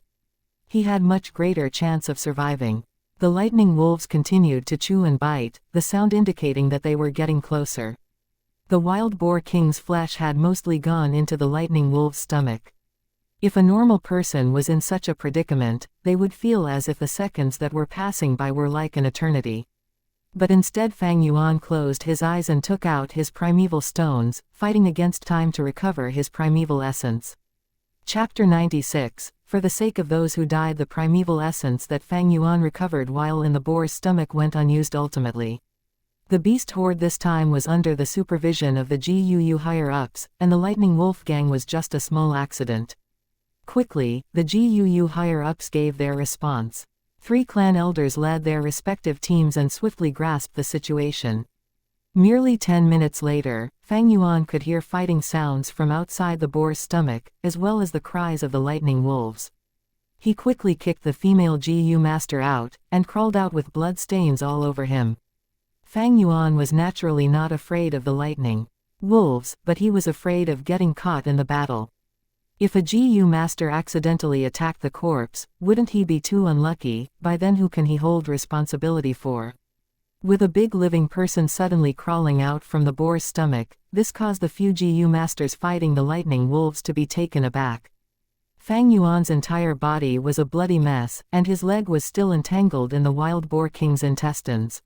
Speaker 1: He had much greater chance of surviving. The lightning wolves continued to chew and bite, the sound indicating that they were getting closer. The Wild Boar King's flesh had mostly gone into the lightning wolf's stomach. If a normal person was in such a predicament, they would feel as if the seconds that were passing by were like an eternity. But instead Fang Yuan closed his eyes and took out his primeval stones, fighting against time to recover his primeval essence. Chapter 96. For the sake of those who died, the primeval essence that Fang Yuan recovered while in the boar's stomach went unused ultimately. The beast horde this time was under the supervision of the GUU higher-ups, and the lightning wolf gang was just a small accident. Quickly, the GUU higher-ups gave their response. 3 clan elders led their respective teams and swiftly grasped the situation. Merely 10 minutes later, Fang Yuan could hear fighting sounds from outside the boar's stomach, as well as the cries of the lightning wolves. He quickly kicked the female GU master out, and crawled out with blood stains all over him. Fang Yuan was naturally not afraid of the lightning wolves, but he was afraid of getting caught in the battle. If a GU master accidentally attacked the corpse, wouldn't he be too unlucky? By then who can he hold responsibility for? With a big living person suddenly crawling out from the boar's stomach, this caused the few GU masters fighting the lightning wolves to be taken aback. Fang Yuan's entire body was a bloody mess, and his leg was still entangled in the Wild Boar King's intestines.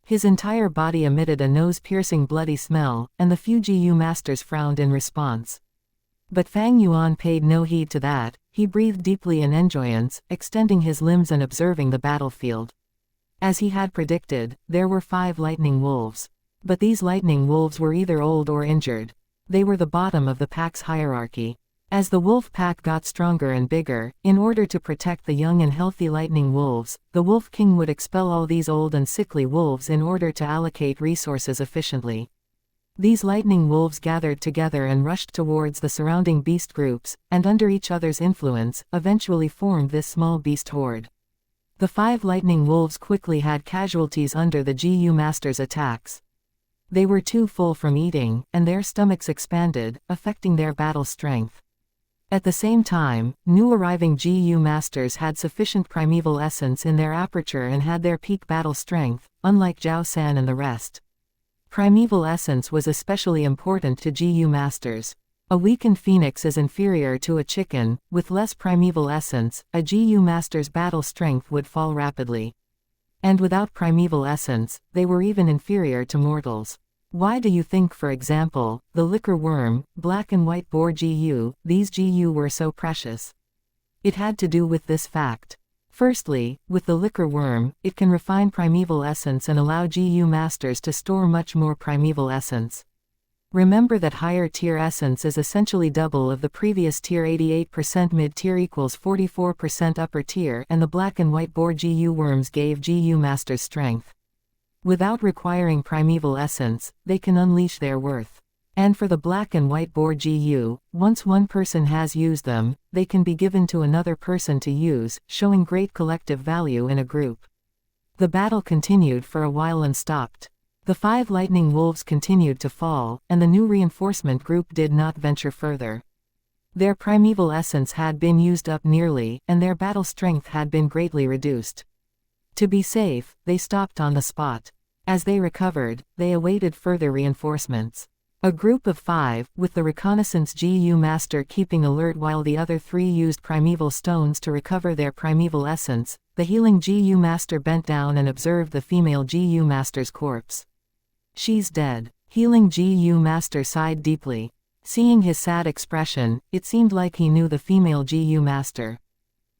Speaker 1: His entire body emitted a nose-piercing bloody smell, and the few GU masters frowned in response. But Fang Yuan paid no heed to that. He breathed deeply in enjoyance, extending his limbs and observing the battlefield. As he had predicted, there were 5 lightning wolves. But these lightning wolves were either old or injured. They were the bottom of the pack's hierarchy. As the wolf pack got stronger and bigger, in order to protect the young and healthy lightning wolves, the Wolf King would expel all these old and sickly wolves in order to allocate resources efficiently. These lightning wolves gathered together and rushed towards the surrounding beast groups, and under each other's influence, eventually formed this small beast horde. The 5 lightning wolves quickly had casualties under the GU Master's attacks. They were too full from eating, and their stomachs expanded, affecting their battle strength. At the same time, new arriving GU Masters had sufficient primeval essence in their aperture and had their peak battle strength, unlike Zhao San and the rest. Primeval essence was especially important to GU Masters. A weakened phoenix is inferior to a chicken. With less primeval essence, a GU Master's battle strength would fall rapidly. And without primeval essence, they were even inferior to mortals. Why do you think, for example, the liquor worm, black and white boar GU, these GU were so precious? It had to do with this fact. Firstly, with the liquor worm, it can refine primeval essence and allow GU Masters to store much more primeval essence. Remember that higher tier essence is essentially double of the previous tier. 88% mid-tier equals 44% upper tier, and the black and white boar GU worms gave GU Masters strength. Without requiring primeval essence, they can unleash their worth. And for the black and white boar GU, once one person has used them, they can be given to another person to use, showing great collective value in a group. The battle continued for a while and stopped. The 5 lightning wolves continued to fall, and the new reinforcement group did not venture further. Their primeval essence had been used up nearly, and their battle strength had been greatly reduced. To be safe, they stopped on the spot. As they recovered, they awaited further reinforcements. A group of 5, with the reconnaissance GU Master keeping alert while the other 3 used primeval stones to recover their primeval essence, the healing GU Master bent down and observed the female GU Master's corpse. She's dead. Healing GU Master sighed deeply. Seeing his sad expression, it seemed like he knew the female GU Master.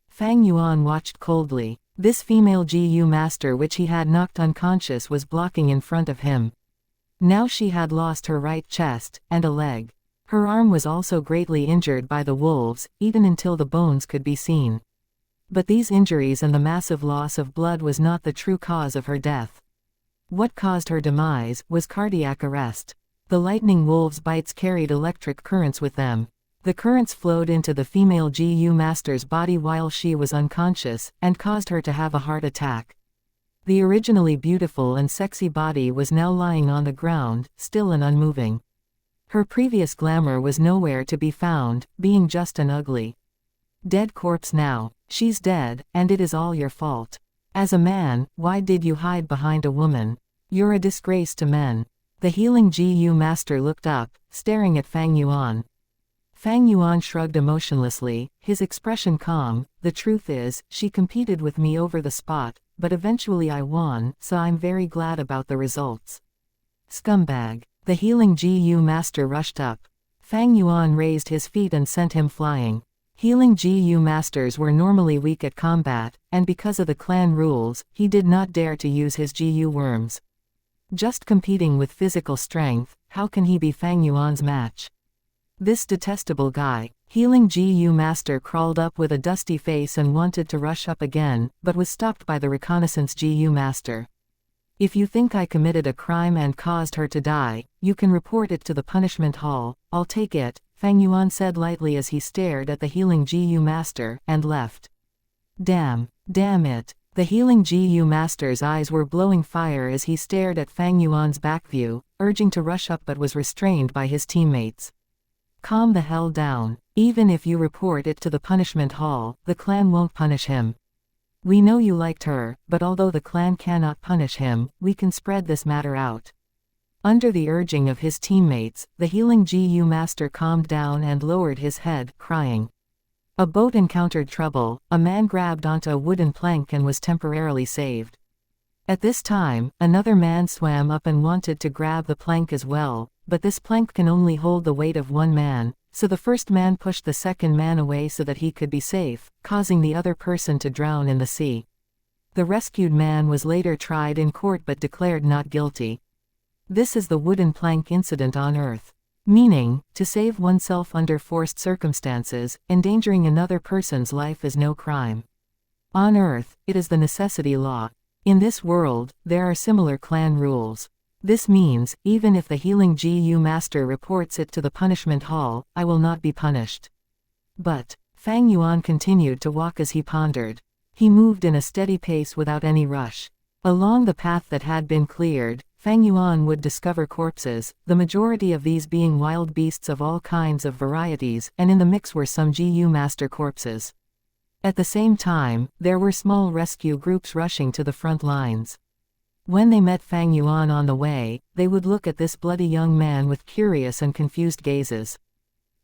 Speaker 1: Fang Yuan watched coldly. This female GU Master which he had knocked unconscious was blocking in front of him. Now she had lost her right chest, and a leg. Her arm was also greatly injured by the wolves, eaten until the bones could be seen. But these injuries and the massive loss of blood was not the true cause of her death. What caused her demise was cardiac arrest. The lightning wolves' bites carried electric currents with them. The currents flowed into the female GU Master's body while she was unconscious, and caused her to have a heart attack. The originally beautiful and sexy body was now lying on the ground, still and unmoving. Her previous glamour was nowhere to be found, being just an ugly, dead corpse now. She's dead, and it is all your fault. As a man, why did you hide behind a woman? You're a disgrace to men. The healing GU Master looked up, staring at Fang Yuan. Fang Yuan shrugged emotionlessly, his expression calm. The truth is, she competed with me over the spot, but eventually I won, so I'm very glad about the results. Scumbag. The healing GU Master rushed up. Fang Yuan raised his feet and sent him flying. Healing GU Masters were normally weak at combat, and because of the clan rules, he did not dare to use his GU worms. Just competing with physical strength, how can he be Fang Yuan's match? This detestable guy. Healing GU Master crawled up with a dusty face and wanted to rush up again, but was stopped by the reconnaissance GU Master. If you think I committed a crime and caused her to die, you can report it to the punishment hall. I'll take it, Fang Yuan said lightly as he stared at the healing GU Master, and left. Damn it. The healing GU Master's eyes were blowing fire as he stared at Fang Yuan's back view, urging to rush up but was restrained by his teammates. Calm the hell down. Even if you report it to the punishment hall, the clan won't punish him. We know you liked her, but although the clan cannot punish him, we can spread this matter out. Under the urging of his teammates, the healing GU Master calmed down and lowered his head, crying. A boat encountered trouble. A man grabbed onto a wooden plank and was temporarily saved. At this time, another man swam up and wanted to grab the plank as well, but this plank can only hold the weight of one man, so the first man pushed the second man away so that he could be safe, causing the other person to drown in the sea. The rescued man was later tried in court but declared not guilty. This is the wooden plank incident on Earth. Meaning, to save oneself under forced circumstances, endangering another person's life is no crime. On Earth, it is the necessity law. In this world, there are similar clan rules. This means, even if the healing GU master reports it to the punishment hall, I will not be punished. But Fang Yuan continued to walk as he pondered. He moved in a steady pace without any rush. Along the path that had been cleared, Fang Yuan would discover corpses, the majority of these being wild beasts of all kinds of varieties, and in the mix were some GU master corpses. At the same time, there were small rescue groups rushing to the front lines. When they met Fang Yuan on the way, they would look at this bloody young man with curious and confused gazes.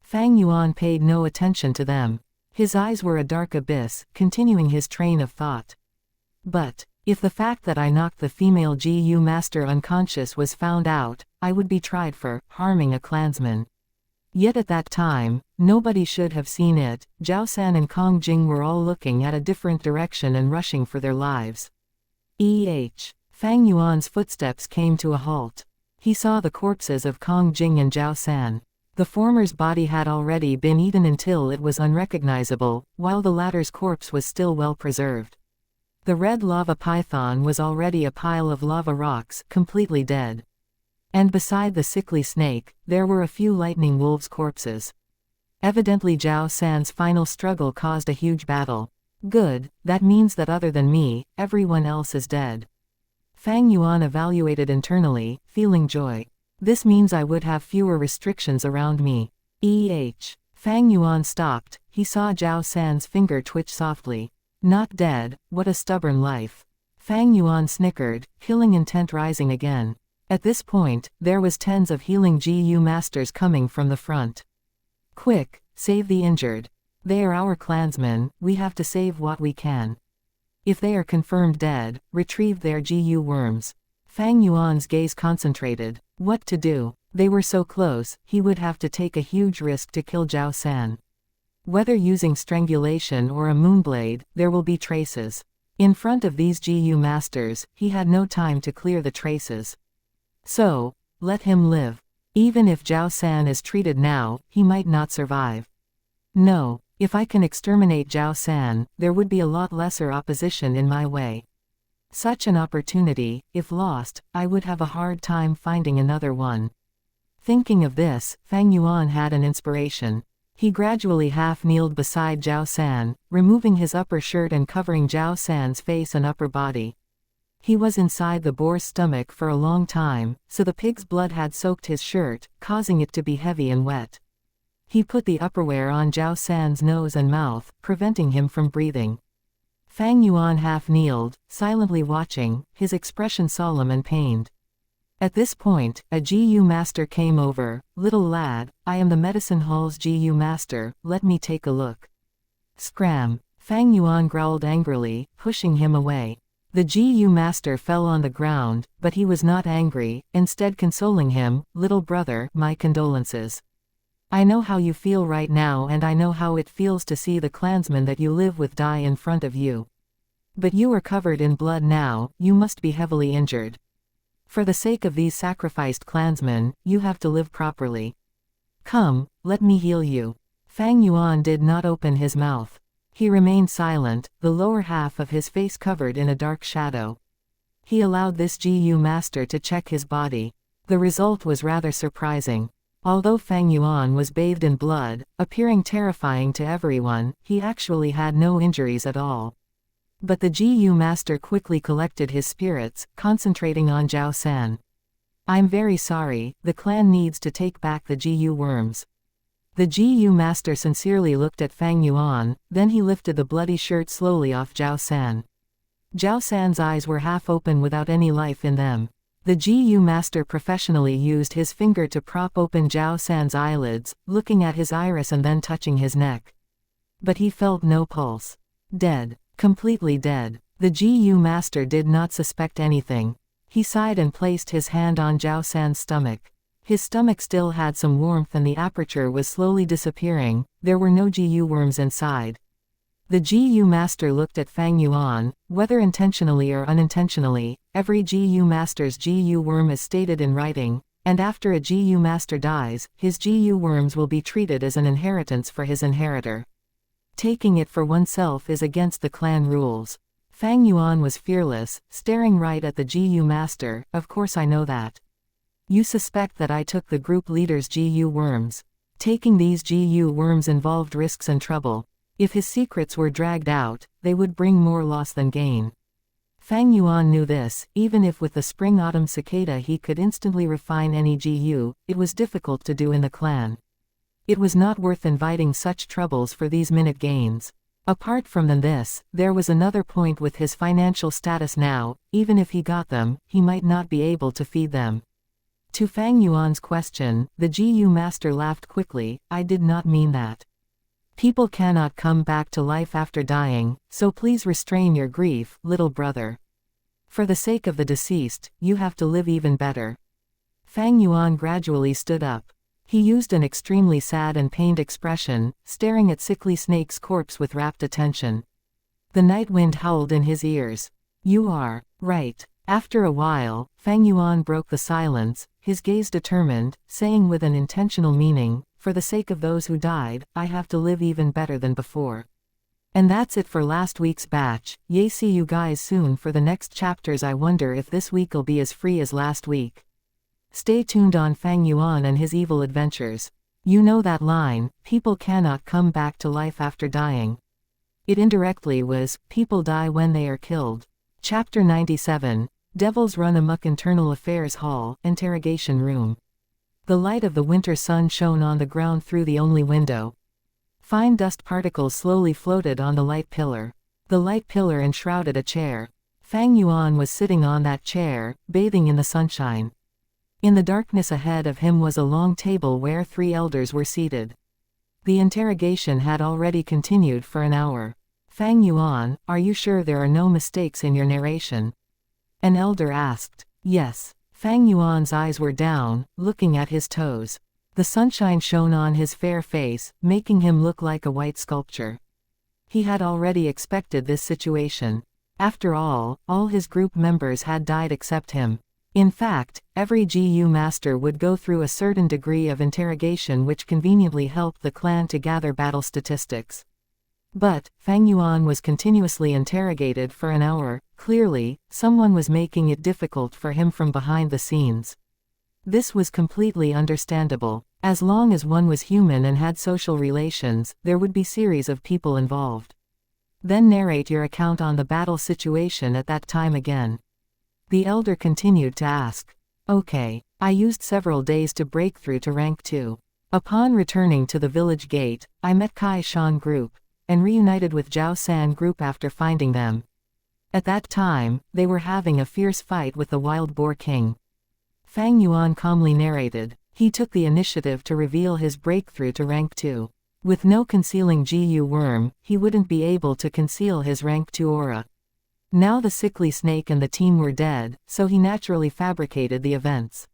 Speaker 1: Fang Yuan paid no attention to them. His eyes were a dark abyss, continuing his train of thought. But if the fact that I knocked the female GU master unconscious was found out, I would be tried for harming a clansman. Yet at that time, nobody should have seen it. Zhao San and Kong Jing were all looking at a different direction and rushing for their lives. Fang Yuan's footsteps came to a halt. He saw the corpses of Kong Jing and Zhao San. The former's body had already been eaten until it was unrecognizable, while the latter's corpse was still well preserved. The red lava python was already a pile of lava rocks, completely dead. And beside the sickly snake, there were a few lightning wolves' corpses. Evidently Zhao San's final struggle caused a huge battle. Good, that means that other than me, everyone else is dead. Fang Yuan evaluated internally, feeling joy. This means I would have fewer restrictions around me. Fang Yuan stopped. He saw Zhao San's finger twitch softly. Not dead, what a stubborn life. Fang Yuan snickered, killing intent rising again. At this point, there was tens of healing GU masters coming from the front. Quick, save the injured. They are our clansmen, we have to save what we can. If they are confirmed dead, retrieve their GU worms. Fang Yuan's gaze concentrated. What to do? They were so close, he would have to take a huge risk to kill Zhao San. Whether using strangulation or a moonblade, there will be traces. In front of these GU masters, he had no time to clear the traces. So, let him live. Even if Zhao San is treated now, he might not survive. No, if I can exterminate Zhao San, there would be a lot lesser opposition in my way. Such an opportunity, if lost, I would have a hard time finding another one. Thinking of this, Fang Yuan had an inspiration. He gradually half-kneeled beside Zhao San, removing his upper shirt and covering Zhao San's face and upper body. He was inside the boar's stomach for a long time, so the pig's blood had soaked his shirt, causing it to be heavy and wet. He put the upperwear on Zhao San's nose and mouth, preventing him from breathing. Fang Yuan half-kneeled, silently watching, his expression solemn and pained. At this point, a GU master came over. Little lad, I am the medicine hall's GU master, let me take a look. Scram! Fang Yuan growled angrily, pushing him away. The GU master fell on the ground, but he was not angry, instead consoling him. Little brother, my condolences. I know how you feel right now and I know how it feels to see the clansmen that you live with die in front of you. But you are covered in blood now, you must be heavily injured. For the sake of these sacrificed clansmen, you have to live properly. Come, let me heal you. Fang Yuan did not open his mouth. He remained silent, the lower half of his face covered in a dark shadow. He allowed this GU master to check his body. The result was rather surprising. Although Fang Yuan was bathed in blood, appearing terrifying to everyone, he actually had no injuries at all. But the GU master quickly collected his spirits, concentrating on Zhao San. I'm very sorry, the clan needs to take back the GU worms. The GU master sincerely looked at Fang Yuan, then he lifted the bloody shirt slowly off Zhao San. Zhao San's eyes were half open without any life in them. The GU master professionally used his finger to prop open Zhao San's eyelids, looking at his iris and then touching his neck. But he felt no pulse. Dead. Completely dead. The GU master did not suspect anything. He sighed and placed his hand on Zhao San's stomach. His stomach still had some warmth and the aperture was slowly disappearing. There were no GU worms inside. The GU master looked at Fang Yuan. Whether intentionally or unintentionally, every GU master's GU worm is stated in writing, and after a GU master dies, his GU worms will be treated as an inheritance for his inheritor. Taking it for oneself is against the clan rules. Fang Yuan was fearless, staring right at the GU master. Of course I know that. You suspect that I took the group leader's GU worms. Taking these GU worms involved risks and trouble. If his secrets were dragged out, they would bring more loss than gain. Fang Yuan knew this. Even if with the spring-autumn cicada he could instantly refine any GU, it was difficult to do in the clan. It was not worth inviting such troubles for these minute gains. Apart from this, there was another point with his financial status now. Even if he got them, he might not be able to feed them. To Fang Yuan's question, the GU master laughed quickly. I did not mean that. People cannot come back to life after dying, so please restrain your grief, little brother. For the sake of the deceased, you have to live even better. Fang Yuan gradually stood up. He used an extremely sad and pained expression, staring at sickly Snake's corpse with rapt attention. The night wind howled in his ears. You are right. After a while, Fang Yuan broke the silence, his gaze determined, saying with an intentional meaning, for the sake of those who died, I have to live even better than before. And that's it for last week's batch. See you guys soon for the next chapters. I wonder if this week'll be as free as last week. Stay tuned on Fang Yuan and his evil adventures. You know that line, people cannot come back to life after dying. It indirectly was, people die when they are killed. Chapter 97, Devils Run Amok. Internal Affairs Hall, Interrogation Room. The light of the winter sun shone on the ground through the only window. Fine dust particles slowly floated on the light pillar. The light pillar enshrouded a chair. Fang Yuan was sitting on that chair, bathing in the sunshine. In the darkness ahead of him was a long table where 3 elders were seated. The interrogation had already continued for an hour. Fang Yuan, are you sure there are no mistakes in your narration? An elder asked. Yes. Fang Yuan's eyes were down, looking at his toes. The sunshine shone on his fair face, making him look like a white sculpture. He had already expected this situation. After all his group members had died except him. In fact, every GU master would go through a certain degree of interrogation which conveniently helped the clan to gather battle statistics. But Fang Yuan was continuously interrogated for an hour. Clearly, someone was making it difficult for him from behind the scenes. This was completely understandable. As long as one was human and had social relations, there would be series of people involved. Then narrate your account on the battle situation at that time again. The elder continued to ask. Okay. I used several days to break through to rank 2. Upon returning to the village gate, I met Kai Shan group, and reunited with Zhao San group after finding them. At that time, they were having a fierce fight with the Wild Boar King. Fang Yuan calmly narrated. He took the initiative to reveal his breakthrough to rank 2. With no concealing GU worm, he wouldn't be able to conceal his rank 2 aura. Now the sickly snake and the team were dead, so he naturally fabricated the events.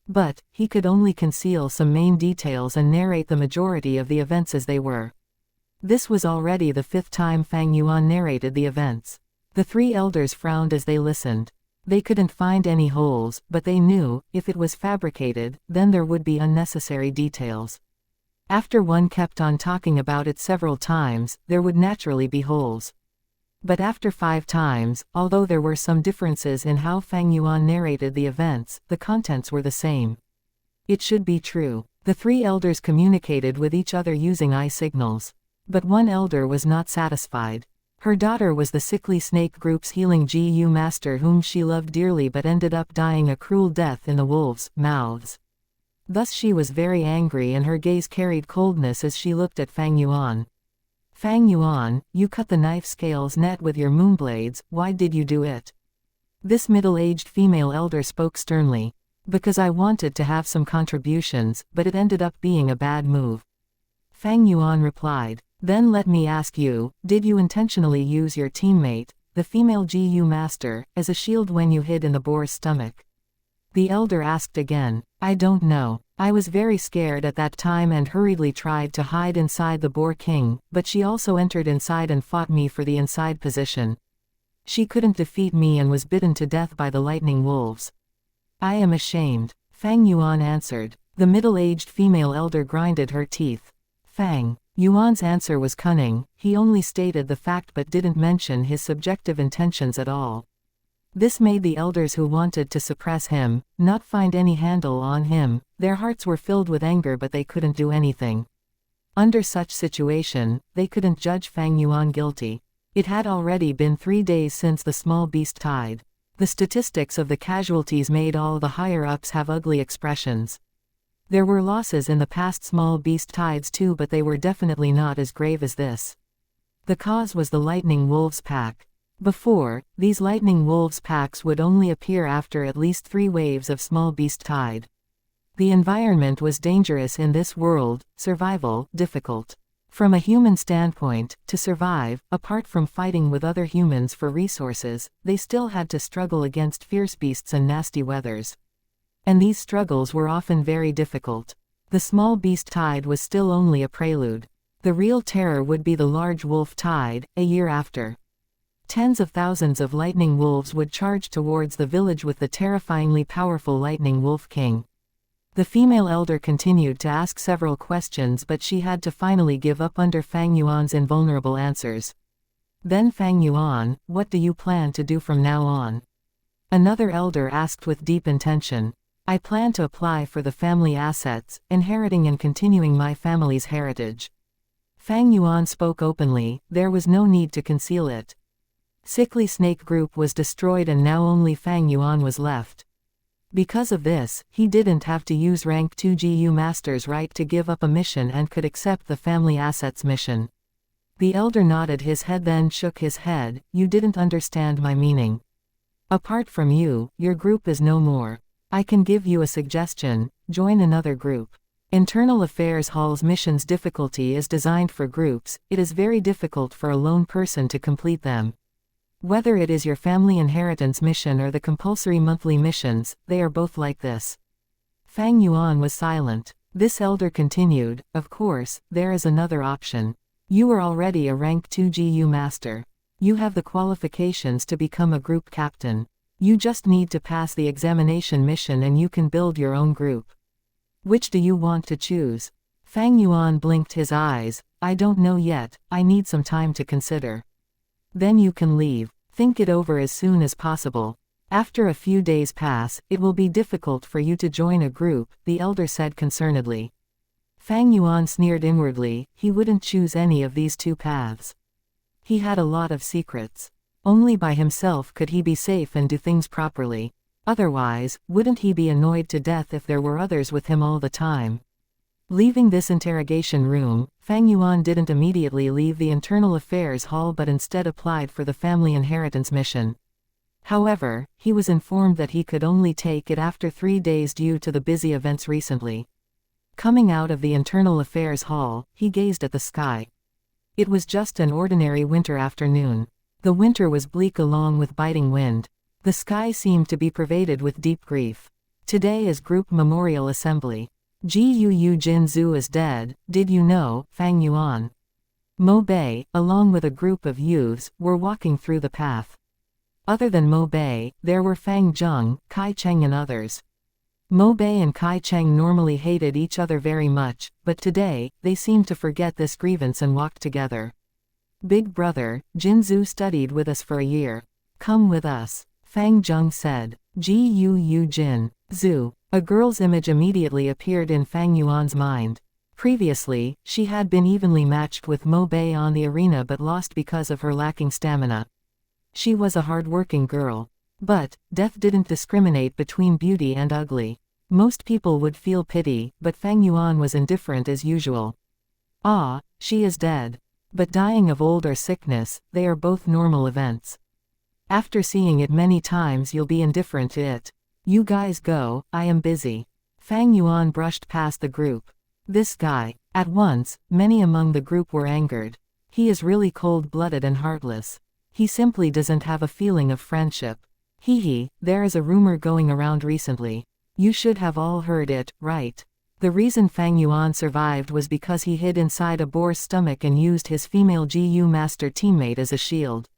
Speaker 1: But he could only conceal some main details and narrate the majority of the events as they were. This was already the 5th time Fang Yuan narrated the events. The 3 elders frowned as they listened. They couldn't find any holes, but they knew, if it was fabricated, then there would be unnecessary details. After one kept on talking about it several times, there would naturally be holes. But after 5 times, although there were some differences in how Fang Yuan narrated the events, the contents were the same. It should be true. The 3 elders communicated with each other using eye signals. But one elder was not satisfied. Her daughter was the sickly snake group's healing GU master whom she loved dearly but ended up dying a cruel death in the wolves' mouths. Thus she was very angry and her gaze carried coldness as she looked at Fang Yuan. Fang Yuan, you cut the knife scales net with your moonblades, why did you do it? This middle-aged female elder spoke sternly. Because I wanted to have some contributions, but it ended up being a bad move. Fang Yuan replied. Then let me ask you, did you intentionally use your teammate, the female GU master, as a shield when you hid in the boar's stomach? The elder asked again. I don't know. I was very scared at that time and hurriedly tried to hide inside the boar king, but she also entered inside and fought me for the inside position. She couldn't defeat me and was bitten to death by the lightning wolves. I am ashamed. Fang Yuan answered. The middle-aged female elder grinded her teeth. Fang Yuan's answer was cunning. He only stated the fact but didn't mention his subjective intentions at all. This made the elders who wanted to suppress him not find any handle on him. Their hearts were filled with anger but they couldn't do anything. Under such situation, they couldn't judge Fang Yuan guilty. It had already been 3 days since the small beast died. The statistics of the casualties made all the higher-ups have ugly expressions. There were losses in the past small beast tides too, but they were definitely not as grave as this. The cause was the lightning wolves pack. Before, these lightning wolves packs would only appear after at least 3 waves of small beast tide. The environment was dangerous in this world, survival difficult. From a human standpoint, to survive, apart from fighting with other humans for resources, they still had to struggle against fierce beasts and nasty weathers. And these struggles were often very difficult. The small beast tide was still only a prelude. The real terror would be the large wolf tide, a year after. Tens of thousands of lightning wolves would charge towards the village with the terrifyingly powerful lightning wolf king. The female elder continued to ask several questions but she had to finally give up under Fang Yuan's invulnerable answers. Then Fang Yuan, what do you plan to do from now on? Another elder asked with deep intention. I plan to apply for the family assets, inheriting and continuing my family's heritage. Fang Yuan spoke openly, there was no need to conceal it. Sickly Snake Group was destroyed and now only Fang Yuan was left. Because of this, he didn't have to use rank 2 GU Master's right to give up a mission and could accept the family assets mission. The elder nodded his head then shook his head. You didn't understand my meaning. Apart from you, your group is no more. I can give you a suggestion, join another group. Internal Affairs Hall's mission's difficulty is designed for groups. It is very difficult for a lone person to complete them. Whether it is your family inheritance mission or the compulsory monthly missions, they are both like this. Fang Yuan was silent. This elder continued, of course, there is another option. You are already a rank 2 GU master. You have the qualifications to become a group captain. You just need to pass the examination mission and you can build your own group. Which do you want to choose? Fang Yuan blinked his eyes. I don't know yet, I need some time to consider. Then you can leave. Think it over as soon as possible. After a few days pass, it will be difficult for you to join a group, the elder said concernedly. Fang Yuan sneered inwardly. He wouldn't choose any of these 2 paths. He had a lot of secrets. Only by himself could he be safe and do things properly. Otherwise, wouldn't he be annoyed to death if there were others with him all the time? Leaving this interrogation room, Fang Yuan didn't immediately leave the Internal Affairs Hall but instead applied for the family inheritance mission. However, he was informed that he could only take it after 3 days due to the busy events recently. Coming out of the Internal Affairs Hall, he gazed at the sky. It was just an ordinary winter afternoon. The winter was bleak along with biting wind. The sky seemed to be pervaded with deep grief. Today is group memorial assembly. Gu Jin Zhu is dead, did you know, Fang Yuan? Mo Bei, along with a group of youths, were walking through the path. Other than Mo Bei, there were Fang Zheng, Kai Cheng and others. Mo Bei and Kai Cheng normally hated each other very much, but today, they seemed to forget this grievance and walked together. Big brother, Jin Zhu studied with us for a year. Come with us. Fang Zheng said. Gu Jin Zhu. A girl's image immediately appeared in Fang Yuan's mind. Previously, she had been evenly matched with Mo Bei on the arena but lost because of her lacking stamina. She was a hard-working girl. But, death didn't discriminate between beauty and ugly. Most people would feel pity, but Fang Yuan was indifferent as usual. Ah, she is dead. But dying of old or sickness, they are both normal events. After seeing it many times you'll be indifferent to it. You guys go, I am busy. Fang Yuan brushed past the group. This guy. At once, many among the group were angered. He is really cold-blooded and heartless. He simply doesn't have a feeling of friendship. Hee, there is a rumor going around recently. You should have all heard it, right? The reason Fang Yuan survived was because he hid inside a boar's stomach and used his female GU master teammate as a shield.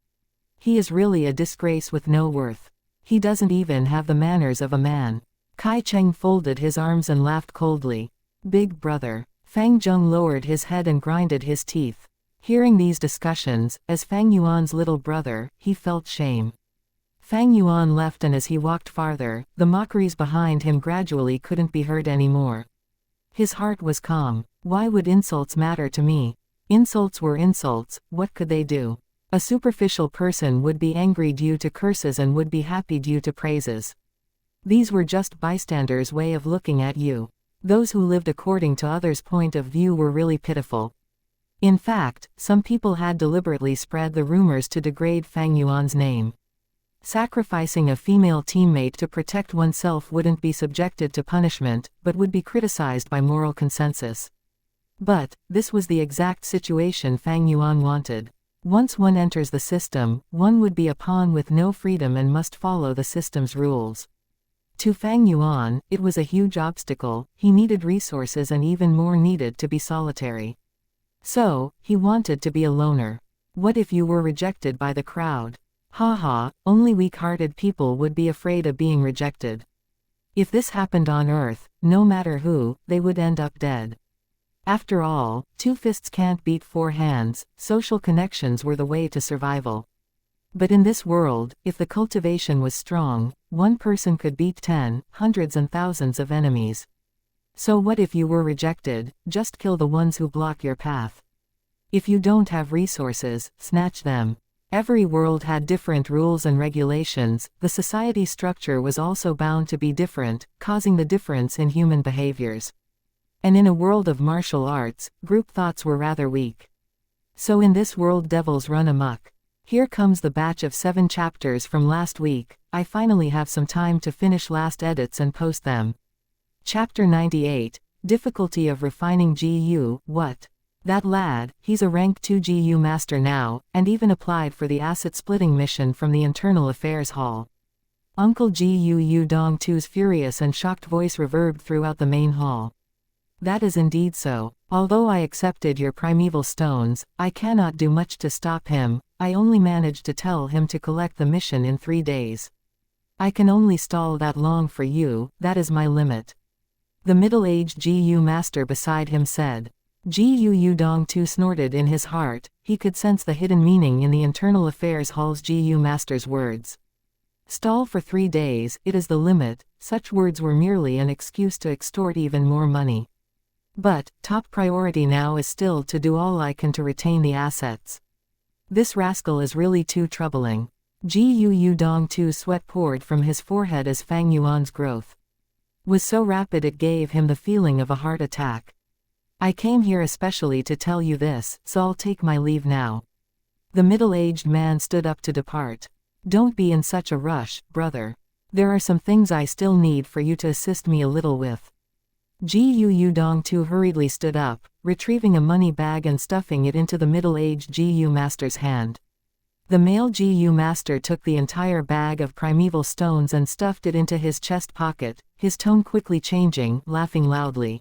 Speaker 1: He is really a disgrace with no worth. He doesn't even have the manners of a man. Kai Cheng folded his arms and laughed coldly. Big brother. Fang Zheng lowered his head and grinded his teeth. Hearing these discussions, as Fang Yuan's little brother, he felt shame. Fang Yuan left, and as he walked farther, the mockeries behind him gradually couldn't be heard anymore. His heart was calm. Why would insults matter to me? Insults were insults, what could they do? A superficial person would be angry due to curses and would be happy due to praises. These were just bystanders' way of looking at you. Those who lived according to others' point of view were really pitiful. In fact, some people had deliberately spread the rumors to degrade Fang Yuan's name. Sacrificing a female teammate to protect oneself wouldn't be subjected to punishment, but would be criticized by moral consensus. But, this was the exact situation Fang Yuan wanted. Once one enters the system, one would be a pawn with no freedom and must follow the system's rules. To Fang Yuan, it was a huge obstacle. He needed resources and even more needed to be solitary. So, he wanted to be a loner. What if you were rejected by the crowd? Haha, only weak-hearted people would be afraid of being rejected. If this happened on Earth, no matter who, they would end up dead. After all, 2 fists can't beat 4 hands, social connections were the way to survival. But in this world, if the cultivation was strong, one person could beat 10, hundreds and thousands of enemies. So what if you were rejected? Just kill the ones who block your path. If you don't have resources, snatch them. Every world had different rules and regulations. The society structure was also bound to be different, causing the difference in human behaviors. And in a world of martial arts, group thoughts were rather weak. So in this world devils run amok. Here comes the batch of 7 chapters from last week. I finally have some time to finish last edits and post them. Chapter 98, Difficulty of Refining GU. What? That lad, he's a rank 2 GU master now, and even applied for the asset splitting mission from the Internal Affairs Hall. Uncle GU Dong 2's furious and shocked voice reverbed throughout the main hall. That is indeed so. Although I accepted your primeval stones, I cannot do much to stop him. I only managed to tell him to collect the mission in 3 days. I can only stall that long for you, that is my limit. The middle-aged GU master beside him said. GU Dong 2 snorted in his heart. He could sense the hidden meaning in the Internal Affairs Hall's GU master's words. Stall for 3 days, it is the limit. Such words were merely an excuse to extort even more money. But, top priority now is still to do all I can to retain the assets. This rascal is really too troubling. GU Dong 2's sweat poured from his forehead as Fang Yuan's growth was so rapid it gave him the feeling of a heart attack. I came here especially to tell you this, so I'll take my leave now. The middle-aged man stood up to depart. Don't be in such a rush, brother. There are some things I still need for you to assist me a little with. GU Dong 2 hurriedly stood up, retrieving a money bag and stuffing it into the middle-aged GU master's hand. The male GU master took the entire bag of primeval stones and stuffed it into his chest pocket, his tone quickly changing, laughing loudly.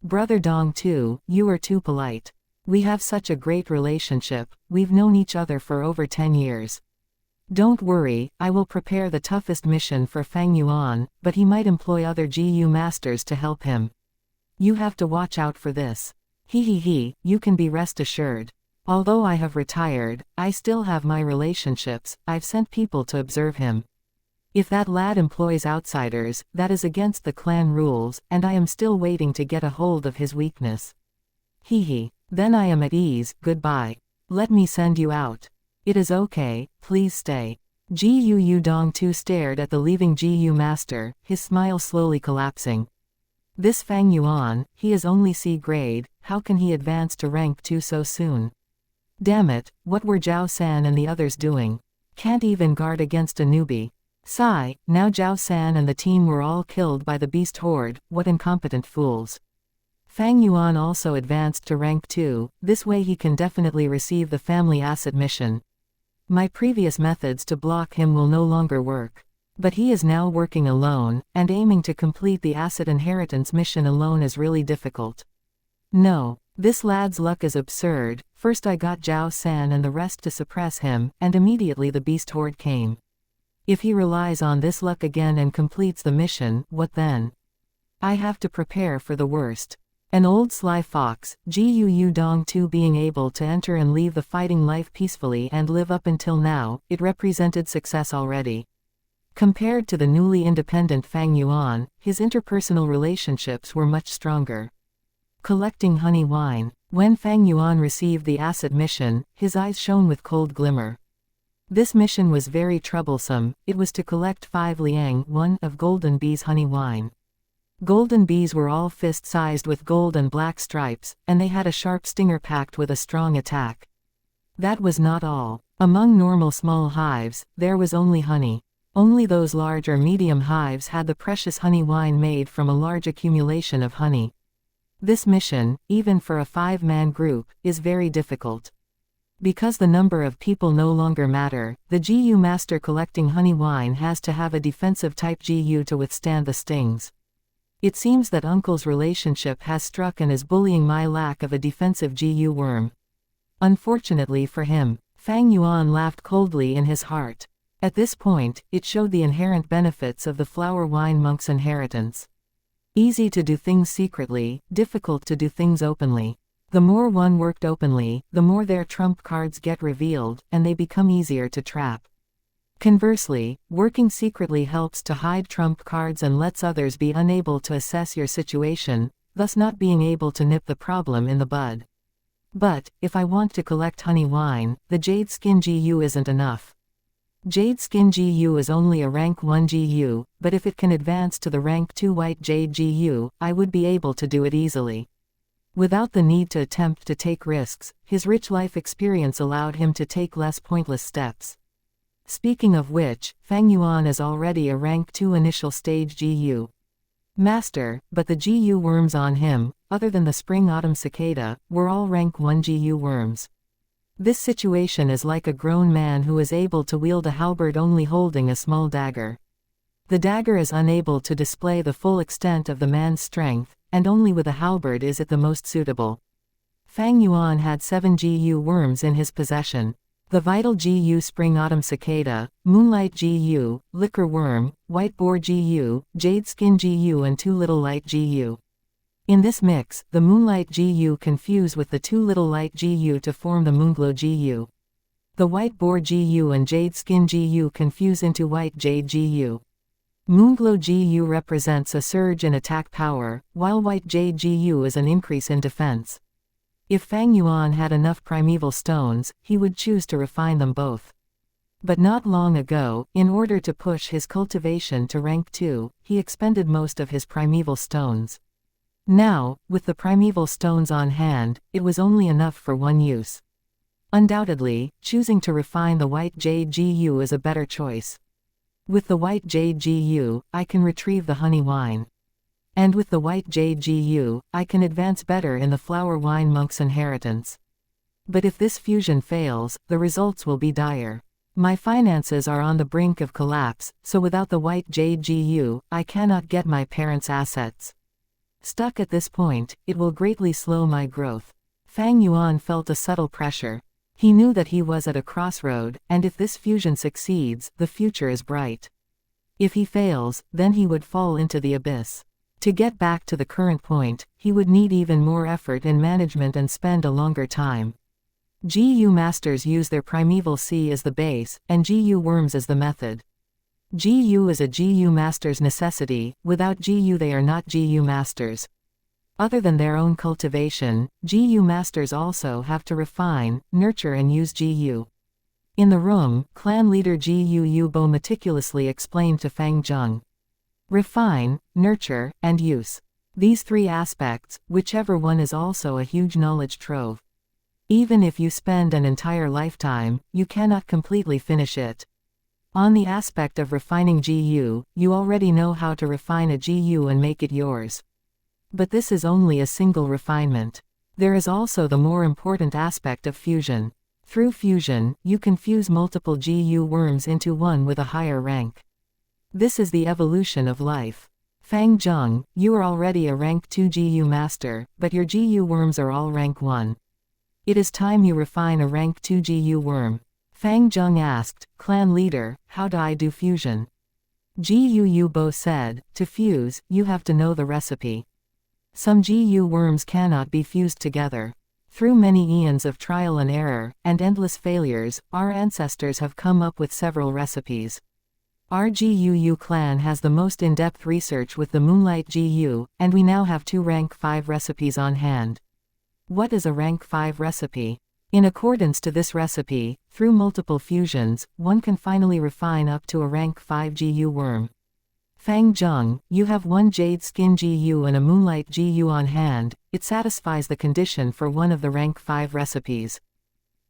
Speaker 1: Brother Dong 2, you are too polite. We have such a great relationship, we've known each other for over 10 years. Don't worry, I will prepare the toughest mission for Fang Yuan, but he might employ other GU masters to help him. You have to watch out for this. You can be rest assured. Although I have retired, I still have my relationships. I've sent people to observe him. If that lad employs outsiders, that is against the clan rules, and I am still waiting to get a hold of his weakness. Then I am at ease. Goodbye. Let me send you out. It is okay, please stay. GU Dong 2 stared at the leaving GU master, his smile slowly collapsing. This Fang Yuan, he is only C grade, how can he advance to rank 2 so soon? Damn it, what were Zhao San and the others doing? Can't even guard against a newbie. Sigh, now Zhao San and the team were all killed by the beast horde, what incompetent fools. Fang Yuan also advanced to rank 2, this way he can definitely receive the family asset mission. My previous methods to block him will no longer work. But he is now working alone, and aiming to complete the asset inheritance mission alone is really difficult. No. This lad's luck is absurd. First I got Zhao San and the rest to suppress him, and immediately the beast horde came. If he relies on this luck again and completes the mission, what then? I have to prepare for the worst. An old sly fox, Gu Dong 2 being able to enter and leave the fighting life peacefully and live up until now, it represented success already. Compared to the newly independent Fang Yuan, his interpersonal relationships were much stronger. Collecting honey wine. When Fang Yuan received the asset mission, his eyes shone with cold glimmer. This mission was very troublesome. It was to collect 5 liang 1 of golden bees honey wine. Golden bees were all fist-sized with gold and black stripes, and they had a sharp stinger packed with a strong attack. That was not all. Among normal small hives, there was only honey. Only those large or medium hives had the precious honey wine made from a large accumulation of honey. This mission, even for a 5-man group, is very difficult. Because the number of people no longer matter, the GU master collecting honey wine has to have a defensive type GU to withstand the stings. It seems that Uncle's relationship has struck and is bullying my lack of a defensive GU worm. Unfortunately for him, Fang Yuan laughed coldly in his heart. At this point, it showed the inherent benefits of the flower wine monk's inheritance. Easy to do things secretly, difficult to do things openly. The more one worked openly, the more their trump cards get revealed, and they become easier to trap. Conversely, working secretly helps to hide trump cards and lets others be unable to assess your situation, thus not being able to nip the problem in the bud. But, if I want to collect honey wine, the Jade Skin GU isn't enough. Jade Skin GU is only a rank 1 GU, but if it can advance to the rank 2 White Jade GU, I would be able to do it easily. Without the need to attempt to take risks, his rich life experience allowed him to take less pointless steps. Speaking of which, Fang Yuan is already a rank 2 initial stage GU master, but the GU worms on him, other than the spring-autumn cicada, were all rank 1 GU worms. This situation is like a grown man who is able to wield a halberd only holding a small dagger. The dagger is unable to display the full extent of the man's strength, and only with a halberd is it the most suitable. Fang Yuan had 7 GU worms in his possession. The Vital GU Spring-Autumn Cicada, Moonlight GU, Liquor Worm, White Boar GU, Jade Skin GU and 2 Little Light GU. In this mix, the Moonlight GU confuse with the 2 Little Light GU to form the Moonglow GU. The White Boar GU and Jade Skin GU confuse into White Jade GU. Moonglow GU represents a surge in attack power, while White Jade GU is an increase in defense. If Fang Yuan had enough primeval stones, he would choose to refine them both. But not long ago, in order to push his cultivation to rank 2, he expended most of his primeval stones. Now, with the primeval stones on hand, it was only enough for one use. Undoubtedly, choosing to refine the White Jade GU is a better choice. With the White Jade GU, I can retrieve the honey wine. And with the White Jade GU, I can advance better in the flower wine monk's inheritance. But if this fusion fails, the results will be dire. My finances are on the brink of collapse, so without the White Jade GU, I cannot get my parents' assets. Stuck at this point, it will greatly slow my growth. Fang Yuan felt a subtle pressure. He knew that he was at a crossroad, and if this fusion succeeds, the future is bright. If he fails, then he would fall into the abyss. To get back to the current point, he would need even more effort in management and spend a longer time. GU masters use their primeval C as the base, and GU worms as the method. GU is a GU master's necessity. Without GU they are not GU masters. Other than their own cultivation, GU masters also have to refine, nurture and use GU. In the room, clan leader Gu Yubo meticulously explained to Fang Zheng. Refine, nurture, and use. These 3 aspects, whichever one is also a huge knowledge trove. Even if you spend an entire lifetime, you cannot completely finish it. On the aspect of refining GU, you already know how to refine a GU and make it yours. But this is only a single refinement. There is also the more important aspect of fusion. Through fusion, you can fuse multiple GU worms into one with a higher rank. This is the evolution of life. Fang Zheng, you are already a rank 2 GU master, but your GU worms are all rank 1. It is time you refine a rank 2 GU worm. Fang Zheng asked, Clan leader, how do I do fusion? Gu Bo said, to fuse, you have to know the recipe. Some GU worms cannot be fused together. Through many eons of trial and error, and endless failures, our ancestors have come up with several recipes. Our GUU clan has the most in-depth research with the Moonlight GU, and we now have 2 rank 5 recipes on hand. What is a rank 5 recipe? In accordance to this recipe, through multiple fusions, one can finally refine up to a rank 5 GU worm. Fang Zheng, you have 1 Jade Skin GU and a Moonlight GU on hand. It satisfies the condition for one of the rank 5 recipes.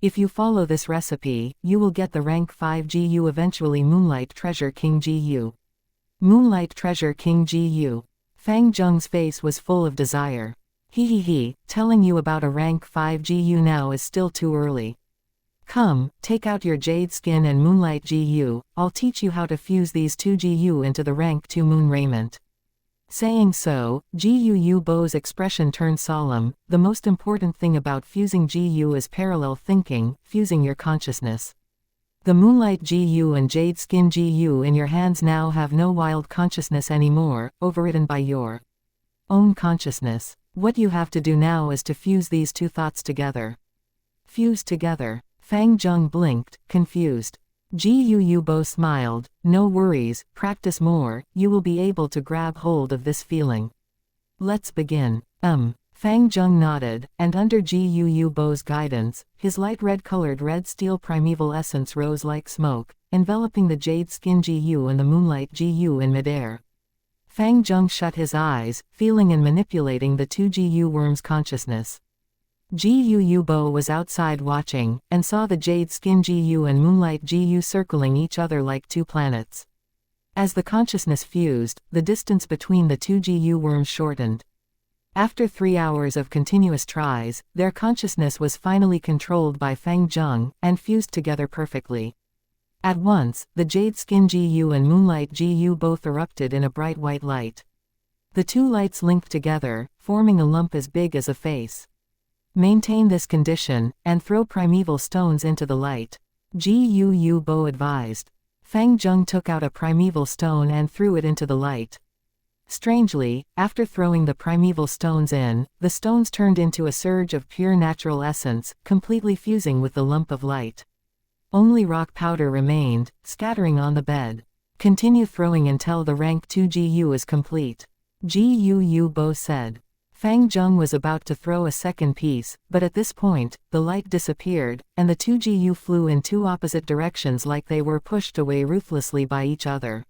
Speaker 1: If you follow this recipe, you will get the rank 5 GU, eventually Moonlight Treasure King GU. Moonlight Treasure King GU. Fang Zheng's face was full of desire. He, telling you about a rank 5 GU now is still too early. Come, take out your Jade Skin and Moonlight GU, I'll teach you how to fuse these 2 GU into the rank 2 Moon Raiment. Saying so, Gu Bo's expression turned solemn. The most important thing about fusing GU is parallel thinking, fusing your consciousness. The Moonlight GU and Jade Skin GU in your hands now have no wild consciousness anymore, overridden by your own consciousness. What you have to do now is to fuse these 2 thoughts together. Fuse together. Fang Zheng blinked, confused. Gu Bo smiled, no worries, practice more, you will be able to grab hold of this feeling. Let's begin. Fang Zheng nodded, and under Gu Bo's guidance, his light red-colored red steel primeval essence rose like smoke, enveloping the Jade Skin GU and the Moonlight GU in midair. Fang Zheng shut his eyes, feeling and manipulating the 2 GU worms' consciousness. Gu Bo was outside watching, and saw the Jade Skin GU and Moonlight GU circling each other like 2 planets. As the consciousness fused, the distance between the 2 GU worms shortened. After 3 hours of continuous tries, their consciousness was finally controlled by Fang Zheng, and fused together perfectly. At once, the Jade Skin GU and Moonlight GU both erupted in a bright white light. The 2 lights linked together, forming a lump as big as a face. Maintain this condition, and throw primeval stones into the light. Gu Bo advised. Fang Zheng took out a primeval stone and threw it into the light. Strangely, after throwing the primeval stones in, the stones turned into a surge of pure natural essence, completely fusing with the lump of light. Only rock powder remained, scattering on the bed. Continue throwing until the rank 2 GU is complete. Gu Bo said. Fang Zheng was about to throw a second piece, but at this point, the light disappeared, and the 2 GU flew in 2 opposite directions like they were pushed away ruthlessly by each other.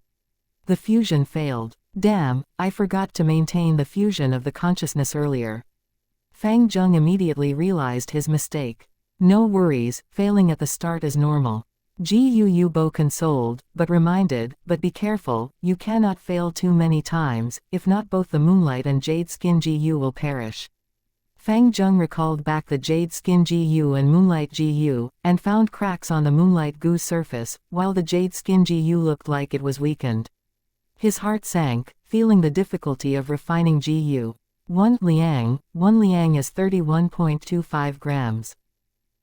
Speaker 1: The fusion failed. Damn, I forgot to maintain the fusion of the consciousness earlier. Fang Zheng immediately realized his mistake. No worries, failing at the start is normal. Gu Bo consoled, but reminded, but be careful, you cannot fail too many times, if not both the Moonlight and Jade Skin GU will perish. Fang Zheng recalled back the Jade Skin GU and Moonlight GU, and found cracks on the Moonlight GU's surface, while the Jade Skin GU looked like it was weakened. His heart sank, feeling the difficulty of refining GU. 1 liang is 31.25 grams.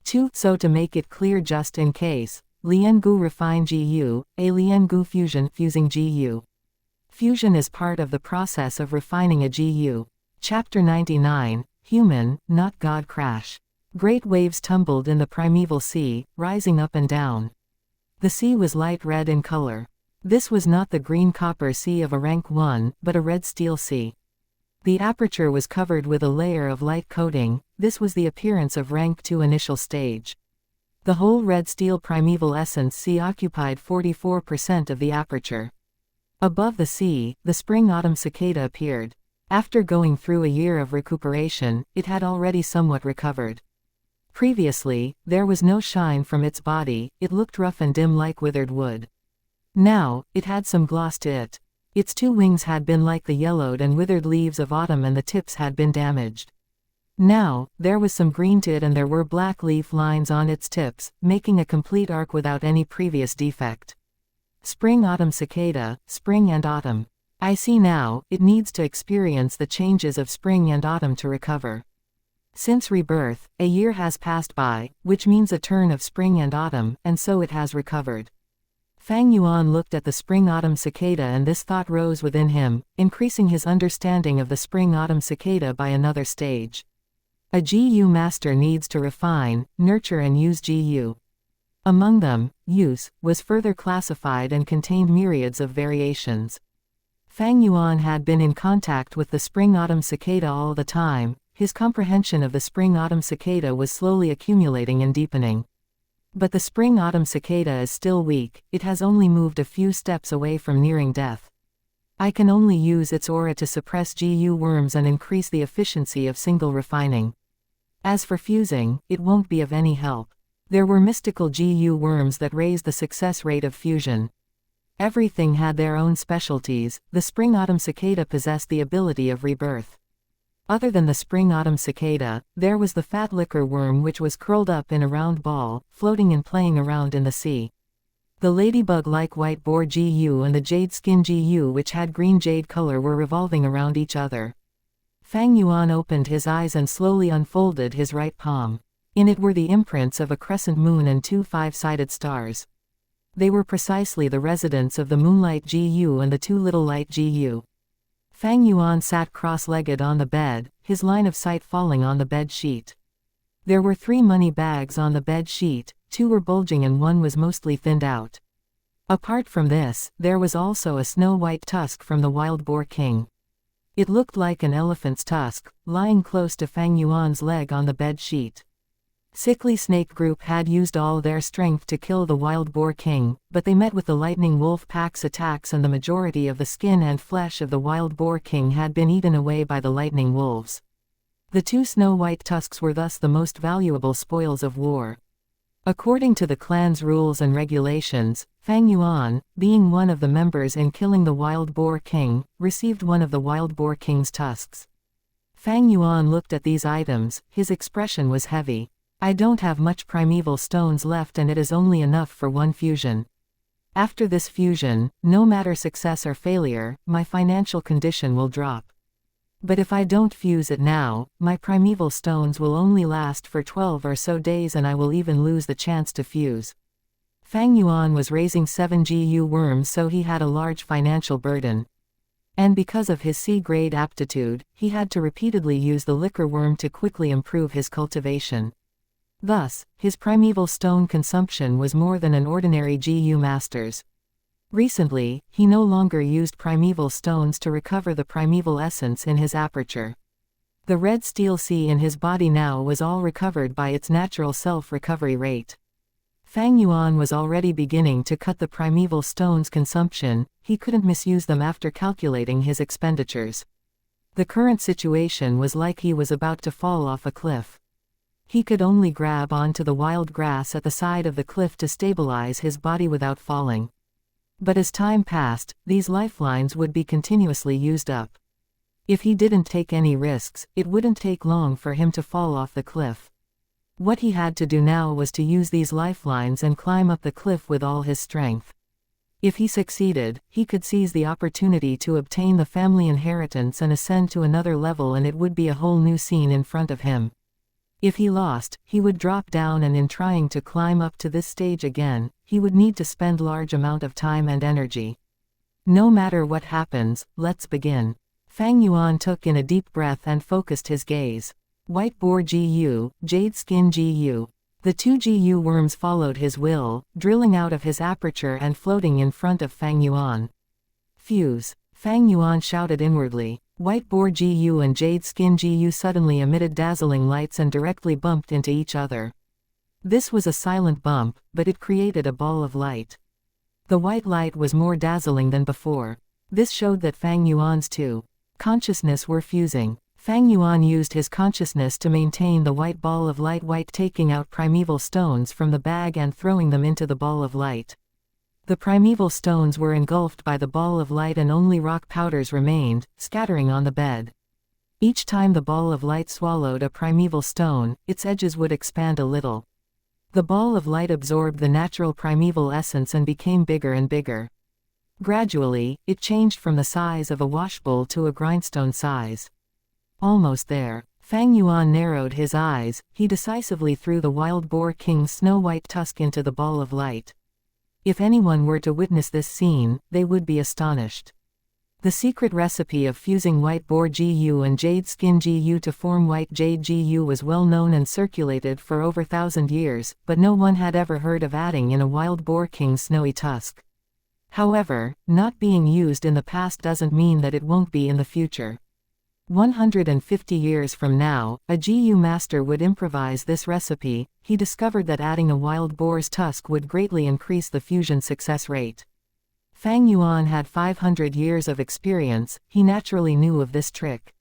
Speaker 1: 2. So to make it clear just in case, Liangu refine GU, a Liangu fusion fusing GU. Fusion is part of the process of refining a GU. Chapter 99, Human, Not God Crash. Great waves tumbled in the primeval sea, rising up and down. The sea was light red in color. This was not the green copper sea of a rank 1, but a red steel sea. The aperture was covered with a layer of light coating. This was the appearance of rank 2 initial stage. The whole red steel primeval essence sea occupied 44% of the aperture. Above the sea, the spring-autumn cicada appeared. After going through a year of recuperation, it had already somewhat recovered. Previously, there was no shine from its body, it looked rough and dim like withered wood. Now, it had some gloss to it. Its 2 wings had been like the yellowed and withered leaves of autumn and the tips had been damaged. Now, there was some green to it and there were black leaf lines on its tips, making a complete arc without any previous defect. Spring-autumn cicada, spring and autumn. I see now, it needs to experience the changes of spring and autumn to recover. Since rebirth, a year has passed by, which means a turn of spring and autumn, and so it has recovered. Fang Yuan looked at the spring-autumn cicada and this thought rose within him, increasing his understanding of the spring-autumn cicada by another stage. A GU master needs to refine, nurture and use GU. Among them, use was further classified and contained myriads of variations. Fang Yuan had been in contact with the spring-autumn cicada all the time. His comprehension of the spring-autumn cicada was slowly accumulating and deepening. But the spring-autumn cicada is still weak, it has only moved a few steps away from nearing death. I can only use its aura to suppress GU worms and increase the efficiency of single refining. As for fusing, it won't be of any help. There were mystical GU worms that raised the success rate of fusion. Everything had their own specialties. The spring-autumn cicada possessed the ability of rebirth. Other than the spring-autumn cicada, there was the fat liquor worm which was curled up in a round ball, floating and playing around in the sea. The ladybug-like white boar GU and the jade skin GU which had green jade color were revolving around each other. Fang Yuan opened his eyes and slowly unfolded his right palm. In it were the imprints of a crescent moon and two five-sided stars. They were precisely the residents of the moonlight GU and the two little light GU. Fang Yuan sat cross-legged on the bed, his line of sight falling on the bed sheet. There were 3 money bags on the bed sheet, 2 were bulging and 1 was mostly thinned out. Apart from this, there was also a snow-white tusk from the wild boar king. It looked like an elephant's tusk, lying close to Fang Yuan's leg on the bed sheet. Sickly Snake Group had used all their strength to kill the wild boar king, but they met with the lightning wolf pack's attacks and the majority of the skin and flesh of the wild boar king had been eaten away by the lightning wolves. The 2 snow-white tusks were thus the most valuable spoils of war. According to the clan's rules and regulations, Fang Yuan, being one of the members in killing the wild boar king, received one of the wild boar king's tusks. Fang Yuan looked at these items, his expression was heavy. I don't have much primeval stones left and it is only enough for 1 fusion. After this fusion, no matter success or failure, my financial condition will drop. But if I don't fuse it now, my primeval stones will only last for 12 or so days and I will even lose the chance to fuse. Fang Yuan was raising 7 GU worms so he had a large financial burden. And because of his C-grade aptitude, he had to repeatedly use the liquor worm to quickly improve his cultivation. Thus, his primeval stone consumption was more than an ordinary GU master's. Recently, he no longer used primeval stones to recover the primeval essence in his aperture. The red steel C in his body now was all recovered by its natural self-recovery rate. Fang Yuan was already beginning to cut the primeval stone's consumption, he couldn't misuse them after calculating his expenditures. The current situation was like he was about to fall off a cliff. He could only grab onto the wild grass at the side of the cliff to stabilize his body without falling. But as time passed, these lifelines would be continuously used up. If he didn't take any risks, it wouldn't take long for him to fall off the cliff. What he had to do now was to use these lifelines and climb up the cliff with all his strength. If he succeeded, he could seize the opportunity to obtain the family inheritance and ascend to another level and it would be a whole new scene in front of him. If he lost, he would drop down and in trying to climb up to this stage again, he would need to spend large amount of time and energy. No matter what happens, let's begin. Fang Yuan took in a deep breath and focused his gaze. White boar GU, jade skin GU. The 2 GU worms followed his will, drilling out of his aperture and floating in front of Fang Yuan. Fuse. Fang Yuan shouted inwardly. White boar GU and jade skin GU suddenly emitted dazzling lights and directly bumped into each other. This was a silent bump, but it created a ball of light. The white light was more dazzling than before. This showed that Fang Yuan's 2 consciousness were fusing. Fang Yuan used his consciousness to maintain the white ball of light, taking out primeval stones from the bag and throwing them into the ball of light. The primeval stones were engulfed by the ball of light and only rock powders remained, scattering on the bed. Each time the ball of light swallowed a primeval stone, its edges would expand a little. The ball of light absorbed the natural primeval essence and became bigger and bigger. Gradually, it changed from the size of a washbowl to a grindstone size. Almost there, Fang Yuan narrowed his eyes. He decisively threw the wild boar king's snow-white tusk into the ball of light. If anyone were to witness this scene, they would be astonished. The secret recipe of fusing white boar Gu and jade skin Gu to form white jade Gu was well known and circulated for over 1,000 years, but no one had ever heard of adding in a wild boar king's snowy tusk. However, not being used in the past doesn't mean that it won't be in the future. 150 years from now, a Gu master would improvise this recipe. He discovered that adding a wild boar's tusk would greatly increase the fusion success rate. Fang Yuan had 500 years of experience. He naturally knew of this trick.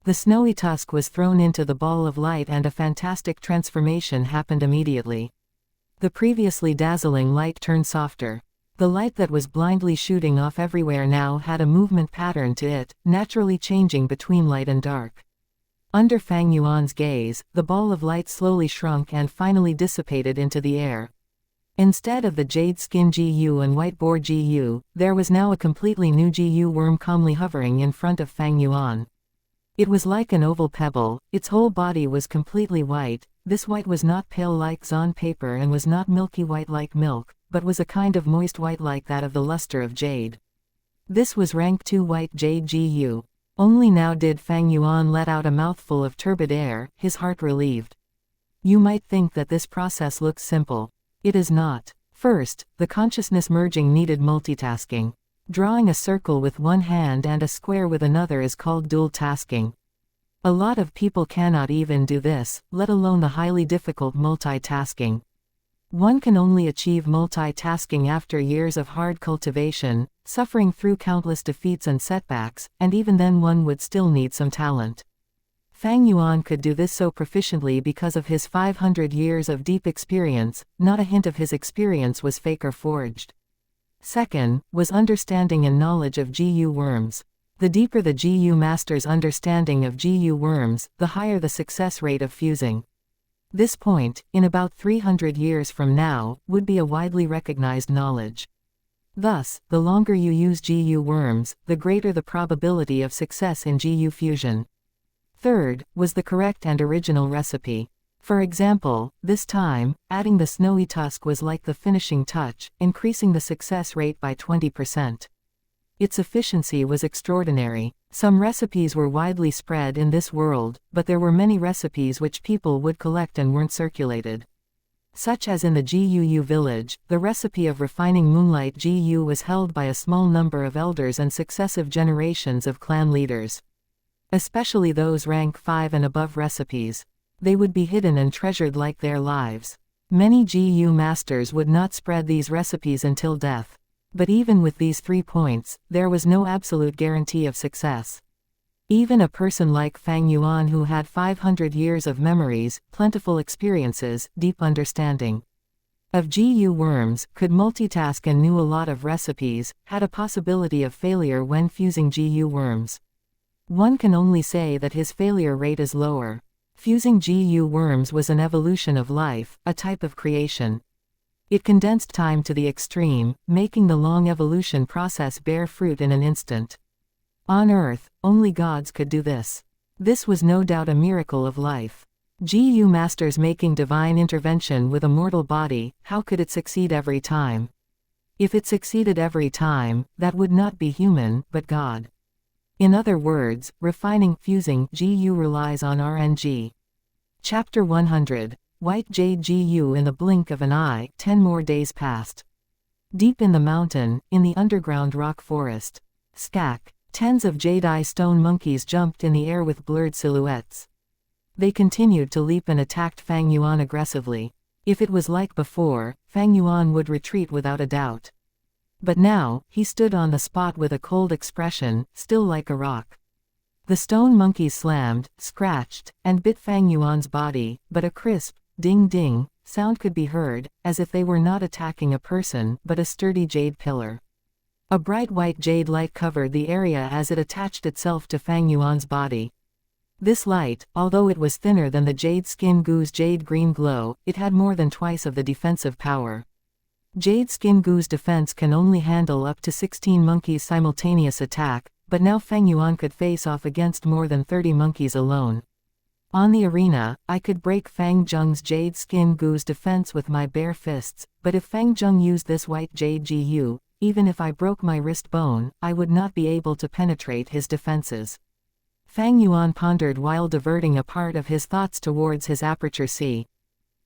Speaker 1: The snowy tusk was thrown into the ball of light and a fantastic transformation happened immediately. The previously dazzling light turned softer. The light that was blindly shooting off everywhere now had a movement pattern to it, naturally changing between light and dark. Under Fang Yuan's gaze, the ball of light slowly shrunk and finally dissipated into the air. Instead of the jade skin Gu and white boar Gu, there was now a completely new Gu worm calmly hovering in front of Fang Yuan. It was like an oval pebble. Its whole body was completely white. This white was not pale like Zon paper and was not milky white like milk, but was a kind of moist white like that of the luster of jade. This was rank 2 white jade Gu. Only now did Fang Yuan let out a mouthful of turbid air, his heart relieved. You might think that this process looks simple. It is not. First, the consciousness merging needed multitasking. Drawing a circle with one hand and a square with another is called dual tasking. A lot of people cannot even do this, let alone the highly difficult multitasking. One can only achieve multitasking after years of hard cultivation, suffering through countless defeats and setbacks, and even then one would still need some talent. Fang Yuan could do this so proficiently because of his 500 years of deep experience. Not a hint of his experience was fake or forged. Second, was understanding and knowledge of Gu worms. The deeper the Gu master's understanding of Gu worms, the higher the success rate of fusing. This point, in about 300 years from now, would be a widely recognized knowledge. Thus, the longer you use Gu worms, the greater the probability of success in Gu fusion. Third, was the correct and original recipe. For example, this time, adding the snowy tusk was like the finishing touch, increasing the success rate by 20%. Its efficiency was extraordinary. Some recipes were widely spread in this world, but there were many recipes which people would collect and weren't circulated. Such as in the Guu village, the recipe of refining moonlight Gu was held by a small number of elders and successive generations of clan leaders. Especially those rank 5 and above recipes. They would be hidden and treasured like their lives. Many Gu masters would not spread these recipes until death. But even with these 3 points, there was no absolute guarantee of success. Even a person like Fang Yuan, who had 500 years of memories, plentiful experiences, deep understanding of Gu worms, could multitask and knew a lot of recipes, had a possibility of failure when fusing Gu worms. One can only say that his failure rate is lower. Fusing Gu worms was an evolution of life, a type of creation. It condensed time to the extreme, making the long evolution process bear fruit in an instant. On Earth, only gods could do this. This was no doubt a miracle of life. Gu masters making divine intervention with a mortal body, how could it succeed every time? If it succeeded every time, that would not be human, but God. In other words, refining, fusing, Gu relies on RNG. Chapter 100. White Jade Gu. In the blink of an eye, 10 more days passed. Deep in the mountain, in the underground rock forest. Skak. Tens of jade-eye stone monkeys jumped in the air with blurred silhouettes. They continued to leap and attacked Fang Yuan aggressively. If it was like before, Fang Yuan would retreat without a doubt. But now, he stood on the spot with a cold expression, still like a rock. The stone monkeys slammed, scratched, and bit Fang Yuan's body, but a crisp, ding-ding sound could be heard, as if they were not attacking a person, but a sturdy jade pillar. A bright white jade light covered the area as it attached itself to Fang Yuan's body. This light, although it was thinner than the jade skin goo's jade green glow, it had more than twice of the defensive power. Jade skin goo's defense can only handle up to 16 monkeys' simultaneous attack, but now Feng Yuan could face off against more than 30 monkeys alone. On the arena, I could break Fang Zheng's jade skin goo's defense with my bare fists, but if Fang Zheng used this white jade GU, even if I broke my wrist bone, I would not be able to penetrate his defenses. Fang Yuan pondered while diverting a part of his thoughts towards his aperture sea.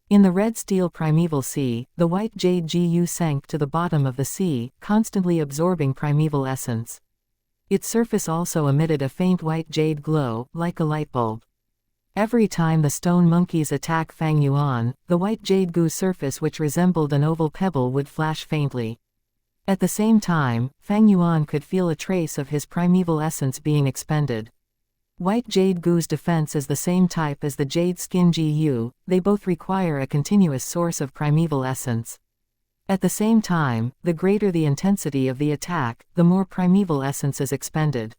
Speaker 1: In the red steel primeval sea, the white jade GU sank to the bottom of the sea, constantly absorbing primeval essence. Its surface also emitted a faint white jade glow, like a light bulb. Every time the stone monkeys attack Fang Yuan, the white jade goo's surface, which resembled an oval pebble, would flash faintly. At the same time, Fang Yuan could feel a trace of his primeval essence being expended. White jade goo's defense is the same type as the jade skin GU, they both require a continuous source of primeval essence. At the same time, the greater the intensity of the attack, the more primeval essence is expended.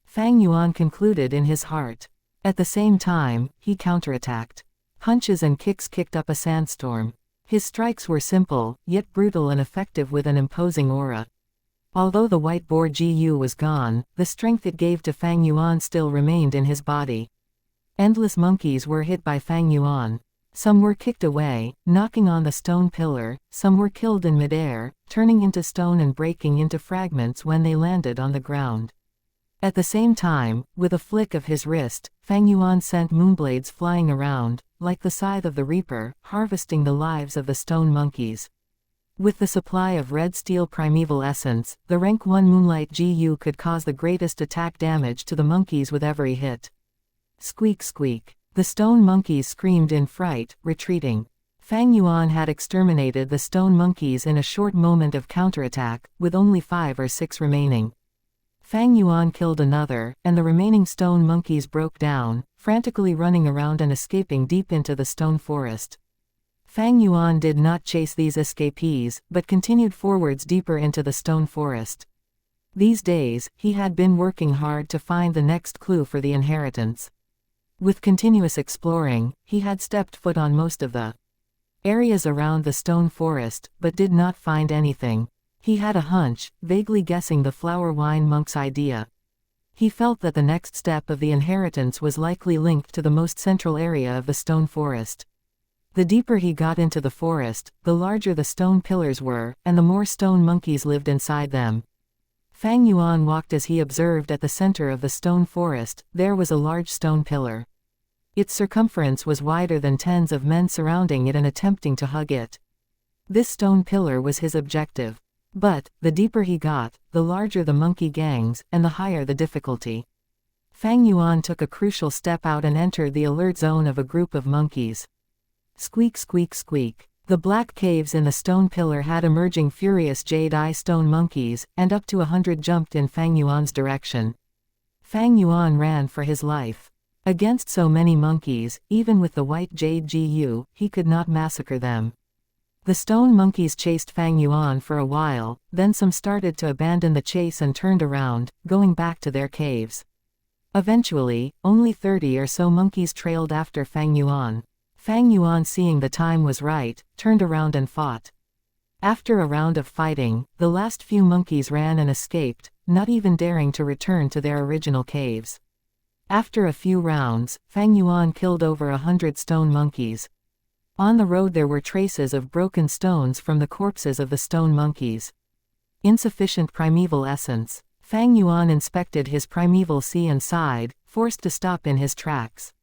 Speaker 1: Fang Yuan concluded in his heart. At the same time, he counterattacked. Punches and kicks kicked up a sandstorm. His strikes were simple, yet brutal and effective with an imposing aura. Although the white boar GU was gone, the strength it gave to Fang Yuan still remained in his body. Endless monkeys were hit by Fang Yuan. Some were kicked away, knocking on the stone pillar, some were killed in midair, turning into stone and breaking into fragments when they landed on the ground. At the same time, with a flick of his wrist, Fang Yuan sent moonblades flying around, like the scythe of the reaper, harvesting the lives of the stone monkeys. With the supply of red steel primeval essence, the rank 1 Moonlight GU could cause the greatest attack damage to the monkeys with every hit. Squeak squeak. The stone monkeys screamed in fright, retreating. Fang Yuan had exterminated the stone monkeys in a short moment of counterattack, with only 5 or 6 remaining. Fang Yuan killed another, and the remaining stone monkeys broke down, frantically running around and escaping deep into the stone forest. Fang Yuan did not chase these escapees, but continued forwards deeper into the stone forest. These days, he had been working hard to find the next clue for the inheritance. With continuous exploring, he had stepped foot on most of the areas around the stone forest, but did not find anything. He had a hunch, vaguely guessing the flower wine monk's idea. He felt that the next step of the inheritance was likely linked to the most central area of the stone forest. The deeper he got into the forest, the larger the stone pillars were, and the more stone monkeys lived inside them. Fang Yuan walked as he observed at the center of the stone forest, there was a large stone pillar. Its circumference was wider than tens of men surrounding it and attempting to hug it. This stone pillar was his objective. But, the deeper he got, the larger the monkey gangs, and the higher the difficulty. Fang Yuan took a crucial step out and entered the alert zone of a group of monkeys. Squeak squeak squeak. The black caves in the stone pillar had emerging furious jade-eye stone monkeys, and up to 100 jumped in Fang Yuan's direction. Fang Yuan ran for his life. Against so many monkeys, even with the white jade GU, he could not massacre them. The stone monkeys chased Fang Yuan for a while, then some started to abandon the chase and turned around, going back to their caves. Eventually, only 30 or so monkeys trailed after Fang Yuan. Fang Yuan, seeing the time was right, turned around and fought. After a round of fighting, the last few monkeys ran and escaped, not even daring to return to their original caves. After a few rounds, Fang Yuan killed over 100 stone monkeys. On the road there were traces of broken stones from the corpses of the stone monkeys. Insufficient primeval essence. Fang Yuan inspected his primeval sea and sighed, forced to stop in his tracks.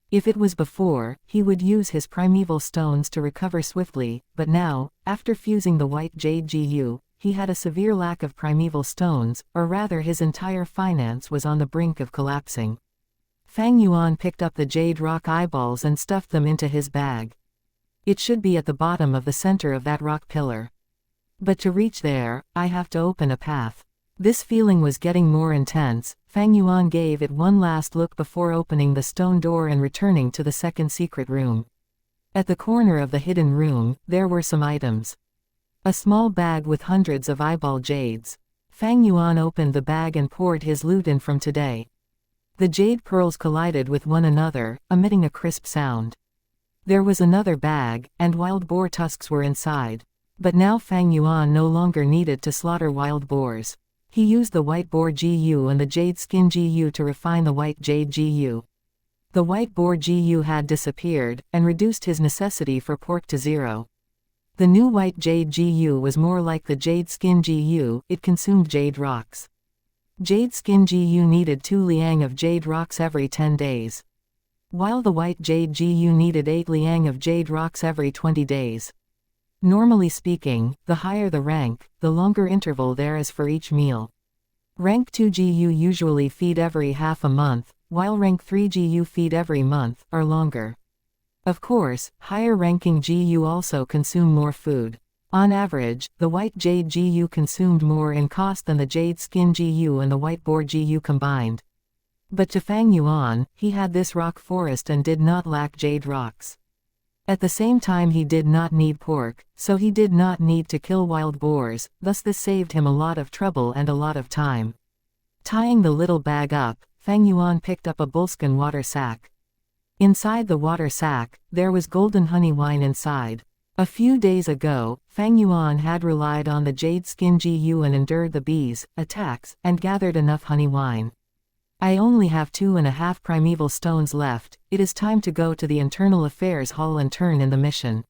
Speaker 1: If it was before, he would use his primeval stones to recover swiftly, but now, after fusing the white jade GU, he had a severe lack of primeval stones, or rather his entire finance was on the brink of collapsing. Fang Yuan picked up the jade rock eyeballs and stuffed them into his bag. It should be at the bottom of the center of that rock pillar. But to reach there, I have to open a path. This feeling was getting more intense. Fang Yuan gave it one last look before opening the stone door and returning to the second secret room. At the corner of the hidden room, there were some items. A small bag with hundreds of eyeball jades. Fang Yuan opened the bag and poured his loot in from today. The jade pearls collided with one another, emitting a crisp sound. There was another bag, and wild boar tusks were inside. But now Fang Yuan no longer needed to slaughter wild boars. He used the white boar GU and the jade skin GU to refine the white jade GU. The white boar GU had disappeared, and reduced his necessity for pork to 0. The new white jade GU was more like the jade skin GU, it consumed jade rocks. Jade skin GU needed 2 liang of jade rocks every 10 days. While the white jade GU needed 8 liang of jade rocks every 20 days. Normally speaking, the higher the rank, the longer interval there is for each meal. Rank 2 GU usually feed every half a month, while rank 3 GU feed every month, or longer. Of course, higher ranking GU also consume more food. On average, the white jade GU consumed more in cost than the jade skin GU and the white boar GU combined. But to Fang Yuan, he had this rock forest and did not lack jade rocks. At the same time he did not need pork, so he did not need to kill wild boars, thus this saved him a lot of trouble and a lot of time. Tying the little bag up, Fang Yuan picked up a bullskin water sack. Inside the water sack, there was golden honey wine inside. A few days ago, Fang Yuan had relied on the jade skin GU and endured the bees' attacks, and gathered enough honey wine. I only have 2.5 primeval stones left, it is time to go to the Internal Affairs Hall and turn in the mission.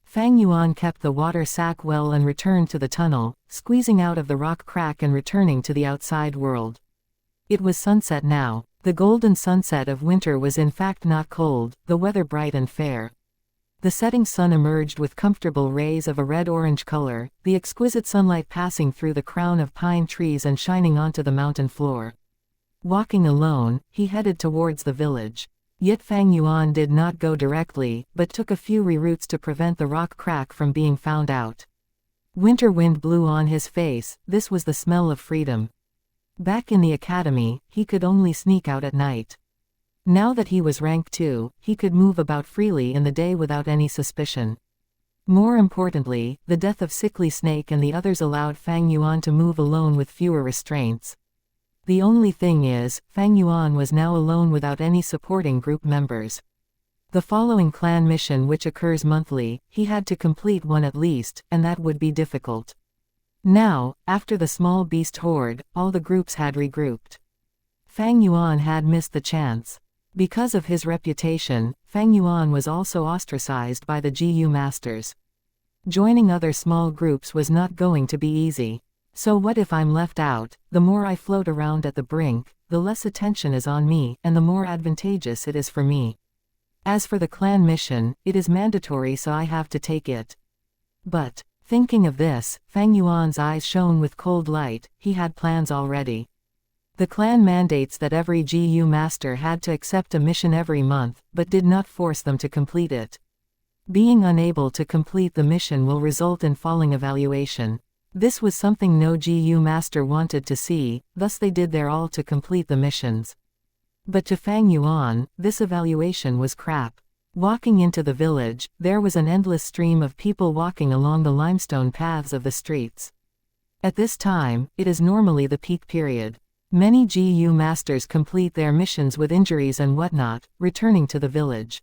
Speaker 1: Fang Yuan kept the water sack well and returned to the tunnel, squeezing out of the rock crack and returning to the outside world. It was sunset now. The golden sunset of winter was in fact not cold, the weather bright and fair. The setting sun emerged with comfortable rays of a red-orange color, the exquisite sunlight passing through the crown of pine trees and shining onto the mountain floor. Walking alone, he headed towards the village. Yet Fang Yuan did not go directly, but took a few reroutes to prevent the rock crack from being found out. Winter wind blew on his face, this was the smell of freedom. Back in the academy, he could only sneak out at night. Now that he was rank 2, he could move about freely in the day without any suspicion. More importantly, the death of Sickly Snake and the others allowed Fang Yuan to move alone with fewer restraints. The only thing is, Fang Yuan was now alone without any supporting group members. The following clan mission, which occurs monthly, he had to complete one at least, and that would be difficult. Now, after the small beast horde, all the groups had regrouped. Fang Yuan had missed the chance. Because of his reputation, Fang Yuan was also ostracized by the GU masters. Joining other small groups was not going to be easy. So what if I'm left out? The more I float around at the brink, the less attention is on me, and the more advantageous it is for me. As for the clan mission, it is mandatory, so I have to take it. But, thinking of this, Fang Yuan's eyes shone with cold light, he had plans already. The clan mandates that every GU master had to accept a mission every month, but did not force them to complete it. Being unable to complete the mission will result in falling evaluation. This was something no GU master wanted to see, thus they did their all to complete the missions. But to Fang Yuan, this evaluation was crap. Walking into the village, there was an endless stream of people walking along the limestone paths of the streets. At this time, it is normally the peak period. Many GU masters complete their missions with injuries and whatnot, returning to the village.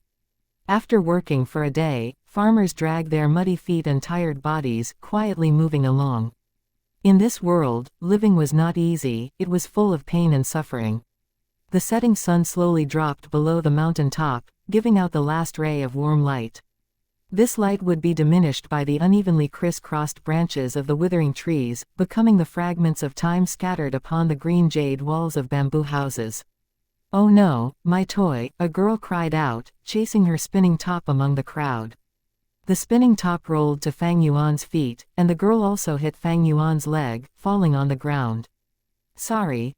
Speaker 1: After working for a day, farmers drag their muddy feet and tired bodies, quietly moving along. In this world, living was not easy, it was full of pain and suffering. The setting sun slowly dropped below the mountain top, giving out the last ray of warm light. This light would be diminished by the unevenly criss-crossed branches of the withering trees, becoming the fragments of time scattered upon the green jade walls of bamboo houses. "Oh no, my toy," a girl cried out, chasing her spinning top among the crowd. The spinning top rolled to Fang Yuan's feet, and the girl also hit Fang Yuan's leg, falling on the ground. Sorry,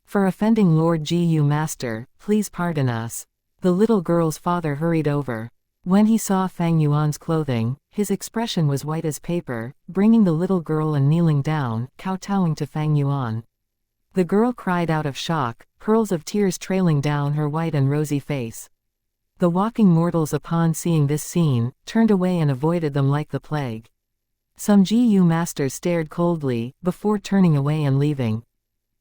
Speaker 1: for offending Lord GU Master, please pardon us." The little girl's father hurried over. When he saw Fang Yuan's clothing, his expression was white as paper, bringing the little girl and kneeling down, kowtowing to Fang Yuan. The girl cried out of shock, pearls of tears trailing down her white and rosy face. The walking mortals, upon seeing this scene, turned away and avoided them like the plague. Some GU masters stared coldly, before turning away and leaving.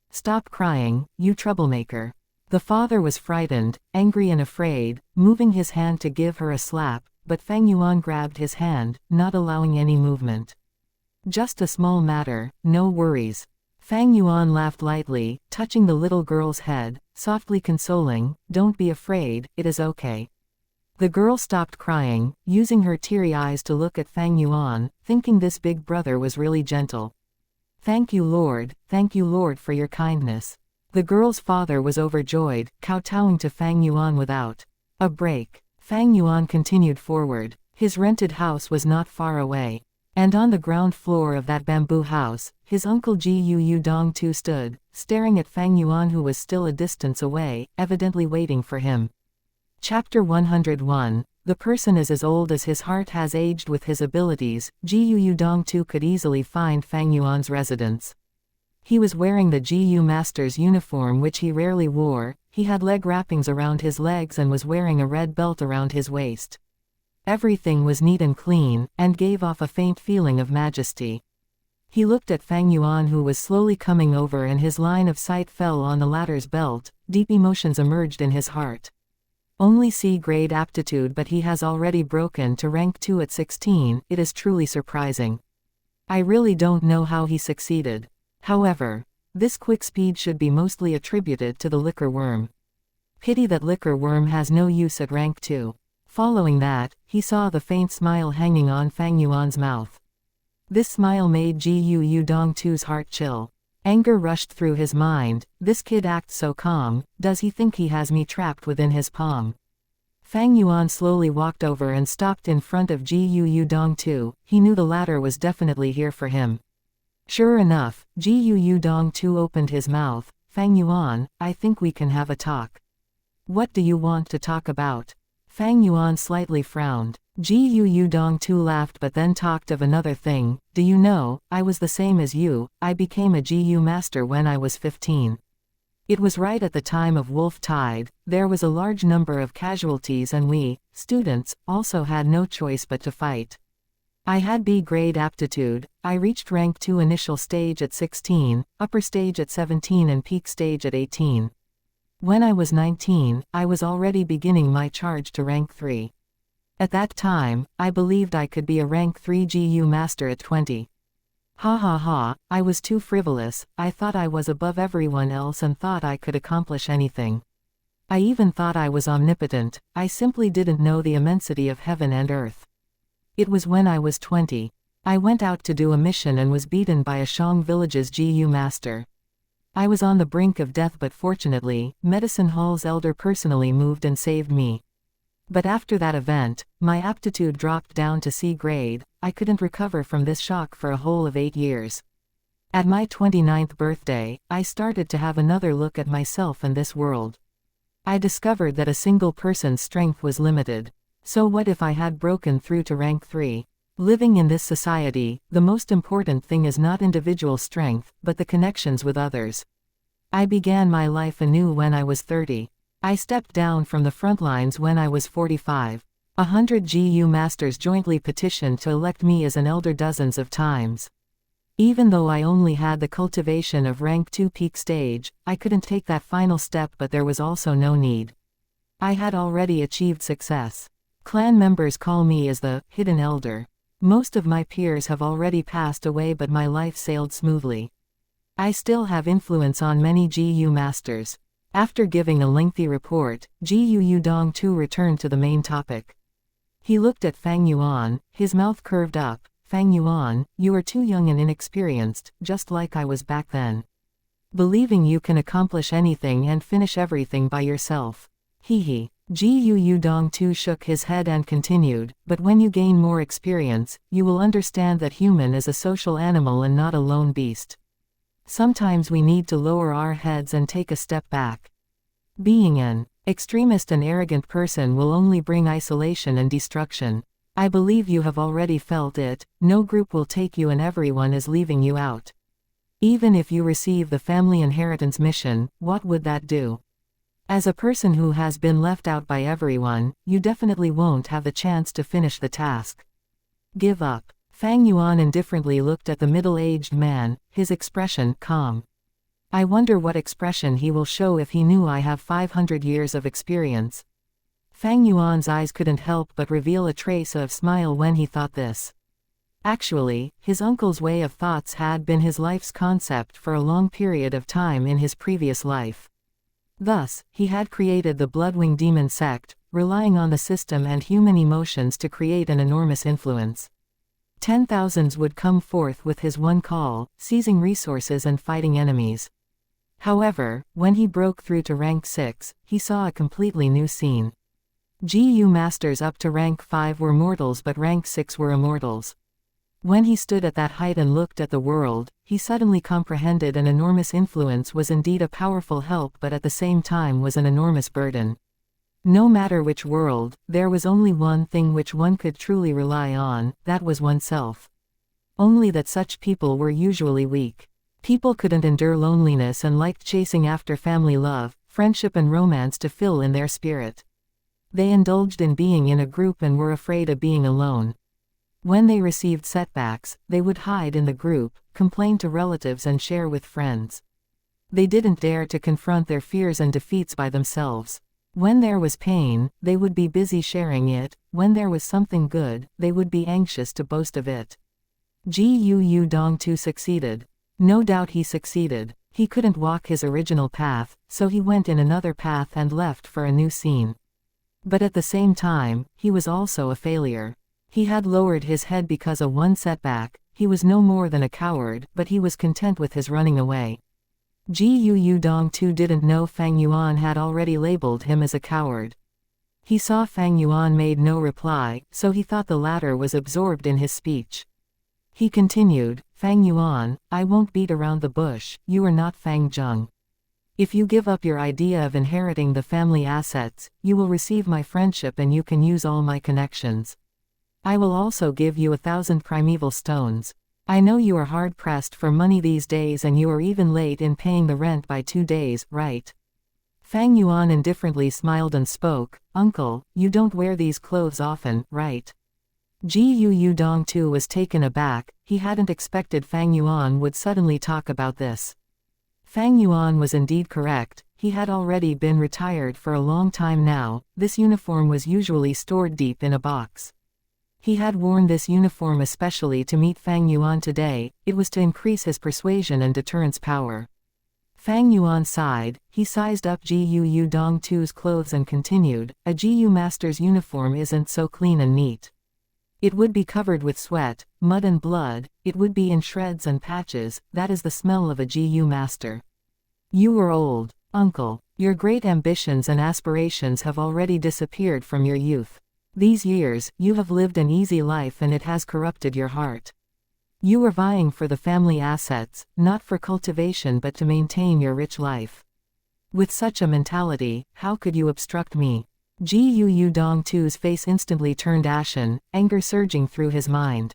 Speaker 1: "Stop crying, you troublemaker." The father was frightened, angry and afraid, moving his hand to give her a slap, but Fang Yuan grabbed his hand, not allowing any movement. Just a small matter, no worries. Fang Yuan laughed lightly, touching the little girl's head, softly consoling, "Don't be afraid, it is okay." The girl stopped crying, using her teary eyes to look at Fang Yuan, thinking this big brother was really gentle. Thank you Lord, for your kindness." The girl's father was overjoyed, kowtowing to Fang Yuan without a break. Fang Yuan continued forward. His rented house was not far away. And on the ground floor of that bamboo house, his uncle Jiu Dong too stood, staring at Fang Yuan, who was still a distance away, evidently waiting for him. Chapter 101. The person is as old as his heart has aged with his abilities. Jiu Dong too could easily find Fang Yuan's residence. He was wearing the Jiu master's uniform, which he rarely wore. He had leg wrappings around his legs and was wearing a red belt around his waist. Everything was neat and clean, and gave off a faint feeling of majesty. He looked at Fang Yuan, who was slowly coming over, and his line of sight fell on the latter's belt. Deep emotions emerged in his heart. Only C-grade aptitude, but he has already broken to rank 2 at 16, it is truly surprising. I really don't know how he succeeded. However, this quick speed should be mostly attributed to the liquor worm. Pity that liquor worm has no use at rank 2. Following that, he saw the faint smile hanging on Fang Yuan's mouth. This smile made Jiu Dong too's heart chill. Anger rushed through his mind. This kid acts so calm, does he think he has me trapped within his palm? Fang Yuan slowly walked over and stopped in front of Jiu Dong too. He knew the latter was definitely here for him. Sure enough, Jiu Dong too opened his mouth. "Fang Yuan, I think we can have a talk." "What do you want to talk about?" Fang Yuan slightly frowned. Jiu Dong too laughed, but then talked of another thing. "Do you know, I was the same as you. I became a Jiu master when I was 15. It was right at the time of Wolf Tide. There was a large number of casualties and we, students, also had no choice but to fight. I had B-grade aptitude. I reached rank 2 initial stage at 16, upper stage at 17 and peak stage at 18. When I was 19, I was already beginning my charge to rank 3. At that time, I believed I could be a rank 3 GU master at 20. Ha ha ha, I was too frivolous. I thought I was above everyone else and thought I could accomplish anything. I even thought I was omnipotent. I simply didn't know the immensity of heaven and earth. It was when I was 20. I went out to do a mission and was beaten by a Shang village's GU master. I was on the brink of death, but fortunately, Medicine Hall's elder personally moved and saved me. But after that event, my aptitude dropped down to C grade. I couldn't recover from this shock for a whole of 8 years. At my 29th birthday, I started to have another look at myself and this world. I discovered that a single person's strength was limited. So what if I had broken through to rank 3? Living in this society, the most important thing is not individual strength, but the connections with others. I began my life anew when I was 30. I stepped down from the front lines when I was 45. 100 GU masters jointly petitioned to elect me as an elder dozens of times. Even though I only had the cultivation of rank 2 peak stage, I couldn't take that final step, but there was also no need. I had already achieved success. Clan members call me as the hidden elder. Most of my peers have already passed away, but my life sailed smoothly. I still have influence on many GU masters. After giving a lengthy report, Jiu Dong too returned to the main topic. He looked at Fang Yuan, his mouth curved up. "Fang Yuan, you are too young and inexperienced, just like I was back then. Believing you can accomplish anything and finish everything by yourself. Hee. Jiu Dong too shook his head and continued, "But when you gain more experience, you will understand that human is a social animal and not a lone beast. Sometimes we need to lower our heads and take a step back. Being an extremist and arrogant person will only bring isolation and destruction. I believe you have already felt it. No group will take you and everyone is leaving you out. Even if you receive the family inheritance mission, what would that do? As a person who has been left out by everyone, you definitely won't have the chance to finish the task. Give up." Fang Yuan indifferently looked at the middle-aged man, his expression calm. I wonder what expression he will show if he knew I have 500 years of experience. Fang Yuan's eyes couldn't help but reveal a trace of smile when he thought this. Actually, his uncle's way of thoughts had been his life's concept for a long period of time in his previous life. Thus, he had created the Bloodwing Demon sect, relying on the system and human emotions to create an enormous influence. 10,000s would come forth with his one call, seizing resources and fighting enemies. However, when he broke through to rank 6, he saw a completely new scene. GU masters up to rank 5 were mortals, but rank 6 were immortals. When he stood at that height and looked at the world, he suddenly comprehended an enormous influence was indeed a powerful help, but at the same time was an enormous burden. No matter which world, there was only one thing which one could truly rely on, that was oneself. Only that such people were usually weak. People couldn't endure loneliness and liked chasing after family love, friendship and romance to fill in their spirit. They indulged in being in a group and were afraid of being alone. When they received setbacks, they would hide in the group, complain to relatives and share with friends. They didn't dare to confront their fears and defeats by themselves. When there was pain, they would be busy sharing it. When there was something good, they would be anxious to boast of it. Gu Dongtu succeeded. No doubt he succeeded. He couldn't walk his original path, so he went in another path and left for a new scene. But at the same time, he was also a failure. He had lowered his head because of one setback. He was no more than a coward, but he was content with his running away. Gu Dongtu didn't know Fang Yuan had already labeled him as a coward. He saw Fang Yuan made no reply, so he thought the latter was absorbed in his speech. He continued, Fang Yuan, I won't beat around the bush, you are not Fang Zheng. If you give up your idea of inheriting the family assets, you will receive my friendship and you can use all my connections. I will also give you 1,000 primeval stones. I know you are hard-pressed for money these days and you are even late in paying the rent by 2 days, right? Fang Yuan indifferently smiled and spoke, Uncle, you don't wear these clothes often, right? Gu Dongtu was taken aback. He hadn't expected Fang Yuan would suddenly talk about this. Fang Yuan was indeed correct. He had already been retired for a long time now. This uniform was usually stored deep in a box. He had worn this uniform especially to meet Fang Yuan today. It was to increase his persuasion and deterrence power. Fang Yuan sighed. He sized up Gu Dongtu's clothes and continued, a Gu master's uniform isn't so clean and neat. It would be covered with sweat, mud and blood. It would be in shreds and patches. That is the smell of a Gu master. You are old, Uncle. Your great ambitions and aspirations have already disappeared from your youth. These years, you have lived an easy life and it has corrupted your heart. You are vying for the family assets, not for cultivation but to maintain your rich life. With such a mentality, how could you obstruct me? Gu Dongtu's face instantly turned ashen, anger surging through his mind.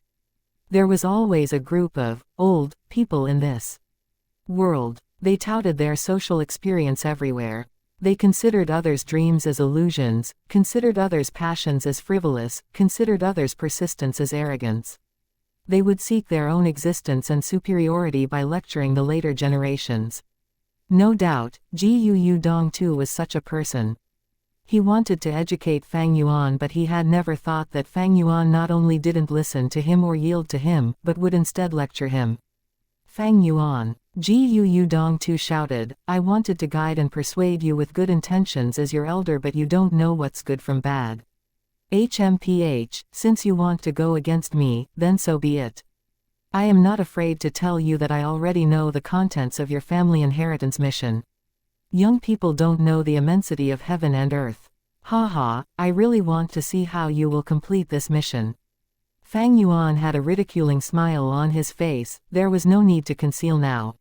Speaker 1: There was always a group of old people in this world. They touted their social experience everywhere. They considered others' dreams as illusions, considered others' passions as frivolous, considered others' persistence as arrogance. They would seek their own existence and superiority by lecturing the later generations. No doubt, Gu Dongtu was such a person. He wanted to educate Fang Yuan, but he had never thought that Fang Yuan not only didn't listen to him or yield to him, but would instead lecture him. Fang Yuan. Gu Dongtu shouted, I wanted to guide and persuade you with good intentions as your elder, but you don't know what's good from bad. HMPH, since you want to go against me, then so be it. I am not afraid to tell you that I already know the contents of your family inheritance mission. Young people don't know the immensity of heaven and earth. Haha, I really want to see how you will complete this mission. Fang Yuan had a ridiculing smile on his face. There was no need to conceal now.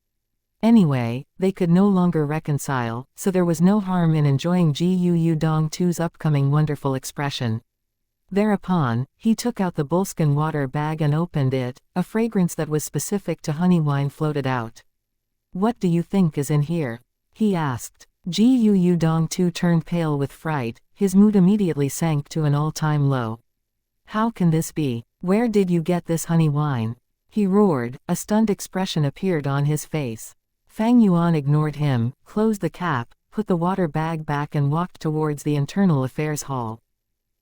Speaker 1: Anyway, they could no longer reconcile, so there was no harm in enjoying Gu Dongtu's upcoming wonderful expression. Thereupon, he took out the bullskin water bag and opened it. A fragrance that was specific to honey wine floated out. What do you think is in here? He asked. Gu Dongtu turned pale with fright. His mood immediately sank to an all-time low. How can this be? Where did you get this honey wine? He roared. A stunned expression appeared on his face. Fang Yuan ignored him, closed the cap, put the water bag back and walked towards the internal affairs hall.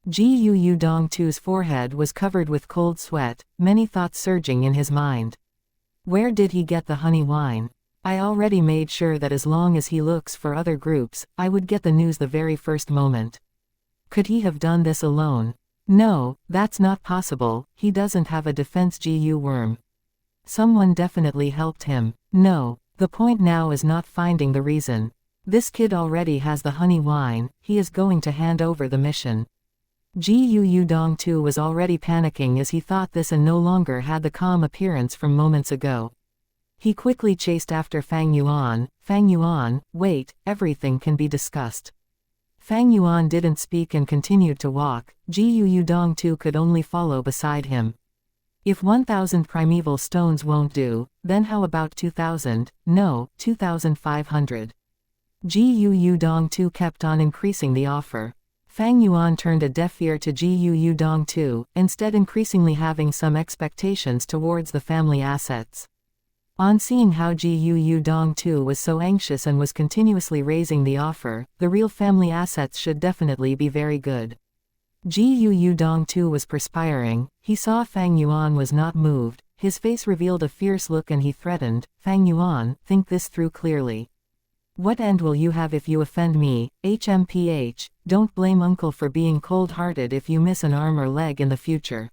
Speaker 1: Gu Dongtu's forehead was covered with cold sweat, many thoughts surging in his mind. Where did he get the honey wine? I already made sure that as long as he looks for other groups, I would get the news the very first moment. Could he have done this alone? No, that's not possible, he doesn't have a defense Gu worm. Someone definitely helped him. No, the point now is not finding the reason. This kid already has the honey wine, he is going to hand over the mission. Gu Dongtu was already panicking as he thought this and no longer had the calm appearance from moments ago. He quickly chased after Fang Yuan. Fang Yuan, wait, everything can be discussed. Fang Yuan didn't speak and continued to walk. Gu Dongtu could only follow beside him. If 1,000 primeval stones won't do, then how about 2,000? No, 2,500. Gu Dongtu kept on increasing the offer. Fang Yuan turned a deaf ear to Gu Dongtu, instead increasingly having some expectations towards the family assets. On seeing how Gu Dongtu was so anxious and was continuously raising the offer, the real family assets should definitely be very good. Gu Dongtu was perspiring, he saw Fang Yuan was not moved, his face revealed a fierce look and he threatened, Fang Yuan, think this through clearly. What end will you have if you offend me? HMPH, don't blame uncle for being cold-hearted if you miss an arm or leg in the future.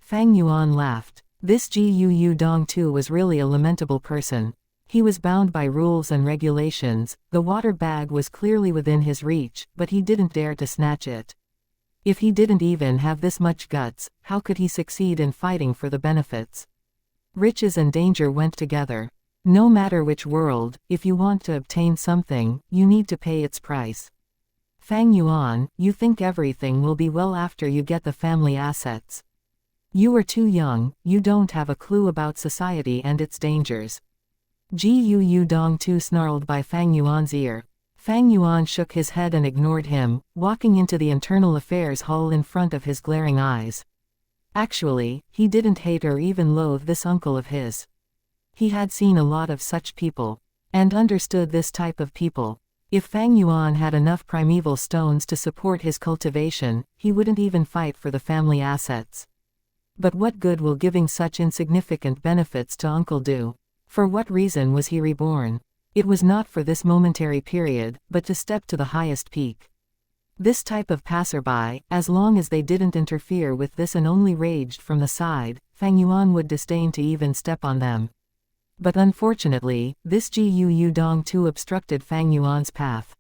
Speaker 1: Fang Yuan laughed. This Gu Dongtu was really a lamentable person. He was bound by rules and regulations, the water bag was clearly within his reach, but he didn't dare to snatch it. If he didn't even have this much guts, how could he succeed in fighting for the benefits? Riches and danger went together. No matter which world, if you want to obtain something, you need to pay its price. Fang Yuan, you think everything will be well after you get the family assets. You are too young, you don't have a clue about society and its dangers. Gu Dongtu snarled by Fang Yuan's ear. Fang Yuan shook his head and ignored him, walking into the internal affairs hall in front of his glaring eyes. Actually, he didn't hate or even loathe this uncle of his. He had seen a lot of such people, and understood this type of people. If Fang Yuan had enough primeval stones to support his cultivation, he wouldn't even fight for the family assets. But what good will giving such insignificant benefits to uncle do? For what reason was he reborn? It was not for this momentary period, but to step to the highest peak. This type of passerby, as long as they didn't interfere with this and only raged from the side, Fang Yuan would disdain to even step on them. But unfortunately, this Gu Dongtu obstructed Fang Yuan's path.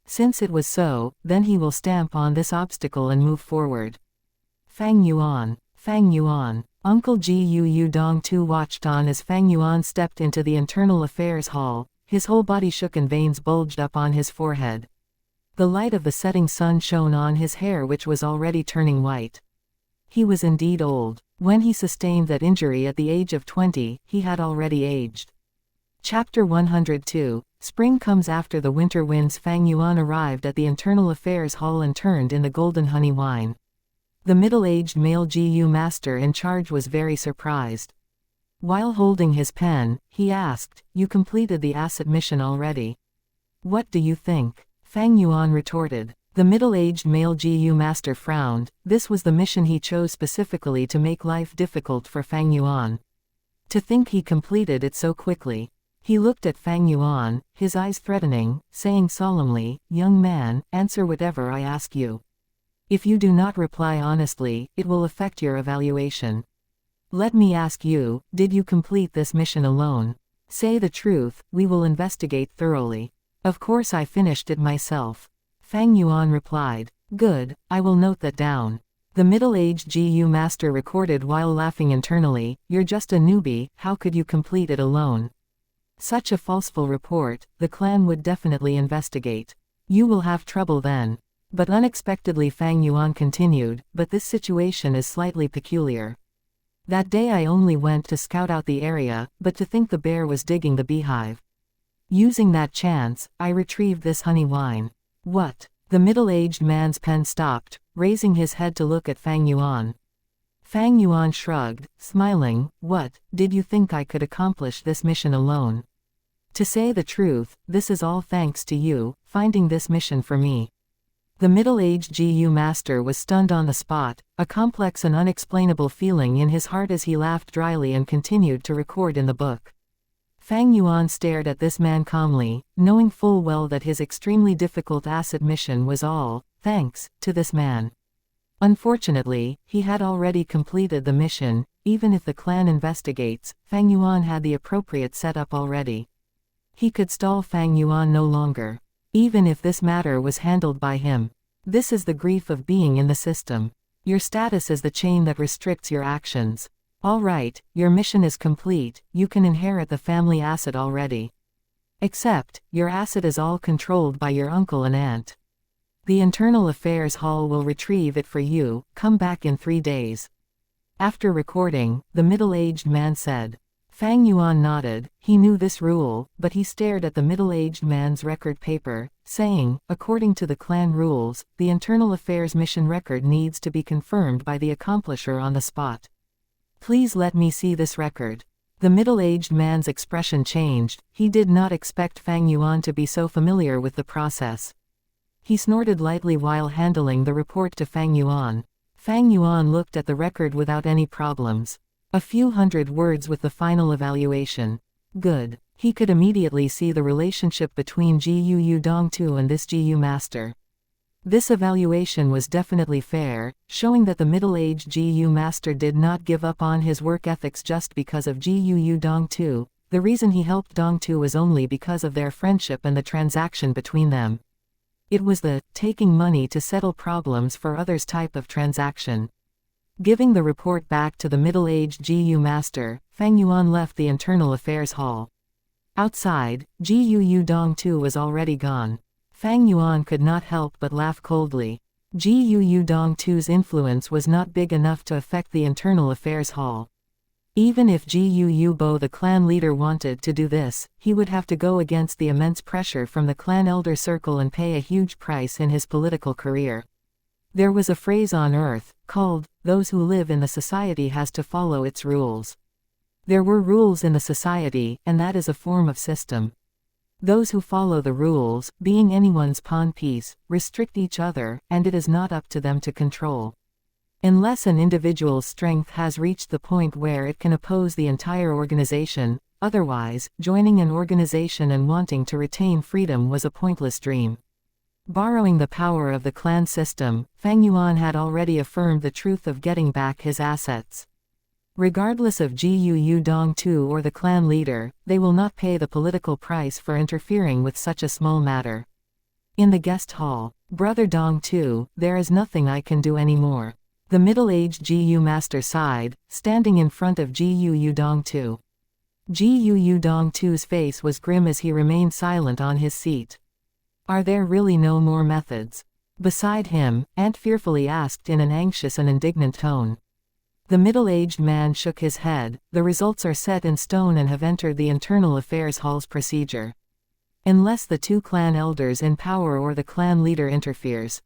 Speaker 1: Since it was so, then he will stamp on this obstacle and move forward. Fang Yuan. Fang Yuan. Uncle Gu Dongtu watched on as Fang Yuan stepped into the internal affairs hall, his whole body shook and veins bulged up on his forehead. The light of the setting sun shone on his hair which was already turning white. He was indeed old. When he sustained that injury at the age of 20, he had already aged. Chapter 102. Spring comes after the winter winds. Fang Yuan arrived at the internal affairs hall and turned in the golden honey wine. The middle-aged male GU master in charge was very surprised. While holding his pen, he asked, "You completed the asset mission already? What do you think?" Fang Yuan retorted. The middle-aged male GU master frowned. This was the mission he chose specifically to make life difficult for Fang Yuan. To think he completed it so quickly. He looked at Fang Yuan, his eyes threatening, saying solemnly, "Young man, answer whatever I ask you. If you do not reply honestly, it will affect your evaluation. Let me ask you, did you complete this mission alone? Say the truth, we will investigate thoroughly." "Of course I finished it myself." Fang Yuan replied. "Good, I will note that down." The middle-aged GU master recorded while laughing internally, "You're just a newbie, how could you complete it alone? Such a falseful report, the clan would definitely investigate. You will have trouble then." But unexpectedly Fang Yuan continued, "But this situation is slightly peculiar. That day I only went to scout out the area, but to think the bear was digging the beehive. Using that chance, I retrieved this honey wine." "What?" The middle-aged man's pen stopped, raising his head to look at Fang Yuan. Fang Yuan shrugged, smiling. "What, did you think I could accomplish this mission alone? To say the truth, this is all thanks to you, finding this mission for me. The middle-aged GU master was stunned on the spot, a complex and unexplainable feeling in his heart as he laughed dryly and continued to record in the book. Fang Yuan stared at this man calmly, knowing full well that his extremely difficult asset mission was all thanks to this man. Unfortunately, he had already completed the mission. Even if the clan investigates, Fang Yuan had the appropriate setup already. He could stall Fang Yuan no longer. Even if this matter was handled by him. This is the grief of being in the system. Your status is the chain that restricts your actions. All right, your mission is complete, you can inherit the family asset already. Except, your asset is all controlled by your uncle and aunt. The Internal Affairs Hall will retrieve it for you, come back in 3 days. After recording, the middle-aged man said. Fang Yuan nodded. He knew this rule, but he stared at the middle-aged man's record paper, saying, according to the clan rules, the Internal Affairs mission record needs to be confirmed by the accomplisher on the spot. Please let me see this record. The middle-aged man's expression changed. He did not expect Fang Yuan to be so familiar with the process. He snorted lightly while handling the report to Fang Yuan. Fang Yuan looked at the record without any problems. A few hundred words with the final evaluation. Good. He could immediately see the relationship between Gu Dongtu and this Gu master. This evaluation was definitely fair, showing that the middle-aged Gu master did not give up on his work ethics just because of Gu Dongtu. The reason he helped Dongtu was only because of their friendship and the transaction between them. It was the taking money to settle problems for others type of transaction. Giving the report back to the middle-aged Gu master, Fang Yuan left the Internal Affairs Hall. Outside, Gu Dongtu was already gone. Fang Yuan could not help but laugh coldly. Gu Dongtu's influence was not big enough to affect the Internal Affairs Hall. Even if Gu Bo the clan leader wanted to do this, he would have to go against the immense pressure from the clan elder circle and pay a huge price in his political career. There was a phrase on Earth, called, those who live in the society has to follow its rules. There were rules in the society, and that is a form of system. Those who follow the rules, being anyone's pawn piece, restrict each other, and it is not up to them to control. Unless an individual's strength has reached the point where it can oppose the entire organization, otherwise, joining an organization and wanting to retain freedom was a pointless dream. Borrowing the power of the clan system, Fang Yuan had already affirmed the truth of getting back his assets. Regardless of Gu Dongtu or the clan leader, they will not pay the political price for interfering with such a small matter. In the guest hall, Brother Dongtu, there is nothing I can do anymore. The middle-aged Gu master sighed, standing in front of Gu Dongtu. Gu Dongtu's face was grim as he remained silent on his seat. Are there really no more methods? Beside him, Aunt fearfully asked in an anxious and indignant tone. The middle-aged man shook his head. The results are set in stone and have entered the Internal Affairs Hall's procedure. Unless the 2 clan elders in power or the clan leader interferes.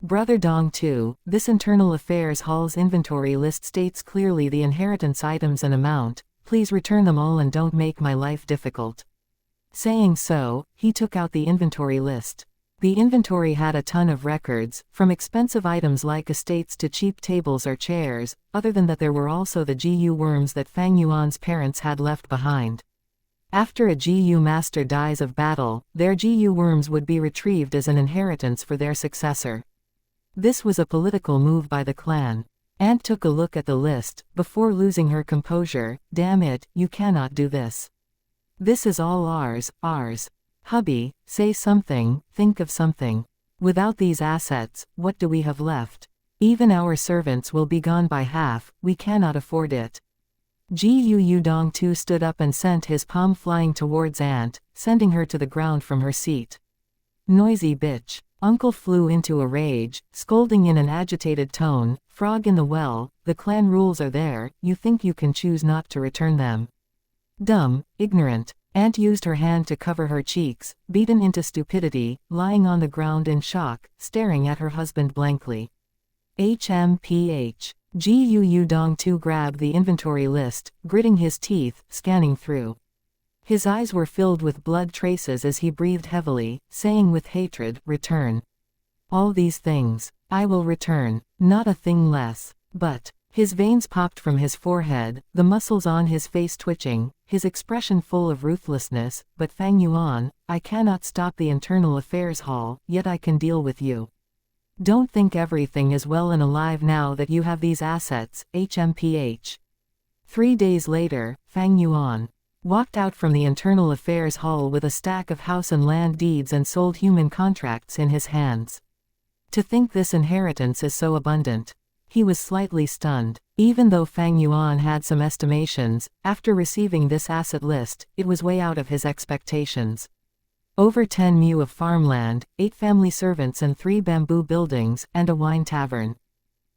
Speaker 1: Brother Dongtu, this Internal Affairs Hall's inventory list states clearly the inheritance items and amount. Please return them all and don't make my life difficult. Saying so, he took out the inventory list. The inventory had a ton of records, from expensive items like estates to cheap tables or chairs. Other than that, there were also the Gu worms that Fang Yuan's parents had left behind. After a Gu master dies of battle, their Gu worms would be retrieved as an inheritance for their successor. This was a political move by the clan. Aunt took a look at the list, before losing her composure. Damn it, you cannot do this. This is all ours. Hubby, say something, think of something. Without these assets, what do we have left? Even our servants will be gone by half, we cannot afford it. Gu Dongtu stood up and sent his palm flying towards Aunt, sending her to the ground from her seat. Noisy bitch. Uncle flew into a rage, scolding in an agitated tone. Frog in the well, the clan rules are there, you think you can choose not to return them. Dumb, ignorant. Aunt used her hand to cover her cheeks, beaten into stupidity, lying on the ground in shock, staring at her husband blankly. HMPH. Gu Dongtu grabbed the inventory list, gritting his teeth, scanning through. His eyes were filled with blood traces as he breathed heavily, saying with hatred, "Return. All these things. I will return. Not a thing less." But, his veins popped from his forehead, the muscles on his face twitching, his expression full of ruthlessness. "But Fang Yuan, I cannot stop the Internal Affairs Hall, yet I can deal with you. Don't think everything is well and alive now that you have these assets, HMPH. 3 days later, Fang Yuan walked out from the Internal Affairs Hall with a stack of house and land deeds and sold human contracts in his hands. To think this inheritance is so abundant. He was slightly stunned. Even though Fang Yuan had some estimations, after receiving this asset list, it was way out of his expectations. Over 10 mu of farmland, 8 family servants and 3 bamboo buildings, and a wine tavern.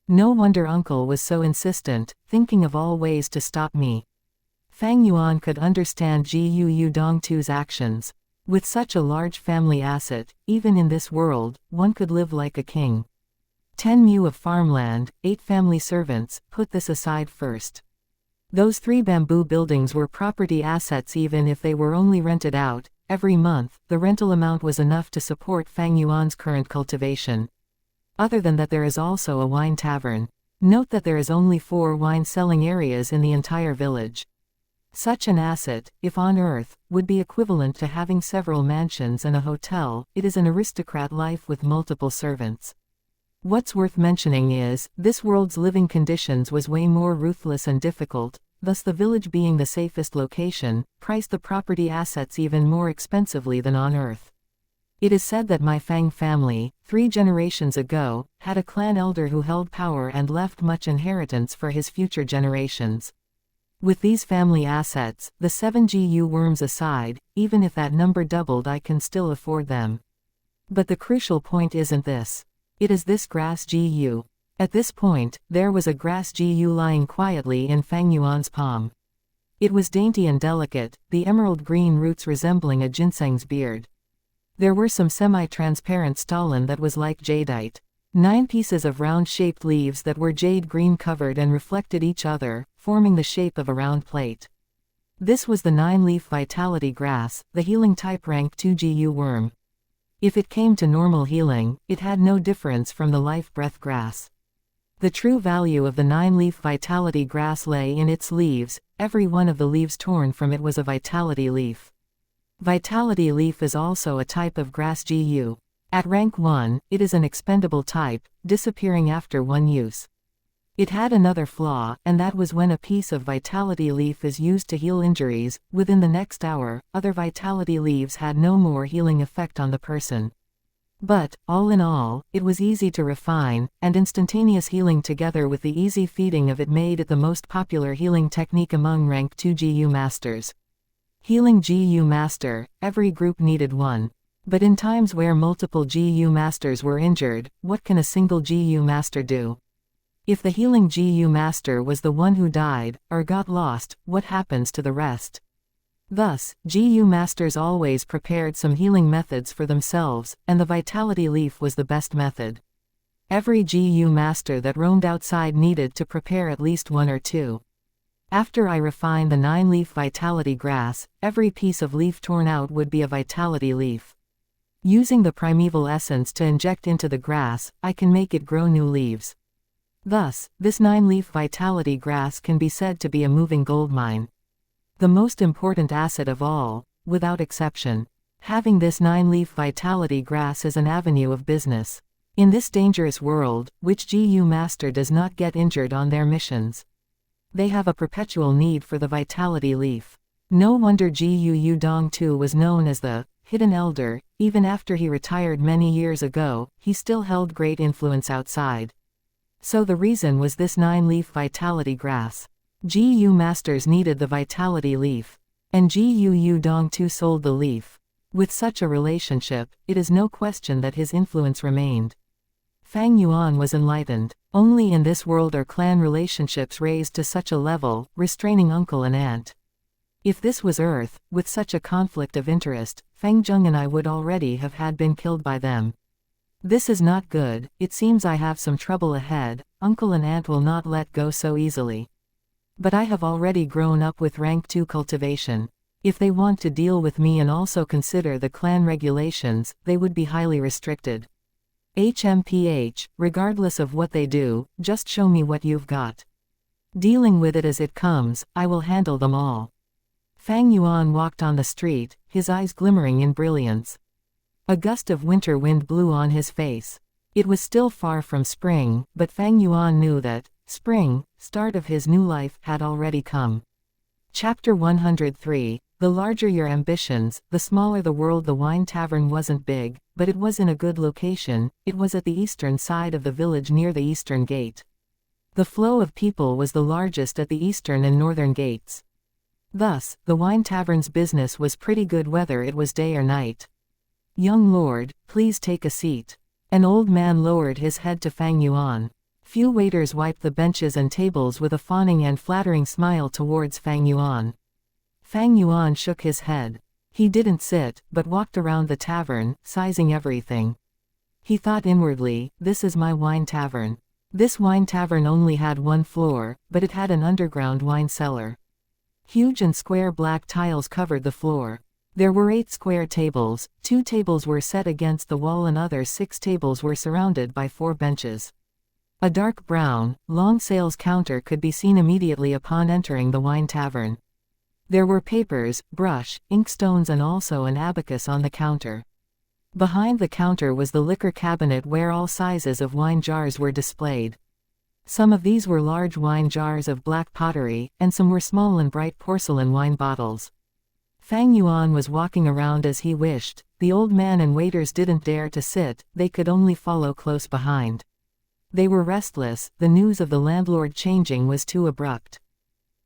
Speaker 1: No wonder uncle was so insistent, thinking of all ways to stop me. Fang Yuan could understand Gu Dongtu's actions. With such a large family asset, even in this world, one could live like a king. 10 mu of farmland, 8 family servants, put this aside first. Those 3 bamboo buildings were property assets even if they were only rented out. Every month, the rental amount was enough to support Fang Yuan's current cultivation. Other than that, there is also a wine tavern. Note that there is only 4 wine selling areas in the entire village. Such an asset, if on Earth, would be equivalent to having several mansions and a hotel. It is an aristocrat life with multiple servants. What's worth mentioning is, this world's living conditions was way more ruthless and difficult, thus the village being the safest location, priced the property assets even more expensively than on Earth. It is said that my Fang family, 3 generations ago, had a clan elder who held power and left much inheritance for his future generations. With these family assets, the 7 Gu worms aside, even if that number doubled, I can still afford them. But the crucial point isn't this. It is this grass Gu. At this point, there was a grass Gu lying quietly in Fang Yuan's palm. It was dainty and delicate, the emerald green roots resembling a ginseng's beard. There were some semi-transparent stolon that was like jadeite. 9 pieces of round-shaped leaves that were jade green covered and reflected each other, forming the shape of a round plate. This was the 9-leaf vitality grass, the healing type rank 2 Gu worm. If it came to normal healing, it had no difference from the life breath grass. The true value of the 9-leaf vitality grass lay in its leaves. Every one of the leaves torn from it was a vitality leaf. Vitality leaf is also a type of grass Gu. At rank 1, it is an expendable type, disappearing after 1 use. It had another flaw, and that was when a piece of vitality leaf is used to heal injuries, within the next hour, other vitality leaves had no more healing effect on the person. But, all in all, it was easy to refine, and instantaneous healing together with the easy feeding of it made it the most popular healing technique among rank 2 Gu masters. Healing Gu master, every group needed one. But in times where multiple Gu masters were injured, what can a single Gu master do? If the healing Gu master was the one who died, or got lost, what happens to the rest? Thus, Gu masters always prepared some healing methods for themselves, and the vitality leaf was the best method. Every Gu master that roamed outside needed to prepare at least 1 or 2. After I refined the 9-leaf vitality grass, every piece of leaf torn out would be a vitality leaf. Using the primeval essence to inject into the grass, I can make it grow new leaves. Thus, this 9-leaf vitality grass can be said to be a moving gold mine. The most important asset of all, without exception. Having this 9-leaf vitality grass is an avenue of business. In this dangerous world, which Gu master does not get injured on their missions? They have a perpetual need for the vitality leaf. No wonder Gu Dongtu was known as the hidden elder. Even after he retired many years ago, he still held great influence outside. So the reason was this 9-leaf vitality grass. Gu masters needed the vitality leaf. And Gu Dongtu sold the leaf. With such a relationship, it is no question that his influence remained. Fang Yuan was enlightened. Only in this world are clan relationships raised to such a level, restraining uncle and aunt. If this was Earth, with such a conflict of interest, Feng Zheng and I would already have had been killed by them. This is not good. It seems I have some trouble ahead. Uncle and aunt will not let go so easily. But I have already grown up with rank 2 cultivation. If they want to deal with me and also consider the clan regulations, they would be highly restricted. HMPH, regardless of what they do, just show me what you've got. Dealing with it as it comes, I will handle them all. Fang Yuan walked on the street, his eyes glimmering in brilliance. A gust of winter wind blew on his face. It was still far from spring, but Fang Yuan knew that spring, start of his new life, had already come. Chapter 103. The larger your ambitions, the smaller the world. The wine tavern wasn't big, but it was in a good location. It was at the eastern side of the village near the eastern gate. The flow of people was the largest at the eastern and northern gates. Thus, the wine tavern's business was pretty good whether it was day or night. "Young lord, please take a seat." An old man lowered his head to Fang Yuan. Few waiters wiped the benches and tables with a fawning and flattering smile towards Fang Yuan. Fang Yuan shook his head. He didn't sit, but walked around the tavern, sizing everything. He thought inwardly, this is my wine tavern. This wine tavern only had one floor, but it had an underground wine cellar. Huge and square black tiles covered the floor. There were 8 square tables, 2 tables were set against the wall and other 6 tables were surrounded by 4 benches. A dark brown, long sales counter could be seen immediately upon entering the wine tavern. There were papers, brush, inkstones and also an abacus on the counter. Behind the counter was the liquor cabinet where all sizes of wine jars were displayed. Some of these were large wine jars of black pottery, and some were small and bright porcelain wine bottles. Fang Yuan was walking around as he wished. The old man and waiters didn't dare to sit, they could only follow close behind. They were restless, the news of the landlord changing was too abrupt.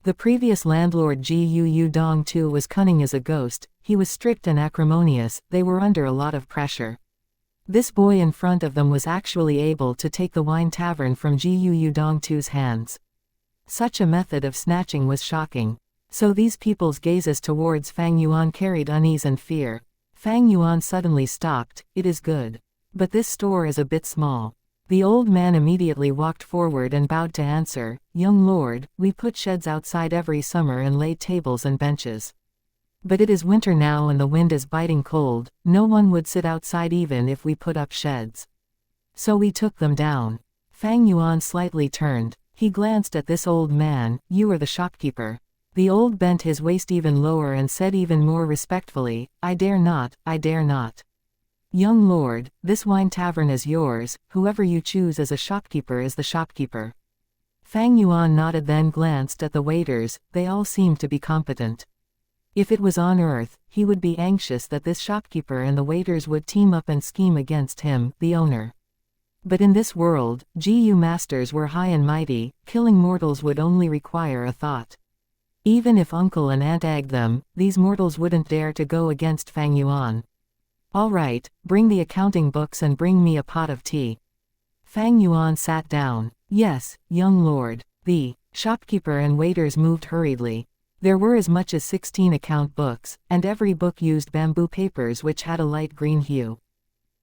Speaker 1: The previous landlord Gu Dong too was cunning as a ghost, he was strict and acrimonious, they were under a lot of pressure. This boy in front of them was actually able to take the wine tavern from Gu Dong too's hands. Such a method of snatching was shocking. So these people's gazes towards Fang Yuan carried unease and fear. Fang Yuan suddenly stopped. It is good. But this store is a bit small. The old man immediately walked forward and bowed to answer, "Young lord, we put sheds outside every summer and laid tables and benches. But it is winter now and the wind is biting cold, no one would sit outside even if we put up sheds. So we took them down." Fang Yuan slightly turned. He glanced at this old man. "You are the shopkeeper." The old bent his waist even lower and said even more respectfully, I dare not, I dare not. "Young lord, this wine tavern is yours, whoever you choose as a shopkeeper is the shopkeeper." Fang Yuan nodded then glanced at the waiters, they all seemed to be competent. If it was on earth, he would be anxious that this shopkeeper and the waiters would team up and scheme against him, the owner. But in this world, GU masters were high and mighty, killing mortals would only require a thought. Even if uncle and aunt egged them, these mortals wouldn't dare to go against Fang Yuan. "All right, bring the accounting books and bring me a pot of tea." Fang Yuan sat down. "Yes, young lord." The shopkeeper and waiters moved hurriedly. There were as much as 16 account books, and every book used bamboo papers which had a light green hue.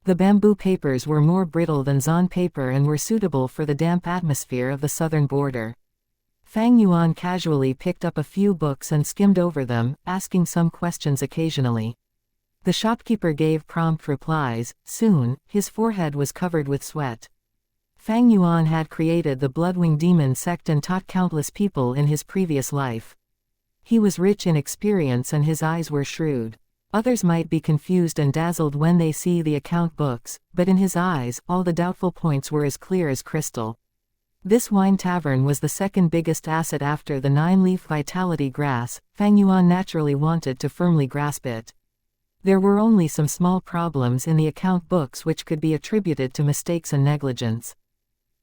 Speaker 1: The bamboo papers were more brittle than zon paper and were suitable for the damp atmosphere of the southern border. Fang Yuan casually picked up a few books and skimmed over them, asking some questions occasionally. The shopkeeper gave prompt replies. Soon, his forehead was covered with sweat. Fang Yuan had created the Bloodwing Demon sect and taught countless people in his previous life. He was rich in experience and his eyes were shrewd. Others might be confused and dazzled when they see the account books, but in his eyes, all the doubtful points were as clear as crystal. This wine tavern was the second biggest asset after the 9-leaf vitality grass. Fang Yuan naturally wanted to firmly grasp it. There were only some small problems in the account books which could be attributed to mistakes and negligence.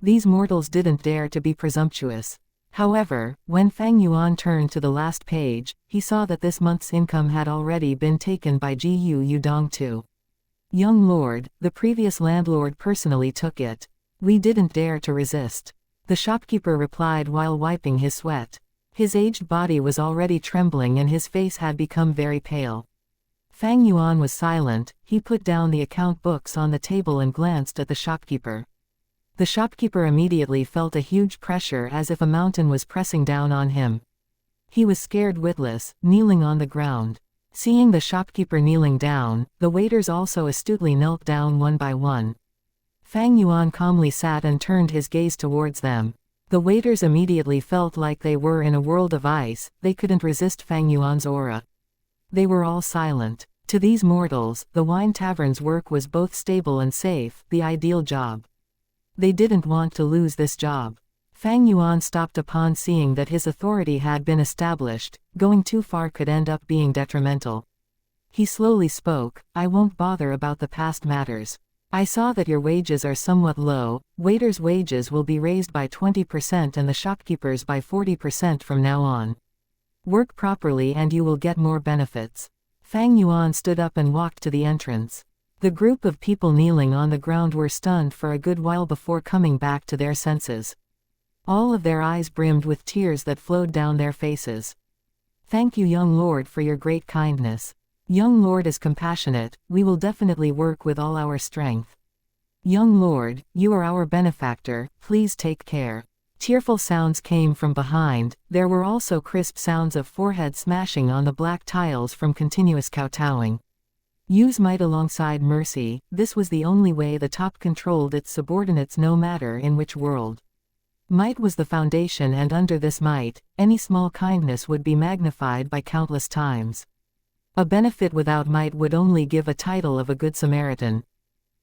Speaker 1: These mortals didn't dare to be presumptuous. However, when Fang Yuan turned to the last page, he saw that this month's income had already been taken by Gu Yudong too. "Young lord, the previous landlord personally took it. We didn't dare to resist." The shopkeeper replied while wiping his sweat. His aged body was already trembling and his face had become very pale. Fang Yuan was silent. He put down the account books on the table and glanced at the shopkeeper. The shopkeeper immediately felt a huge pressure as if a mountain was pressing down on him. He was scared witless, kneeling on the ground. Seeing the shopkeeper kneeling down, the waiters also astutely knelt down one by one. Fang Yuan calmly sat and turned his gaze towards them. The waiters immediately felt like they were in a world of ice, they couldn't resist Fang Yuan's aura. They were all silent. To these mortals, the wine tavern's work was both stable and safe, the ideal job. They didn't want to lose this job. Fang Yuan stopped upon seeing that his authority had been established. Going too far could end up being detrimental. He slowly spoke, "I won't bother about the past matters. I saw that your wages are somewhat low. Waiters' wages will be raised by 20% and the shopkeepers by 40% from now on. Work properly and you will get more benefits." Fang Yuan stood up and walked to the entrance. The group of people kneeling on the ground were stunned for a good while before coming back to their senses. All of their eyes brimmed with tears that flowed down their faces. "Thank you, young lord, for your great kindness. Young lord is compassionate, we will definitely work with all our strength. Young lord, you are our benefactor, please take care." Tearful sounds came from behind. There were also crisp sounds of forehead smashing on the black tiles from continuous kowtowing. Use might alongside mercy, this was the only way the top controlled its subordinates no matter in which world. Might was the foundation, and under this might, any small kindness would be magnified by countless times. A benefit without might would only give a title of a good Samaritan.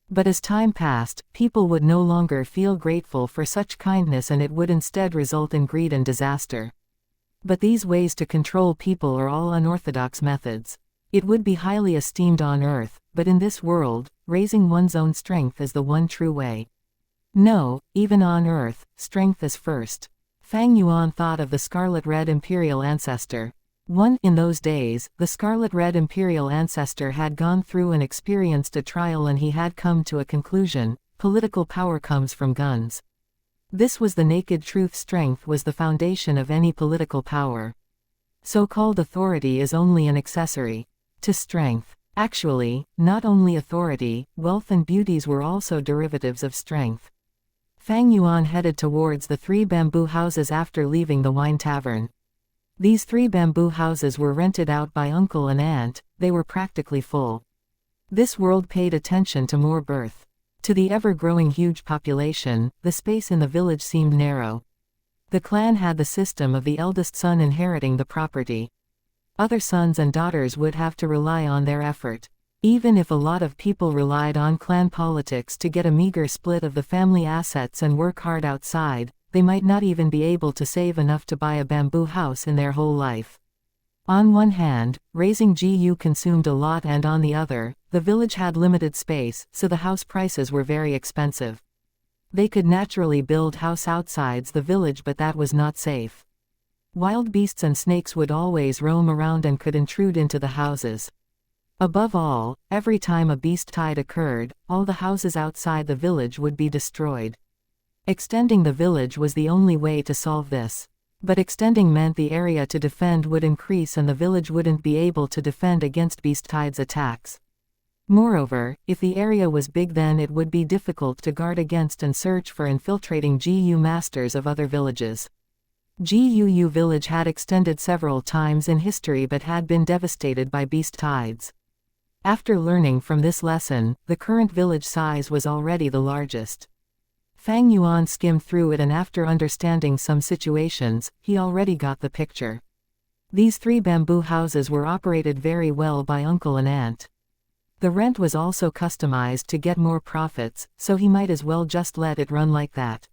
Speaker 1: But as time passed, people would no longer feel grateful for such kindness and it would instead result in greed and disaster. But these ways to control people are all unorthodox methods. It would be highly esteemed on Earth, but in this world, raising one's own strength is the one true way. No, even on Earth, strength is first. Fang Yuan thought of the scarlet-red imperial ancestor. In those days, the scarlet-red imperial ancestor had gone through and experienced a trial and he had come to a conclusion: political power comes from guns. This was the naked truth. Strength was the foundation of any political power. So-called authority is only an accessory to strength. Actually, not only authority, wealth and beauties were also derivatives of strength. Fang Yuan headed towards the 3 bamboo houses after leaving the wine tavern. These 3 bamboo houses were rented out by uncle and aunt, they were practically full. This world paid attention to more birth. To the ever-growing huge population, the space in the village seemed narrow. The clan had the system of the eldest son inheriting the property. Other sons and daughters would have to rely on their effort. Even if a lot of people relied on clan politics to get a meager split of the family assets and work hard outside, they might not even be able to save enough to buy a bamboo house in their whole life. On one hand, raising GU consumed a lot, and on the other, the village had limited space, so the house prices were very expensive. They could naturally build house outsides the village, but that was not safe. Wild beasts and snakes would always roam around and could intrude into the houses. Above all, every time a beast tide occurred, all the houses outside the village would be destroyed. Extending the village was the only way to solve this. But extending meant the area to defend would increase and the village wouldn't be able to defend against beast tide's attacks. Moreover, if the area was big, then it would be difficult to guard against and search for infiltrating GU masters of other villages. GUU village had extended several times in history but had been devastated by beast tides. After learning from this lesson, the current village size was already the largest. Fang Yuan skimmed through it and after understanding some situations, he already got the picture. These 3 bamboo houses were operated very well by uncle and aunt. The rent was also customized to get more profits, so he might as well just let it run like that.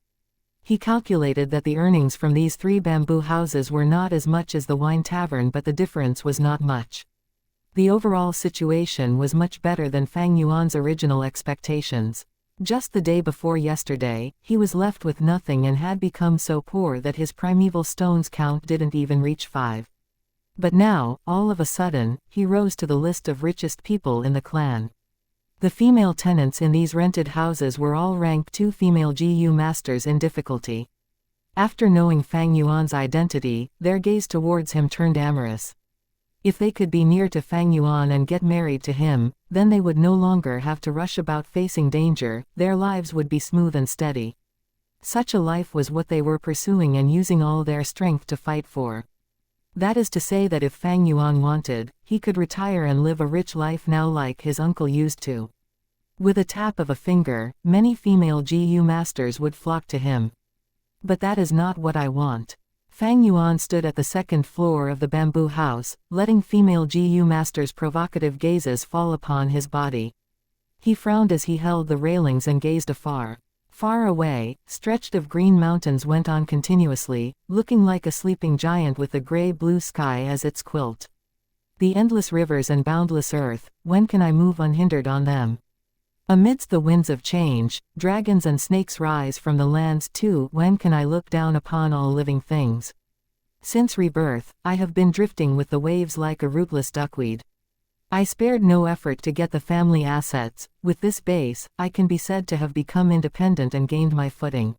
Speaker 1: He calculated that the earnings from these 3 bamboo houses were not as much as the wine tavern, but the difference was not much. The overall situation was much better than Fang Yuan's original expectations. Just the day before yesterday, he was left with nothing and had become so poor that his primeval stones count didn't even reach 5. But now, all of a sudden, he rose to the list of richest people in the clan. The female tenants in these rented houses were all rank 2 female GU masters in difficulty. After knowing Fang Yuan's identity, their gaze towards him turned amorous. If they could be near to Fang Yuan and get married to him, then they would no longer have to rush about facing danger, their lives would be smooth and steady. Such a life was what they were pursuing and using all their strength to fight for. That is to say that if Fang Yuan wanted, he could retire and live a rich life now like his uncle used to. With a tap of a finger, many female GU masters would flock to him. But that is not what I want. Fang Yuan stood at the second floor of the bamboo house, letting female GU masters' provocative gazes fall upon his body. He frowned as he held the railings and gazed afar. Far away, stretched of green mountains went on continuously, looking like a sleeping giant with the gray-blue sky as its quilt. The endless rivers and boundless earth, when can I move unhindered on them? Amidst the winds of change, dragons and snakes rise from the lands too. When can I look down upon all living things? Since rebirth, I have been drifting with the waves like a rootless duckweed. I spared no effort to get the family assets. With this base, I can be said to have become independent and gained my footing.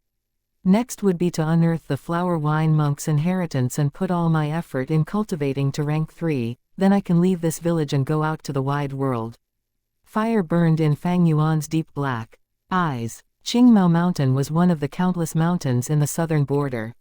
Speaker 1: Next would be to unearth the flower wine monk's inheritance and put all my effort in cultivating to rank 3, then I can leave this village and go out to the wide world. Fire burned in Fang Yuan's deep black eyes. Qingmao Mountain was one of the countless mountains in the southern border.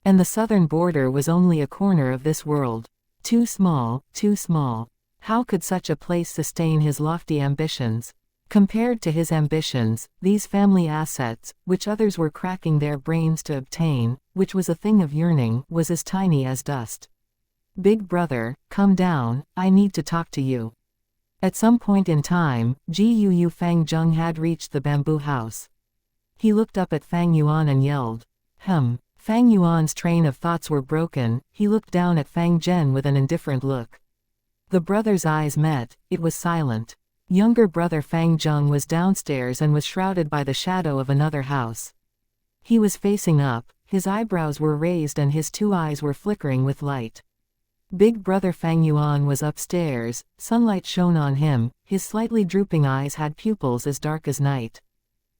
Speaker 1: And the southern border was only a corner of this world. Too small, too small. How could such a place sustain his lofty ambitions? Compared to his ambitions, these family assets, which others were cracking their brains to obtain, which was a thing of yearning, was as tiny as dust. Big brother, come down, I need to talk to you. At some point in time, Gu Fang Zheng had reached the bamboo house. He looked up at Fang Yuan and yelled. Fang Yuan's train of thoughts were broken. He looked down at Fang Zhen with an indifferent look. The brothers' eyes met. It was silent. Younger brother Fang Zheng was downstairs and was shrouded by the shadow of another house. He was facing up, his eyebrows were raised and his 2 eyes were flickering with light. Big brother Fang Yuan was upstairs, sunlight shone on him, his slightly drooping eyes had pupils as dark as night.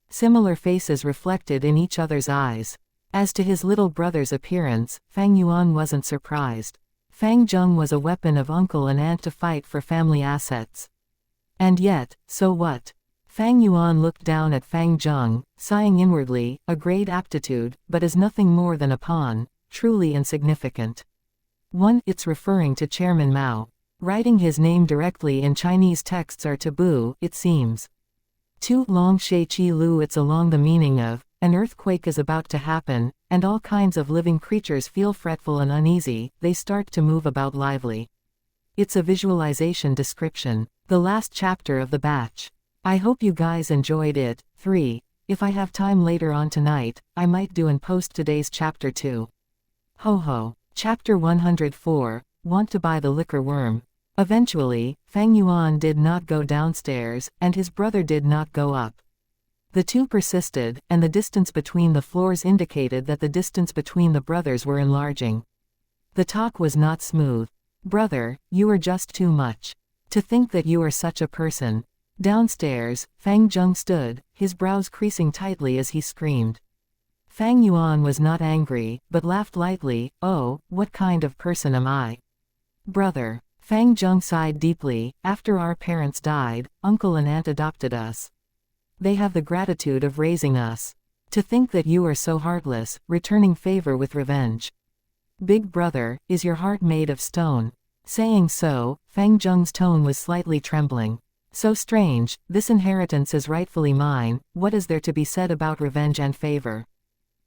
Speaker 1: Similar faces reflected in each other's eyes. As to his little brother's appearance, Fang Yuan wasn't surprised. Fang Zheng was a weapon of uncle and aunt to fight for family assets. And yet, so what? Fang Yuan looked down at Fang Zheng, sighing inwardly, a great aptitude, but as nothing more than a pawn, truly insignificant. 1. It's referring to Chairman Mao. Writing his name directly in Chinese texts are taboo, it seems. 2. Long She Chi Lu. It's along the meaning of, an earthquake is about to happen, and all kinds of living creatures feel fretful and uneasy, they start to move about lively. It's a visualization description. The last chapter of the batch. I hope you guys enjoyed it. 3. If I have time later on tonight, I might do and post today's chapter 2. Ho ho. Chapter 104, Want to Buy the Liquor Worm. Eventually, Fang Yuan did not go downstairs, and his brother did not go up. The two persisted, and the distance between the floors indicated that the distance between the brothers were enlarging. The talk was not smooth. Brother, you are just too much. To think that you are such a person. Downstairs, Fang Zheng stood, his brows creasing tightly as he screamed. Fang Yuan was not angry, but laughed lightly. Oh, what kind of person am I? Brother. Fang Zheng sighed deeply. After our parents died, uncle and aunt adopted us. They have the gratitude of raising us. To think that you are so heartless, returning favor with revenge. Big brother, is your heart made of stone? Saying so, Fang Zheng's tone was slightly trembling. So strange, this inheritance is rightfully mine, what is there to be said about revenge and favor?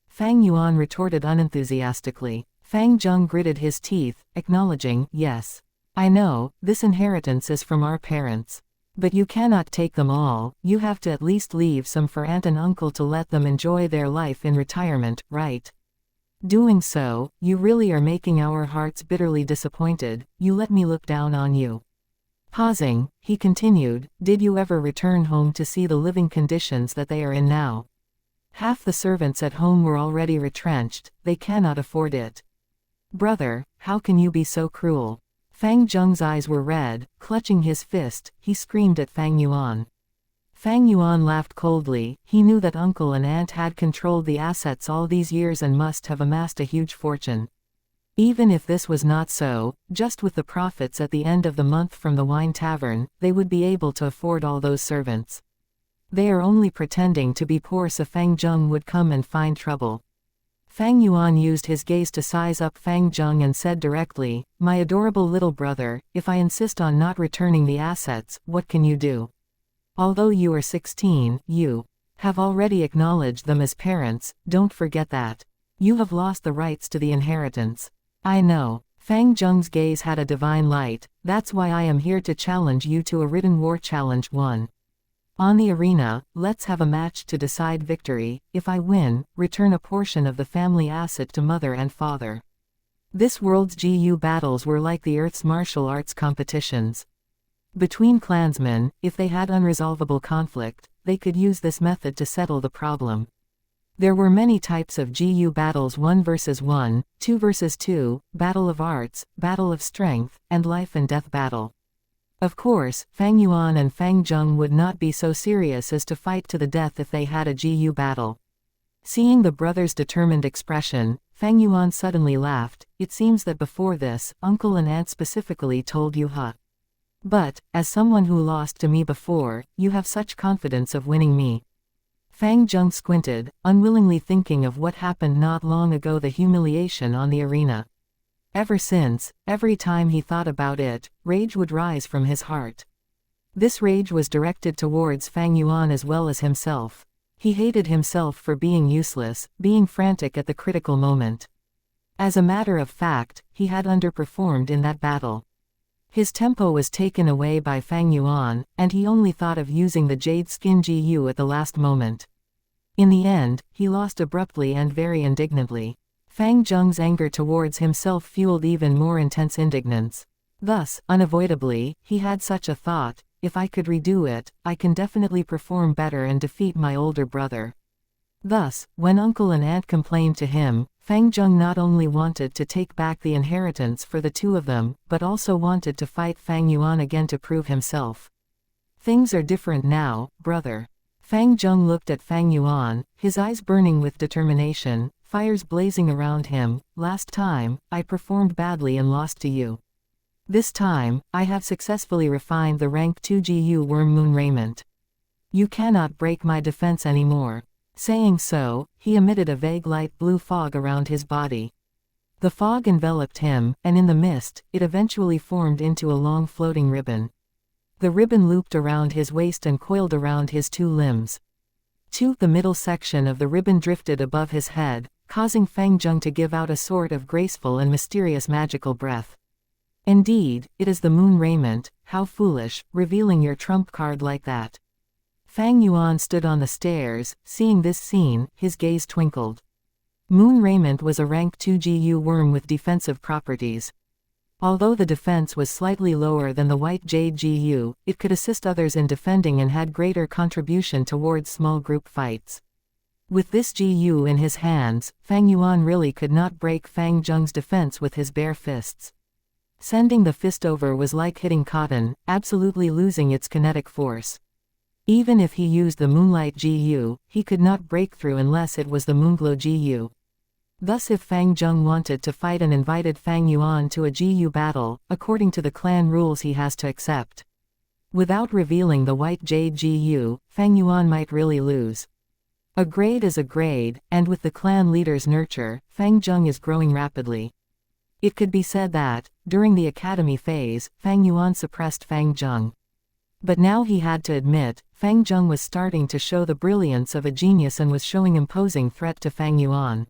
Speaker 1: Fang Yuan retorted unenthusiastically. Fang Zheng gritted his teeth, acknowledging, yes. I know, this inheritance is from our parents. But you cannot take them all, you have to at least leave some for aunt and uncle to let them enjoy their life in retirement, right? Doing so, you really are making our hearts bitterly disappointed. You let me look down on you. Pausing, he continued, did you ever return home to see the living conditions that they are in now? Half the servants at home were already retrenched, they cannot afford it. Brother, how can you be so cruel? Fang Zheng's eyes were red, clutching his fist, he screamed at Fang Yuan. Fang Yuan laughed coldly, he knew that uncle and aunt had controlled the assets all these years and must have amassed a huge fortune. Even if this was not so, just with the profits at the end of the month from the wine tavern, they would be able to afford all those servants. They are only pretending to be poor so Fang Zheng would come and find trouble. Fang Yuan used his gaze to size up Fang Zheng and said directly, "My adorable little brother, if I insist on not returning the assets, what can you do? Although you are 16, you have already acknowledged them as parents, don't forget that. You have lost the rights to the inheritance." "I know." Fang Zheng's gaze had a divine light. "That's why I am here to challenge you to a written war challenge 1. On the arena, let's have a match to decide victory. If I win, return a portion of the family asset to mother and father." This world's GU battles were like the Earth's martial arts competitions. Between clansmen, if they had unresolvable conflict, they could use this method to settle the problem. There were many types of GU battles: 1 versus 1, 2 versus 2, battle of arts, battle of strength, and life and death battle. Of course, Fang Yuan and Fang Zheng would not be so serious as to fight to the death if they had a GU battle. Seeing the brothers' determined expression, Fang Yuan suddenly laughed. "It seems that before this, uncle and aunt specifically told you, huh? But, as someone who lost to me before, you have such confidence of winning me." Fang Zheng squinted, unwillingly thinking of what happened not long ago, the humiliation on the arena. Ever since, every time he thought about it, rage would rise from his heart. This rage was directed towards Fang Yuan as well as himself. He hated himself for being useless, being frantic at the critical moment. As a matter of fact, he had underperformed in that battle. His tempo was taken away by Fang Yuan, and he only thought of using the Jade Skin GU at the last moment. In the end, he lost abruptly and very indignantly. Fang Zheng's anger towards himself fueled even more intense indignance. Thus, unavoidably, he had such a thought: if I could redo it, I can definitely perform better and defeat my older brother. Thus, when uncle and aunt complained to him, Fang Zheng not only wanted to take back the inheritance for the two of them, but also wanted to fight Fang Yuan again to prove himself. "Things are different now, brother." Fang Zheng looked at Fang Yuan, his eyes burning with determination, fires blazing around him. "Last time, I performed badly and lost to you. This time, I have successfully refined the rank 2 GU worm moon raiment. You cannot break my defense anymore." Saying so, he emitted a vague light blue fog around his body. The fog enveloped him, and in the mist, it eventually formed into a long floating ribbon. The ribbon looped around his waist and coiled around his 2 limbs. The middle section of the ribbon drifted above his head, causing Fang Zheng to give out a sort of graceful and mysterious magical breath. "Indeed, it is the moon raiment. How foolish, revealing your trump card like that." Fang Yuan stood on the stairs. Seeing this scene, his gaze twinkled. Moon raiment was a rank 2 GU worm with defensive properties. Although the defense was slightly lower than the white jade GU, it could assist others in defending and had greater contribution towards small group fights. With this GU in his hands, Fang Yuan really could not break Fang Zheng's defense with his bare fists. Sending the fist over was like hitting cotton, absolutely losing its kinetic force. Even if he used the Moonlight GU, he could not break through unless it was the Moonglow GU. Thus if Fang Zheng wanted to fight and invited Fang Yuan to a GU battle, according to the clan rules he has to accept. Without revealing the white jade GU, Fang Yuan might really lose. A grade is a grade, and with the clan leader's nurture, Fang Zheng is growing rapidly. It could be said that, during the academy phase, Fang Yuan suppressed Fang Zheng. But now he had to admit, Fang Zheng was starting to show the brilliance of a genius and was showing imposing threat to Fang Yuan.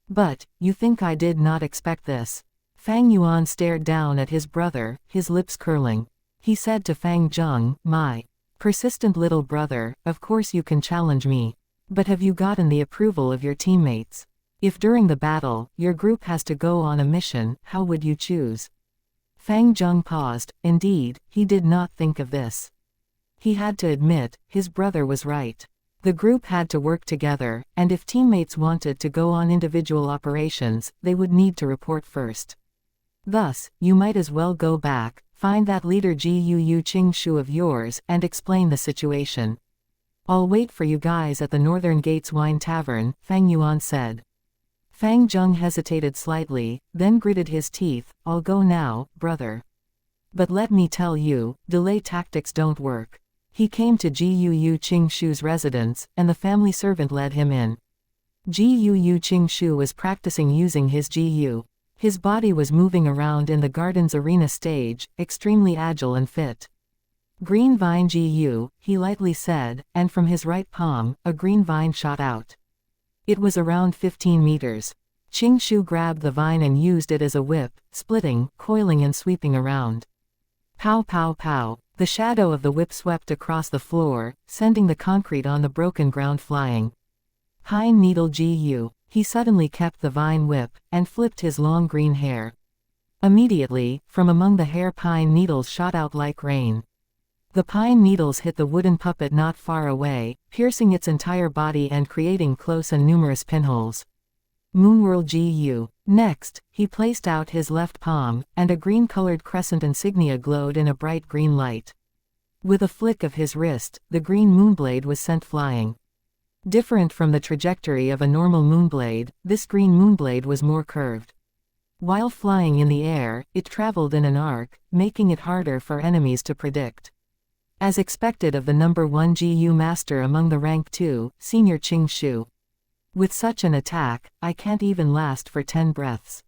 Speaker 1: "But, you think I did not expect this?" Fang Yuan stared down at his brother, his lips curling. He said to Fang Zheng, "My persistent little brother, of course you can challenge me. But have you gotten the approval of your teammates? If during the battle, your group has to go on a mission, how would you choose?" Fang Zheng paused. Indeed, he did not think of this. He had to admit, his brother was right. The group had to work together, and if teammates wanted to go on individual operations, they would need to report first. Thus, you might as well go back, find that leader Gu Qingshu of yours, and explain the situation. "I'll wait for you guys at the Northern Gates Wine Tavern," Fang Yuan said. Fang Zheng hesitated slightly, then gritted his teeth. "I'll go now, brother. But let me tell you, delay tactics don't work." He came to Gu Qingshu's residence, and the family servant led him in. Gu Qingshu was practicing using his Gu. His body was moving around in the garden's arena stage, extremely agile and fit. Green vine Gu, he lightly said, and from his right palm, a green vine shot out. It was around 15 meters. Qingshu grabbed the vine and used it as a whip, splitting, coiling and sweeping around. Pow pow pow. The shadow of the whip swept across the floor, sending the concrete on the broken ground flying. Pine needle Gu. He suddenly kept the vine whip, and flipped his long green hair. Immediately, from among the hair pine needles shot out like rain. The pine needles hit the wooden puppet not far away, piercing its entire body and creating close and numerous pinholes. Moonwhirl Gu. Next, he placed out his left palm, and a green-colored crescent insignia glowed in a bright green light. With a flick of his wrist, the green moonblade was sent flying. Different from the trajectory of a normal moonblade, this green moonblade was more curved. While flying in the air, it traveled in an arc, making it harder for enemies to predict. As expected of the number 1 Gu master among the rank 2, Senior Qingshu. With such an attack, I can't even last for 10 breaths.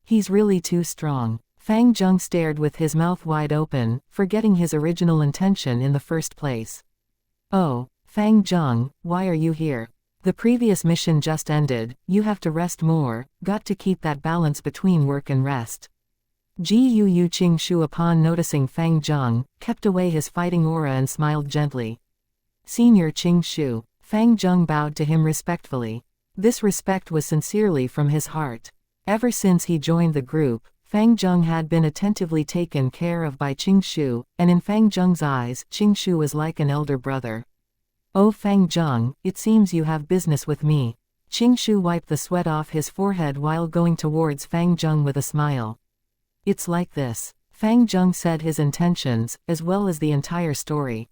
Speaker 1: He's really too strong. Fang Zheng stared with his mouth wide open, forgetting his original intention in the first place. Oh, Fang Zheng, why are you here? The previous mission just ended, you have to rest more, got to keep that balance between work and rest. Gu Qingshu upon noticing Fang Zheng, kept away his fighting aura and smiled gently. Senior Qingshu. Fang Zheng bowed to him respectfully. This respect was sincerely from his heart. Ever since he joined the group, Fang Zheng had been attentively taken care of by Qingshu, and in Fang Zheng's eyes, Qingshu was like an elder brother. Oh Fang Zheng, it seems you have business with me. Qingshu wiped the sweat off his forehead while going towards Fang Zheng with a smile. It's like this. Fang Zheng said his intentions, as well as the entire story.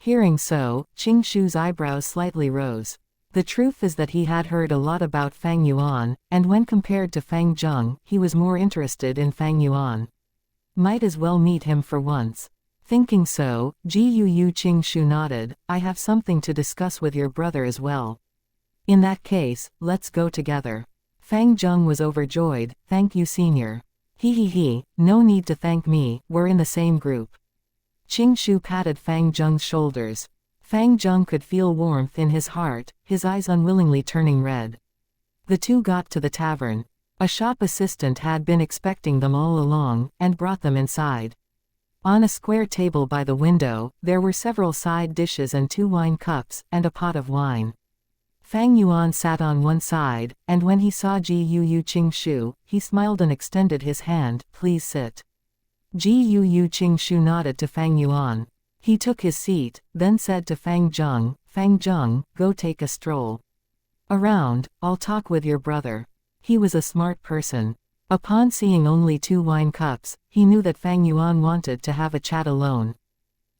Speaker 1: Hearing so, Qingshu's eyebrows slightly rose. The truth is that he had heard a lot about Fang Yuan, and when compared to Fang Zheng, he was more interested in Fang Yuan. Might as well meet him for once. Thinking so, Gu Qingshu nodded, I have something to discuss with your brother as well. In that case, let's go together. Fang Zheng was overjoyed, thank you senior. He, no need to thank me, we're in the same group. Qingshu patted Fang Zheng's shoulders. Fang Zheng could feel warmth in his heart, his eyes unwillingly turning red. The two got to the tavern. A shop assistant had been expecting them all along, and brought them inside. On a square table by the window, there were several side dishes and 2 wine cups, and a pot of wine. Fang Yuan sat on one side, and when he saw Gu Qingshu, he smiled and extended his hand, please sit. Gu Qingshu nodded to Fang Yuan. He took his seat, then said to Fang Zheng, go take a stroll around, I'll talk with your brother. He was a smart person. Upon seeing only 2 wine cups, he knew that Fang Yuan wanted to have a chat alone.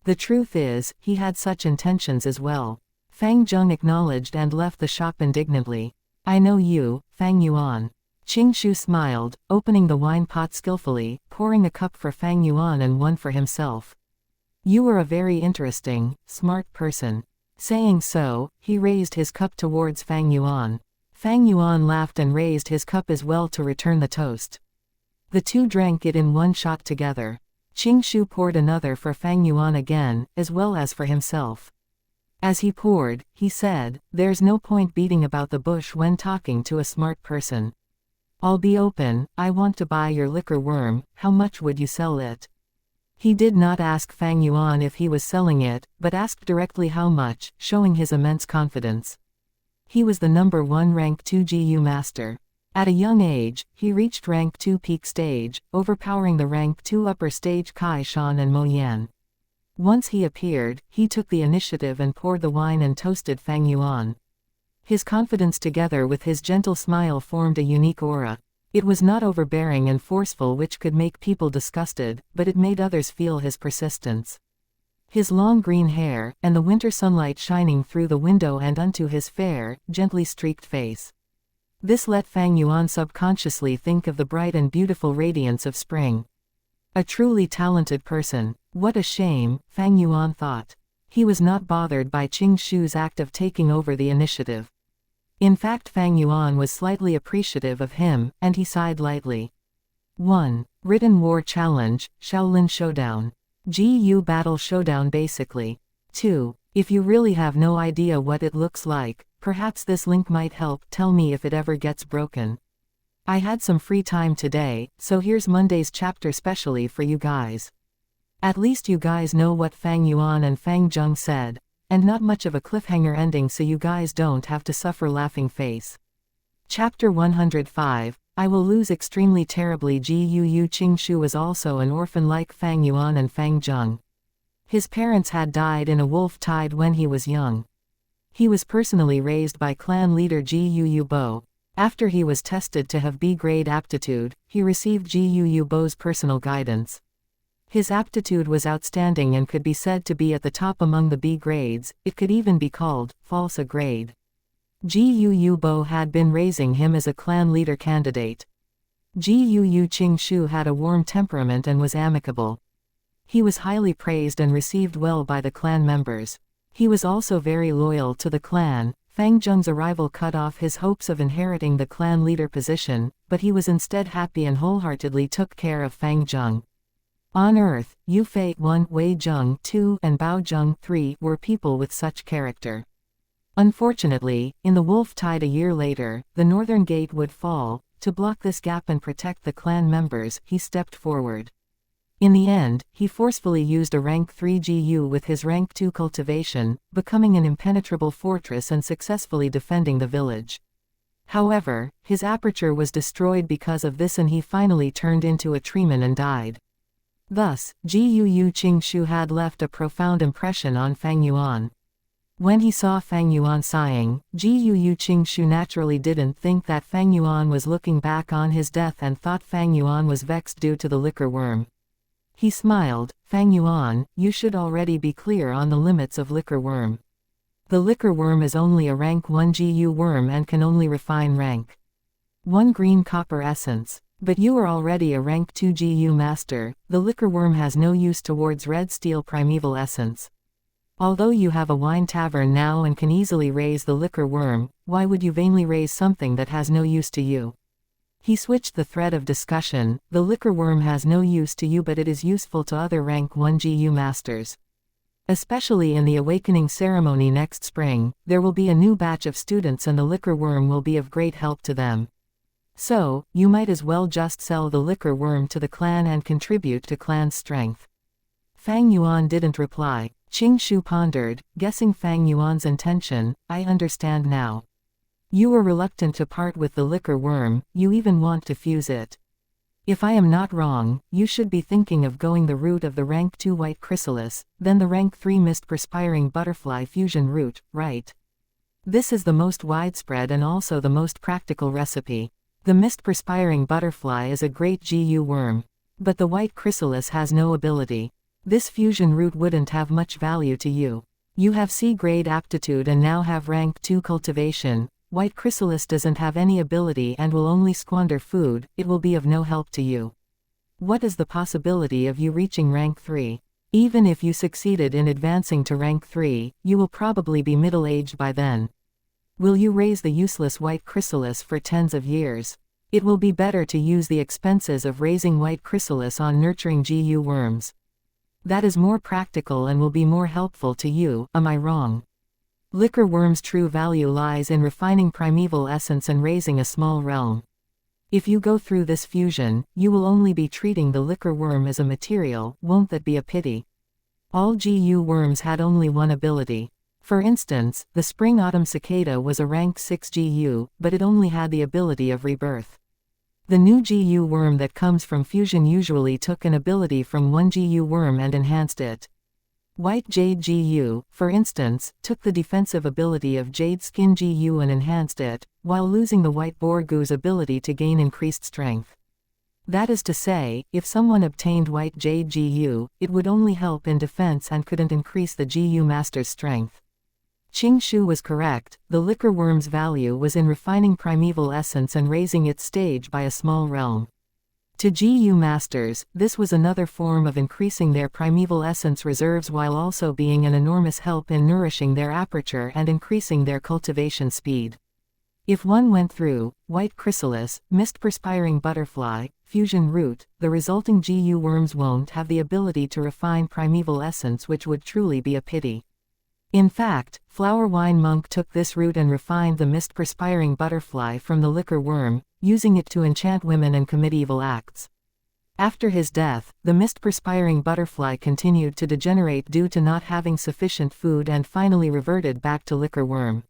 Speaker 1: The truth is, he had such intentions as well. Fang Zheng acknowledged and left the shop indignantly. I know you, Fang Yuan. Qingshu smiled, opening the wine pot skillfully, pouring a cup for Fang Yuan and one for himself. You are a very interesting, smart person. Saying so, he raised his cup towards Fang Yuan. Fang Yuan laughed and raised his cup as well to return the toast. The two drank it in one shot together. Qingshu poured another for Fang Yuan again, as well as for himself. As he poured, he said, there's no point beating about the bush when talking to a smart person. I'll be open, I want to buy your liquor worm, how much would you sell it? He did not ask Fang Yuan if he was selling it, but asked directly how much, showing his immense confidence. He was the number 1 rank 2 Gu master. At a young age, he reached rank 2 peak stage, overpowering the rank 2 upper stage Kai Shan and Mo Yan. Once he appeared, he took the initiative and poured the wine and toasted Fang Yuan. His confidence together with his gentle smile formed a unique aura. It was not overbearing and forceful which could make people disgusted, but it made others feel his persistence. His long green hair, and the winter sunlight shining through the window and onto his fair, gently streaked face. This let Fang Yuan subconsciously think of the bright and beautiful radiance of spring. A truly talented person. What a shame, Fang Yuan thought. He was not bothered by Qingshu's act of taking over the initiative. In fact, Fang Yuan was slightly appreciative of him, and he sighed lightly. 1. Written War Challenge, Shaolin Showdown. GU Battle Showdown basically. 2. If you really have no idea what it looks like, perhaps this link might help. Tell me if it ever gets broken. I had some free time today, so here's Monday's chapter specially for you guys. At least you guys know what Fang Yuan and Fang Zheng said, and not much of a cliffhanger ending, so you guys don't have to suffer laughing face. Chapter 105, I will lose extremely terribly. Gu Qingshu was also an orphan like Fang Yuan and Fang Zheng. His parents had died in a wolf tide when he was young. He was personally raised by clan leader Gu Bo. After he was tested to have B-grade aptitude, he received Gu Bo's personal guidance. His aptitude was outstanding and could be said to be at the top among the B grades. It could even be called false A grade. Gu Bo had been raising him as a clan leader candidate. Gu Qingshu had a warm temperament and was amicable. He was highly praised and received well by the clan members. He was also very loyal to the clan. Fang Zheng's arrival cut off his hopes of inheriting the clan leader position, but he was instead happy and wholeheartedly took care of Fang Zheng. On Earth, Yu Fei 1, Wei Zheng 2, and Bao Zheng 3 were people with such character. Unfortunately, in the wolf tide a year later, the northern gate would fall. To block this gap and protect the clan members, he stepped forward. In the end, he forcefully used a rank 3 GU with his rank 2 cultivation, becoming an impenetrable fortress and successfully defending the village. However, his aperture was destroyed because of this and he finally turned into a treeman and died. Thus, Gu Qingshu had left a profound impression on Fang Yuan. When he saw Fang Yuan sighing, Gu Qingshu naturally didn't think that Fang Yuan was looking back on his death and thought Fang Yuan was vexed due to the liquor worm. He smiled, Fang Yuan, you should already be clear on the limits of liquor worm. The liquor worm is only a rank 1 GU worm and can only refine rank 1 green copper essence. But you are already a rank 2 GU master. The liquor worm has no use towards red steel primeval essence. Although you have a wine tavern now and can easily raise the liquor worm, why would you vainly raise something that has no use to you? He switched the thread of discussion. The liquor worm has no use to you, but it is useful to other rank 1 GU masters. Especially in the awakening ceremony next spring, there will be a new batch of students and the liquor worm will be of great help to them. So, you might as well just sell the liquor worm to the clan and contribute to clan's strength. Fang Yuan didn't reply. Qingshu pondered, guessing Fang Yuan's intention. I understand now. You were reluctant to part with the liquor worm, you even want to fuse it. If I am not wrong, you should be thinking of going the route of the rank 2 white chrysalis, then the rank 3 mist perspiring butterfly fusion route, right? This is the most widespread and also the most practical recipe. The mist perspiring butterfly is a great GU worm. But the white chrysalis has no ability. This fusion route wouldn't have much value to you. You have C-grade aptitude and now have rank 2 cultivation. White chrysalis doesn't have any ability and will only squander food. It will be of no help to you. What is the possibility of you reaching rank 3? Even if you succeeded in advancing to rank 3, you will probably be middle-aged by then. Will you raise the useless white chrysalis for tens of years? It will be better to use the expenses of raising white chrysalis on nurturing GU worms. That is more practical and will be more helpful to you, am I wrong? Liquor worm's true value lies in refining primeval essence and raising a small realm. If you go through this fusion, you will only be treating the liquor worm as a material. Won't that be a pity? All GU worms had only one ability. For instance, the spring-autumn cicada was a rank 6 GU, but it only had the ability of rebirth. The new GU worm that comes from fusion usually took an ability from one GU worm and enhanced it. White Jade GU, for instance, took the defensive ability of Jade Skin GU and enhanced it, while losing the White Boar Goose ability to gain increased strength. That is to say, if someone obtained White Jade GU, it would only help in defense and couldn't increase the GU master's strength. Qingshu was correct. The liquor worm's value was in refining primeval essence and raising its stage by a small realm. To GU masters, this was another form of increasing their primeval essence reserves while also being an enormous help in nourishing their aperture and increasing their cultivation speed. If one went through, white chrysalis, mist perspiring butterfly, fusion root, the resulting GU worms won't have the ability to refine primeval essence, which would truly be a pity. In fact, Flower Wine Monk took this root and refined the mist perspiring butterfly from the liquor worm, using it to enchant women and commit evil acts. After his death, the mist perspiring butterfly continued to degenerate due to not having sufficient food and finally reverted back to liquor worm.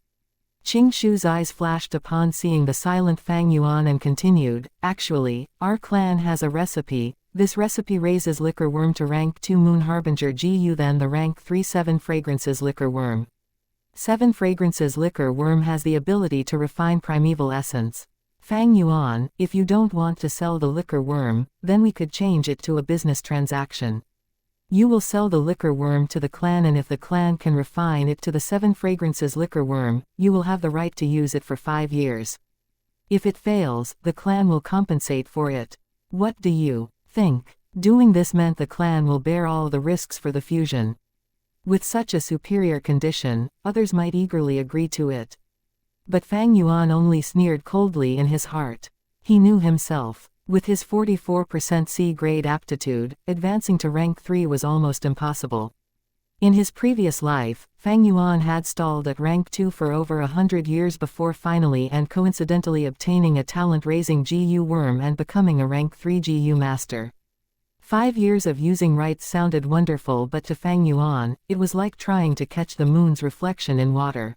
Speaker 1: Qing Shu's eyes flashed upon seeing the silent Fang Yuan and continued, "Actually, our clan has a recipe. This recipe raises liquor worm to rank 2 Moon Harbinger GU, then the rank 3 7 Fragrances liquor worm. 7 Fragrances liquor worm has the ability to refine primeval essence. Fang Yuan, if you don't want to sell the liquor worm, then we could change it to a business transaction. You will sell the liquor worm to the clan, and if the clan can refine it to the 7 Fragrances liquor worm, you will have the right to use it for 5 years. If it fails, the clan will compensate for it. What do you think?" Doing this meant the clan will bear all the risks for the fusion. With such a superior condition, others might eagerly agree to it. But Fang Yuan only sneered coldly in his heart. He knew himself. With his 44% C-grade aptitude, advancing to rank 3 was almost impossible. In his previous life, Fang Yuan had stalled at rank 2 for over 100 years before finally and coincidentally obtaining a talent-raising GU worm and becoming a rank 3 GU master. 5 years of using rites sounded wonderful, but to Fang Yuan, it was like trying to catch the moon's reflection in water.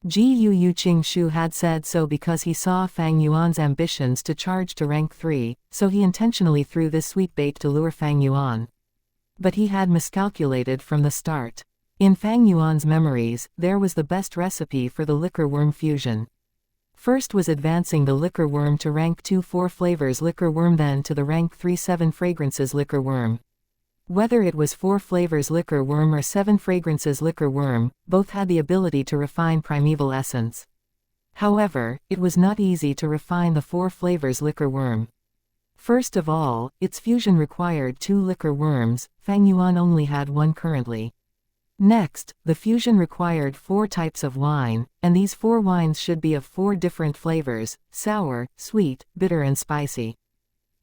Speaker 1: Gu Qing Shu had said so because he saw Fang Yuan's ambitions to charge to rank 3, so he intentionally threw this sweet bait to lure Fang Yuan. But he had miscalculated from the start. In Fang Yuan's memories, there was the best recipe for the liquor worm fusion. First was advancing the liquor worm to rank 2 4 flavors liquor worm, then to the rank 3 7 fragrances liquor worm. Whether it was 4 flavors liquor worm or 7 fragrances liquor worm, both had the ability to refine primeval essence. However, it was not easy to refine the 4 flavors liquor worm. First of all, its fusion required 2 liquor worms. Fang Yuan only had 1 currently. Next, the fusion required 4 types of wine, and these 4 wines should be of 4 different flavors: sour, sweet, bitter and spicy.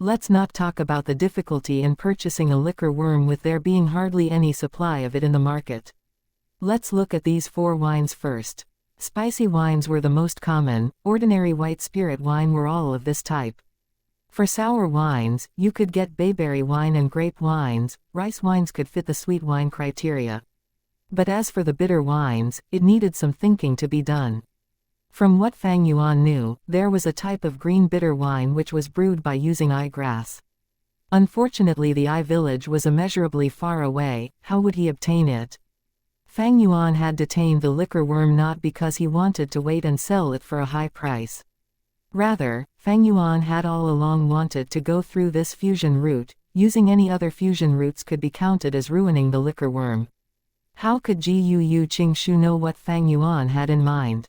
Speaker 1: Let's not talk about the difficulty in purchasing a liquor worm with there being hardly any supply of it in the market. Let's look at these 4 wines first. Spicy wines were the most common. Ordinary white spirit wine were all of this type. For sour wines, you could get bayberry wine and grape wines. Rice wines could fit the sweet wine criteria. But as for the bitter wines, it needed some thinking to be done. From what Fang Yuan knew, there was a type of green bitter wine which was brewed by using eye grass. Unfortunately, the eye village was immeasurably far away. How would he obtain it? Fang Yuan had detained the liquor worm not because he wanted to wait and sell it for a high price. Rather, Fang Yuan had all along wanted to go through this fusion route. Using any other fusion routes could be counted as ruining the liquor worm. How could Gu Qing Shu know what Fang Yuan had in mind?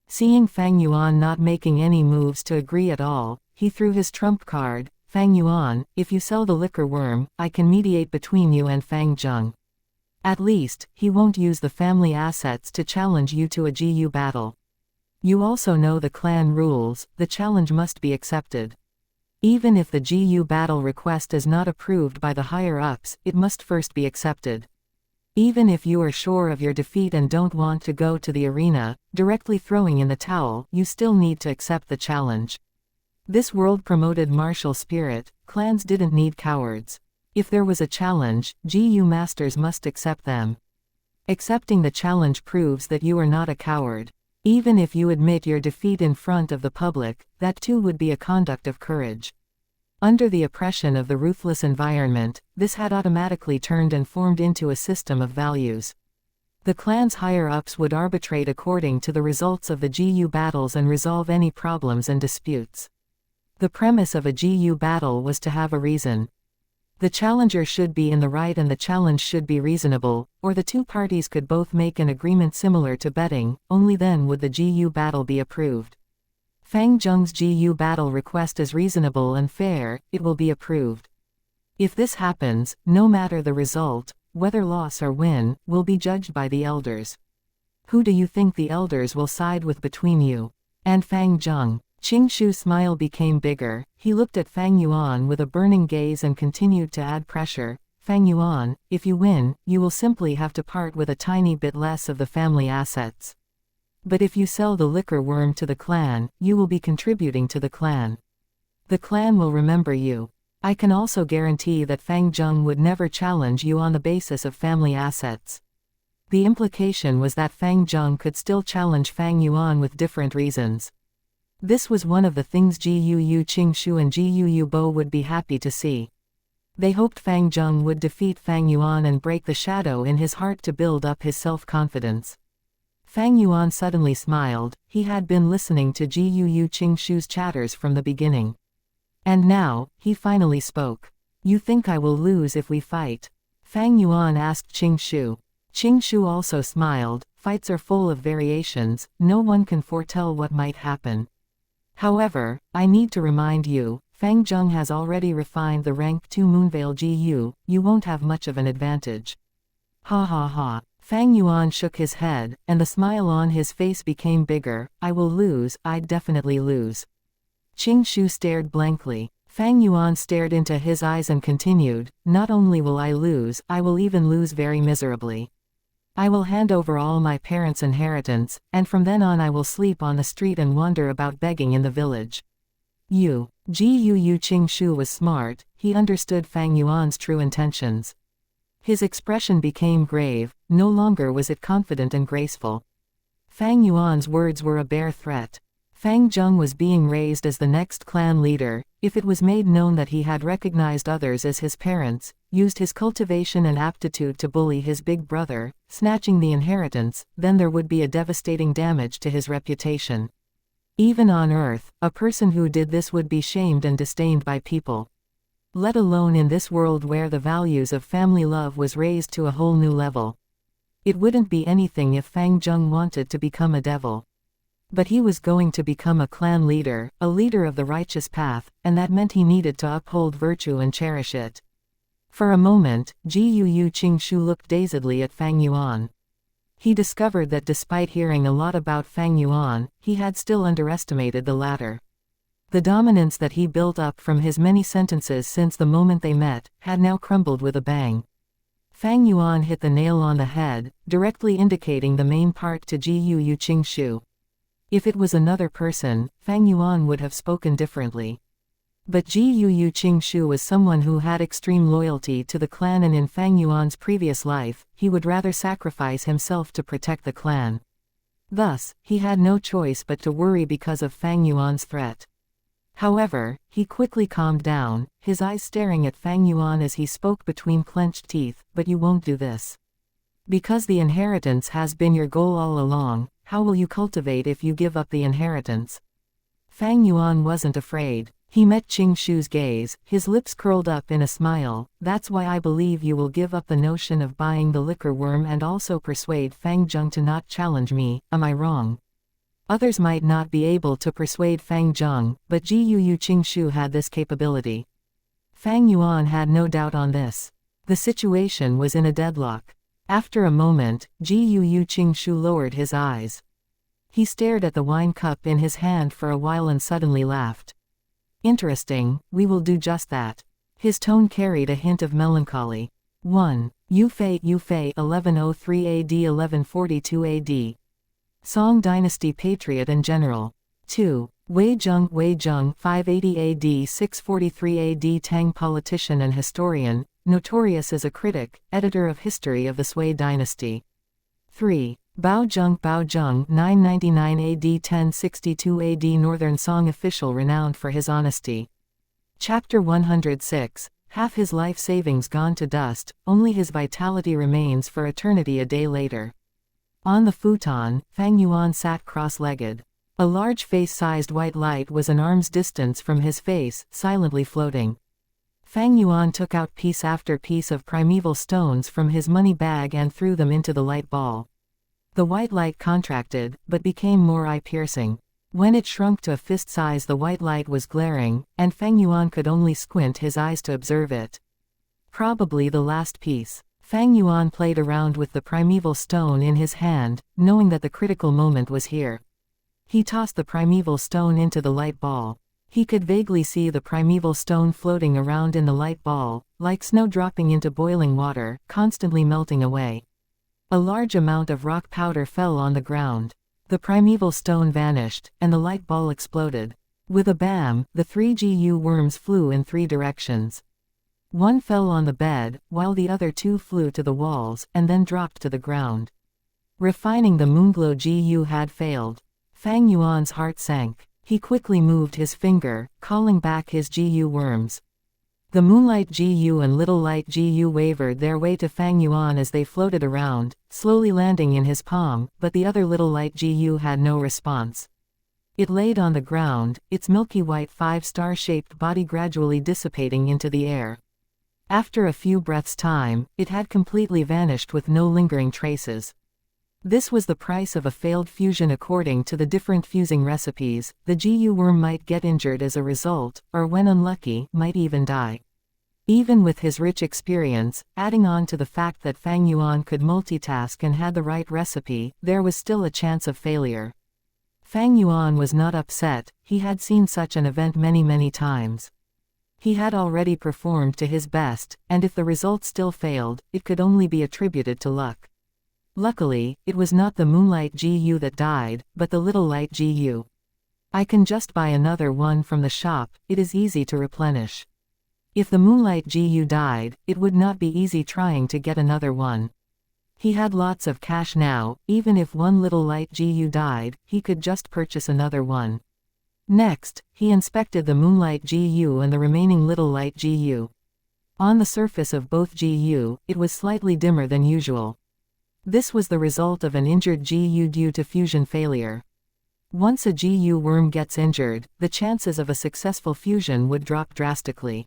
Speaker 1: Seeing Fang Yuan not making any moves to agree at all, he threw his trump card. "Fang Yuan, if you sell the liquor worm, I can mediate between you and Fang Zheng. At least, he won't use the family assets to challenge you to a GU battle. You also know the clan rules, the challenge must be accepted. Even if the GU battle request is not approved by the higher-ups, it must first be accepted. Even if you are sure of your defeat and don't want to go to the arena, directly throwing in the towel, you still need to accept the challenge. This world promoted martial spirit. Clans didn't need cowards. If there was a challenge, GU masters must accept them. Accepting the challenge proves that you are not a coward. Even if you admit your defeat in front of the public, that too would be a conduct of courage. Under the oppression of the ruthless environment, this had automatically turned and formed into a system of values. The clan's higher-ups would arbitrate according to the results of the GU battles and resolve any problems and disputes. The premise of a GU battle was to have a reason. The challenger should be in the right and the challenge should be reasonable, or the two parties could both make an agreement similar to betting. Only then would the GU battle be approved. Fang Zheng's GU battle request is reasonable and fair, it will be approved. If this happens, no matter the result, whether loss or win, will be judged by the elders. Who do you think the elders will side with between you? And Fang Zheng. Qing Shu's smile became bigger. He looked at Fang Yuan with a burning gaze and continued to add pressure. Fang Yuan, if you win, you will simply have to part with a tiny bit less of the family assets. But if you sell the liquor worm to the clan, you will be contributing to the clan. The clan will remember you. I can also guarantee that Fang Zheng would never challenge you on the basis of family assets. The implication was that Fang Zheng could still challenge Fang Yuan with different reasons. This was one of the things Jiyu Qing Shu and Jiyu Bo would be happy to see. They hoped Fang Zheng would defeat Fang Yuan and break the shadow in his heart to build up his self-confidence. Fang Yuan suddenly smiled. He had been listening to Jiyu Qing Shu's chatters from the beginning. And now, he finally spoke. You think I will lose if we fight? Fang Yuan asked Qing Shu. Qing Shu also smiled. Fights are full of variations, no one can foretell what might happen. However, I need to remind you, Fang Zheng has already refined the rank 2 Moonveil Jiyu, you won't have much of an advantage. Ha ha ha. Fang Yuan shook his head, and the smile on his face became bigger. I will lose, I'd definitely lose. Qing Shu stared blankly. Fang Yuan stared into his eyes and continued, not only will I lose, I will even lose very miserably. I will hand over all my parents' inheritance, and from then on I will sleep on the street and wander about begging in the village. Jiyu Qing Shu was smart, he understood Fang Yuan's true intentions. His expression became grave, no longer was it confident and graceful. Fang Yuan's words were a bare threat. Fang Zheng was being raised as the next clan leader. If it was made known that he had recognized others as his parents, used his cultivation and aptitude to bully his big brother, snatching the inheritance, then there would be a devastating damage to his reputation. Even on Earth, a person who did this would be shamed and disdained by people. Let alone in this world where the values of family love was raised to a whole new level. It wouldn't be anything if Fang Zheng wanted to become a devil. But he was going to become a clan leader, a leader of the righteous path, and that meant he needed to uphold virtue and cherish it. For a moment, Jiyu Qing Shu looked dazedly at Fang Yuan. He discovered that despite hearing a lot about Fang Yuan, he had still underestimated the latter. The dominance that he built up from his many sentences since the moment they met, had now crumbled with a bang. Fang Yuan hit the nail on the head, directly indicating the main part to Jiyu Qing Shu. If it was another person, Fang Yuan would have spoken differently. But Jiyu Qing Shu was someone who had extreme loyalty to the clan, and in Fang Yuan's previous life, he would rather sacrifice himself to protect the clan. Thus, he had no choice but to worry because of Fang Yuan's threat. However, he quickly calmed down, his eyes staring at Fang Yuan as he spoke between clenched teeth. But you won't do this. Because the inheritance has been your goal all along, how will you cultivate if you give up the inheritance? Fang Yuan wasn't afraid. He met Qing Shu's gaze, his lips curled up in a smile. That's why I believe you will give up the notion of buying the liquor worm and also persuade Fang Zheng to not challenge me, am I wrong? Others might not be able to persuade Fang Zheng, but Jiyu Qing Shu had this capability. Fang Yuan had no doubt on this. The situation was in a deadlock. After a moment, Jiyu Qing Shu lowered his eyes. He stared at the wine cup in his hand for a while and suddenly laughed. Interesting, we will do just that. His tone carried a hint of melancholy. 1. Yufei 1103 AD 1142 AD. Song Dynasty Patriot and General. 2. Wei Zheng 580 AD 643 AD Tang politician and historian, notorious as a critic, editor of History of the Sui dynasty. 3. Bao Zheng 999 AD 1062 AD Northern Song official renowned for his honesty. Chapter 106. Half his life savings gone to dust, only his vitality remains for eternity a day later. On the futon, Fang Yuan sat cross-legged. A large face-sized white light was an arm's distance from his face, silently floating. Fang Yuan took out piece after piece of primeval stones from his money bag and threw them into the light ball. The white light contracted, but became more eye-piercing. When it shrunk to a fist size, the white light was glaring, and Fang Yuan could only squint his eyes to observe it. Probably the last piece. Fang Yuan played around with the primeval stone in his hand, knowing that the critical moment was here. He tossed the primeval stone into the light ball. He could vaguely see the primeval stone floating around in the light ball, like snow dropping into boiling water, constantly melting away. A large amount of rock powder fell on the ground. The primeval stone vanished, and the light ball exploded. With a bam, the 3 GU worms flew in 3 directions. One fell on the bed, while the other 2 flew to the walls, and then dropped to the ground. Refining the Moonglow GU had failed. Fang Yuan's heart sank. He quickly moved his finger, calling back his GU worms. The Moonlight GU and Little Light GU wavered their way to Fang Yuan as they floated around, slowly landing in his palm, but the other Little Light GU had no response. It laid on the ground, its milky white 5-star-shaped body gradually dissipating into the air. After a few breaths' time, it had completely vanished with no lingering traces. This was the price of a failed fusion according to the different fusing recipes. The GU worm might get injured as a result, or when unlucky, might even die. Even with his rich experience, adding on to the fact that Fang Yuan could multitask and had the right recipe, there was still a chance of failure. Fang Yuan was not upset, he had seen such an event many times. He had already performed to his best, and if the result still failed, it could only be attributed to luck. Luckily, it was not the Moonlight GU that died, but the Little Light GU. I can just buy another one from the shop, it is easy to replenish. If the Moonlight GU died, it would not be easy trying to get another one. He had lots of cash now, even if one Little Light GU died, he could just purchase another one. Next, he inspected the Moonlight GU and the remaining Little Light GU. On the surface of both GU, it was slightly dimmer than usual. This was the result of an injured GU due to fusion failure. Once a GU worm gets injured, the chances of a successful fusion would drop drastically.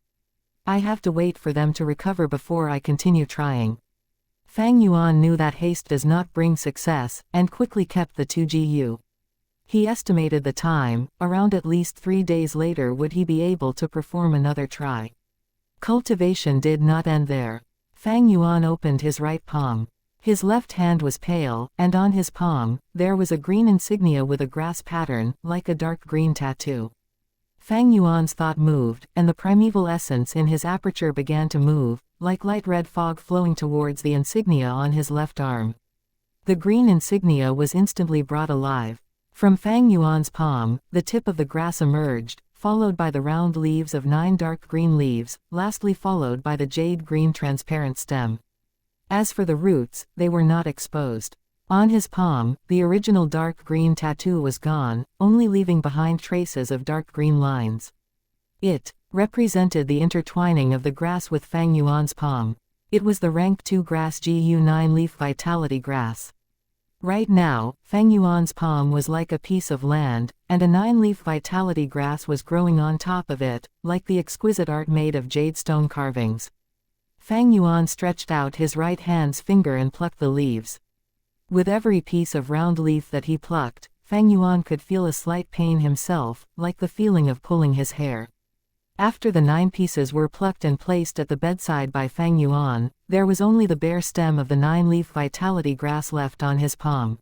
Speaker 1: I have to wait for them to recover before I continue trying. Fang Yuan knew that haste does not bring success, and quickly kept the 2 GU. He estimated the time, around at least 3 days later would he be able to perform another try. Cultivation did not end there. Fang Yuan opened his right palm. His left hand was pale, and on his palm, there was a green insignia with a grass pattern, like a dark green tattoo. Fang Yuan's thought moved, and the primeval essence in his aperture began to move, like light red fog flowing towards the insignia on his left arm. The green insignia was instantly brought alive. From Fang Yuan's palm, the tip of the grass emerged, followed by the round leaves of 9 dark green leaves, lastly followed by the jade green transparent stem. As for the roots, they were not exposed. On his palm, the original dark green tattoo was gone, only leaving behind traces of dark green lines. It represented the intertwining of the grass with Fang Yuan's palm. It was the rank 2 grass GU 9-leaf vitality grass. Right now, Fang Yuan's palm was like a piece of land, and a 9-leaf vitality grass was growing on top of it, like the exquisite art made of jade stone carvings. Fang Yuan stretched out his right hand's finger and plucked the leaves. With every piece of round leaf that he plucked, Fang Yuan could feel a slight pain himself, like the feeling of pulling his hair. After the 9 pieces were plucked and placed at the bedside by Fang Yuan, there was only the bare stem of the 9-leaf vitality grass left on his palm.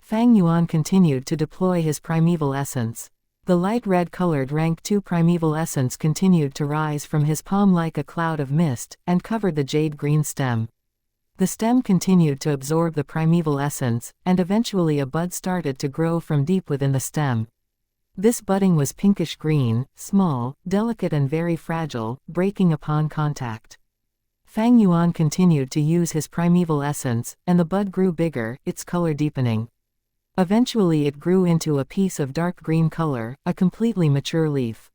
Speaker 1: Fang Yuan continued to deploy his primeval essence. The light red-colored rank 2 primeval essence continued to rise from his palm like a cloud of mist, and covered the jade green stem. The stem continued to absorb the primeval essence, and eventually a bud started to grow from deep within the stem. This budding was pinkish green, small, delicate and very fragile, breaking upon contact. Fang Yuan continued to use his primeval essence, and the bud grew bigger, its color deepening. Eventually it grew into a piece of dark green color, a completely mature leaf.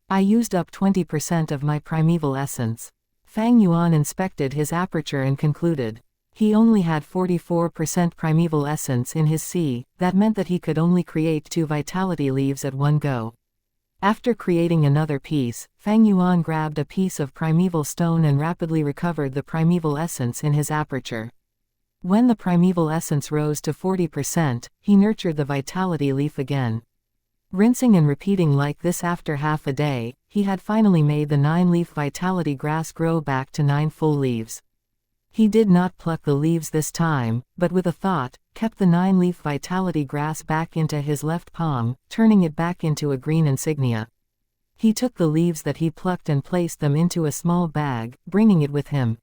Speaker 1: I used up 20% of my primeval essence. Fang Yuan inspected his aperture and concluded. He only had 44% primeval essence in his C, that meant that he could only create 2 vitality leaves at one go. After creating another piece, Fang Yuan grabbed a piece of primeval stone and rapidly recovered the primeval essence in his aperture. When the primeval essence rose to 40%, he nurtured the vitality leaf again. Rinsing and repeating like this after half a day, he had finally made the 9-leaf vitality grass grow back to 9 full leaves. He did not pluck the leaves this time, but with a thought, kept the 9-leaf vitality grass back into his left palm, turning it back into a green insignia. He took the leaves that he plucked and placed them into a small bag, bringing it with him.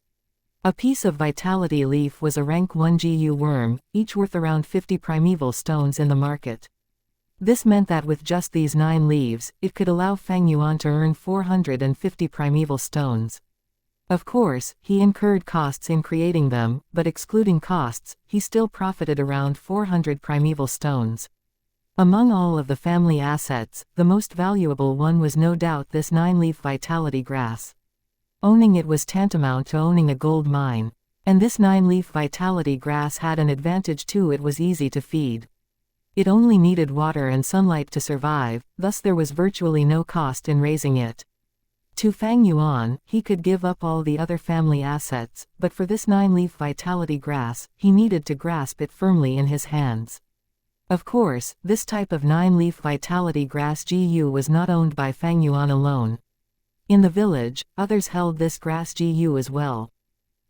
Speaker 1: A piece of vitality leaf was a rank 1 GU worm, each worth around 50 primeval stones in the market. This meant that with just these 9 leaves, it could allow Fang Yuan to earn 450 primeval stones. Of course, he incurred costs in creating them, but excluding costs, he still profited around 400 primeval stones. Among all of the family assets, the most valuable one was no doubt this 9-leaf vitality grass. Owning it was tantamount to owning a gold mine. And this 9-leaf vitality grass had an advantage too: it was easy to feed. It only needed water and sunlight to survive, thus there was virtually no cost in raising it. To Fang Yuan, he could give up all the other family assets, but for this 9-leaf vitality grass, he needed to grasp it firmly in his hands. Of course, this type of 9-leaf vitality grass GU was not owned by Fang Yuan alone. In the village, others held this grass GU as well.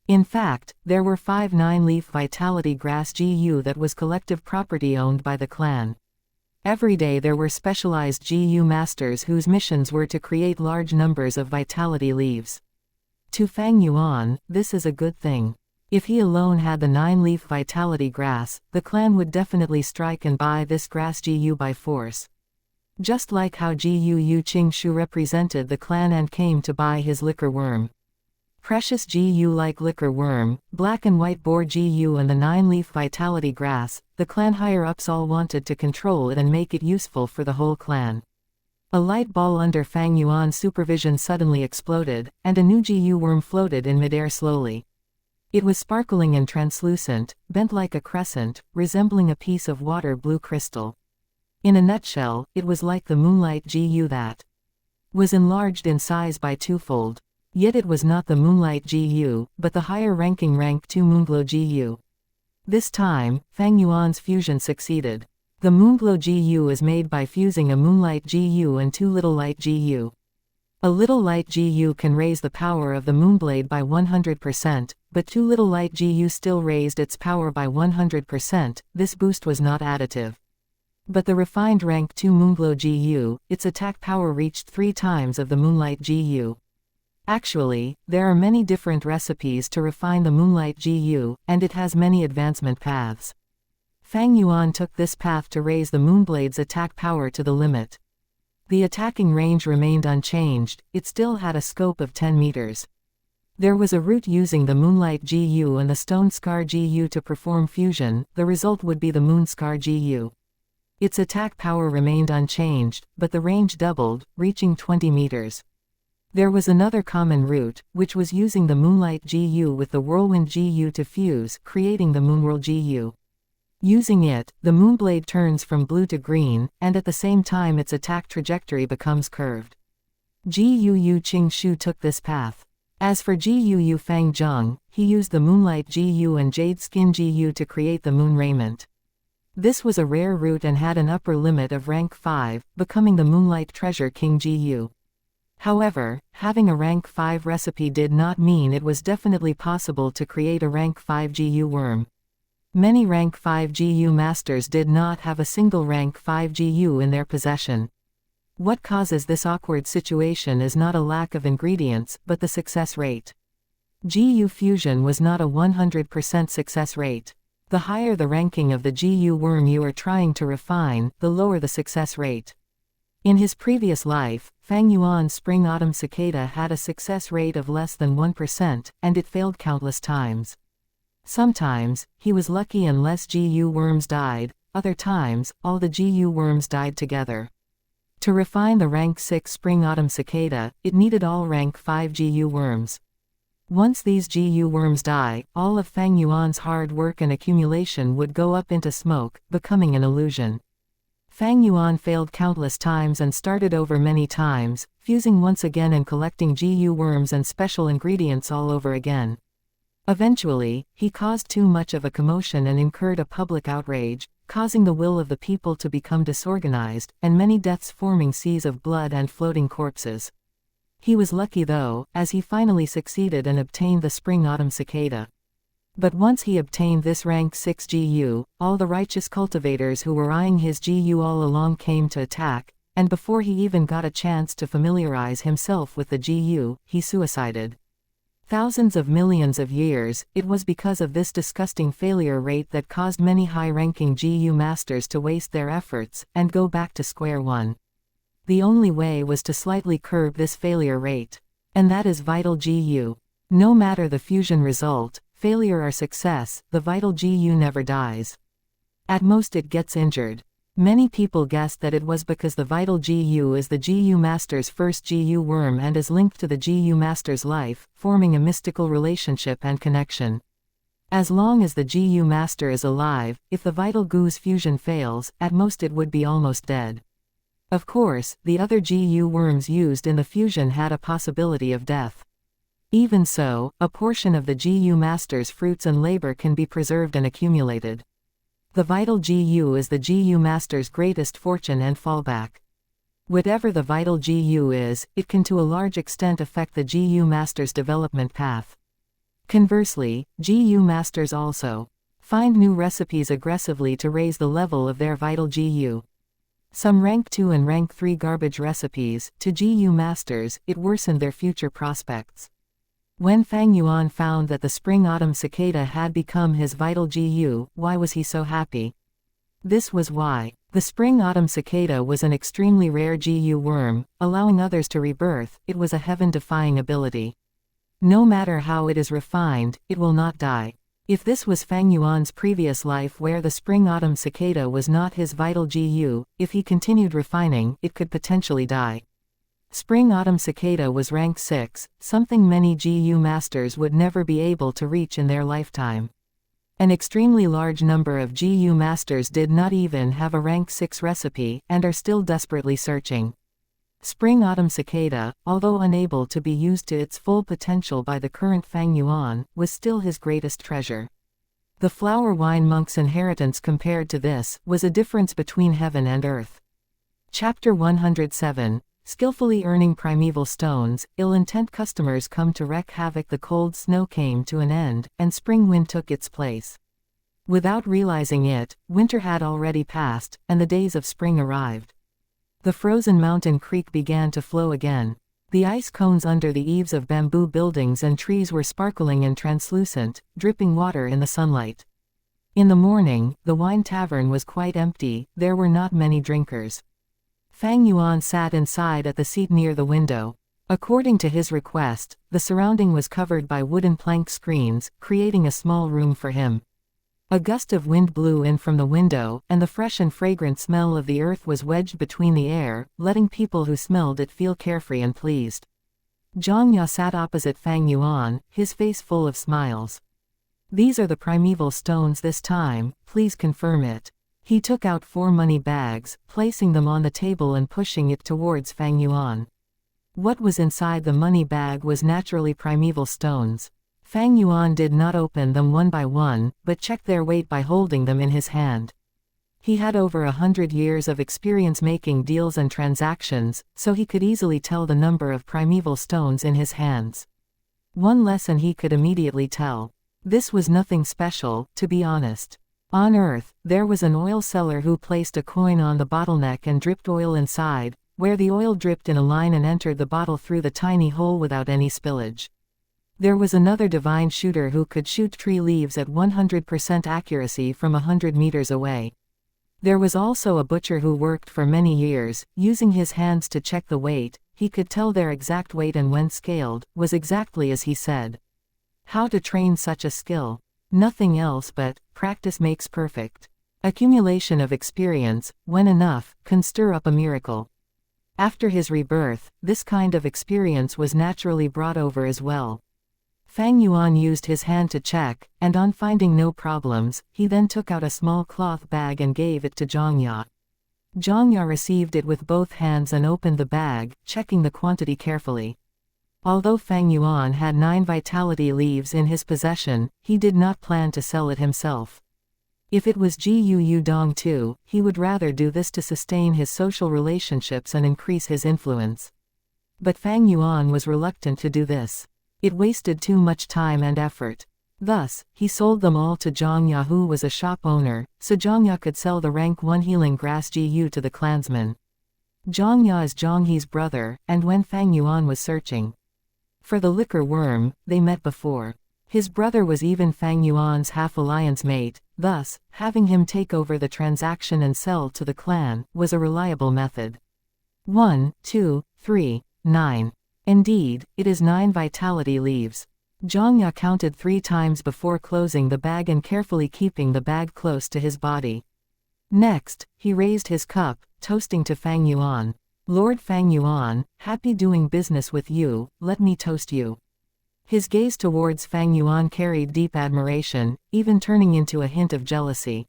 Speaker 1: In fact, there were 5 9-leaf vitality grass GU that was collective property owned by the clan. Every day there were specialized GU masters whose missions were to create large numbers of vitality leaves. To Fang Yuan, this is a good thing. If he alone had the 9-leaf vitality grass, the clan would definitely strike and buy this grass GU by force. Just like how GU Yu Qingshu represented the clan and came to buy his liquor worm. Precious GU like liquor worm, black and white boar GU and the 9-leaf vitality grass, the clan higher-ups all wanted to control it and make it useful for the whole clan. A light ball under Fang Yuan's supervision suddenly exploded, and a new GU worm floated in midair slowly. It was sparkling and translucent, bent like a crescent, resembling a piece of water blue crystal. In a nutshell, it was like the moonlight GU that was enlarged in size by twofold. Yet it was not the Moonlight GU, but the higher-ranking Rank 2 Moonglow GU. This time, Fang Yuan's fusion succeeded. The Moonglow GU is made by fusing a Moonlight GU and 2 Little Light GU. A Little Light GU can raise the power of the Moonblade by 100%, but 2 Little Light GU still raised its power by 100%, this boost was not additive. But the refined Rank 2 Moonglow GU, its attack power reached 3 times of the Moonlight GU. Actually, there are many different recipes to refine the Moonlight GU, and it has many advancement paths. Fang Yuan took this path to raise the Moonblade's attack power to the limit. The attacking range remained unchanged, it still had a scope of 10 meters. There was a route using the Moonlight GU and the Stone Scar GU to perform fusion, the result would be the Moon Scar GU. Its attack power remained unchanged, but the range doubled, reaching 20 meters. There was another common route, which was using the Moonlight GU with the Whirlwind GU to fuse, creating the Moonwhirl GU. Using it, the Moonblade turns from blue to green, and at the same time its attack trajectory becomes curved. GU Yu Qingshu took this path. As for GU Yu Fang Zheng, he used the Moonlight GU and Jade Skin GU to create the Moon Raiment. This was a rare route and had an upper limit of rank 5, becoming the Moonlight Treasure King GU. However, having a rank 5 recipe did not mean it was definitely possible to create a rank 5 GU worm. Many rank 5 GU masters did not have a single rank 5 GU in their possession. What causes this awkward situation is not a lack of ingredients, but the success rate. GU fusion was not a 100% success rate. The higher the ranking of the GU worm you are trying to refine, the lower the success rate. In his previous life, Fang Yuan's Spring-Autumn Cicada had a success rate of less than 1%, and it failed countless times. Sometimes, he was lucky and less GU worms died, other times, all the GU worms died together. To refine the rank 6 Spring-Autumn Cicada, it needed all rank 5 GU worms. Once these GU worms die, all of Fang Yuan's hard work and accumulation would go up into smoke, becoming an illusion. Fang Yuan failed countless times and started over many times, fusing once again and collecting GU worms and special ingredients all over again. Eventually, he caused too much of a commotion and incurred a public outrage, causing the will of the people to become disorganized, and many deaths forming seas of blood and floating corpses. He was lucky though, as he finally succeeded and obtained the Spring-Autumn Cicada. But once he obtained this rank 6 GU, all the righteous cultivators who were eyeing his GU all along came to attack, and before he even got a chance to familiarize himself with the GU, he suicided. Thousands of millions of years, it was because of this disgusting failure rate that caused many high-ranking GU masters to waste their efforts, and go back to square one. The only way was to slightly curb this failure rate. And that is vital GU. No matter the fusion result, failure or success, the vital GU never dies. At most it gets injured. Many people guessed that it was because the vital GU is the GU master's first GU worm and is linked to the GU master's life, forming a mystical relationship and connection. As long as the GU master is alive, if the vital GU's fusion fails, at most it would be almost dead. Of course, the other GU worms used in the fusion had a possibility of death. Even so, a portion of the GU master's fruits and labor can be preserved and accumulated. The vital GU is the GU master's greatest fortune and fallback. Whatever the vital GU is, it can to a large extent affect the GU master's development path. Conversely, GU masters also find new recipes aggressively to raise the level of their vital GU. Some rank 2 and rank 3 garbage recipes, to GU masters, it worsened their future prospects. When Fang Yuan found that the spring-autumn cicada had become his vital GU, why was he so happy? This was why. The spring-autumn cicada was an extremely rare GU worm, allowing others to rebirth. It was a heaven-defying ability. No matter how it is refined, it will not die. If this was Fang Yuan's previous life where the spring-autumn cicada was not his vital GU, if he continued refining, it could potentially die. Spring-autumn cicada was rank 6, something many GU masters would never be able to reach in their lifetime. An extremely large number of GU masters did not even have a rank 6 recipe, and are still desperately searching. Spring-autumn cicada, although unable to be used to its full potential by the current Fang Yuan, was still his greatest treasure. The flower wine monk's inheritance compared to this, was a difference between heaven and earth. Chapter 107. Skillfully earning primeval stones, ill-intent customers come to wreak havoc. The cold snow came to an end, and spring wind took its place. Without realizing it, winter had already passed, and the days of spring arrived. The frozen mountain creek began to flow again. The ice cones under the eaves of bamboo buildings and trees were sparkling and translucent, dripping water in the sunlight. In the morning, the wine tavern was quite empty, there were not many drinkers. Fang Yuan sat inside at the seat near the window. According to his request, the surrounding was covered by wooden plank screens, creating a small room for him. A gust of wind blew in from the window, and the fresh and fragrant smell of the earth was wedged between the air, letting people who smelled it feel carefree and pleased. Xianxia sat opposite Fang Yuan, his face full of smiles. "These are the primeval stones this time, please confirm it." He took out 4 money bags, placing them on the table and pushing it towards Fang Yuan. What was inside the money bag was naturally primeval stones. Fang Yuan did not open them one by one, but checked their weight by holding them in his hand. He had over 100 years of experience making deals and transactions, so he could easily tell the number of primeval stones in his hands. One lesson he could immediately tell. This was nothing special, to be honest. On Earth, there was an oil seller who placed a coin on the bottleneck and dripped oil inside, where the oil dripped in a line and entered the bottle through the tiny hole without any spillage. There was another divine shooter who could shoot tree leaves at 100% accuracy from 100 meters away. There was also a butcher who worked for many years, using his hands to check the weight. He could tell their exact weight, and when scaled, was exactly as he said. How to train such a skill? Nothing else but practice makes perfect. Accumulation of experience, when enough, can stir up a miracle. After his rebirth, this kind of experience was naturally brought over as well. Fang Yuan used his hand to check, and on finding no problems, he then took out a small cloth bag and gave it to Xianxia. Xianxia received it with both hands and opened the bag, checking the quantity carefully. Although Fang Yuan had 9 vitality leaves in his possession, he did not plan to sell it himself. If it was Gu Dong too, he would rather do this to sustain his social relationships and increase his influence. But Fang Yuan was reluctant to do this. It wasted too much time and effort. Thus, he sold them all to Xianxia, who was a shop owner, so Xianxia could sell the rank 1 healing grass Gu to the clansmen. Xianxia is Zhonghe's brother, and when Fang Yuan was searching for the liquor worm, they met before. His brother was even Fang Yuan's half-alliance mate, thus, having him take over the transaction and sell to the clan, was a reliable method. 1, 2, 3, 9. Indeed, it is 9 vitality leaves. Xianxia counted 3 times before closing the bag and carefully keeping the bag close to his body. Next, he raised his cup, toasting to Fang Yuan. Lord Fang Yuan, happy doing business with you, let me toast you. His gaze towards Fang Yuan carried deep admiration, even turning into a hint of jealousy.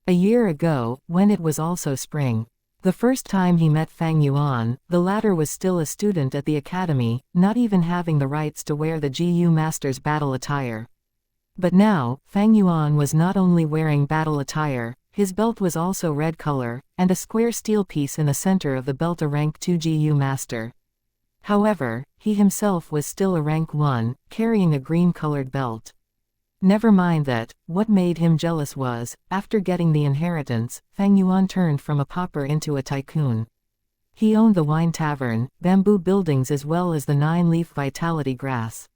Speaker 1: A year ago, when it was also spring, the first time he met Fang Yuan, the latter was still a student at the academy, not even having the rights to wear the Gu Master's battle attire. But now, Fang Yuan was not only wearing battle attire, his belt was also red color, and a square steel piece in the center of the belt a rank 2 Gu Master. However, he himself was still a rank 1, carrying a green-colored belt. Never mind that, what made him jealous was, after getting the inheritance, Fang Yuan turned from a pauper into a tycoon. He owned the wine tavern, bamboo buildings as well as the 9-leaf vitality grass.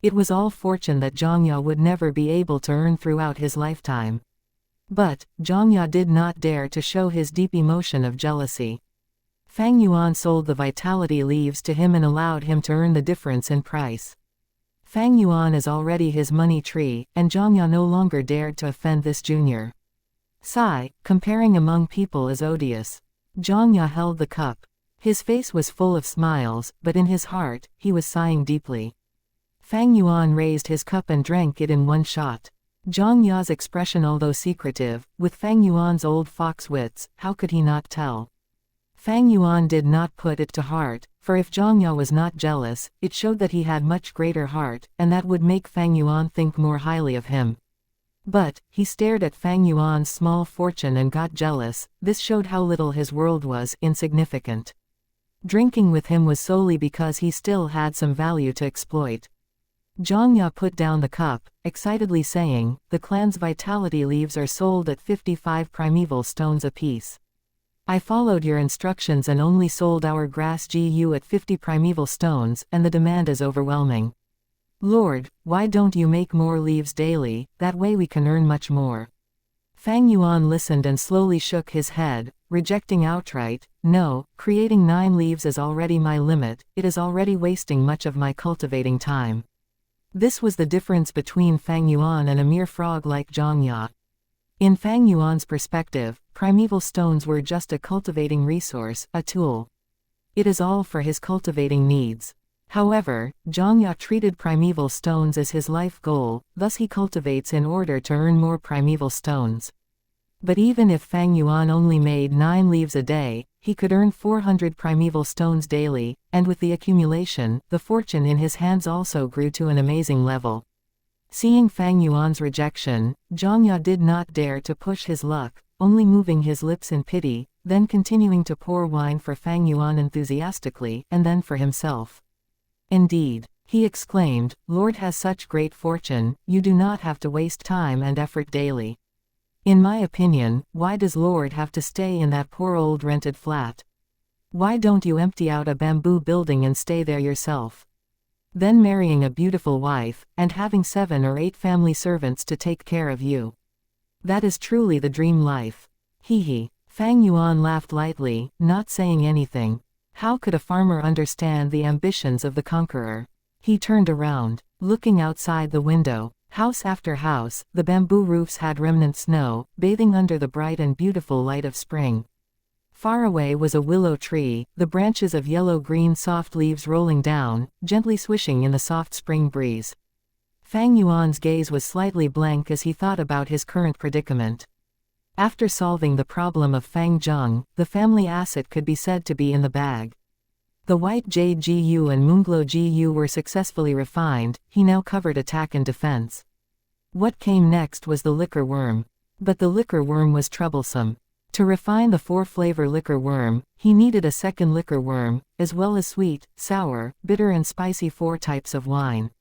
Speaker 1: It was all fortune that Xianxia would never be able to earn throughout his lifetime. But, Xianxia did not dare to show his deep emotion of jealousy. Fang Yuan sold the vitality leaves to him and allowed him to earn the difference in price. Fang Yuan is already his money tree, and Xianxia no longer dared to offend this junior. Sigh, comparing among people is odious. Xianxia held the cup. His face was full of smiles, but in his heart, he was sighing deeply. Fang Yuan raised his cup and drank it in one shot. Xianxia's expression, although secretive, with Fang Yuan's old fox wits, how could he not tell? Fang Yuan did not put it to heart, for if Xianxia was not jealous, it showed that he had much greater heart, and that would make Fang Yuan think more highly of him. But, he stared at Fang Yuan's small fortune and got jealous. This showed how little his world was insignificant. Drinking with him was solely because he still had some value to exploit. Xianxia put down the cup, excitedly saying, the clan's vitality leaves are sold at 55 primeval stones apiece. I followed your instructions and only sold our grass Gu at 50 primeval stones, and the demand is overwhelming. Lord, why don't you make more leaves daily, that way we can earn much more. Fang Yuan listened and slowly shook his head, rejecting outright, no, creating 9 leaves is already my limit, it is already wasting much of my cultivating time. This was the difference between Fang Yuan and a mere frog like Xianxia. In Fang Yuan's perspective, primeval stones were just a cultivating resource, a tool. It is all for his cultivating needs. However, Xianxia treated primeval stones as his life goal, thus he cultivates in order to earn more primeval stones. But even if Fang Yuan only made 9 leaves a day, he could earn 400 primeval stones daily, and with the accumulation, the fortune in his hands also grew to an amazing level. Seeing Fang Yuan's rejection, Xianxia did not dare to push his luck, only moving his lips in pity, then continuing to pour wine for Fang Yuan enthusiastically, and then for himself. Indeed, he exclaimed, Lord has such great fortune, you do not have to waste time and effort daily. In my opinion, why does Lord have to stay in that poor old rented flat? Why don't you empty out a bamboo building and stay there yourself? Then marrying a beautiful wife, and having 7 or 8 family servants to take care of you. That is truly the dream life. Hee. Fang Yuan laughed lightly, not saying anything. How could a farmer understand the ambitions of the conqueror? He turned around, looking outside the window. House after house, the bamboo roofs had remnant snow, bathing under the bright and beautiful light of spring. Far away was a willow tree, the branches of yellow-green soft leaves rolling down, gently swishing in the soft spring breeze. Fang Yuan's gaze was slightly blank as he thought about his current predicament. After solving the problem of Fang Zheng, the family asset could be said to be in the bag. The white jade Gu and moonglow Gu were successfully refined, he now covered attack and defense. What came next was the liquor worm. But the liquor worm was troublesome. To refine the 4-flavor liquor worm, he needed a second liquor worm, as well as sweet, sour, bitter and spicy 4 types of wine.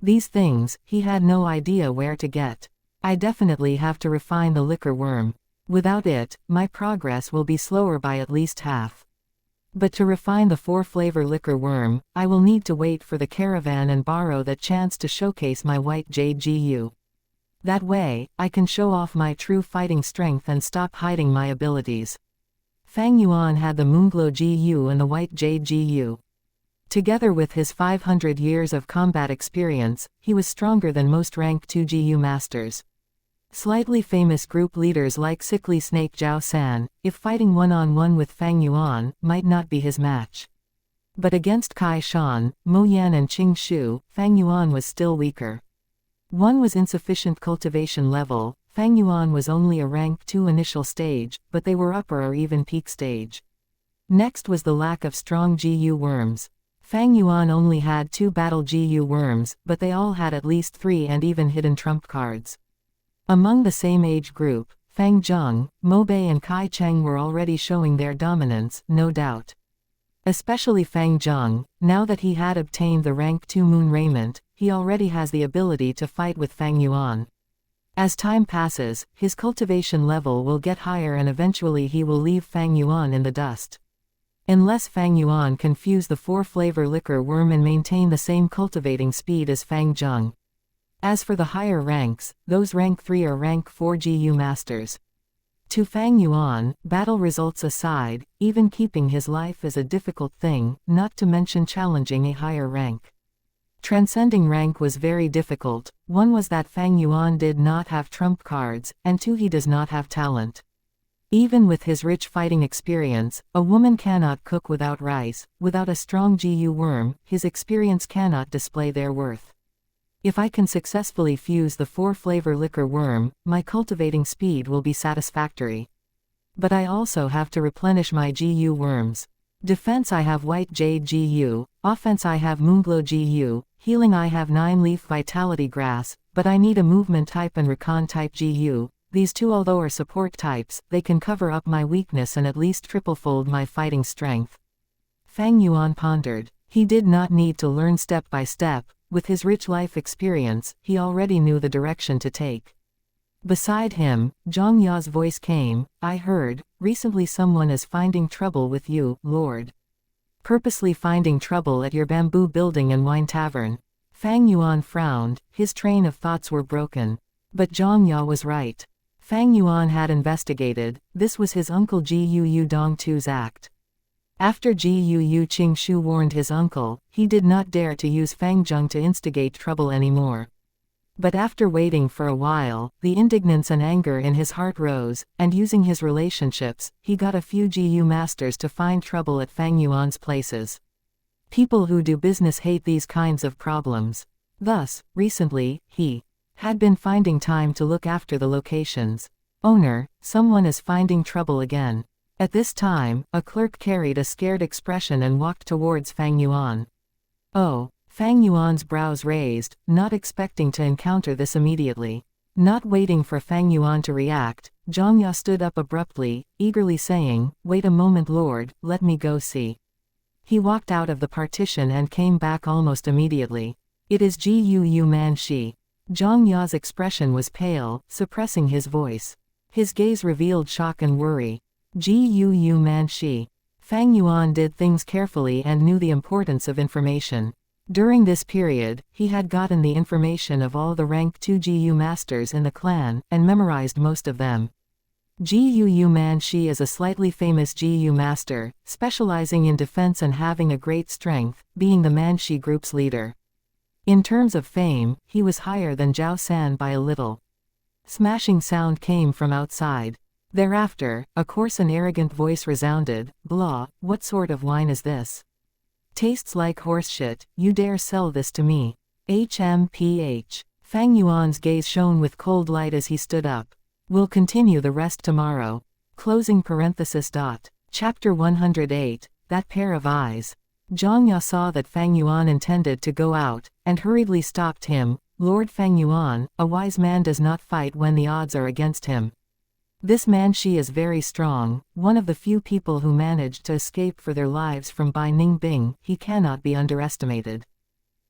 Speaker 1: These things, he had no idea where to get. I definitely have to refine the liquor worm. Without it, my progress will be slower by at least half. But to refine the 4-flavor liquor worm, I will need to wait for the caravan and borrow that chance to showcase my white jade GU. That way, I can show off my true fighting strength and stop hiding my abilities. Fang Yuan had the Moonglow GU and the white jade GU. Together with his 500 years of combat experience, he was stronger than most rank 2 GU masters. Slightly famous group leaders like Sickly Snake Zhao San, if fighting one-on-one with Fang Yuan, might not be his match. But against Kai Shan, Mo Yan and Qing Shu, Fang Yuan was still weaker. One was insufficient cultivation level, Fang Yuan was only a rank 2 initial stage, but they were upper or even peak stage. Next was the lack of strong GU worms. Fang Yuan only had 2 battle GU worms, but they all had at least 3 and even hidden trump cards. Among the same age group, Fang Zheng, Mo Bei and Kai Cheng were already showing their dominance, no doubt. Especially Fang Zheng, now that he had obtained the rank 2 Moon Raiment, he already has the ability to fight with Fang Yuan. As time passes, his cultivation level will get higher and eventually he will leave Fang Yuan in the dust. Unless Fang Yuan can fuse the 4-flavor liquor worm and maintain the same cultivating speed as Fang Zheng. As for the higher ranks, those rank 3 or rank 4 GU masters. To Fang Yuan, battle results aside, even keeping his life is a difficult thing, not to mention challenging a higher rank. Transcending rank was very difficult. One was that Fang Yuan did not have trump cards, and 2 he does not have talent. Even with his rich fighting experience, a woman cannot cook without rice. Without a strong GU worm, his experience cannot display their worth. If I can successfully fuse the 4-flavor liquor worm, my cultivating speed will be satisfactory. But I also have to replenish my GU worms. Defense I have white jade GU, offense I have moonglow GU, healing I have 9-leaf vitality grass, but I need a movement type and recon type GU. These 2 although are support types, they can cover up my weakness and at least triple-fold my fighting strength. Fang Yuan pondered. He did not need to learn step by step. With his rich life experience, he already knew the direction to take. Beside him, Zhang Ya's voice came. I heard, recently someone is finding trouble with you, Lord. Purposely finding trouble at your bamboo building and wine tavern. Fang Yuan frowned, his train of thoughts were broken. But Zhang Ya was right. Fang Yuan had investigated, this was his uncle Gu Dong Tu's act. After Gu Qing Shu warned his uncle, he did not dare to use Fang Zheng to instigate trouble anymore. But after waiting for a while, the indignance and anger in his heart rose, and using his relationships, he got a few GU masters to find trouble at Fang Yuan's places. People who do business hate these kinds of problems. Thus, recently, he had been finding time to look after the locations. Owner, someone is finding trouble again. At this time, a clerk carried a scared expression and walked towards Fang Yuan. Oh. Fang Yuan's brows raised, not expecting to encounter this immediately. Not waiting for Fang Yuan to react, Zhang Ya stood up abruptly, eagerly saying, "Wait a moment, Lord, let me go see." He walked out of the partition and came back almost immediately. "It is Gu Man Shi." Zhang Ya's expression was pale, suppressing his voice. His gaze revealed shock and worry. Gu Man Shi. Fang Yuan did things carefully and knew the importance of information. During this period, he had gotten the information of all the rank 2 GU masters in the clan, and memorized most of them. Gu Man Shi is a slightly famous GU master, specializing in defense and having a great strength, being the Manshi group's leader. In terms of fame, he was higher than Zhao San by a little. Smashing sound came from outside. Thereafter, a coarse and arrogant voice resounded, "Blah, what sort of wine is this? Tastes like horseshit, you dare sell this to me? HMPH. Fang Yuan's gaze shone with cold light as he stood up. We'll continue the rest tomorrow. Closing parenthesis. Chapter 108, That Pair of Eyes. Zhang Ya saw that Fang Yuan intended to go out, and hurriedly stopped him. Lord Fang Yuan, a wise man does not fight when the odds are against him. This Manshi is very strong, one of the few people who managed to escape for their lives from Bai Ningbing. He cannot be underestimated.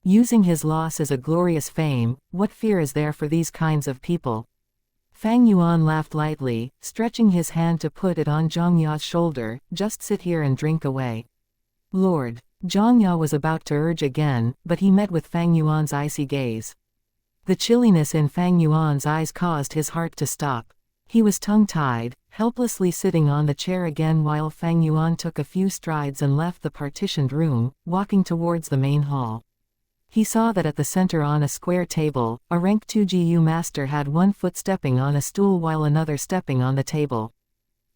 Speaker 1: Using his loss as a glorious fame, what fear is there for these kinds of people? Fang Yuan laughed lightly, stretching his hand to put it on Zhang Ya's shoulder. Just sit here and drink away. Lord. Zhang Ya was about to urge again, but he met with Fang Yuan's icy gaze. The chilliness in Fang Yuan's eyes caused his heart to stop. He was tongue-tied, helplessly sitting on the chair again while Fang Yuan took a few strides and left the partitioned room, walking towards the main hall. He saw that at the center on a square table, a rank 2 GU master had one foot stepping on a stool while another stepping on the table.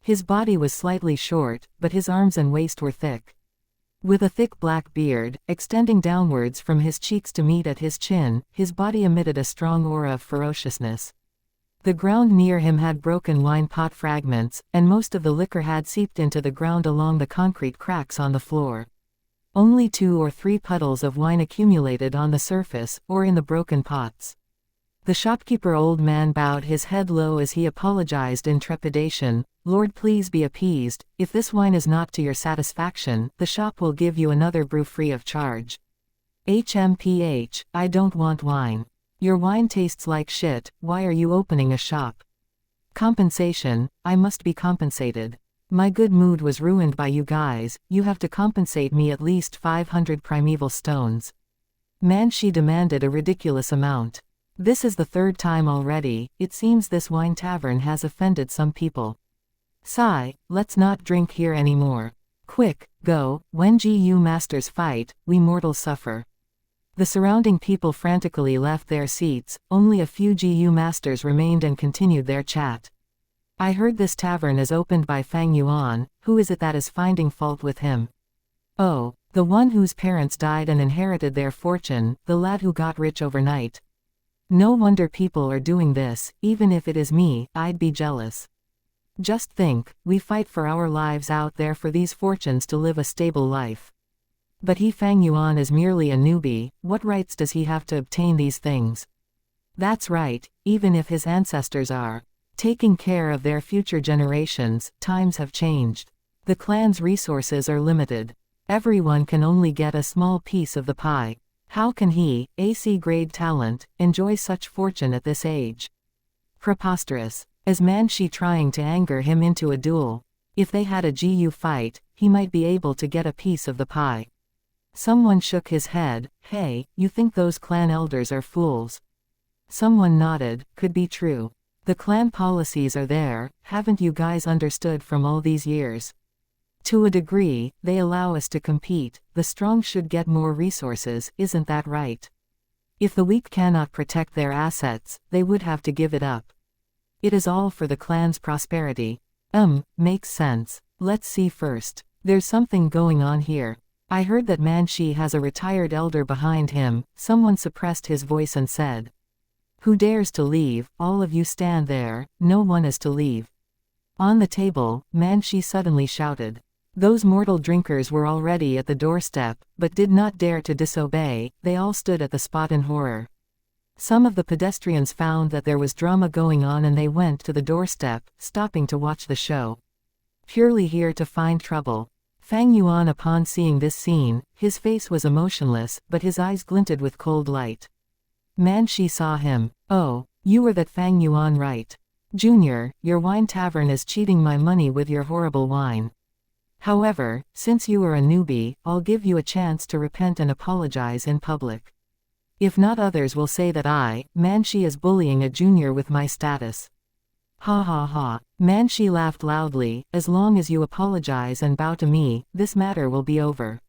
Speaker 1: His body was slightly short, but his arms and waist were thick. With a thick black beard, extending downwards from his cheeks to meet at his chin, his body emitted a strong aura of ferociousness. The ground near him had broken wine pot fragments, and most of the liquor had seeped into the ground along the concrete cracks on the floor. Only 2 or 3 puddles of wine accumulated on the surface, or in the broken pots. The shopkeeper old man bowed his head low as he apologized in trepidation. Lord, please be appeased. If this wine is not to your satisfaction, the shop will give you another brew free of charge. HMPH, I don't want wine. Your wine tastes like shit, why are you opening a shop? Compensation, I must be compensated. My good mood was ruined by you guys, you have to compensate me at least 500 primeval stones. Manshi demanded a ridiculous amount. This is the 3rd time already, it seems this wine tavern has offended some people. Sigh, let's not drink here anymore. Quick, go, when GU masters fight, we mortals suffer. The surrounding people frantically left their seats, only a few GU masters remained and continued their chat. I heard this tavern is opened by Fang Yuan, who is it that is finding fault with him? Oh, the one whose parents died and inherited their fortune, the lad who got rich overnight. No wonder people are doing this, even if it is me, I'd be jealous. Just think, we fight for our lives out there for these fortunes to live a stable life. But Fang Yuan is merely a newbie, what rights does he have to obtain these things? That's right, even if his ancestors are taking care of their future generations, times have changed. The clan's resources are limited. Everyone can only get a small piece of the pie. How can he, AC-grade talent, enjoy such fortune at this age? Preposterous. Is Manshi trying to anger him into a duel? If they had a GU fight, he might be able to get a piece of the pie. Someone shook his head. Hey, you think those clan elders are fools? Someone nodded. Could be true. The clan policies are there, haven't you guys understood from all these years? To a degree, they allow us to compete, the strong should get more resources, isn't that right? If the weak cannot protect their assets, they would have to give it up. It is all for the clan's prosperity. Makes sense. Let's see first. There's something going on here. I heard that Manshi has a retired elder behind him. Someone suppressed his voice and said. Who dares to leave? All of you stand there, no one is to leave. On the table, Manshi suddenly shouted. Those mortal drinkers were already at the doorstep, but did not dare to disobey, they all stood at the spot in horror. Some of the pedestrians found that there was drama going on and they went to the doorstep, stopping to watch the show. Purely here to find trouble. Fang Yuan, upon seeing this scene, his face was emotionless, but his eyes glinted with cold light. Manshi saw him. Oh, you were that Fang Yuan, right? Junior, your wine tavern is cheating my money with your horrible wine. However, since you are a newbie, I'll give you a chance to repent and apologize in public. If not, others will say that Manshi is bullying a junior with my status. Ha ha ha. Manshi laughed loudly. As long as you apologize and bow to me, this matter will be over.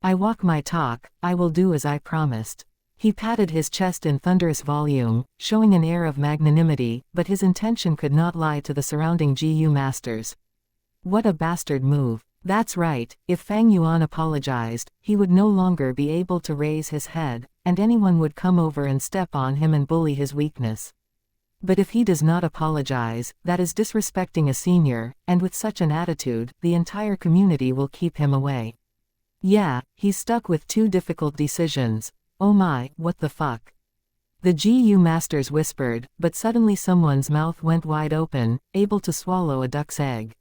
Speaker 1: I walk my talk, I will do as I promised. He patted his chest in thunderous volume, showing an air of magnanimity, but his intention could not lie to the surrounding GU masters. What a bastard move. That's right, if Fang Yuan apologized, he would no longer be able to raise his head, and anyone would come over and step on him and bully his weakness. But if he does not apologize, that is disrespecting a senior, and with such an attitude, the entire community will keep him away. Yeah, he's stuck with 2 difficult decisions. Oh my, what the fuck? The GU masters whispered, but suddenly someone's mouth went wide open, able to swallow a duck's egg.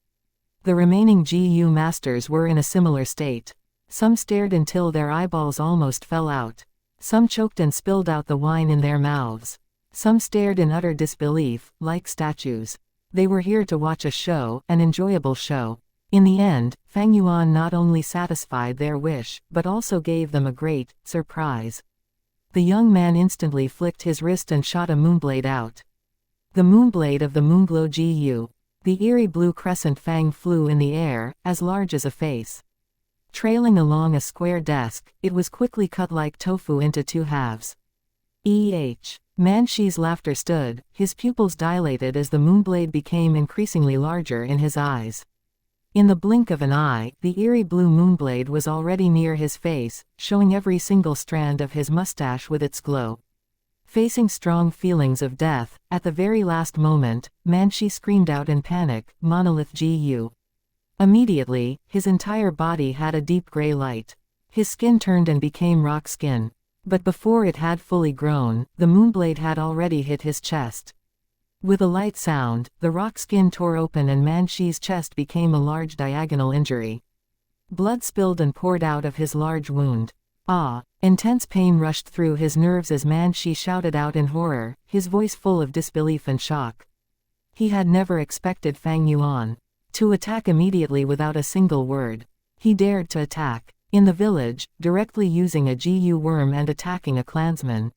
Speaker 1: The remaining GU masters were in a similar state. Some stared until their eyeballs almost fell out. Some choked and spilled out the wine in their mouths. Some stared in utter disbelief, like statues. They were here to watch a show, an enjoyable show. In the end, Fang Yuan not only satisfied their wish, but also gave them a great surprise. The young man instantly flicked his wrist and shot a moonblade out. The moonblade of the Moonglow Gu. The eerie blue crescent fang flew in the air, as large as a face. Trailing along a square desk, it was quickly cut like tofu into two halves. Manshi's laughter stood, his pupils dilated as the moonblade became increasingly larger in his eyes. In the blink of an eye, the eerie blue moonblade was already near his face, showing every single strand of his mustache with its glow. Facing strong feelings of death, at the very last moment, Manshi screamed out in panic, "Monolith Gu." Immediately, his entire body had a deep gray light. His skin turned and became rock skin. But before it had fully grown, the moonblade had already hit his chest. With a light sound, the rock skin tore open and Manshi's chest became a large diagonal injury. Blood spilled and poured out of his large wound. Intense pain rushed through his nerves as Manshi shouted out in horror, his voice full of disbelief and shock. He had never expected Fang Yuan to attack immediately without a single word. He dared to attack. In the village, directly using a Gu worm and attacking a clansman.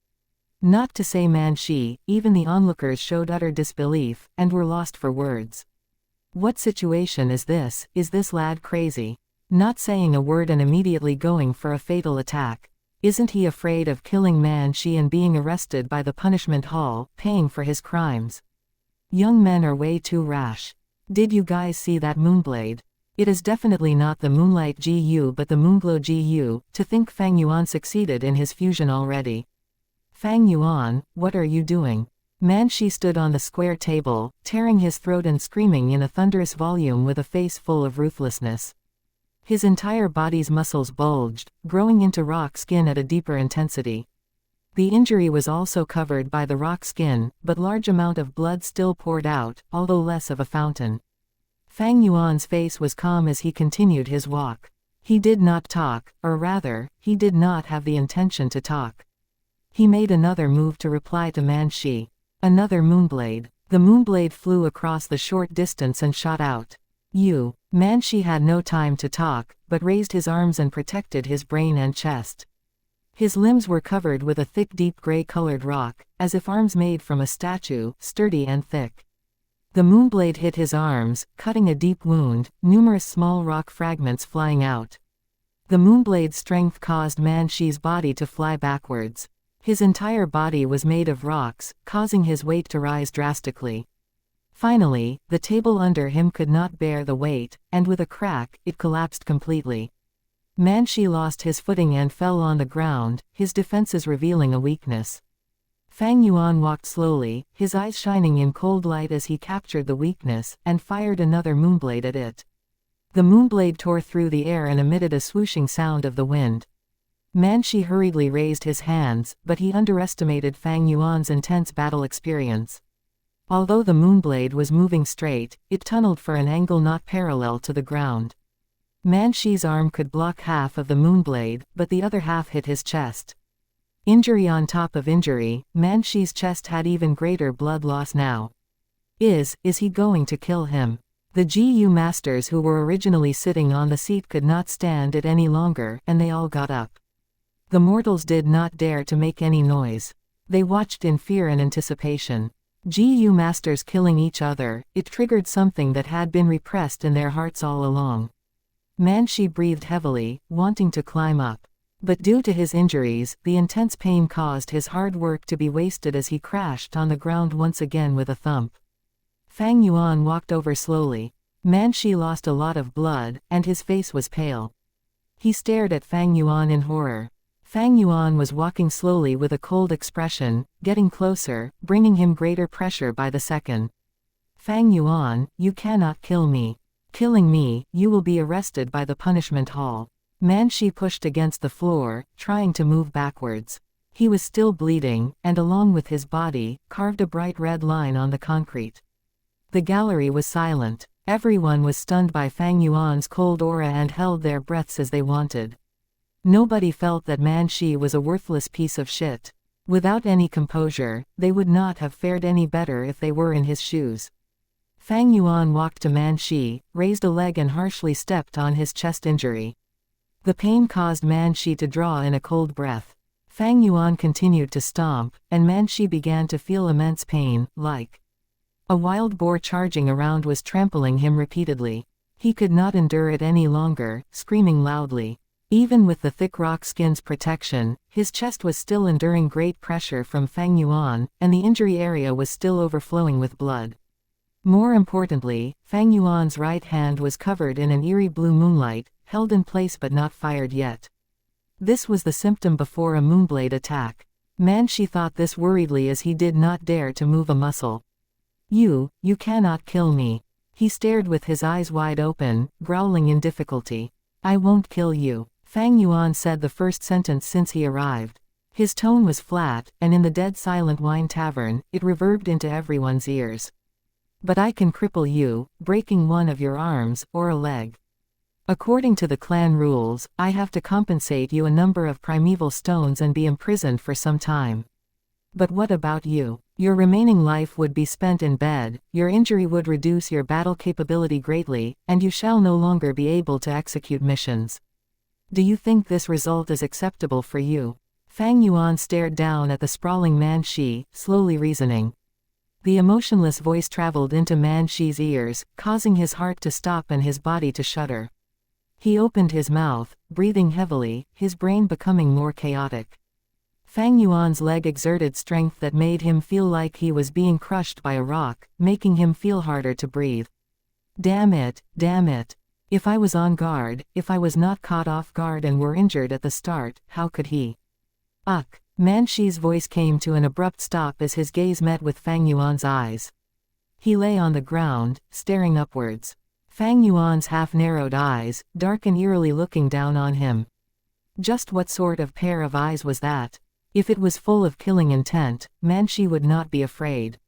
Speaker 1: Not to say Manshi, even the onlookers showed utter disbelief, and were lost for words. What situation is this? Is this lad crazy? Not saying a word and immediately going for a fatal attack. Isn't he afraid of killing Manshi and being arrested by the punishment hall, paying for his crimes? Young men are way too rash. Did you guys see that moonblade? It is definitely not the Moonlight Gu but the Moonglow Gu. To think Fang Yuan succeeded in his fusion already. Fang Yuan, what are you doing? Manshi stood on the square table, tearing his throat and screaming in a thunderous volume with a face full of ruthlessness. His entire body's muscles bulged, growing into rock skin at a deeper intensity. The injury was also covered by the rock skin, but large amount of blood still poured out, although less of a fountain. Fang Yuan's face was calm as he continued his walk. He did not talk, or rather, he did not have the intention to talk. He made another move to reply to Manshi. Another moonblade. The moonblade flew across the short distance and shot out. Manshi had no time to talk, but raised his arms and protected his brain and chest. His limbs were covered with a thick deep gray-colored rock, as if arms made from a statue, sturdy and thick. The moonblade hit his arms, cutting a deep wound, numerous small rock fragments flying out. The moonblade's strength caused Manshi's body to fly backwards. His entire body was made of rocks, causing his weight to rise drastically. Finally, the table under him could not bear the weight, and with a crack, it collapsed completely. Manshi lost his footing and fell on the ground, his defenses revealing a weakness. Fang Yuan walked slowly, his eyes shining in cold light as he captured the weakness, and fired another moonblade at it. The moonblade tore through the air and emitted a swooshing sound of the wind. Manshi hurriedly raised his hands, but he underestimated Fang Yuan's intense battle experience. Although the moonblade was moving straight, it tunneled for an angle not parallel to the ground. Manshi's arm could block half of the moonblade, but the other half hit his chest. Injury on top of injury, Manshi's chest had even greater blood loss now. Is he going to kill him? The Gu masters who were originally sitting on the seat could not stand it any longer, and they all got up. The mortals did not dare to make any noise. They watched in fear and anticipation. Gu masters killing each other, it triggered something that had been repressed in their hearts all along. Manshi breathed heavily, wanting to climb up. But due to his injuries, the intense pain caused his hard work to be wasted as he crashed on the ground once again with a thump. Fang Yuan walked over slowly. Manshi lost a lot of blood, and his face was pale. He stared at Fang Yuan in horror. Fang Yuan was walking slowly with a cold expression, getting closer, bringing him greater pressure by the second. Fang Yuan, you cannot kill me. Killing me, you will be arrested by the punishment hall. Manshi pushed against the floor, trying to move backwards. He was still bleeding, and along with his body, carved a bright red line on the concrete. The gallery was silent. Everyone was stunned by Fang Yuan's cold aura and held their breaths as they wanted. Nobody felt that Man Shi was a worthless piece of shit. Without any composure, they would not have fared any better if they were in his shoes. Fang Yuan walked to Man Shi, raised a leg and harshly stepped on his chest injury. The pain caused Man Shi to draw in a cold breath. Fang Yuan continued to stomp, and Man Shi began to feel immense pain, like a wild boar charging around was trampling him repeatedly. He could not endure it any longer, screaming loudly. Even with the thick rock skin's protection, his chest was still enduring great pressure from Fang Yuan, and the injury area was still overflowing with blood. More importantly, Fang Yuan's right hand was covered in an eerie blue moonlight, held in place but not fired yet. This was the symptom before a moonblade attack. Man Shi thought this worriedly as he did not dare to move a muscle. You cannot kill me. He stared with his eyes wide open, growling in difficulty. I won't kill you. Fang Yuan said the first sentence since he arrived. His tone was flat, and in the dead silent wine tavern, it reverbed into everyone's ears. But I can cripple you, breaking one of your arms, or a leg. According to the clan rules, I have to compensate you a number of primeval stones and be imprisoned for some time. But what about you? Your remaining life would be spent in bed, your injury would reduce your battle capability greatly, and you shall no longer be able to execute missions. Do you think this result is acceptable for you? Fang Yuan stared down at the sprawling Man Shi, slowly reasoning. The emotionless voice traveled into Man Shi's ears, causing his heart to stop and his body to shudder. He opened his mouth, breathing heavily, his brain becoming more chaotic. Fang Yuan's leg exerted strength that made him feel like he was being crushed by a rock, making him feel harder to breathe. Damn it, damn it. If I was on guard, if I was not caught off guard and were injured at the start, how could he? Ugh. Man Shi's voice came to an abrupt stop as his gaze met with Fang Yuan's eyes. He lay on the ground, staring upwards. Fang Yuan's half-narrowed eyes, dark and eerily looking down on him. Just what sort of pair of eyes was that? If it was full of killing intent, Man Shi would not be afraid.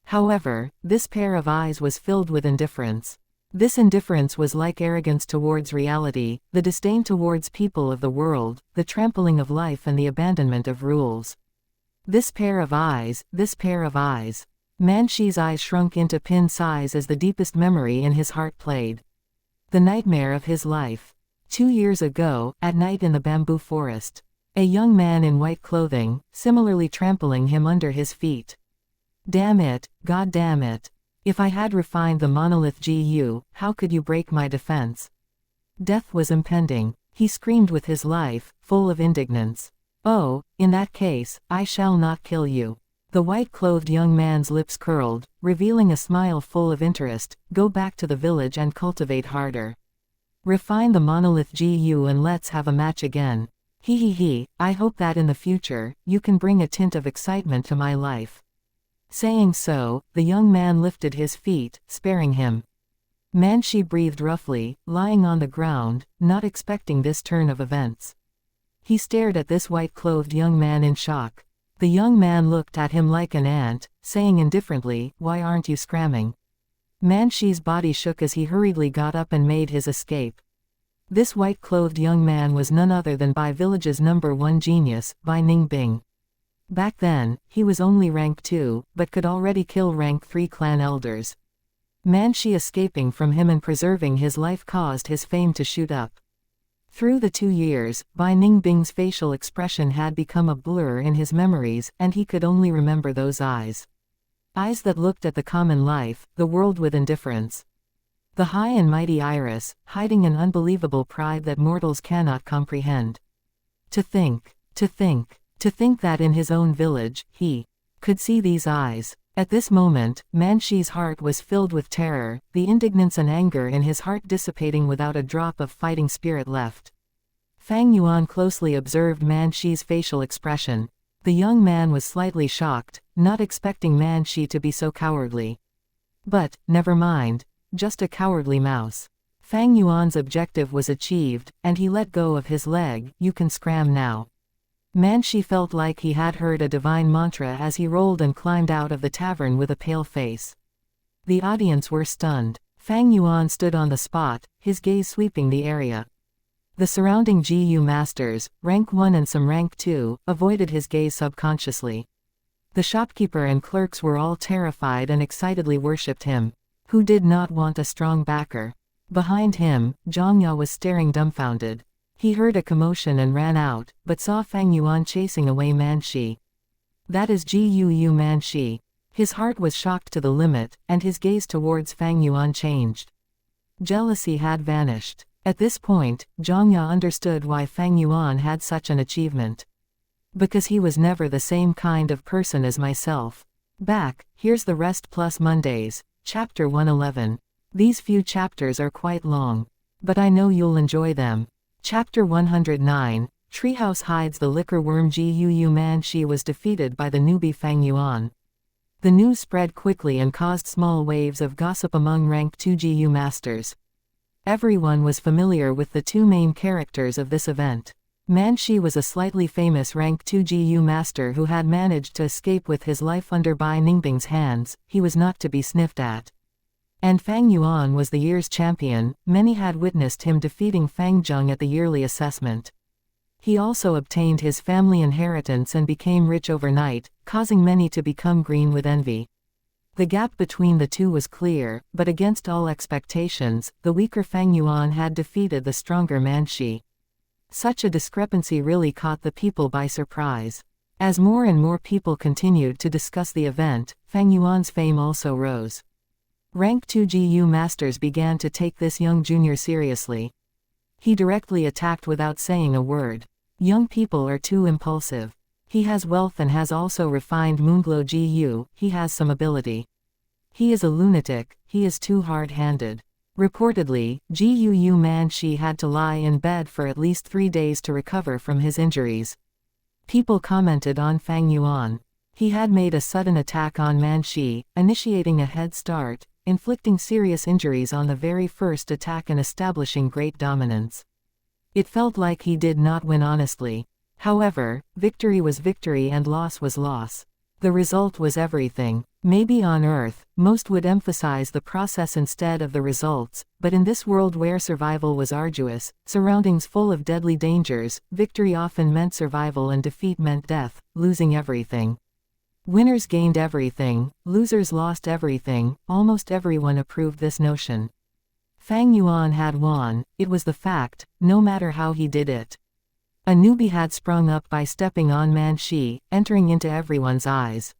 Speaker 1: However, this pair of eyes was filled with indifference. This indifference was like arrogance towards reality, the disdain towards people of the world, the trampling of life and the abandonment of rules. This pair of eyes. Man Shi's eyes shrunk into pin size as the deepest memory in his heart played. The nightmare of his life. 2 years ago, at night in the bamboo forest. A young man in white clothing, similarly trampling him under his feet. Damn it, God damn it. If I had refined the monolith GU, how could you break my defense? Death was impending. He screamed with his life, full of indignance. Oh, in that case, I shall not kill you. The white-clothed young man's lips curled, revealing a smile full of interest. Go back to the village and cultivate harder. Refine the monolith GU and let's have a match again. He, I hope that in the future, you can bring a tint of excitement to my life. Saying so, the young man lifted his feet, sparing him. Man Shi breathed roughly, lying on the ground, not expecting this turn of events. He stared at this white-clothed young man in shock. The young man looked at him like an ant, saying indifferently, "Why aren't you scramming?" Man Shi's body shook as he hurriedly got up and made his escape. This white-clothed young man was none other than Bai Village's #1 genius, Bai Ningbing. Back then, he was only rank 2, but could already kill rank 3 clan elders. Man Shi escaping from him and preserving his life caused his fame to shoot up. Through the 2 years, Bai Ningbing's facial expression had become a blur in his memories, and he could only remember those eyes. Eyes that looked at the common life, the world with indifference. The high and mighty iris, hiding an unbelievable pride that mortals cannot comprehend. To think that in his own village, he could see these eyes. At this moment, Man Shi's heart was filled with terror, the indignance and anger in his heart dissipating without a drop of fighting spirit left. Fang Yuan closely observed Man Shi's facial expression. The young man was slightly shocked, not expecting Man Shi to be so cowardly. But, never mind. Just a cowardly mouse. Fang Yuan's objective was achieved, and he let go of his leg. You can scram now. Man Shi felt like he had heard a divine mantra as he rolled and climbed out of the tavern with a pale face. The audience were stunned. Fang Yuan stood on the spot, his gaze sweeping the area. The surrounding GU masters, rank 1 and some rank 2, avoided his gaze subconsciously. The shopkeeper and clerks were all terrified and excitedly worshipped him. Who did not want a strong backer? Behind him, Xianxia was staring dumbfounded. He heard a commotion and ran out, but saw Fang Yuan chasing away Manshi. That is Guu Manshi. His heart was shocked to the limit, and his gaze towards Fang Yuan changed. Jealousy had vanished. At this point, Xianxia understood why Fang Yuan had such an achievement. Because he was never the same kind of person as myself. Back, here's the rest plus Mondays, Chapter 111. These few chapters are quite long. But I know you'll enjoy them. Chapter 109, Treehouse hides the liquor worm. Guu Manshi was defeated by the newbie Fang Yuan. The news spread quickly and caused small waves of gossip among rank 2 GU masters. Everyone was familiar with the two main characters of this event. Manshi was a slightly famous rank 2 GU master who had managed to escape with his life under Bai Ningbing's hands. He was not to be sniffed at. And Fang Yuan was the year's champion. Many had witnessed him defeating Fang Zheng at the yearly assessment. He also obtained his family inheritance and became rich overnight, causing many to become green with envy. The gap between the two was clear, but against all expectations, the weaker Fang Yuan had defeated the stronger Manshi. Such a discrepancy really caught the people by surprise. As more and more people continued to discuss the event, Fang Yuan's fame also rose. Rank 2 GU masters began to take this young junior seriously. He directly attacked without saying a word. Young people are too impulsive. He has wealth and has also refined Moonglow GU, he has some ability. He is a lunatic, he is too hard-handed. Reportedly, Guu Manshi had to lie in bed for at least 3 days to recover from his injuries. People commented on Fang Yuan. He had made a sudden attack on Manshi, initiating a head start, inflicting serious injuries on the very first attack and establishing great dominance. It felt like he did not win honestly. However, victory was victory and loss was loss. The result was everything. Maybe on Earth, most would emphasize the process instead of the results, but in this world where survival was arduous, surroundings full of deadly dangers, victory often meant survival and defeat meant death, losing everything. Winners gained everything, losers lost everything. Almost everyone approved this notion. Fang Yuan had won, it was the fact, no matter how he did it. A newbie had sprung up by stepping on Manshi, entering into everyone's eyes.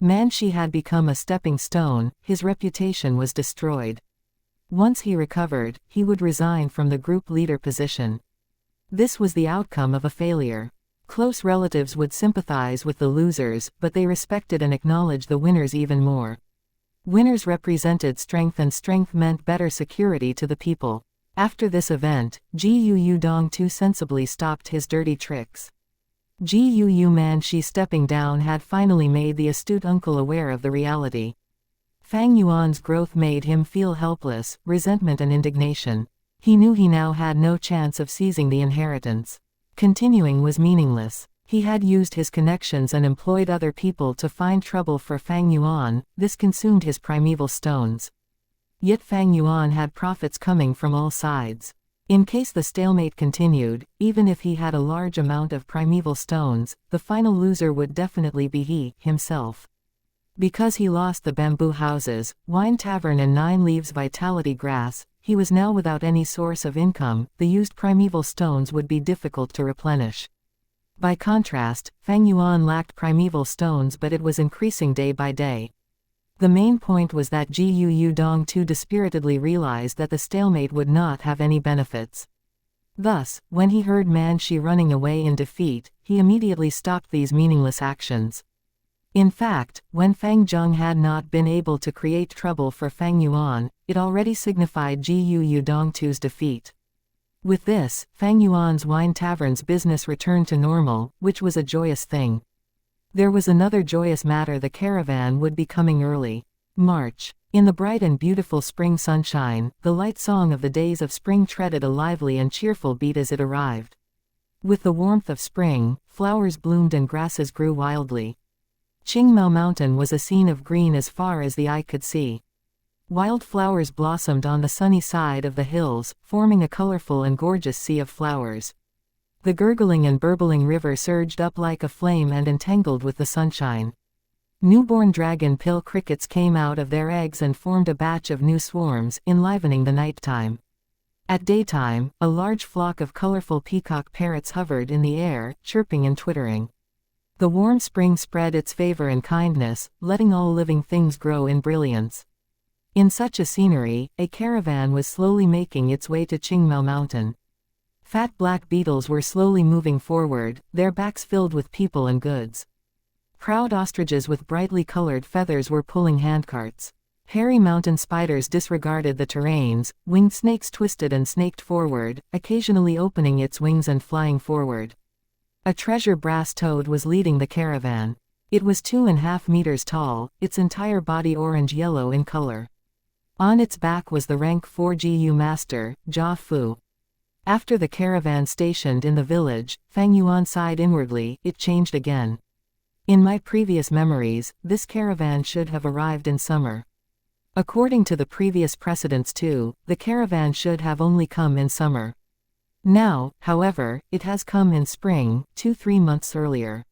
Speaker 1: Manshi had become a stepping stone, his reputation was destroyed. Once he recovered, he would resign from the group leader position. This was the outcome of a failure. Close relatives would sympathize with the losers, but they respected and acknowledged the winners even more. Winners represented strength and strength meant better security to the people. After this event, Guu Dongtu sensibly stopped his dirty tricks. Guu Manshi stepping down had finally made the astute uncle aware of the reality. Fang Yuan's growth made him feel helpless, resentment and indignation. He knew he now had no chance of seizing the inheritance. Continuing was meaningless. He had used his connections and employed other people to find trouble for Fang Yuan. This consumed his primeval stones. Yet Fang Yuan had profits coming from all sides. In case the stalemate continued, even if he had a large amount of primeval stones, the final loser would definitely be he, himself. Because he lost the bamboo houses, wine tavern and 9 leaves vitality grass, he was now without any source of income. The used primeval stones would be difficult to replenish. By contrast, Fang Yuan lacked primeval stones, but it was increasing day by day. The main point was that Guu Dongtu dispiritedly realized that the stalemate would not have any benefits. Thus, when he heard Manshi running away in defeat, he immediately stopped these meaningless actions. In fact, when Fang Zheng had not been able to create trouble for Fang Yuan, it already signified Guu Dongtu's defeat. With this, Fang Yuan's wine tavern's business returned to normal, which was a joyous thing. There was another joyous matter: the caravan would be coming early. March. In the bright and beautiful spring sunshine, the light song of the days of spring treaded a lively and cheerful beat as it arrived. With the warmth of spring, flowers bloomed and grasses grew wildly. Qingmao Mountain was a scene of green as far as the eye could see. Wildflowers blossomed on the sunny side of the hills, forming a colorful and gorgeous sea of flowers. The gurgling and burbling river surged up like a flame and entangled with the sunshine. Newborn dragon pill crickets came out of their eggs and formed a batch of new swarms, enlivening the nighttime. At daytime, a large flock of colorful peacock parrots hovered in the air, chirping and twittering. The warm spring spread its favor and kindness, letting all living things grow in brilliance. In such a scenery, a caravan was slowly making its way to Qingmao Mountain. Fat black beetles were slowly moving forward, their backs filled with people and goods. Proud ostriches with brightly colored feathers were pulling handcarts. Hairy mountain spiders disregarded the terrains, winged snakes twisted and snaked forward, occasionally opening its wings and flying forward. A treasure brass toad was leading the caravan. It was 2.5 meters tall, its entire body orange-yellow in color. On its back was the rank 4 GU master, Jia Fu. After the caravan stationed in the village, Fang Yuan sighed inwardly. It changed again. In my previous memories, this caravan should have arrived in summer. According to the previous precedents too, the caravan should have only come in summer. Now, however, it has come in spring, 2-3 months earlier.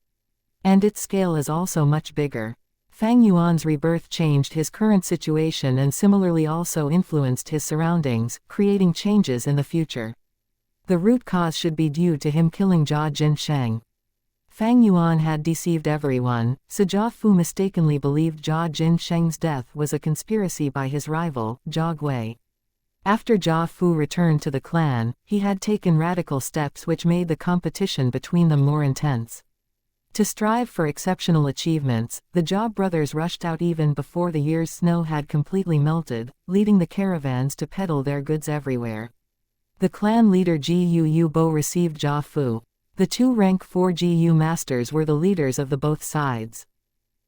Speaker 1: And its scale is also much bigger. Fang Yuan's rebirth changed his current situation and similarly also influenced his surroundings, creating changes in the future. The root cause should be due to him killing Jia Jinsheng. Fang Yuan had deceived everyone, so Jia Fu mistakenly believed Jia Jinsheng's death was a conspiracy by his rival, Jia Gui. After Jia Fu returned to the clan, he had taken radical steps which made the competition between them more intense. To strive for exceptional achievements, the Jia brothers rushed out even before the year's snow had completely melted, leading the caravans to peddle their goods everywhere. The clan leader Gu Bo received Jia Fu. The 2 rank 4 GU masters were the leaders of the both sides.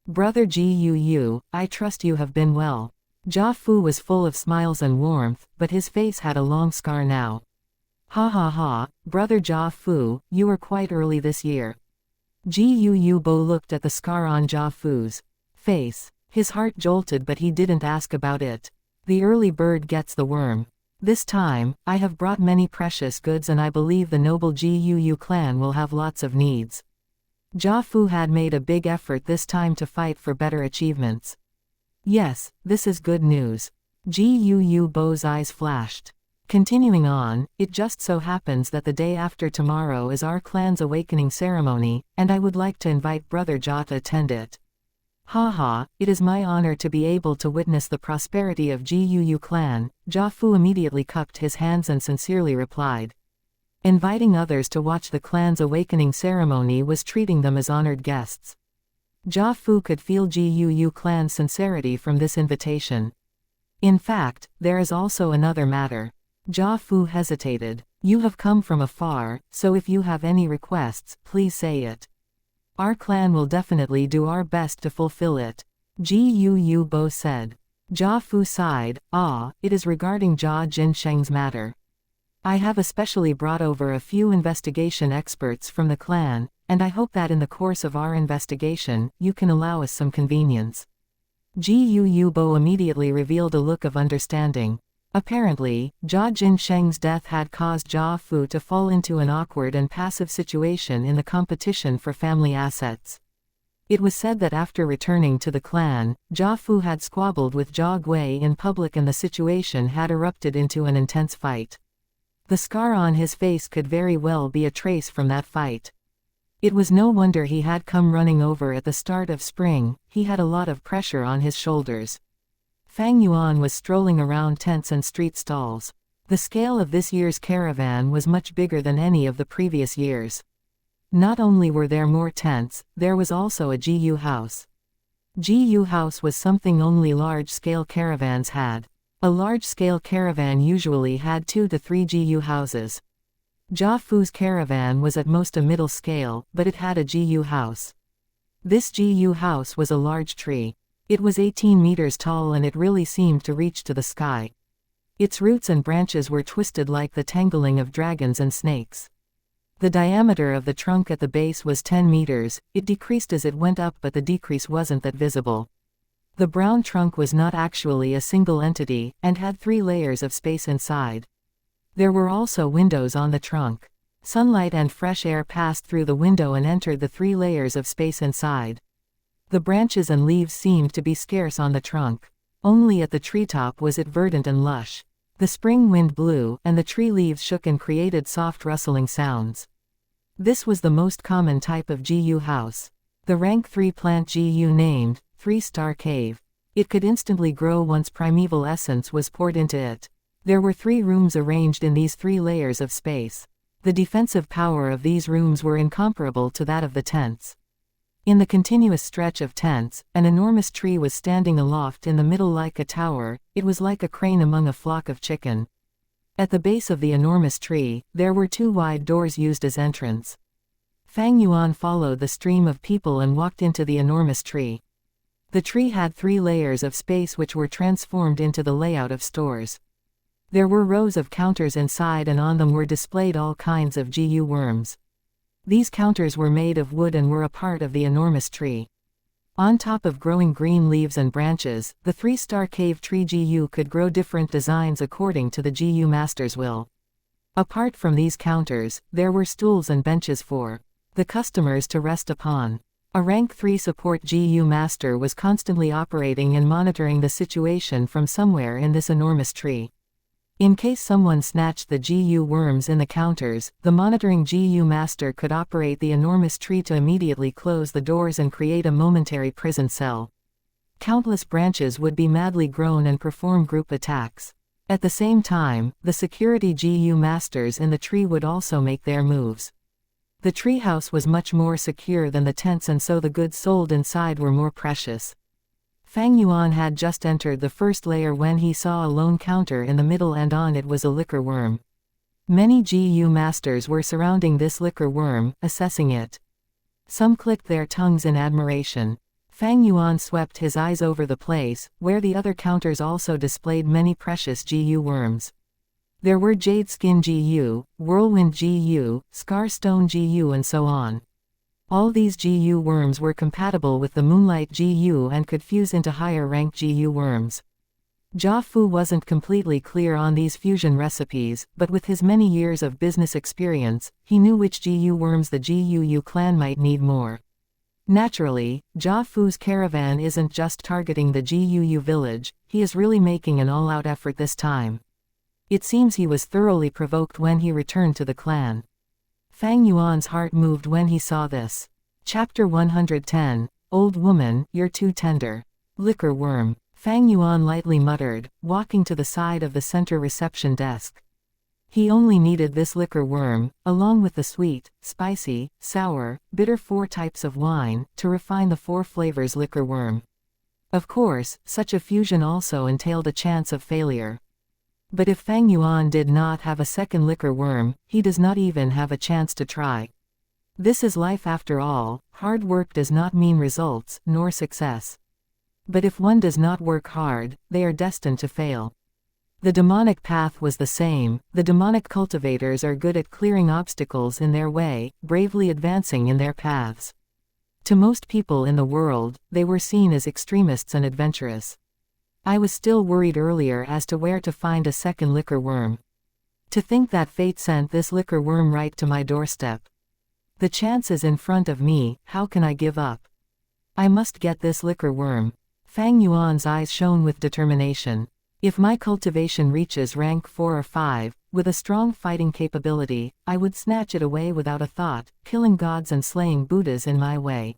Speaker 1: Brother Gu, I trust you have been well. Jia Fu was full of smiles and warmth, but his face had a long scar now. Ha ha ha, brother Jia Fu, you were quite early this year. Gu Bo looked at the scar on Jia Fu's face. His heart jolted, but he didn't ask about it. The early bird gets the worm. This time, I have brought many precious goods and I believe the noble Gu clan will have lots of needs. Jia Fu had made a big effort this time to fight for better achievements. Yes, this is good news. Gu Bo's eyes flashed. Continuing on, it just so happens that the day after tomorrow is our clan's awakening ceremony, and I would like to invite Brother Jia to attend it. Ha ha, it is my honor to be able to witness the prosperity of Gu clan. Jia Fu immediately cupped his hands and sincerely replied. Inviting others to watch the clan's awakening ceremony was treating them as honored guests. Jia Fu could feel Gu clan's sincerity from this invitation. In fact, there is also another matter. Jia Fu hesitated. You have come from afar, so if you have any requests, please say it. Our clan will definitely do our best to fulfill it. Gu Bo said. Jia Fu sighed. It is regarding Jia Jinsheng's matter. I have especially brought over a few investigation experts from the clan, and I hope that in the course of our investigation, you can allow us some convenience. Gu Bo immediately revealed a look of understanding. Apparently, Jia Jinsheng's death had caused Jia Fu to fall into an awkward and passive situation in the competition for family assets. It was said that after returning to the clan, Jia Fu had squabbled with Jia Gui in public and the situation had erupted into an intense fight. The scar on his face could very well be a trace from that fight. It was no wonder he had come running over at the start of spring. He had a lot of pressure on his shoulders. Fang Yuan was strolling around tents and street stalls. The scale of this year's caravan was much bigger than any of the previous years. Not only were there more tents, there was also a GU house. GU house was something only large-scale caravans had. A large-scale caravan usually had 2 to 3 GU houses. Jia Fu's caravan was at most a middle scale, but it had a GU house. This GU house was a large tree. It was 18 meters tall and it really seemed to reach to the sky. Its roots and branches were twisted like the tangling of dragons and snakes. The diameter of the trunk at the base was 10 meters, it decreased as it went up but the decrease wasn't that visible. The brown trunk was not actually a single entity, and had 3 layers of space inside. There were also windows on the trunk. Sunlight and fresh air passed through the window and entered the 3 layers of space inside. The branches and leaves seemed to be scarce on the trunk. Only at the treetop was it verdant and lush. The spring wind blew, and the tree leaves shook and created soft rustling sounds. This was the most common type of GU house. The rank 3 plant GU named 3-star cave. It could instantly grow once primeval essence was poured into it. There were 3 rooms arranged in these 3 layers of space. The defensive power of these rooms were incomparable to that of the tents. In the continuous stretch of tents, an enormous tree was standing aloft in the middle like a tower. It was like a crane among a flock of chicken. At the base of the enormous tree, there were 2 wide doors used as entrance. Fang Yuan followed the stream of people and walked into the enormous tree. The tree had 3 layers of space which were transformed into the layout of stores. There were rows of counters inside, and on them were displayed all kinds of GU worms. These counters were made of wood and were a part of the enormous tree. On top of growing green leaves and branches, the 3-star cave tree GU could grow different designs according to the GU master's will. Apart from these counters, there were stools and benches for the customers to rest upon. A rank 3 support GU master was constantly operating and monitoring the situation from somewhere in this enormous tree. In case someone snatched the GU worms in the counters, the monitoring GU master could operate the enormous tree to immediately close the doors and create a momentary prison cell. Countless branches would be madly grown and perform group attacks. At the same time, the security GU masters in the tree would also make their moves. The treehouse was much more secure than the tents, and so the goods sold inside were more precious. Fang Yuan had just entered the first layer when he saw a lone counter in the middle, and on it was a liquor worm. Many GU masters were surrounding this liquor worm, assessing it. Some clicked their tongues in admiration. Fang Yuan swept his eyes over the place, where the other counters also displayed many precious GU worms. There were Jade Skin GU, Whirlwind GU, Scar Stone GU, and so on. All these GU worms were compatible with the Moonlight GU and could fuse into higher rank GU worms. Jia Fu wasn't completely clear on these fusion recipes, but with his many years of business experience, he knew which GU worms the GUU clan might need more. Naturally, Jia Fu's caravan isn't just targeting the GUU village, he is really making an all-out effort this time. It seems he was thoroughly provoked when he returned to the clan. Fang Yuan's heart moved when he saw this. Chapter 110, Old Woman, You're Too Tender. Liquor worm. Fang Yuan lightly muttered, walking to the side of the center reception desk. He only needed this liquor worm, along with the sweet, spicy, sour, bitter 4 types of wine, to refine the 4 flavors liquor worm. Of course, such a fusion also entailed a chance of failure. But if Fang Yuan did not have a second liquor worm, he does not even have a chance to try. This is life after all. Hard work does not mean results, nor success. But if one does not work hard, they are destined to fail. The demonic path was the same. The demonic cultivators are good at clearing obstacles in their way, bravely advancing in their paths. To most people in the world, they were seen as extremists and adventurous. I was still worried earlier as to where to find a second liquor worm. To think that fate sent this liquor worm right to my doorstep. The chance is in front of me, how can I give up? I must get this liquor worm. Fang Yuan's eyes shone with determination. If my cultivation reaches rank 4 or 5, with a strong fighting capability, I would snatch it away without a thought, killing gods and slaying Buddhas in my way.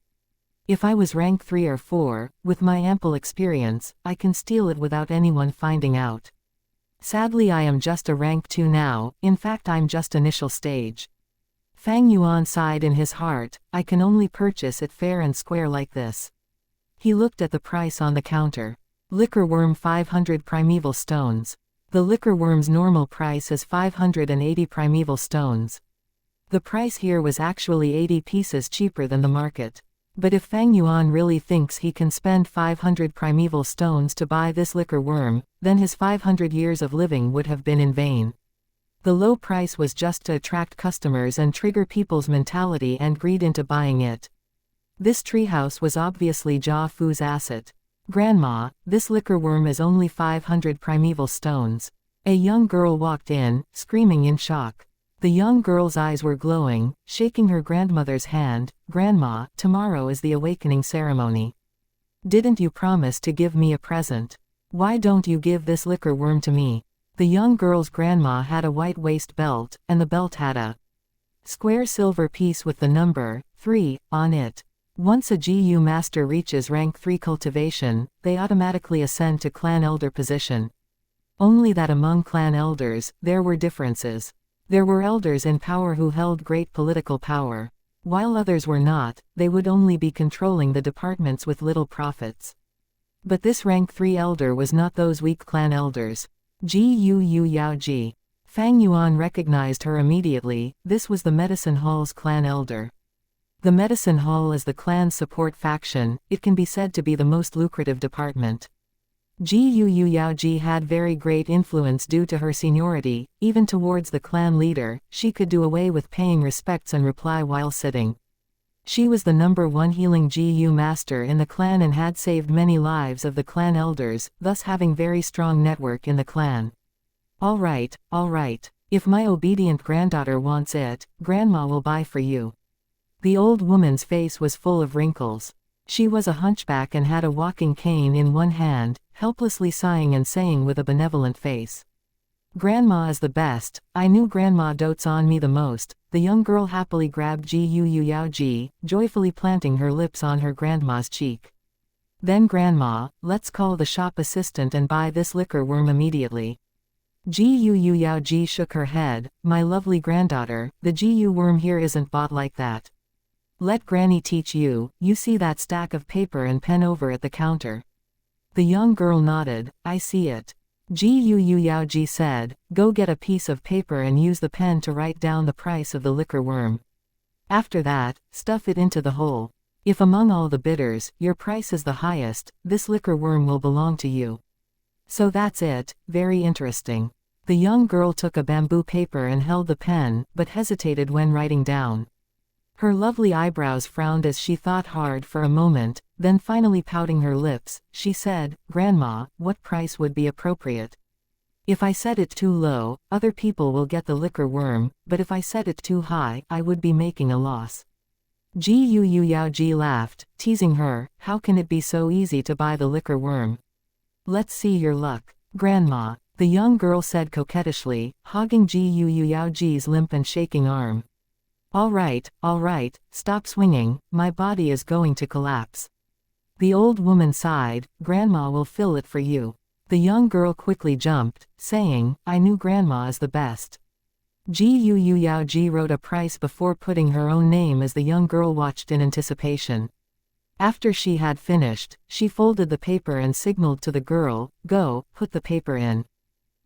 Speaker 1: If I was rank 3 or 4, with my ample experience, I can steal it without anyone finding out. Sadly, I am just a rank 2 now, in fact I'm just initial stage. Fang Yuan sighed in his heart, I can only purchase it fair and square like this. He looked at the price on the counter. Liquor worm 500 primeval stones. The liquor worm's normal price is 580 primeval stones. The price here was actually 80 pieces cheaper than the market. But if Fang Yuan really thinks he can spend 500 primeval stones to buy this liquor worm, then his 500 years of living would have been in vain. The low price was just to attract customers and trigger people's mentality and greed into buying it. This treehouse was obviously Jia Fu's asset. Grandma, this liquor worm is only 500 primeval stones. A young girl walked in, screaming in shock. The young girl's eyes were glowing, shaking her grandmother's hand. Grandma, tomorrow is the awakening ceremony. Didn't you promise to give me a present? Why don't you give this liquor worm to me? The young girl's grandma had a white waist belt, and the belt had a square silver piece with the number 3 on it. Once a GU master reaches rank 3 cultivation, they automatically ascend to clan elder position. Only that among clan elders, there were differences. There were elders in power who held great political power. While others were not, they would only be controlling the departments with little profits. But this rank 3 elder was not those weak clan elders. Gu Yao Ji. Fang Yuan recognized her immediately. This was the Medicine Hall's clan elder. The Medicine Hall is the clan's support faction. It can be said to be the most lucrative department. Gu Yao Ji had very great influence due to her seniority. Even towards the clan leader, she could do away with paying respects and reply while sitting. She was the number 1 healing GU master in the clan and had saved many lives of the clan elders, thus having very strong network in the clan. All right. If my obedient granddaughter wants it, Grandma will buy for you. The old woman's face was full of wrinkles. She was a hunchback and had a walking cane in one hand, helplessly sighing and saying with a benevolent face, "Grandma is the best. I knew Grandma dotes on me the most." The young girl happily grabbed Gu Yao Ji, joyfully planting her lips on her grandma's cheek. "Then Grandma, let's call the shop assistant and buy this liquor worm immediately." Gu Yao Ji shook her head. "My lovely granddaughter, the GU worm here isn't bought like that. Let Granny teach you. You see that stack of paper and pen over at the counter?" The young girl nodded. "I see it." Gu Yao Ji said, "Go get a piece of paper and use the pen to write down the price of the liquor worm. After that, stuff it into the hole. If among all the bidders, your price is the highest, this liquor worm will belong to you." "So that's it. Very interesting." The young girl took a bamboo paper and held the pen, but hesitated when writing down. Her lovely eyebrows frowned as she thought hard for a moment, then finally pouting her lips, she said, "Grandma, what price would be appropriate? If I set it too low, other people will get the liquor worm, but if I set it too high, I would be making a loss." Gu Yao Ji laughed, teasing her, "How can it be so easy to buy the liquor worm? Let's see your luck, Grandma," the young girl said coquettishly, hogging Gu Yao Ji's limp and shaking arm. All right, stop swinging, my body is going to collapse." The old woman sighed. "Grandma will fill it for you." The young girl quickly jumped, saying, "I knew Grandma is the best." Gu Yao Ji wrote a price before putting her own name as the young girl watched in anticipation. After she had finished, she folded the paper and signaled to the girl, "Go, put the paper in."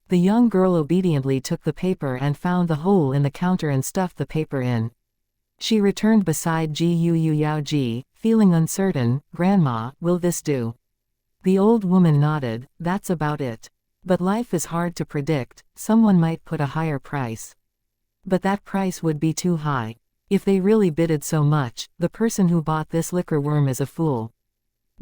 Speaker 1: The young girl obediently took the paper and found the hole in the counter and stuffed the paper in. She returned beside Gu Yao Ji, feeling uncertain. "Grandma, will this do?" The old woman nodded. "That's about it. But life is hard to predict, someone might put a higher price. But that price would be too high. If they really bidded so much, the person who bought this liquor worm is a fool.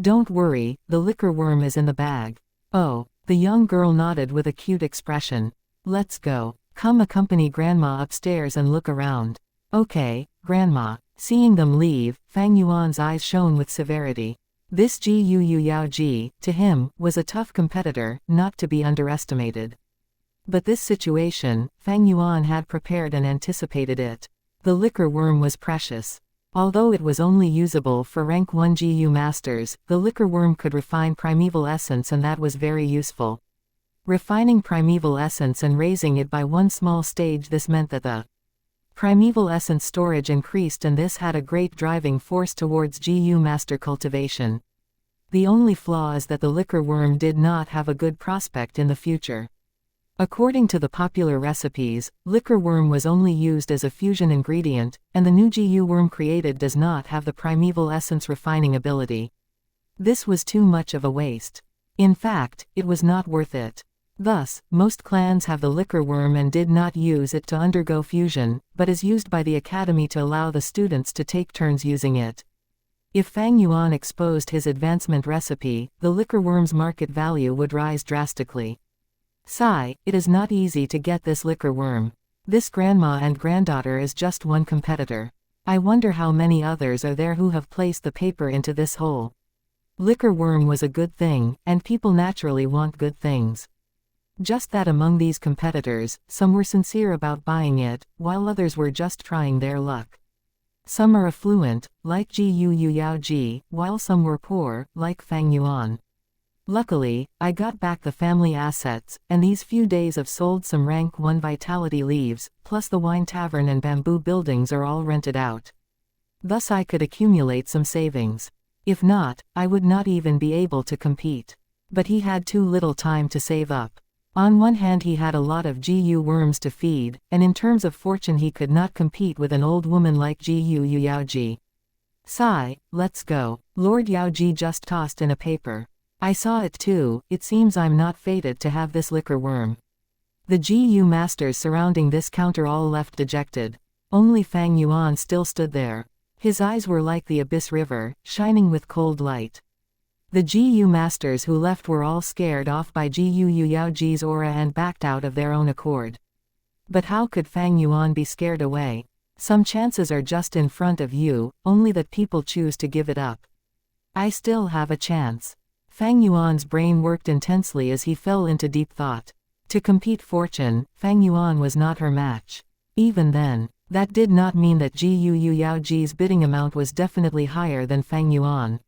Speaker 1: Don't worry, the liquor worm is in the bag." "Oh." The young girl nodded with a cute expression. "Let's go. Come accompany Grandma upstairs and look around." "Okay, Grandma." Seeing them leave, Fang Yuan's eyes shone with severity. This Gu Yao Ji, to him, was a tough competitor, not to be underestimated. But this situation, Fang Yuan had prepared and anticipated it. The liquor worm was precious. Although it was only usable for rank 1 GU masters, the liquor worm could refine primeval essence, and that was very useful. Refining primeval essence and raising it by one small stage, this meant that the primeval essence storage increased, and this had a great driving force towards GU master cultivation. The only flaw is that the liquor worm did not have a good prospect in the future. According to the popular recipes, liquor worm was only used as a fusion ingredient, and the new GU worm created does not have the primeval essence refining ability. This was too much of a waste. In fact, it was not worth it. Thus, most clans have the liquor worm and did not use it to undergo fusion, but is used by the academy to allow the students to take turns using it. If Fang Yuan exposed his advancement recipe, the liquor worm's market value would rise drastically. Sigh, it is not easy to get this liquor worm. This grandma and granddaughter is just one competitor. I wonder how many others are there who have placed the paper into this hole. Liquor worm was a good thing, and people naturally want good things. Just that among these competitors, some were sincere about buying it, while others were just trying their luck. Some are affluent, like Ji Yu Yao Ji, while some were poor, like Fang Yuan. Luckily, I got back the family assets, and these few days of sold some rank 1 vitality leaves, plus the wine tavern and bamboo buildings are all rented out. Thus I could accumulate some savings. If not, I would not even be able to compete. But he had too little time to save up. On one hand he had a lot of GU worms to feed, and in terms of fortune he could not compete with an old woman like GU Yaoji. Sigh, let's go. Lord Yaoji just tossed in a paper. I saw it too, it seems I'm not fated to have this liquor worm. The GU masters surrounding this counter all left dejected. Only Fang Yuan still stood there. His eyes were like the abyss river, shining with cold light. The GU masters who left were all scared off by GU Yaoji's aura and backed out of their own accord. But how could Fang Yuan be scared away? Some chances are just in front of you, only that people choose to give it up. I still have a chance. Fang Yuan's brain worked intensely as he fell into deep thought. To compete fortune, Fang Yuan was not her match. Even then, that did not mean that GU Yaoji's bidding amount was definitely higher than Fang Yuan.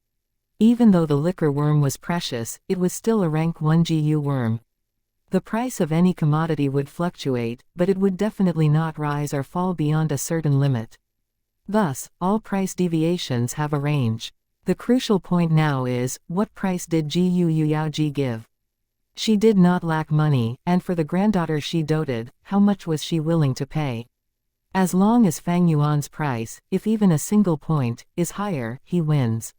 Speaker 1: Even though the liquor worm was precious, it was still a rank 1 GU worm. The price of any commodity would fluctuate, but it would definitely not rise or fall beyond a certain limit. Thus, all price deviations have a range. The crucial point now is, what price did GU Yaoji give? She did not lack money, and for the granddaughter she doted, how much was she willing to pay? As long as Fang Yuan's price, if even a single point, is higher, he wins.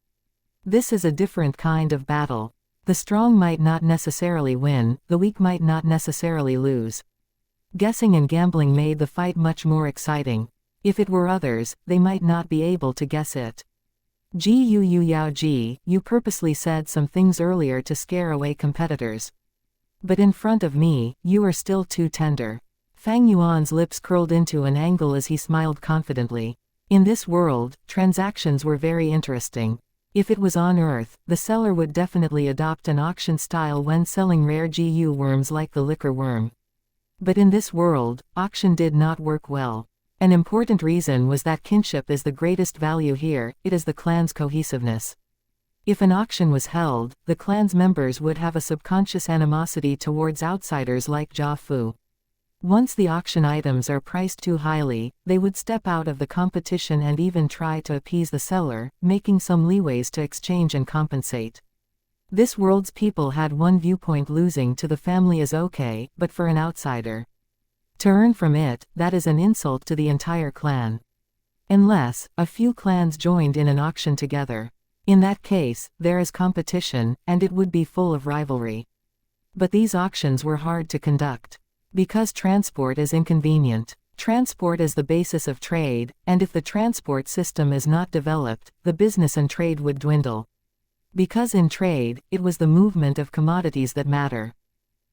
Speaker 1: This is a different kind of battle. The strong might not necessarily win, the weak might not necessarily lose. Guessing and gambling made the fight much more exciting. If it were others, they might not be able to guess it. GU Yaoji, you purposely said some things earlier to scare away competitors. But in front of me, you are still too tender. Fang Yuan's lips curled into an angle as he smiled confidently. In this world, transactions were very interesting. If it was on Earth, the seller would definitely adopt an auction style when selling rare GU worms like the liquor worm. But in this world, auction did not work well. An important reason was that kinship is the greatest value here, it is the clan's cohesiveness. If an auction was held, the clan's members would have a subconscious animosity towards outsiders like Jia Fu. Once the auction items are priced too highly, they would step out of the competition and even try to appease the seller, making some leeways to exchange and compensate. This world's people had one viewpoint: losing to the family is okay, but for an outsider to earn from it, that is an insult to the entire clan. Unless a few clans joined in an auction together. In that case, there is competition, and it would be full of rivalry. But these auctions were hard to conduct. Because transport is inconvenient. Transport is the basis of trade, and if the transport system is not developed, the business and trade would dwindle. Because in trade, it was the movement of commodities that matter.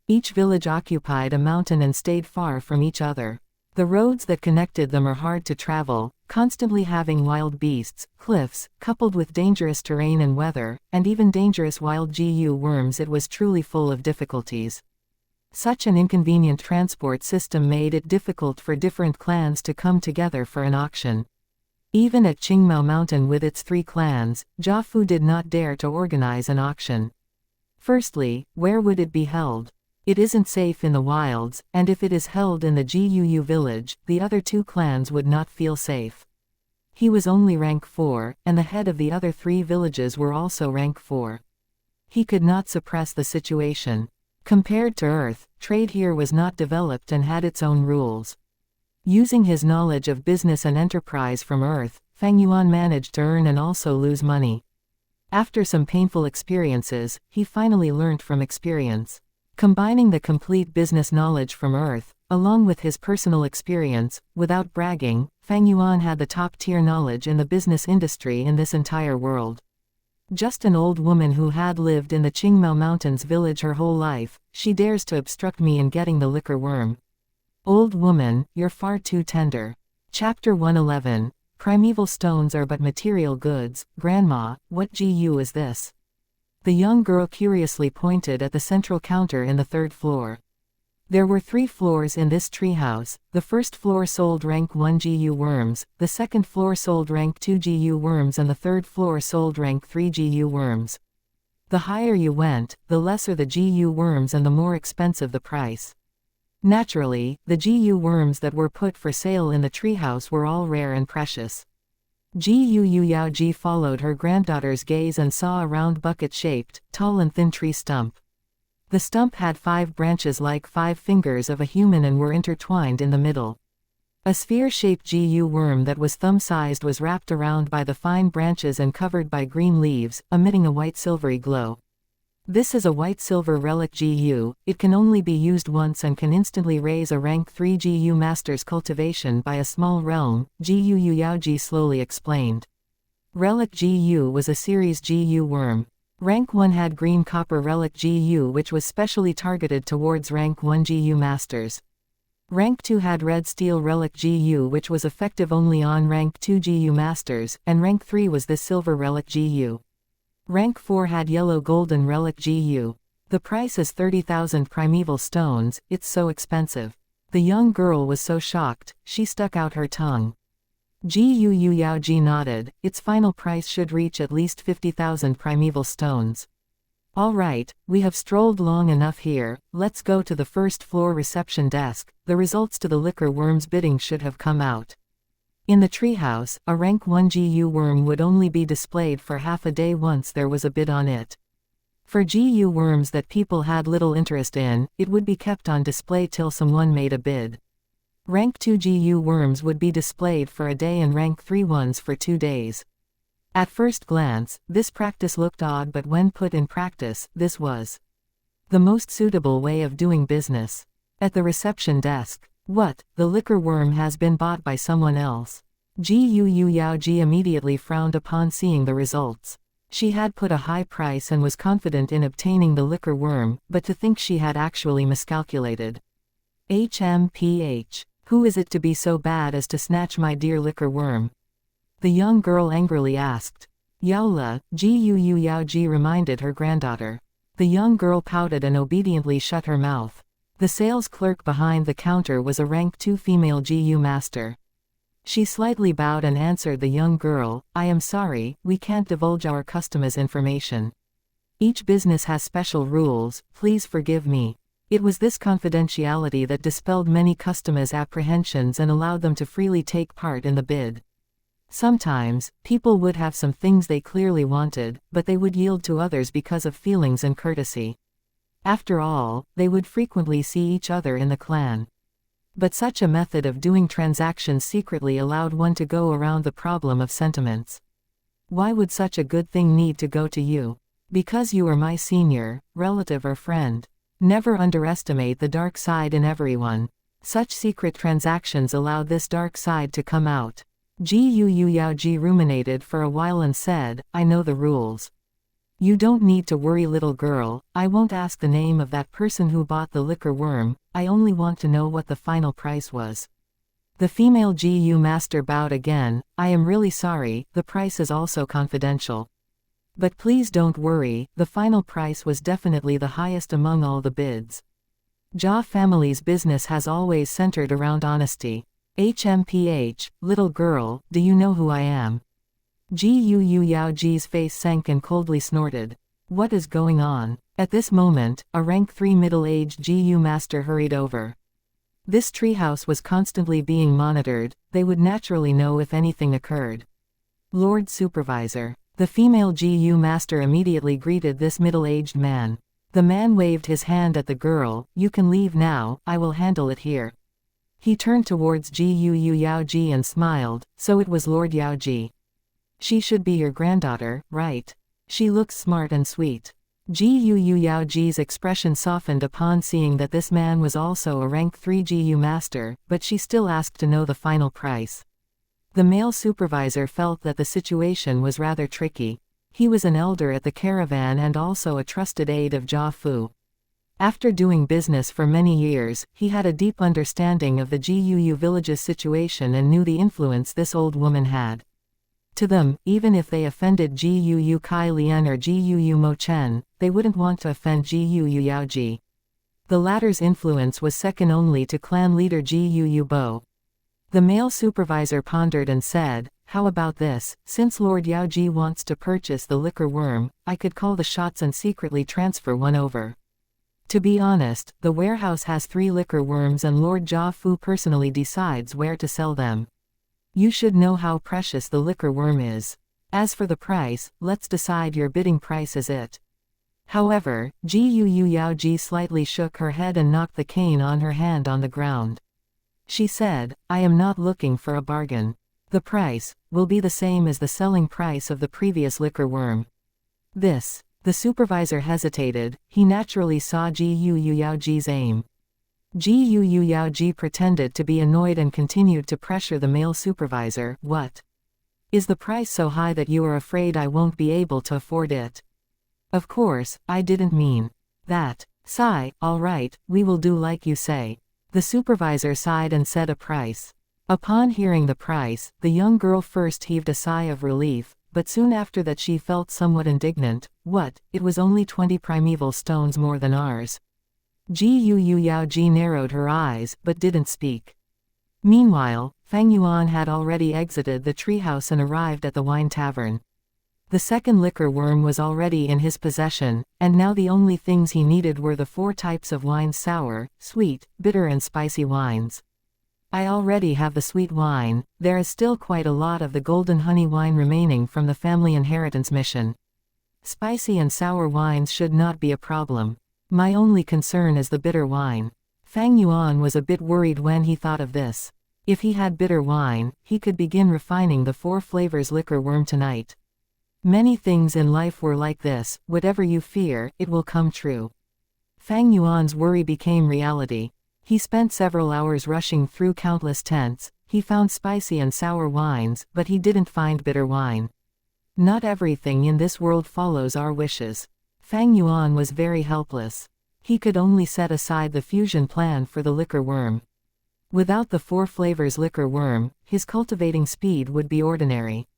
Speaker 1: Each village occupied a mountain and stayed far from each other. The roads that connected them are hard to travel, constantly having wild beasts, cliffs, coupled with dangerous terrain and weather, and even dangerous wild GU worms. It was truly full of difficulties. Such an inconvenient transport system made it difficult for different clans to come together for an auction. Even at Qingmao Mountain with its 3 clans, Jia Fu did not dare to organize an auction. Firstly, where would it be held? It isn't safe in the wilds, and if it is held in the GUU village, the other 2 clans would not feel safe. He was only rank 4, and the head of the other 3 villages were also rank 4. He could not suppress the situation. Compared to Earth, trade here was not developed and had its own rules. Using his knowledge of business and enterprise from Earth, Fang Yuan managed to earn and also lose money. After some painful experiences, he finally learnt from experience. Combining the complete business knowledge from Earth, along with his personal experience. Without bragging, Fang Yuan had the top-tier knowledge in the business industry in this entire world. Just an old woman who had lived in the Qingmao Mountains village her whole life, she dares to obstruct me in getting the liquor worm. Old woman, you're far too tender. Chapter 111. Primeval stones are but material goods. Grandma, what GU is this? The young girl curiously pointed at the central counter in the third floor. There were 3 floors in this treehouse. The first floor sold rank 1 GU worms, the second floor sold rank 2 GU worms, and the third floor sold rank 3 GU worms. The higher you went, the lesser the GU worms and the more expensive the price. Naturally, the GU worms that were put for sale in the treehouse were all rare and precious. Gu Yaoji followed her granddaughter's gaze and saw a round bucket-shaped, tall and thin tree stump. The stump had 5 branches like 5 fingers of a human and were intertwined in the middle. A sphere-shaped GU worm that was thumb-sized was wrapped around by the fine branches and covered by green leaves, emitting a white-silvery glow. This is a white-silver relic GU. It can only be used once and can instantly raise a rank 3 GU master's cultivation by a small realm, Gu Yaoji slowly explained. Relic GU was a series GU worm. Rank 1 had green copper relic GU, which was specially targeted towards rank 1 GU masters. Rank 2 had red steel relic GU, which was effective only on rank 2 GU masters, and rank 3 was this silver relic GU. Rank 4 had yellow golden relic GU. The price is 30,000 primeval stones. It's so expensive. The young girl was so shocked, she stuck out her tongue. Gu Yaoji nodded. Its final price should reach at least 50,000 primeval stones. All right, we have strolled long enough here. Let's go to the first floor reception desk. The results to the liquor worm's bidding should have come out. In the treehouse, a rank 1 GU worm would only be displayed for half a day once there was a bid on it. For GU worms that people had little interest in, it would be kept on display till someone made a bid. Rank 2 GU worms would be displayed for a day and rank 3 ones for 2 days. At first glance, this practice looked odd, but when put in practice, this was the most suitable way of doing business. At the reception desk, what? The liquor worm has been bought by someone else. Gu Yaoji immediately frowned upon seeing the results. She had put a high price and was confident in obtaining the liquor worm, but to think she had actually miscalculated. HMPH. Who is it to be so bad as to snatch my dear liquor worm? The young girl angrily asked. Yaola, Gu Yaoji reminded her granddaughter. The young girl pouted and obediently shut her mouth. The sales clerk behind the counter was a rank 2 female GU master. She slightly bowed and answered the young girl, I am sorry, we can't divulge our customers' information. Each business has special rules, please forgive me. It was this confidentiality that dispelled many customers' apprehensions and allowed them to freely take part in the bid. Sometimes, people would have some things they clearly wanted, but they would yield to others because of feelings and courtesy. After all, they would frequently see each other in the clan. But such a method of doing transactions secretly allowed one to go around the problem of sentiments. Why would such a good thing need to go to you? Because you are my senior, relative or friend. Never underestimate the dark side in everyone. Such secret transactions allowed this dark side to come out. Gu Yaoji ruminated for a while and said, I know the rules. You don't need to worry, little girl, I won't ask the name of that person who bought the liquor worm, I only want to know what the final price was. The female GU master bowed again, I am really sorry, the price is also confidential. But please don't worry, the final price was definitely the highest among all the bids. Jia family's business has always centered around honesty. HMPH, little girl, do you know who I am? Gu Yaoji's face sank and coldly snorted. What is going on? At this moment, a rank 3 middle-aged GU master hurried over. This treehouse was constantly being monitored, they would naturally know if anything occurred. Lord Supervisor. The female GU master immediately greeted this middle-aged man. The man waved his hand at the girl, you can leave now, I will handle it here. He turned towards Gu Yaoji and smiled, so it was Lord Yaoji. She should be your granddaughter, right? She looks smart and sweet. Gu Yao Ji's expression softened upon seeing that this man was also a rank 3 Gu master, but she still asked to know the final price. The male supervisor felt that the situation was rather tricky. He was an elder at the caravan and also a trusted aide of Jia Fu. After doing business for many years, he had a deep understanding of the Gu village's situation and knew the influence this old woman had. To them, even if they offended Gu Kai Lian or Gu Mo Chen, they wouldn't want to offend Gu Yao Ji. The latter's influence was second only to clan leader Gu Bo. The male supervisor pondered and said, "How about this? Since Lord Yao Ji wants to purchase the liquor worm, I could call the shots and secretly transfer one over. To be honest, the warehouse has 3 liquor worms and Lord Jia Fu personally decides where to sell them. You should know how precious the liquor worm is. As for the price, let's decide your bidding price is it." However, Gu Yao Ji slightly shook her head and knocked the cane on her hand on the ground. She said, "I am not looking for a bargain. The price will be the same as the selling price of the previous liquor worm." This. The supervisor hesitated. He naturally saw Gu Yao Ji's aim. Gu Yao Ji pretended to be annoyed and continued to pressure the male supervisor. "What? Is the price so high that you are afraid I won't be able to afford it?" "Of course, I didn't mean that." "Sigh, all right, we will do like you say." The supervisor sighed and said a price. Upon hearing the price, the young girl first heaved a sigh of relief, but soon after that she felt somewhat indignant. "What, it was only 20 primeval stones more than ours." Gu Yao Ji narrowed her eyes, but didn't speak. Meanwhile, Fang Yuan had already exited the treehouse and arrived at the wine tavern. The second liquor worm was already in his possession, and now the only things he needed were the 4 types of wines: sour, sweet, bitter and spicy wines. "I already have the sweet wine, there is still quite a lot of the golden honey wine remaining from the family inheritance mission. Spicy and sour wines should not be a problem. My only concern is the bitter wine." Fang Yuan was a bit worried when he thought of this. If he had bitter wine, he could begin refining the 4 flavors liquor worm tonight. Many things in life were like this: whatever you fear, it will come true. Fang Yuan's worry became reality. He spent several hours rushing through countless tents. He found spicy and sour wines, but he didn't find bitter wine. Not everything in this world follows our wishes. Fang Yuan was very helpless. He could only set aside the fusion plan for the liquor worm. Without the 4 flavors liquor worm, his cultivating speed would be ordinary.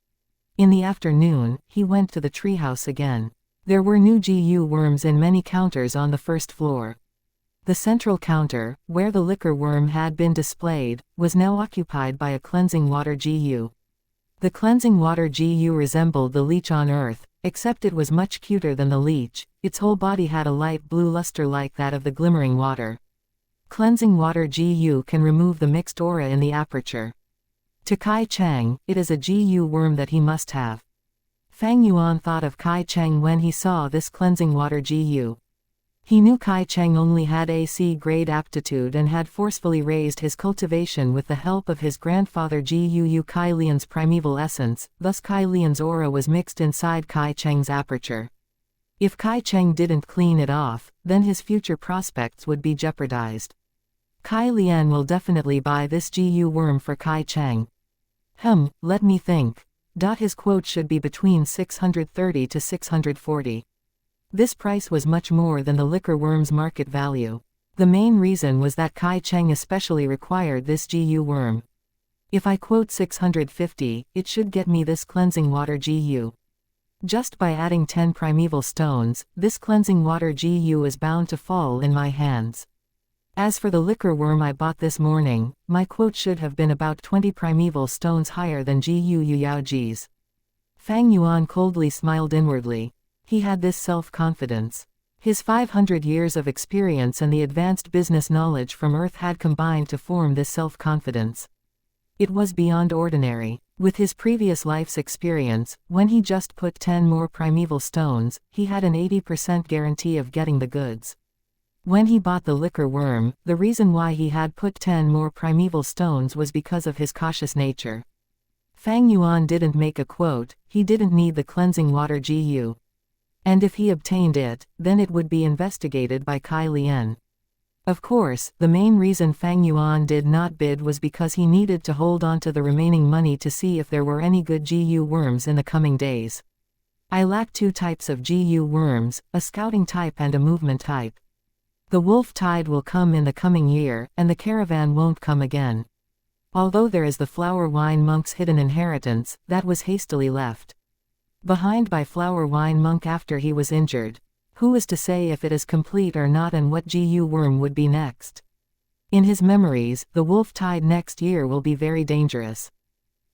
Speaker 1: In the afternoon, he went to the treehouse again. There were new Gu worms in many counters on the first floor. The central counter, where the liquor worm had been displayed, was now occupied by a cleansing water Gu. The cleansing water Gu resembled the leech on Earth, except it was much cuter than the leech. Its whole body had a light blue luster like that of the glimmering water. Cleansing water Gu can remove the mixed aura in the aperture. To Kai Cheng, it is a Gu worm that he must have. Fang Yuan thought of Kai Cheng when he saw this cleansing water Gu. He knew Kai Cheng only had AC grade aptitude and had forcefully raised his cultivation with the help of his grandfather Gu Kai Lian's primeval essence, thus Kai Lian's aura was mixed inside Kai Cheng's aperture. If Kai Cheng didn't clean it off, then his future prospects would be jeopardized. Kai Lian will definitely buy this Gu worm for Kai Cheng. Let me think. His quote should be between 630 to 640. This price was much more than the liquor worm's market value. The main reason was that Kai Cheng especially required this Gu worm. If I quote 650, it should get me this cleansing water Gu. Just by adding 10 primeval stones, this cleansing water Gu is bound to fall in my hands. As for the liquor worm I bought this morning, my quote should have been about 20 primeval stones higher than Gu Yao Ji's. Fang Yuan coldly smiled inwardly. He had this self-confidence. His 500 years of experience and the advanced business knowledge from Earth had combined to form this self-confidence. It was beyond ordinary. With his previous life's experience, when he just put 10 more primeval stones, he had an 80% guarantee of getting the goods. When he bought the liquor worm, the reason why he had put 10 more primeval stones was because of his cautious nature. Fang Yuan didn't make a quote, he didn't need the cleansing water Gu. And if he obtained it, then it would be investigated by Kai Lian. Of course, the main reason Fang Yuan did not bid was because he needed to hold on to the remaining money to see if there were any good GU worms in the coming days. I lack 2 types of GU worms, a scouting type and a movement type. The wolf tide will come in the coming year, and the caravan won't come again. Although there is the Flower Wine Monk's hidden inheritance, that was hastily left behind by Flower Wine Monk after he was injured. Who is to say if it is complete or not and what GU worm would be next? In his memories, the wolf tide next year will be very dangerous.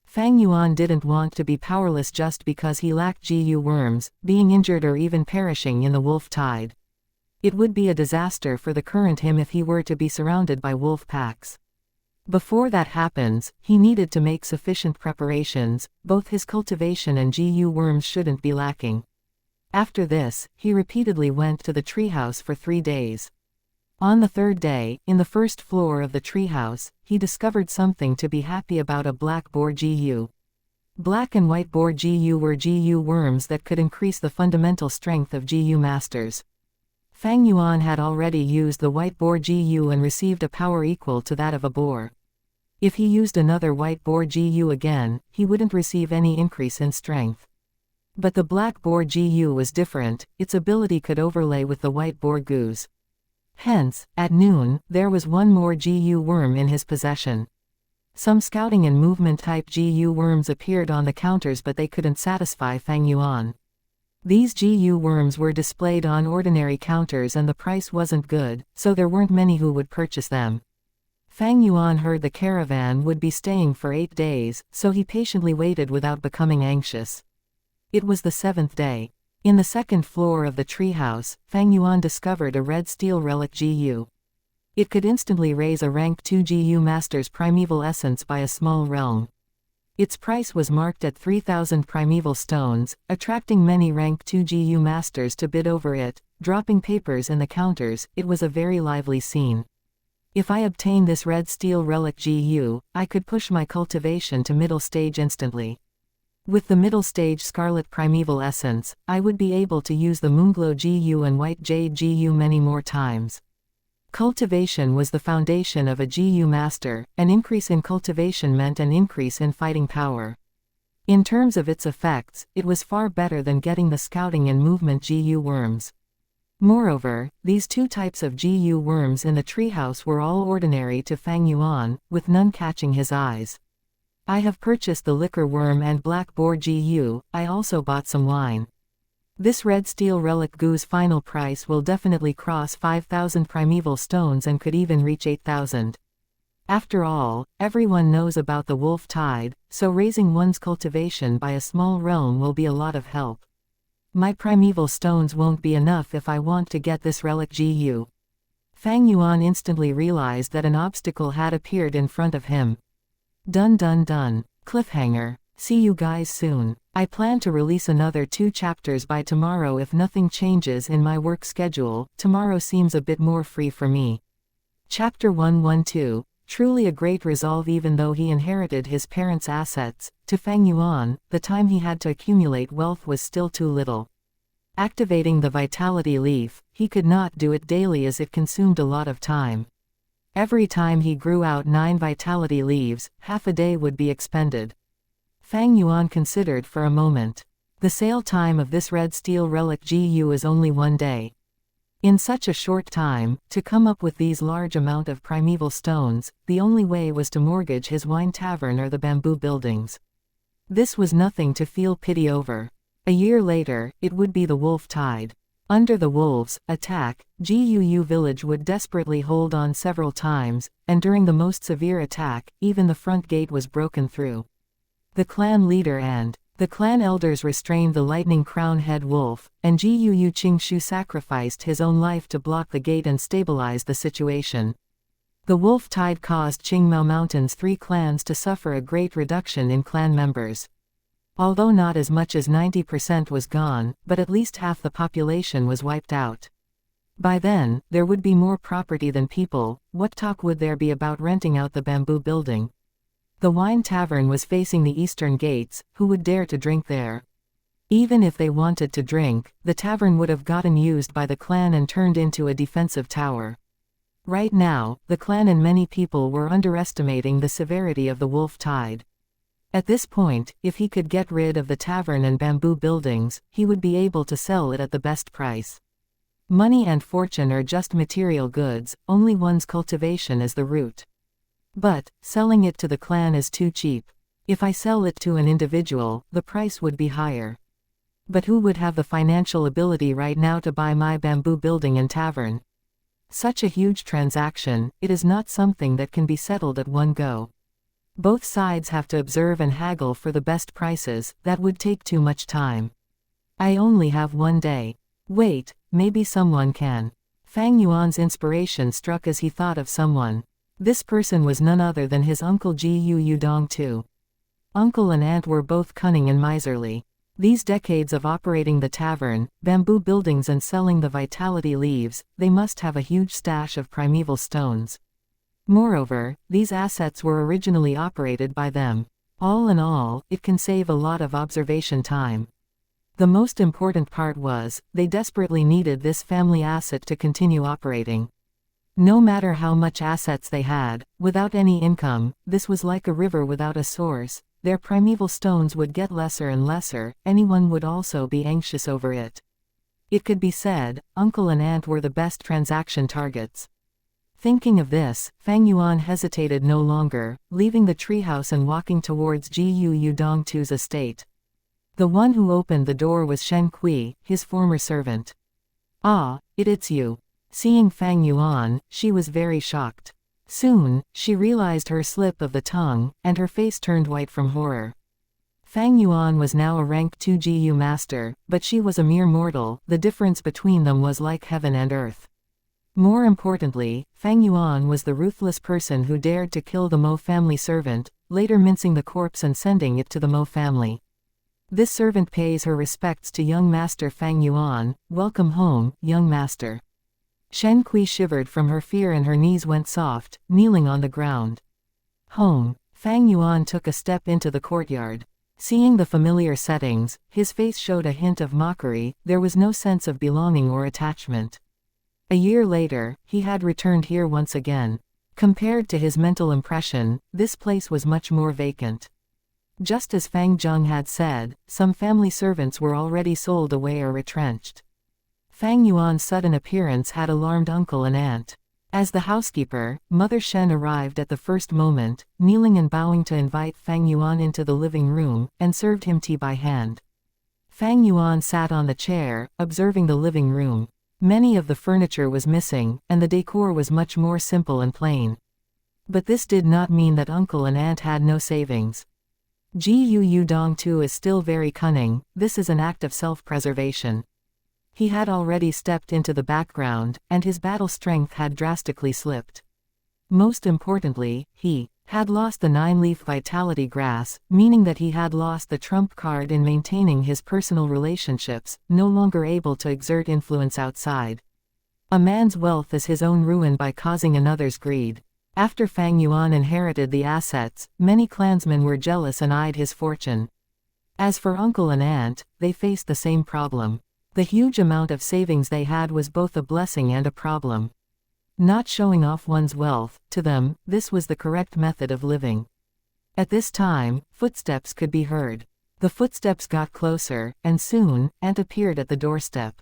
Speaker 1: Fang Yuan didn't want to be powerless just because he lacked GU worms, being injured or even perishing in the wolf tide. It would be a disaster for the current him if he were to be surrounded by wolf packs. Before that happens, he needed to make sufficient preparations, both his cultivation and GU worms shouldn't be lacking. After this, he repeatedly went to the treehouse for 3 days. On the 3rd day, in the first floor of the treehouse, he discovered something to be happy about: a black boar GU. Black and white boar GU were GU worms that could increase the fundamental strength of GU masters. Fang Yuan had already used the white boar GU and received a power equal to that of a boar. If he used another white boar GU again, he wouldn't receive any increase in strength. But the black boar GU was different, its ability could overlay with the white boar GUs. Hence, at noon, there was 1 more GU worm in his possession. Some scouting and movement type GU worms appeared on the counters, but they couldn't satisfy Fang Yuan. These GU worms were displayed on ordinary counters and the price wasn't good, so there weren't many who would purchase them. Fang Yuan heard the caravan would be staying for 8 days, so he patiently waited without becoming anxious. It was the 7th day. In the 2nd floor of the treehouse, Fang Yuan discovered a red steel relic GU. It could instantly raise a rank 2 GU master's primeval essence by a small realm. Its price was marked at 3,000 primeval stones, attracting many rank 2 GU masters to bid over it, dropping papers in the counters. It was a very lively scene. If I obtain this red steel relic GU, I could push my cultivation to middle stage instantly. With the middle stage Scarlet Primeval Essence, I would be able to use the Moonglow GU and White Jade GU many more times. Cultivation was the foundation of a GU master. An increase in cultivation meant an increase in fighting power. In terms of its effects, it was far better than getting the scouting and movement GU worms. Moreover, these 2 types of GU worms in the treehouse were all ordinary to Fang Yuan, with none catching his eyes. I have purchased the liquor worm and black boar GU. I also bought some wine. This red steel relic GU's final price will definitely cross 5,000 primeval stones and could even reach 8,000. After all, everyone knows about the wolf tide, so raising one's cultivation by a small realm will be a lot of help. My primeval stones won't be enough if I want to get this relic GU. Fang Yuan instantly realized that an obstacle had appeared in front of him. Dun dun dun. Cliffhanger. See you guys soon. I plan to release another 2 chapters by tomorrow if nothing changes in my work schedule. Tomorrow seems a bit more free for me. Chapter 112. Truly a great resolve. Even though he inherited his parents' assets, to Fang Yuan, the time he had to accumulate wealth was still too little. Activating the vitality leaf, he could not do it daily as it consumed a lot of time. Every time he grew out 9 vitality leaves, half a day would be expended. Fang Yuan considered for a moment. The sale time of this red steel relic GU is only 1 day. In such a short time, to come up with these large amount of primeval stones, the only way was to mortgage his wine tavern or the bamboo buildings. This was nothing to feel pity over. A year later, it would be the wolf tide. Under the wolves' attack, GUU village would desperately hold on several times, and during the most severe attack, even the front gate was broken through. The clan leader and the clan elders restrained the lightning crown head wolf, and GUU Qingshu sacrificed his own life to block the gate and stabilize the situation. The wolf tide caused Qingmao Mountain's 3 clans to suffer a great reduction in clan members. Although not as much as 90% was gone, but at least half the population was wiped out. By then, there would be more property than people. What talk would there be about renting out the bamboo building? The wine tavern was facing the eastern gates. Who would dare to drink there? Even if they wanted to drink, the tavern would have gotten used by the clan and turned into a defensive tower. Right now, the clan and many people were underestimating the severity of the wolf tide. At this point, if he could get rid of the tavern and bamboo buildings, he would be able to sell it at the best price. Money and fortune are just material goods, only one's cultivation is the root. But, selling it to the clan is too cheap. If I sell it to an individual, the price would be higher. But who would have the financial ability right now to buy my bamboo building and tavern? Such a huge transaction, it is not something that can be settled at one go. Both sides have to observe and haggle for the best prices, that would take too much time. I only have 1 day. Wait, maybe someone can. Fang Yuan's inspiration struck as he thought of someone. This person was none other than his uncle Ji Yudong too. Uncle and aunt were both cunning and miserly. These decades of operating the tavern, bamboo buildings and selling the vitality leaves, they must have a huge stash of primeval stones. Moreover, these assets were originally operated by them. All in all, it can save a lot of observation time. The most important part was, they desperately needed this family asset to continue operating. No matter how much assets they had, without any income, this was like a river without a source. Their primeval stones would get lesser and lesser, anyone would also be anxious over it. It could be said, uncle and aunt were the best transaction targets. Thinking of this, Fang Yuan hesitated no longer, leaving the treehouse and walking towards Ji Yudong Tu's estate. The one who opened the door was Shen Kui, his former servant. Ah, it's you. Seeing Fang Yuan, she was very shocked. Soon, she realized her slip of the tongue, and her face turned white from horror. Fang Yuan was now a rank 2 GU master, but she was a mere mortal. The difference between them was like heaven and earth. More importantly, Fang Yuan was the ruthless person who dared to kill the Mo family servant, later mincing the corpse and sending it to the Mo family. This servant pays her respects to young master Fang Yuan. Welcome home, young master. Shen Kui shivered from her fear and her knees went soft, kneeling on the ground. Home. Fang Yuan took a step into the courtyard. Seeing the familiar settings, his face showed a hint of mockery. There was no sense of belonging or attachment. A year later, he had returned here once again. Compared to his mental impression, this place was much more vacant. Just as Fang Zheng had said, some family servants were already sold away or retrenched. Fang Yuan's sudden appearance had alarmed uncle and aunt. As the housekeeper, Mother Shen arrived at the first moment, kneeling and bowing to invite Fang Yuan into the living room, and served him tea by hand. Fang Yuan sat on the chair, observing the living room. Many of the furniture was missing, and the decor was much more simple and plain. But this did not mean that uncle and aunt had no savings. Ji Yudong too is still very cunning. This is an act of self-preservation. He had already stepped into the background, and his battle strength had drastically slipped. Most importantly, he had lost the 9-leaf vitality grass, meaning that he had lost the trump card in maintaining his personal relationships, no longer able to exert influence outside. A man's wealth is his own ruin by causing another's greed. After Fang Yuan inherited the assets, many clansmen were jealous and eyed his fortune. As for uncle and aunt, they faced the same problem. The huge amount of savings they had was both a blessing and a problem. Not showing off one's wealth, to them, this was the correct method of living. At this time, footsteps could be heard. The footsteps got closer, and soon, aunt appeared at the doorstep.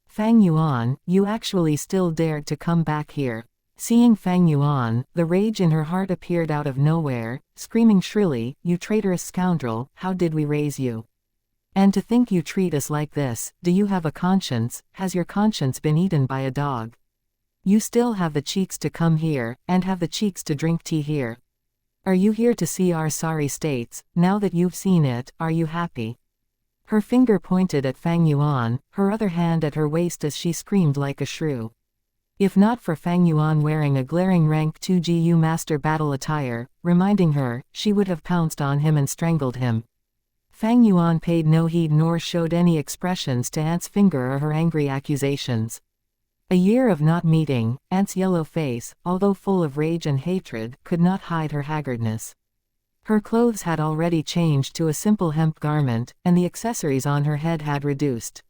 Speaker 1: Fang Yuan, you actually still dared to come back here. Seeing Fang Yuan, the rage in her heart appeared out of nowhere, screaming shrilly, you traitorous scoundrel, how did we raise you? And to think you treat us like this, do you have a conscience? Has your conscience been eaten by a dog? You still have the cheeks to come here, and have the cheeks to drink tea here. Are you here to see our sorry states? Now that you've seen it, are you happy? Her finger pointed at Fang Yuan, her other hand at her waist as she screamed like a shrew. If not for Fang Yuan wearing a glaring rank 2 GU master battle attire, reminding her, she would have pounced on him and strangled him. Fang Yuan paid no heed nor showed any expressions to aunt's finger or her angry accusations. A year of not meeting, aunt's yellow face, although full of rage and hatred, could not hide her haggardness. Her clothes had already changed to a simple hemp garment, and the accessories on her head had reduced.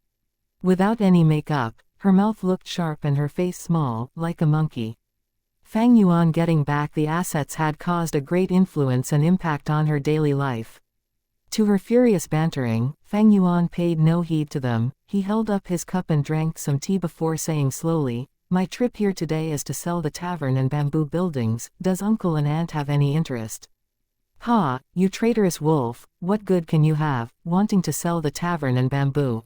Speaker 1: Without any makeup, her mouth looked sharp and her face small, like a monkey. Fang Yuan getting back the assets had caused a great influence and impact on her daily life. To her furious bantering, Fang Yuan paid no heed to them. He held up his cup and drank some tea before saying slowly, "My trip here today is to sell the tavern and bamboo buildings. Does uncle and aunt have any interest?" "Ha, you traitorous wolf, what good can you have, wanting to sell the tavern and bamboo?"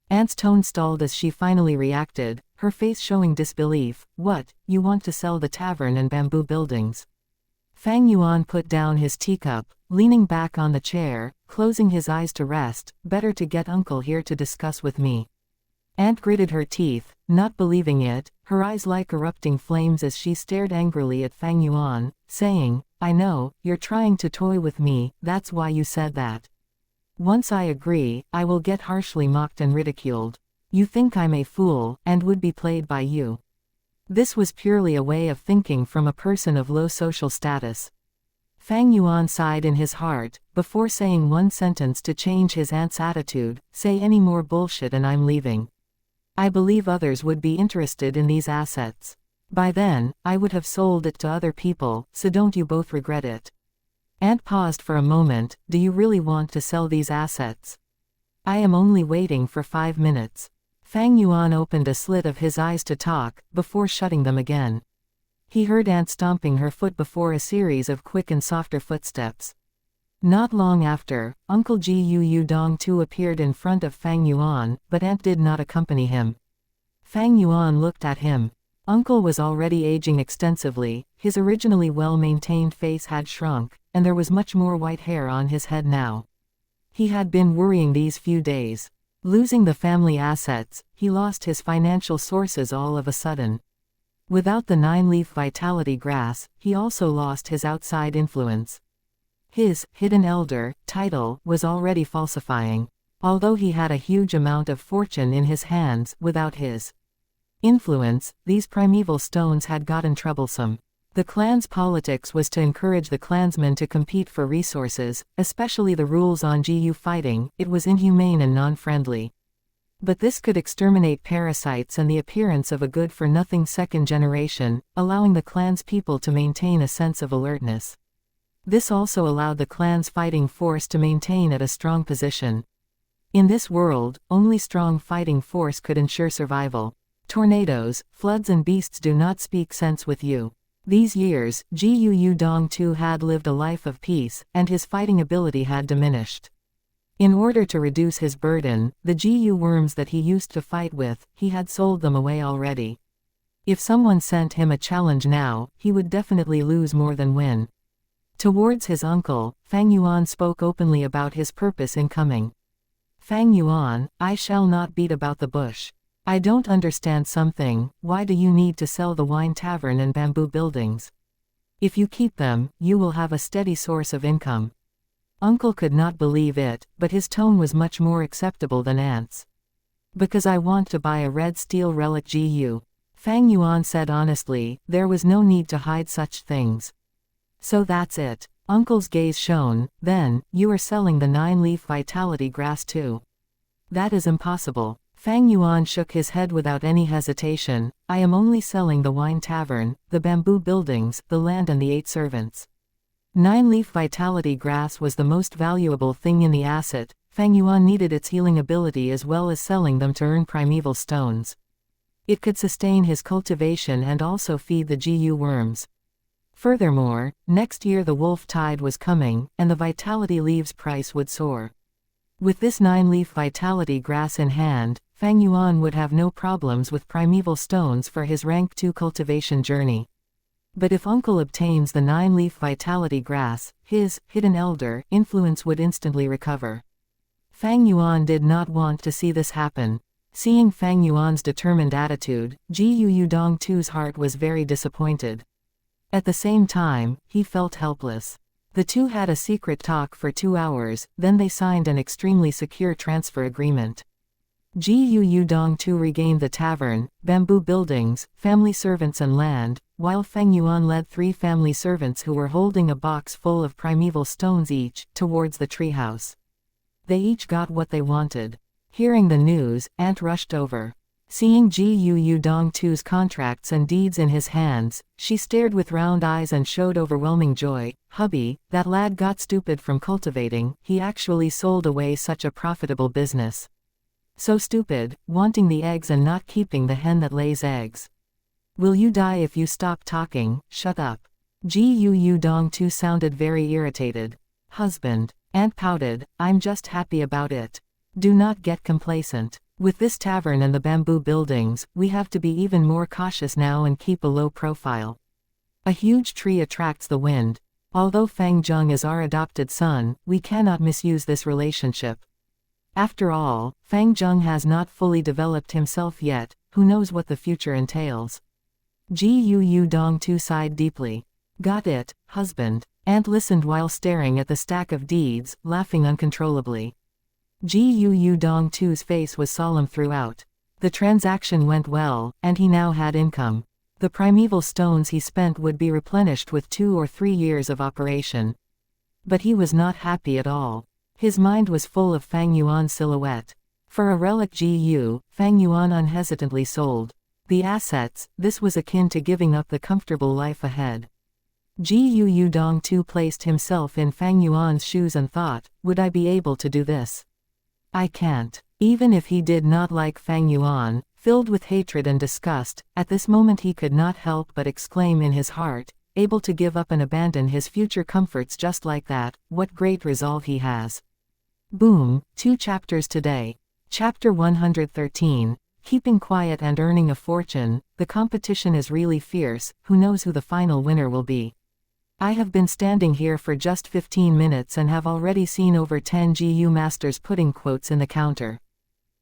Speaker 1: Aunt's tone stalled as she finally reacted, her face showing disbelief. "What, you want to sell the tavern and bamboo buildings?" Fang Yuan put down his teacup, leaning back on the chair, closing his eyes to rest. "Better to get uncle here to discuss with me." Aunt gritted her teeth, not believing it, her eyes like erupting flames as she stared angrily at Fang Yuan, saying, "I know, you're trying to toy with me, that's why you said that. Once I agree, I will get harshly mocked and ridiculed. You think I'm a fool, and would be played by you." This was purely a way of thinking from a person of low social status. Fang Yuan sighed in his heart, before saying one sentence to change his aunt's attitude, "Say any more bullshit and I'm leaving. I believe others would be interested in these assets. By then, I would have sold it to other people, so don't you both regret it." Aunt paused for a moment. "Do you really want to sell these assets?" "I am only waiting for 5 minutes." Fang Yuan opened a slit of his eyes to talk, before shutting them again. He heard Aunt stomping her foot before a series of quick and softer footsteps. Not long after, Uncle Gu Dong too appeared in front of Fang Yuan, but Aunt did not accompany him. Fang Yuan looked at him. Uncle was already aging extensively, his originally well-maintained face had shrunk, and there was much more white hair on his head now. He had been worrying these few days. Losing the family assets, he lost his financial sources all of a sudden. Without the 9-leaf vitality grass, he also lost his outside influence. His hidden elder title was already falsifying. Although he had a huge amount of fortune in his hands, without his influence, these primeval stones had gotten troublesome. The clan's politics was to encourage the clansmen to compete for resources, especially the rules on GU fighting. It was inhumane and non-friendly. But this could exterminate parasites and the appearance of a good-for-nothing second generation, allowing the clan's people to maintain a sense of alertness. This also allowed the clan's fighting force to maintain at a strong position. In this world, only strong fighting force could ensure survival. Tornadoes, floods and beasts do not speak sense with you. These years, Gu Dong too had lived a life of peace, and his fighting ability had diminished. In order to reduce his burden, the Gu worms that he used to fight with, he had sold them away already. If someone sent him a challenge now, he would definitely lose more than win. Towards his uncle, Fang Yuan spoke openly about his purpose in coming. "Fang Yuan, I shall not beat about the bush. I don't understand something. Why do you need to sell the wine tavern and bamboo buildings? If you keep them, you will have a steady source of income." Uncle could not believe it, but his tone was much more acceptable than Aunt's. "Because I want to buy a red steel relic GU. Fang Yuan said honestly. There was no need to hide such things. "So that's it." Uncle's gaze shone. "Then, you are selling the 9-leaf vitality grass too?" "That is impossible." Fang Yuan shook his head without any hesitation. "I am only selling the wine tavern, the bamboo buildings, the land and the 8 servants. 9-leaf vitality grass was the most valuable thing in the asset. Fang Yuan needed its healing ability as well as selling them to earn primeval stones. It could sustain his cultivation and also feed the GU worms. Furthermore, next year the wolf tide was coming, and the vitality leaves price would soar. With this 9-leaf vitality grass in hand, Fang Yuan would have no problems with primeval stones for his rank 2 cultivation journey. But if Uncle obtains the 9-leaf vitality grass, his hidden elder influence would instantly recover. Fang Yuan did not want to see this happen. Seeing Fang Yuan's determined attitude, Gu Yudong Tu's heart was very disappointed. At the same time, he felt helpless. The two had a secret talk for 2 hours, then they signed an extremely secure transfer agreement. Gu Dong Tu regained the tavern, bamboo buildings, family servants and land, while Feng Yuan led 3 family servants who were holding a box full of primeval stones each, towards the treehouse. They each got what they wanted. Hearing the news, Aunt rushed over. Seeing Gu Dong Tu's contracts and deeds in his hands, she stared with round eyes and showed overwhelming joy. "Hubby, that lad got stupid from cultivating, he actually sold away such a profitable business. So stupid, wanting the eggs and not keeping the hen that lays eggs. Will you die if you stop talking? Shut up." Gu Dong Tu sounded very irritated. "Husband." Aunt pouted, "I'm just happy about it. Do not get complacent. With this tavern and the bamboo buildings, we have to be even more cautious now and keep a low profile. A huge tree attracts the wind. Although Fang Zheng is our adopted son, we cannot misuse this relationship. After all, Fang Zheng has not fully developed himself yet, who knows what the future entails." Gu Dong Tu sighed deeply. "Got it, husband." Aunt listened while staring at the stack of deeds, laughing uncontrollably. Gu Dong Tu's face was solemn throughout. The transaction went well, and he now had income. The primeval stones he spent would be replenished with 2 or 3 years of operation. But he was not happy at all. His mind was full of Fang Yuan's silhouette. For a relic Fang Yuan unhesitantly sold. The assets, this was akin to giving up the comfortable life ahead. Gu Dong Tu placed himself in Fang Yuan's shoes and thought, would I be able to do this? I can't. Even if he did not like Fang Yuan, filled with hatred and disgust, at this moment he could not help but exclaim in his heart, able to give up and abandon his future comforts just like that, what great resolve he has. Boom, 2 chapters today. Chapter 113, Keeping Quiet and Earning a Fortune. The competition is really fierce, who knows who the final winner will be. I have been standing here for just 15 minutes and have already seen over 10 GU masters putting quotes in the counter.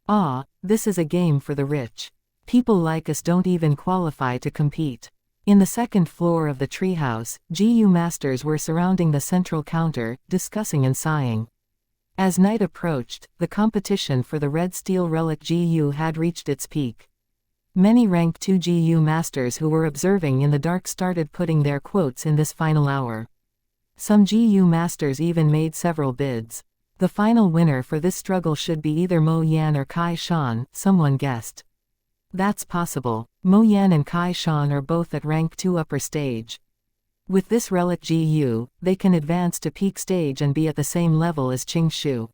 Speaker 1: Ah, this is a game for the rich. People like us don't even qualify to compete. In the second floor of the treehouse, GU masters were surrounding the central counter, discussing and sighing. As night approached, the competition for the red steel relic GU had reached its peak. Many rank 2 GU masters who were observing in the dark started putting their quotes in this final hour. Some GU masters even made several bids. The final winner for this struggle should be either Mo Yan or Kai Shan, someone guessed. That's possible. Mo Yan and Kai Shan are both at rank 2 upper stage. With this relic GU, they can advance to peak stage and be at the same level as Qing Shu.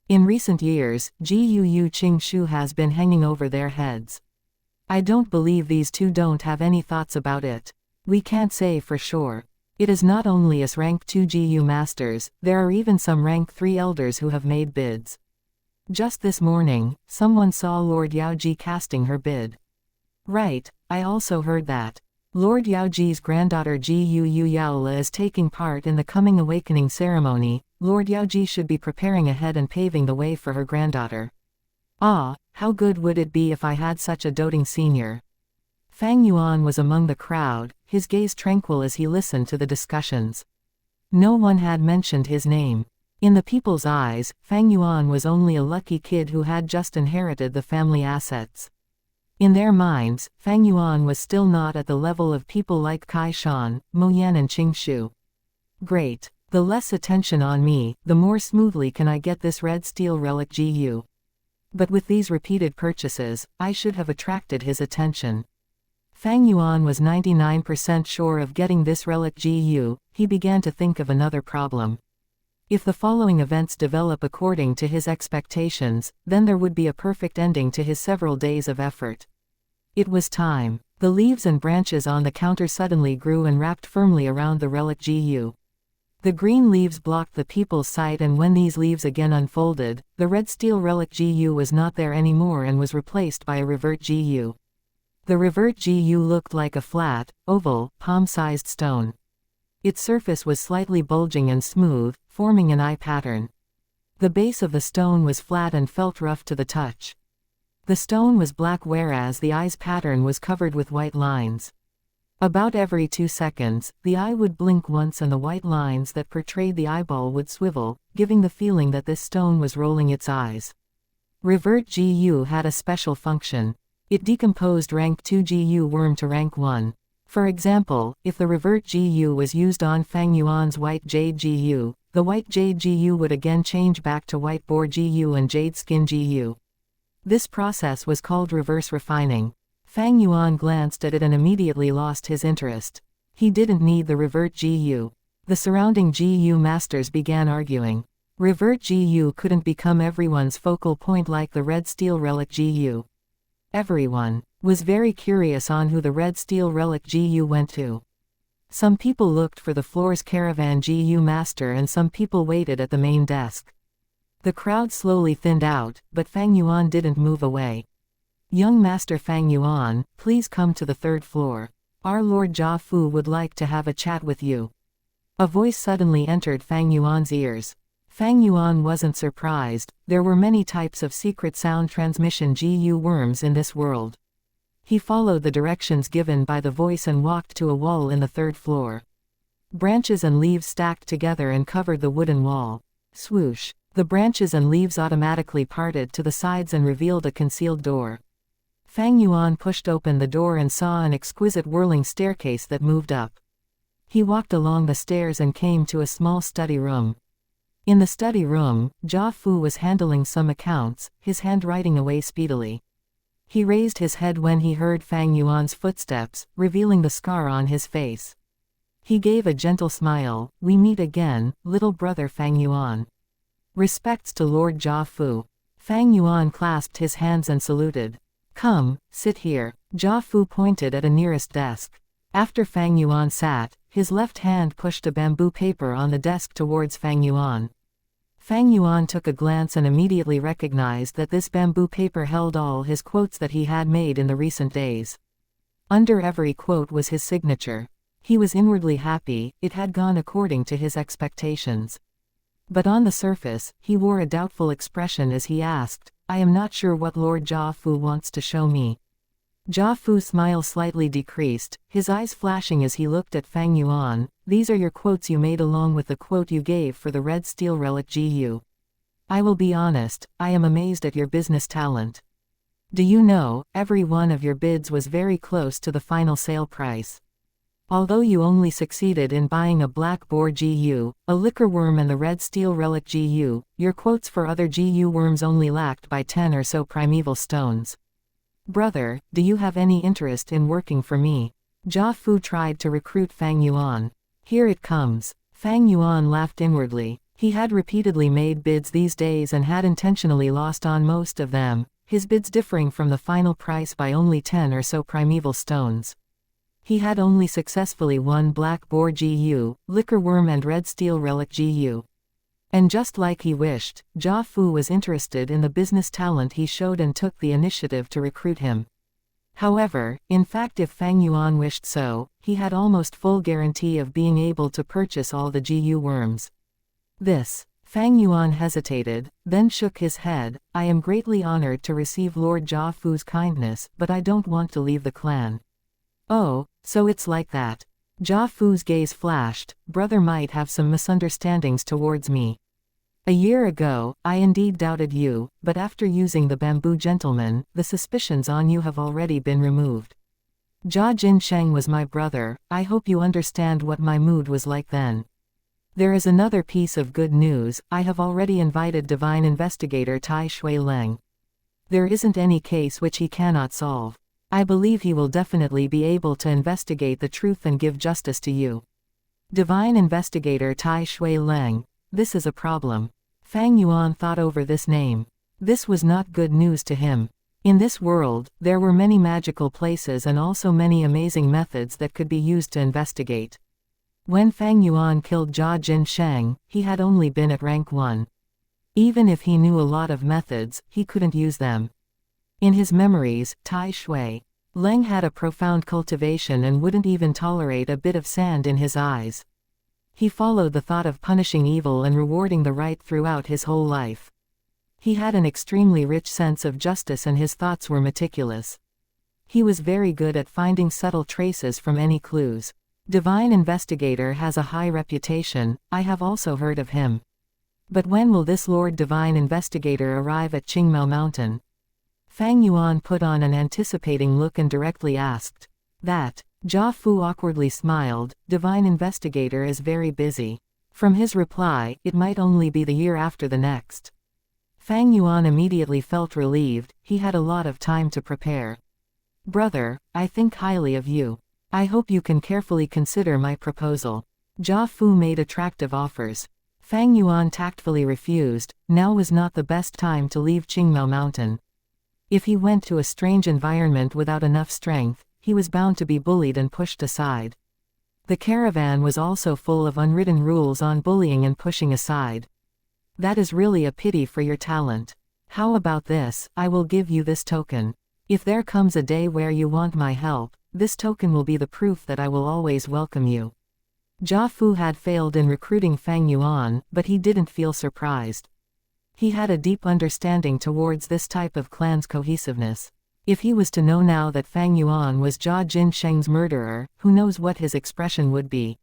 Speaker 1: In recent years, GU Qing Shu has been hanging over their heads. I don't believe these two don't have any thoughts about it. We can't say for sure. It is not only us rank 2 GU masters, there are even some rank 3 elders who have made bids. Just this morning, someone saw Lord Yaoji casting her bid. Right, I also heard that. Lord Yaoji's granddaughter Gu Yaola is taking part in the coming awakening ceremony. Lord Yaoji should be preparing ahead and paving the way for her granddaughter. Ah, how good would it be if I had such a doting senior. Fang Yuan was among the crowd, his gaze tranquil as he listened to the discussions. No one had mentioned his name. In the people's eyes, Fang Yuan was only a lucky kid who had just inherited the family assets. In their minds, Fang Yuan was still not at the level of people like Kai Shan, Mo Yan and Qing Shu. Great. The less attention on me, the more smoothly can I get this red steel relic GU. But with these repeated purchases, I should have attracted his attention. Fang Yuan was 99% sure of getting this relic GU. He began to think of another problem. If the following events develop according to his expectations, then there would be a perfect ending to his several days of effort. It was time. The leaves and branches on the counter suddenly grew and wrapped firmly around the relic GU. The green leaves blocked the people's sight, and when these leaves again unfolded, the red steel relic GU was not there anymore and was replaced by a revert GU. The revert GU looked like a flat, oval, palm-sized stone. Its surface was slightly bulging and smooth, forming an eye pattern. The base of the stone was flat and felt rough to the touch. The stone was black, whereas the eye's pattern was covered with white lines. About every 2 seconds, the eye would blink once and the white lines that portrayed the eyeball would swivel, giving the feeling that this stone was rolling its eyes. Revert GU had a special function. It decomposed rank 2 GU worm to rank 1. For example, if the revert GU was used on Fang Yuan's white jade GU, the white jade GU would again change back to white boar GU and jade skin GU. This process was called reverse refining. Fang Yuan glanced at it and immediately lost his interest. He didn't need the revert GU. The surrounding GU masters began arguing. Revert GU couldn't become everyone's focal point like the red steel relic GU. Everyone was very curious on who the red steel relic GU went to. Some people looked for the floor's caravan GU master and some people waited at the main desk. The crowd slowly thinned out, but Fang Yuan didn't move away. Young Master Fang Yuan, please come to the 3rd floor. Our Lord Jia Fu would like to have a chat with you. A voice suddenly entered Fang Yuan's ears. Fang Yuan wasn't surprised, there were many types of secret sound transmission GU worms in this world. He followed the directions given by the voice and walked to a wall in the 3rd floor. Branches and leaves stacked together and covered the wooden wall. Swoosh! The branches and leaves automatically parted to the sides and revealed a concealed door. Fang Yuan pushed open the door and saw an exquisite whirling staircase that moved up. He walked along the stairs and came to a small study room. In the study room, Jia Fu was handling some accounts, his hand writing away speedily. He raised his head when he heard Fang Yuan's footsteps, revealing the scar on his face. He gave a gentle smile. We meet again, little brother Fang Yuan. Respects to Lord Jia Fu. Fang Yuan clasped his hands and saluted. Come, sit here. Jia Fu pointed at a nearest desk. After Fang Yuan sat, his left hand pushed a bamboo paper on the desk towards Fang Yuan. Fang Yuan took a glance and immediately recognized that this bamboo paper held all his quotes that he had made in the recent days. Under every quote was his signature. He was inwardly happy, it had gone according to his expectations. But on the surface, he wore a doubtful expression as he asked, I am not sure what Lord Jia Fu wants to show me. Jia Fu's smile slightly decreased, his eyes flashing as he looked at Fang Yuan. These are your quotes you made along with the quote you gave for the red steel relic GU. I will be honest, I am amazed at your business talent. Do you know, every one of your bids was very close to the final sale price. Although you only succeeded in buying a black boar GU, a liquor worm and the red steel relic GU, your quotes for other GU worms only lacked by 10 or so primeval stones. Brother, do you have any interest in working for me? Jia Fu tried to recruit Fang Yuan. Here it comes. Fang Yuan laughed inwardly. He had repeatedly made bids these days and had intentionally lost on most of them, his bids differing from the final price by only 10 or so primeval stones. He had only successfully won black boar GU, liquor worm and red steel relic GU. And just like he wished, Jia Fu was interested in the business talent he showed and took the initiative to recruit him. However, in fact if Fang Yuan wished so, he had almost full guarantee of being able to purchase all the GU worms. Fang Yuan hesitated, then shook his head. I am greatly honored to receive Lord Jia Fu's kindness, but I don't want to leave the clan. Oh, so it's like that. Jia Fu's gaze flashed, brother might have some misunderstandings towards me. A year ago, I indeed doubted you, but after using the bamboo gentleman, the suspicions on you have already been removed. Jia Jinsheng was my brother, I hope you understand what my mood was like then. There is another piece of good news, I have already invited divine investigator Tai Shui Leng. There isn't any case which he cannot solve. I believe he will definitely be able to investigate the truth and give justice to you. Divine investigator Tai Shui Leng. This is a problem. Fang Yuan thought over this name. This was not good news to him. In this world, there were many magical places and also many amazing methods that could be used to investigate. When Fang Yuan killed Jia Jinsheng, he had only been at rank 1. Even if he knew a lot of methods, he couldn't use them. In his memories, Tai Shui Leng had a profound cultivation and wouldn't even tolerate a bit of sand in his eyes. He followed the thought of punishing evil and rewarding the right throughout his whole life. He had an extremely rich sense of justice and his thoughts were meticulous. He was very good at finding subtle traces from any clues. Divine Investigator has a high reputation, I have also heard of him. But when will this Lord Divine Investigator arrive at Qingmao Mountain? Fang Yuan put on an anticipating look and directly asked. That. Jia Fu awkwardly smiled. Divine Investigator is very busy. From his reply, it might only be the year after the next. Fang Yuan immediately felt relieved. He had a lot of time to prepare. Brother, I think highly of you. I hope you can carefully consider my proposal. Jia Fu made attractive offers. Fang Yuan tactfully refused. Now was not the best time to leave Qingmao Mountain. If he went to a strange environment without enough strength, he was bound to be bullied and pushed aside. The caravan was also full of unwritten rules on bullying and pushing aside. That is really a pity for your talent. How about this? I will give you this token. If there comes a day where you want my help, this token will be the proof that I will always welcome you. Jia Fu had failed in recruiting Fang Yuan, but he didn't feel surprised. He had a deep understanding towards this type of clan's cohesiveness. If he was to know now that Fang Yuan was Jia Jinsheng's murderer, who knows what his expression would be.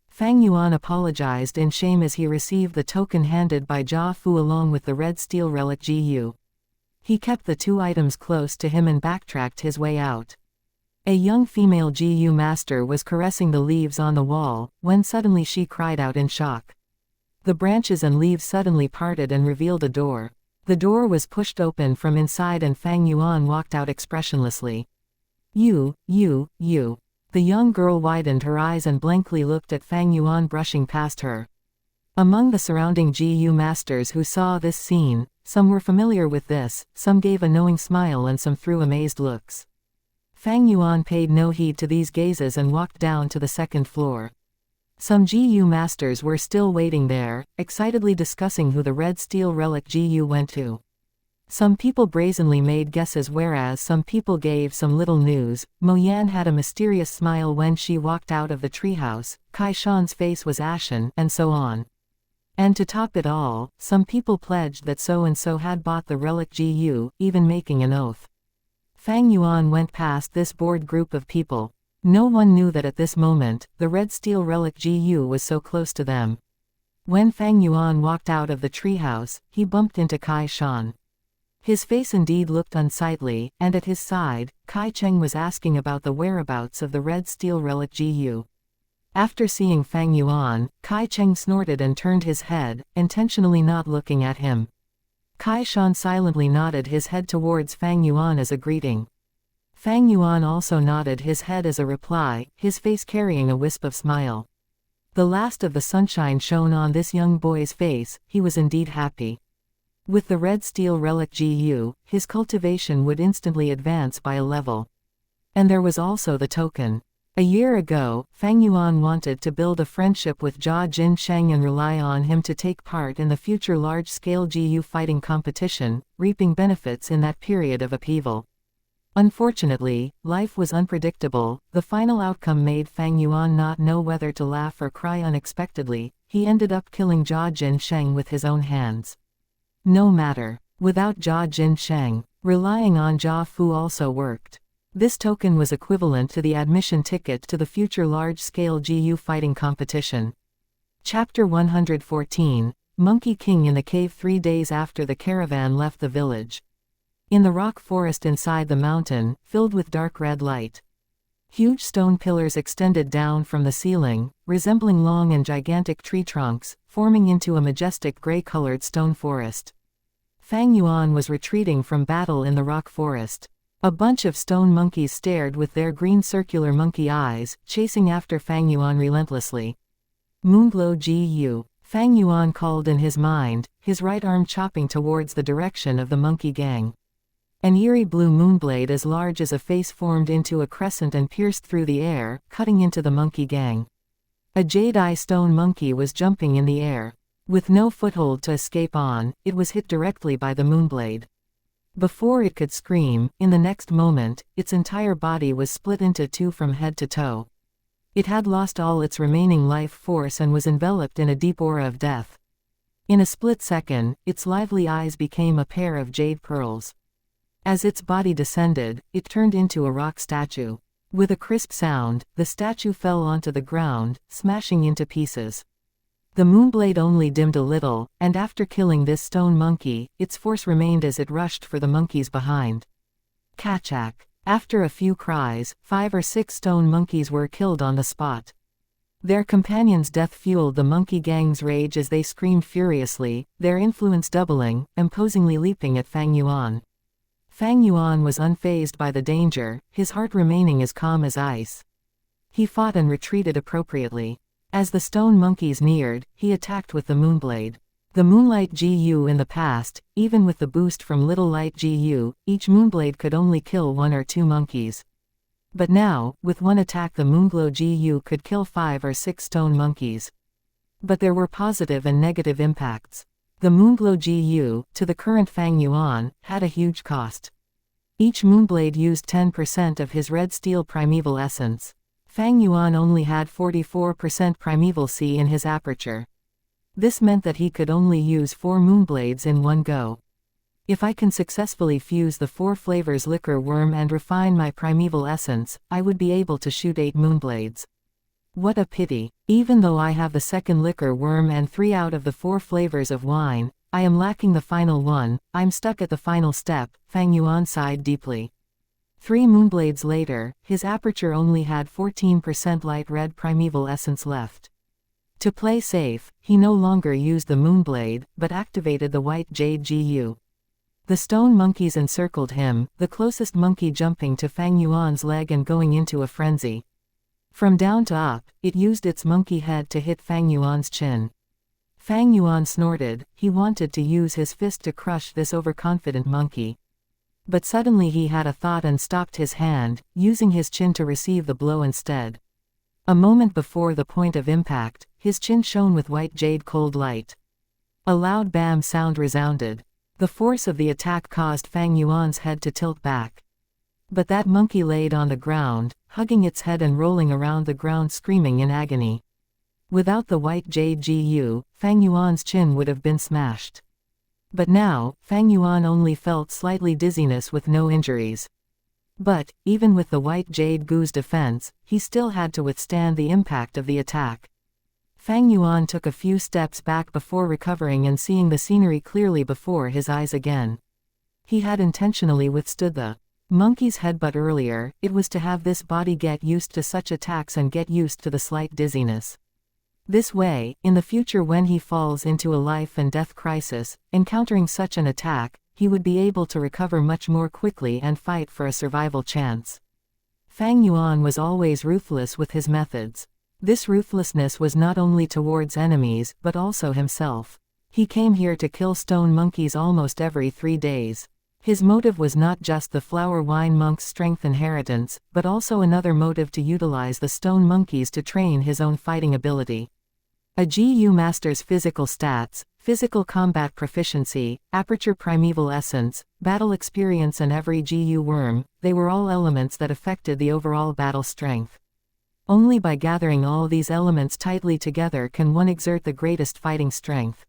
Speaker 1: Fang Yuan apologized in shame as he received the token handed by Jia Fu along with the red steel relic Gu. He kept the two items close to him and backtracked his way out. A young female Gu master was caressing the leaves on the wall, when suddenly she cried out in shock. The branches and leaves suddenly parted and revealed a door. The door was pushed open from inside and Fang Yuan walked out expressionlessly. You. The young girl widened her eyes and blankly looked at Fang Yuan brushing past her. Among the surrounding Gu masters who saw this scene, some were familiar with this, some gave a knowing smile and some threw amazed looks. Fang Yuan paid no heed to these gazes and walked down to the second floor. Some Gu masters were still waiting there, excitedly discussing who the red steel relic Gu went to. Some people brazenly made guesses whereas some people gave some little news. Mo Yan had a mysterious smile when she walked out of the treehouse, Kai Shan's face was ashen, and so on. And to top it all, some people pledged that so-and-so had bought the relic Gu, even making an oath. Fang Yuan went past this bored group of people. No one knew that at this moment, the red steel relic Gu was so close to them. When Fang Yuan walked out of the treehouse, he bumped into Kai Shan. His face indeed looked unsightly, and at his side, Kai Cheng was asking about the whereabouts of the red steel relic Gu. After seeing Fang Yuan, Kai Cheng snorted and turned his head, intentionally not looking at him. Kai Shan silently nodded his head towards Fang Yuan as a greeting. Fang Yuan also nodded his head as a reply, his face carrying a wisp of smile. The last of the sunshine shone on this young boy's face, he was indeed happy. With the red steel relic Gu, his cultivation would instantly advance by a level. And there was also the token. A year ago, Fang Yuan wanted to build a friendship with Jia Jinsheng and rely on him to take part in the future large-scale Gu fighting competition, reaping benefits in that period of upheaval. Unfortunately, life was unpredictable. The final outcome made Fang Yuan not know whether to laugh or cry unexpectedly. He ended up killing Jia Jinsheng with his own hands. No matter. Without Jia Jinsheng, relying on Jia Fu also worked. This token was equivalent to the admission ticket to the future large-scale Gu fighting competition. Chapter 114, Monkey King in the Cave 3 days after the caravan left the village. In the rock forest inside the mountain, filled with dark red light. Huge stone pillars extended down from the ceiling, resembling long and gigantic tree trunks, forming into a majestic gray-colored stone forest. Fang Yuan was retreating from battle in the rock forest. A bunch of stone monkeys stared with their green circular monkey eyes, chasing after Fang Yuan relentlessly. Moonglow Gu. Fang Yuan called in his mind, his right arm chopping towards the direction of the monkey gang. An eerie blue moonblade as large as a face formed into a crescent and pierced through the air, cutting into the monkey gang. A jade-eye stone monkey was jumping in the air. With no foothold to escape on, it was hit directly by the moonblade. Before it could scream, in the next moment, its entire body was split into two from head to toe. It had lost all its remaining life force and was enveloped in a deep aura of death. In a split second, its lively eyes became a pair of jade pearls. As its body descended, it turned into a rock statue. With a crisp sound, the statue fell onto the ground, smashing into pieces. The moonblade only dimmed a little, and after killing this stone monkey, its force remained as it rushed for the monkeys behind. Kachak. After a few cries, 5 or 6 stone monkeys were killed on the spot. Their companions' death fueled the monkey gang's rage as they screamed furiously, their influence doubling, imposingly leaping at Fang Yuan. Fang Yuan was unfazed by the danger, his heart remaining as calm as ice. He fought and retreated appropriately. As the stone monkeys neared, he attacked with the moonblade. The Moonlight GU in the past, even with the boost from Little Light GU, each moonblade could only kill 1 or 2 monkeys. But now, with one attack the Moonglow GU could kill 5 or 6 stone monkeys. But there were positive and negative impacts. The Moonglow GU, to the current Fang Yuan, had a huge cost. Each moonblade used 10% of his red steel primeval essence. Fang Yuan only had 44% primeval C in his aperture. This meant that he could only use 4 moonblades in one go. If I can successfully fuse the 4 flavors liquor worm and refine my primeval essence, I would be able to shoot 8 moonblades. What a pity. Even though I have the second liquor worm and 3 out of the 4 flavors of wine, I am lacking the final one. I'm stuck at the final step. Fang Yuan sighed deeply. 3 moonblades later, his aperture only had 14% light red primeval essence left. To play safe, he no longer used the moonblade, but activated the white jade GU. The stone monkeys encircled him, the closest monkey jumping to Fang Yuan's leg and going into a frenzy. From down to up, it used its monkey head to hit Fang Yuan's chin. Fang Yuan snorted, he wanted to use his fist to crush this overconfident monkey. But suddenly he had a thought and stopped his hand, using his chin to receive the blow instead. A moment before the point of impact, his chin shone with white jade cold light. A loud bam sound resounded. The force of the attack caused Fang Yuan's head to tilt back. But that monkey laid on the ground, hugging its head and rolling around the ground screaming in agony. Without the white jade GU, Fang Yuan's chin would have been smashed. But now, Fang Yuan only felt slightly dizziness with no injuries. But, even with the white jade Gu's defense, he still had to withstand the impact of the attack. Fang Yuan took a few steps back before recovering and seeing the scenery clearly before his eyes again. He had intentionally withstood the monkey's headbutt earlier. It was to have this body get used to such attacks and get used to the slight dizziness. This way, in the future when he falls into a life and death crisis, encountering such an attack, he would be able to recover much more quickly and fight for a survival chance. Fang Yuan was always ruthless with his methods. This ruthlessness was not only towards enemies, but also himself. He came here to kill stone monkeys almost every 3 days. His motive was not just the flower wine monk's strength inheritance, but also another motive to utilize the stone monkeys to train his own fighting ability. A GU master's physical stats, physical combat proficiency, aperture primeval essence, battle experience and every GU worm, they were all elements that affected the overall battle strength. Only by gathering all these elements tightly together can one exert the greatest fighting strength.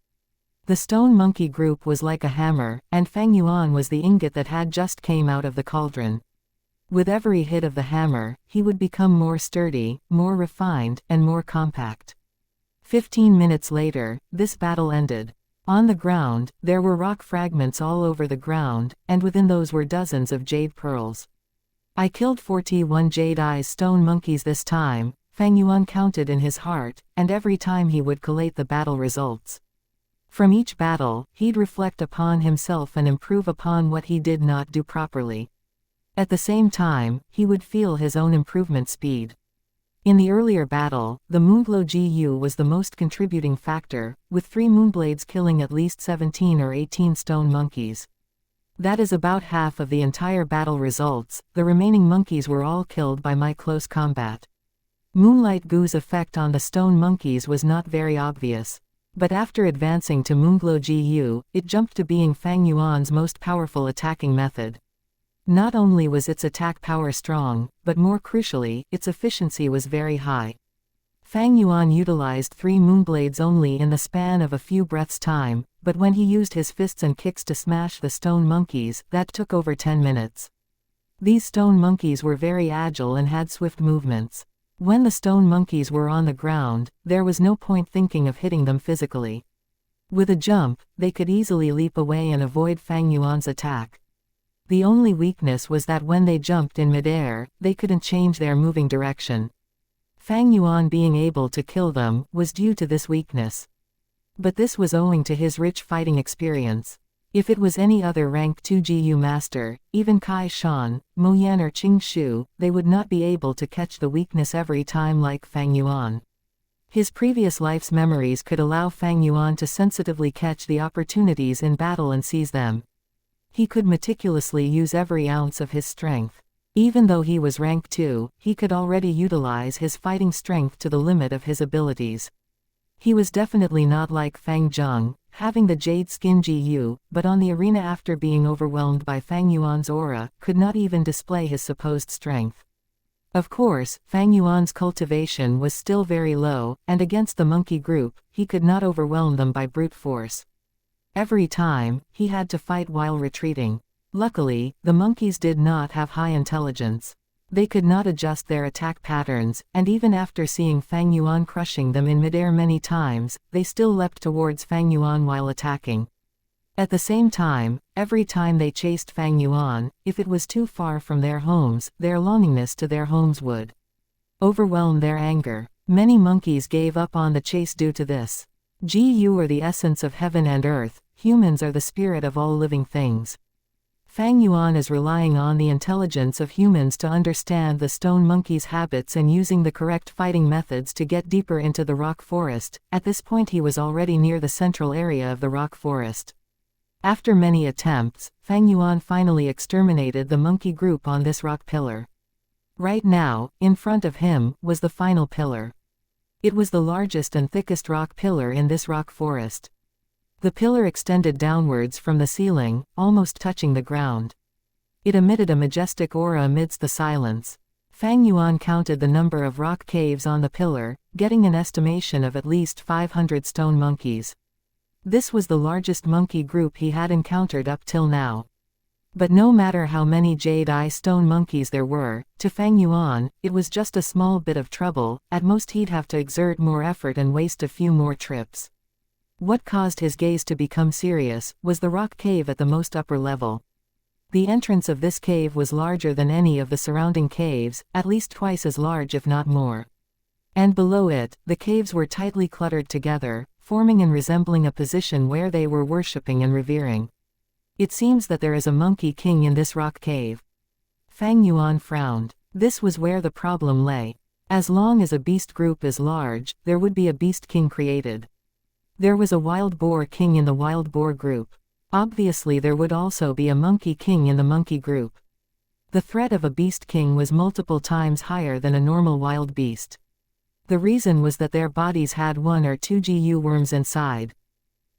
Speaker 1: The stone monkey group was like a hammer, and Fang Yuan was the ingot that had just came out of the cauldron. With every hit of the hammer, he would become more sturdy, more refined, and more compact. 15 minutes later, this battle ended. On the ground, there were rock fragments all over the ground, and within those were dozens of jade pearls. I killed 41 jade eyes stone monkeys this time, Fang Yuan counted in his heart, and every time he would collate the battle results. From each battle, he'd reflect upon himself and improve upon what he did not do properly. At the same time, he would feel his own improvement speed. In the earlier battle, the Moonglow GU was the most contributing factor, with 3 moonblades killing at least 17 or 18 stone monkeys. That is about half of the entire battle results. The remaining monkeys were all killed by my close combat. Moonlight Gu's effect on the stone monkeys was not very obvious. But after advancing to Moonglow GU, it jumped to being Fang Yuan's most powerful attacking method. Not only was its attack power strong, but more crucially, its efficiency was very high. Fang Yuan utilized 3 moonblades only in the span of a few breaths' time, but when he used his fists and kicks to smash the stone monkeys, that took over 10 minutes. These stone monkeys were very agile and had swift movements. When the stone monkeys were on the ground, there was no point thinking of hitting them physically. With a jump, they could easily leap away and avoid Fang Yuan's attack. The only weakness was that when they jumped in midair, they couldn't change their moving direction. Fang Yuan being able to kill them was due to this weakness. But this was owing to his rich fighting experience. If it was any other rank 2 GU master, even Kai Shan, Mo Yan or Qing Shu, they would not be able to catch the weakness every time like Fang Yuan. His previous life's memories could allow Fang Yuan to sensitively catch the opportunities in battle and seize them. He could meticulously use every ounce of his strength. Even though he was rank 2, he could already utilize his fighting strength to the limit of his abilities. He was definitely not like Fang Zheng, having the Jade Skin GU, but on the arena after being overwhelmed by Fang Yuan's aura, could not even display his supposed strength. Of course, Fang Yuan's cultivation was still very low, and against the monkey group, he could not overwhelm them by brute force. Every time, he had to fight while retreating. Luckily, the monkeys did not have high intelligence. They could not adjust their attack patterns, and even after seeing Fang Yuan crushing them in midair many times, they still leapt towards Fang Yuan while attacking. At the same time, every time they chased Fang Yuan, if it was too far from their homes, their longingness to their homes would overwhelm their anger. Many monkeys gave up on the chase due to this. GU are the essence of heaven and earth, humans are the spirit of all living things. Fang Yuan is relying on the intelligence of humans to understand the stone monkey's habits and using the correct fighting methods to get deeper into the rock forest. At this point he was already near the central area of the rock forest. After many attempts, Fang Yuan finally exterminated the monkey group on this rock pillar. Right now, in front of him, was the final pillar. It was the largest and thickest rock pillar in this rock forest. The pillar extended downwards from the ceiling, almost touching the ground. It emitted a majestic aura amidst the silence. Fang Yuan counted the number of rock caves on the pillar, getting an estimation of at least 500 stone monkeys. This was the largest monkey group he had encountered up till now. But no matter how many jade-eye stone monkeys there were, to Fang Yuan, it was just a small bit of trouble. At most he'd have to exert more effort and waste a few more trips. What caused his gaze to become serious was the rock cave at the most upper level. The entrance of this cave was larger than any of the surrounding caves, at least twice as large if not more. And below it, the caves were tightly cluttered together, forming and resembling a position where they were worshipping and revering. It seems that there is a monkey king in this rock cave. Fang Yuan frowned. This was where the problem lay. As long as a beast group is large, there would be a beast king created. There was a wild boar king in the wild boar group. Obviously there would also be a monkey king in the monkey group. The threat of a beast king was multiple times higher than a normal wild beast. The reason was that their bodies had 1 or 2 GU worms inside.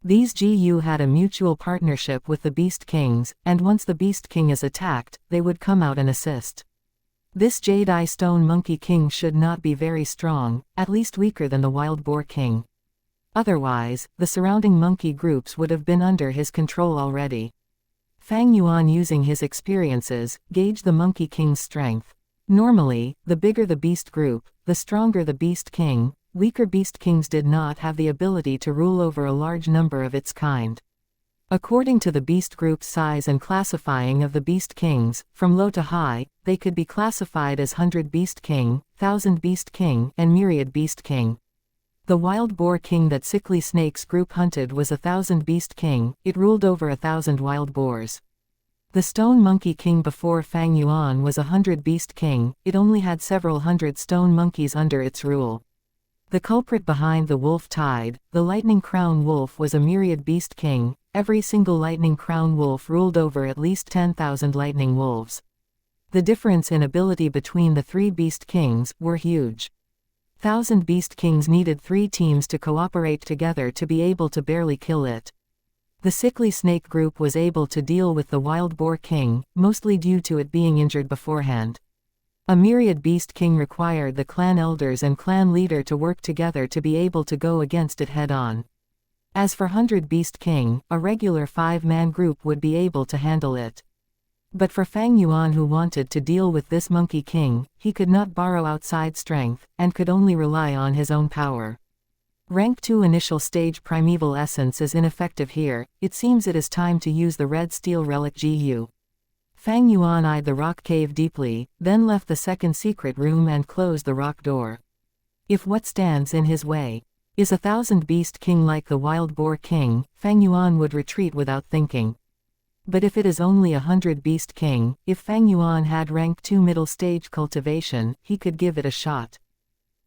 Speaker 1: These GU had a mutual partnership with the beast kings, and once the beast king is attacked, they would come out and assist. This jade-eye stone monkey king should not be very strong, at least weaker than the wild boar king. Otherwise, the surrounding monkey groups would have been under his control already. Fang Yuan, using his experiences, gauged the monkey king's strength. Normally, the bigger the beast group, the stronger the beast king. Weaker beast kings did not have the ability to rule over a large number of its kind. According to the beast group's size and classifying of the beast kings, from low to high, they could be classified as 100 beast king, 1000 beast king, and myriad beast king. The wild boar king that Sickly Snake's group hunted was 1000 beast king. It ruled over 1000 wild boars. The stone monkey king before Fang Yuan was 100 beast king. It only had several hundred stone monkeys under its rule. The culprit behind the wolf tide, the lightning crown wolf, was a myriad beast king. Every single lightning crown wolf ruled over at least 10,000 lightning wolves. The difference in ability between the 3 beast kings were huge. 1000 beast kings needed 3 teams to cooperate together to be able to barely kill it. The Sickly Snake group was able to deal with the wild boar king, mostly due to it being injured beforehand. A myriad beast king required the clan elders and clan leader to work together to be able to go against it head-on. As for 100 beast king, a regular 5-man group would be able to handle it. But for Fang Yuan, who wanted to deal with this Monkey King, he could not borrow outside strength, and could only rely on his own power. Rank 2 initial stage primeval essence is ineffective here. It seems it is time to use the red steel relic GU. Fang Yuan eyed the rock cave deeply, then left the second secret room and closed the rock door. If what stands in his way is 1,000 beast king like the wild boar king, Fang Yuan would retreat without thinking. But if it is only 100 beast king, if Fang Yuan had rank 2 middle stage cultivation, he could give it a shot.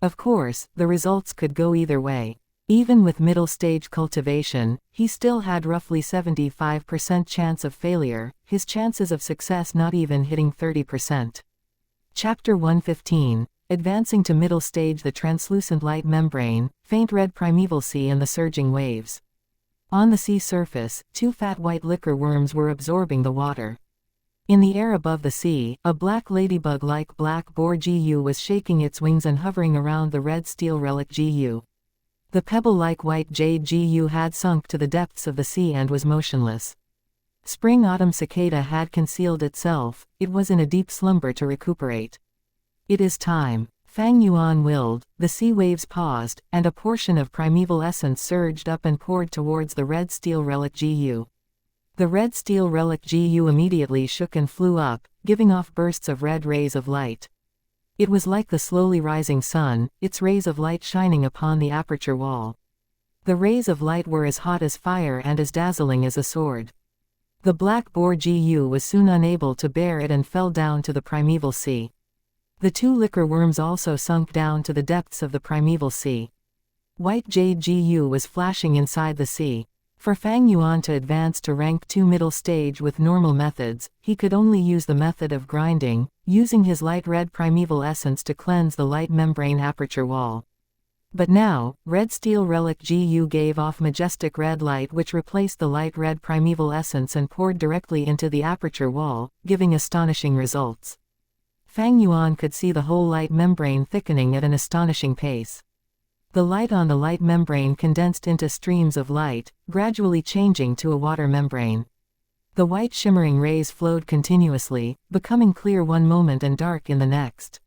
Speaker 1: Of course, the results could go either way. Even with middle stage cultivation, he still had roughly 75% chance of failure, his chances of success not even hitting 30%. Chapter 115. Advancing to middle stage, the translucent light membrane, faint red primeval sea and the surging waves. On the sea surface, 2 fat white liquor worms were absorbing the water. In the air above the sea, a black ladybug-like black boar GU was shaking its wings and hovering around the red steel relic GU. The pebble-like white jade GU had sunk to the depths of the sea and was motionless. Spring-autumn cicada had concealed itself, it was in a deep slumber to recuperate. It is time. Fang Yuan willed, the sea waves paused, and a portion of primeval essence surged up and poured towards the red steel relic GU. The red steel relic GU immediately shook and flew up, giving off bursts of red rays of light. It was like the slowly rising sun, its rays of light shining upon the aperture wall. The rays of light were as hot as fire and as dazzling as a sword. The black boar GU was soon unable to bear it and fell down to the primeval sea. The 2 liquor worms also sunk down to the depths of the primeval sea. White jade GU was flashing inside the sea. For Fang Yuan to advance to rank 2 middle stage with normal methods, he could only use the method of grinding, using his light red primeval essence to cleanse the light membrane aperture wall. But now, red steel relic GU gave off majestic red light which replaced the light red primeval essence and poured directly into the aperture wall, giving astonishing results. Fang Yuan could see the whole light membrane thickening at an astonishing pace. The light on the light membrane condensed into streams of light, gradually changing to a water membrane. The white shimmering rays flowed continuously, becoming clear one moment and dark in the next.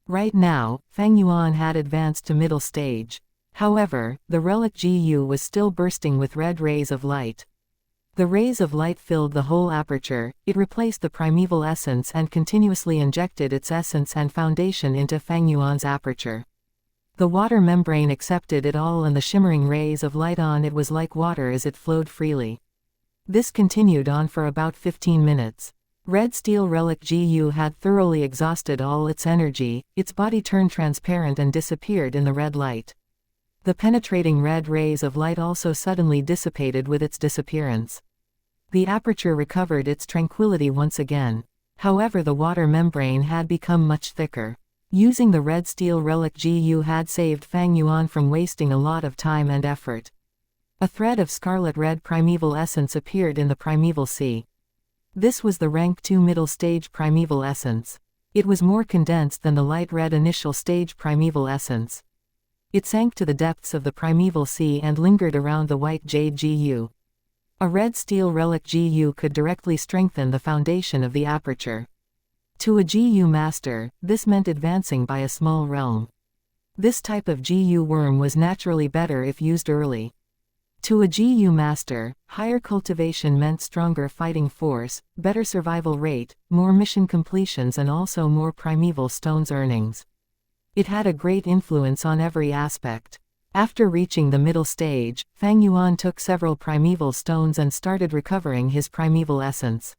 Speaker 1: Right now, Fang Yuan had advanced to middle stage. However, the relic GU was still bursting with red rays of light. The rays of light filled the whole aperture, it replaced the primeval essence and continuously injected its essence and foundation into Fang Yuan's aperture. The water membrane accepted it all and the shimmering rays of light on it was like water as it flowed freely. This continued on for about 15 minutes. Red steel relic GU had thoroughly exhausted all its energy, its body turned transparent and disappeared in the red light. The penetrating red rays of light also suddenly dissipated with its disappearance. The aperture recovered its tranquility once again. However, the water membrane had become much thicker. Using the red steel relic GU had saved Fang Yuan from wasting a lot of time and effort. A thread of scarlet red primeval essence appeared in the primeval sea. This was the rank 2 middle stage primeval essence. It was more condensed than the light red initial stage primeval essence. It sank to the depths of the primeval sea and lingered around the white jade GU. A red steel relic GU could directly strengthen the foundation of the aperture. To a GU master, this meant advancing by a small realm. This type of GU worm was naturally better if used early. To a GU master, higher cultivation meant stronger fighting force, better survival rate, more mission completions and also more primeval stones earnings. It had a great influence on every aspect. After reaching the middle stage, Fang Yuan took several primeval stones and started recovering his primeval essence.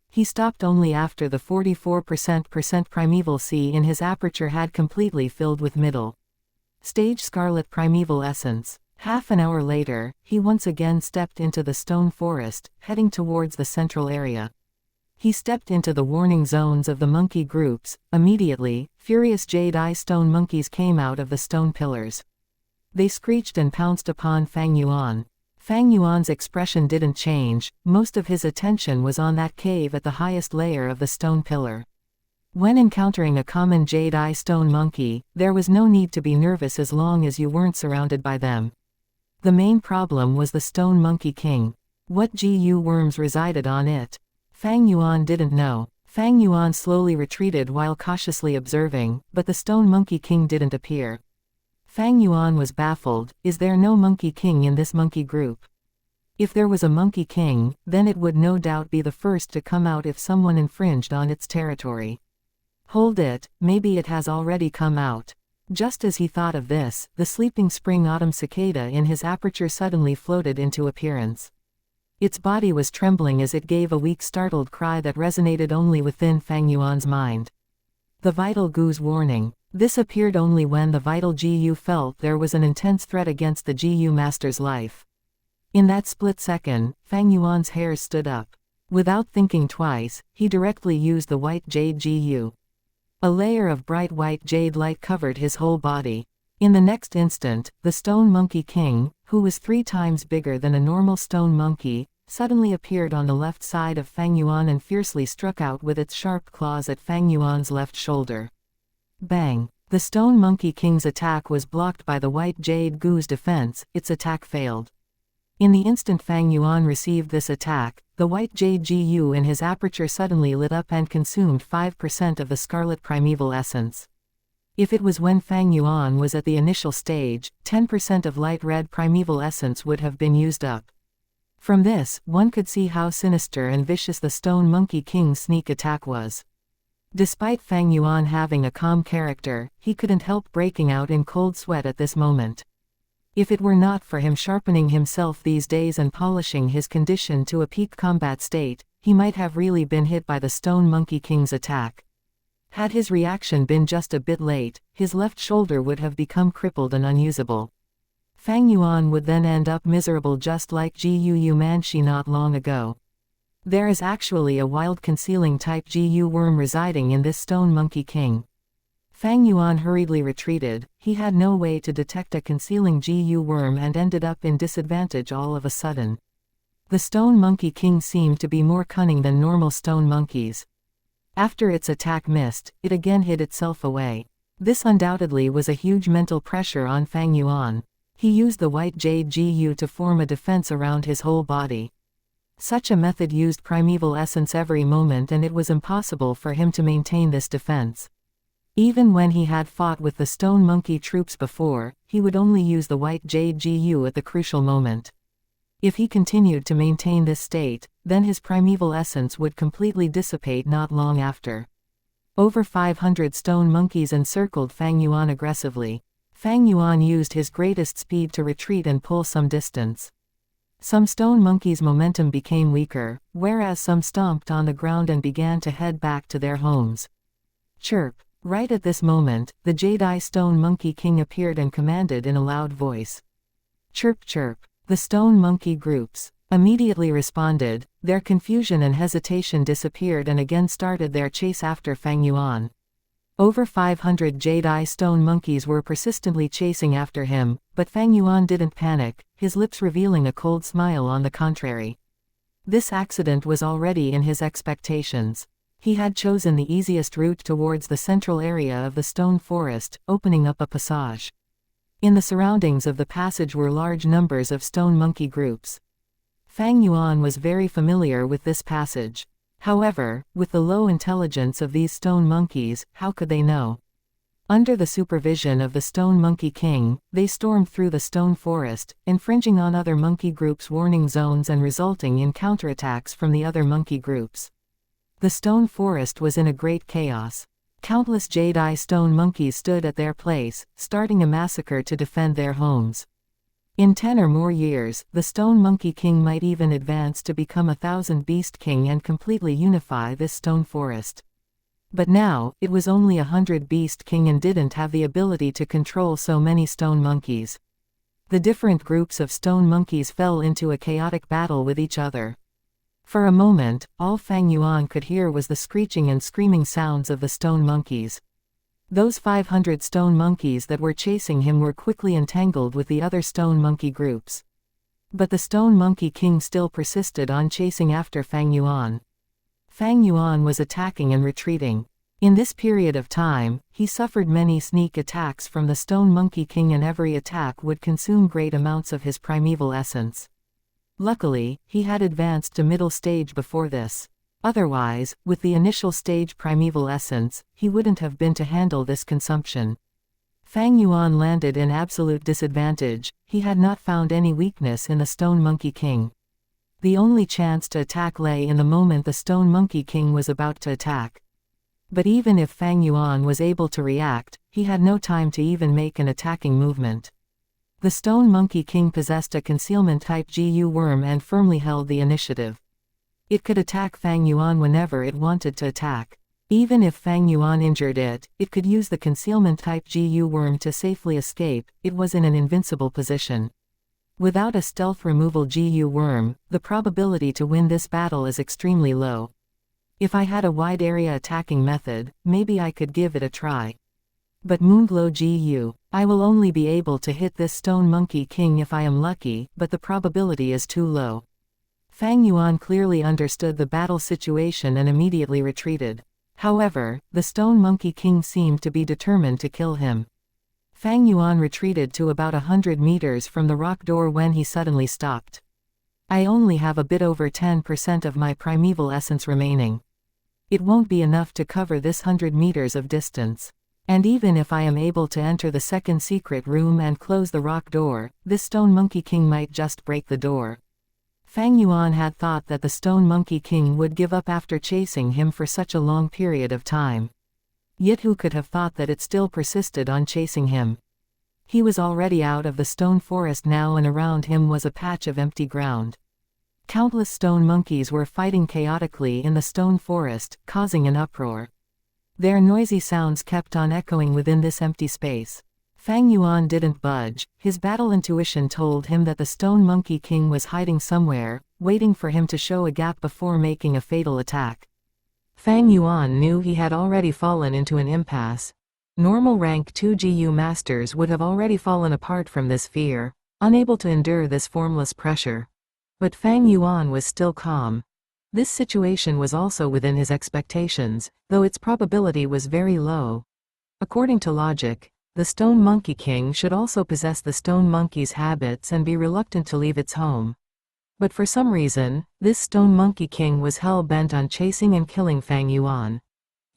Speaker 1: He stopped only after the 44% primeval sea in his aperture had completely filled with middle stage scarlet primeval essence. Half an hour later, he once again stepped into the stone forest, heading towards the central area. He stepped into the warning zones of the monkey groups. Immediately, furious jade-eye stone monkeys came out of the stone pillars. They screeched and pounced upon Fang Yuan. Fang Yuan's expression didn't change, most of his attention was on that cave at the highest layer of the stone pillar. When encountering a common jade-eye stone monkey, there was no need to be nervous as long as you weren't surrounded by them. The main problem was the stone monkey king. What GU worms resided on it? Fang Yuan didn't know. Fang Yuan slowly retreated while cautiously observing, but the Stone Monkey King didn't appear. Fang Yuan was baffled. Is there no Monkey King in this monkey group? If there was a Monkey King, then it would no doubt be the first to come out if someone infringed on its territory. Hold it, maybe it has already come out. Just as he thought of this, the sleeping spring-autumn cicada in his aperture suddenly floated into appearance. Its body was trembling as it gave a weak startled cry that resonated only within Fang Yuan's mind. The vital Gu's warning. This appeared only when the vital Gu felt there was an intense threat against the Gu master's life. In that split second, Fang Yuan's hairs stood up. Without thinking twice, he directly used the white jade Gu. A layer of bright white jade light covered his whole body. In the next instant, the Stone Monkey King, who was 3 times bigger than a normal stone monkey, suddenly appeared on the left side of Fang Yuan and fiercely struck out with its sharp claws at Fang Yuan's left shoulder. Bang! The Stone Monkey King's attack was blocked by the white jade Gu's defense. Its attack failed. In the instant Fang Yuan received this attack, the white jade Gu in his aperture suddenly lit up and consumed 5% of the scarlet primeval essence. If it was when Fang Yuan was at the initial stage, 10% of light red primeval essence would have been used up. From this, one could see how sinister and vicious the Stone Monkey King's sneak attack was. Despite Fang Yuan having a calm character, he couldn't help breaking out in cold sweat at this moment. If it were not for him sharpening himself these days and polishing his condition to a peak combat state, he might have really been hit by the Stone Monkey King's attack. Had his reaction been just a bit late, his left shoulder would have become crippled and unusable. Fang Yuan would then end up miserable just like Gu Manshi not long ago. There is actually a wild concealing type Gu worm residing in this Stone Monkey King. Fang Yuan hurriedly retreated. He had no way to detect a concealing Gu worm and ended up in disadvantage all of a sudden. The Stone Monkey King seemed to be more cunning than normal stone monkeys. After its attack missed, it again hid itself away. This undoubtedly was a huge mental pressure on Fang Yuan. He used the white jade Gu to form a defense around his whole body. Such a method used primeval essence every moment, and it was impossible for him to maintain this defense. Even when he had fought with the stone monkey troops before, he would only use the white jade Gu at the crucial moment. If he continued to maintain this state, then his primeval essence would completely dissipate not long after. Over 500 stone monkeys encircled Fang Yuan aggressively. Fang Yuan used his greatest speed to retreat and pull some distance. Some stone monkeys' momentum became weaker, whereas some stomped on the ground and began to head back to their homes. Chirp! Right at this moment, the Jade-Eye Stone Monkey King appeared and commanded in a loud voice. Chirp chirp! The stone monkey groups immediately responded. Their confusion and hesitation disappeared and again started their chase after Fang Yuan. Over 500 Jade-Eye Stone monkeys were persistently chasing after him, but Fang Yuan didn't panic, his lips revealing a cold smile on the contrary. This accident was already in his expectations. He had chosen the easiest route towards the central area of the stone forest, opening up a passage. In the surroundings of the passage were large numbers of stone monkey groups. Fang Yuan was very familiar with this passage. However, with the low intelligence of these stone monkeys, how could they know? Under the supervision of the Stone Monkey King, they stormed through the stone forest, infringing on other monkey groups' warning zones and resulting in counterattacks from the other monkey groups. The stone forest was in a great chaos. Countless Jade-Eye Stone monkeys stood at their place, starting a massacre to defend their homes. In 10 or more years, the Stone Monkey King might even advance to become 1,000 Beast King and completely unify this stone forest. But now, it was only 100 Beast King and didn't have the ability to control so many stone monkeys. The different groups of stone monkeys fell into a chaotic battle with each other. For a moment, all Fang Yuan could hear was the screeching and screaming sounds of the stone monkeys. Those 500 stone monkeys that were chasing him were quickly entangled with the other stone monkey groups. But the Stone Monkey King still persisted on chasing after Fang Yuan. Fang Yuan was attacking and retreating. In this period of time, he suffered many sneak attacks from the Stone Monkey King, and every attack would consume great amounts of his primeval essence. Luckily, he had advanced to middle stage before this. Otherwise, with the initial stage primeval essence, he wouldn't have been to handle this consumption. Fang Yuan landed in absolute disadvantage. He had not found any weakness in the Stone Monkey King. The only chance to attack lay in the moment the Stone Monkey King was about to attack. But even if Fang Yuan was able to react, he had no time to even make an attacking movement. The Stone Monkey King possessed a concealment-type GU worm and firmly held the initiative. It could attack Fang Yuan whenever it wanted to attack. Even if Fang Yuan injured it, it could use the concealment-type GU worm to safely escape. It was in an invincible position. Without a stealth removal GU worm, the probability to win this battle is extremely low. If I had a wide area attacking method, maybe I could give it a try. But Moonglow GU, I will only be able to hit this Stone Monkey King if I am lucky, but the probability is too low. Fang Yuan clearly understood the battle situation and immediately retreated. However, the Stone Monkey King seemed to be determined to kill him. Fang Yuan retreated to about 100 meters from the rock door when he suddenly stopped. I only have a bit over 10% of my primeval essence remaining. It won't be enough to cover this 100 meters of distance. And even if I am able to enter the second secret room and close the rock door, this Stone Monkey King might just break the door. Fang Yuan had thought that the Stone Monkey King would give up after chasing him for such a long period of time. Yet who could have thought that it still persisted on chasing him? He was already out of the stone forest now and around him was a patch of empty ground. Countless stone monkeys were fighting chaotically in the stone forest, causing an uproar. Their noisy sounds kept on echoing within this empty space. Fang Yuan didn't budge. His battle intuition told him that the Stone Monkey King was hiding somewhere, waiting for him to show a gap before making a fatal attack. Fang Yuan knew he had already fallen into an impasse. Normal rank 2 GU masters would have already fallen apart from this fear, unable to endure this formless pressure. But Fang Yuan was still calm. This situation was also within his expectations, though its probability was very low. According to logic, the Stone Monkey King should also possess the Stone Monkey's habits and be reluctant to leave its home. But for some reason, this Stone Monkey King was hell-bent on chasing and killing Fang Yuan.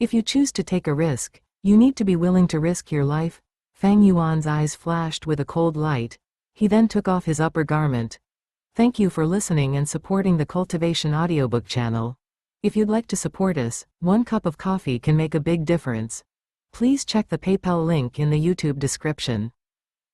Speaker 1: If you choose to take a risk, you need to be willing to risk your life. Fang Yuan's eyes flashed with a cold light. He then took off his upper garment. Thank you for listening and supporting the Cultivation Audiobook channel. If you'd like to support us, 1 cup of coffee can make a big difference. Please check the PayPal link in the YouTube description.